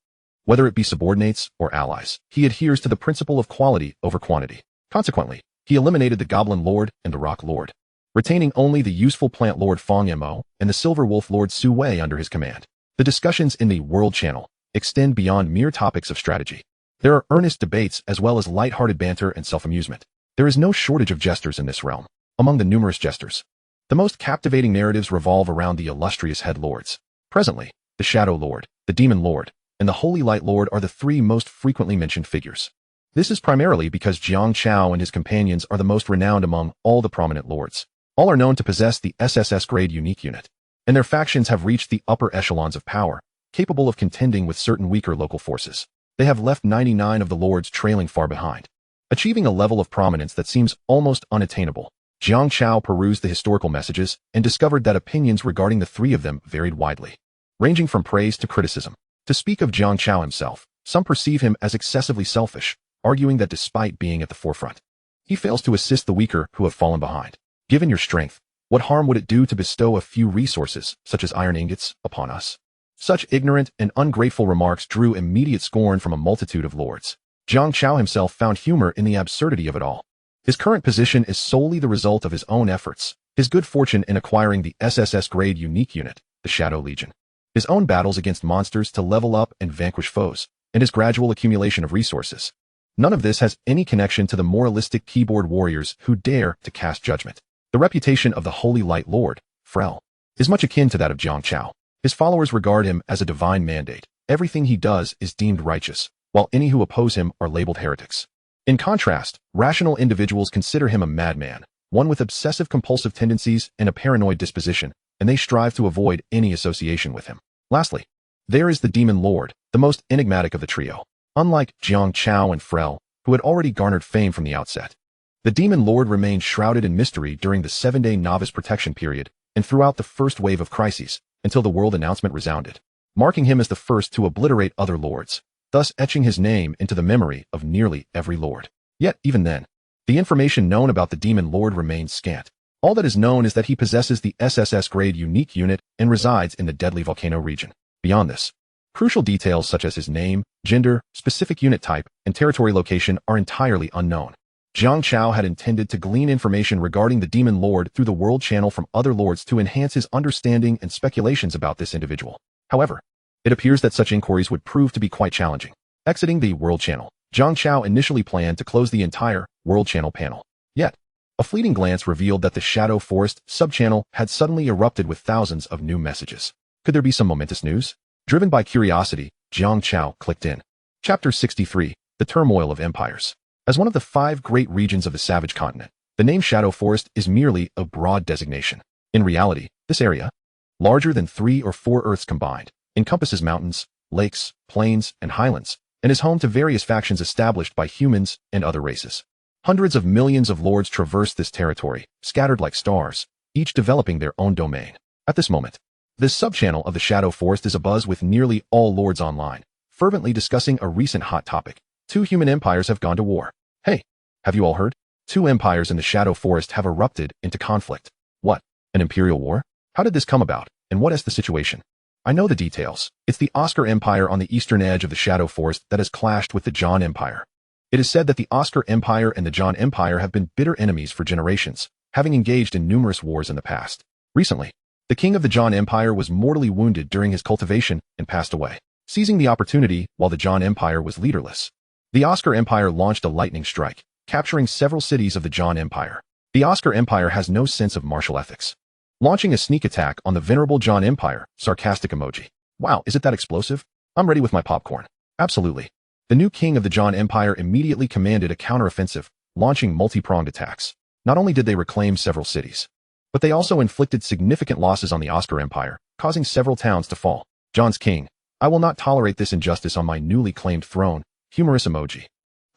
Whether it be subordinates or allies, he adheres to the principle of quality over quantity. Consequently, he eliminated the Goblin Lord and the Rock Lord, retaining only the useful Plant Lord Fong Mo and the Silver Wolf Lord Su Wei under his command. The discussions in the World Channel extend beyond mere topics of strategy. There are earnest debates as well as light-hearted banter and self-amusement. There is no shortage of jesters in this realm. Among the numerous jesters, the most captivating narratives revolve around the illustrious head lords. Presently, the Shadow Lord, the Demon Lord, and the Holy Light Lord are the three most frequently mentioned figures. This is primarily because Jiang Chao and his companions are the most renowned among all the prominent lords. All are known to possess the SSS grade unique unit, and their factions have reached the upper echelons of power, capable of contending with certain weaker local forces. They have left 99 of the lords trailing far behind, achieving a level of prominence that seems almost unattainable. Jiang Chao perused the historical messages and discovered that opinions regarding the three of them varied widely, ranging from praise to criticism. To speak of Jiang Chao himself, some perceive him as excessively selfish, arguing that despite being at the forefront, he fails to assist the weaker who have fallen behind. Given your strength, what harm would it do to bestow a few resources, such as iron ingots, upon us? Such ignorant and ungrateful remarks drew immediate scorn from a multitude of lords. Jiang Chao himself found humor in the absurdity of it all. His current position is solely the result of his own efforts, his good fortune in acquiring the SSS grade unique unit, the Shadow Legion, his own battles against monsters to level up and vanquish foes, and his gradual accumulation of resources. None of this has any connection to the moralistic keyboard warriors who dare to cast judgment. The reputation of the Holy Light Lord, Frel, is much akin to that of Jiang Chao. His followers regard him as a divine mandate. Everything he does is deemed righteous, while any who oppose him are labeled heretics. In contrast, rational individuals consider him a madman, one with obsessive-compulsive tendencies and a paranoid disposition, and they strive to avoid any association with him. Lastly, there is the Demon Lord, the most enigmatic of the trio. Unlike Jiang Chao and Frel, who had already garnered fame from the outset, the Demon Lord remained shrouded in mystery during the 7-day novice protection period and throughout the first wave of crises until the world announcement resounded, marking him as the first to obliterate other lords, thus etching his name into the memory of nearly every lord. Yet, even then, The information known about the Demon Lord remains scant. All that is known is that he possesses the SSS grade unique unit and resides in the deadly volcano region. Beyond this, crucial details such as his name, gender, specific unit type, and territory location are entirely unknown. Jiang Chao had intended to glean information regarding the Demon Lord through the World Channel from other lords to enhance his understanding and speculations about this individual. However, it appears that such inquiries would prove to be quite challenging. Exiting the World Channel, Jiang Chao initially planned to close the entire World Channel panel. Yet, a fleeting glance revealed that the Shadow Forest subchannel had suddenly erupted with thousands of new messages. Could there be some momentous news? Driven by curiosity, Jiang Chao clicked in. Chapter 63, The Turmoil of Empires. As one of the 5 great regions of the Savage Continent, the name Shadow Forest is merely a broad designation. In reality, this area, larger than 3 or 4 Earths combined, encompasses mountains, lakes, plains, and highlands, and is home to various factions established by humans and other races. Hundreds of millions of lords traverse this territory, scattered like stars, each developing their own domain. At this moment, this subchannel of the Shadow Forest is abuzz with nearly all lords online, fervently discussing a recent hot topic. 2 human empires have gone to war. Hey, have you all heard? 2 empires in the Shadow Forest have erupted into conflict. What? An imperial war? How did this come about, and what is the situation? I know the details. It's the Oscar Empire on the eastern edge of the Shadow Forest that has clashed with the John Empire. It is said that the Oscar Empire and the John Empire have been bitter enemies for generations, having engaged in numerous wars in the past. Recently, the king of the John Empire was mortally wounded during his cultivation and passed away. Seizing the opportunity while the John Empire was leaderless, the Oscar Empire launched a lightning strike, capturing several cities of the John Empire. The Oscar Empire has no sense of martial ethics, launching a sneak attack on the venerable John Empire. Sarcastic emoji. Wow, is it that explosive? I'm ready with my popcorn. Absolutely. The new king of the John Empire immediately commanded a counteroffensive, launching multi-pronged attacks. Not only did they reclaim several cities, but they also inflicted significant losses on the Oscar Empire, causing several towns to fall. John's king. I will not tolerate this injustice on my newly claimed throne. Humorous emoji.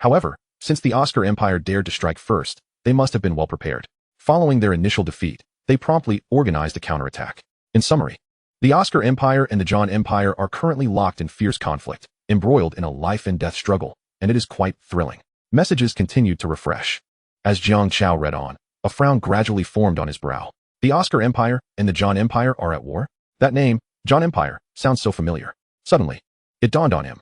However, since the Oscar Empire dared to strike first, they must have been well prepared. Following their initial defeat, they promptly organized a counterattack. In summary, the Oscar Empire and the John Empire are currently locked in fierce conflict, embroiled in a life-and-death struggle, and it is quite thrilling. Messages continued to refresh. As Jiang Chao read on, a frown gradually formed on his brow. The Oscar Empire and the John Empire are at war? That name, John Empire, sounds so familiar. Suddenly, it dawned on him.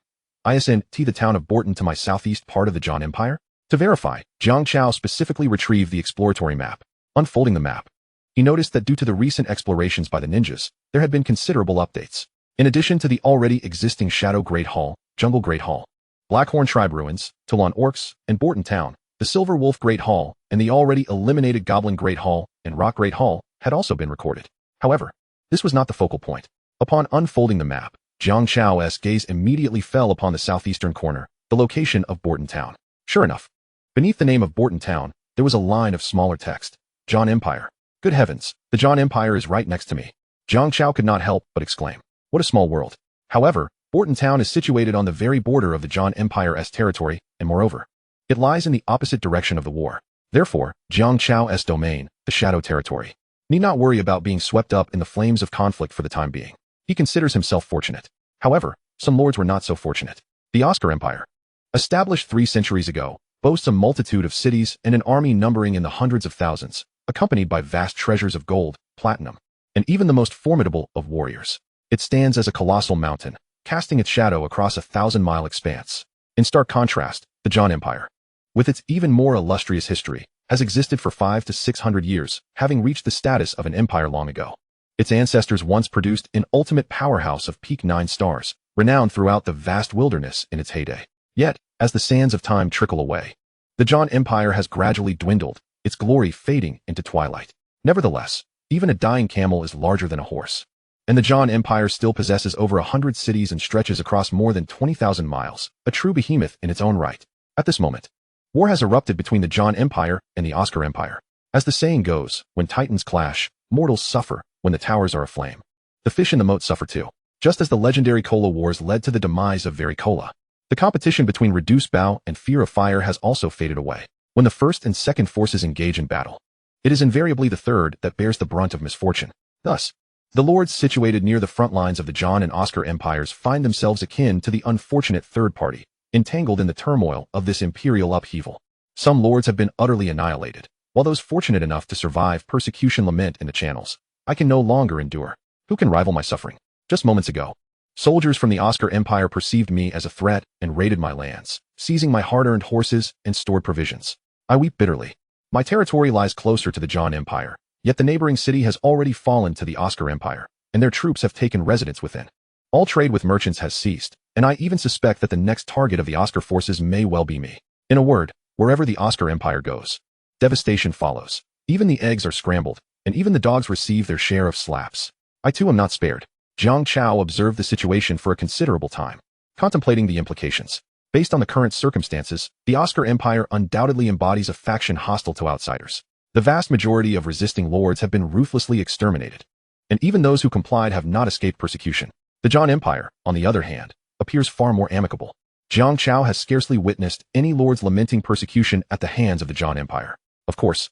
Isn't the town of Borton to my southeast part of the John Empire? To verify, Jiang Chao specifically retrieved the exploratory map. Unfolding the map, he noticed that due to the recent explorations by the ninjas, there had been considerable updates. In addition to the already existing Shadow Great Hall, Jungle Great Hall, Blackhorn Tribe Ruins, Toulon Orcs, and Borton Town, the Silver Wolf Great Hall, and the already eliminated Goblin Great Hall and Rock Great Hall had also been recorded. However, this was not the focal point. Upon unfolding the map, Jiang Chao's gaze immediately fell upon the southeastern corner, the location of Borton Town. Sure enough, beneath the name of Borton Town, there was a line of smaller text. John Empire. Good heavens, the John Empire is right next to me. Jiang Chao could not help but exclaim. What a small world. However, Borton Town is situated on the very border of the John Empire's territory, and moreover, it lies in the opposite direction of the war. Therefore, Jiang Chao's domain, the Shadow Territory, need not worry about being swept up in the flames of conflict for the time being. He considers himself fortunate. However, some lords were not so fortunate. The Oscar Empire, established 3 centuries ago, boasts a multitude of cities and an army numbering in the hundreds of thousands, accompanied by vast treasures of gold, platinum, and even the most formidable of warriors. It stands as a colossal mountain, casting its shadow across a 1,000-mile expanse. In stark contrast, the John Empire, with its even more illustrious history, has existed for 500 to 600 years, having reached the status of an empire long ago. Its ancestors once produced an ultimate powerhouse of peak 9 stars, renowned throughout the vast wilderness in its heyday. Yet, as the sands of time trickle away, the John Empire has gradually dwindled, its glory fading into twilight. Nevertheless, even a dying camel is larger than a horse. And the John Empire still possesses over 100 cities and stretches across more than 20,000 miles, a true behemoth in its own right. At this moment, war has erupted between the John Empire and the Oscar Empire. As the saying goes, when titans clash, mortals suffer. When the towers are aflame, the fish in the moat suffer too. Just as the legendary Cola Wars led to the demise of very Cola, the competition between Reduced Bow and Fear of Fire has also faded away. When the first and second forces engage in battle, it is invariably the third that bears the brunt of misfortune. Thus, the lords situated near the front lines of the John and Oscar empires find themselves akin to the unfortunate third party, entangled in the turmoil of this imperial upheaval. Some lords have been utterly annihilated, while those fortunate enough to survive persecution lament in the channels. I can no longer endure. Who can rival my suffering? Just moments ago, soldiers from the Oscar Empire perceived me as a threat and raided my lands, seizing my hard-earned horses and stored provisions. I weep bitterly. My territory lies closer to the Jiang Empire, yet the neighboring city has already fallen to the Oscar Empire, and their troops have taken residence within. All trade with merchants has ceased, and I even suspect that the next target of the Oscar forces may well be me. In a word, wherever the Oscar Empire goes, devastation follows. Even the eggs are scrambled, and even the dogs receive their share of slaps. I too am not spared. Jiang Chao observed the situation for a considerable time, contemplating the implications. Based on the current circumstances, the Oscar Empire undoubtedly embodies a faction hostile to outsiders. The vast majority of resisting lords have been ruthlessly exterminated, and even those who complied have not escaped persecution. The Jiang Empire, on the other hand, appears far more amicable. Jiang Chao has scarcely witnessed any lords lamenting persecution at the hands of the Jiang Empire. Of course,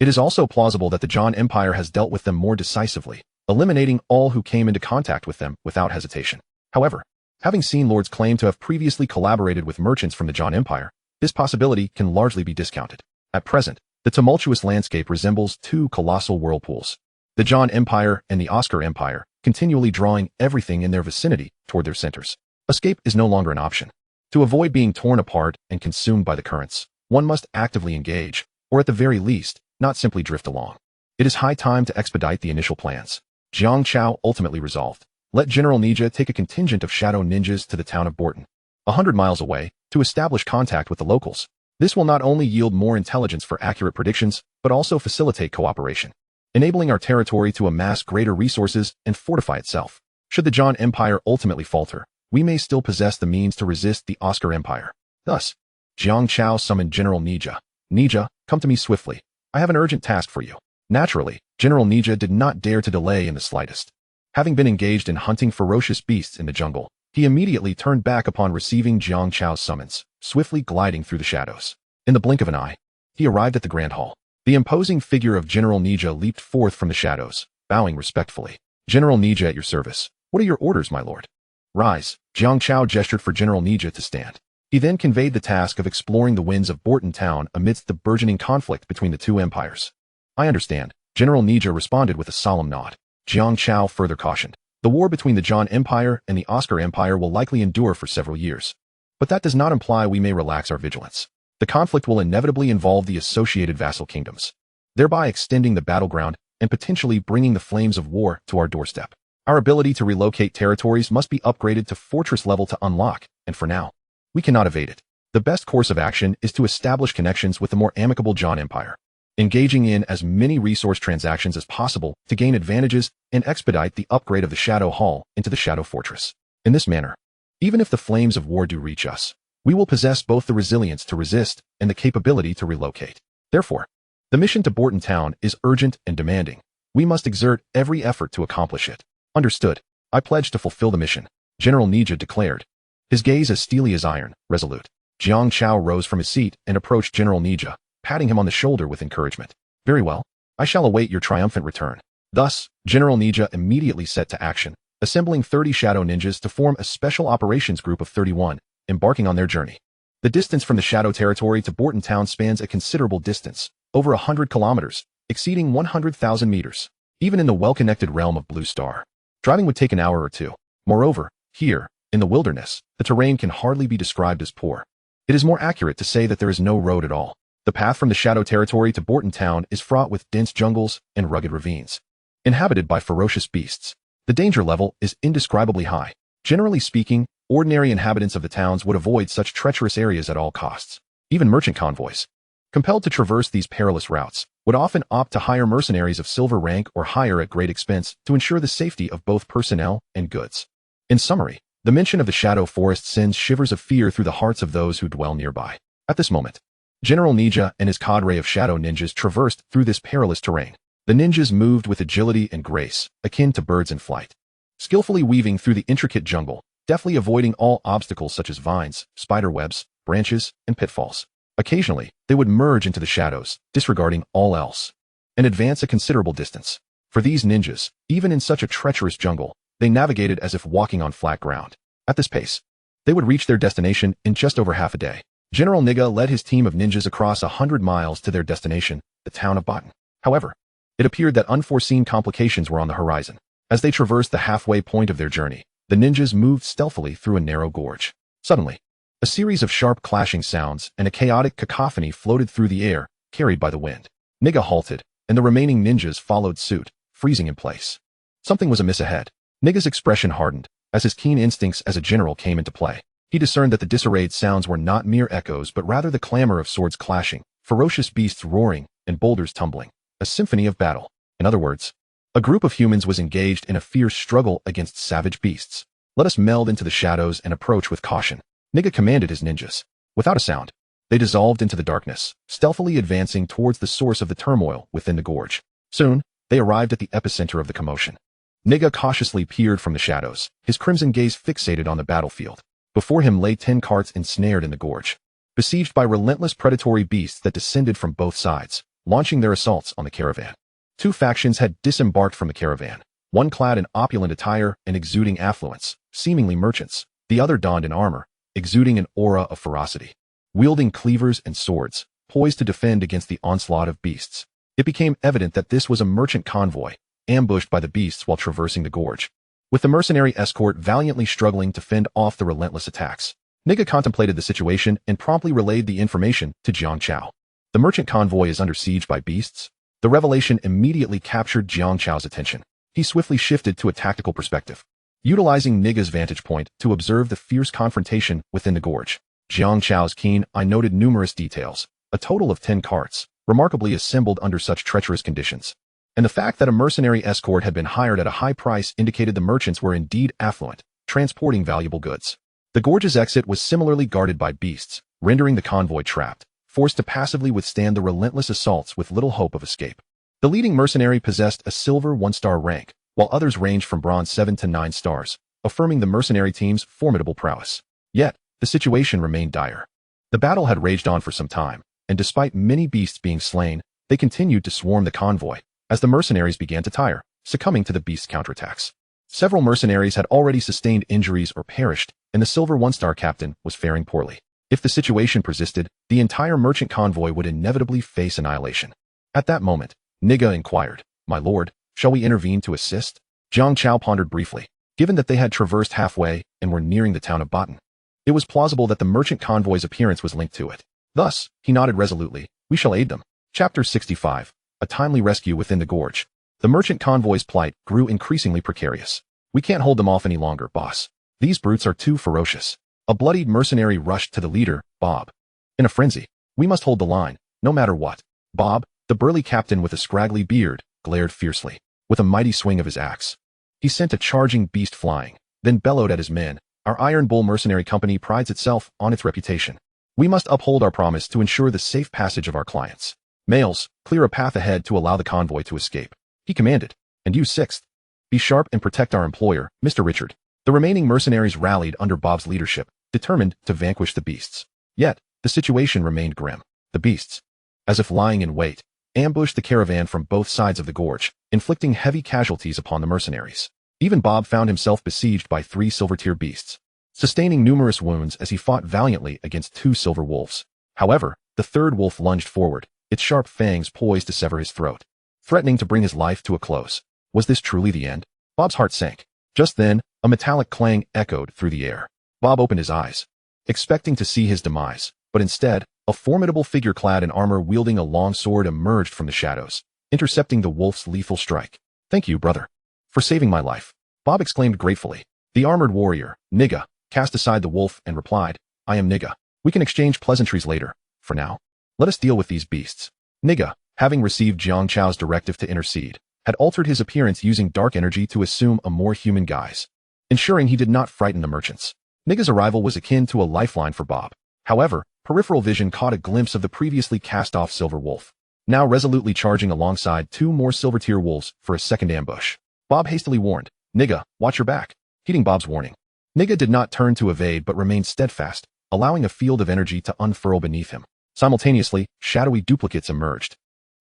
it is also plausible that the Jiang Empire has dealt with them more decisively, eliminating all who came into contact with them without hesitation. However, having seen lords claim to have previously collaborated with merchants from the Jiang Empire, this possibility can largely be discounted. At present, the tumultuous landscape resembles two colossal whirlpools. The Jiang Empire and the Oscar Empire, continually drawing everything in their vicinity toward their centers. Escape is no longer an option. To avoid being torn apart and consumed by the currents, one must actively engage, or at the very least, not simply drift along. It is high time to expedite the initial plans. Jiang Chao ultimately resolved. Let General Ninja take a contingent of shadow ninjas to the town of Borton, 100 miles away, to establish contact with the locals. This will not only yield more intelligence for accurate predictions, but also facilitate cooperation, enabling our territory to amass greater resources and fortify itself. Should the Jiang Empire ultimately falter, we may still possess the means to resist the Oscar Empire. Thus, Jiang Chao summoned General Ninja. Ninja, come to me swiftly. I have an urgent task for you. Naturally, General Ninja did not dare to delay in the slightest. Having been engaged in hunting ferocious beasts in the jungle, he immediately turned back upon receiving Jiang Chao's summons, swiftly gliding through the shadows. In the blink of an eye, he arrived at the Grand Hall. The imposing figure of General Ninja leaped forth from the shadows, bowing respectfully. General Ninja at your service. What are your orders, my lord? Rise. Jiang Chao gestured for General Ninja to stand. He then conveyed the task of exploring the winds of Borton Town amidst the burgeoning conflict between the two empires. I understand. General Ninja responded with a solemn nod. Jiang Chao further cautioned. The war between the Jiang Empire and the Oscar Empire will likely endure for several years. But that does not imply we may relax our vigilance. The conflict will inevitably involve the associated vassal kingdoms, thereby extending the battleground and potentially bringing the flames of war to our doorstep. Our ability to relocate territories must be upgraded to fortress level to unlock, and for now, we cannot evade it. The best course of action is to establish connections with the more amicable Jiang Empire, engaging in as many resource transactions as possible to gain advantages and expedite the upgrade of the Shadow Hall into the Shadow Fortress. In this manner, even if the flames of war do reach us, we will possess both the resilience to resist and the capability to relocate. Therefore, the mission to Borton Town is urgent and demanding. We must exert every effort to accomplish it. Understood. I pledge to fulfill the mission, General Ninja declared, his gaze as steely as iron, resolute. Jiang Chao rose from his seat and approached General Ninja, patting him on the shoulder with encouragement. Very well. I shall await your triumphant return. Thus, General Ninja immediately set to action, assembling 30 shadow ninjas to form a special operations group of 31, embarking on their journey. The distance from the Shadow Territory to Borton Town spans a considerable distance, over 100 kilometers, exceeding 100,000 meters. Even in the well-connected realm of Blue Star, driving would take an hour or two. Moreover, here, in the wilderness, the terrain can hardly be described as poor. It is more accurate to say that there is no road at all. The path from the Shadow Territory to Borton Town is fraught with dense jungles and rugged ravines, inhabited by ferocious beasts. The danger level is indescribably high. Generally speaking, ordinary inhabitants of the towns would avoid such treacherous areas at all costs. Even merchant convoys, compelled to traverse these perilous routes, would often opt to hire mercenaries of silver rank or higher at great expense to ensure the safety of both personnel and goods. In summary, the mention of the Shadow Forest sends shivers of fear through the hearts of those who dwell nearby. At this moment, General Ninja and his cadre of shadow ninjas traversed through this perilous terrain. The ninjas moved with agility and grace, akin to birds in flight, skillfully weaving through the intricate jungle, deftly avoiding all obstacles such as vines, spider webs, branches, and pitfalls. Occasionally, they would merge into the shadows, disregarding all else, and advance a considerable distance. For these ninjas, even in such a treacherous jungle, they navigated as if walking on flat ground. At this pace, they would reach their destination in just over half a day. General Niga led his team of ninjas across 100 miles to their destination, the town of Botan. However, it appeared that unforeseen complications were on the horizon. As they traversed the halfway point of their journey, the ninjas moved stealthily through a narrow gorge. Suddenly, a series of sharp clashing sounds and a chaotic cacophony floated through the air, carried by the wind. Niga halted, and the remaining ninjas followed suit, freezing in place. Something was amiss ahead. Niga's expression hardened, as his keen instincts as a general came into play. He discerned that the disarrayed sounds were not mere echoes but rather the clamor of swords clashing, ferocious beasts roaring, and boulders tumbling. A symphony of battle. In other words, a group of humans was engaged in a fierce struggle against savage beasts. Let us meld into the shadows and approach with caution. Niga commanded his ninjas. Without a sound, they dissolved into the darkness, stealthily advancing towards the source of the turmoil within the gorge. Soon, they arrived at the epicenter of the commotion. Niga cautiously peered from the shadows, his crimson gaze fixated on the battlefield. Before him lay 10 carts ensnared in the gorge, besieged by relentless predatory beasts that descended from both sides, launching their assaults on the caravan. 2 factions had disembarked from the caravan, one clad in opulent attire and exuding affluence, seemingly merchants, the other donned in armor, exuding an aura of ferocity. Wielding cleavers and swords, poised to defend against the onslaught of beasts. It became evident that this was a merchant convoy, ambushed by the beasts while traversing the gorge. With the mercenary escort valiantly struggling to fend off the relentless attacks, Niga contemplated the situation and promptly relayed the information to Jiang Chao. The merchant convoy is under siege by beasts? The revelation immediately captured Jiang Chao's attention. He swiftly shifted to a tactical perspective, utilizing Niga's vantage point to observe the fierce confrontation within the gorge. Jiang Chao's keen eye noted numerous details, a total of 10 carts, remarkably assembled under such treacherous conditions. And the fact that a mercenary escort had been hired at a high price indicated the merchants were indeed affluent, transporting valuable goods. The gorge's exit was similarly guarded by beasts, rendering the convoy trapped, forced to passively withstand the relentless assaults with little hope of escape. The leading mercenary possessed a silver 1-star rank, while others ranged from bronze 7 to 9 stars, affirming the mercenary team's formidable prowess. Yet, the situation remained dire. The battle had raged on for some time, and despite many beasts being slain, they continued to swarm the convoy, as the mercenaries began to tire, succumbing to the beast's counterattacks. Several mercenaries had already sustained injuries or perished, and the silver 1-star captain was faring poorly. If the situation persisted, the entire merchant convoy would inevitably face annihilation. At that moment, Niga inquired, "My lord, shall we intervene to assist?" Jiang Chao pondered briefly. Given that they had traversed halfway and were nearing the town of Botan, it was plausible that the merchant convoy's appearance was linked to it. Thus, he nodded resolutely, "We shall aid them." Chapter 65. A timely rescue within the gorge. The merchant convoy's plight grew increasingly precarious. "We can't hold them off any longer, boss. These brutes are too ferocious." A bloodied mercenary rushed to the leader, Bob. In a frenzy, "We must hold the line, no matter what." Bob, the burly captain with a scraggly beard, glared fiercely. With a mighty swing of his axe, he sent a charging beast flying, then bellowed at his men, "Our Iron Bull Mercenary Company prides itself on its reputation. We must uphold our promise to ensure the safe passage of our clients. Males, clear a path ahead to allow the convoy to escape," he commanded. "And you 6th. Be sharp and protect our employer, Mr. Richard." The remaining mercenaries rallied under Bob's leadership, determined to vanquish the beasts. Yet, the situation remained grim. The beasts, as if lying in wait, ambushed the caravan from both sides of the gorge, inflicting heavy casualties upon the mercenaries. Even Bob found himself besieged by 3 silver-tier beasts, sustaining numerous wounds as he fought valiantly against 2 silver wolves. However, the 3rd wolf lunged forward, its sharp fangs poised to sever his throat, threatening to bring his life to a close. Was this truly the end? Bob's heart sank. Just then, a metallic clang echoed through the air. Bob opened his eyes, expecting to see his demise, but instead, a formidable figure clad in armor wielding a long sword emerged from the shadows, intercepting the wolf's lethal strike. "Thank you, brother, for saving my life," Bob exclaimed gratefully. The armored warrior, Niga, cast aside the wolf and replied, "I am Niga. We can exchange pleasantries later. For now, let us deal with these beasts." Niga, having received Jiang Chao's directive to intercede, had altered his appearance using dark energy to assume a more human guise, ensuring he did not frighten the merchants. Niga's arrival was akin to a lifeline for Bob. However, peripheral vision caught a glimpse of the previously cast-off silver wolf, now resolutely charging alongside 2 more silver-tier wolves for a second ambush. Bob hastily warned, "Niga, watch your back." Heeding Bob's warning, Niga did not turn to evade but remained steadfast, allowing a field of energy to unfurl beneath him. Simultaneously, shadowy duplicates emerged,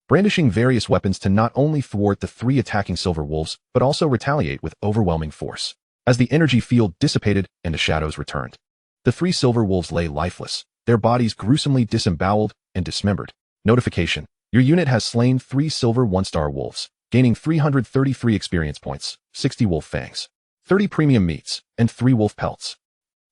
brandishing various weapons to not only thwart the 3 attacking silver wolves, but also retaliate with overwhelming force. As the energy field dissipated and the shadows returned, the 3 silver wolves lay lifeless, their bodies gruesomely disemboweled and dismembered. Notification: your unit has slain 3 silver 1-star wolves, gaining 333 experience points, 60 wolf fangs, 30 premium meats, and 3 wolf pelts.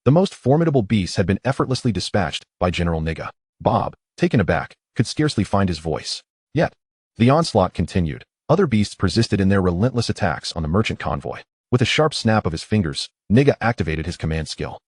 The most formidable beasts had been effortlessly dispatched by General Niga. Bob, taken aback, could scarcely find his voice. Yet, the onslaught continued. Other beasts persisted in their relentless attacks on the merchant convoy. With a sharp snap of his fingers, Niga activated his command skill.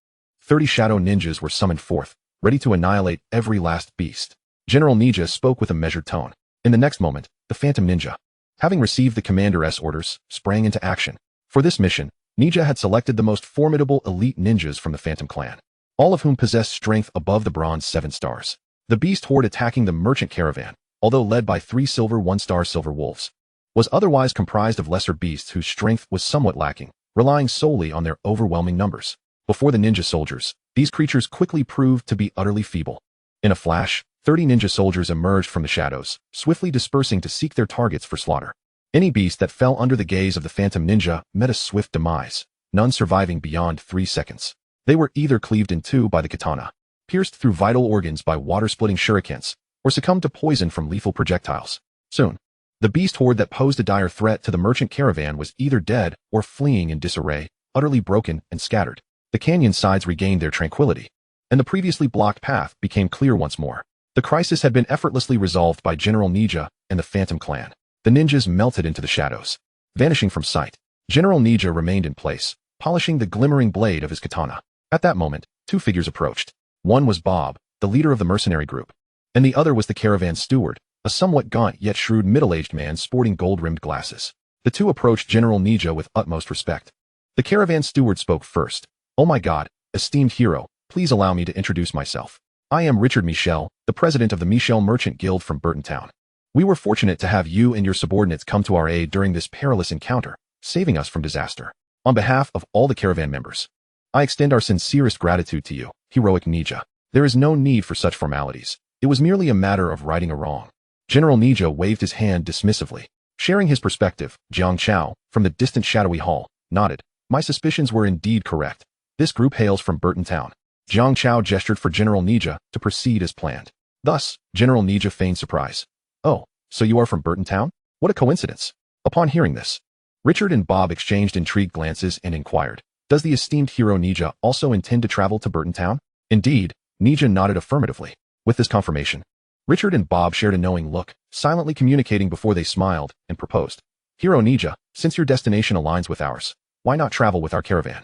30 shadow ninjas were summoned forth, ready to annihilate every last beast. General Niga spoke with a measured tone. In the next moment, the Phantom Ninja, having received the commander's orders, sprang into action. For this mission, Niga had selected the most formidable elite ninjas from the Phantom clan, all of whom possessed strength above the bronze 7 stars. The beast horde attacking the merchant caravan, although led by 3 silver 1-star silver wolves, was otherwise comprised of lesser beasts whose strength was somewhat lacking, relying solely on their overwhelming numbers. Before the ninja soldiers, these creatures quickly proved to be utterly feeble. In a flash, 30 ninja soldiers emerged from the shadows, swiftly dispersing to seek their targets for slaughter. Any beast that fell under the gaze of the Phantom Ninja met a swift demise, none surviving beyond 3 seconds. They were either cleaved in two by the katana, pierced through vital organs by water-splitting shurikens, or succumbed to poison from lethal projectiles. Soon, the beast horde that posed a dire threat to the merchant caravan was either dead or fleeing in disarray, utterly broken and scattered. The canyon sides regained their tranquility, and the previously blocked path became clear once more. The crisis had been effortlessly resolved by General Niga and the Phantom clan. The ninjas melted into the shadows, vanishing from sight. General Niga remained in place, polishing the glimmering blade of his katana. At that moment, 2 figures approached. One was Bob, the leader of the mercenary group, and the other was the caravan steward, a somewhat gaunt yet shrewd middle-aged man sporting gold-rimmed glasses. The two approached General Niga with utmost respect. The caravan steward spoke first. "Oh my God, esteemed hero, please allow me to introduce myself. I am Richard Michel, the president of the Michel Merchant Guild from Burton Town. We were fortunate to have you and your subordinates come to our aid during this perilous encounter, saving us from disaster. On behalf of all the caravan members, I extend our sincerest gratitude to you, heroic Niga. There is no need for such formalities. It was merely a matter of righting a wrong." General Niga waved his hand dismissively. Sharing his perspective, Jiang Chao, from the distant shadowy hall, nodded. "My suspicions were indeed correct. This group hails from Burton Town." Jiang Chao gestured for General Niga to proceed as planned. Thus, General Niga feigned surprise. "Oh, so you are from Burton Town? What a coincidence." Upon hearing this, Richard and Bob exchanged intrigued glances and inquired, "Does the esteemed hero Niga also intend to travel to Burton Town?" Indeed, Niga nodded affirmatively. With this confirmation, Richard and Bob shared a knowing look, silently communicating before they smiled and proposed. "Hero Niga, since your destination aligns with ours, why not travel with our caravan?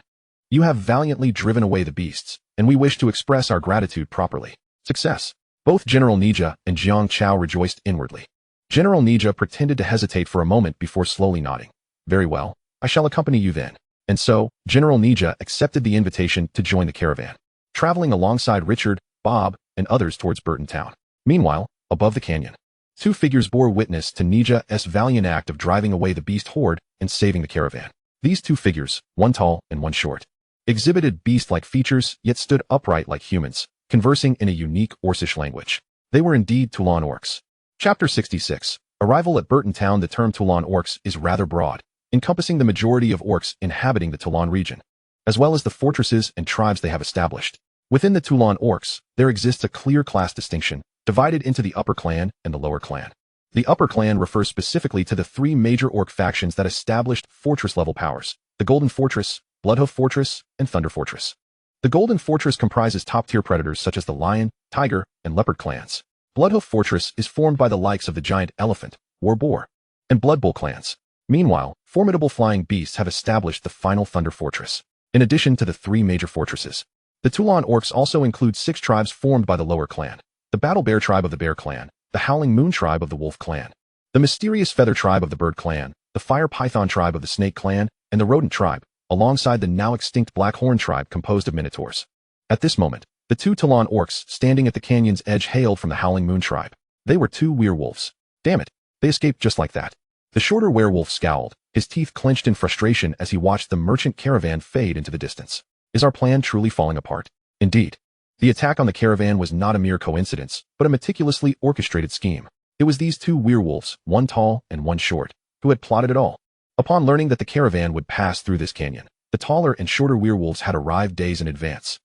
You have valiantly driven away the beasts, and we wish to express our gratitude properly. Success." Both General Niga and Jiang Chao rejoiced inwardly. General Niga pretended to hesitate for a moment before slowly nodding. "Very well, I shall accompany you then." And so, General Niga accepted the invitation to join the caravan, traveling alongside Richard, Bob, and others towards Burton Town. Meanwhile, above the canyon, 2 figures bore witness to Niga's valiant act of driving away the beast horde and saving the caravan. These 2 figures, one tall and one short, exhibited beast-like features yet stood upright like humans, conversing in a unique Orcish language. They were indeed Toulon orcs. Chapter 66. Arrival at Burton Town. The term Toulon orcs is rather broad, encompassing the majority of orcs inhabiting the Toulon region, as well as the fortresses and tribes they have established. Within the Toulon orcs, there exists a clear class distinction, divided into the upper clan and the lower clan. The upper clan refers specifically to the 3 major orc factions that established fortress-level powers: the Golden Fortress, Bloodhoof Fortress, and Thunder Fortress. The Golden Fortress comprises top-tier predators such as the Lion, Tiger, and Leopard clans. Bloodhoof Fortress is formed by the likes of the Giant Elephant, War Boar, and Blood Bull clans. Meanwhile, formidable flying beasts have established the final Thunder Fortress. In addition to the 3 major fortresses, the Toulon orcs also include 6 tribes formed by the lower clan: the Battle Bear tribe of the Bear clan, the Howling Moon tribe of the Wolf clan, the Mysterious Feather tribe of the Bird clan, the Fire Python tribe of the Snake clan, and the Rodent tribe, alongside the now extinct Black Horn tribe composed of Minotaurs. At this moment, the 2 Toulon orcs standing at the canyon's edge hailed from the Howling Moon tribe. They were 2 werewolves. Damn it, they escaped just like that. The shorter werewolf scowled, his teeth clenched in frustration as he watched the merchant caravan fade into the distance. Is our plan truly falling apart? Indeed. The attack on the caravan was not a mere coincidence, but a meticulously orchestrated scheme. It was these 2 werewolves, one tall and one short, who had plotted it all. Upon learning that the caravan would pass through this canyon, the taller and shorter werewolves had arrived days in advance.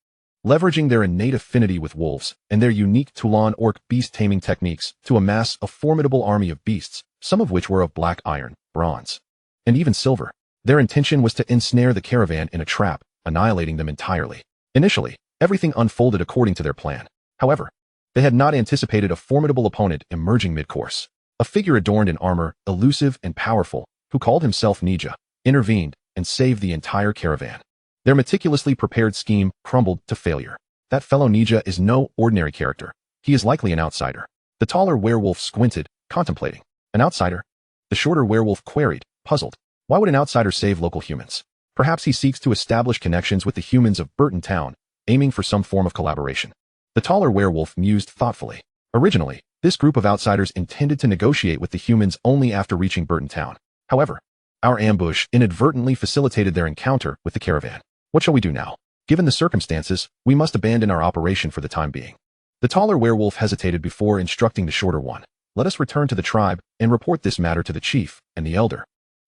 leveraging their innate affinity with wolves and their unique Tulan orc beast-taming techniques to amass a formidable army of beasts, some of which were of black iron, bronze, and even silver. Their intention was to ensnare the caravan in a trap, annihilating them entirely. Initially, everything unfolded according to their plan. However, they had not anticipated a formidable opponent emerging mid-course. A figure adorned in armor, elusive and powerful, who called himself Ninja, intervened and saved the entire caravan. Their meticulously prepared scheme crumbled to failure. That fellow Ninja is no ordinary character. He is likely an outsider. The taller werewolf squinted, contemplating. An outsider? The shorter werewolf queried, puzzled. Why would an outsider save local humans? Perhaps he seeks to establish connections with the humans of Burton Town, aiming for some form of collaboration. The taller werewolf mused thoughtfully. Originally, this group of outsiders intended to negotiate with the humans only after reaching Burton Town. However, our ambush inadvertently facilitated their encounter with the caravan. What shall we do now? Given the circumstances, we must abandon our operation for the time being. The taller werewolf hesitated before instructing the shorter one. Let us return to the tribe and report this matter to the chief and the elder,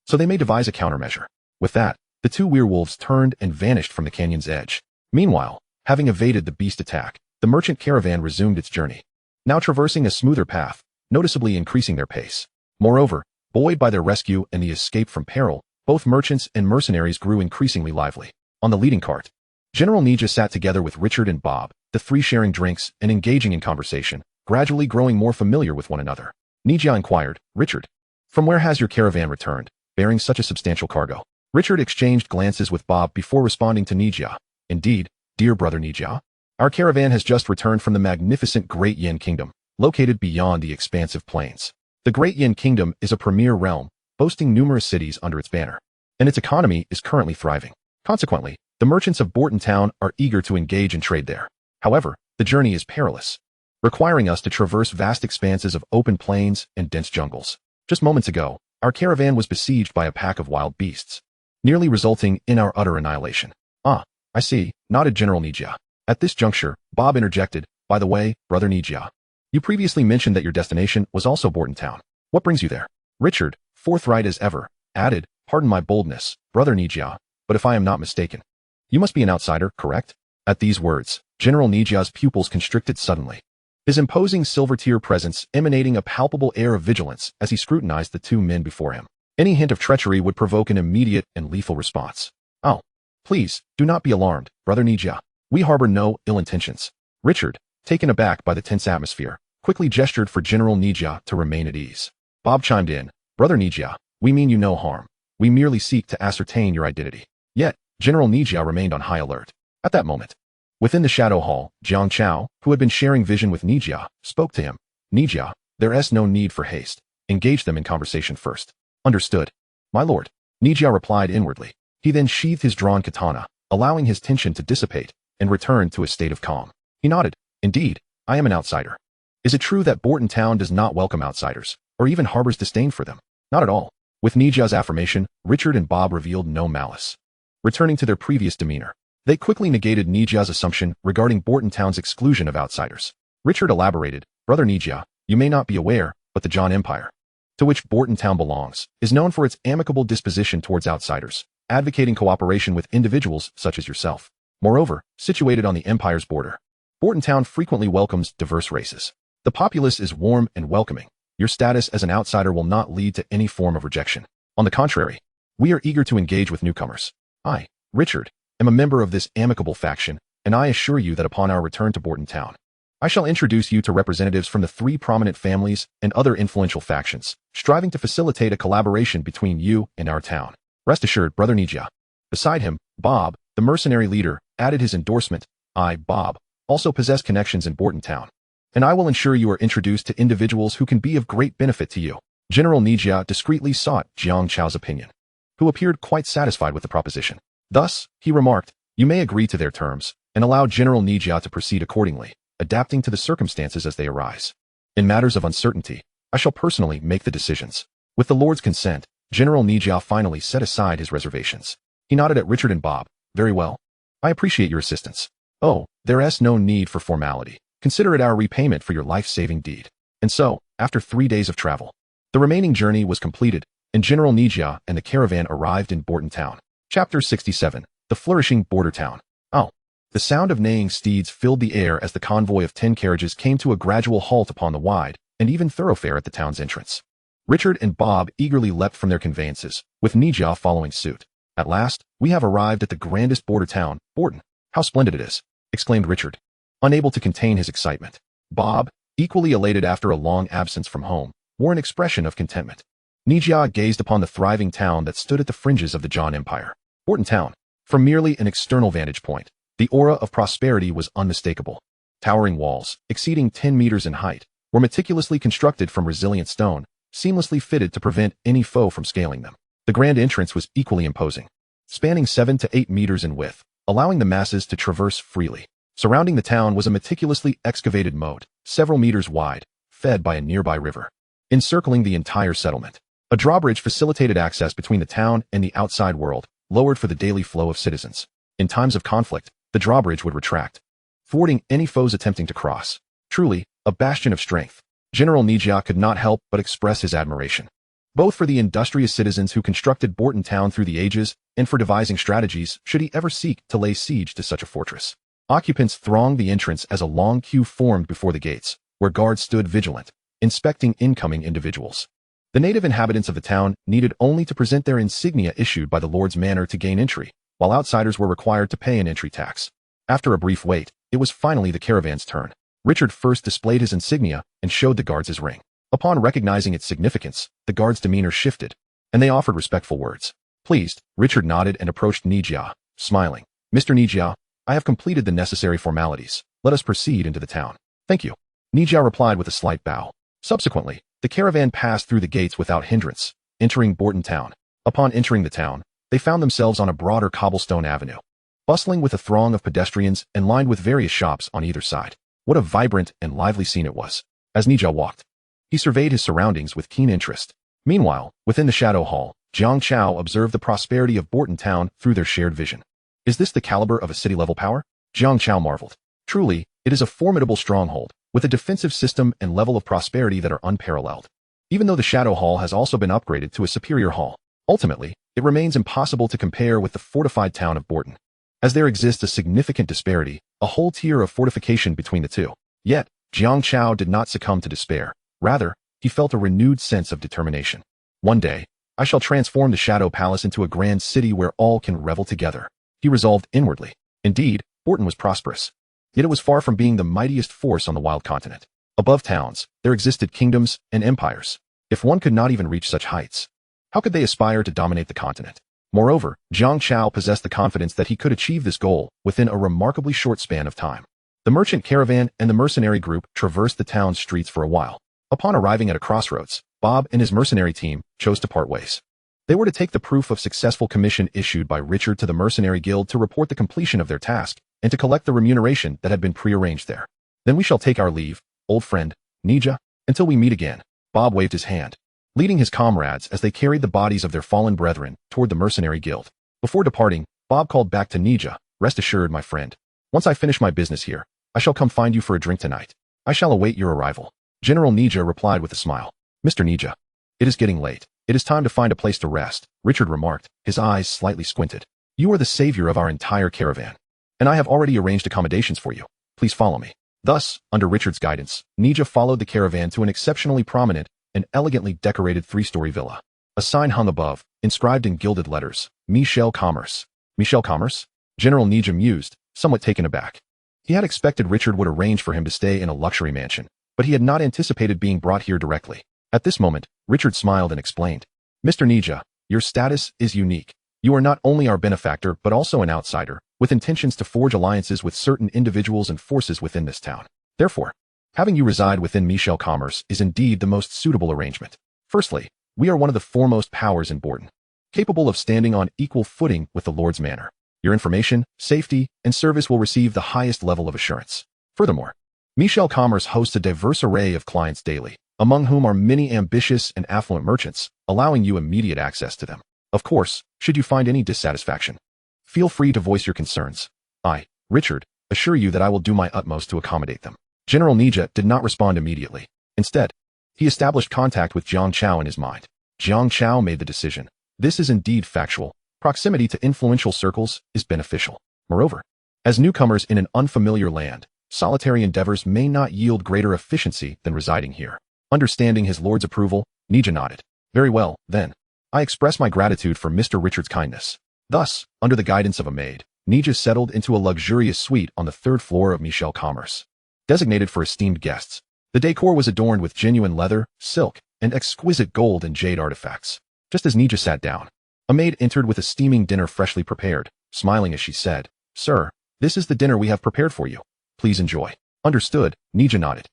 so they may devise a countermeasure. With that, the two werewolves turned and vanished from the canyon's edge. Meanwhile, having evaded the beast attack, the merchant caravan resumed its journey, now traversing a smoother path, noticeably increasing their pace. Moreover, buoyed by their rescue and the escape from peril, both merchants and mercenaries grew increasingly lively. On the leading cart, General Ninja sat together with Richard and Bob, the three sharing drinks and engaging in conversation, gradually growing more familiar with one another. Ninja inquired, "Richard, from where has your caravan returned, bearing such a substantial cargo?" Richard exchanged glances with Bob before responding to Ninja. "Indeed, dear brother Ninja, our caravan has just returned from the magnificent Great Yin Kingdom, located beyond the expansive plains. The Great Yin Kingdom is a premier realm, boasting numerous cities under its banner, and its economy is currently thriving. Consequently, the merchants of Borton Town are eager to engage in trade there. However, the journey is perilous, requiring us to traverse vast expanses of open plains and dense jungles. Just moments ago, our caravan was besieged by a pack of wild beasts, nearly resulting in our utter annihilation." "Ah, I see," nodded General Ninja. At this juncture, Bob interjected, "By the way, brother Ninja, you previously mentioned that your destination was also Borton Town. What brings you there?" Richard, forthright as ever, added, "Pardon my boldness, brother Ninja, but if I am not mistaken, you must be an outsider, correct?" At these words, General Ninja's pupils constricted suddenly, his imposing silver-tier presence emanating a palpable air of vigilance as he scrutinized the two men before him. Any hint of treachery would provoke an immediate and lethal response. "Oh, please, do not be alarmed, brother Ninja. We harbor no ill intentions." Richard, taken aback by the tense atmosphere, quickly gestured for General Ninja to remain at ease. Bob chimed in, "Brother Ninja, we mean you no harm. We merely seek to ascertain your identity." Yet, General Ninja remained on high alert. At that moment, within the Shadow Hall, Jiang Chao, who had been sharing vision with Ninja, spoke to him. "Ninja, there is no need for haste. Engage them in conversation first." "Understood, my lord," Ninja replied inwardly. He then sheathed his drawn katana, allowing his tension to dissipate, and returned to a state of calm. He nodded. "Indeed, I am an outsider. Is it true that Borton Town does not welcome outsiders, or even harbors disdain for them?" "Not at all." With Ninja's affirmation, Richard and Bob revealed no malice. Returning to their previous demeanor, they quickly negated Ninja's assumption regarding Borton Town's exclusion of outsiders. Richard elaborated, "Brother Ninja, you may not be aware, but the John Empire, to which Borton Town belongs, is known for its amicable disposition towards outsiders, advocating cooperation with individuals such as yourself. Moreover, situated on the Empire's border, Borton Town frequently welcomes diverse races. The populace is warm and welcoming. Your status as an outsider will not lead to any form of rejection. On the contrary, we are eager to engage with newcomers. I, Richard, am a member of this amicable faction, and I assure you that upon our return to Borton Town, I shall introduce you to representatives from the three prominent families and other influential factions, striving to facilitate a collaboration between you and our town. Rest assured, brother Ninja." Beside him, Bob, the mercenary leader, added his endorsement. "I, Bob, also possess connections in Borton Town, and I will ensure you are introduced to individuals who can be of great benefit to you." General Ninja discreetly sought Jiang Chao's opinion, who appeared quite satisfied with the proposition. Thus, he remarked, "You may agree to their terms, and allow General Ninja to proceed accordingly, adapting to the circumstances as they arise. In matters of uncertainty, I shall personally make the decisions." With the Lord's consent, General Ninja finally set aside his reservations. He nodded at Richard and Bob. "Very well. I appreciate your assistance. Oh, there is no need for formality. Consider it our repayment for your life-saving deed." And so, after 3 days of travel, the remaining journey was completed, and General Ninja and the caravan arrived in Borton Town. Chapter 67. The Flourishing Border Town. "Oh, The sound of neighing steeds filled the air as the convoy of 10 carriages came to a gradual halt upon the wide and even thoroughfare at the town's entrance. Richard and Bob eagerly leapt from their conveyances, with Nijia following suit. At last, we have arrived at the grandest border town, Borton. How splendid it is, exclaimed Richard, unable to contain his excitement. Bob, equally elated after a long absence from home, wore an expression of contentment. Nijia gazed upon the thriving town that stood at the fringes of the John Empire. Borton town. From merely an external vantage point, the aura of prosperity was unmistakable. Towering walls, exceeding 10 meters in height, were meticulously constructed from resilient stone, seamlessly fitted to prevent any foe from scaling them. The grand entrance was equally imposing, spanning 7 to 8 meters in width, allowing the masses to traverse freely. Surrounding the town was a meticulously excavated moat, several meters wide, fed by a nearby river, encircling the entire settlement. A drawbridge facilitated access between the town and the outside world, lowered for the daily flow of citizens. In times of conflict, the drawbridge would retract, thwarting any foes attempting to cross. Truly, a bastion of strength. General Nijia could not help but express his admiration, both for the industrious citizens who constructed Borton town through the ages and for devising strategies should he ever seek to lay siege to such a fortress. Occupants thronged the entrance as a long queue formed before the gates, where guards stood vigilant, inspecting incoming individuals. The native inhabitants of the town needed only to present their insignia issued by the Lord's Manor to gain entry, while outsiders were required to pay an entry tax. After a brief wait, it was finally the caravan's turn. Richard first displayed his insignia and showed the guards his ring. Upon recognizing its significance, the guards' demeanor shifted, and they offered respectful words. Pleased, Richard nodded and approached Nijia, smiling. Mr. Nijia, I have completed the necessary formalities. Let us proceed into the town. Thank you. Nijia replied with a slight bow. Subsequently, the caravan passed through the gates without hindrance, entering Borton town. Upon entering the town, they found themselves on a broader cobblestone avenue, bustling with a throng of pedestrians and lined with various shops on either side. What a vibrant and lively scene it was. As Nijia walked, he surveyed his surroundings with keen interest. Meanwhile, within the shadow hall, Jiang Chao observed the prosperity of Borton town through their shared vision. Is this the caliber of a city-level power? Jiang Chao marveled. Truly, it is a formidable stronghold, with a defensive system and level of prosperity that are unparalleled. Even though the shadow hall has also been upgraded to a superior hall, ultimately, it remains impossible to compare with the fortified town of Borton, as there exists a significant disparity, a whole tier of fortification between the two. Yet, Jiang Chao did not succumb to despair. Rather, he felt a renewed sense of determination. One day, I shall transform the Shadow Palace into a grand city where all can revel together, he resolved inwardly. Indeed, Borton was prosperous, yet it was far from being the mightiest force on the wild continent. Above towns, there existed kingdoms and empires. If one could not even reach such heights, how could they aspire to dominate the continent? Moreover, Jiang Chao possessed the confidence that he could achieve this goal within a remarkably short span of time. The merchant caravan and the mercenary group traversed the town's streets for a while. Upon arriving at a crossroads, Bob and his mercenary team chose to part ways. They were to take the proof of successful commission issued by Richard to the mercenary guild to report the completion of their task and to collect the remuneration that had been prearranged there. Then we shall take our leave, old friend, Nijia, until we meet again. Bob waved his hand, leading his comrades as they carried the bodies of their fallen brethren toward the mercenary guild. Before departing, Bob called back to Nijia, rest assured, my friend. Once I finish my business here, I shall come find you for a drink tonight. I shall await your arrival. General Nijia replied with a smile. Mr. Nijia, it is getting late. It is time to find a place to rest, Richard remarked, his eyes slightly squinted. You are the savior of our entire caravan, and I have already arranged accommodations for you. Please follow me. Thus, under Richard's guidance, Nijia followed the caravan to an exceptionally prominent and elegantly decorated 3-story villa. A sign hung above, inscribed in gilded letters, Michel Commerce. Michel Commerce? General Nijia mused, somewhat taken aback. He had expected Richard would arrange for him to stay in a luxury mansion, but he had not anticipated being brought here directly. At this moment, Richard smiled and explained. Mr. Nijia, your status is unique. You are not only our benefactor but also an outsider, with intentions to forge alliances with certain individuals and forces within this town. Therefore, having you reside within Michel Commerce is indeed the most suitable arrangement. Firstly, we are one of the foremost powers in Borton, capable of standing on equal footing with the Lord's Manor. Your information, safety, and service will receive the highest level of assurance. Furthermore, Michel Commerce hosts a diverse array of clients daily, among whom are many ambitious and affluent merchants, allowing you immediate access to them. Of course, should you find any dissatisfaction, feel free to voice your concerns. I, Richard, assure you that I will do my utmost to accommodate them. General Nijia did not respond immediately. Instead, he established contact with Jiang Chao in his mind. Jiang Chao made the decision. This is indeed factual. Proximity to influential circles is beneficial. Moreover, As newcomers in an unfamiliar land, solitary endeavors may not yield greater efficiency than residing here. Understanding his lord's approval, Nija nodded. Very well, then. I express my gratitude for Mr. Richard's kindness. Thus, under the guidance of a maid, Nija settled into a luxurious suite on the third floor of Michel Commerce. Designated for esteemed guests, the decor was adorned with genuine leather, silk, and exquisite gold and jade artifacts. Just as Nija sat down, a maid entered with a steaming dinner freshly prepared, smiling as she said, Sir, this is the dinner we have prepared for you. Please enjoy. Understood, Nija nodded.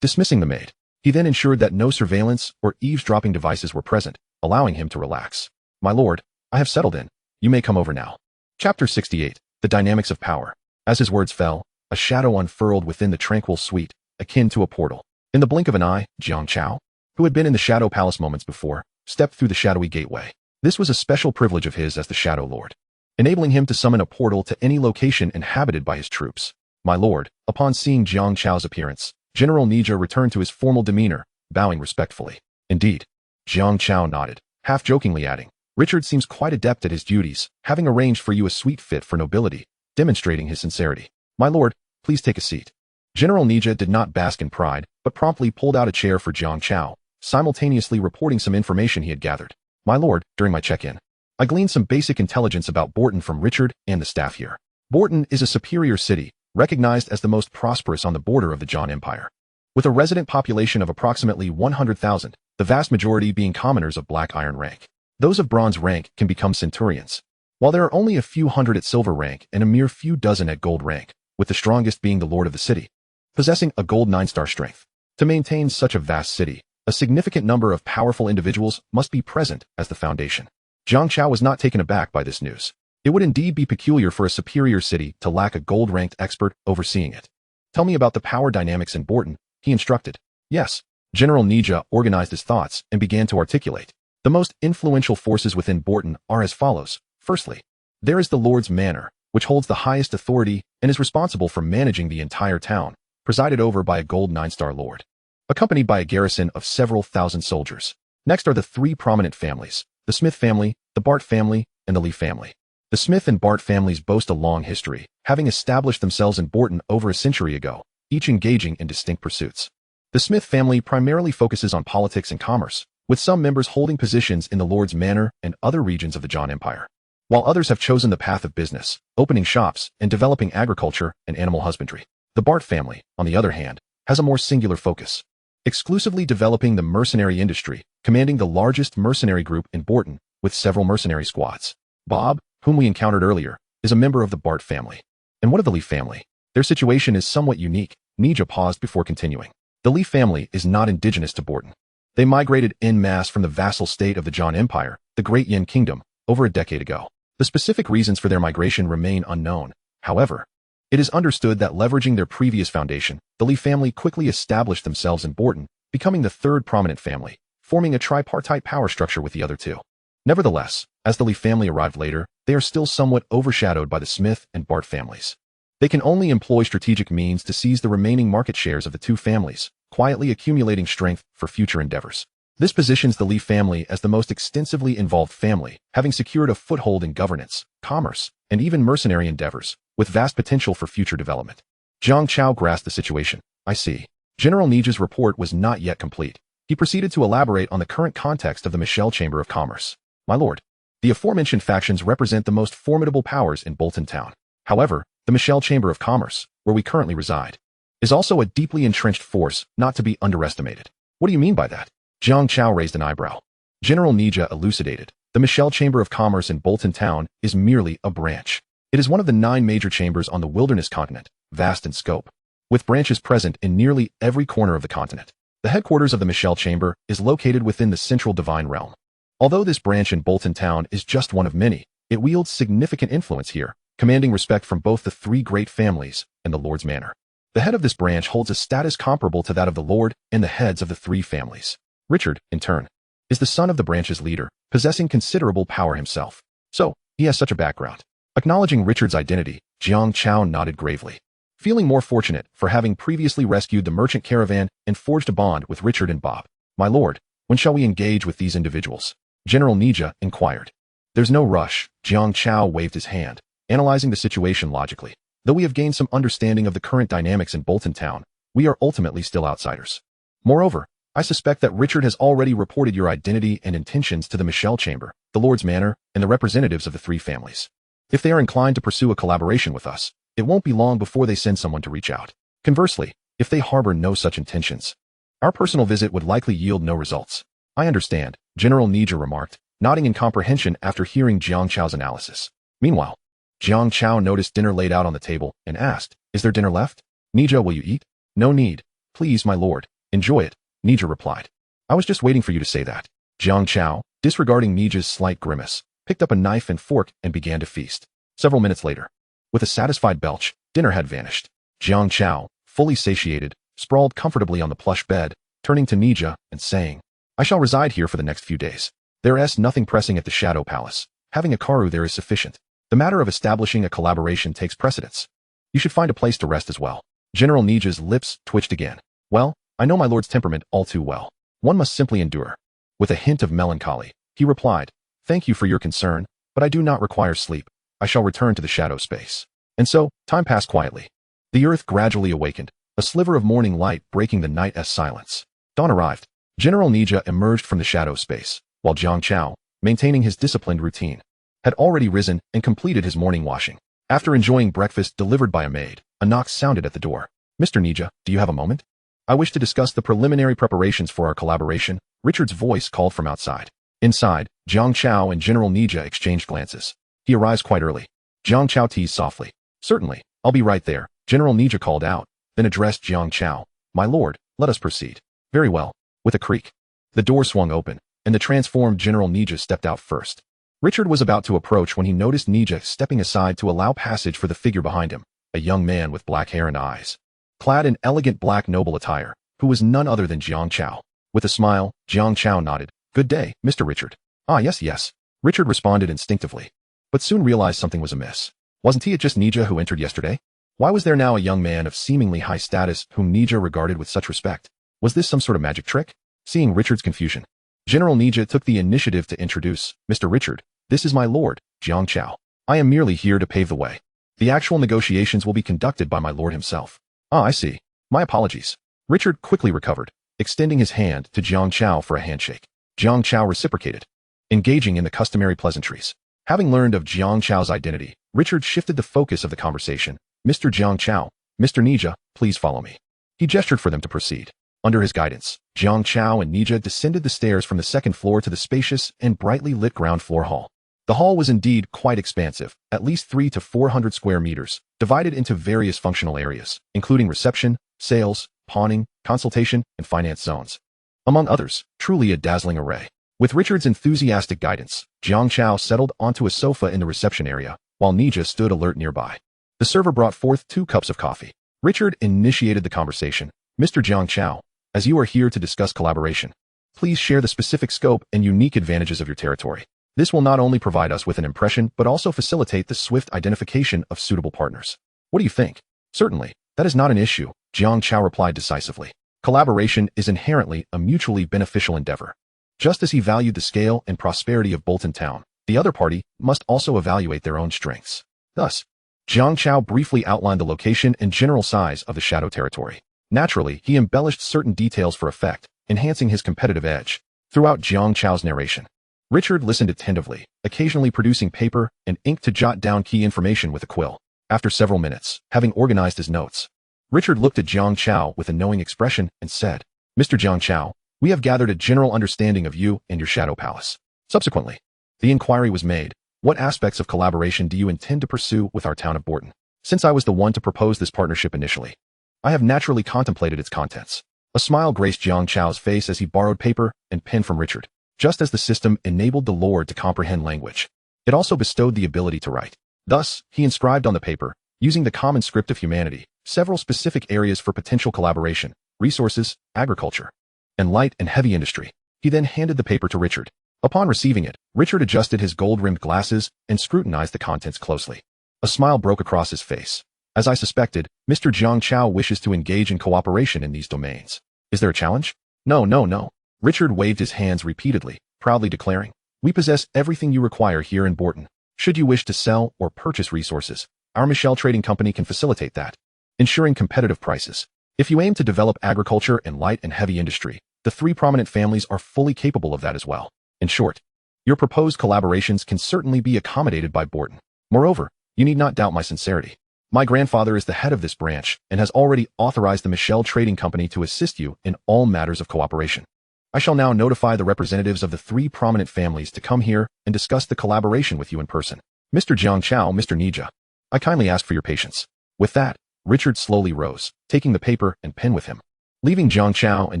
Dismissing the maid, he then ensured that no surveillance or eavesdropping devices were present, allowing him to relax. My lord, I have settled in. You may come over now. Chapter 68, The Dynamics of Power. As his words fell, a shadow unfurled within the tranquil suite, akin to a portal. In the blink of an eye, Jiang Chao, who had been in the Shadow Palace moments before, stepped through the shadowy gateway. This was a special privilege of his as the Shadow Lord, enabling him to summon a portal to any location inhabited by his troops. My lord, upon seeing Jiang Chao's appearance, General Nija returned to his formal demeanor, bowing respectfully. Indeed. Jiang Chao nodded, half-jokingly adding, Richard seems quite adept at his duties, having arranged for you a suite fit for nobility, demonstrating his sincerity. My lord, please take a seat. General Nija did not bask in pride, but promptly pulled out a chair for Jiang Chao, simultaneously reporting some information he had gathered. My lord, during my check-in, I gleaned some basic intelligence about Borton from Richard and the staff here. Borton is a superior city, recognized as the most prosperous on the border of the John Empire. With a resident population of approximately 100,000, the vast majority being commoners of black iron rank. Those of bronze rank can become centurions, while there are only a few hundred at silver rank and a mere few dozen at gold rank, with the strongest being the lord of the city, possessing a gold 9-star strength. To maintain such a vast city, a significant number of powerful individuals must be present as the foundation. Jiang Chao was not taken aback by this news. It would indeed be peculiar for a superior city to lack a gold-ranked expert overseeing it. Tell me about the power dynamics in Borton, he instructed. Yes. General Nija organized his thoughts and began to articulate. The most influential forces within Borton are as follows. Firstly, there is the Lord's Manor, which holds the highest authority and is responsible for managing the entire town, presided over by a gold 9-star lord, accompanied by a garrison of several thousand soldiers. Next are the three prominent families, the Smith family, the Bart family, and the Lee family. The Smith and Bart families boast a long history, having established themselves in Borton over a century ago, each engaging in distinct pursuits. The Smith family primarily focuses on politics and commerce, with some members holding positions in the Lord's Manor and other regions of the John Empire, while others have chosen the path of business, opening shops and developing agriculture and animal husbandry. The Bart family, on the other hand, has a more singular focus, exclusively developing the mercenary industry, commanding the largest mercenary group in Borton, with several mercenary squads. Bob, whom we encountered earlier, is a member of the Bart family. And what of the Lee family? Their situation is somewhat unique. Nija paused before continuing. The Lee family is not indigenous to Borton. They migrated en masse from the vassal state of the John Empire, the Great Yin Kingdom, over a decade ago. The specific reasons for their migration remain unknown. However, it is understood that leveraging their previous foundation, the Lee family quickly established themselves in Borton, becoming the third prominent family, forming a tripartite power structure with the other two. Nevertheless, as the Lee family arrived later, they are still somewhat overshadowed by the Smith and Bart families. They can only employ strategic means to seize the remaining market shares of the two families, quietly accumulating strength for future endeavors. This positions the Lee family as the most extensively involved family, having secured a foothold in governance, commerce, and even mercenary endeavors, with vast potential for future development. Jiang Chao grasped the situation. I see. General Nija's report was not yet complete. He proceeded to elaborate on the current context of the Michel Chamber of Commerce. My lord, the aforementioned factions represent the most formidable powers in Bolton Town. However, the Michel Chamber of Commerce, where we currently reside, is also a deeply entrenched force not to be underestimated. What do you mean by that? Jiang Chao raised an eyebrow. General Nija elucidated. The Michel Chamber of Commerce in Bolton Town is merely a branch. It is one of the 9 major chambers on the wilderness continent, vast in scope, with branches present in nearly every corner of the continent. The headquarters of the Michel Chamber is located within the central divine realm. Although this branch in Bolton Town is just one of many, it wields significant influence here, commanding respect from both the 3 great families and the Lord's Manor. The head of this branch holds a status comparable to that of the Lord and the heads of the 3 families. Richard, in turn, is the son of the branch's leader, possessing considerable power himself. So, he has such a background. Acknowledging Richard's identity, Jiang Chao nodded gravely. Feeling more fortunate for having previously rescued the merchant caravan and forged a bond with Richard and Bob. My lord, when shall we engage with these individuals? General Nija inquired. There's no rush. Jiang Chao waved his hand, analyzing the situation logically. Though we have gained some understanding of the current dynamics in Bolton Town, we are ultimately still outsiders. Moreover, I suspect that Richard has already reported your identity and intentions to the Michelle Chamber, the Lord's Manor, and the representatives of the three families. If they are inclined to pursue a collaboration with us, it won't be long before they send someone to reach out. Conversely, if they harbor no such intentions, our personal visit would likely yield no results. I understand, General Nija remarked, nodding in comprehension after hearing Jiang Chao's analysis. Meanwhile, Jiang Chao noticed dinner laid out on the table and asked, "Is there dinner left? Nija, will you eat?" "No need. Please, my lord. Enjoy it," Nija replied. "I was just waiting for you to say that." Jiang Chao, disregarding Nija's slight grimace, picked up a knife and fork and began to feast. Several minutes later, with a satisfied belch, dinner had vanished. Jiang Chao, fully satiated, sprawled comfortably on the plush bed, turning to Nija and saying, "I shall reside here for the next few days. There is nothing pressing at the Shadow Palace. Having a karu there is sufficient. The matter of establishing a collaboration takes precedence. You should find a place to rest as well." General Nija's lips twitched again. "Well, I know my lord's temperament all too well. One must simply endure." With a hint of melancholy, he replied, "Thank you for your concern, but I do not require sleep. I shall return to the shadow space." And so, time passed quietly. The earth gradually awakened, a sliver of morning light breaking the night's silence. Dawn arrived. General Nija emerged from the shadow space, while Jiang Chao, maintaining his disciplined routine, had already risen and completed his morning washing. After enjoying breakfast delivered by a maid, a knock sounded at the door. "Mr. Nija, do you have a moment? I wish to discuss the preliminary preparations for our collaboration," Richard's voice called from outside. Inside, Jiang Chao and General Nija exchanged glances. "He arrives quite early." Jiang Chao teased softly. "Certainly, I'll be right there," General Nija called out, then addressed Jiang Chao. "My lord, let us proceed." "Very well." With a creak, the door swung open, and the transformed General Nija stepped out first. Richard was about to approach when he noticed Nija stepping aside to allow passage for the figure behind him, a young man with black hair and eyes, clad in elegant black noble attire, who was none other than Jiang Chao. With a smile, Jiang Chao nodded. "Good day, Mr. Richard." "Ah, yes. Richard responded instinctively, but soon realized something was amiss. Wasn't he just Nija who entered yesterday? Why was there now a young man of seemingly high status whom Nija regarded with such respect? Was this some sort of magic trick? Seeing Richard's confusion, General Nija took the initiative to introduce, "Mr. Richard, this is my lord, Jiang Chao. I am merely here to pave the way. The actual negotiations will be conducted by my lord himself." "Ah, I see. My apologies." Richard quickly recovered, extending his hand to Jiang Chao for a handshake. Jiang Chao reciprocated, engaging in the customary pleasantries. Having learned of Jiang Chao's identity, Richard shifted the focus of the conversation. "Mr. Jiang Chao, Mr. Nija, please follow me." He gestured for them to proceed. Under his guidance, Jiang Chao and Nija descended the stairs from the second floor to the spacious and brightly lit ground floor hall. The hall was indeed quite expansive, at least 300 to 400 square meters, divided into various functional areas, including reception, sales, pawning, consultation, and finance zones. Among others, truly a dazzling array. With Richard's enthusiastic guidance, Jiang Chao settled onto a sofa in the reception area, while Nija stood alert nearby. The server brought forth 2 cups of coffee. Richard initiated the conversation. "Mr. Jiang Chao, as you are here to discuss collaboration, please share the specific scope and unique advantages of your territory. This will not only provide us with an impression, but also facilitate the swift identification of suitable partners. What do you think?" "Certainly, that is not an issue," Jiang Chao replied decisively. Collaboration is inherently a mutually beneficial endeavor. Just as he valued the scale and prosperity of Bolton Town, the other party must also evaluate their own strengths. Thus, Jiang Chao briefly outlined the location and general size of the Shadow Territory. Naturally, he embellished certain details for effect, enhancing his competitive edge. Throughout Jiang Chao's narration, Richard listened attentively, occasionally producing paper and ink to jot down key information with a quill. After several minutes, having organized his notes, Richard looked at Jiang Chao with a knowing expression and said, "Mr. Jiang Chao, we have gathered a general understanding of you and your Shadow Palace." Subsequently, the inquiry was made, "What aspects of collaboration do you intend to pursue with our town of Bolton?" Since I was the one to propose this partnership initially, I have naturally contemplated its contents. A smile graced Jiang Chao's face as he borrowed paper and pen from Richard. Just as the system enabled the Lord to comprehend language, it also bestowed the ability to write. Thus, he inscribed on the paper, using the common script of humanity, several specific areas for potential collaboration: resources, agriculture, and light and heavy industry. He then handed the paper to Richard. Upon receiving it, Richard adjusted his gold-rimmed glasses and scrutinized the contents closely. A smile broke across his face. "As I suspected, Mr. Jiang Chao wishes to engage in cooperation in these domains. Is there a challenge?" No. Richard waved his hands repeatedly, proudly declaring, "We possess everything you require here in Bolton. Should you wish to sell or purchase resources, Our Michelle Trading Company can facilitate that, ensuring competitive prices. If you aim to develop agriculture and light and heavy industry, the three prominent families are fully capable of that as well. In short, your proposed collaborations can certainly be accommodated by Borton. Moreover, you need not doubt my sincerity. My grandfather is the head of this branch and has already authorized the Michelle Trading Company to assist you in all matters of cooperation. I shall now notify the representatives of the three prominent families to come here and discuss the collaboration with you in person. Mr. Jiang Chao, Mr. Nija, I kindly ask for your patience. With that, Richard slowly rose, taking the paper and pen with him, leaving Jiang Chao and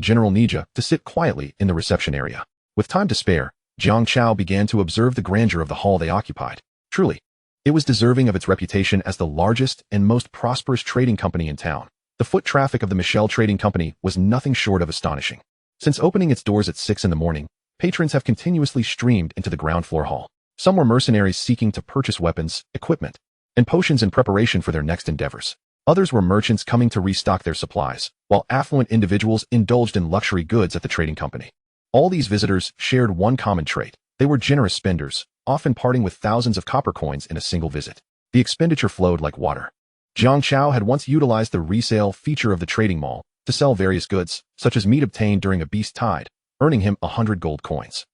General Nija to sit quietly in the reception area. With time to spare, Jiang Chao began to observe the grandeur of the hall they occupied. Truly, it was deserving of its reputation as the largest and most prosperous trading company in town. The foot traffic of the Michelle Trading Company was nothing short of astonishing. Since opening its doors at 6 in the morning, patrons have continuously streamed into the ground floor hall. Some were mercenaries seeking to purchase weapons, equipment, and potions in preparation for their next endeavors. Others were merchants coming to restock their supplies, while affluent individuals indulged in luxury goods at the trading company. All these visitors shared one common trait. They were generous spenders, often parting with thousands of copper coins in a single visit. The expenditure flowed like water. Jiang Chao had once utilized the resale feature of the trading mall to sell various goods, such as meat obtained during a beast tide, earning him 100 gold coins.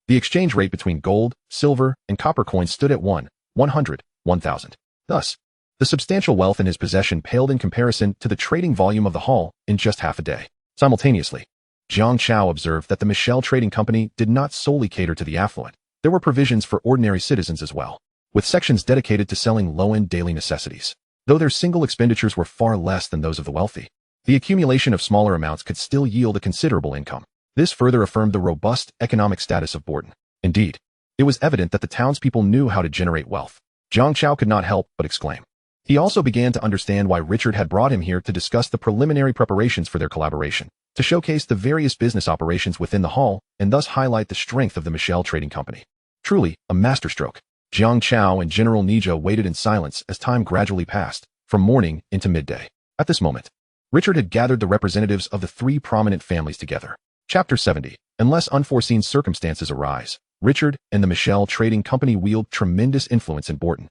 The exchange rate between gold, silver, and copper coins stood at 100, 1,000. Thus, the substantial wealth in his possession paled in comparison to the trading volume of the hall in just half a day. Simultaneously, Jiang Chao observed that the Michelle Trading Company did not solely cater to the affluent. There were provisions for ordinary citizens as well, with sections dedicated to selling low-end daily necessities. Though their single expenditures were far less than those of the wealthy, the accumulation of smaller amounts could still yield a considerable income. This further affirmed the robust economic status of Borton. Indeed, it was evident that the townspeople knew how to generate wealth. Jiang Chao could not help but exclaim. He also began to understand why Richard had brought him here to discuss the preliminary preparations for their collaboration, to showcase the various business operations within the hall and thus highlight the strength of the Michelle Trading Company. Truly, a masterstroke. Jiang Chao and General Nija waited in silence as time gradually passed, from morning into midday. At this moment, Richard had gathered the representatives of the three prominent families together. Chapter 70. Unless unforeseen circumstances arise, Richard and the Michelle Trading Company wield tremendous influence in Borton,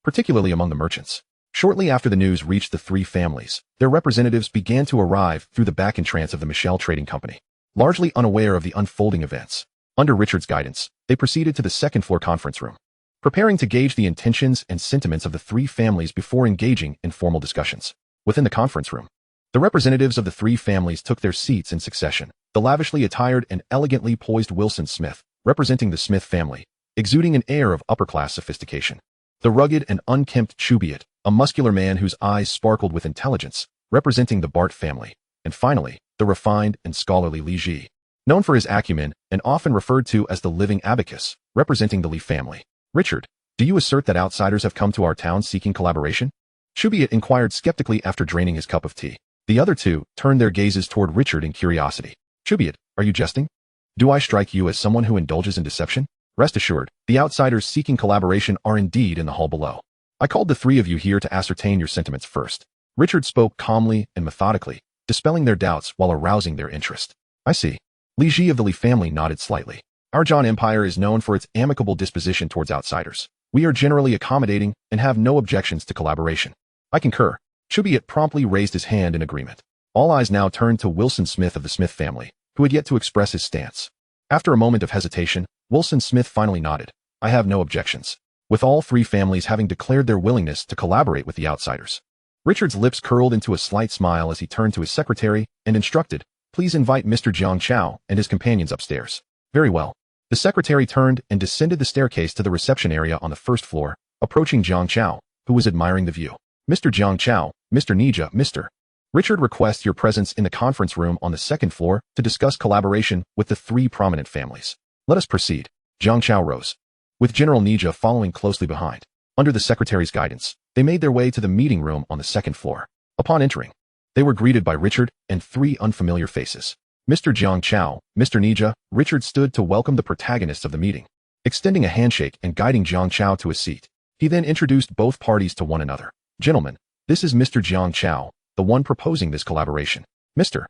particularly among the merchants. Shortly after the news reached the three families, their representatives began to arrive through the back entrance of the Michelle Trading Company. Largely unaware of the unfolding events, under Richard's guidance, they proceeded to the second-floor conference room, preparing to gauge the intentions and sentiments of the three families before engaging in formal discussions. Within the conference room, the representatives of the three families took their seats in succession. The lavishly attired and elegantly poised Wilson Smith, representing the Smith family, exuding an air of upper-class sophistication. The rugged and unkempt Chubiot, a muscular man whose eyes sparkled with intelligence, representing the Bart family. And finally, the refined and scholarly Li Ji, known for his acumen and often referred to as the living abacus, representing the Li family. Richard, do you assert that outsiders have come to our town seeking collaboration? Chubiot inquired skeptically after draining his cup of tea. The other two turned their gazes toward Richard in curiosity. Chubiot, are you jesting? Do I strike you as someone who indulges in deception? Rest assured, the outsiders seeking collaboration are indeed in the hall below. I called the three of you here to ascertain your sentiments first. Richard spoke calmly and methodically, dispelling their doubts while arousing their interest. I see. Li Ji of the Li family nodded slightly. Our Zhan Empire is known for its amicable disposition towards outsiders. We are generally accommodating and have no objections to collaboration. I concur. Chubiot promptly raised his hand in agreement. All eyes now turned to Wilson Smith of the Smith family, who had yet to express his stance. After a moment of hesitation, Wilson Smith finally nodded. I have no objections. With all three families having declared their willingness to collaborate with the outsiders. Richard's lips curled into a slight smile as he turned to his secretary and instructed, please invite Mr. Jiang Chao and his companions upstairs. Very well. The secretary turned and descended the staircase to the reception area on the first floor, approaching Jiang Chao, who was admiring the view. Mr. Jiang Chao, Mr. Nija, Mr. Richard requests your presence in the conference room on the second floor to discuss collaboration with the three prominent families. Let us proceed. Jiang Chao rose, with General Nija following closely behind. Under the secretary's guidance, they made their way to the meeting room on the second floor. Upon entering, they were greeted by Richard and three unfamiliar faces. Mr. Jiang Chao, Mr. Nija, Richard stood to welcome the protagonists of the meeting, extending a handshake and guiding Jiang Chao to a seat. He then introduced both parties to one another. Gentlemen, this is Mr. Jiang Chao, the one proposing this collaboration. Mr.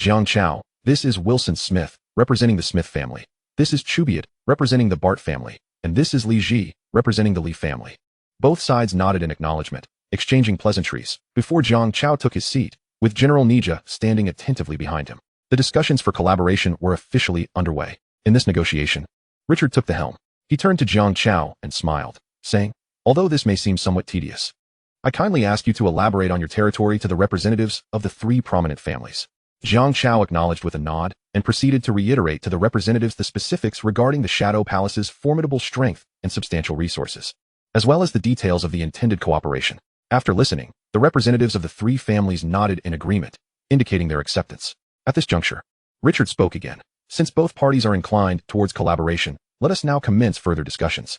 Jiang Chao, this is Wilson Smith, representing the Smith family. This is Chubiot, representing the Bart family. And this is Li Ji, representing the Li family. Both sides nodded in acknowledgement, exchanging pleasantries, before Jiang Chao took his seat, with General Nija standing attentively behind him. The discussions for collaboration were officially underway. In this negotiation, Richard took the helm. He turned to Jiang Chao and smiled, saying, "Although this may seem somewhat tedious, I kindly ask you to elaborate on your territory to the representatives of the three prominent families." Jiang Chao acknowledged with a nod and proceeded to reiterate to the representatives the specifics regarding the Shadow Palace's formidable strength and substantial resources, as well as the details of the intended cooperation. After listening, the representatives of the three families nodded in agreement, indicating their acceptance. At this juncture, Richard spoke again. "Since both parties are inclined towards collaboration, let us now commence further discussions.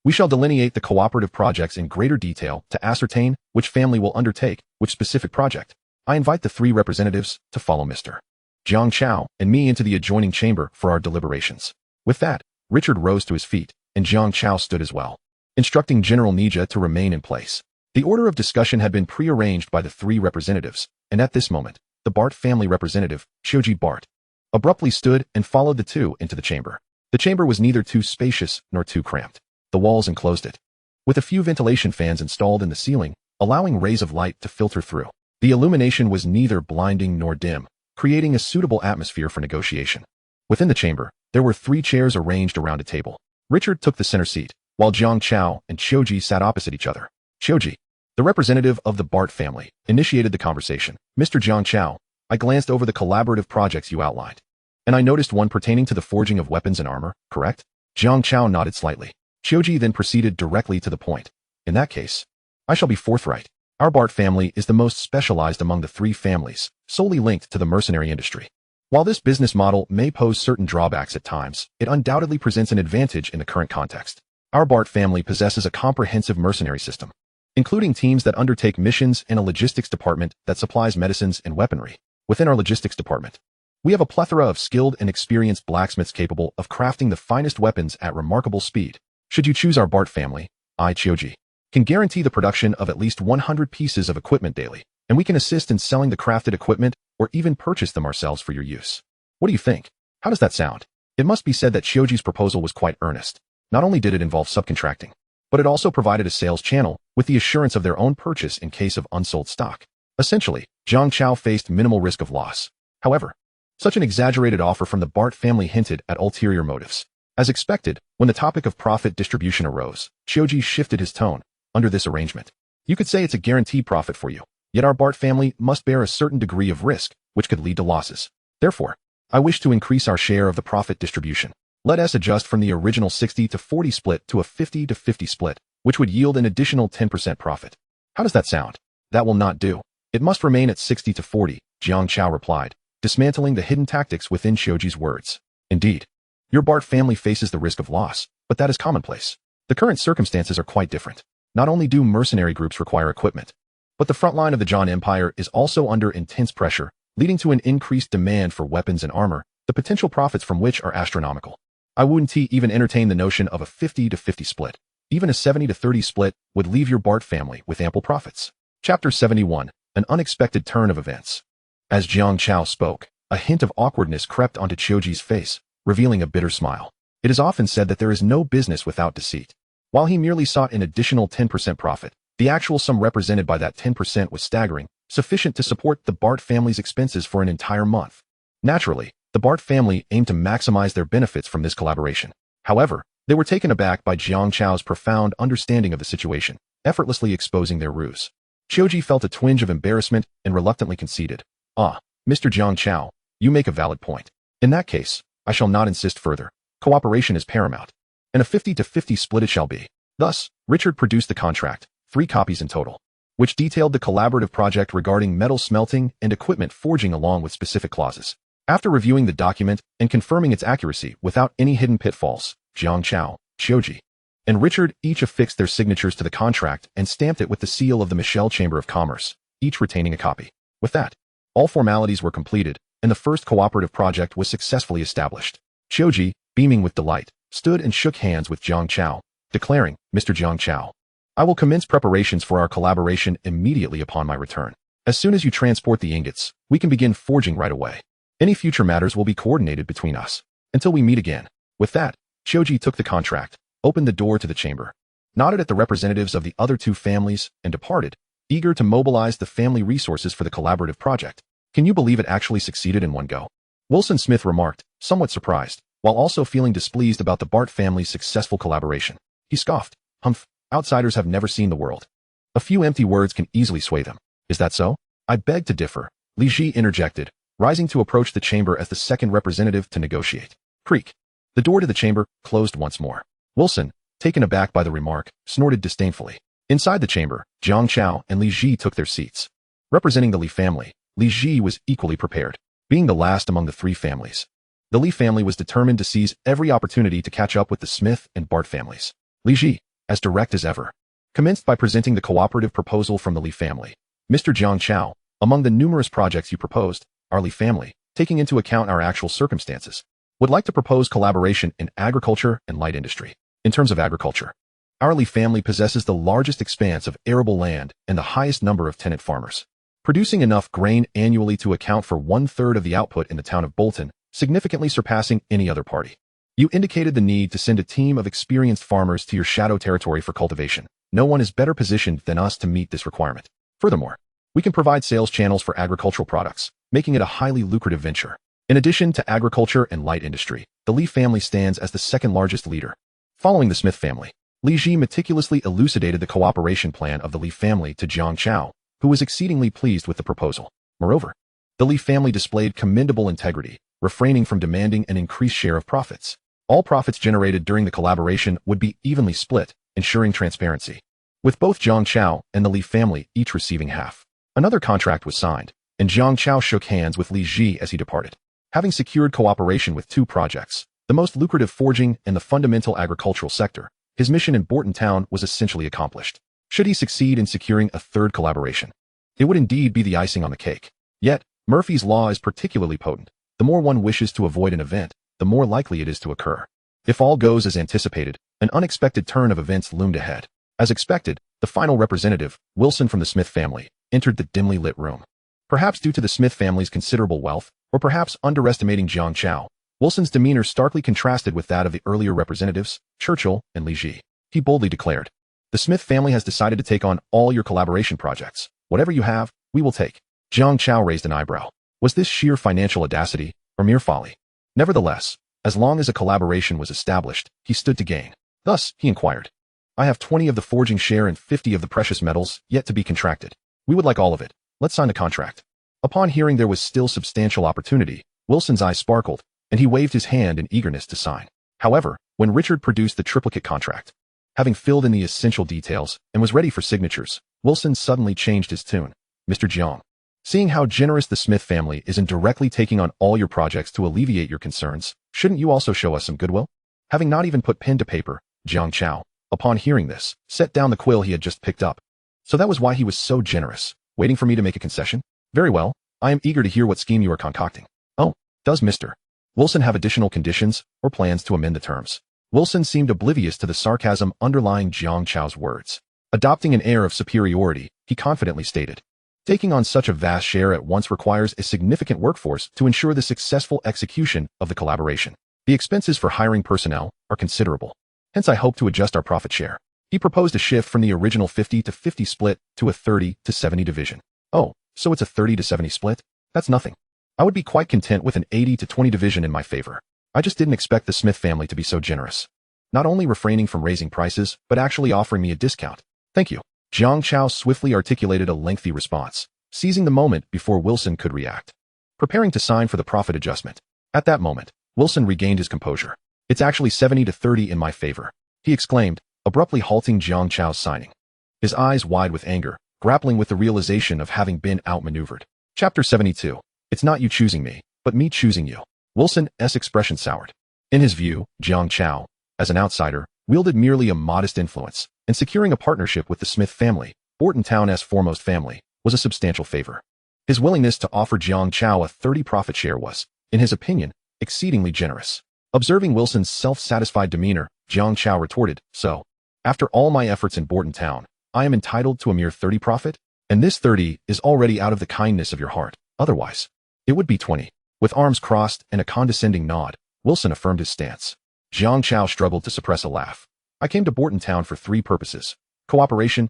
We shall delineate the cooperative projects in greater detail to ascertain which family will undertake which specific project. I invite the three representatives to follow Mr. Jiang Chao and me into the adjoining chamber for our deliberations." With that, Richard rose to his feet, and Jiang Chao stood as well, instructing General Nija to remain in place. The order of discussion had been prearranged by the three representatives, and at this moment, the Bart family representative, Shoji Bart, abruptly stood and followed the two into the chamber. The chamber was neither too spacious nor too cramped. The walls enclosed it, with a few ventilation fans installed in the ceiling, allowing rays of light to filter through. The illumination was neither blinding nor dim, creating a suitable atmosphere for negotiation. Within the chamber, there were 3 chairs arranged around a table. Richard took the center seat, while Jiang Chao and Shoji sat opposite each other. Shoji, the representative of the Bart family, initiated the conversation. "Mr. Jiang Chao, I glanced over the collaborative projects you outlined, and I noticed one pertaining to the forging of weapons and armor, correct?" Jiang Chao nodded slightly. Shoji then proceeded directly to the point. "In that case, I shall be forthright. Our Bart family is the most specialized among the 3 families, solely linked to the mercenary industry. While this business model may pose certain drawbacks at times, it undoubtedly presents an advantage in the current context. Our Bart family possesses a comprehensive mercenary system, including teams that undertake missions and a logistics department that supplies medicines and weaponry. Within our logistics department, we have a plethora of skilled and experienced blacksmiths capable of crafting the finest weapons at remarkable speed. Should you choose our Bart family, I, Shoji, can guarantee the production of at least 100 pieces of equipment daily, and we can assist in selling the crafted equipment or even purchase them ourselves for your use. What do you think? How does that sound?" It must be said that Shoji's proposal was quite earnest. Not only did it involve subcontracting, but it also provided a sales channel with the assurance of their own purchase in case of unsold stock. Essentially, Jiang Chao faced minimal risk of loss. However, such an exaggerated offer from the Bart family hinted at ulterior motives. As expected, when the topic of profit distribution arose, Shoji shifted his tone. "Under this arrangement, you could say it's a guaranteed profit for you, yet our Bart family must bear a certain degree of risk, which could lead to losses. Therefore, I wish to increase our share of the profit distribution. Let us adjust from the original 60 to 40 split to a 50 to 50 split, which would yield an additional 10% profit. How does that sound?" "That will not do. It must remain at 60 to 40, Jiang Chao replied, dismantling the hidden tactics within Shoji's words. "Indeed, your Bart family faces the risk of loss, but that is commonplace. The current circumstances are quite different. Not only do mercenary groups require equipment, but the front line of the Zhan Empire is also under intense pressure, leading to an increased demand for weapons and armor, the potential profits from which are astronomical. I wouldn't even entertain the notion of a 50 to 50 split. Even a 70 to 30 split would leave your Bart family with ample profits." Chapter 71, An Unexpected Turn of Events. As Jiang Chao spoke, a hint of awkwardness crept onto Shoji's face, revealing a bitter smile. It is often said that there is no business without deceit. While he merely sought an additional 10% profit, the actual sum represented by that 10% was staggering, sufficient to support the Bart family's expenses for an entire month. Naturally, the Bart family aimed to maximize their benefits from this collaboration. However, they were taken aback by Jiang Chao's profound understanding of the situation, effortlessly exposing their ruse. Shoji felt a twinge of embarrassment and reluctantly conceded. "Ah, Mr. Jiang Chao, you make a valid point. In that case, I shall not insist further. Cooperation is paramount, and a 50 to 50 split it shall be." Thus, Richard produced the contract, 3 copies in total, which detailed the collaborative project regarding metal smelting and equipment forging along with specific clauses. After reviewing the document and confirming its accuracy without any hidden pitfalls, Jiang Chao, Shoji, and Richard each affixed their signatures to the contract and stamped it with the seal of the Michelle Chamber of Commerce, each retaining a copy. With that, all formalities were completed, and the first cooperative project was successfully established. Shoji, beaming with delight, stood and shook hands with Jiang Chao, declaring, "Mr. Jiang Chao, I will commence preparations for our collaboration immediately upon my return. As soon as you transport the ingots, we can begin forging right away. Any future matters will be coordinated between us. Until we meet again." With that, Shoji took the contract, opened the door to the chamber, nodded at the representatives of the other 2 families, and departed, eager to mobilize the family resources for the collaborative project. Can you believe it actually succeeded in one go? Wilson Smith remarked, somewhat surprised, while also feeling displeased about the Bart family's successful collaboration. He scoffed, "Humph, outsiders have never seen the world. A few empty words can easily sway them. Is that so?" "I beg to differ," Li Ji interjected, rising to approach the chamber as the second representative to negotiate. Creak. The door to the chamber closed once more. Wilson, taken aback by the remark, snorted disdainfully. Inside the chamber, Jiang Chao and Li Ji took their seats. Representing the Li family, Li Ji was equally prepared, being the last among the three families. The Li family was determined to seize every opportunity to catch up with the Smith and Bart families. Li Ji, as direct as ever, commenced by presenting the cooperative proposal from the Li family. "Mr. Jiang Chao, among the numerous projects you proposed, our Li family, taking into account our actual circumstances, would like to propose collaboration in agriculture and light industry. In terms of agriculture, our Li family possesses the largest expanse of arable land and the highest number of tenant farmers, producing enough grain annually to account for 1/3 of the output in the town of Bolton, significantly surpassing any other party. You indicated the need to send a team of experienced farmers to your shadow territory for cultivation. No one is better positioned than us to meet this requirement. Furthermore, we can provide sales channels for agricultural products, making it a highly lucrative venture. In addition to agriculture and light industry, the Li family stands as the second largest leader, following the Smith family." Li Ji meticulously elucidated the cooperation plan of the Li family to Jiang Chao, who was exceedingly pleased with the proposal. Moreover, the Li family displayed commendable integrity, refraining from demanding an increased share of profits. All profits generated during the collaboration would be evenly split, ensuring transparency, with both Jiang Chao and the Li family each receiving half. Another contract was signed, and Jiang Chao shook hands with Li Ji as he departed. Having secured cooperation with two projects, the most lucrative forging and the fundamental agricultural sector, his mission in Bolton Town was essentially accomplished. Should he succeed in securing a third collaboration, it would indeed be the icing on the cake. Yet, Murphy's Law is particularly potent. The more one wishes to avoid an event, the more likely it is to occur. If all goes as anticipated, an unexpected turn of events loomed ahead. As expected, the final representative, Wilson from the Smith family, entered the dimly lit room. Perhaps due to the Smith family's considerable wealth, or perhaps underestimating Jiang Chao, Wilson's demeanor starkly contrasted with that of the earlier representatives, Churchill and Li Ji. He boldly declared, "The Smith family has decided to take on all your collaboration projects. Whatever you have, we will take." Jiang Chao raised an eyebrow. Was this sheer financial audacity, or mere folly? Nevertheless, as long as a collaboration was established, he stood to gain. Thus, he inquired, "I have 20 of the forging share and 50 of the precious metals yet to be contracted. We would like all of it. Let's sign the contract." Upon hearing there was still substantial opportunity, Wilson's eyes sparkled, and he waved his hand in eagerness to sign. However, when Richard produced the triplicate contract, having filled in the essential details and was ready for signatures, Wilson suddenly changed his tune. "Mr. Jiang, seeing how generous the Smith family is in directly taking on all your projects to alleviate your concerns, shouldn't you also show us some goodwill?" Having not even put pen to paper, Jiang Chao, upon hearing this, set down the quill he had just picked up. "So that was why he was so generous, waiting for me to make a concession? Very well, I am eager to hear what scheme you are concocting." "Oh, does Mr. Wilson have additional conditions or plans to amend the terms?" Wilson seemed oblivious to the sarcasm underlying Jiang Chao's words. Adopting an air of superiority, he confidently stated, "Taking on such a vast share at once requires a significant workforce to ensure the successful execution of the collaboration. The expenses for hiring personnel are considerable. Hence I hope to adjust our profit share." He proposed a shift from the original 50-50 split to a 30-70 division. "Oh, so it's a 30-70 split? That's nothing. I would be quite content with an 80-20 division in my favor. I just didn't expect the Smith family to be so generous. Not only refraining from raising prices, but actually offering me a discount. Thank you." Jiang Chao swiftly articulated a lengthy response, seizing the moment before Wilson could react, preparing to sign for the profit adjustment. At that moment, Wilson regained his composure. "It's actually 70-30 in my favor," he exclaimed, abruptly halting Jiang Chao's signing. His eyes wide with anger, grappling with the realization of having been outmaneuvered. Chapter 72. It's not you choosing me, but me choosing you. Wilson's expression soured. In his view, Jiang Chao, as an outsider, wielded merely a modest influence, and securing a partnership with the Smith family, Bolton Town's foremost family, was a substantial favor. His willingness to offer Jiang Chao a 30 profit share was, in his opinion, exceedingly generous. Observing Wilson's self-satisfied demeanor, Jiang Chao retorted, "So, after all my efforts in Bolton Town, I am entitled to a mere 30 profit? And this 30 is already out of the kindness of your heart. Otherwise, it would be 20. With arms crossed and a condescending nod, Wilson affirmed his stance. Jiang Chao struggled to suppress a laugh. "I came to Bolton Town for 3 purposes. Cooperation,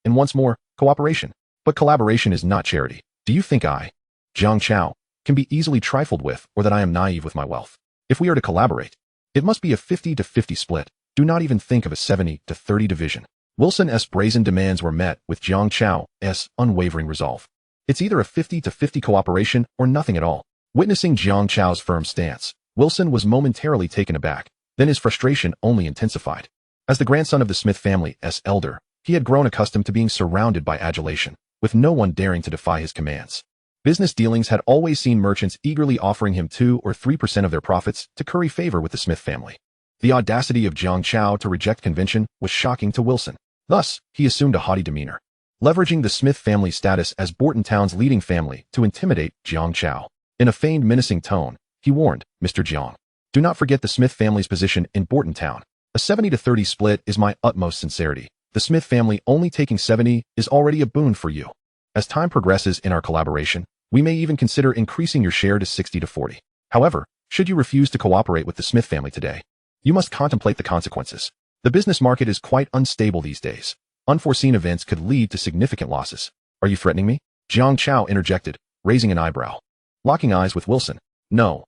and once more, cooperation. But collaboration is not charity. Do you think I, Jiang Chao, can be easily trifled with, or that I am naive with my wealth? If we are to collaborate, it must be a 50-50 split. Do not even think of a 70-30 division. Wilson's brazen demands were met with Jiang Chao's unwavering resolve. It's either a 50-50 cooperation or nothing at all. Witnessing Jiang Chao's firm stance, Wilson was momentarily taken aback. Then his frustration only intensified. As the grandson of the Smith family's elder, he had grown accustomed to being surrounded by adulation, with no one daring to defy his commands. Business dealings had always seen merchants eagerly offering him 2 or 3% of their profits to curry favor with the Smith family. The audacity of Jiang Chao to reject convention was shocking to Wilson. Thus, he assumed a haughty demeanor, leveraging the Smith family's status as Bortontown's leading family to intimidate Jiang Chao. In a feigned menacing tone, he warned, "Mr. Jiang, do not forget the Smith family's position in Bortontown. A 70-30 split is my utmost sincerity. The Smith family only taking 70 is already a boon for you. As time progresses in our collaboration, we may even consider increasing your share to 60-40. However, should you refuse to cooperate with the Smith family today, you must contemplate the consequences. The business market is quite unstable these days. Unforeseen events could lead to significant losses. Are you threatening me?" Jiang Chao interjected, raising an eyebrow. Locking eyes with Wilson. No,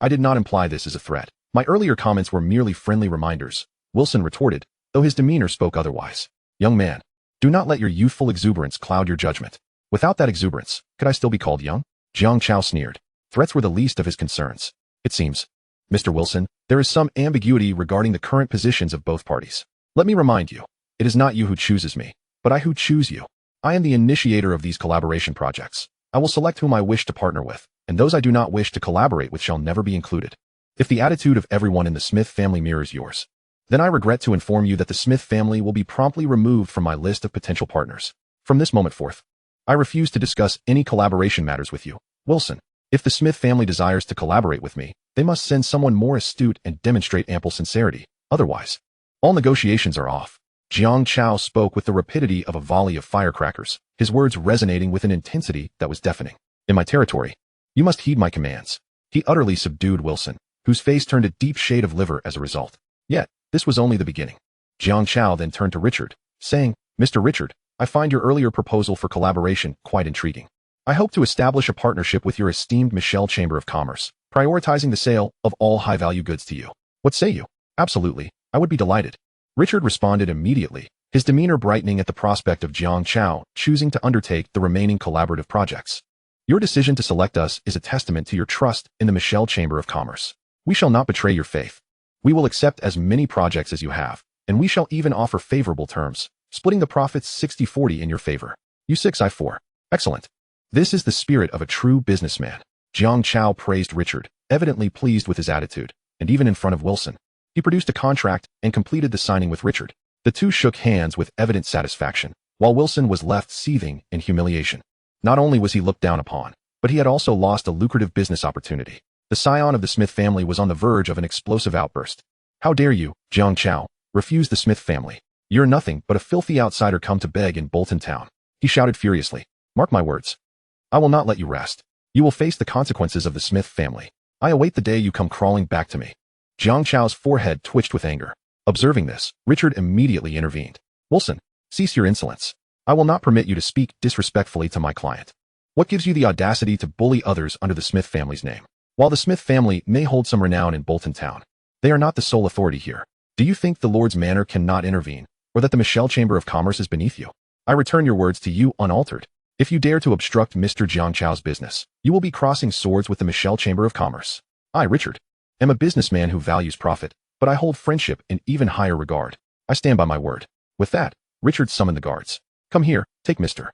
I did not imply this as a threat. My earlier comments were merely friendly reminders," Wilson retorted, though his demeanor spoke otherwise. "Young man, do not let your youthful exuberance cloud your judgment. Without that exuberance, could I still be called young?" Jiang Chao sneered. Threats were the least of his concerns. "It seems, Mr. Wilson, there is some ambiguity regarding the current positions of both parties. Let me remind you, it is not you who chooses me, but I who choose you. I am the initiator of these collaboration projects. I will select whom I wish to partner with, and those I do not wish to collaborate with shall never be included. If the attitude of everyone in the Smith family mirrors yours, then I regret to inform you that the Smith family will be promptly removed from my list of potential partners. From this moment forth, I refuse to discuss any collaboration matters with you, Wilson. If the Smith family desires to collaborate with me, they must send someone more astute and demonstrate ample sincerity. Otherwise, all negotiations are off." Jiang Chao spoke with the rapidity of a volley of firecrackers, his words resonating with an intensity that was deafening. "In my territory, you must heed my commands." He utterly subdued Wilson, whose face turned a deep shade of liver as a result. Yet, this was only the beginning. Jiang Chao then turned to Richard, saying, "Mr. Richard, I find your earlier proposal for collaboration quite intriguing. I hope to establish a partnership with your esteemed Michelle Chamber of Commerce, prioritizing the sale of all high-value goods to you. What say you?" "Absolutely, I would be delighted." Richard responded immediately, his demeanor brightening at the prospect of Jiang Chao choosing to undertake the remaining collaborative projects. "Your decision to select us is a testament to your trust in the Michelle Chamber of Commerce. We shall not betray your faith. We will accept as many projects as you have, and we shall even offer favorable terms, splitting the profits 60-40 in your favor. You 6-I-4. Excellent. This is the spirit of a true businessman." Jiang Chao praised Richard, evidently pleased with his attitude, and even in front of Wilson, he produced a contract and completed the signing with Richard. The two shook hands with evident satisfaction, while Wilson was left seething in humiliation. Not only was he looked down upon, but he had also lost a lucrative business opportunity. The scion of the Smith family was on the verge of an explosive outburst. "How dare you, Jiang Chao, refuse the Smith family? You're nothing but a filthy outsider come to beg in Bolton Town," he shouted furiously. "Mark my words. I will not let you rest. You will face the consequences of the Smith family. I await the day you come crawling back to me." Jiang Chao's forehead twitched with anger. Observing this, Richard immediately intervened. "Wilson, cease your insolence. I will not permit you to speak disrespectfully to my client. What gives you the audacity to bully others under the Smith family's name? While the Smith family may hold some renown in Bolton Town, they are not the sole authority here. Do you think the Lord's Manor cannot intervene, or that the Michelle Chamber of Commerce is beneath you? I return your words to you unaltered. If you dare to obstruct Mr. Jiang Chao's business, you will be crossing swords with the Michelle Chamber of Commerce. I, Richard, am a businessman who values profit, but I hold friendship in even higher regard. I stand by my word." With that, Richard summoned the guards. "Come here, take Mr.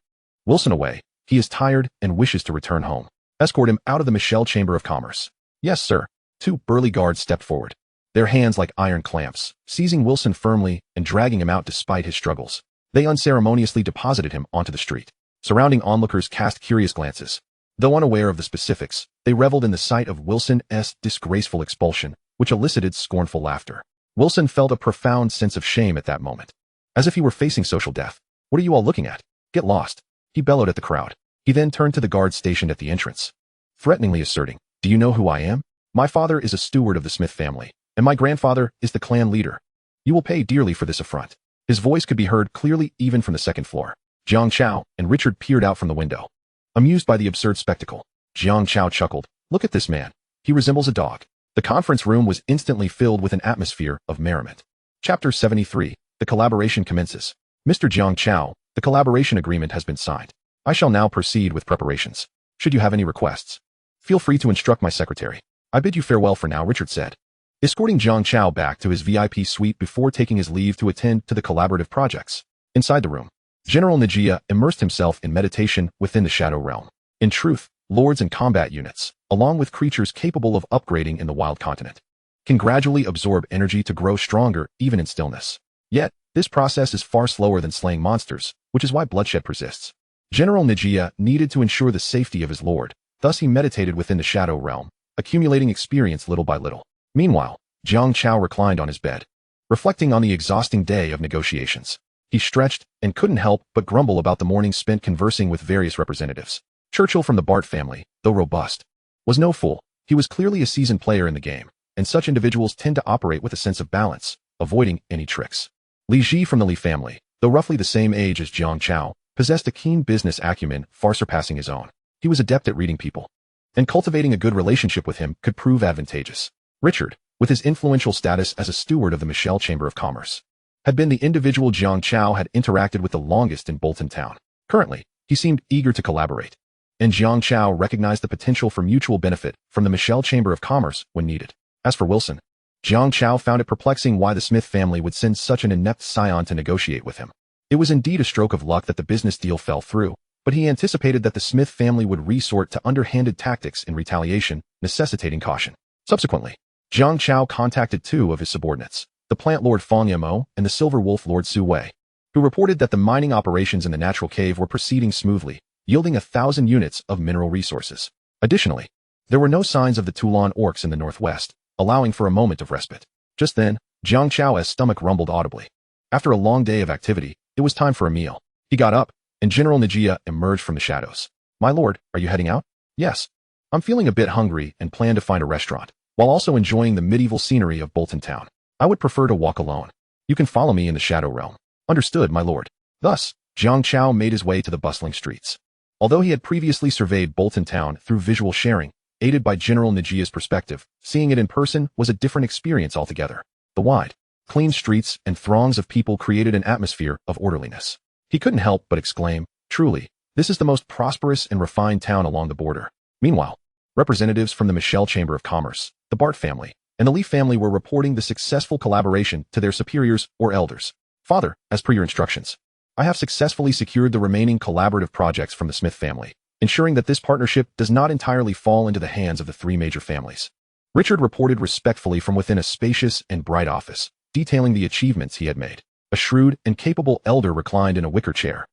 Wilson away. He is tired and wishes to return home. Escort him out of the Michelle Chamber of Commerce." "Yes, sir." Two burly guards stepped forward, their hands like iron clamps, seizing Wilson firmly and dragging him out despite his struggles. They unceremoniously deposited him onto the street. Surrounding onlookers cast curious glances. Though unaware of the specifics, they reveled in the sight of Wilson's disgraceful expulsion, which elicited scornful laughter. Wilson felt a profound sense of shame at that moment, as if he were facing social death. "What are you all looking at? Get lost," he bellowed at the crowd. He then turned to the guards stationed at the entrance, threateningly asserting, "Do you know who I am? My father is a steward of the Smith family, and my grandfather is the clan leader. You will pay dearly for this affront." His voice could be heard clearly even from the second floor. Jiang Chao and Richard peered out from the window. Amused by the absurd spectacle, Jiang Chao chuckled. Look at this man. He resembles a dog. The conference room was instantly filled with an atmosphere of merriment. Chapter 73. The collaboration commences. Mr. Jiang Chao, the collaboration agreement has been signed. I shall now proceed with preparations. Should you have any requests, feel free to instruct my secretary. I bid you farewell for now, Richard said, escorting Jiang Chao back to his VIP suite before taking his leave to attend to the collaborative projects. Inside the room, General Najia immersed himself in meditation within the Shadow Realm. In truth, lords and combat units, along with creatures capable of upgrading in the wild continent, can gradually absorb energy to grow stronger even in stillness. Yet, this process is far slower than slaying monsters, which is why bloodshed persists. General Najia needed to ensure the safety of his lord, thus he meditated within the Shadow Realm, accumulating experience little by little. Meanwhile, Jiang Chao reclined on his bed, reflecting on the exhausting day of negotiations. He stretched and couldn't help but grumble about the morning spent conversing with various representatives. Churchill from the Bart family, though robust, was no fool. He was clearly a seasoned player in the game, and such individuals tend to operate with a sense of balance, avoiding any tricks. Li Ji from the Li family, though roughly the same age as Jiang Chao, possessed a keen business acumen far surpassing his own. He was adept at reading people, and cultivating a good relationship with him could prove advantageous. Richard, with his influential status as a steward of the Michelle Chamber of Commerce, had been the individual Jiang Chao had interacted with the longest in Bolton Town. Currently, he seemed eager to collaborate, and Jiang Chao recognized the potential for mutual benefit from the Michelle Chamber of Commerce when needed. As for Wilson, Jiang Chao found it perplexing why the Smith family would send such an inept scion to negotiate with him. It was indeed a stroke of luck that the business deal fell through, but he anticipated that the Smith family would resort to underhanded tactics in retaliation, necessitating caution. Subsequently, Jiang Chao contacted two of his subordinates, the Plant Lord Fang Yamo and the Silver Wolf Lord Su Wei, who reported that the mining operations in the natural cave were proceeding smoothly, yielding 1,000 units of mineral resources. Additionally, there were no signs of the Toulon orcs in the northwest, allowing for a moment of respite. Just then, Jiang Chao's stomach rumbled audibly. After a long day of activity, it was time for a meal. He got up, and General Najia emerged from the shadows. My lord, are you heading out? Yes. I'm feeling a bit hungry and plan to find a restaurant, while also enjoying the medieval scenery of Bolton Town. I would prefer to walk alone. You can follow me in the Shadow Realm. Understood, my lord. Thus, Jiang Chao made his way to the bustling streets. Although he had previously surveyed Bolton Town through visual sharing, aided by General Najia's perspective, seeing it in person was a different experience altogether. The wide, clean streets and throngs of people created an atmosphere of orderliness. He couldn't help but exclaim, truly, this is the most prosperous and refined town along the border. Meanwhile, representatives from the Michelle Chamber of Commerce, the Bart family, and the Lee family were reporting the successful collaboration to their superiors or elders. Father, as per your instructions, I have successfully secured the remaining collaborative projects from the Smith family, ensuring that this partnership does not entirely fall into the hands of the three major families. Richard reported respectfully from within a spacious and bright office, detailing the achievements he had made. A shrewd and capable elder reclined in a wicker chair,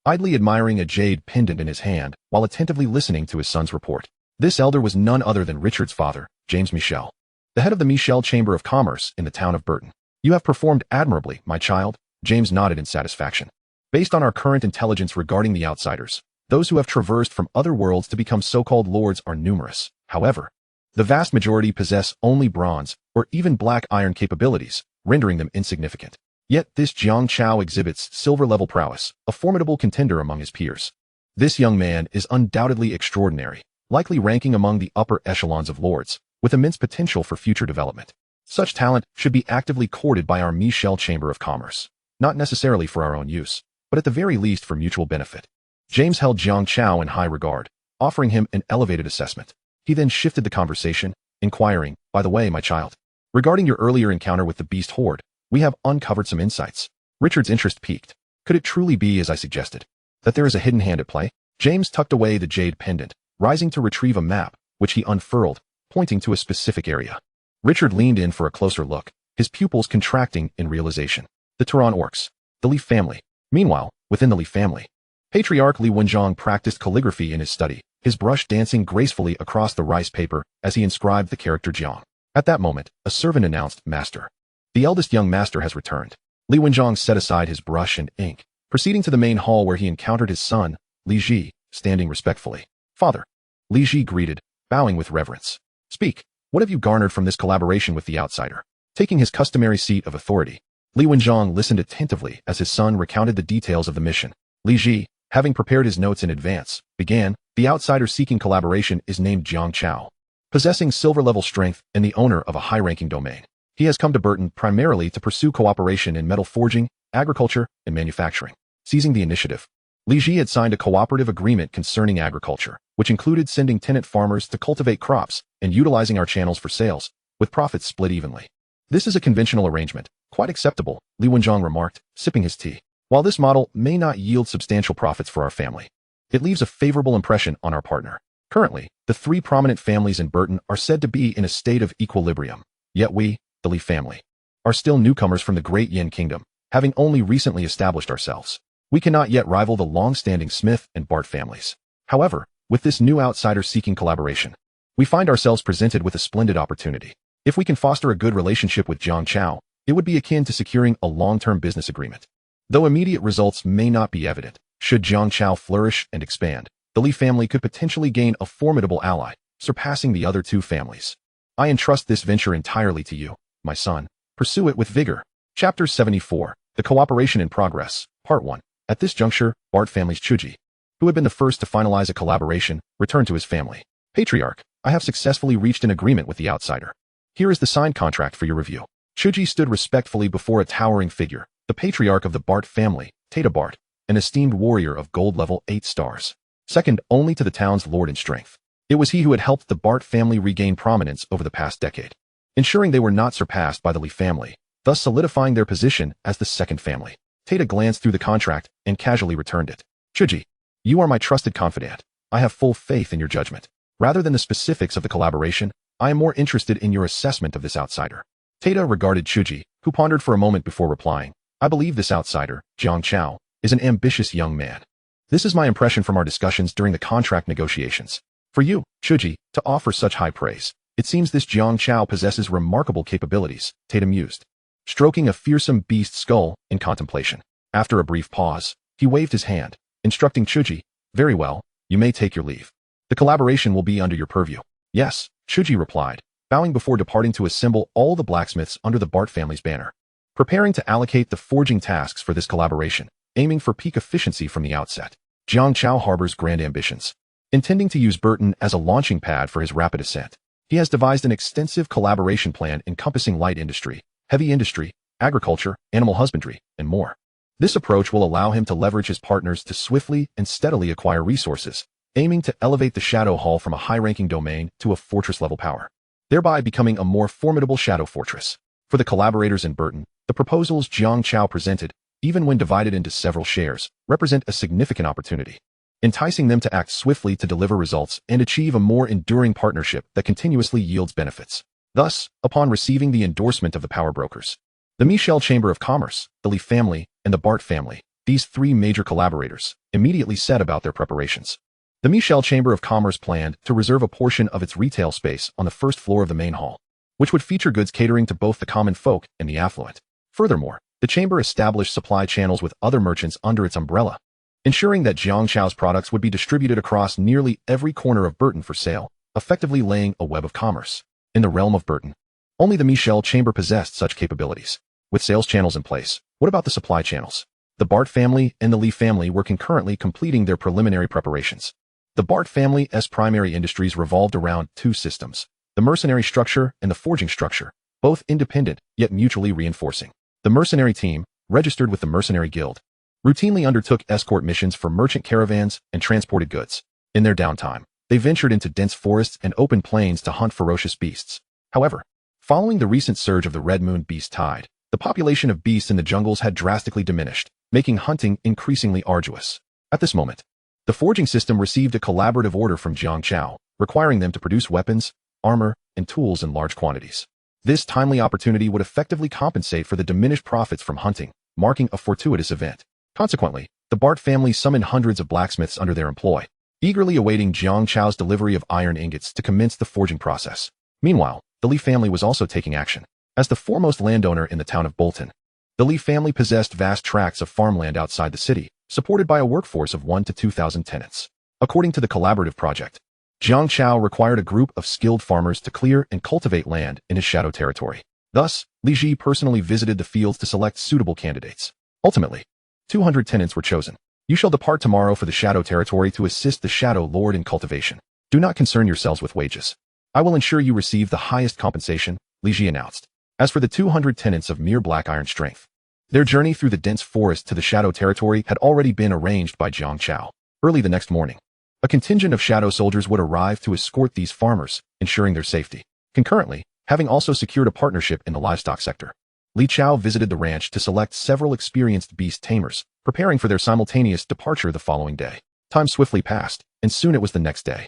idly admiring a jade pendant in his hand while attentively listening to his son's report. This elder was none other than Richard's father, James Michel, the head of the Michelle Chamber of Commerce in the town of Burton. You have performed admirably, my child, James nodded in satisfaction. Based on our current intelligence regarding the outsiders, those who have traversed from other worlds to become so-called lords are numerous. However, the vast majority possess only bronze or even black iron capabilities, rendering them insignificant. Yet this Jiang Chao exhibits silver-level prowess, a formidable contender among his peers. This young man is undoubtedly extraordinary, likely ranking among the upper echelons of lords, with immense potential for future development. Such talent should be actively courted by our Michelle Chamber of Commerce, not necessarily for our own use, but at the very least for mutual benefit. James held Jiang Chao in high regard, offering him an elevated assessment. He then shifted the conversation, inquiring, by the way, my child, regarding your earlier encounter with the beast horde, we have uncovered some insights. Richard's interest piqued. Could it truly be, as I suggested, that there is a hidden hand at play? James tucked away the jade pendant, rising to retrieve a map, which he unfurled, pointing to a specific area. Richard leaned in for a closer look, his pupils contracting in realization. The Turan orcs, the Li family. Meanwhile, within the Li family, Patriarch Li Wenjiang practiced calligraphy in his study, his brush dancing gracefully across the rice paper as he inscribed the character Jiang. At that moment, a servant announced, Master. The eldest young master has returned. Li Wenjiang set aside his brush and ink, proceeding to the main hall where he encountered his son, Li Ji, standing respectfully. Father. Li Ji greeted, bowing with reverence. Speak, what have you garnered from this collaboration with the outsider? Taking his customary seat of authority, Li Wenjiang listened attentively as his son recounted the details of the mission. Li Ji, having prepared his notes in advance, began. The outsider seeking collaboration is named Jiang Chao. Possessing silver-level strength and the owner of a high-ranking domain, he has come to Burton primarily to pursue cooperation in metal forging, agriculture, and manufacturing. Seizing the initiative, Li Ji had signed a cooperative agreement concerning agriculture, which included sending tenant farmers to cultivate crops and utilizing our channels for sales, with profits split evenly. This is a conventional arrangement, quite acceptable, Li Wenjiang remarked, sipping his tea. While this model may not yield substantial profits for our family, it leaves a favorable impression on our partner. Currently, the three prominent families in Burton are said to be in a state of equilibrium, yet we, the Li family, are still newcomers from the Great Yin Kingdom, having only recently established ourselves. We cannot yet rival the long-standing Smith and Bart families. However, with this new outsider seeking collaboration, we find ourselves presented with a splendid opportunity. If we can foster a good relationship with Jiang Chao, it would be akin to securing a long-term business agreement. Though immediate results may not be evident, should Jiang Chao flourish and expand, the Li family could potentially gain a formidable ally, surpassing the other two families. I entrust this venture entirely to you, my son. Pursue it with vigor. Chapter 74, The Cooperation in Progress, Part 1. At this juncture, Bart family's Chuji, who had been the first to finalize a collaboration, returned to his family. Patriarch, I have successfully reached an agreement with the outsider. Here is the signed contract for your review. Chuji stood respectfully before a towering figure, the patriarch of the Bart family, Tata Bart, an esteemed warrior of gold level 8 stars, second only to the town's lord in strength. It was he who had helped the Bart family regain prominence over the past decade, ensuring they were not surpassed by the Li family, thus solidifying their position as the second family. Tata glanced through the contract and casually returned it. Chuji, you are my trusted confidant. I have full faith in your judgment. Rather than the specifics of the collaboration, I am more interested in your assessment of this outsider. Tata regarded Chuji, who pondered for a moment before replying. I believe this outsider, Jiang Chao, is an ambitious young man. This is my impression from our discussions during the contract negotiations. For you, Chuji, to offer such high praise, it seems this Jiang Chao possesses remarkable capabilities, Tata mused, stroking a fearsome beast skull in contemplation. After a brief pause, he waved his hand, instructing Chuji, very well, you may take your leave. The collaboration will be under your purview. Yes, Chuji replied, bowing before departing to assemble all the blacksmiths under the Bart family's banner. Preparing to allocate the forging tasks for this collaboration, aiming for peak efficiency from the outset, Jiang Chao harbors grand ambitions. Intending to use Burton as a launching pad for his rapid ascent, he has devised an extensive collaboration plan encompassing light industry, heavy industry, agriculture, animal husbandry, and more. This approach will allow him to leverage his partners to swiftly and steadily acquire resources, aiming to elevate the Shadow Hall from a high-ranking domain to a fortress-level power, thereby becoming a more formidable shadow fortress. For the collaborators in Burton, the proposals Jiang Chao presented, even when divided into several shares, represent a significant opportunity, enticing them to act swiftly to deliver results and achieve a more enduring partnership that continuously yields benefits. Thus, upon receiving the endorsement of the power brokers, the Michel Chamber of Commerce, the Li family, and the Bart family, these three major collaborators, immediately set about their preparations. The Michel Chamber of Commerce planned to reserve a portion of its retail space on the first floor of the main hall, which would feature goods catering to both the common folk and the affluent. Furthermore, the chamber established supply channels with other merchants under its umbrella, ensuring that Jiang Chao's products would be distributed across nearly every corner of Burton for sale, effectively laying a web of commerce. In the realm of Burton, only the Michel Chamber possessed such capabilities. With sales channels in place, what about the supply channels? The Bart family and the Li family were concurrently completing their preliminary preparations. The Bart family's primary industries revolved around two systems, the mercenary structure and the forging structure, both independent yet mutually reinforcing. The mercenary team, registered with the Mercenary Guild, routinely undertook escort missions for merchant caravans and transported goods. In their downtime, they ventured into dense forests and open plains to hunt ferocious beasts. However, following the recent surge of the Red Moon beast tide, the population of beasts in the jungles had drastically diminished, making hunting increasingly arduous. At this moment, the forging system received a collaborative order from Jiang Chao, requiring them to produce weapons, armor, and tools in large quantities. This timely opportunity would effectively compensate for the diminished profits from hunting, marking a fortuitous event. Consequently, the Bart family summoned hundreds of blacksmiths under their employ, eagerly awaiting Jiang Chao's delivery of iron ingots to commence the forging process. Meanwhile, the Li family was also taking action. As the foremost landowner in the town of Bolton, the Li family possessed vast tracts of farmland outside the city, supported by a workforce of 1,000 to 2,000 tenants. According to the collaborative project, Jiang Chao required a group of skilled farmers to clear and cultivate land in his shadow territory. Thus, Li Ji personally visited the fields to select suitable candidates. Ultimately, 200 tenants were chosen. You shall depart tomorrow for the Shadow Territory to assist the Shadow Lord in cultivation. Do not concern yourselves with wages. I will ensure you receive the highest compensation, Li Ji announced. As for the 200 tenants of mere black iron strength, their journey through the dense forest to the Shadow Territory had already been arranged by Jiang Chao. Early the next morning, a contingent of shadow soldiers would arrive to escort these farmers, ensuring their safety. Concurrently, having also secured a partnership in the livestock sector, Li Chao visited the ranch to select several experienced beast tamers, preparing for their simultaneous departure the following day. Time swiftly passed, and soon it was the next day.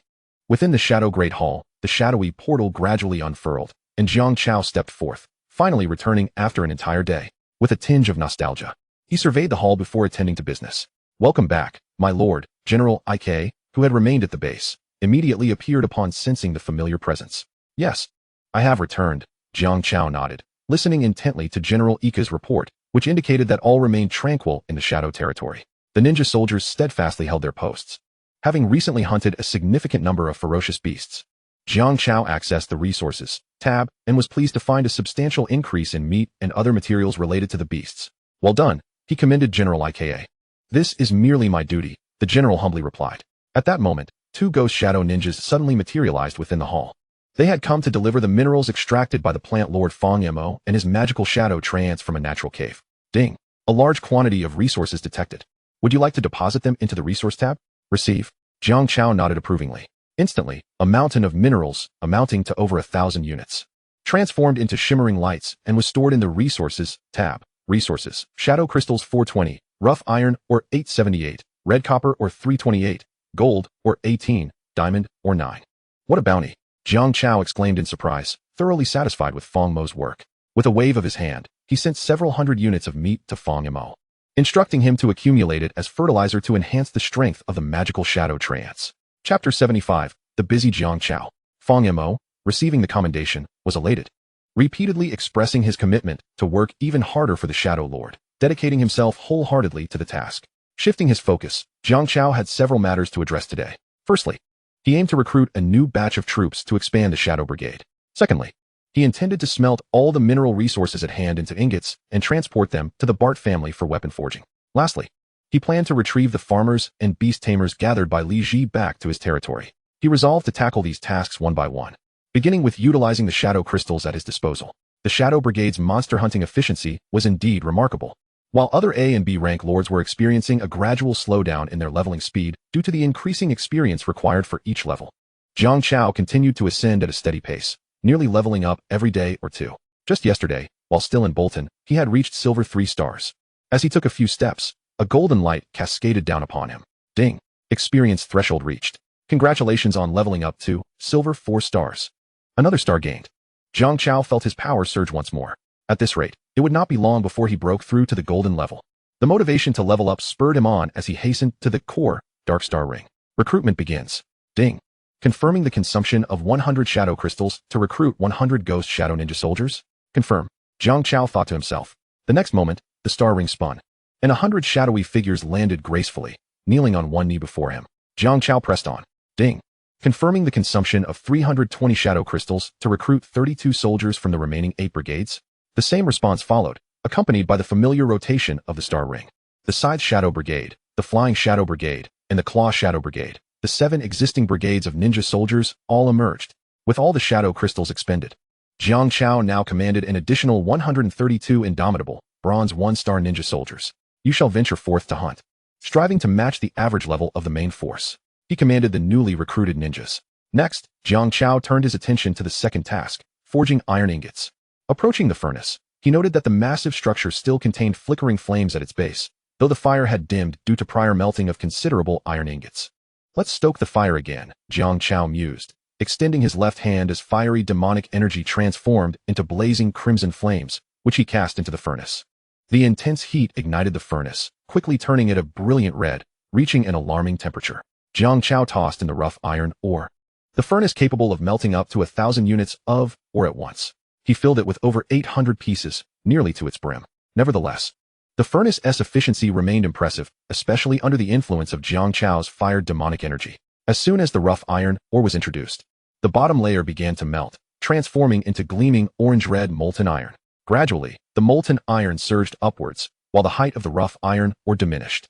Within the Shadow Great Hall, the shadowy portal gradually unfurled, and Jiang Chao stepped forth, finally returning after an entire day. With a tinge of nostalgia, he surveyed the hall before attending to business. Welcome back, my lord. General Ik, who had remained at the base, immediately appeared upon sensing the familiar presence. Yes, I have returned, Jiang Chao nodded, listening intently to General Ike's report, which indicated that all remained tranquil in the Shadow Territory. The ninja soldiers steadfastly held their posts. Having recently hunted a significant number of ferocious beasts, Jiang Chao accessed the Resources tab and was pleased to find a substantial increase in meat and other materials related to the beasts. Well done, he commended General Ika. This is merely my duty, the general humbly replied. At that moment, two ghost shadow ninjas suddenly materialized within the hall. They had come to deliver the minerals extracted by the plant lord Fang Mo and his magical shadow trance from a natural cave. Ding! A large quantity of resources detected. Would you like to deposit them into the Resource tab? Receive. Jiang Chao nodded approvingly. Instantly, a mountain of minerals, amounting to over 1,000 units, transformed into shimmering lights and was stored in the Resources tab. Resources: Shadow Crystals 420, Rough Iron or 878, Red Copper or 328, Gold or 18, Diamond or 9. What a bounty! Jiang Chao exclaimed in surprise, thoroughly satisfied with Fang Mo's work. With a wave of his hand, he sent several hundred units of meat to Fang Mo, instructing him to accumulate it as fertilizer to enhance the strength of the magical shadow trance. Chapter 75, The Busy Jiang Chao. Fang Mo, receiving the commendation, was elated, repeatedly expressing his commitment to work even harder for the Shadow Lord, dedicating himself wholeheartedly to the task. Shifting his focus, Jiang Chao had several matters to address today. Firstly, he aimed to recruit a new batch of troops to expand the Shadow Brigade. Secondly, he intended to smelt all the mineral resources at hand into ingots and transport them to the Bart family for weapon forging. Lastly, he planned to retrieve the farmers and beast tamers gathered by Li Ji back to his territory. He resolved to tackle these tasks one by one, beginning with utilizing the shadow crystals at his disposal. The Shadow Brigade's monster hunting efficiency was indeed remarkable. While other A and B rank lords were experiencing a gradual slowdown in their leveling speed due to the increasing experience required for each level, Jiang Chao continued to ascend at a steady pace, nearly leveling up every day or two. Just yesterday, while still in Bolton, he had reached Silver 3 stars. As he took a few steps, a golden light cascaded down upon him. Ding! Experience threshold reached. Congratulations on leveling up to Silver 4 stars. Another star gained. Jiang Chao felt his power surge once more. At this rate, it would not be long before he broke through to the golden level. The motivation to level up spurred him on as he hastened to the core Dark Star Ring. Recruitment begins. Ding! Confirming the consumption of 100 shadow crystals to recruit 100 ghost shadow ninja soldiers? Confirm. Jiang Chao thought to himself. The next moment, the star ring spun, and 100 shadowy figures landed gracefully, kneeling on one knee before him. Jiang Chao pressed on. Ding! Confirming the consumption of 320 shadow crystals to recruit 32 soldiers from the remaining 8 brigades. The same response followed, accompanied by the familiar rotation of the star ring. The Scythe Shadow Brigade, the Flying Shadow Brigade, and the Claw Shadow Brigade, the 7 existing brigades of ninja soldiers, all emerged, with all the shadow crystals expended. Jiang Chao now commanded an additional 132 indomitable, bronze 1-star ninja soldiers. You shall venture forth to hunt. Striving to match the average level of the main force, he commanded the newly recruited ninjas. Next, Jiang Chao turned his attention to the second task, forging iron ingots. Approaching the furnace, he noted that the massive structure still contained flickering flames at its base, though the fire had dimmed due to prior melting of considerable iron ingots. Let's stoke the fire again, Jiang Chao mused, extending his left hand as fiery demonic energy transformed into blazing crimson flames, which he cast into the furnace. The intense heat ignited the furnace, quickly turning it a brilliant red, reaching an alarming temperature. Jiang Chao tossed in the rough iron ore, the furnace capable of melting up to 1,000 units of ore at once. He filled it with over 800 pieces, nearly to its brim. Nevertheless, the furnace's efficiency remained impressive, especially under the influence of Jiang Chao's fired demonic energy. As soon as the rough iron ore was introduced, the bottom layer began to melt, transforming into gleaming orange-red molten iron. Gradually, the molten iron surged upwards, while the height of the rough iron ore diminished,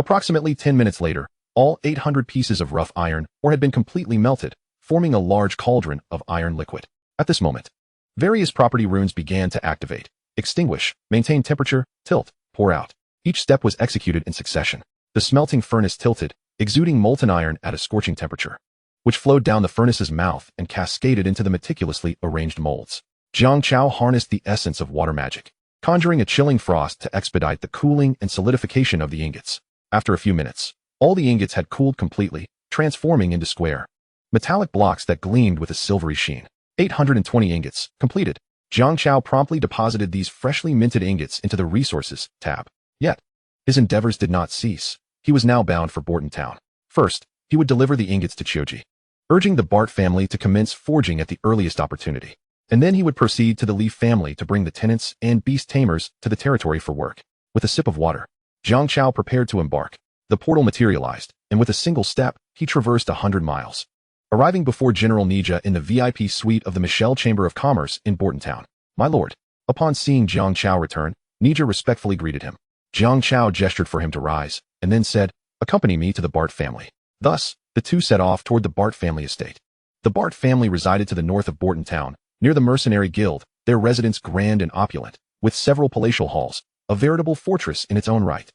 Approximately 10 minutes later, all 800 pieces of rough iron ore had been completely melted, forming a large cauldron of iron liquid. At this moment, various property runes began to activate: extinguish, maintain temperature, tilt, pour out. Each step was executed in succession. The smelting furnace tilted, exuding molten iron at a scorching temperature, which flowed down the furnace's mouth and cascaded into the meticulously arranged molds. Jiang Chao harnessed the essence of water magic, conjuring a chilling frost to expedite the cooling and solidification of the ingots. After a few minutes, all the ingots had cooled completely, transforming into square, metallic blocks that gleamed with a silvery sheen. 820 ingots, completed. Jiang Chao promptly deposited these freshly minted ingots into the Resources tab. Yet, his endeavors did not cease. He was now bound for Borton Town. First, he would deliver the ingots to Chioji, urging the Bart family to commence forging at the earliest opportunity. And then he would proceed to the Leaf family to bring the tenants and beast tamers to the territory for work. With a sip of water, Jiang Chao prepared to embark. The portal materialized, and with a single step, he traversed 100 miles, arriving before General Nija in the VIP suite of the Michelle Chamber of Commerce in Borton Town. My lord. Upon seeing Jiang Chao return, Nija respectfully greeted him. Jiang Chao gestured for him to rise, and then said, "Accompany me to the Bart family." Thus, the two set off toward the Bart family estate. The Bart family resided to the north of Borton Town, near the Mercenary Guild, their residence grand and opulent, with several palatial halls, a veritable fortress in its own right.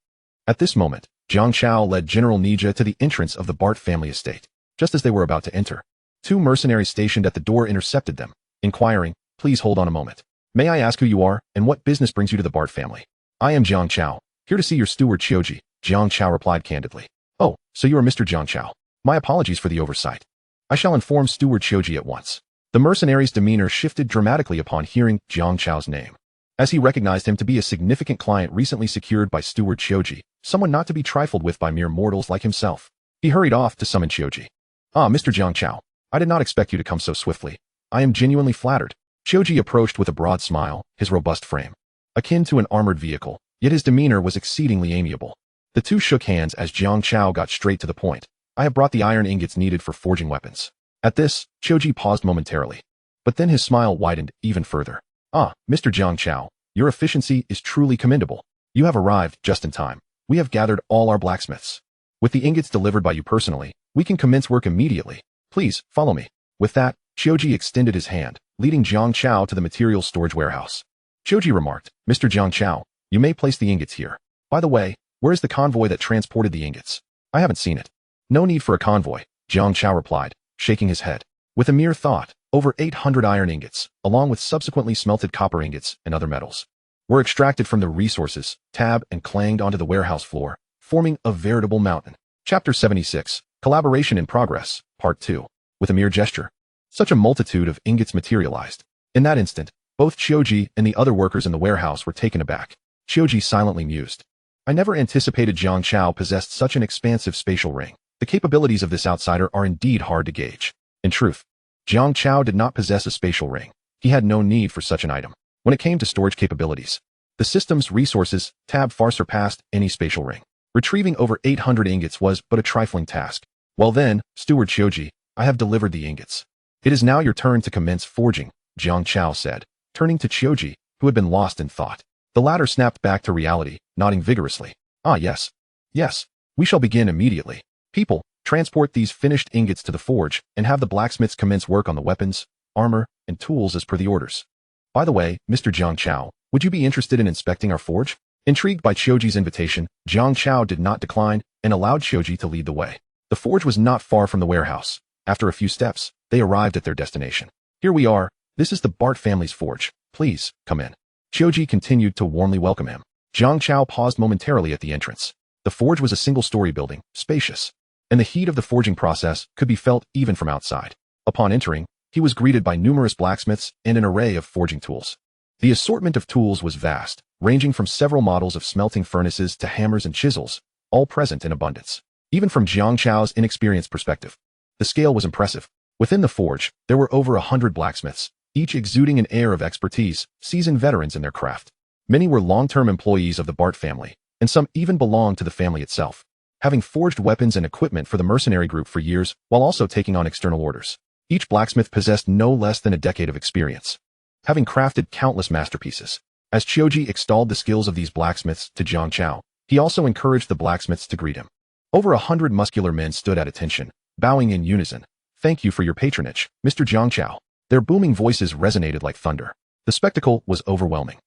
At this moment, Jiang Chao led General Nija to the entrance of the Bart family estate. Just as they were about to enter, two mercenaries stationed at the door intercepted them, inquiring, "Please hold on a moment. May I ask who you are, and what business brings you to the Bart family?" "I am Jiang Chao, here to see your steward Chioji," Jiang Chao replied candidly. "Oh, so you are Mr. Jiang Chao. My apologies for the oversight. I shall inform Steward Chioji at once." The mercenary's demeanor shifted dramatically upon hearing Jiang Chao's name, as he recognized him to be a significant client recently secured by Steward Chioji, someone not to be trifled with by mere mortals like himself. He hurried off to summon Chioji. "Ah, Mr. Jiang Chao, I did not expect you to come so swiftly. I am genuinely flattered." Chioji approached with a broad smile, his robust frame akin to an armored vehicle, yet his demeanor was exceedingly amiable. The two shook hands as Jiang Chao got straight to the point. "I have brought the iron ingots needed for forging weapons." At this, Chioji paused momentarily, but then his smile widened even further. "Ah, Mr. Jiang Chao, your efficiency is truly commendable. You have arrived just in time. We have gathered all our blacksmiths. With the ingots delivered by you personally, we can commence work immediately. Please, follow me." With that, Chioji extended his hand, leading Jiang Chao to the materials storage warehouse. Chioji remarked, "Mr. Jiang Chao, you may place the ingots here. By the way, where is the convoy that transported the ingots? I haven't seen it." "No need for a convoy," Jiang Chao replied, shaking his head. With a mere thought, over 800 iron ingots, along with subsequently smelted copper ingots and other metals, were extracted from the Resources tab and clanged onto the warehouse floor, forming a veritable mountain. Chapter 76, Collaboration in Progress, Part 2. With a mere gesture, such a multitude of ingots materialized. In that instant, both Chioji and the other workers in the warehouse were taken aback. Chioji silently mused. "I never anticipated Jiang Chao possessed such an expansive spatial ring. The capabilities of this outsider are indeed hard to gauge." In truth, Jiang Chao did not possess a spatial ring. He had no need for such an item. When it came to storage capabilities, the system's Resources tab far surpassed any spatial ring. Retrieving over 800 ingots was but a trifling task. "Well then, Steward Chioji, I have delivered the ingots. It is now your turn to commence forging," Jiang Chao said, turning to Chioji, who had been lost in thought. The latter snapped back to reality, nodding vigorously. "Ah, yes. Yes, we shall begin immediately. People, transport these finished ingots to the forge and have the blacksmiths commence work on the weapons, armor, and tools as per the orders. By the way, Mr. Jiang Chao, would you be interested in inspecting our forge?" Intrigued by Chioji's invitation, Jiang Chao did not decline and allowed Chioji to lead the way. The forge was not far from the warehouse. After a few steps, they arrived at their destination. "Here we are. This is the Bart family's forge. Please, come in." Chioji continued to warmly welcome him. Jiang Chao paused momentarily at the entrance. The forge was a single-story building, spacious, and the heat of the forging process could be felt even from outside. Upon entering, he was greeted by numerous blacksmiths and an array of forging tools. The assortment of tools was vast, ranging from several models of smelting furnaces to hammers and chisels, all present in abundance. Even from Jiang Chao's inexperienced perspective, the scale was impressive. Within the forge, there were over 100 blacksmiths, each exuding an air of expertise, seasoned veterans in their craft. Many were long-term employees of the Bart family, and some even belonged to the family itself, having forged weapons and equipment for the mercenary group for years while also taking on external orders. Each blacksmith possessed no less than a decade of experience, having crafted countless masterpieces. As Chioji extolled the skills of these blacksmiths to Jiang Chao, He also encouraged the blacksmiths to greet him. Over 100 muscular men stood at attention, bowing in unison. "Thank you for your patronage, Mr. Jiang Chao." Their booming voices resonated like thunder. The spectacle was overwhelming.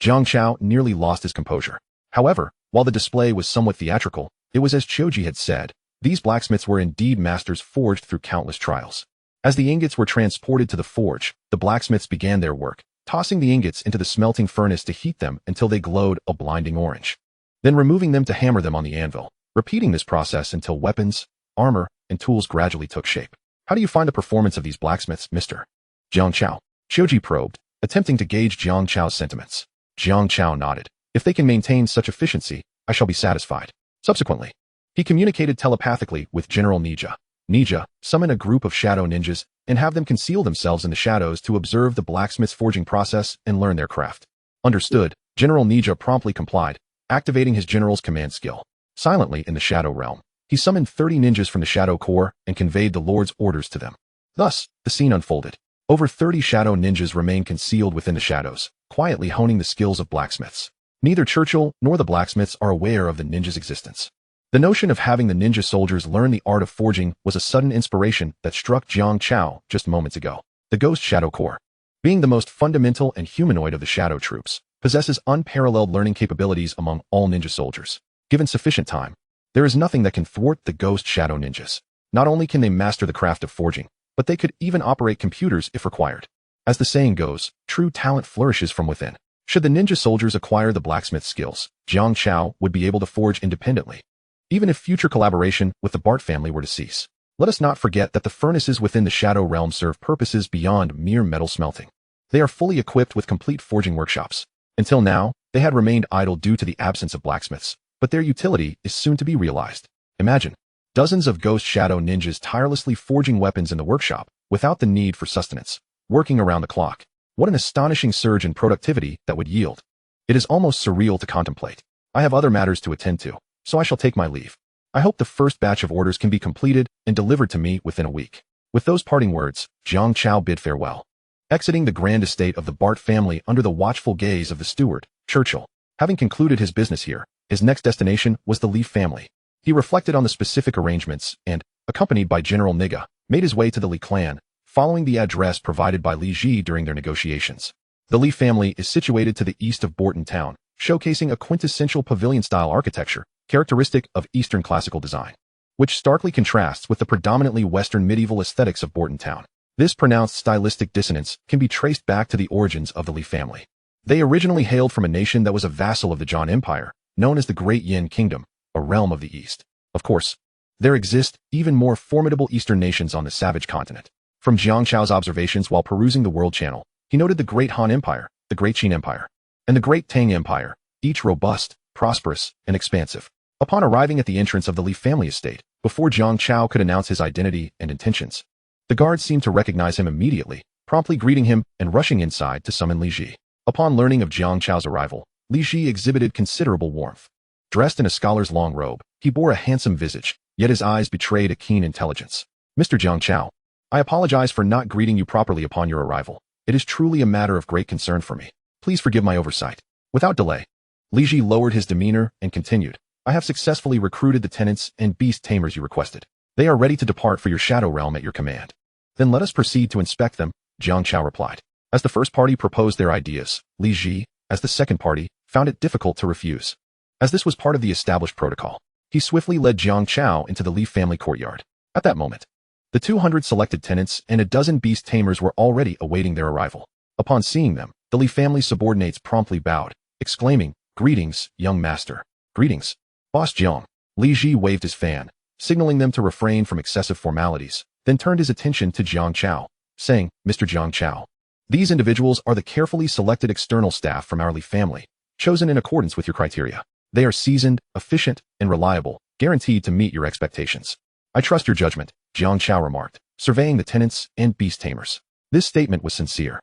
Jiang Chao nearly lost his composure. However, while the display was somewhat theatrical, it was as Choji had said. These blacksmiths were indeed masters forged through countless trials. As the ingots were transported to the forge, the blacksmiths began their work, tossing the ingots into the smelting furnace to heat them until they glowed a blinding orange. Then removing them to hammer them on the anvil, repeating this process until weapons, armor, and tools gradually took shape. "How do you find the performance of these blacksmiths, Mr. Jiang Chao?" Choji probed, attempting to gauge Jiang Chao's sentiments. Jiang Chao nodded. "If they can maintain such efficiency, I shall be satisfied." Subsequently, he communicated telepathically with General Ninja. Ninja, summon a group of shadow ninjas and have them conceal themselves in the shadows to observe the blacksmith's forging process and learn their craft. Understood, General Ninja promptly complied, activating his general's command skill. Silently in the shadow realm, he summoned 30 ninjas from the Shadow Corps and conveyed the Lord's orders to them. Thus, the scene unfolded. Over 30 shadow ninjas remained concealed within the shadows, quietly honing the skills of blacksmiths. Neither Churchill nor the blacksmiths are aware of the ninjas' existence. The notion of having the ninja soldiers learn the art of forging was a sudden inspiration that struck Jiang Chao just moments ago. The Ghost Shadow Corps, being the most fundamental and humanoid of the shadow troops, possesses unparalleled learning capabilities among all ninja soldiers. Given sufficient time, there is nothing that can thwart the Ghost Shadow Ninjas. Not only can they master the craft of forging, but they could even operate computers if required. As the saying goes, true talent flourishes from within. Should the ninja soldiers acquire the blacksmith skills, Jiang Chao would be able to forge independently, even if future collaboration with the Bart family were to cease. Let us not forget that the furnaces within the Shadow Realm serve purposes beyond mere metal smelting. They are fully equipped with complete forging workshops. Until now, they had remained idle due to the absence of blacksmiths, but their utility is soon to be realized. Imagine dozens of ghost shadow ninjas tirelessly forging weapons in the workshop without the need for sustenance, working around the clock. What an astonishing surge in productivity that would yield. It is almost surreal to contemplate. I have other matters to attend to, so I shall take my leave. I hope the first batch of orders can be completed and delivered to me within a week. With those parting words, Jiang Chao bid farewell, exiting the grand estate of the Bart family under the watchful gaze of the steward, Churchill. Having concluded his business here, his next destination was the Leaf family. He reflected on the specific arrangements and, accompanied by General Niga, made his way to the Li clan, following the address provided by Li Ji during their negotiations. The Li family is situated to the east of Borton Town, showcasing a quintessential pavilion-style architecture characteristic of Eastern classical design, which starkly contrasts with the predominantly Western medieval aesthetics of Borton Town. This pronounced stylistic dissonance can be traced back to the origins of the Li family. They originally hailed from a nation that was a vassal of the Zhang Empire, known as the Great Yin Kingdom, a realm of the East. Of course, there exist even more formidable Eastern nations on the savage continent. From Jiang Chao's observations while perusing the World Channel, he noted the Great Han Empire, the Great Qin Empire, and the Great Tang Empire, each robust, prosperous, and expansive. Upon arriving at the entrance of the Li family estate, before Jiang Chao could announce his identity and intentions, the guards seemed to recognize him immediately, promptly greeting him and rushing inside to summon Li Ji. Upon learning of Jiang Chao's arrival, Li Ji exhibited considerable warmth. Dressed in a scholar's long robe, he bore a handsome visage, yet his eyes betrayed a keen intelligence. "Mr. Jiang Chao, I apologize for not greeting you properly upon your arrival. It is truly a matter of great concern for me. Please forgive my oversight." Without delay, Li Ji lowered his demeanor and continued, "I have successfully recruited the tenants and beast tamers you requested. They are ready to depart for your shadow realm at your command." "Then let us proceed to inspect them," Jiang Chao replied. As the first party proposed their ideas, Li Ji, as the second party, found it difficult to refuse. As this was part of the established protocol, he swiftly led Jiang Chao into the Li family courtyard. At that moment, the 200 selected tenants and a dozen beast tamers were already awaiting their arrival. Upon seeing them, the Li family subordinates promptly bowed, exclaiming, "Greetings, young master." "Greetings, Boss Jiang." Li Ji waved his fan, signaling them to refrain from excessive formalities, then turned his attention to Jiang Chao, saying, "Mr. Jiang Chao, these individuals are the carefully selected external staff from our Li family, chosen in accordance with your criteria. They are seasoned, efficient, and reliable, guaranteed to meet your expectations." "I trust your judgment," Jiang Chao remarked, surveying the tenants and beast tamers. This statement was sincere.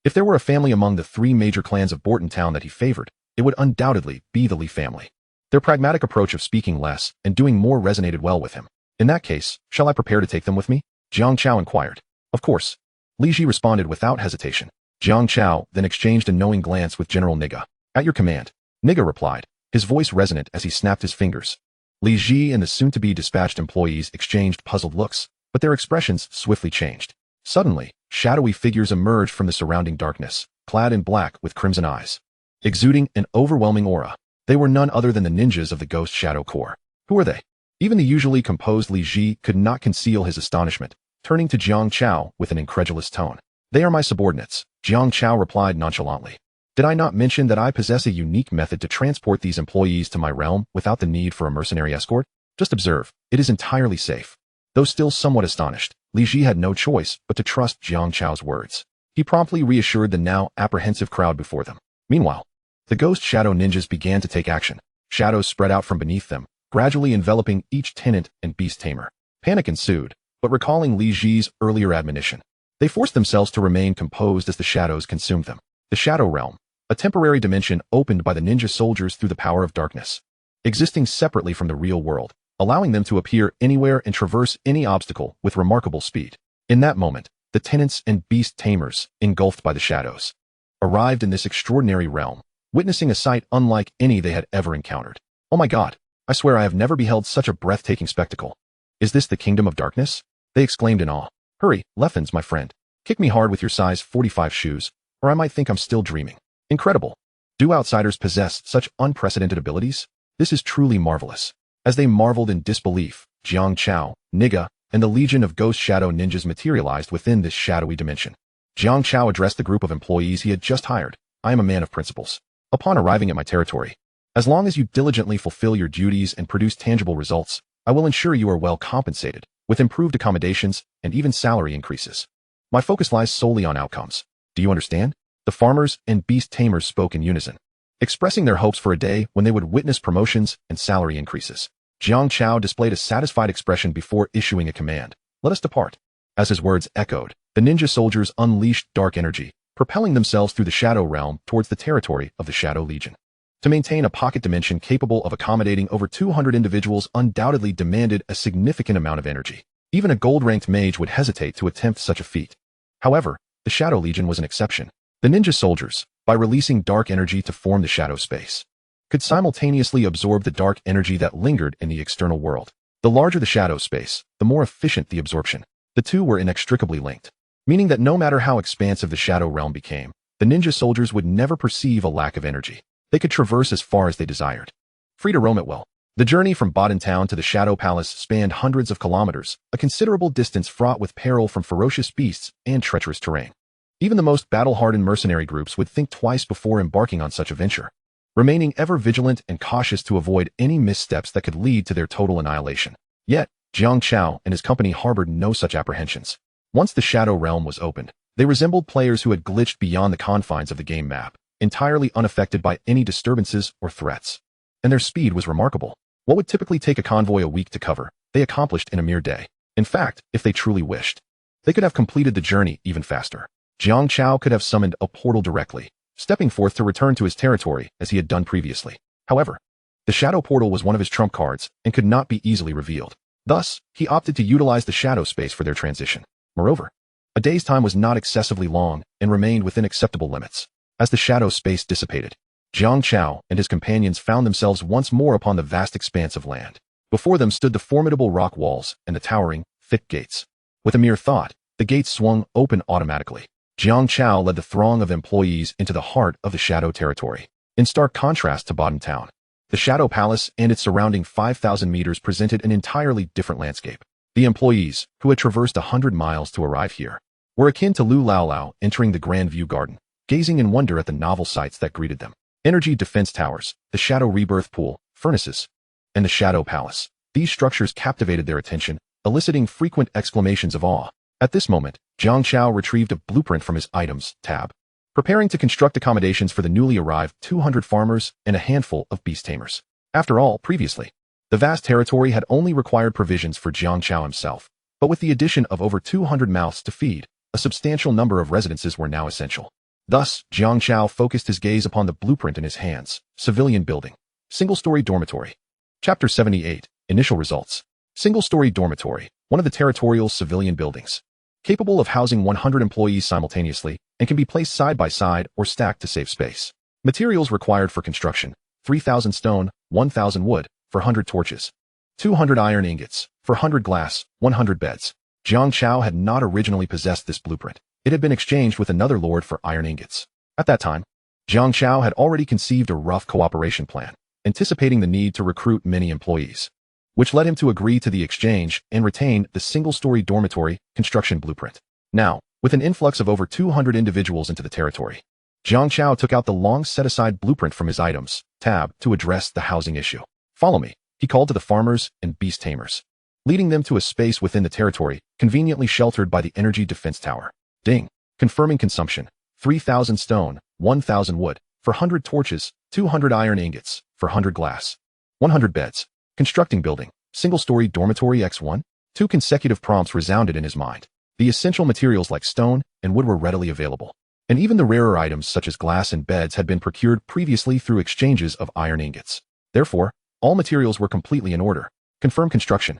If there were a family among the three major clans of Borton Town that he favored, it would undoubtedly be the Li family. Their pragmatic approach of speaking less and doing more resonated well with him. "In that case, shall I prepare to take them with me?" Jiang Chao inquired. "Of course." Li Ji responded without hesitation. Jiang Chao then exchanged a knowing glance with General Niga. "At your command." Niga replied, his voice resonant as he snapped his fingers. Li Ji and the soon-to-be dispatched employees exchanged puzzled looks, but their expressions swiftly changed. Suddenly, shadowy figures emerged from the surrounding darkness, clad in black with crimson eyes. Exuding an overwhelming aura, they were none other than the ninjas of the Ghost Shadow Corps. Who are they? Even the usually composed Li Ji could not conceal his astonishment, turning to Jiang Chao with an incredulous tone. They are my subordinates, Jiang Chao replied nonchalantly. Did I not mention that I possess a unique method to transport these employees to my realm without the need for a mercenary escort? Just observe, it is entirely safe. Though still somewhat astonished, Li Ji had no choice but to trust Jiang Chao's words. He promptly reassured the now apprehensive crowd before them. Meanwhile, the Ghost Shadow ninjas began to take action. Shadows spread out from beneath them, gradually enveloping each tenant and beast tamer. Panic ensued, but recalling Li Ji's earlier admonition, they forced themselves to remain composed as the shadows consumed them. The Shadow Realm, a temporary dimension opened by the ninja soldiers through the power of darkness, existing separately from the real world, allowing them to appear anywhere and traverse any obstacle with remarkable speed. In that moment, the tenants and beast tamers, engulfed by the shadows, arrived in this extraordinary realm, witnessing a sight unlike any they had ever encountered. Oh my God, I swear I have never beheld such a breathtaking spectacle. Is this the kingdom of darkness? They exclaimed in awe. Hurry, Leffens, my friend. Kick me hard with your size 45 shoes, or I might think I'm still dreaming. Incredible. Do outsiders possess such unprecedented abilities? This is truly marvelous. As they marveled in disbelief, Jiang Chao, Niga, and the legion of Ghost Shadow ninjas materialized within this shadowy dimension. Jiang Chao addressed the group of employees he had just hired. I am a man of principles. Upon arriving at my territory, as long as you diligently fulfill your duties and produce tangible results, I will ensure you are well compensated, with improved accommodations and even salary increases. My focus lies solely on outcomes. Do you understand? The farmers and beast tamers spoke in unison, expressing their hopes for a day when they would witness promotions and salary increases. Jiang Chao displayed a satisfied expression before issuing a command. Let us depart. As his words echoed, the ninja soldiers unleashed dark energy, propelling themselves through the Shadow Realm towards the territory of the Shadow Legion. To maintain a pocket dimension capable of accommodating over 200 individuals undoubtedly demanded a significant amount of energy. Even a gold-ranked mage would hesitate to attempt such a feat. However, the Shadow Legion was an exception. The ninja soldiers, by releasing dark energy to form the shadow space, could simultaneously absorb the dark energy that lingered in the external world. The larger the shadow space, the more efficient the absorption. The two were inextricably linked, meaning that no matter how expansive the Shadow Realm became, the ninja soldiers would never perceive a lack of energy. They could traverse as far as they desired, free to roam at will. The journey from Baden Town to the Shadow Palace spanned hundreds of kilometers, a considerable distance fraught with peril from ferocious beasts and treacherous terrain. Even the most battle-hardened mercenary groups would think twice before embarking on such a venture, remaining ever vigilant and cautious to avoid any missteps that could lead to their total annihilation. Yet, Jiang Chao and his company harbored no such apprehensions. Once the Shadow Realm was opened, they resembled players who had glitched beyond the confines of the game map, entirely unaffected by any disturbances or threats. And their speed was remarkable. What would typically take a convoy a week to cover, they accomplished in a mere day. In fact, if they truly wished, they could have completed the journey even faster. Jiang Chao could have summoned a portal directly, stepping forth to return to his territory as he had done previously. However, the shadow portal was one of his trump cards and could not be easily revealed. Thus, he opted to utilize the shadow space for their transition. Moreover, a day's time was not excessively long and remained within acceptable limits. As the shadow space dissipated, Jiang Chao and his companions found themselves once more upon the vast expanse of land. Before them stood the formidable rock walls and the towering, thick gates. With a mere thought, the gates swung open automatically. Jiang Chao led the throng of employees into the heart of the Shadow territory. In stark contrast to Baden Town, the Shadow Palace and its surrounding 5,000 meters presented an entirely different landscape. The employees, who had traversed 100 miles to arrive here, were akin to Lu Lao Lao entering the Grand View Garden, gazing in wonder at the novel sights that greeted them. Energy defense towers, the Shadow Rebirth Pool, furnaces, and the Shadow Palace. These structures captivated their attention, eliciting frequent exclamations of awe. At this moment, Jiang Chao retrieved a blueprint from his items tab, preparing to construct accommodations for the newly arrived 200 farmers and a handful of beast tamers. After all, previously, the vast territory had only required provisions for Jiang Chao himself, but with the addition of over 200 mouths to feed, a substantial number of residences were now essential. Thus, Jiang Chao focused his gaze upon the blueprint in his hands. Civilian building. Single-story dormitory. Chapter 78. Initial results. Single-story dormitory, one of the territorial civilian buildings, capable of housing 100 employees simultaneously and can be placed side by side or stacked to save space. Materials required for construction: 3,000 stone, 1,000 wood, for 100 torches. 200 iron ingots, for 100 glass, 100 beds. Jiang Chao had not originally possessed this blueprint. It had been exchanged with another lord for iron ingots. At that time, Jiang Chao had already conceived a rough cooperation plan, anticipating the need to recruit many employees, which led him to agree to the exchange and retain the single-story dormitory construction blueprint. Now, with an influx of over 200 individuals into the territory, Jiang Chao took out the long set-aside blueprint from his items tab to address the housing issue. Follow me, he called to the farmers and beast tamers, leading them to a space within the territory, conveniently sheltered by the energy defense tower. Ding. Confirming consumption. 3,000 stone, 1,000 wood, for 100 torches, 200 iron ingots, for 100 glass. 100 beds. Constructing building. Single-story dormitory X1. 2 consecutive prompts resounded in his mind. The essential materials like stone and wood were readily available, and even the rarer items such as glass and beds had been procured previously through exchanges of iron ingots. Therefore, all materials were completely in order. Confirm construction,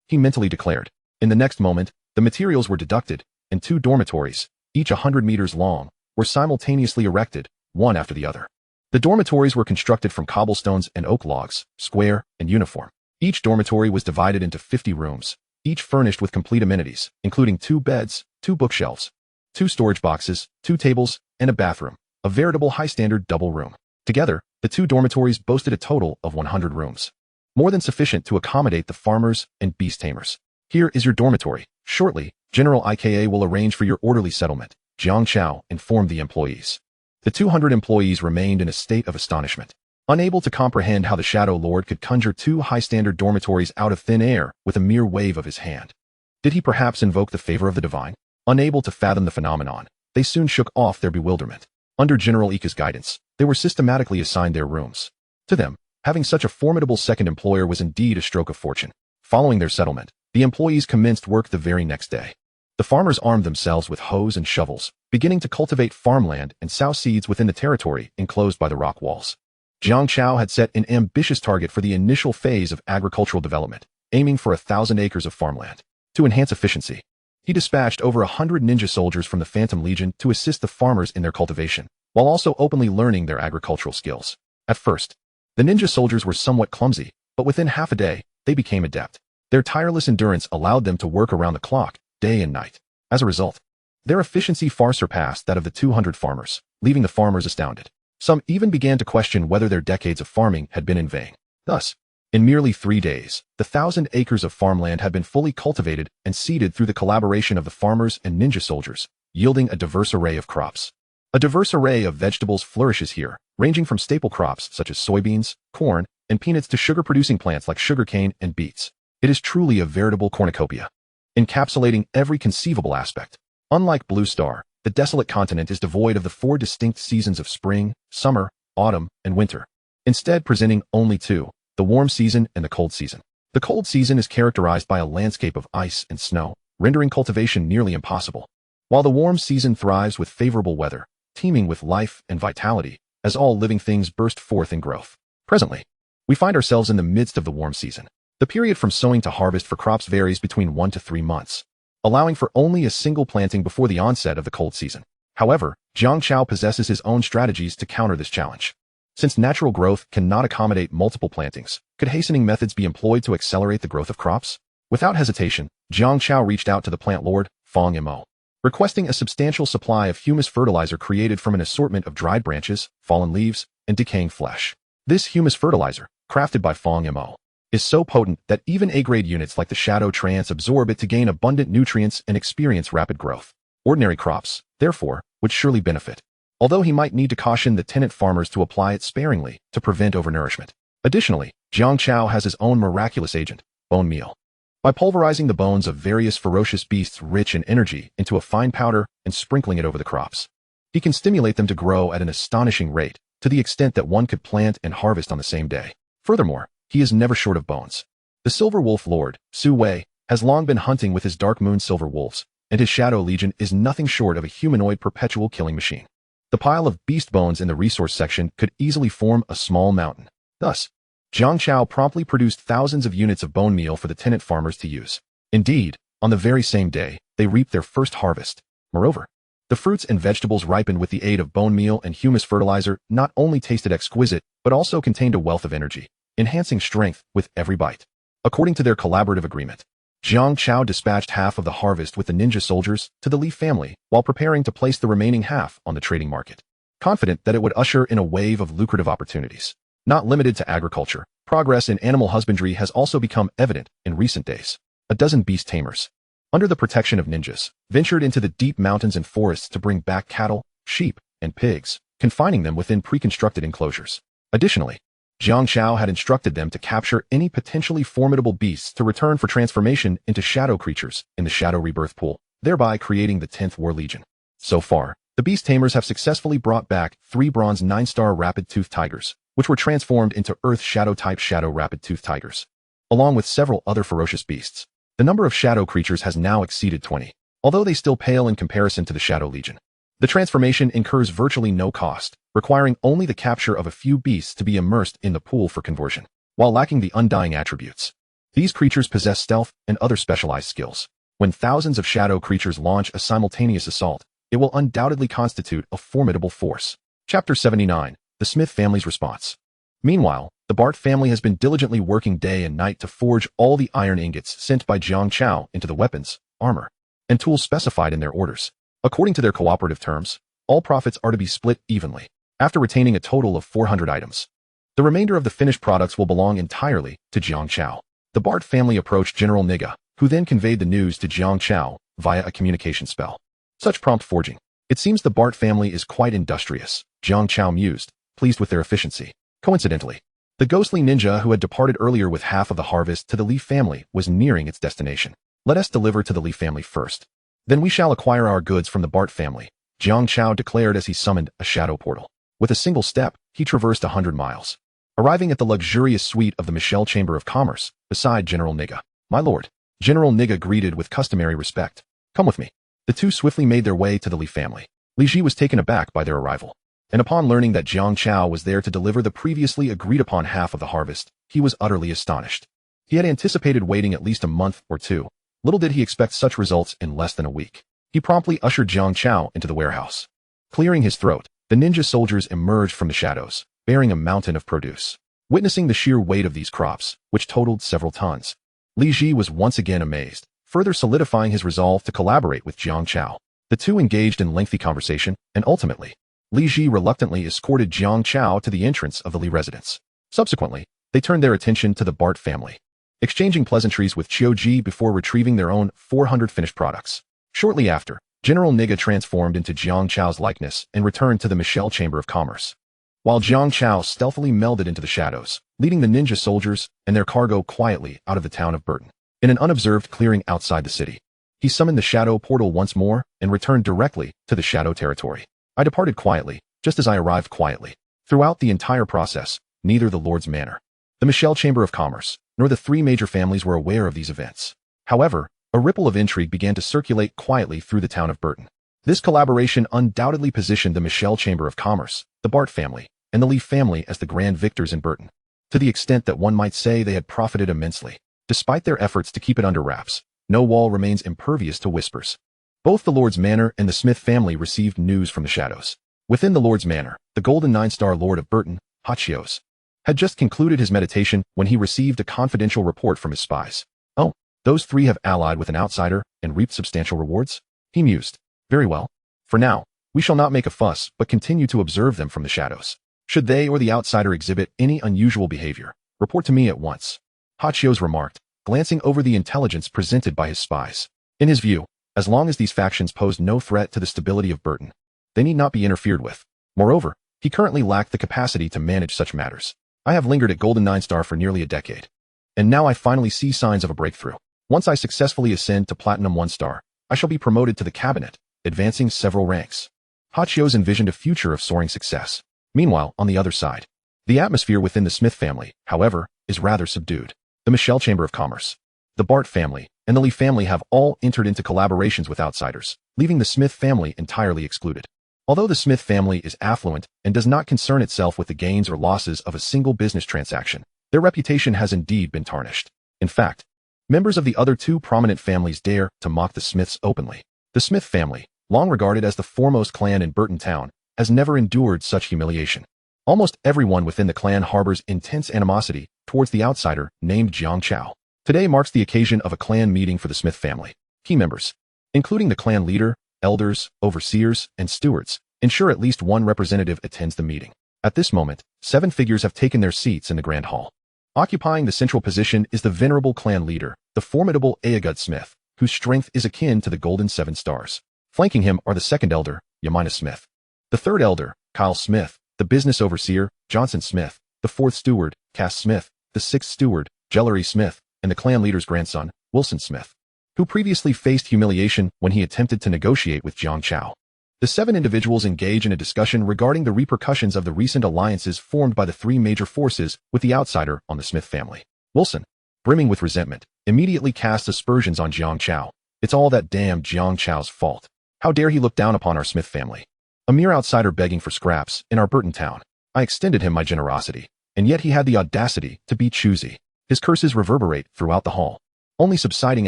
he mentally declared. In the next moment, the materials were deducted, and 2 dormitories, each 100 meters long, were simultaneously erected, one after the other. The dormitories were constructed from cobblestones and oak logs, square and uniform. Each dormitory was divided into 50 rooms, each furnished with complete amenities, including 2 beds, 2 bookshelves, 2 storage boxes, 2 tables, and a bathroom, a veritable high-standard double room. Together, the 2 dormitories boasted a total of 100 rooms, more than sufficient to accommodate the farmers and beast tamers. Here is your dormitory. Shortly, General IKA will arrange for your orderly settlement, Jiang Chao informed the employees. The 200 employees remained in a state of astonishment, unable to comprehend how the Shadow Lord could conjure 2 high-standard dormitories out of thin air with a mere wave of his hand. Did he perhaps invoke the favor of the divine? Unable to fathom the phenomenon, they soon shook off their bewilderment. Under General Ika's guidance, they were systematically assigned their rooms. To them, having such a formidable second employer was indeed a stroke of fortune. Following their settlement, the employees commenced work the very next day. The farmers armed themselves with hoes and shovels, beginning to cultivate farmland and sow seeds within the territory enclosed by the rock walls. Jiang Chao had set an ambitious target for the initial phase of agricultural development, aiming for 1,000 acres of farmland. To enhance efficiency, he dispatched over 100 ninja soldiers from the Phantom Legion to assist the farmers in their cultivation, while also openly learning their agricultural skills. At first, the ninja soldiers were somewhat clumsy, but within half a day, they became adept. Their tireless endurance allowed them to work around the clock, day and night. As a result, their efficiency far surpassed that of the 200 farmers, leaving the farmers astounded. Some even began to question whether their decades of farming had been in vain. Thus, in merely 3 days, the 1,000 acres of farmland had been fully cultivated and seeded through the collaboration of the farmers and ninja soldiers, yielding a diverse array of crops. A diverse array of vegetables flourishes here, ranging from staple crops such as soybeans, corn, and peanuts to sugar-producing plants like sugarcane and beets. It is truly a veritable cornucopia, encapsulating every conceivable aspect. Unlike Blue Star, the desolate continent is devoid of the 4 distinct seasons of spring, summer, autumn, and winter, instead presenting only 2, the warm season and the cold season. The cold season is characterized by a landscape of ice and snow, rendering cultivation nearly impossible, while the warm season thrives with favorable weather, teeming with life and vitality, as all living things burst forth in growth. Presently, we find ourselves in the midst of the warm season. The period from sowing to harvest for crops varies between 1 to 3 months, allowing for only a single planting before the onset of the cold season. However, Jiang Chao possesses his own strategies to counter this challenge. Since natural growth cannot accommodate multiple plantings, could hastening methods be employed to accelerate the growth of crops? Without hesitation, Jiang Chao reached out to the plant lord, Fong Mo, requesting a substantial supply of humus fertilizer created from an assortment of dried branches, fallen leaves, and decaying flesh. This humus fertilizer, crafted by Fong Mo, is so potent that even A-grade units like the Shadow Trance absorb it to gain abundant nutrients and experience rapid growth. Ordinary crops, therefore, would surely benefit, although he might need to caution the tenant farmers to apply it sparingly to prevent overnourishment. Additionally, Jiang Chao has his own miraculous agent, bone meal. By pulverizing the bones of various ferocious beasts rich in energy into a fine powder and sprinkling it over the crops, he can stimulate them to grow at an astonishing rate, to the extent that one could plant and harvest on the same day. Furthermore, he is never short of bones. The Silver Wolf Lord, Su Wei, has long been hunting with his Dark Moon Silver Wolves, and his Shadow Legion is nothing short of a humanoid perpetual killing machine. The pile of beast bones in the resource section could easily form a small mountain. Thus, Jiang Chao promptly produced thousands of units of bone meal for the tenant farmers to use. Indeed, on the very same day, they reaped their first harvest. Moreover, The fruits and vegetables ripened with the aid of bone meal and humus fertilizer not only tasted exquisite, but also contained a wealth of energy, enhancing strength with every bite. According to their collaborative agreement, Jiang Chao dispatched half of the harvest with the ninja soldiers to the Li family while preparing to place the remaining half on the trading market, confident that it would usher in a wave of lucrative opportunities. Not limited to agriculture, progress in animal husbandry has also become evident in recent days. A dozen beast tamers, under the protection of ninjas, ventured into the deep mountains and forests to bring back cattle, sheep, and pigs, confining them within pre-constructed enclosures. Additionally, Jiang Chao had instructed them to capture any potentially formidable beasts to return for transformation into shadow creatures in the Shadow Rebirth Pool, thereby creating the 10th War Legion. So far, the beast tamers have successfully brought back 3 bronze 9-star rapid-tooth tigers, which were transformed into Earth Shadow-type Shadow Rapid-tooth tigers, along with several other ferocious beasts. The number of shadow creatures has now exceeded 20, although they still pale in comparison to the Shadow Legion. The transformation incurs virtually no cost, requiring only the capture of a few beasts to be immersed in the pool for conversion, while lacking the undying attributes. These creatures possess stealth and other specialized skills. When thousands of shadow creatures launch a simultaneous assault, it will undoubtedly constitute a formidable force. Chapter 79, The Smith Family's Response. Meanwhile, the Bart family has been diligently working day and night to forge all the iron ingots sent by Jiang Chao into the weapons, armor, and tools specified in their orders. According to their cooperative terms, all profits are to be split evenly, after retaining a total of 400 items. The remainder of the finished products will belong entirely to Jiang Chao. The Bart family approached General Niga, who then conveyed the news to Jiang Chao via a communication spell. Such prompt forging. It seems the Bart family is quite industrious, Jiang Chao mused, pleased with their efficiency. Coincidentally, the ghostly ninja who had departed earlier with half of the harvest to the Li family was nearing its destination. Let us deliver to the Li family first. Then we shall acquire our goods from the Bart family, Jiang Chao declared as he summoned a shadow portal. With a single step, he traversed 100 miles, arriving at the luxurious suite of the Michelle Chamber of Commerce, beside General Niga. My lord, General Niga greeted with customary respect. Come with me. The two swiftly made their way to the Li family. Li Ji was taken aback by their arrival, and upon learning that Jiang Chao was there to deliver the previously agreed-upon half of the harvest, he was utterly astonished. He had anticipated waiting at least a month or two. Little did he expect such results in less than a week. He promptly ushered Jiang Chao into the warehouse. Clearing his throat, the ninja soldiers emerged from the shadows, bearing a mountain of produce. Witnessing the sheer weight of these crops, which totaled several tons, Li Ji was once again amazed, further solidifying his resolve to collaborate with Jiang Chao. The two engaged in lengthy conversation, and ultimately, Li Ji reluctantly escorted Jiang Chao to the entrance of the Li residence. Subsequently, they turned their attention to the Bart family, exchanging pleasantries with Qiu Ji before retrieving their own 400 finished products. Shortly after, General Niga transformed into Jiang Chao's likeness and returned to the Michelle Chamber of Commerce, while Jiang Chao stealthily melded into the shadows, leading the ninja soldiers and their cargo quietly out of the town of Burton. In an unobserved clearing outside the city, he summoned the shadow portal once more and returned directly to the shadow territory. I departed quietly, just as I arrived quietly. Throughout the entire process, neither the Lord's Manor, the Michelle Chamber of Commerce, nor the 3 major families were aware of these events. However, a ripple of intrigue began to circulate quietly through the town of Burton. This collaboration undoubtedly positioned the Michelle Chamber of Commerce, the Bart family, and the Lee family as the grand victors in Burton, to the extent that one might say they had profited immensely. Despite their efforts to keep it under wraps, no wall remains impervious to whispers. Both the Lord's Manor and the Smith family received news from the shadows. Within the Lord's Manor, the golden 9-star Lord of Burton, Hachios, had just concluded his meditation when he received a confidential report from his spies. Oh, those 3 have allied with an outsider and reaped substantial rewards? He mused. Very well. For now, we shall not make a fuss but continue to observe them from the shadows. Should they or the outsider exhibit any unusual behavior, report to me at once. Hachios remarked, glancing over the intelligence presented by his spies. In his view, as long as these factions posed no threat to the stability of Burton, they need not be interfered with. Moreover, he currently lacked the capacity to manage such matters. I have lingered at Golden 9-star for nearly a decade, and now I finally see signs of a breakthrough. Once I successfully ascend to Platinum 1-star, I shall be promoted to the cabinet, advancing several ranks. Hachios envisioned a future of soaring success. Meanwhile, on the other side, the atmosphere within the Smith family, however, is rather subdued. The Michelle Chamber of Commerce, the Bart family, and the Lee family have all entered into collaborations with outsiders, leaving the Smith family entirely excluded. Although the Smith family is affluent and does not concern itself with the gains or losses of a single business transaction, their reputation has indeed been tarnished. In fact, members of the other 2 prominent families dare to mock the Smiths openly. The Smith family, long regarded as the foremost clan in Burton Town, has never endured such humiliation. Almost everyone within the clan harbors intense animosity towards the outsider named Jiang Chao. Today marks the occasion of a clan meeting for the Smith family. Key members, including the clan leader, elders, overseers, and stewards, ensure at least one representative attends the meeting. At this moment, 7 figures have taken their seats in the grand hall. Occupying the central position is the venerable clan leader, the formidable Aegud Smith, whose strength is akin to the golden 7 stars. Flanking him are the second elder, Yamina Smith, the third elder, Kyle Smith, the business overseer, Johnson Smith, the fourth steward, Cass Smith, the sixth steward, Jellery Smith, and the clan leader's grandson, Wilson Smith, who previously faced humiliation when he attempted to negotiate with Jiang Chao. The 7 individuals engage in a discussion regarding the repercussions of the recent alliances formed by the 3 major forces with the outsider on the Smith family. Wilson, brimming with resentment, immediately casts aspersions on Jiang Chao. It's all that damn Jiang Chao's fault. How dare he look down upon our Smith family? A mere outsider begging for scraps in our Burton Town. I extended him my generosity, and yet he had the audacity to be choosy. His curses reverberate throughout the hall, only subsiding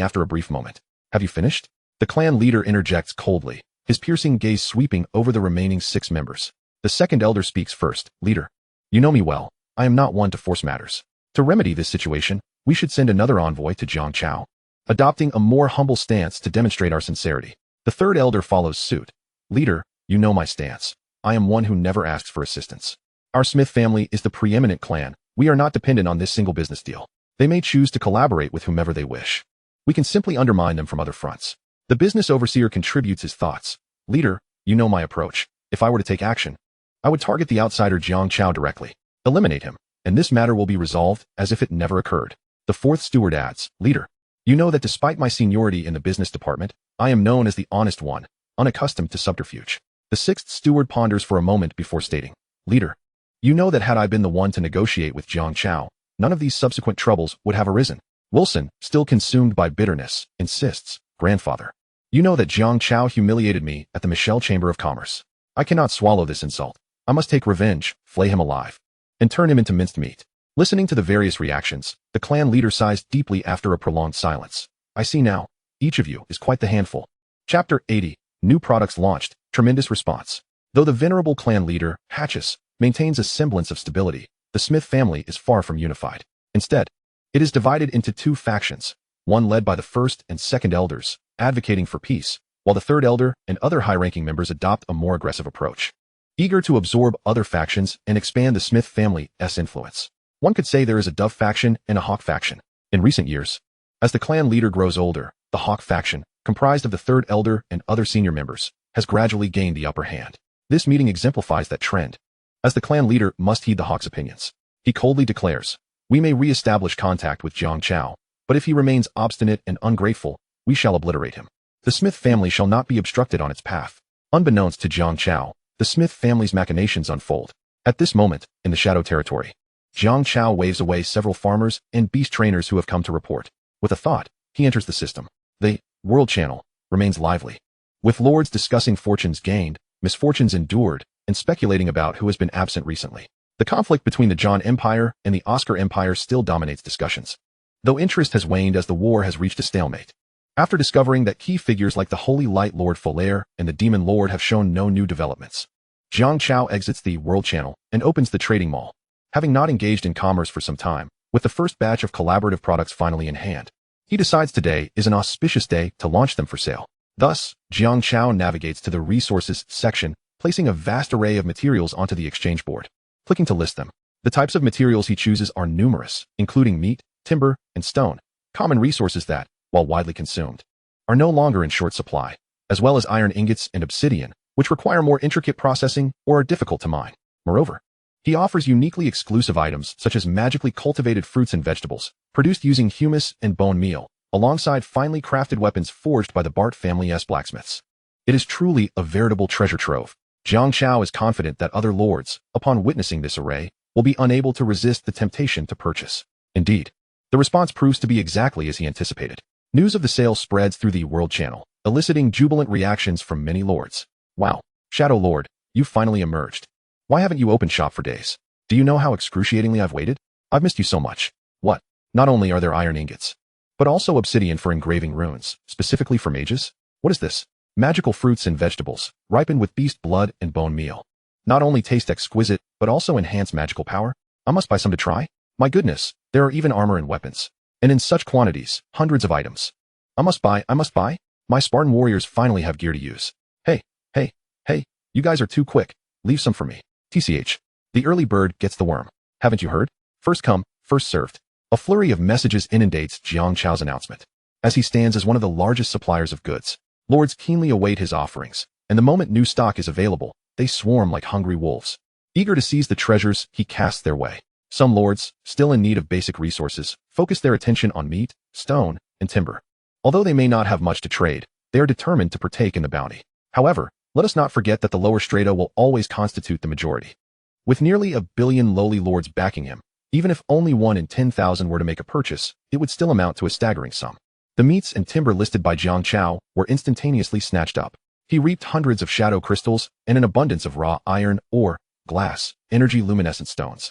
after a brief moment. Have you finished? The clan leader interjects coldly, his piercing gaze sweeping over the remaining 6 members. The second elder speaks first. Leader, you know me well. I am not one to force matters. To remedy this situation, we should send another envoy to Jiang Chao, adopting a more humble stance to demonstrate our sincerity. The third elder follows suit. Leader, you know my stance. I am one who never asks for assistance. Our Smith family is the preeminent clan. We are not dependent on this single business deal. They may choose to collaborate with whomever they wish. We can simply undermine them from other fronts. The business overseer contributes his thoughts. Leader, you know my approach. If I were to take action, I would target the outsider Jiang Chao directly, eliminate him, and this matter will be resolved as if it never occurred. The fourth steward adds, Leader, you know that despite my seniority in the business department, I am known as the honest one, unaccustomed to subterfuge. The sixth steward ponders for a moment before stating, Leader, you know that had I been the one to negotiate with Jiang Chao, none of these subsequent troubles would have arisen. Wilson, still consumed by bitterness, insists, Grandfather, you know that Jiang Chao humiliated me at the Michelle Chamber of Commerce. I cannot swallow this insult. I must take revenge, flay him alive, and turn him into minced meat. Listening to the various reactions, the clan leader sighs deeply after a prolonged silence. I see now, each of you is quite the handful. Chapter 80, New Products Launched, Tremendous Response. Though the venerable clan leader, Hatchis, maintains a semblance of stability, the Smith family is far from unified. Instead, it is divided into 2 factions, one led by the first and second elders, advocating for peace, while the third elder and other high-ranking members adopt a more aggressive approach, eager to absorb other factions and expand the Smith family's influence. One could say there is a Dove faction and a Hawk faction. In recent years, as the clan leader grows older, the Hawk faction, comprised of the third elder and other senior members, has gradually gained the upper hand. This meeting exemplifies that trend, as the clan leader must heed the Hawk's opinions. He coldly declares, we may re-establish contact with Jiang Chao, but if he remains obstinate and ungrateful, we shall obliterate him. The Smith family shall not be obstructed on its path. Unbeknownst to Jiang Chao, the Smith family's machinations unfold. At this moment, in the Shadow Territory, Jiang Chao waves away several farmers and beast trainers who have come to report. With a thought, he enters the system. The World Channel remains lively, with lords discussing fortunes gained, misfortunes endured, and speculating about who has been absent recently. The conflict between the John Empire and the Oscar Empire still dominates discussions, though interest has waned as the war has reached a stalemate. After discovering that key figures like the Holy Light Lord Folaire and the Demon Lord have shown no new developments, Jiang Chao exits the World Channel and opens the trading mall. Having not engaged in commerce for some time, with the first batch of collaborative products finally in hand, he decides today is an auspicious day to launch them for sale. Thus, Jiang Chao navigates to the resources section, placing a vast array of materials onto the exchange board. Clicking to list them, the types of materials he chooses are numerous, including meat, timber, and stone, common resources that, while widely consumed, are no longer in short supply, as well as iron ingots and obsidian, which require more intricate processing or are difficult to mine. Moreover, he offers uniquely exclusive items such as magically cultivated fruits and vegetables, produced using humus and bone meal, alongside finely crafted weapons forged by the Bart family's blacksmiths. It is truly a veritable treasure trove. Jiang Chao is confident that other lords, upon witnessing this array, will be unable to resist the temptation to purchase. Indeed, the response proves to be exactly as he anticipated. News of the sale spreads through the World Channel, eliciting jubilant reactions from many lords. Wow, Shadow Lord, you've finally emerged. Why haven't you opened shop for days? Do you know how excruciatingly I've waited? I've missed you so much. What? Not only are there iron ingots, but also obsidian for engraving runes, specifically for mages? What is this? Magical fruits and vegetables, ripened with beast blood and bone meal. Not only taste exquisite, but also enhance magical power? I must buy some to try? My goodness, there are even armor and weapons. And in such quantities, hundreds of items. I must buy. My Spartan warriors finally have gear to use. Hey, you guys are too quick. Leave some for me. TCH. The early bird gets the worm. Haven't you heard? First come, first served. A flurry of messages inundates Jiang Chao's announcement. As he stands as one of the largest suppliers of goods, lords keenly await his offerings, and the moment new stock is available, they swarm like hungry wolves. Eager to seize the treasures he casts their way. Some lords, still in need of basic resources, focus their attention on meat, stone, and timber. Although they may not have much to trade, they are determined to partake in the bounty. However, let us not forget that the lower strata will always constitute the majority. With nearly 1 billion lowly lords backing him, even if only 1 in 10,000 were to make a purchase, it would still amount to a staggering sum. The meats and timber listed by Jiang Chao were instantaneously snatched up. He reaped hundreds of shadow crystals and an abundance of raw iron, ore, glass, energy luminescent stones,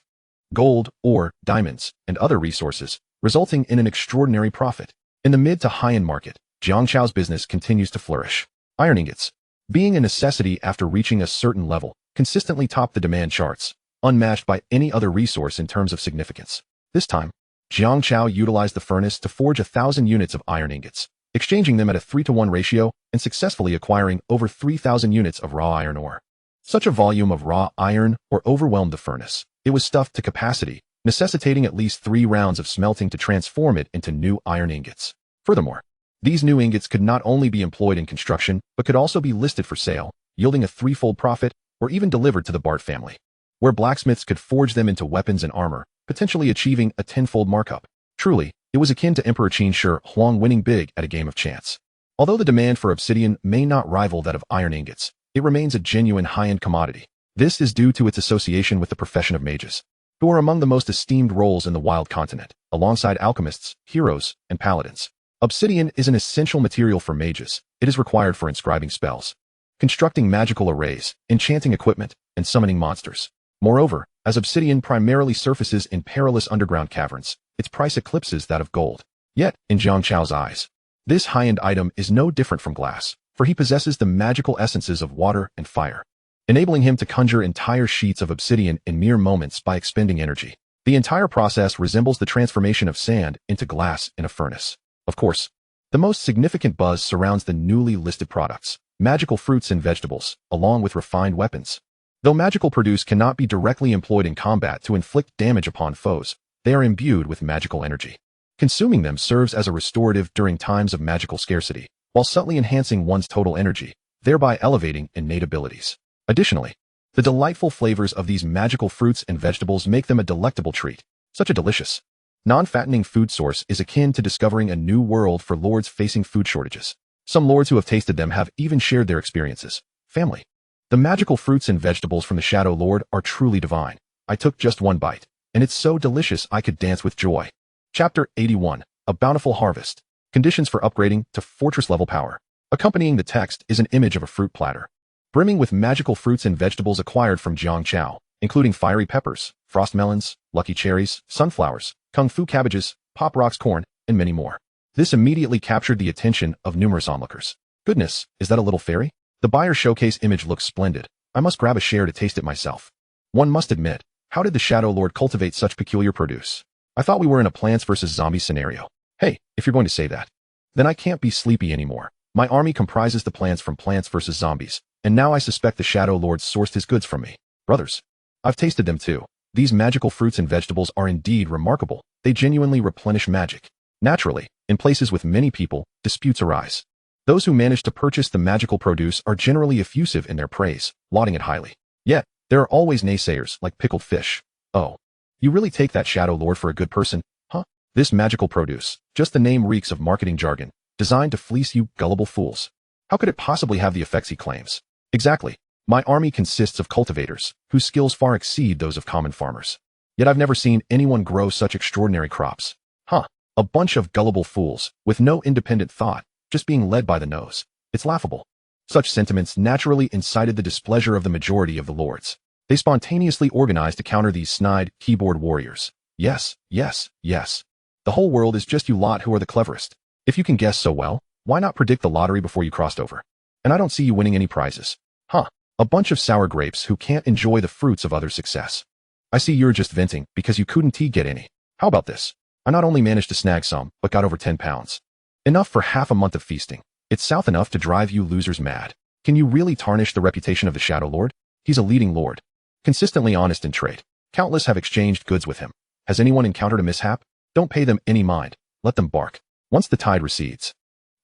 gold, ore, diamonds, and other resources, resulting in an extraordinary profit. In the mid to high-end market, Jiang Chao's business continues to flourish. Iron ingots, being a necessity after reaching a certain level, consistently top the demand charts, unmatched by any other resource in terms of significance. This time, Jiang Chao utilized the furnace to forge 1,000 units of iron ingots, exchanging them at a 3-to-1 ratio and successfully acquiring over 3,000 units of raw iron ore. Such a volume of raw iron ore overwhelmed the furnace. It was stuffed to capacity, necessitating at least 3 rounds of smelting to transform it into new iron ingots. Furthermore, these new ingots could not only be employed in construction, but could also be listed for sale, yielding a 3-fold profit, or even delivered to the Bart family, where blacksmiths could forge them into weapons and armor, potentially achieving a 10-fold markup. Truly, it was akin to Emperor Qin Shi Huang winning big at a game of chance. Although the demand for obsidian may not rival that of iron ingots, it remains a genuine high-end commodity. This is due to its association with the profession of mages, who are among the most esteemed roles in the wild continent, alongside alchemists, heroes, and paladins. Obsidian is an essential material for mages. It is required for inscribing spells, constructing magical arrays, enchanting equipment, and summoning monsters. Moreover, as obsidian primarily surfaces in perilous underground caverns, its price eclipses that of gold. Yet, in Jiang Chao's eyes, this high-end item is no different from glass, for he possesses the magical essences of water and fire, enabling him to conjure entire sheets of obsidian in mere moments by expending energy. The entire process resembles the transformation of sand into glass in a furnace. Of course, the most significant buzz surrounds the newly listed products, magical fruits and vegetables, along with refined weapons. Though magical produce cannot be directly employed in combat to inflict damage upon foes, they are imbued with magical energy. Consuming them serves as a restorative during times of magical scarcity, while subtly enhancing one's total energy, thereby elevating innate abilities. Additionally, the delightful flavors of these magical fruits and vegetables make them a delectable treat. Such a delicious, non-fattening food source is akin to discovering a new world for lords facing food shortages. Some lords who have tasted them have even shared their experiences. Family. The magical fruits and vegetables from the Shadow Lord are truly divine. I took just one bite, and it's so delicious I could dance with joy. Chapter 81. A Bountiful Harvest. Conditions for upgrading to fortress-level power. Accompanying the text is an image of a fruit platter, brimming with magical fruits and vegetables acquired from Jiang Chao, including fiery peppers, frost melons, lucky cherries, sunflowers, kung fu cabbages, pop rocks corn, and many more. This immediately captured the attention of numerous onlookers. Goodness, is that a little fairy? The buyer showcase image looks splendid. I must grab a share to taste it myself. One must admit, how did the Shadow Lord cultivate such peculiar produce? I thought we were in a Plants vs. Zombies scenario. Hey, if you're going to say that, then I can't be sleepy anymore. My army comprises the plants from Plants vs. Zombies, and now I suspect the Shadow Lord sourced his goods from me. Brothers, I've tasted them too. These magical fruits and vegetables are indeed remarkable. They genuinely replenish magic. Naturally, in places with many people, disputes arise. Those who manage to purchase the magical produce are generally effusive in their praise, lauding it highly. Yet, there are always naysayers like pickled fish. Oh, you really take that Shadow Lord for a good person, huh? This magical produce, just the name reeks of marketing jargon, designed to fleece you gullible fools. How could it possibly have the effects he claims? Exactly. My army consists of cultivators, whose skills far exceed those of common farmers. Yet I've never seen anyone grow such extraordinary crops. Huh. A bunch of gullible fools, with no independent thought, just being led by the nose. It's laughable. Such sentiments naturally incited the displeasure of the majority of the lords. They spontaneously organized to counter these snide keyboard warriors. Yes. The whole world is just you lot who are the cleverest. If you can guess so well, why not predict the lottery before you crossed over? And I don't see you winning any prizes. Huh. A bunch of sour grapes who can't enjoy the fruits of other success. I see you're just venting because you couldn't get any. How about this? I not only managed to snag some, but got over 10 pounds. Enough for half a month of feasting. It's south enough to drive you losers mad. Can you really tarnish the reputation of the Shadow Lord? He's a leading lord. Consistently honest in trade. Countless have exchanged goods with him. Has anyone encountered a mishap? Don't pay them any mind. Let them bark. Once the tide recedes,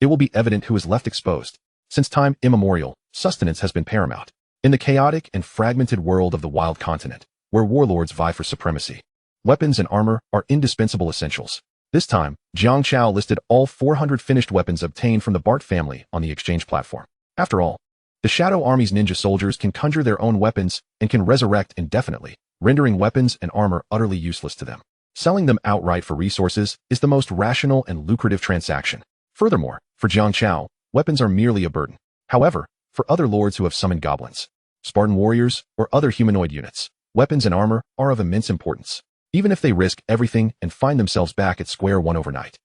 it will be evident who is left exposed. Since time immemorial, sustenance has been paramount. In the chaotic and fragmented world of the wild continent, where warlords vie for supremacy, weapons and armor are indispensable essentials. This time, Jiang Chao listed all 400 finished weapons obtained from the Bart family on the exchange platform. After all, the Shadow Army's ninja soldiers can conjure their own weapons and can resurrect indefinitely, rendering weapons and armor utterly useless to them. Selling them outright for resources is the most rational and lucrative transaction. Furthermore, for Jiang Chao, weapons are merely a burden. However, for other lords who have summoned goblins, Spartan warriors, or other humanoid units, weapons and armor are of immense importance. Even if they risk everything and find themselves back at square one overnight,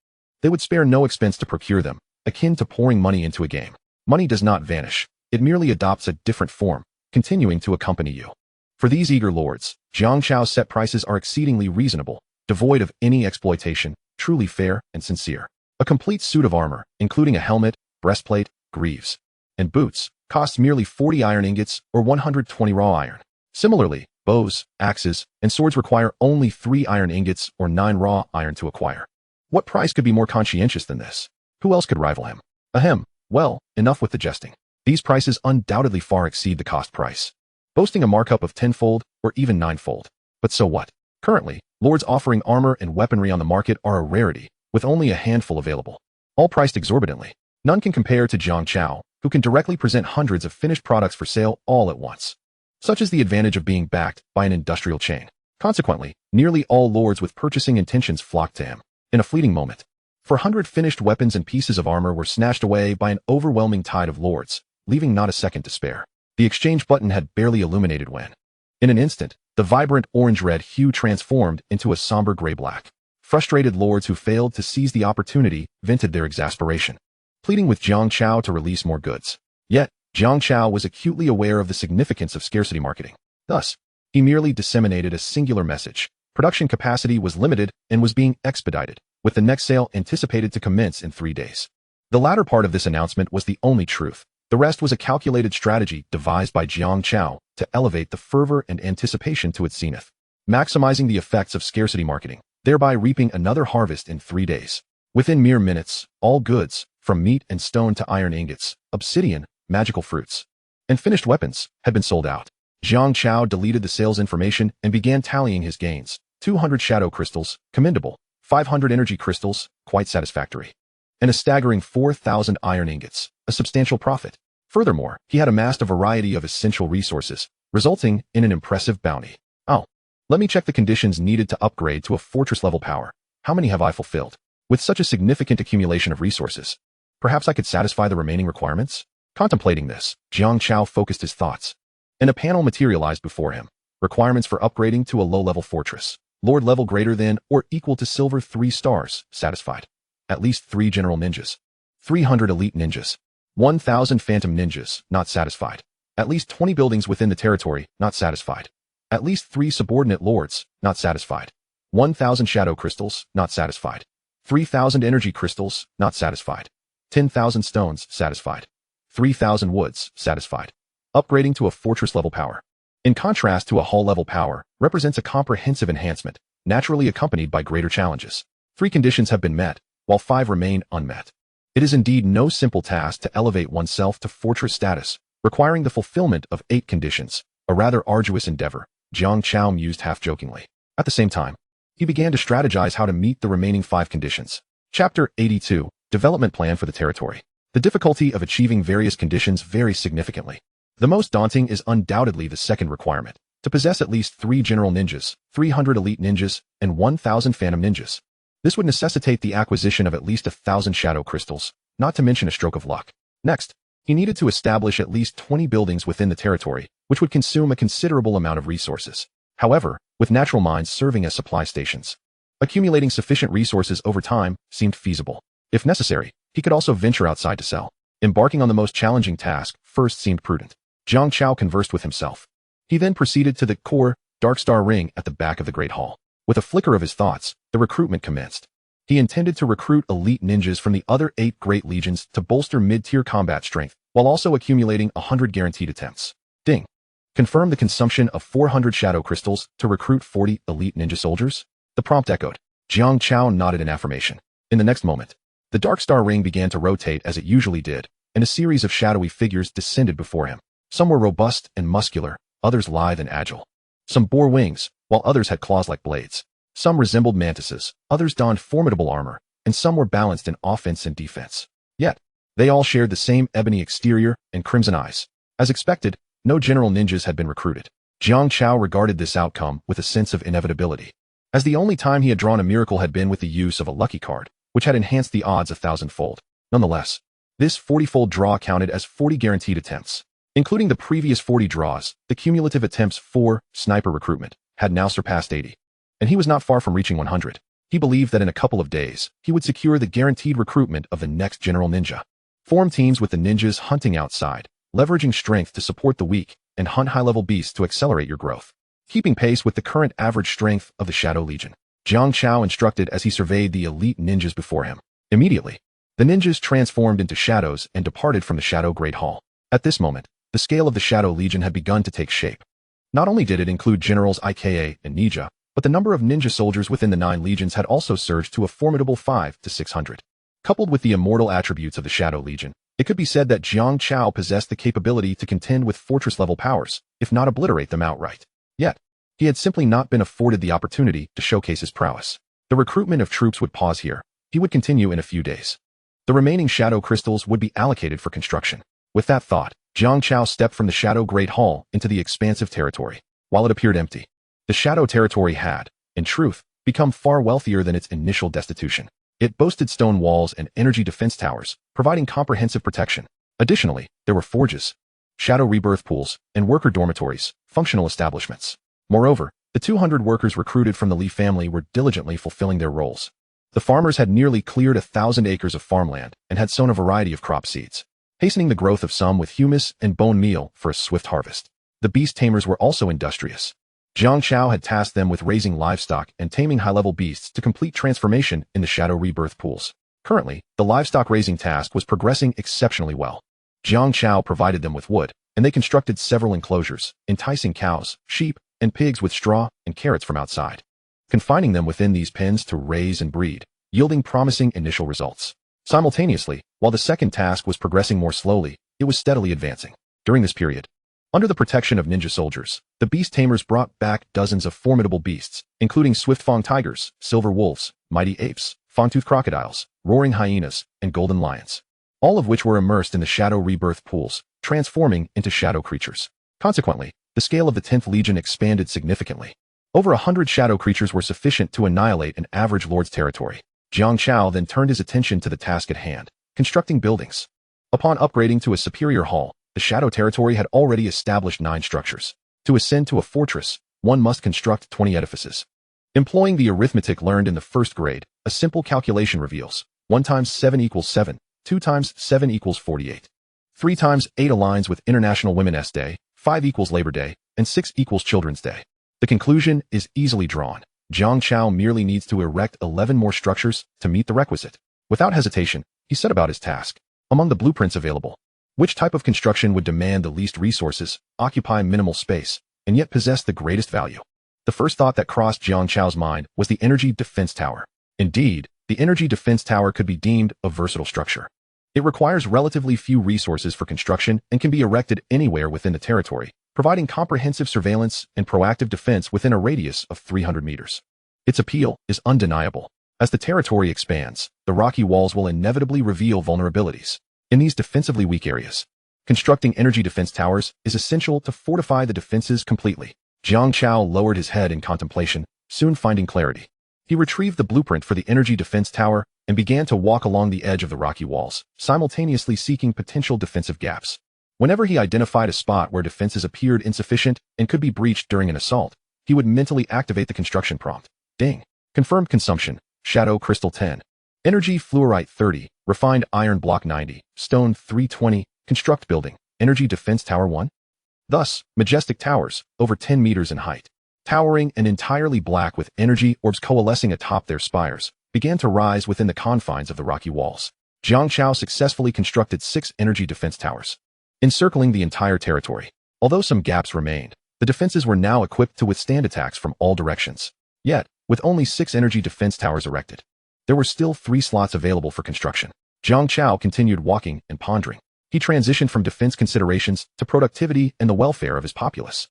they would spare no expense to procure them, akin to pouring money into a game. Money does not vanish. It merely adopts a different form, continuing to accompany you. For these eager lords, Jiang Chao's set prices are exceedingly reasonable, devoid of any exploitation, truly fair and sincere. A complete suit of armor, including a helmet, breastplate, greaves, and boots, costs merely 40 iron ingots or 120 raw iron. Similarly, bows, axes, and swords require only 3 iron ingots or 9 raw iron to acquire. What price could be more conscientious than this? Who else could rival him? Ahem. Well, enough with the jesting. These prices undoubtedly far exceed the cost price, boasting a markup of 10-fold or even 9-fold. But so what? Currently, lords offering armor and weaponry on the market are a rarity, with only a handful available, all priced exorbitantly. None can compare to Jiang Chao, who can directly present hundreds of finished products for sale all at once. Such is the advantage of being backed by an industrial chain. Consequently, nearly all lords with purchasing intentions flocked to him. In a fleeting moment, 400 finished weapons and pieces of armor were snatched away by an overwhelming tide of lords, leaving not a second to spare. The exchange button had barely illuminated when, in an instant, the vibrant orange-red hue transformed into a somber gray-black. Frustrated lords who failed to seize the opportunity vented their exasperation, pleading with Jiang Chao to release more goods. Yet, Jiang Chao was acutely aware of the significance of scarcity marketing. Thus, he merely disseminated a singular message. Production capacity was limited and was being expedited, with the next sale anticipated to commence in 3 days. The latter part of this announcement was the only truth. The rest was a calculated strategy devised by Jiang Chao to elevate the fervor and anticipation to its zenith, maximizing the effects of scarcity marketing, thereby reaping another harvest in 3 days. Within mere minutes, all goods, from meat and stone to iron ingots, obsidian, magical fruits, and finished weapons, had been sold out. Jiang Chao deleted the sales information and began tallying his gains. 200 shadow crystals, commendable. 500 energy crystals, quite satisfactory. And a staggering 4,000 iron ingots, a substantial profit. Furthermore, he had amassed a variety of essential resources, resulting in an impressive bounty. Oh, let me check the conditions needed to upgrade to a fortress-level power. How many have I fulfilled? With such a significant accumulation of resources, perhaps I could satisfy the remaining requirements? Contemplating this, Jiang Chao focused his thoughts, and a panel materialized before him. Requirements for upgrading to a low-level fortress. Lord level greater than or equal to silver 3 stars, satisfied. At least 3 general ninjas. 300 elite ninjas. 1,000 phantom ninjas, not satisfied. At least 20 buildings within the territory, not satisfied. At least 3 subordinate lords, not satisfied. 1,000 shadow crystals, not satisfied. 3,000 energy crystals, not satisfied. 10,000 stones, satisfied. 3,000 woods, satisfied. Upgrading to a fortress-level power, in contrast to a hall-level power, represents a comprehensive enhancement, naturally accompanied by greater challenges. 3 conditions have been met, while 5 remain unmet. It is indeed no simple task to elevate oneself to fortress status, requiring the fulfillment of 8 conditions, a rather arduous endeavor, Jiang Chao mused half-jokingly. At the same time, he began to strategize how to meet the remaining 5 conditions. Chapter 82, Development Plan for the Territory. The difficulty of achieving various conditions varies significantly. The most daunting is undoubtedly the second requirement, to possess at least 3 general ninjas, 300 elite ninjas, and 1,000 phantom ninjas. This would necessitate the acquisition of at least 1,000 shadow crystals, not to mention a stroke of luck. Next, he needed to establish at least 20 buildings within the territory, which would consume a considerable amount of resources. However, with natural mines serving as supply stations, accumulating sufficient resources over time seemed feasible. If necessary, he could also venture outside to sell. Embarking on the most challenging task first seemed prudent. Jiang Chao conversed with himself. He then proceeded to the core, Dark Star Ring at the back of the Great Hall. With a flicker of his thoughts, the recruitment commenced. He intended to recruit elite ninjas from the other 8 Great Legions to bolster mid-tier combat strength, while also accumulating 100 guaranteed attempts. Ding. Confirm the consumption of 400 shadow crystals to recruit 40 elite ninja soldiers? The prompt echoed. Jiang Chao nodded in affirmation. In the next moment, the Dark Star Ring began to rotate as it usually did, and a series of shadowy figures descended before him. Some were robust and muscular, others lithe and agile. Some bore wings, while others had claws like blades. Some resembled mantises, others donned formidable armor, and some were balanced in offense and defense. Yet, they all shared the same ebony exterior and crimson eyes. As expected, no general ninjas had been recruited. Jiang Chao regarded this outcome with a sense of inevitability, as the only time he had drawn a miracle had been with the use of a lucky card, which had enhanced the odds 1,000-fold. Nonetheless, this 40-fold draw counted as 40 guaranteed attempts. Including the previous 40 draws, the cumulative attempts for sniper recruitment had now surpassed 80. And he was not far from reaching 100. He believed that in a couple of days, he would secure the guaranteed recruitment of the next general ninja. Form teams with the ninjas hunting outside, leveraging strength to support the weak, and hunt high-level beasts to accelerate your growth. Keeping pace with the current average strength of the Shadow Legion, Jiang Chao instructed as he surveyed the elite ninjas before him. Immediately, the ninjas transformed into shadows and departed from the Shadow Great Hall. At this moment, the scale of the Shadow Legion had begun to take shape. Not only did it include generals Ika and Ninja, but the number of ninja soldiers within the 9 legions had also surged to a formidable 500 to 600. Coupled with the immortal attributes of the Shadow Legion, it could be said that Jiang Chao possessed the capability to contend with fortress-level powers, if not obliterate them outright. Yet, he had simply not been afforded the opportunity to showcase his prowess. The recruitment of troops would pause here. He would continue in a few days. The remaining shadow crystals would be allocated for construction. With that thought, Jiang Chao stepped from the Shadow Great Hall into the expansive territory. While it appeared empty, the Shadow territory had, in truth, become far wealthier than its initial destitution. It boasted stone walls and energy defense towers, providing comprehensive protection. Additionally, there were forges, shadow rebirth pools, and worker dormitories, functional establishments. Moreover, the 200 workers recruited from the Li family were diligently fulfilling their roles. The farmers had nearly cleared 1,000 acres of farmland and had sown a variety of crop seeds, hastening the growth of some with humus and bone meal for a swift harvest. The beast tamers were also industrious. Jiang Chao had tasked them with raising livestock and taming high-level beasts to complete transformation in the shadow rebirth pools. Currently, the livestock raising task was progressing exceptionally well. Jiang Chao provided them with wood, and they constructed several enclosures, enticing cows, sheep, and pigs with straw and carrots from outside, confining them within these pens to raise and breed, yielding promising initial results. Simultaneously, while the second task was progressing more slowly, it was steadily advancing. During this period, under the protection of ninja soldiers, the beast tamers brought back dozens of formidable beasts, including swift-fanged tigers, silver wolves, mighty apes, fang-toothed crocodiles, roaring hyenas, and golden lions, all of which were immersed in the shadow rebirth pools, transforming into shadow creatures. Consequently, the scale of the 10th Legion expanded significantly. Over 100 shadow creatures were sufficient to annihilate an average lord's territory. Jiang Chao then turned his attention to the task at hand, constructing buildings. Upon upgrading to a superior hall, the Shadow Territory had already established 9 structures. To ascend to a fortress, one must construct 20 edifices. Employing the arithmetic learned in the 1st grade, a simple calculation reveals 1 times 7 equals 7, 2 times 7 equals 48. 3 times 8 aligns with International Women's Day, 5 equals Labor Day, and 6 equals Children's Day. The conclusion is easily drawn. Jiang Chao merely needs to erect 11 more structures to meet the requisite. Without hesitation, he set about his task. Among the blueprints available, which type of construction would demand the least resources, occupy minimal space, and yet possess the greatest value? The first thought that crossed Jiang Chao's mind was the Energy Defense Tower. Indeed, the Energy Defense Tower could be deemed a versatile structure. It requires relatively few resources for construction and can be erected anywhere within the territory, providing comprehensive surveillance and proactive defense within a radius of 300 meters. Its appeal is undeniable. As the territory expands, the rocky walls will inevitably reveal vulnerabilities. In these defensively weak areas, constructing energy defense towers is essential to fortify the defenses completely. Jiang Chao lowered his head in contemplation, soon finding clarity. He retrieved the blueprint for the energy defense tower and began to walk along the edge of the rocky walls, simultaneously seeking potential defensive gaps. Whenever he identified a spot where defenses appeared insufficient and could be breached during an assault, he would mentally activate the construction prompt. Ding. Confirmed consumption. Shadow Crystal 10. Energy Fluorite 30. refined iron block 90, stone 320, construct building, energy defense tower 1. Thus, majestic towers, over 10 meters in height, towering and entirely black with energy orbs coalescing atop their spires, began to rise within the confines of the rocky walls. Jiang Chao successfully constructed 6 energy defense towers, encircling the entire territory. Although some gaps remained, the defenses were now equipped to withstand attacks from all directions. Yet, with only 6 energy defense towers erected, there were still 3 slots available for construction. Jiang Chao continued walking and pondering. He transitioned from defense considerations to productivity and the welfare of his populace.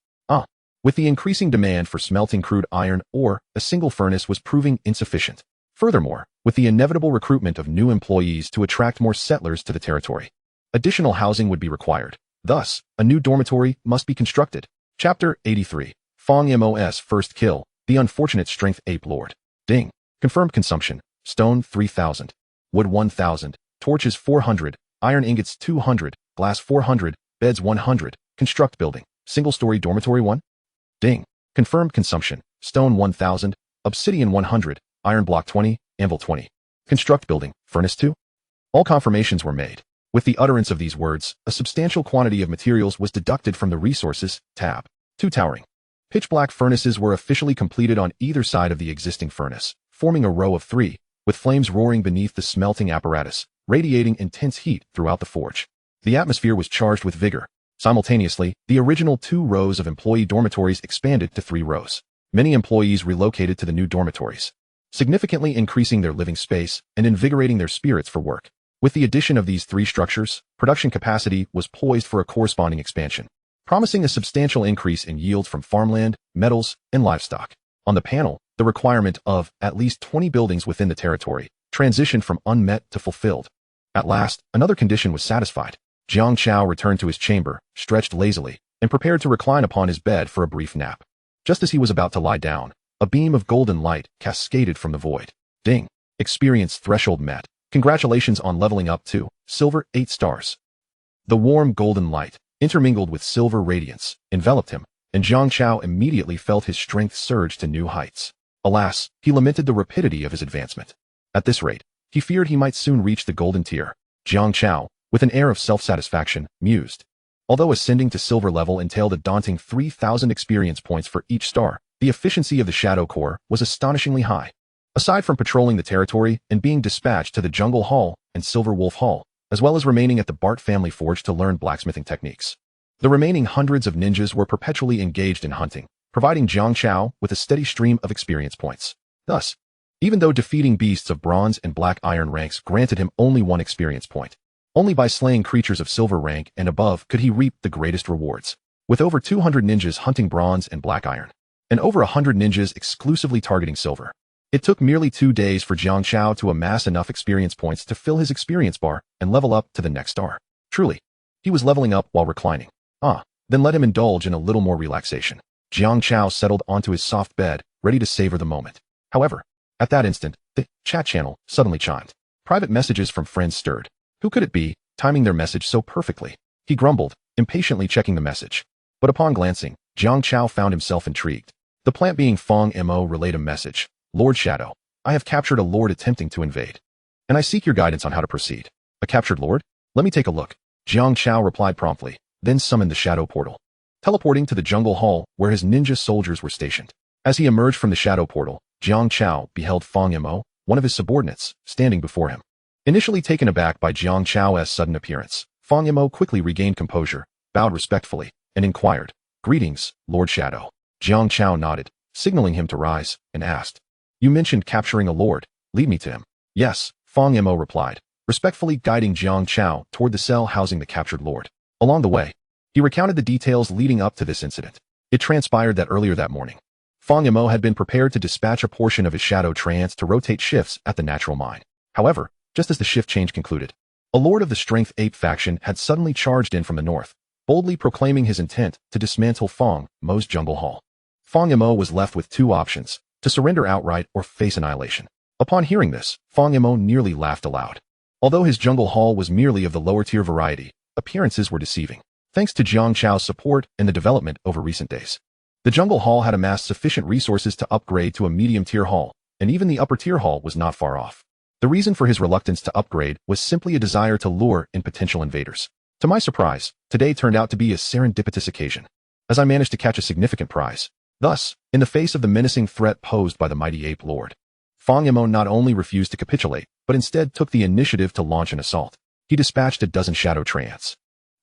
With the increasing demand for smelting crude iron ore, a single furnace was proving insufficient. Furthermore, with the inevitable recruitment of new employees to attract more settlers to the territory, additional housing would be required. Thus, a new dormitory must be constructed. Chapter 83. Fong Mo's First Kill, the Unfortunate Strength Ape Lord. Ding. Confirmed consumption. Stone 3,000. Wood 1,000. Torches 400. Iron ingots 200. Glass 400. Beds 100. Construct building. Single-story dormitory 1. Ding. Confirmed consumption. Stone 1,000. Obsidian 100. Iron block 20. Anvil 20. Construct building. Furnace 2. All confirmations were made. With the utterance of these words, a substantial quantity of materials was deducted from the Resources tab. 2 towering pitch-black furnaces were officially completed on either side of the existing furnace, forming a row of 3, with flames roaring beneath the smelting apparatus, radiating intense heat throughout the forge. The atmosphere was charged with vigor. Simultaneously, the original 2 rows of employee dormitories expanded to 3 rows. Many employees relocated to the new dormitories, significantly increasing their living space and invigorating their spirits for work. With the addition of these 3 structures, production capacity was poised for a corresponding expansion, promising a substantial increase in yield from farmland, metals, and livestock. On the panel, the requirement of at least 20 buildings within the territory transitioned from unmet to fulfilled. At last, another condition was satisfied. Jiang Chao returned to his chamber, stretched lazily, and prepared to recline upon his bed for a brief nap. Just as he was about to lie down, a beam of golden light cascaded from the void. Ding. Experience threshold met. Congratulations on leveling up to Silver 8 stars. The warm golden light, intermingled with silver radiance, enveloped him, and Jiang Chao immediately felt his strength surge to new heights. Alas, he lamented the rapidity of his advancement. At this rate, he feared he might soon reach the golden tier. Jiang Chao, with an air of self-satisfaction, mused. Although ascending to silver level entailed a daunting 3,000 experience points for each star, the efficiency of the Shadow Corps was astonishingly high. Aside from patrolling the territory and being dispatched to the Jungle Hall and Silver Wolf Hall, as well as remaining at the Bart family forge to learn blacksmithing techniques, the remaining hundreds of ninjas were perpetually engaged in hunting, providing Jiang Chao with a steady stream of experience points. Thus, even though defeating beasts of bronze and black iron ranks granted him only 1 experience point, only by slaying creatures of silver rank and above could he reap the greatest rewards. With over 200 ninjas hunting bronze and black iron, and over 100 ninjas exclusively targeting silver, it took merely 2 days for Jiang Chao to amass enough experience points to fill his experience bar and level up to the next star. Truly, he was leveling up while reclining. Then let him indulge in a little more relaxation. Jiang Chao settled onto his soft bed, ready to savor the moment. However, at that instant, the chat channel suddenly chimed. Private messages from friends stirred. Who could it be, timing their message so perfectly? He grumbled, impatiently checking the message. But upon glancing, Jiang Chao found himself intrigued. The plant being Fong Mo relayed a message. Lord Shadow, I have captured a lord attempting to invade, and I seek your guidance on how to proceed. A captured lord? Let me take a look. Jiang Chao replied promptly, then summoned the shadow portal, teleporting to the jungle hall where his ninja soldiers were stationed. As he emerged from the shadow portal, Jiang Chao beheld Fong Mo, one of his subordinates, standing before him. Initially taken aback by Jiang Chao's sudden appearance, Fong Mo quickly regained composure, bowed respectfully, and inquired, "Greetings, Lord Shadow." Jiang Chao nodded, signaling him to rise, and asked, "You mentioned capturing a lord. Lead me to him." "Yes," Fong Mo replied, respectfully guiding Jiang Chao toward the cell housing the captured lord. Along the way, he recounted the details leading up to this incident. It transpired that earlier that morning, Fong Mo had been prepared to dispatch a portion of his shadow trance to rotate shifts at the natural mine. However, just as the shift change concluded, a lord of the Strength Ape faction had suddenly charged in from the north, boldly proclaiming his intent to dismantle Fong Mo's jungle hall. Fong Mo was left with 2 options, to surrender outright or face annihilation. Upon hearing this, Fong Mo nearly laughed aloud. Although his jungle hall was merely of the lower tier variety, appearances were deceiving. Thanks to Jiang Chao's support and the development over recent days, the jungle hall had amassed sufficient resources to upgrade to a medium tier hall, and even the upper tier hall was not far off. The The reason for his reluctance to upgrade was simply a desire to lure in potential invaders. To my surprise, today turned out to be a serendipitous occasion, as I managed to catch a significant prize. Thus, in the face of the menacing threat posed by the mighty ape lord, Fang Yimou not only refused to capitulate, but instead took the initiative to launch an assault. He dispatched a dozen shadow treants,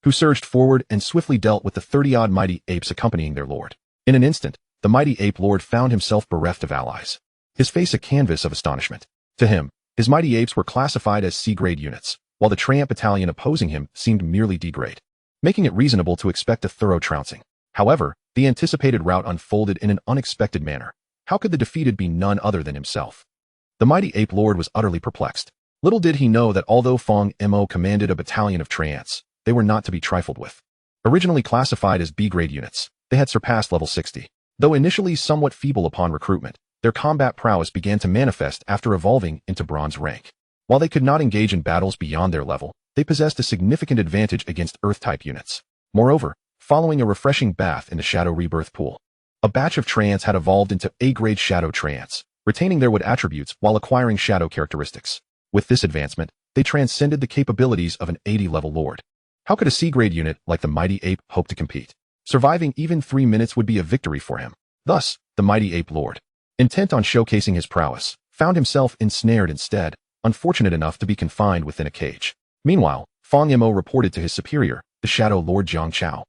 who surged forward and swiftly dealt with the 30-odd mighty apes accompanying their lord. In an instant, the mighty ape lord found himself bereft of allies, his face a canvas of astonishment. To him, his mighty apes were classified as C-grade units, while the treant battalion opposing him seemed merely D-grade, making it reasonable to expect a thorough trouncing. However, the anticipated rout unfolded in an unexpected manner. How could the defeated be none other than himself? The mighty ape lord was utterly perplexed. Little did he know that although Fang Yimou commanded a battalion of treants, they were not to be trifled with. Originally classified as B-grade units, they had surpassed level 60. Though initially somewhat feeble upon recruitment, their combat prowess began to manifest after evolving into bronze rank. While they could not engage in battles beyond their level, they possessed a significant advantage against Earth-type units. Moreover, following a refreshing bath in the Shadow Rebirth pool, a batch of treants had evolved into A-grade Shadow treants, retaining their wood attributes while acquiring shadow characteristics. With this advancement, they transcended the capabilities of an 80-level lord. How could a C-grade unit like the mighty ape hope to compete? Surviving even 3 minutes would be a victory for him. Thus, the mighty ape lord, intent on showcasing his prowess, found himself ensnared instead, unfortunate enough to be confined within a cage. Meanwhile, Fang Yimou reported to his superior, the Shadow Lord Jiang Chao,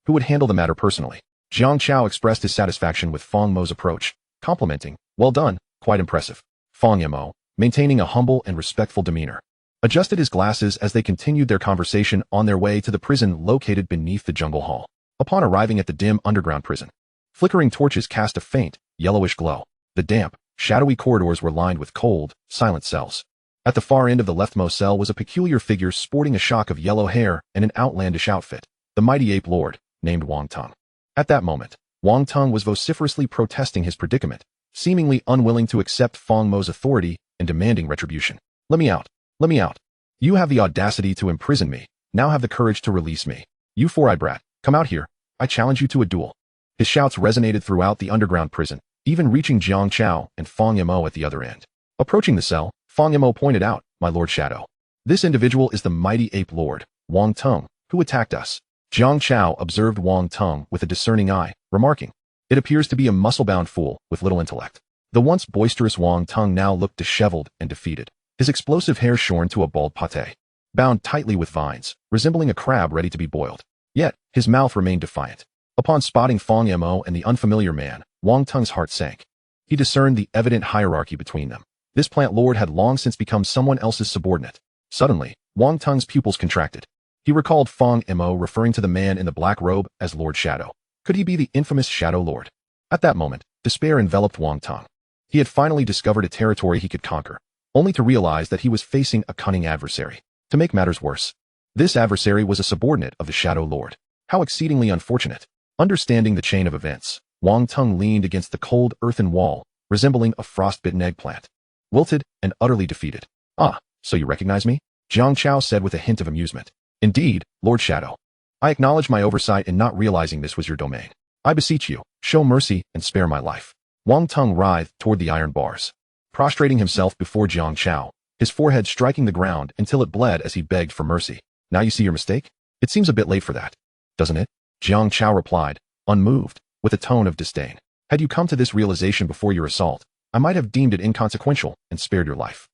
who would handle the matter personally. Jiang Chao expressed his satisfaction with Fang Mo's approach, complimenting, "Well done, quite impressive." Fang Yimou, maintaining a humble and respectful demeanor, adjusted his glasses as they continued their conversation on their way to the prison located beneath the jungle hall. Upon arriving at the dim underground prison, flickering torches cast a faint, yellowish glow. The damp, shadowy corridors were lined with cold, silent cells. At the far end of the leftmost cell was a peculiar figure sporting a shock of yellow hair and an outlandish outfit, the mighty ape lord, named Wang Tung. At that moment, Wang Tung was vociferously protesting his predicament, seemingly unwilling to accept Fang Mo's authority and demanding retribution. "Let me out! Let me out! You have the audacity to imprison me, now have the courage to release me. You four-eyed brat, come out here, I challenge you to a duel." His shouts resonated throughout the underground prison, even reaching Jiang Chao and Fang Yimou at the other end. Approaching the cell, Fang Yimou pointed out, "My Lord Shadow, this individual is the mighty ape lord, Wang Tung, who attacked us." Jiang Chao observed Wang Tung with a discerning eye, remarking, "It appears to be a muscle-bound fool with little intellect." The once boisterous Wang Tung now looked disheveled and defeated, his explosive hair shorn to a bald pate, bound tightly with vines, resembling a crab ready to be boiled. Yet, his mouth remained defiant. Upon spotting Fang Yimou and the unfamiliar man, Wang Tung's heart sank. He discerned the evident hierarchy between them. This plant lord had long since become someone else's subordinate. Suddenly, Wang Tung's pupils contracted. He recalled Fang Yimou referring to the man in the black robe as Lord Shadow. Could he be the infamous Shadow Lord? At that moment, despair enveloped Wang Tung. He had finally discovered a territory he could conquer, only to realize that he was facing a cunning adversary. To make matters worse, this adversary was a subordinate of the Shadow Lord. How exceedingly unfortunate. Understanding the chain of events, Wang Tung leaned against the cold earthen wall, resembling a frostbitten eggplant, wilted and utterly defeated. "Ah, so you recognize me?" Jiang Chao said with a hint of amusement. "Indeed, Lord Shadow. I acknowledge my oversight in not realizing this was your domain. I beseech you, show mercy and spare my life." Wang Tung writhed toward the iron bars, prostrating himself before Jiang Chao, his forehead striking the ground until it bled as he begged for mercy. "Now you see your mistake? It seems a bit late for that, doesn't it?" Jiang Chao replied, unmoved, with a tone of disdain. "Had you come to this realization before your assault, I might have deemed it inconsequential and spared your life.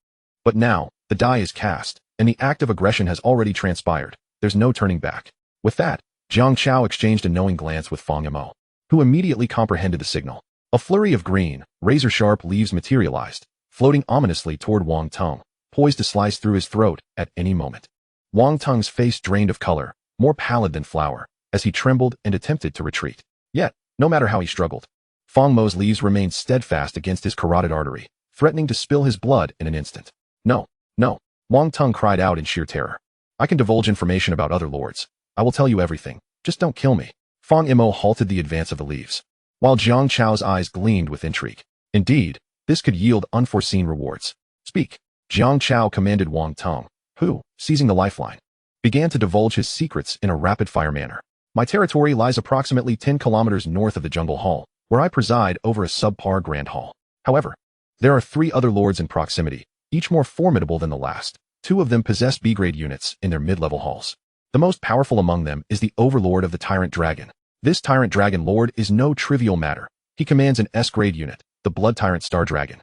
But now, the die is cast, and the act of aggression has already transpired. There's no turning back." With that, Jiang Chao exchanged a knowing glance with Fang Yimou, who immediately comprehended the signal. A flurry of green, razor-sharp leaves materialized, floating ominously toward Wang Tung, poised to slice through his throat at any moment. Wang Tung's face drained of color, more pallid than flour, as he trembled and attempted to retreat. Yet, no matter how he struggled, Fang Mo's leaves remained steadfast against his carotid artery, threatening to spill his blood in an instant. "No, no," Wang Tung cried out in sheer terror. "I can divulge information about other lords. I will tell you everything. Just don't kill me." Fang Yimou halted the advance of the leaves, while Jiang Chao's eyes gleamed with intrigue. Indeed, this could yield unforeseen rewards. "Speak." Jiang Chao commanded Wang Tung, who, seizing the lifeline, began to divulge his secrets in a rapid-fire manner. "My territory lies approximately 10 kilometers north of the jungle hall, where I preside over a subpar grand hall. However, there are 3 other lords in proximity, each more formidable than the last. Two of them possess B-grade units in their mid-level halls. The most powerful among them is the overlord of the Tyrant Dragon. This Tyrant Dragon Lord is no trivial matter. He commands an S-grade unit, the Blood Tyrant Star Dragon,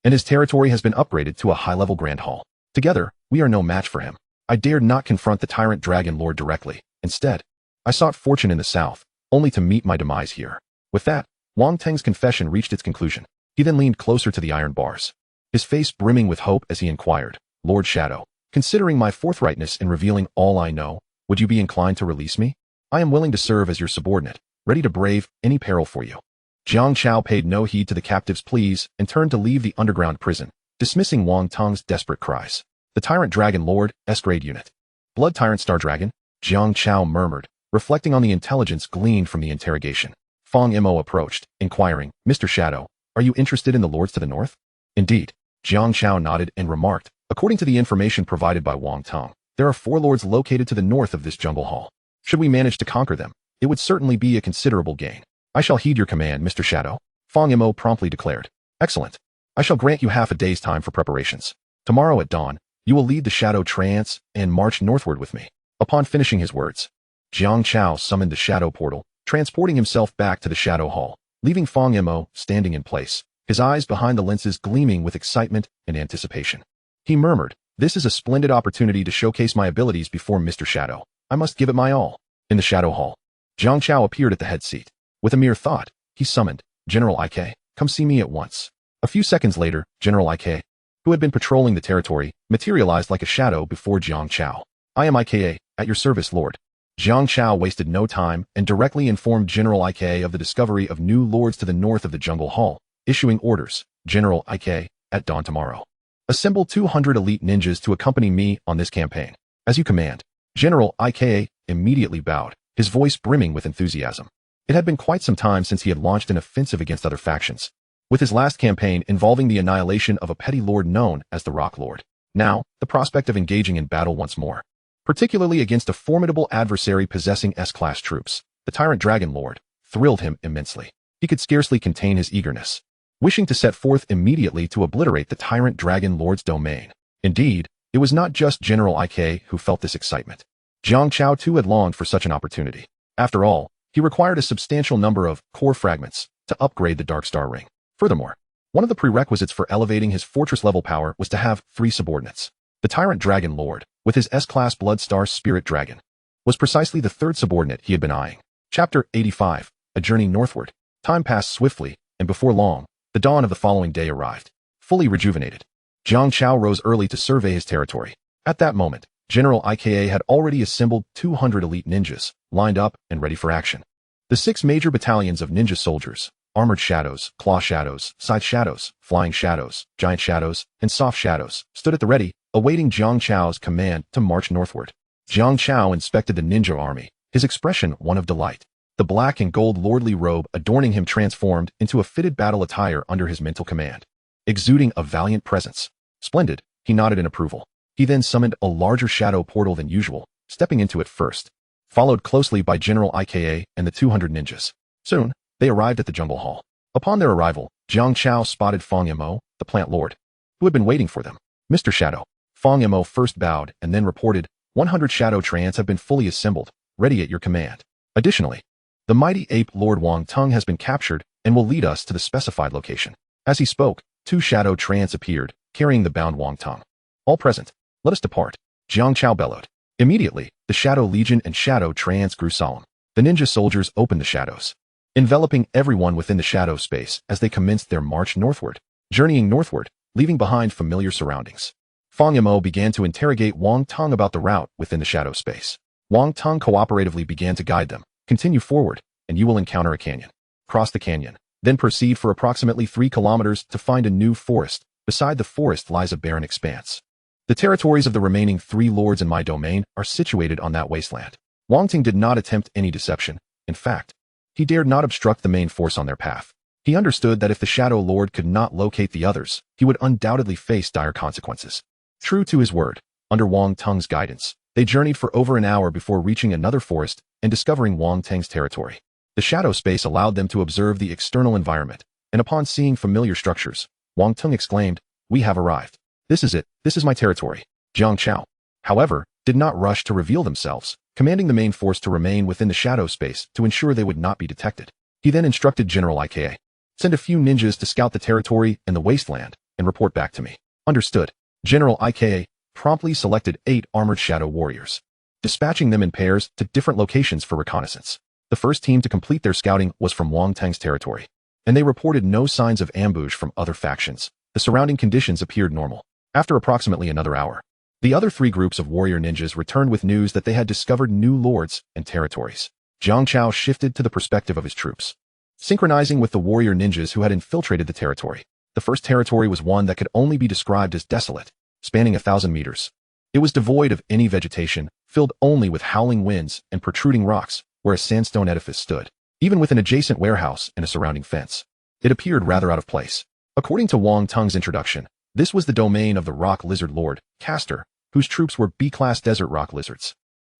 and his territory has been upgraded to a high-level Grand Hall. Together, we are no match for him. I dared not confront the Tyrant Dragon Lord directly. Instead, I sought fortune in the south, only to meet my demise here. With that, Wang Teng's confession reached its conclusion. He then leaned closer to the iron bars, his face brimming with hope as he inquired, Lord Shadow, considering my forthrightness in revealing all I know, would you be inclined to release me? I am willing to serve as your subordinate, ready to brave any peril for you. Jiang Chao paid no heed to the captive's pleas and turned to leave the underground prison, dismissing Wang Teng's desperate cries. The Tyrant Dragon Lord, S-grade unit. Blood Tyrant Star Dragon, Jiang Chao murmured, reflecting on the intelligence gleaned from the interrogation. Fang Mo approached, inquiring, Mr. Shadow, are you interested in the lords to the north? Indeed. Jiang Chao nodded and remarked, according to the information provided by Wang Teng, there are 4 lords located to the north of this jungle hall. Should we manage to conquer them, it would certainly be a considerable gain. I shall heed your command, Mr. Shadow, Fang Mo promptly declared. Excellent. I shall grant you half a day's time for preparations. Tomorrow at dawn, you will lead the Shadow Trance and march northward with me. Upon finishing his words, Jiang Chao summoned the Shadow Portal, transporting himself back to the Shadow Hall, leaving Fang Mo standing in place, his eyes behind the lenses gleaming with excitement and anticipation. He murmured, this is a splendid opportunity to showcase my abilities before Mr. Shadow. I must give it my all. In the Shadow Hall, Jiang Chao appeared at the head seat. With a mere thought, he summoned, General Ik, come see me at once. A few seconds later, General Ik, who had been patrolling the territory, materialized like a shadow before Jiang Chao. I am Ika, at your service, Lord. Jiang Chao wasted no time and directly informed General Ik of the discovery of new lords to the north of the jungle hall, issuing orders, General Ik, at dawn tomorrow. Assemble 200 elite ninjas to accompany me on this campaign. As you command. General Ik immediately bowed, his voice brimming with enthusiasm. It had been quite some time since he had launched an offensive against other factions, with his last campaign involving the annihilation of a petty lord known as the Rock Lord. Now, the prospect of engaging in battle once more, particularly against a formidable adversary possessing S-class troops, the Tyrant Dragon Lord, thrilled him immensely. He could scarcely contain his eagerness, wishing to set forth immediately to obliterate the Tyrant Dragon Lord's domain. Indeed, it was not just General Ik who felt this excitement. Jiang Chao too had longed for such an opportunity. After all, he required a substantial number of core fragments to upgrade the Dark Star Ring. Furthermore, one of the prerequisites for elevating his fortress-level power was to have 3 subordinates. The Tyrant Dragon Lord, with his S-class Blood Star Spirit Dragon, was precisely the 3rd subordinate he had been eyeing. Chapter 85, A Journey Northward. Time passed swiftly, and before long, the dawn of the following day arrived. Fully rejuvenated, Jiang Chao rose early to survey his territory. At that moment, General Ika had already assembled 200 elite ninjas, lined up and ready for action. The 6 major battalions of ninja soldiers, armored shadows, claw shadows, side shadows, flying shadows, giant shadows, and soft shadows, stood at the ready, awaiting Jiang Chao's command to march northward. Jiang Chao inspected the ninja army, his expression one of delight. The black and gold lordly robe adorning him transformed into a fitted battle attire under his mental command, exuding a valiant presence. Splendid, he nodded in approval. He then summoned a larger shadow portal than usual, stepping into it first, followed closely by General Ika and the 200 ninjas. Soon, they arrived at the jungle hall. Upon their arrival, Jiang Chao spotted Fang Mo, the plant lord, who had been waiting for them. Mr. Shadow. Fang Mo first bowed and then reported, 100 shadow trans have been fully assembled, ready at your command. Additionally, the mighty ape Lord Wang Teng has been captured and will lead us to the specified location. As he spoke, 2 shadow trans appeared, carrying the bound Wang Teng. All present. Let us depart. Jiang Chao bellowed. Immediately, the Shadow Legion and Shadow Trance grew solemn. The ninja soldiers opened the shadows, enveloping everyone within the shadow space as they commenced their march northward. Journeying northward, leaving behind familiar surroundings, Fang Mo began to interrogate Wang Teng about the route within the shadow space. Wang Teng cooperatively began to guide them. Continue forward, and you will encounter a canyon. Cross the canyon, then proceed for approximately 3 kilometers to find a new forest. Beside the forest lies a barren expanse. The territories of the remaining 3 lords in my domain are situated on that wasteland. Wang Ting did not attempt any deception. In fact, he dared not obstruct the main force on their path. He understood that if the Shadow Lord could not locate the others, he would undoubtedly face dire consequences. True to his word, under Wang Teng's guidance, they journeyed for over an hour before reaching another forest and discovering Wang Teng's territory. The shadow space allowed them to observe the external environment, and upon seeing familiar structures, Wang Teng exclaimed, "We have arrived. This is it. This is my territory. Jiang Chao, however, did not rush to reveal themselves, commanding the main force to remain within the shadow space to ensure they would not be detected. He then instructed General Ika, send a few ninjas to scout the territory and the wasteland and report back to me. Understood. General Ika promptly selected 8 armored shadow warriors, dispatching them in pairs to different locations for reconnaissance. The first team to complete their scouting was from Wang Teng's territory, and they reported no signs of ambush from other factions. The surrounding conditions appeared normal. After approximately another hour, the other 3 groups of warrior ninjas returned with news that they had discovered new lords and territories. Jiang Chao shifted to the perspective of his troops, synchronizing with the warrior ninjas who had infiltrated the territory. The first territory was one that could only be described as desolate, spanning 1,000 meters. It was devoid of any vegetation, filled only with howling winds and protruding rocks, where a sandstone edifice stood, even with an adjacent warehouse and a surrounding fence. It appeared rather out of place. According to Wang Teng's introduction, this was the domain of the rock lizard lord, Castor, whose troops were B-class desert rock lizards,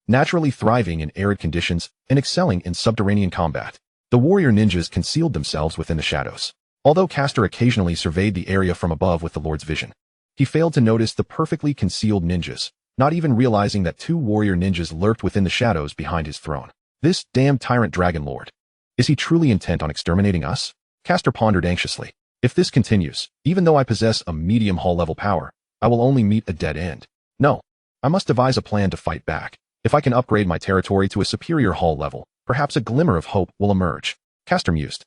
naturally thriving in arid conditions and excelling in subterranean combat. The warrior ninjas concealed themselves within the shadows. Although Castor occasionally surveyed the area from above with the lord's vision, he failed to notice the perfectly concealed ninjas, not even realizing that 2 warrior ninjas lurked within the shadows behind his throne. This damned tyrant dragon lord. Is he truly intent on exterminating us? Castor pondered anxiously. If this continues, even though I possess a medium hull level power, I will only meet a dead end. No. I must devise a plan to fight back. If I can upgrade my territory to a superior hull level, perhaps a glimmer of hope will emerge. Castor mused.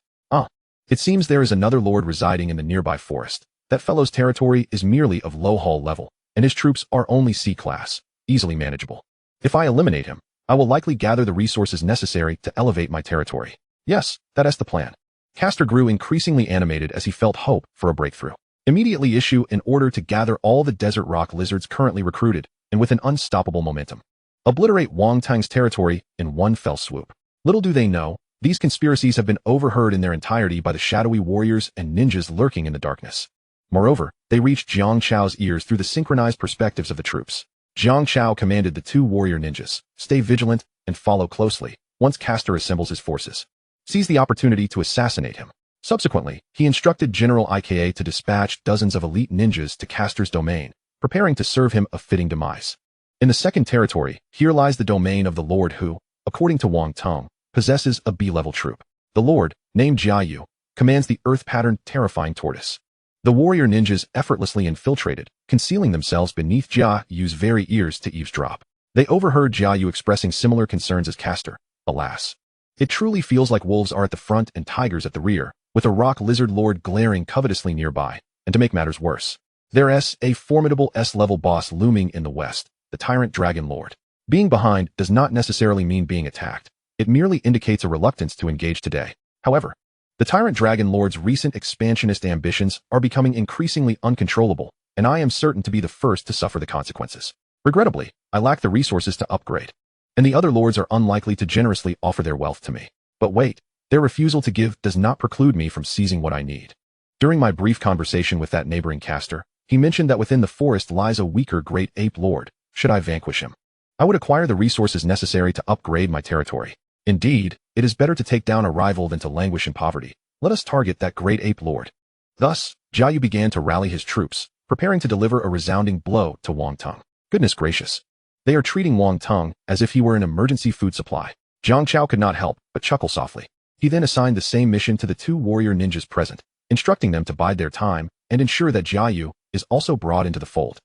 It seems there is another lord residing in the nearby forest. That fellow's territory is merely of low hull level, and his troops are only C-class, easily manageable. If I eliminate him, I will likely gather the resources necessary to elevate my territory. Yes, that is the plan. Castor grew increasingly animated as he felt hope for a breakthrough. Immediately issue an order to gather all the desert rock lizards currently recruited, and with an unstoppable momentum, obliterate Wang Teng's territory in one fell swoop. Little do they know, these conspiracies have been overheard in their entirety by the shadowy warriors and ninjas lurking in the darkness. Moreover, they reached Jiang Chao's ears through the synchronized perspectives of the troops. Jiang Chao commanded the 2 warrior ninjas, stay vigilant and follow closely. Once Castor assembles his forces, seize the opportunity to assassinate him. Subsequently, he instructed General Ika to dispatch dozens of elite ninjas to Castor's domain, preparing to serve him a fitting demise. In the second territory, here lies the domain of the lord who, according to Wang Teng, possesses a B-level troop. The lord, named Jiayu, commands the earth-patterned terrifying tortoise. The warrior ninjas effortlessly infiltrated, concealing themselves beneath Jiayu's very ears to eavesdrop. They overheard Jiayu expressing similar concerns as Castor. Alas, it truly feels like wolves are at the front and tigers at the rear, with a rock lizard lord glaring covetously nearby. And to make matters worse, there's a formidable S-level boss looming in the west, the tyrant dragon lord. Being behind does not necessarily mean being attacked. It merely indicates a reluctance to engage today. However, the tyrant dragon lord's recent expansionist ambitions are becoming increasingly uncontrollable, and I am certain to be the first to suffer the consequences. Regrettably, I lack the resources to upgrade, and the other lords are unlikely to generously offer their wealth to me. But wait, their refusal to give does not preclude me from seizing what I need. During my brief conversation with that neighboring Castor, he mentioned that within the forest lies a weaker great ape lord. Should I vanquish him, I would acquire the resources necessary to upgrade my territory. Indeed, it is better to take down a rival than to languish in poverty. Let us target that great ape lord. Thus, Jiayu began to rally his troops, preparing to deliver a resounding blow to Wang Teng. Goodness gracious. They are treating Wang Teng as if he were an emergency food supply. Jiang Chao could not help but chuckle softly. He then assigned the same mission to the 2 warrior ninjas present, instructing them to bide their time and ensure that Jiayu is also brought into the fold.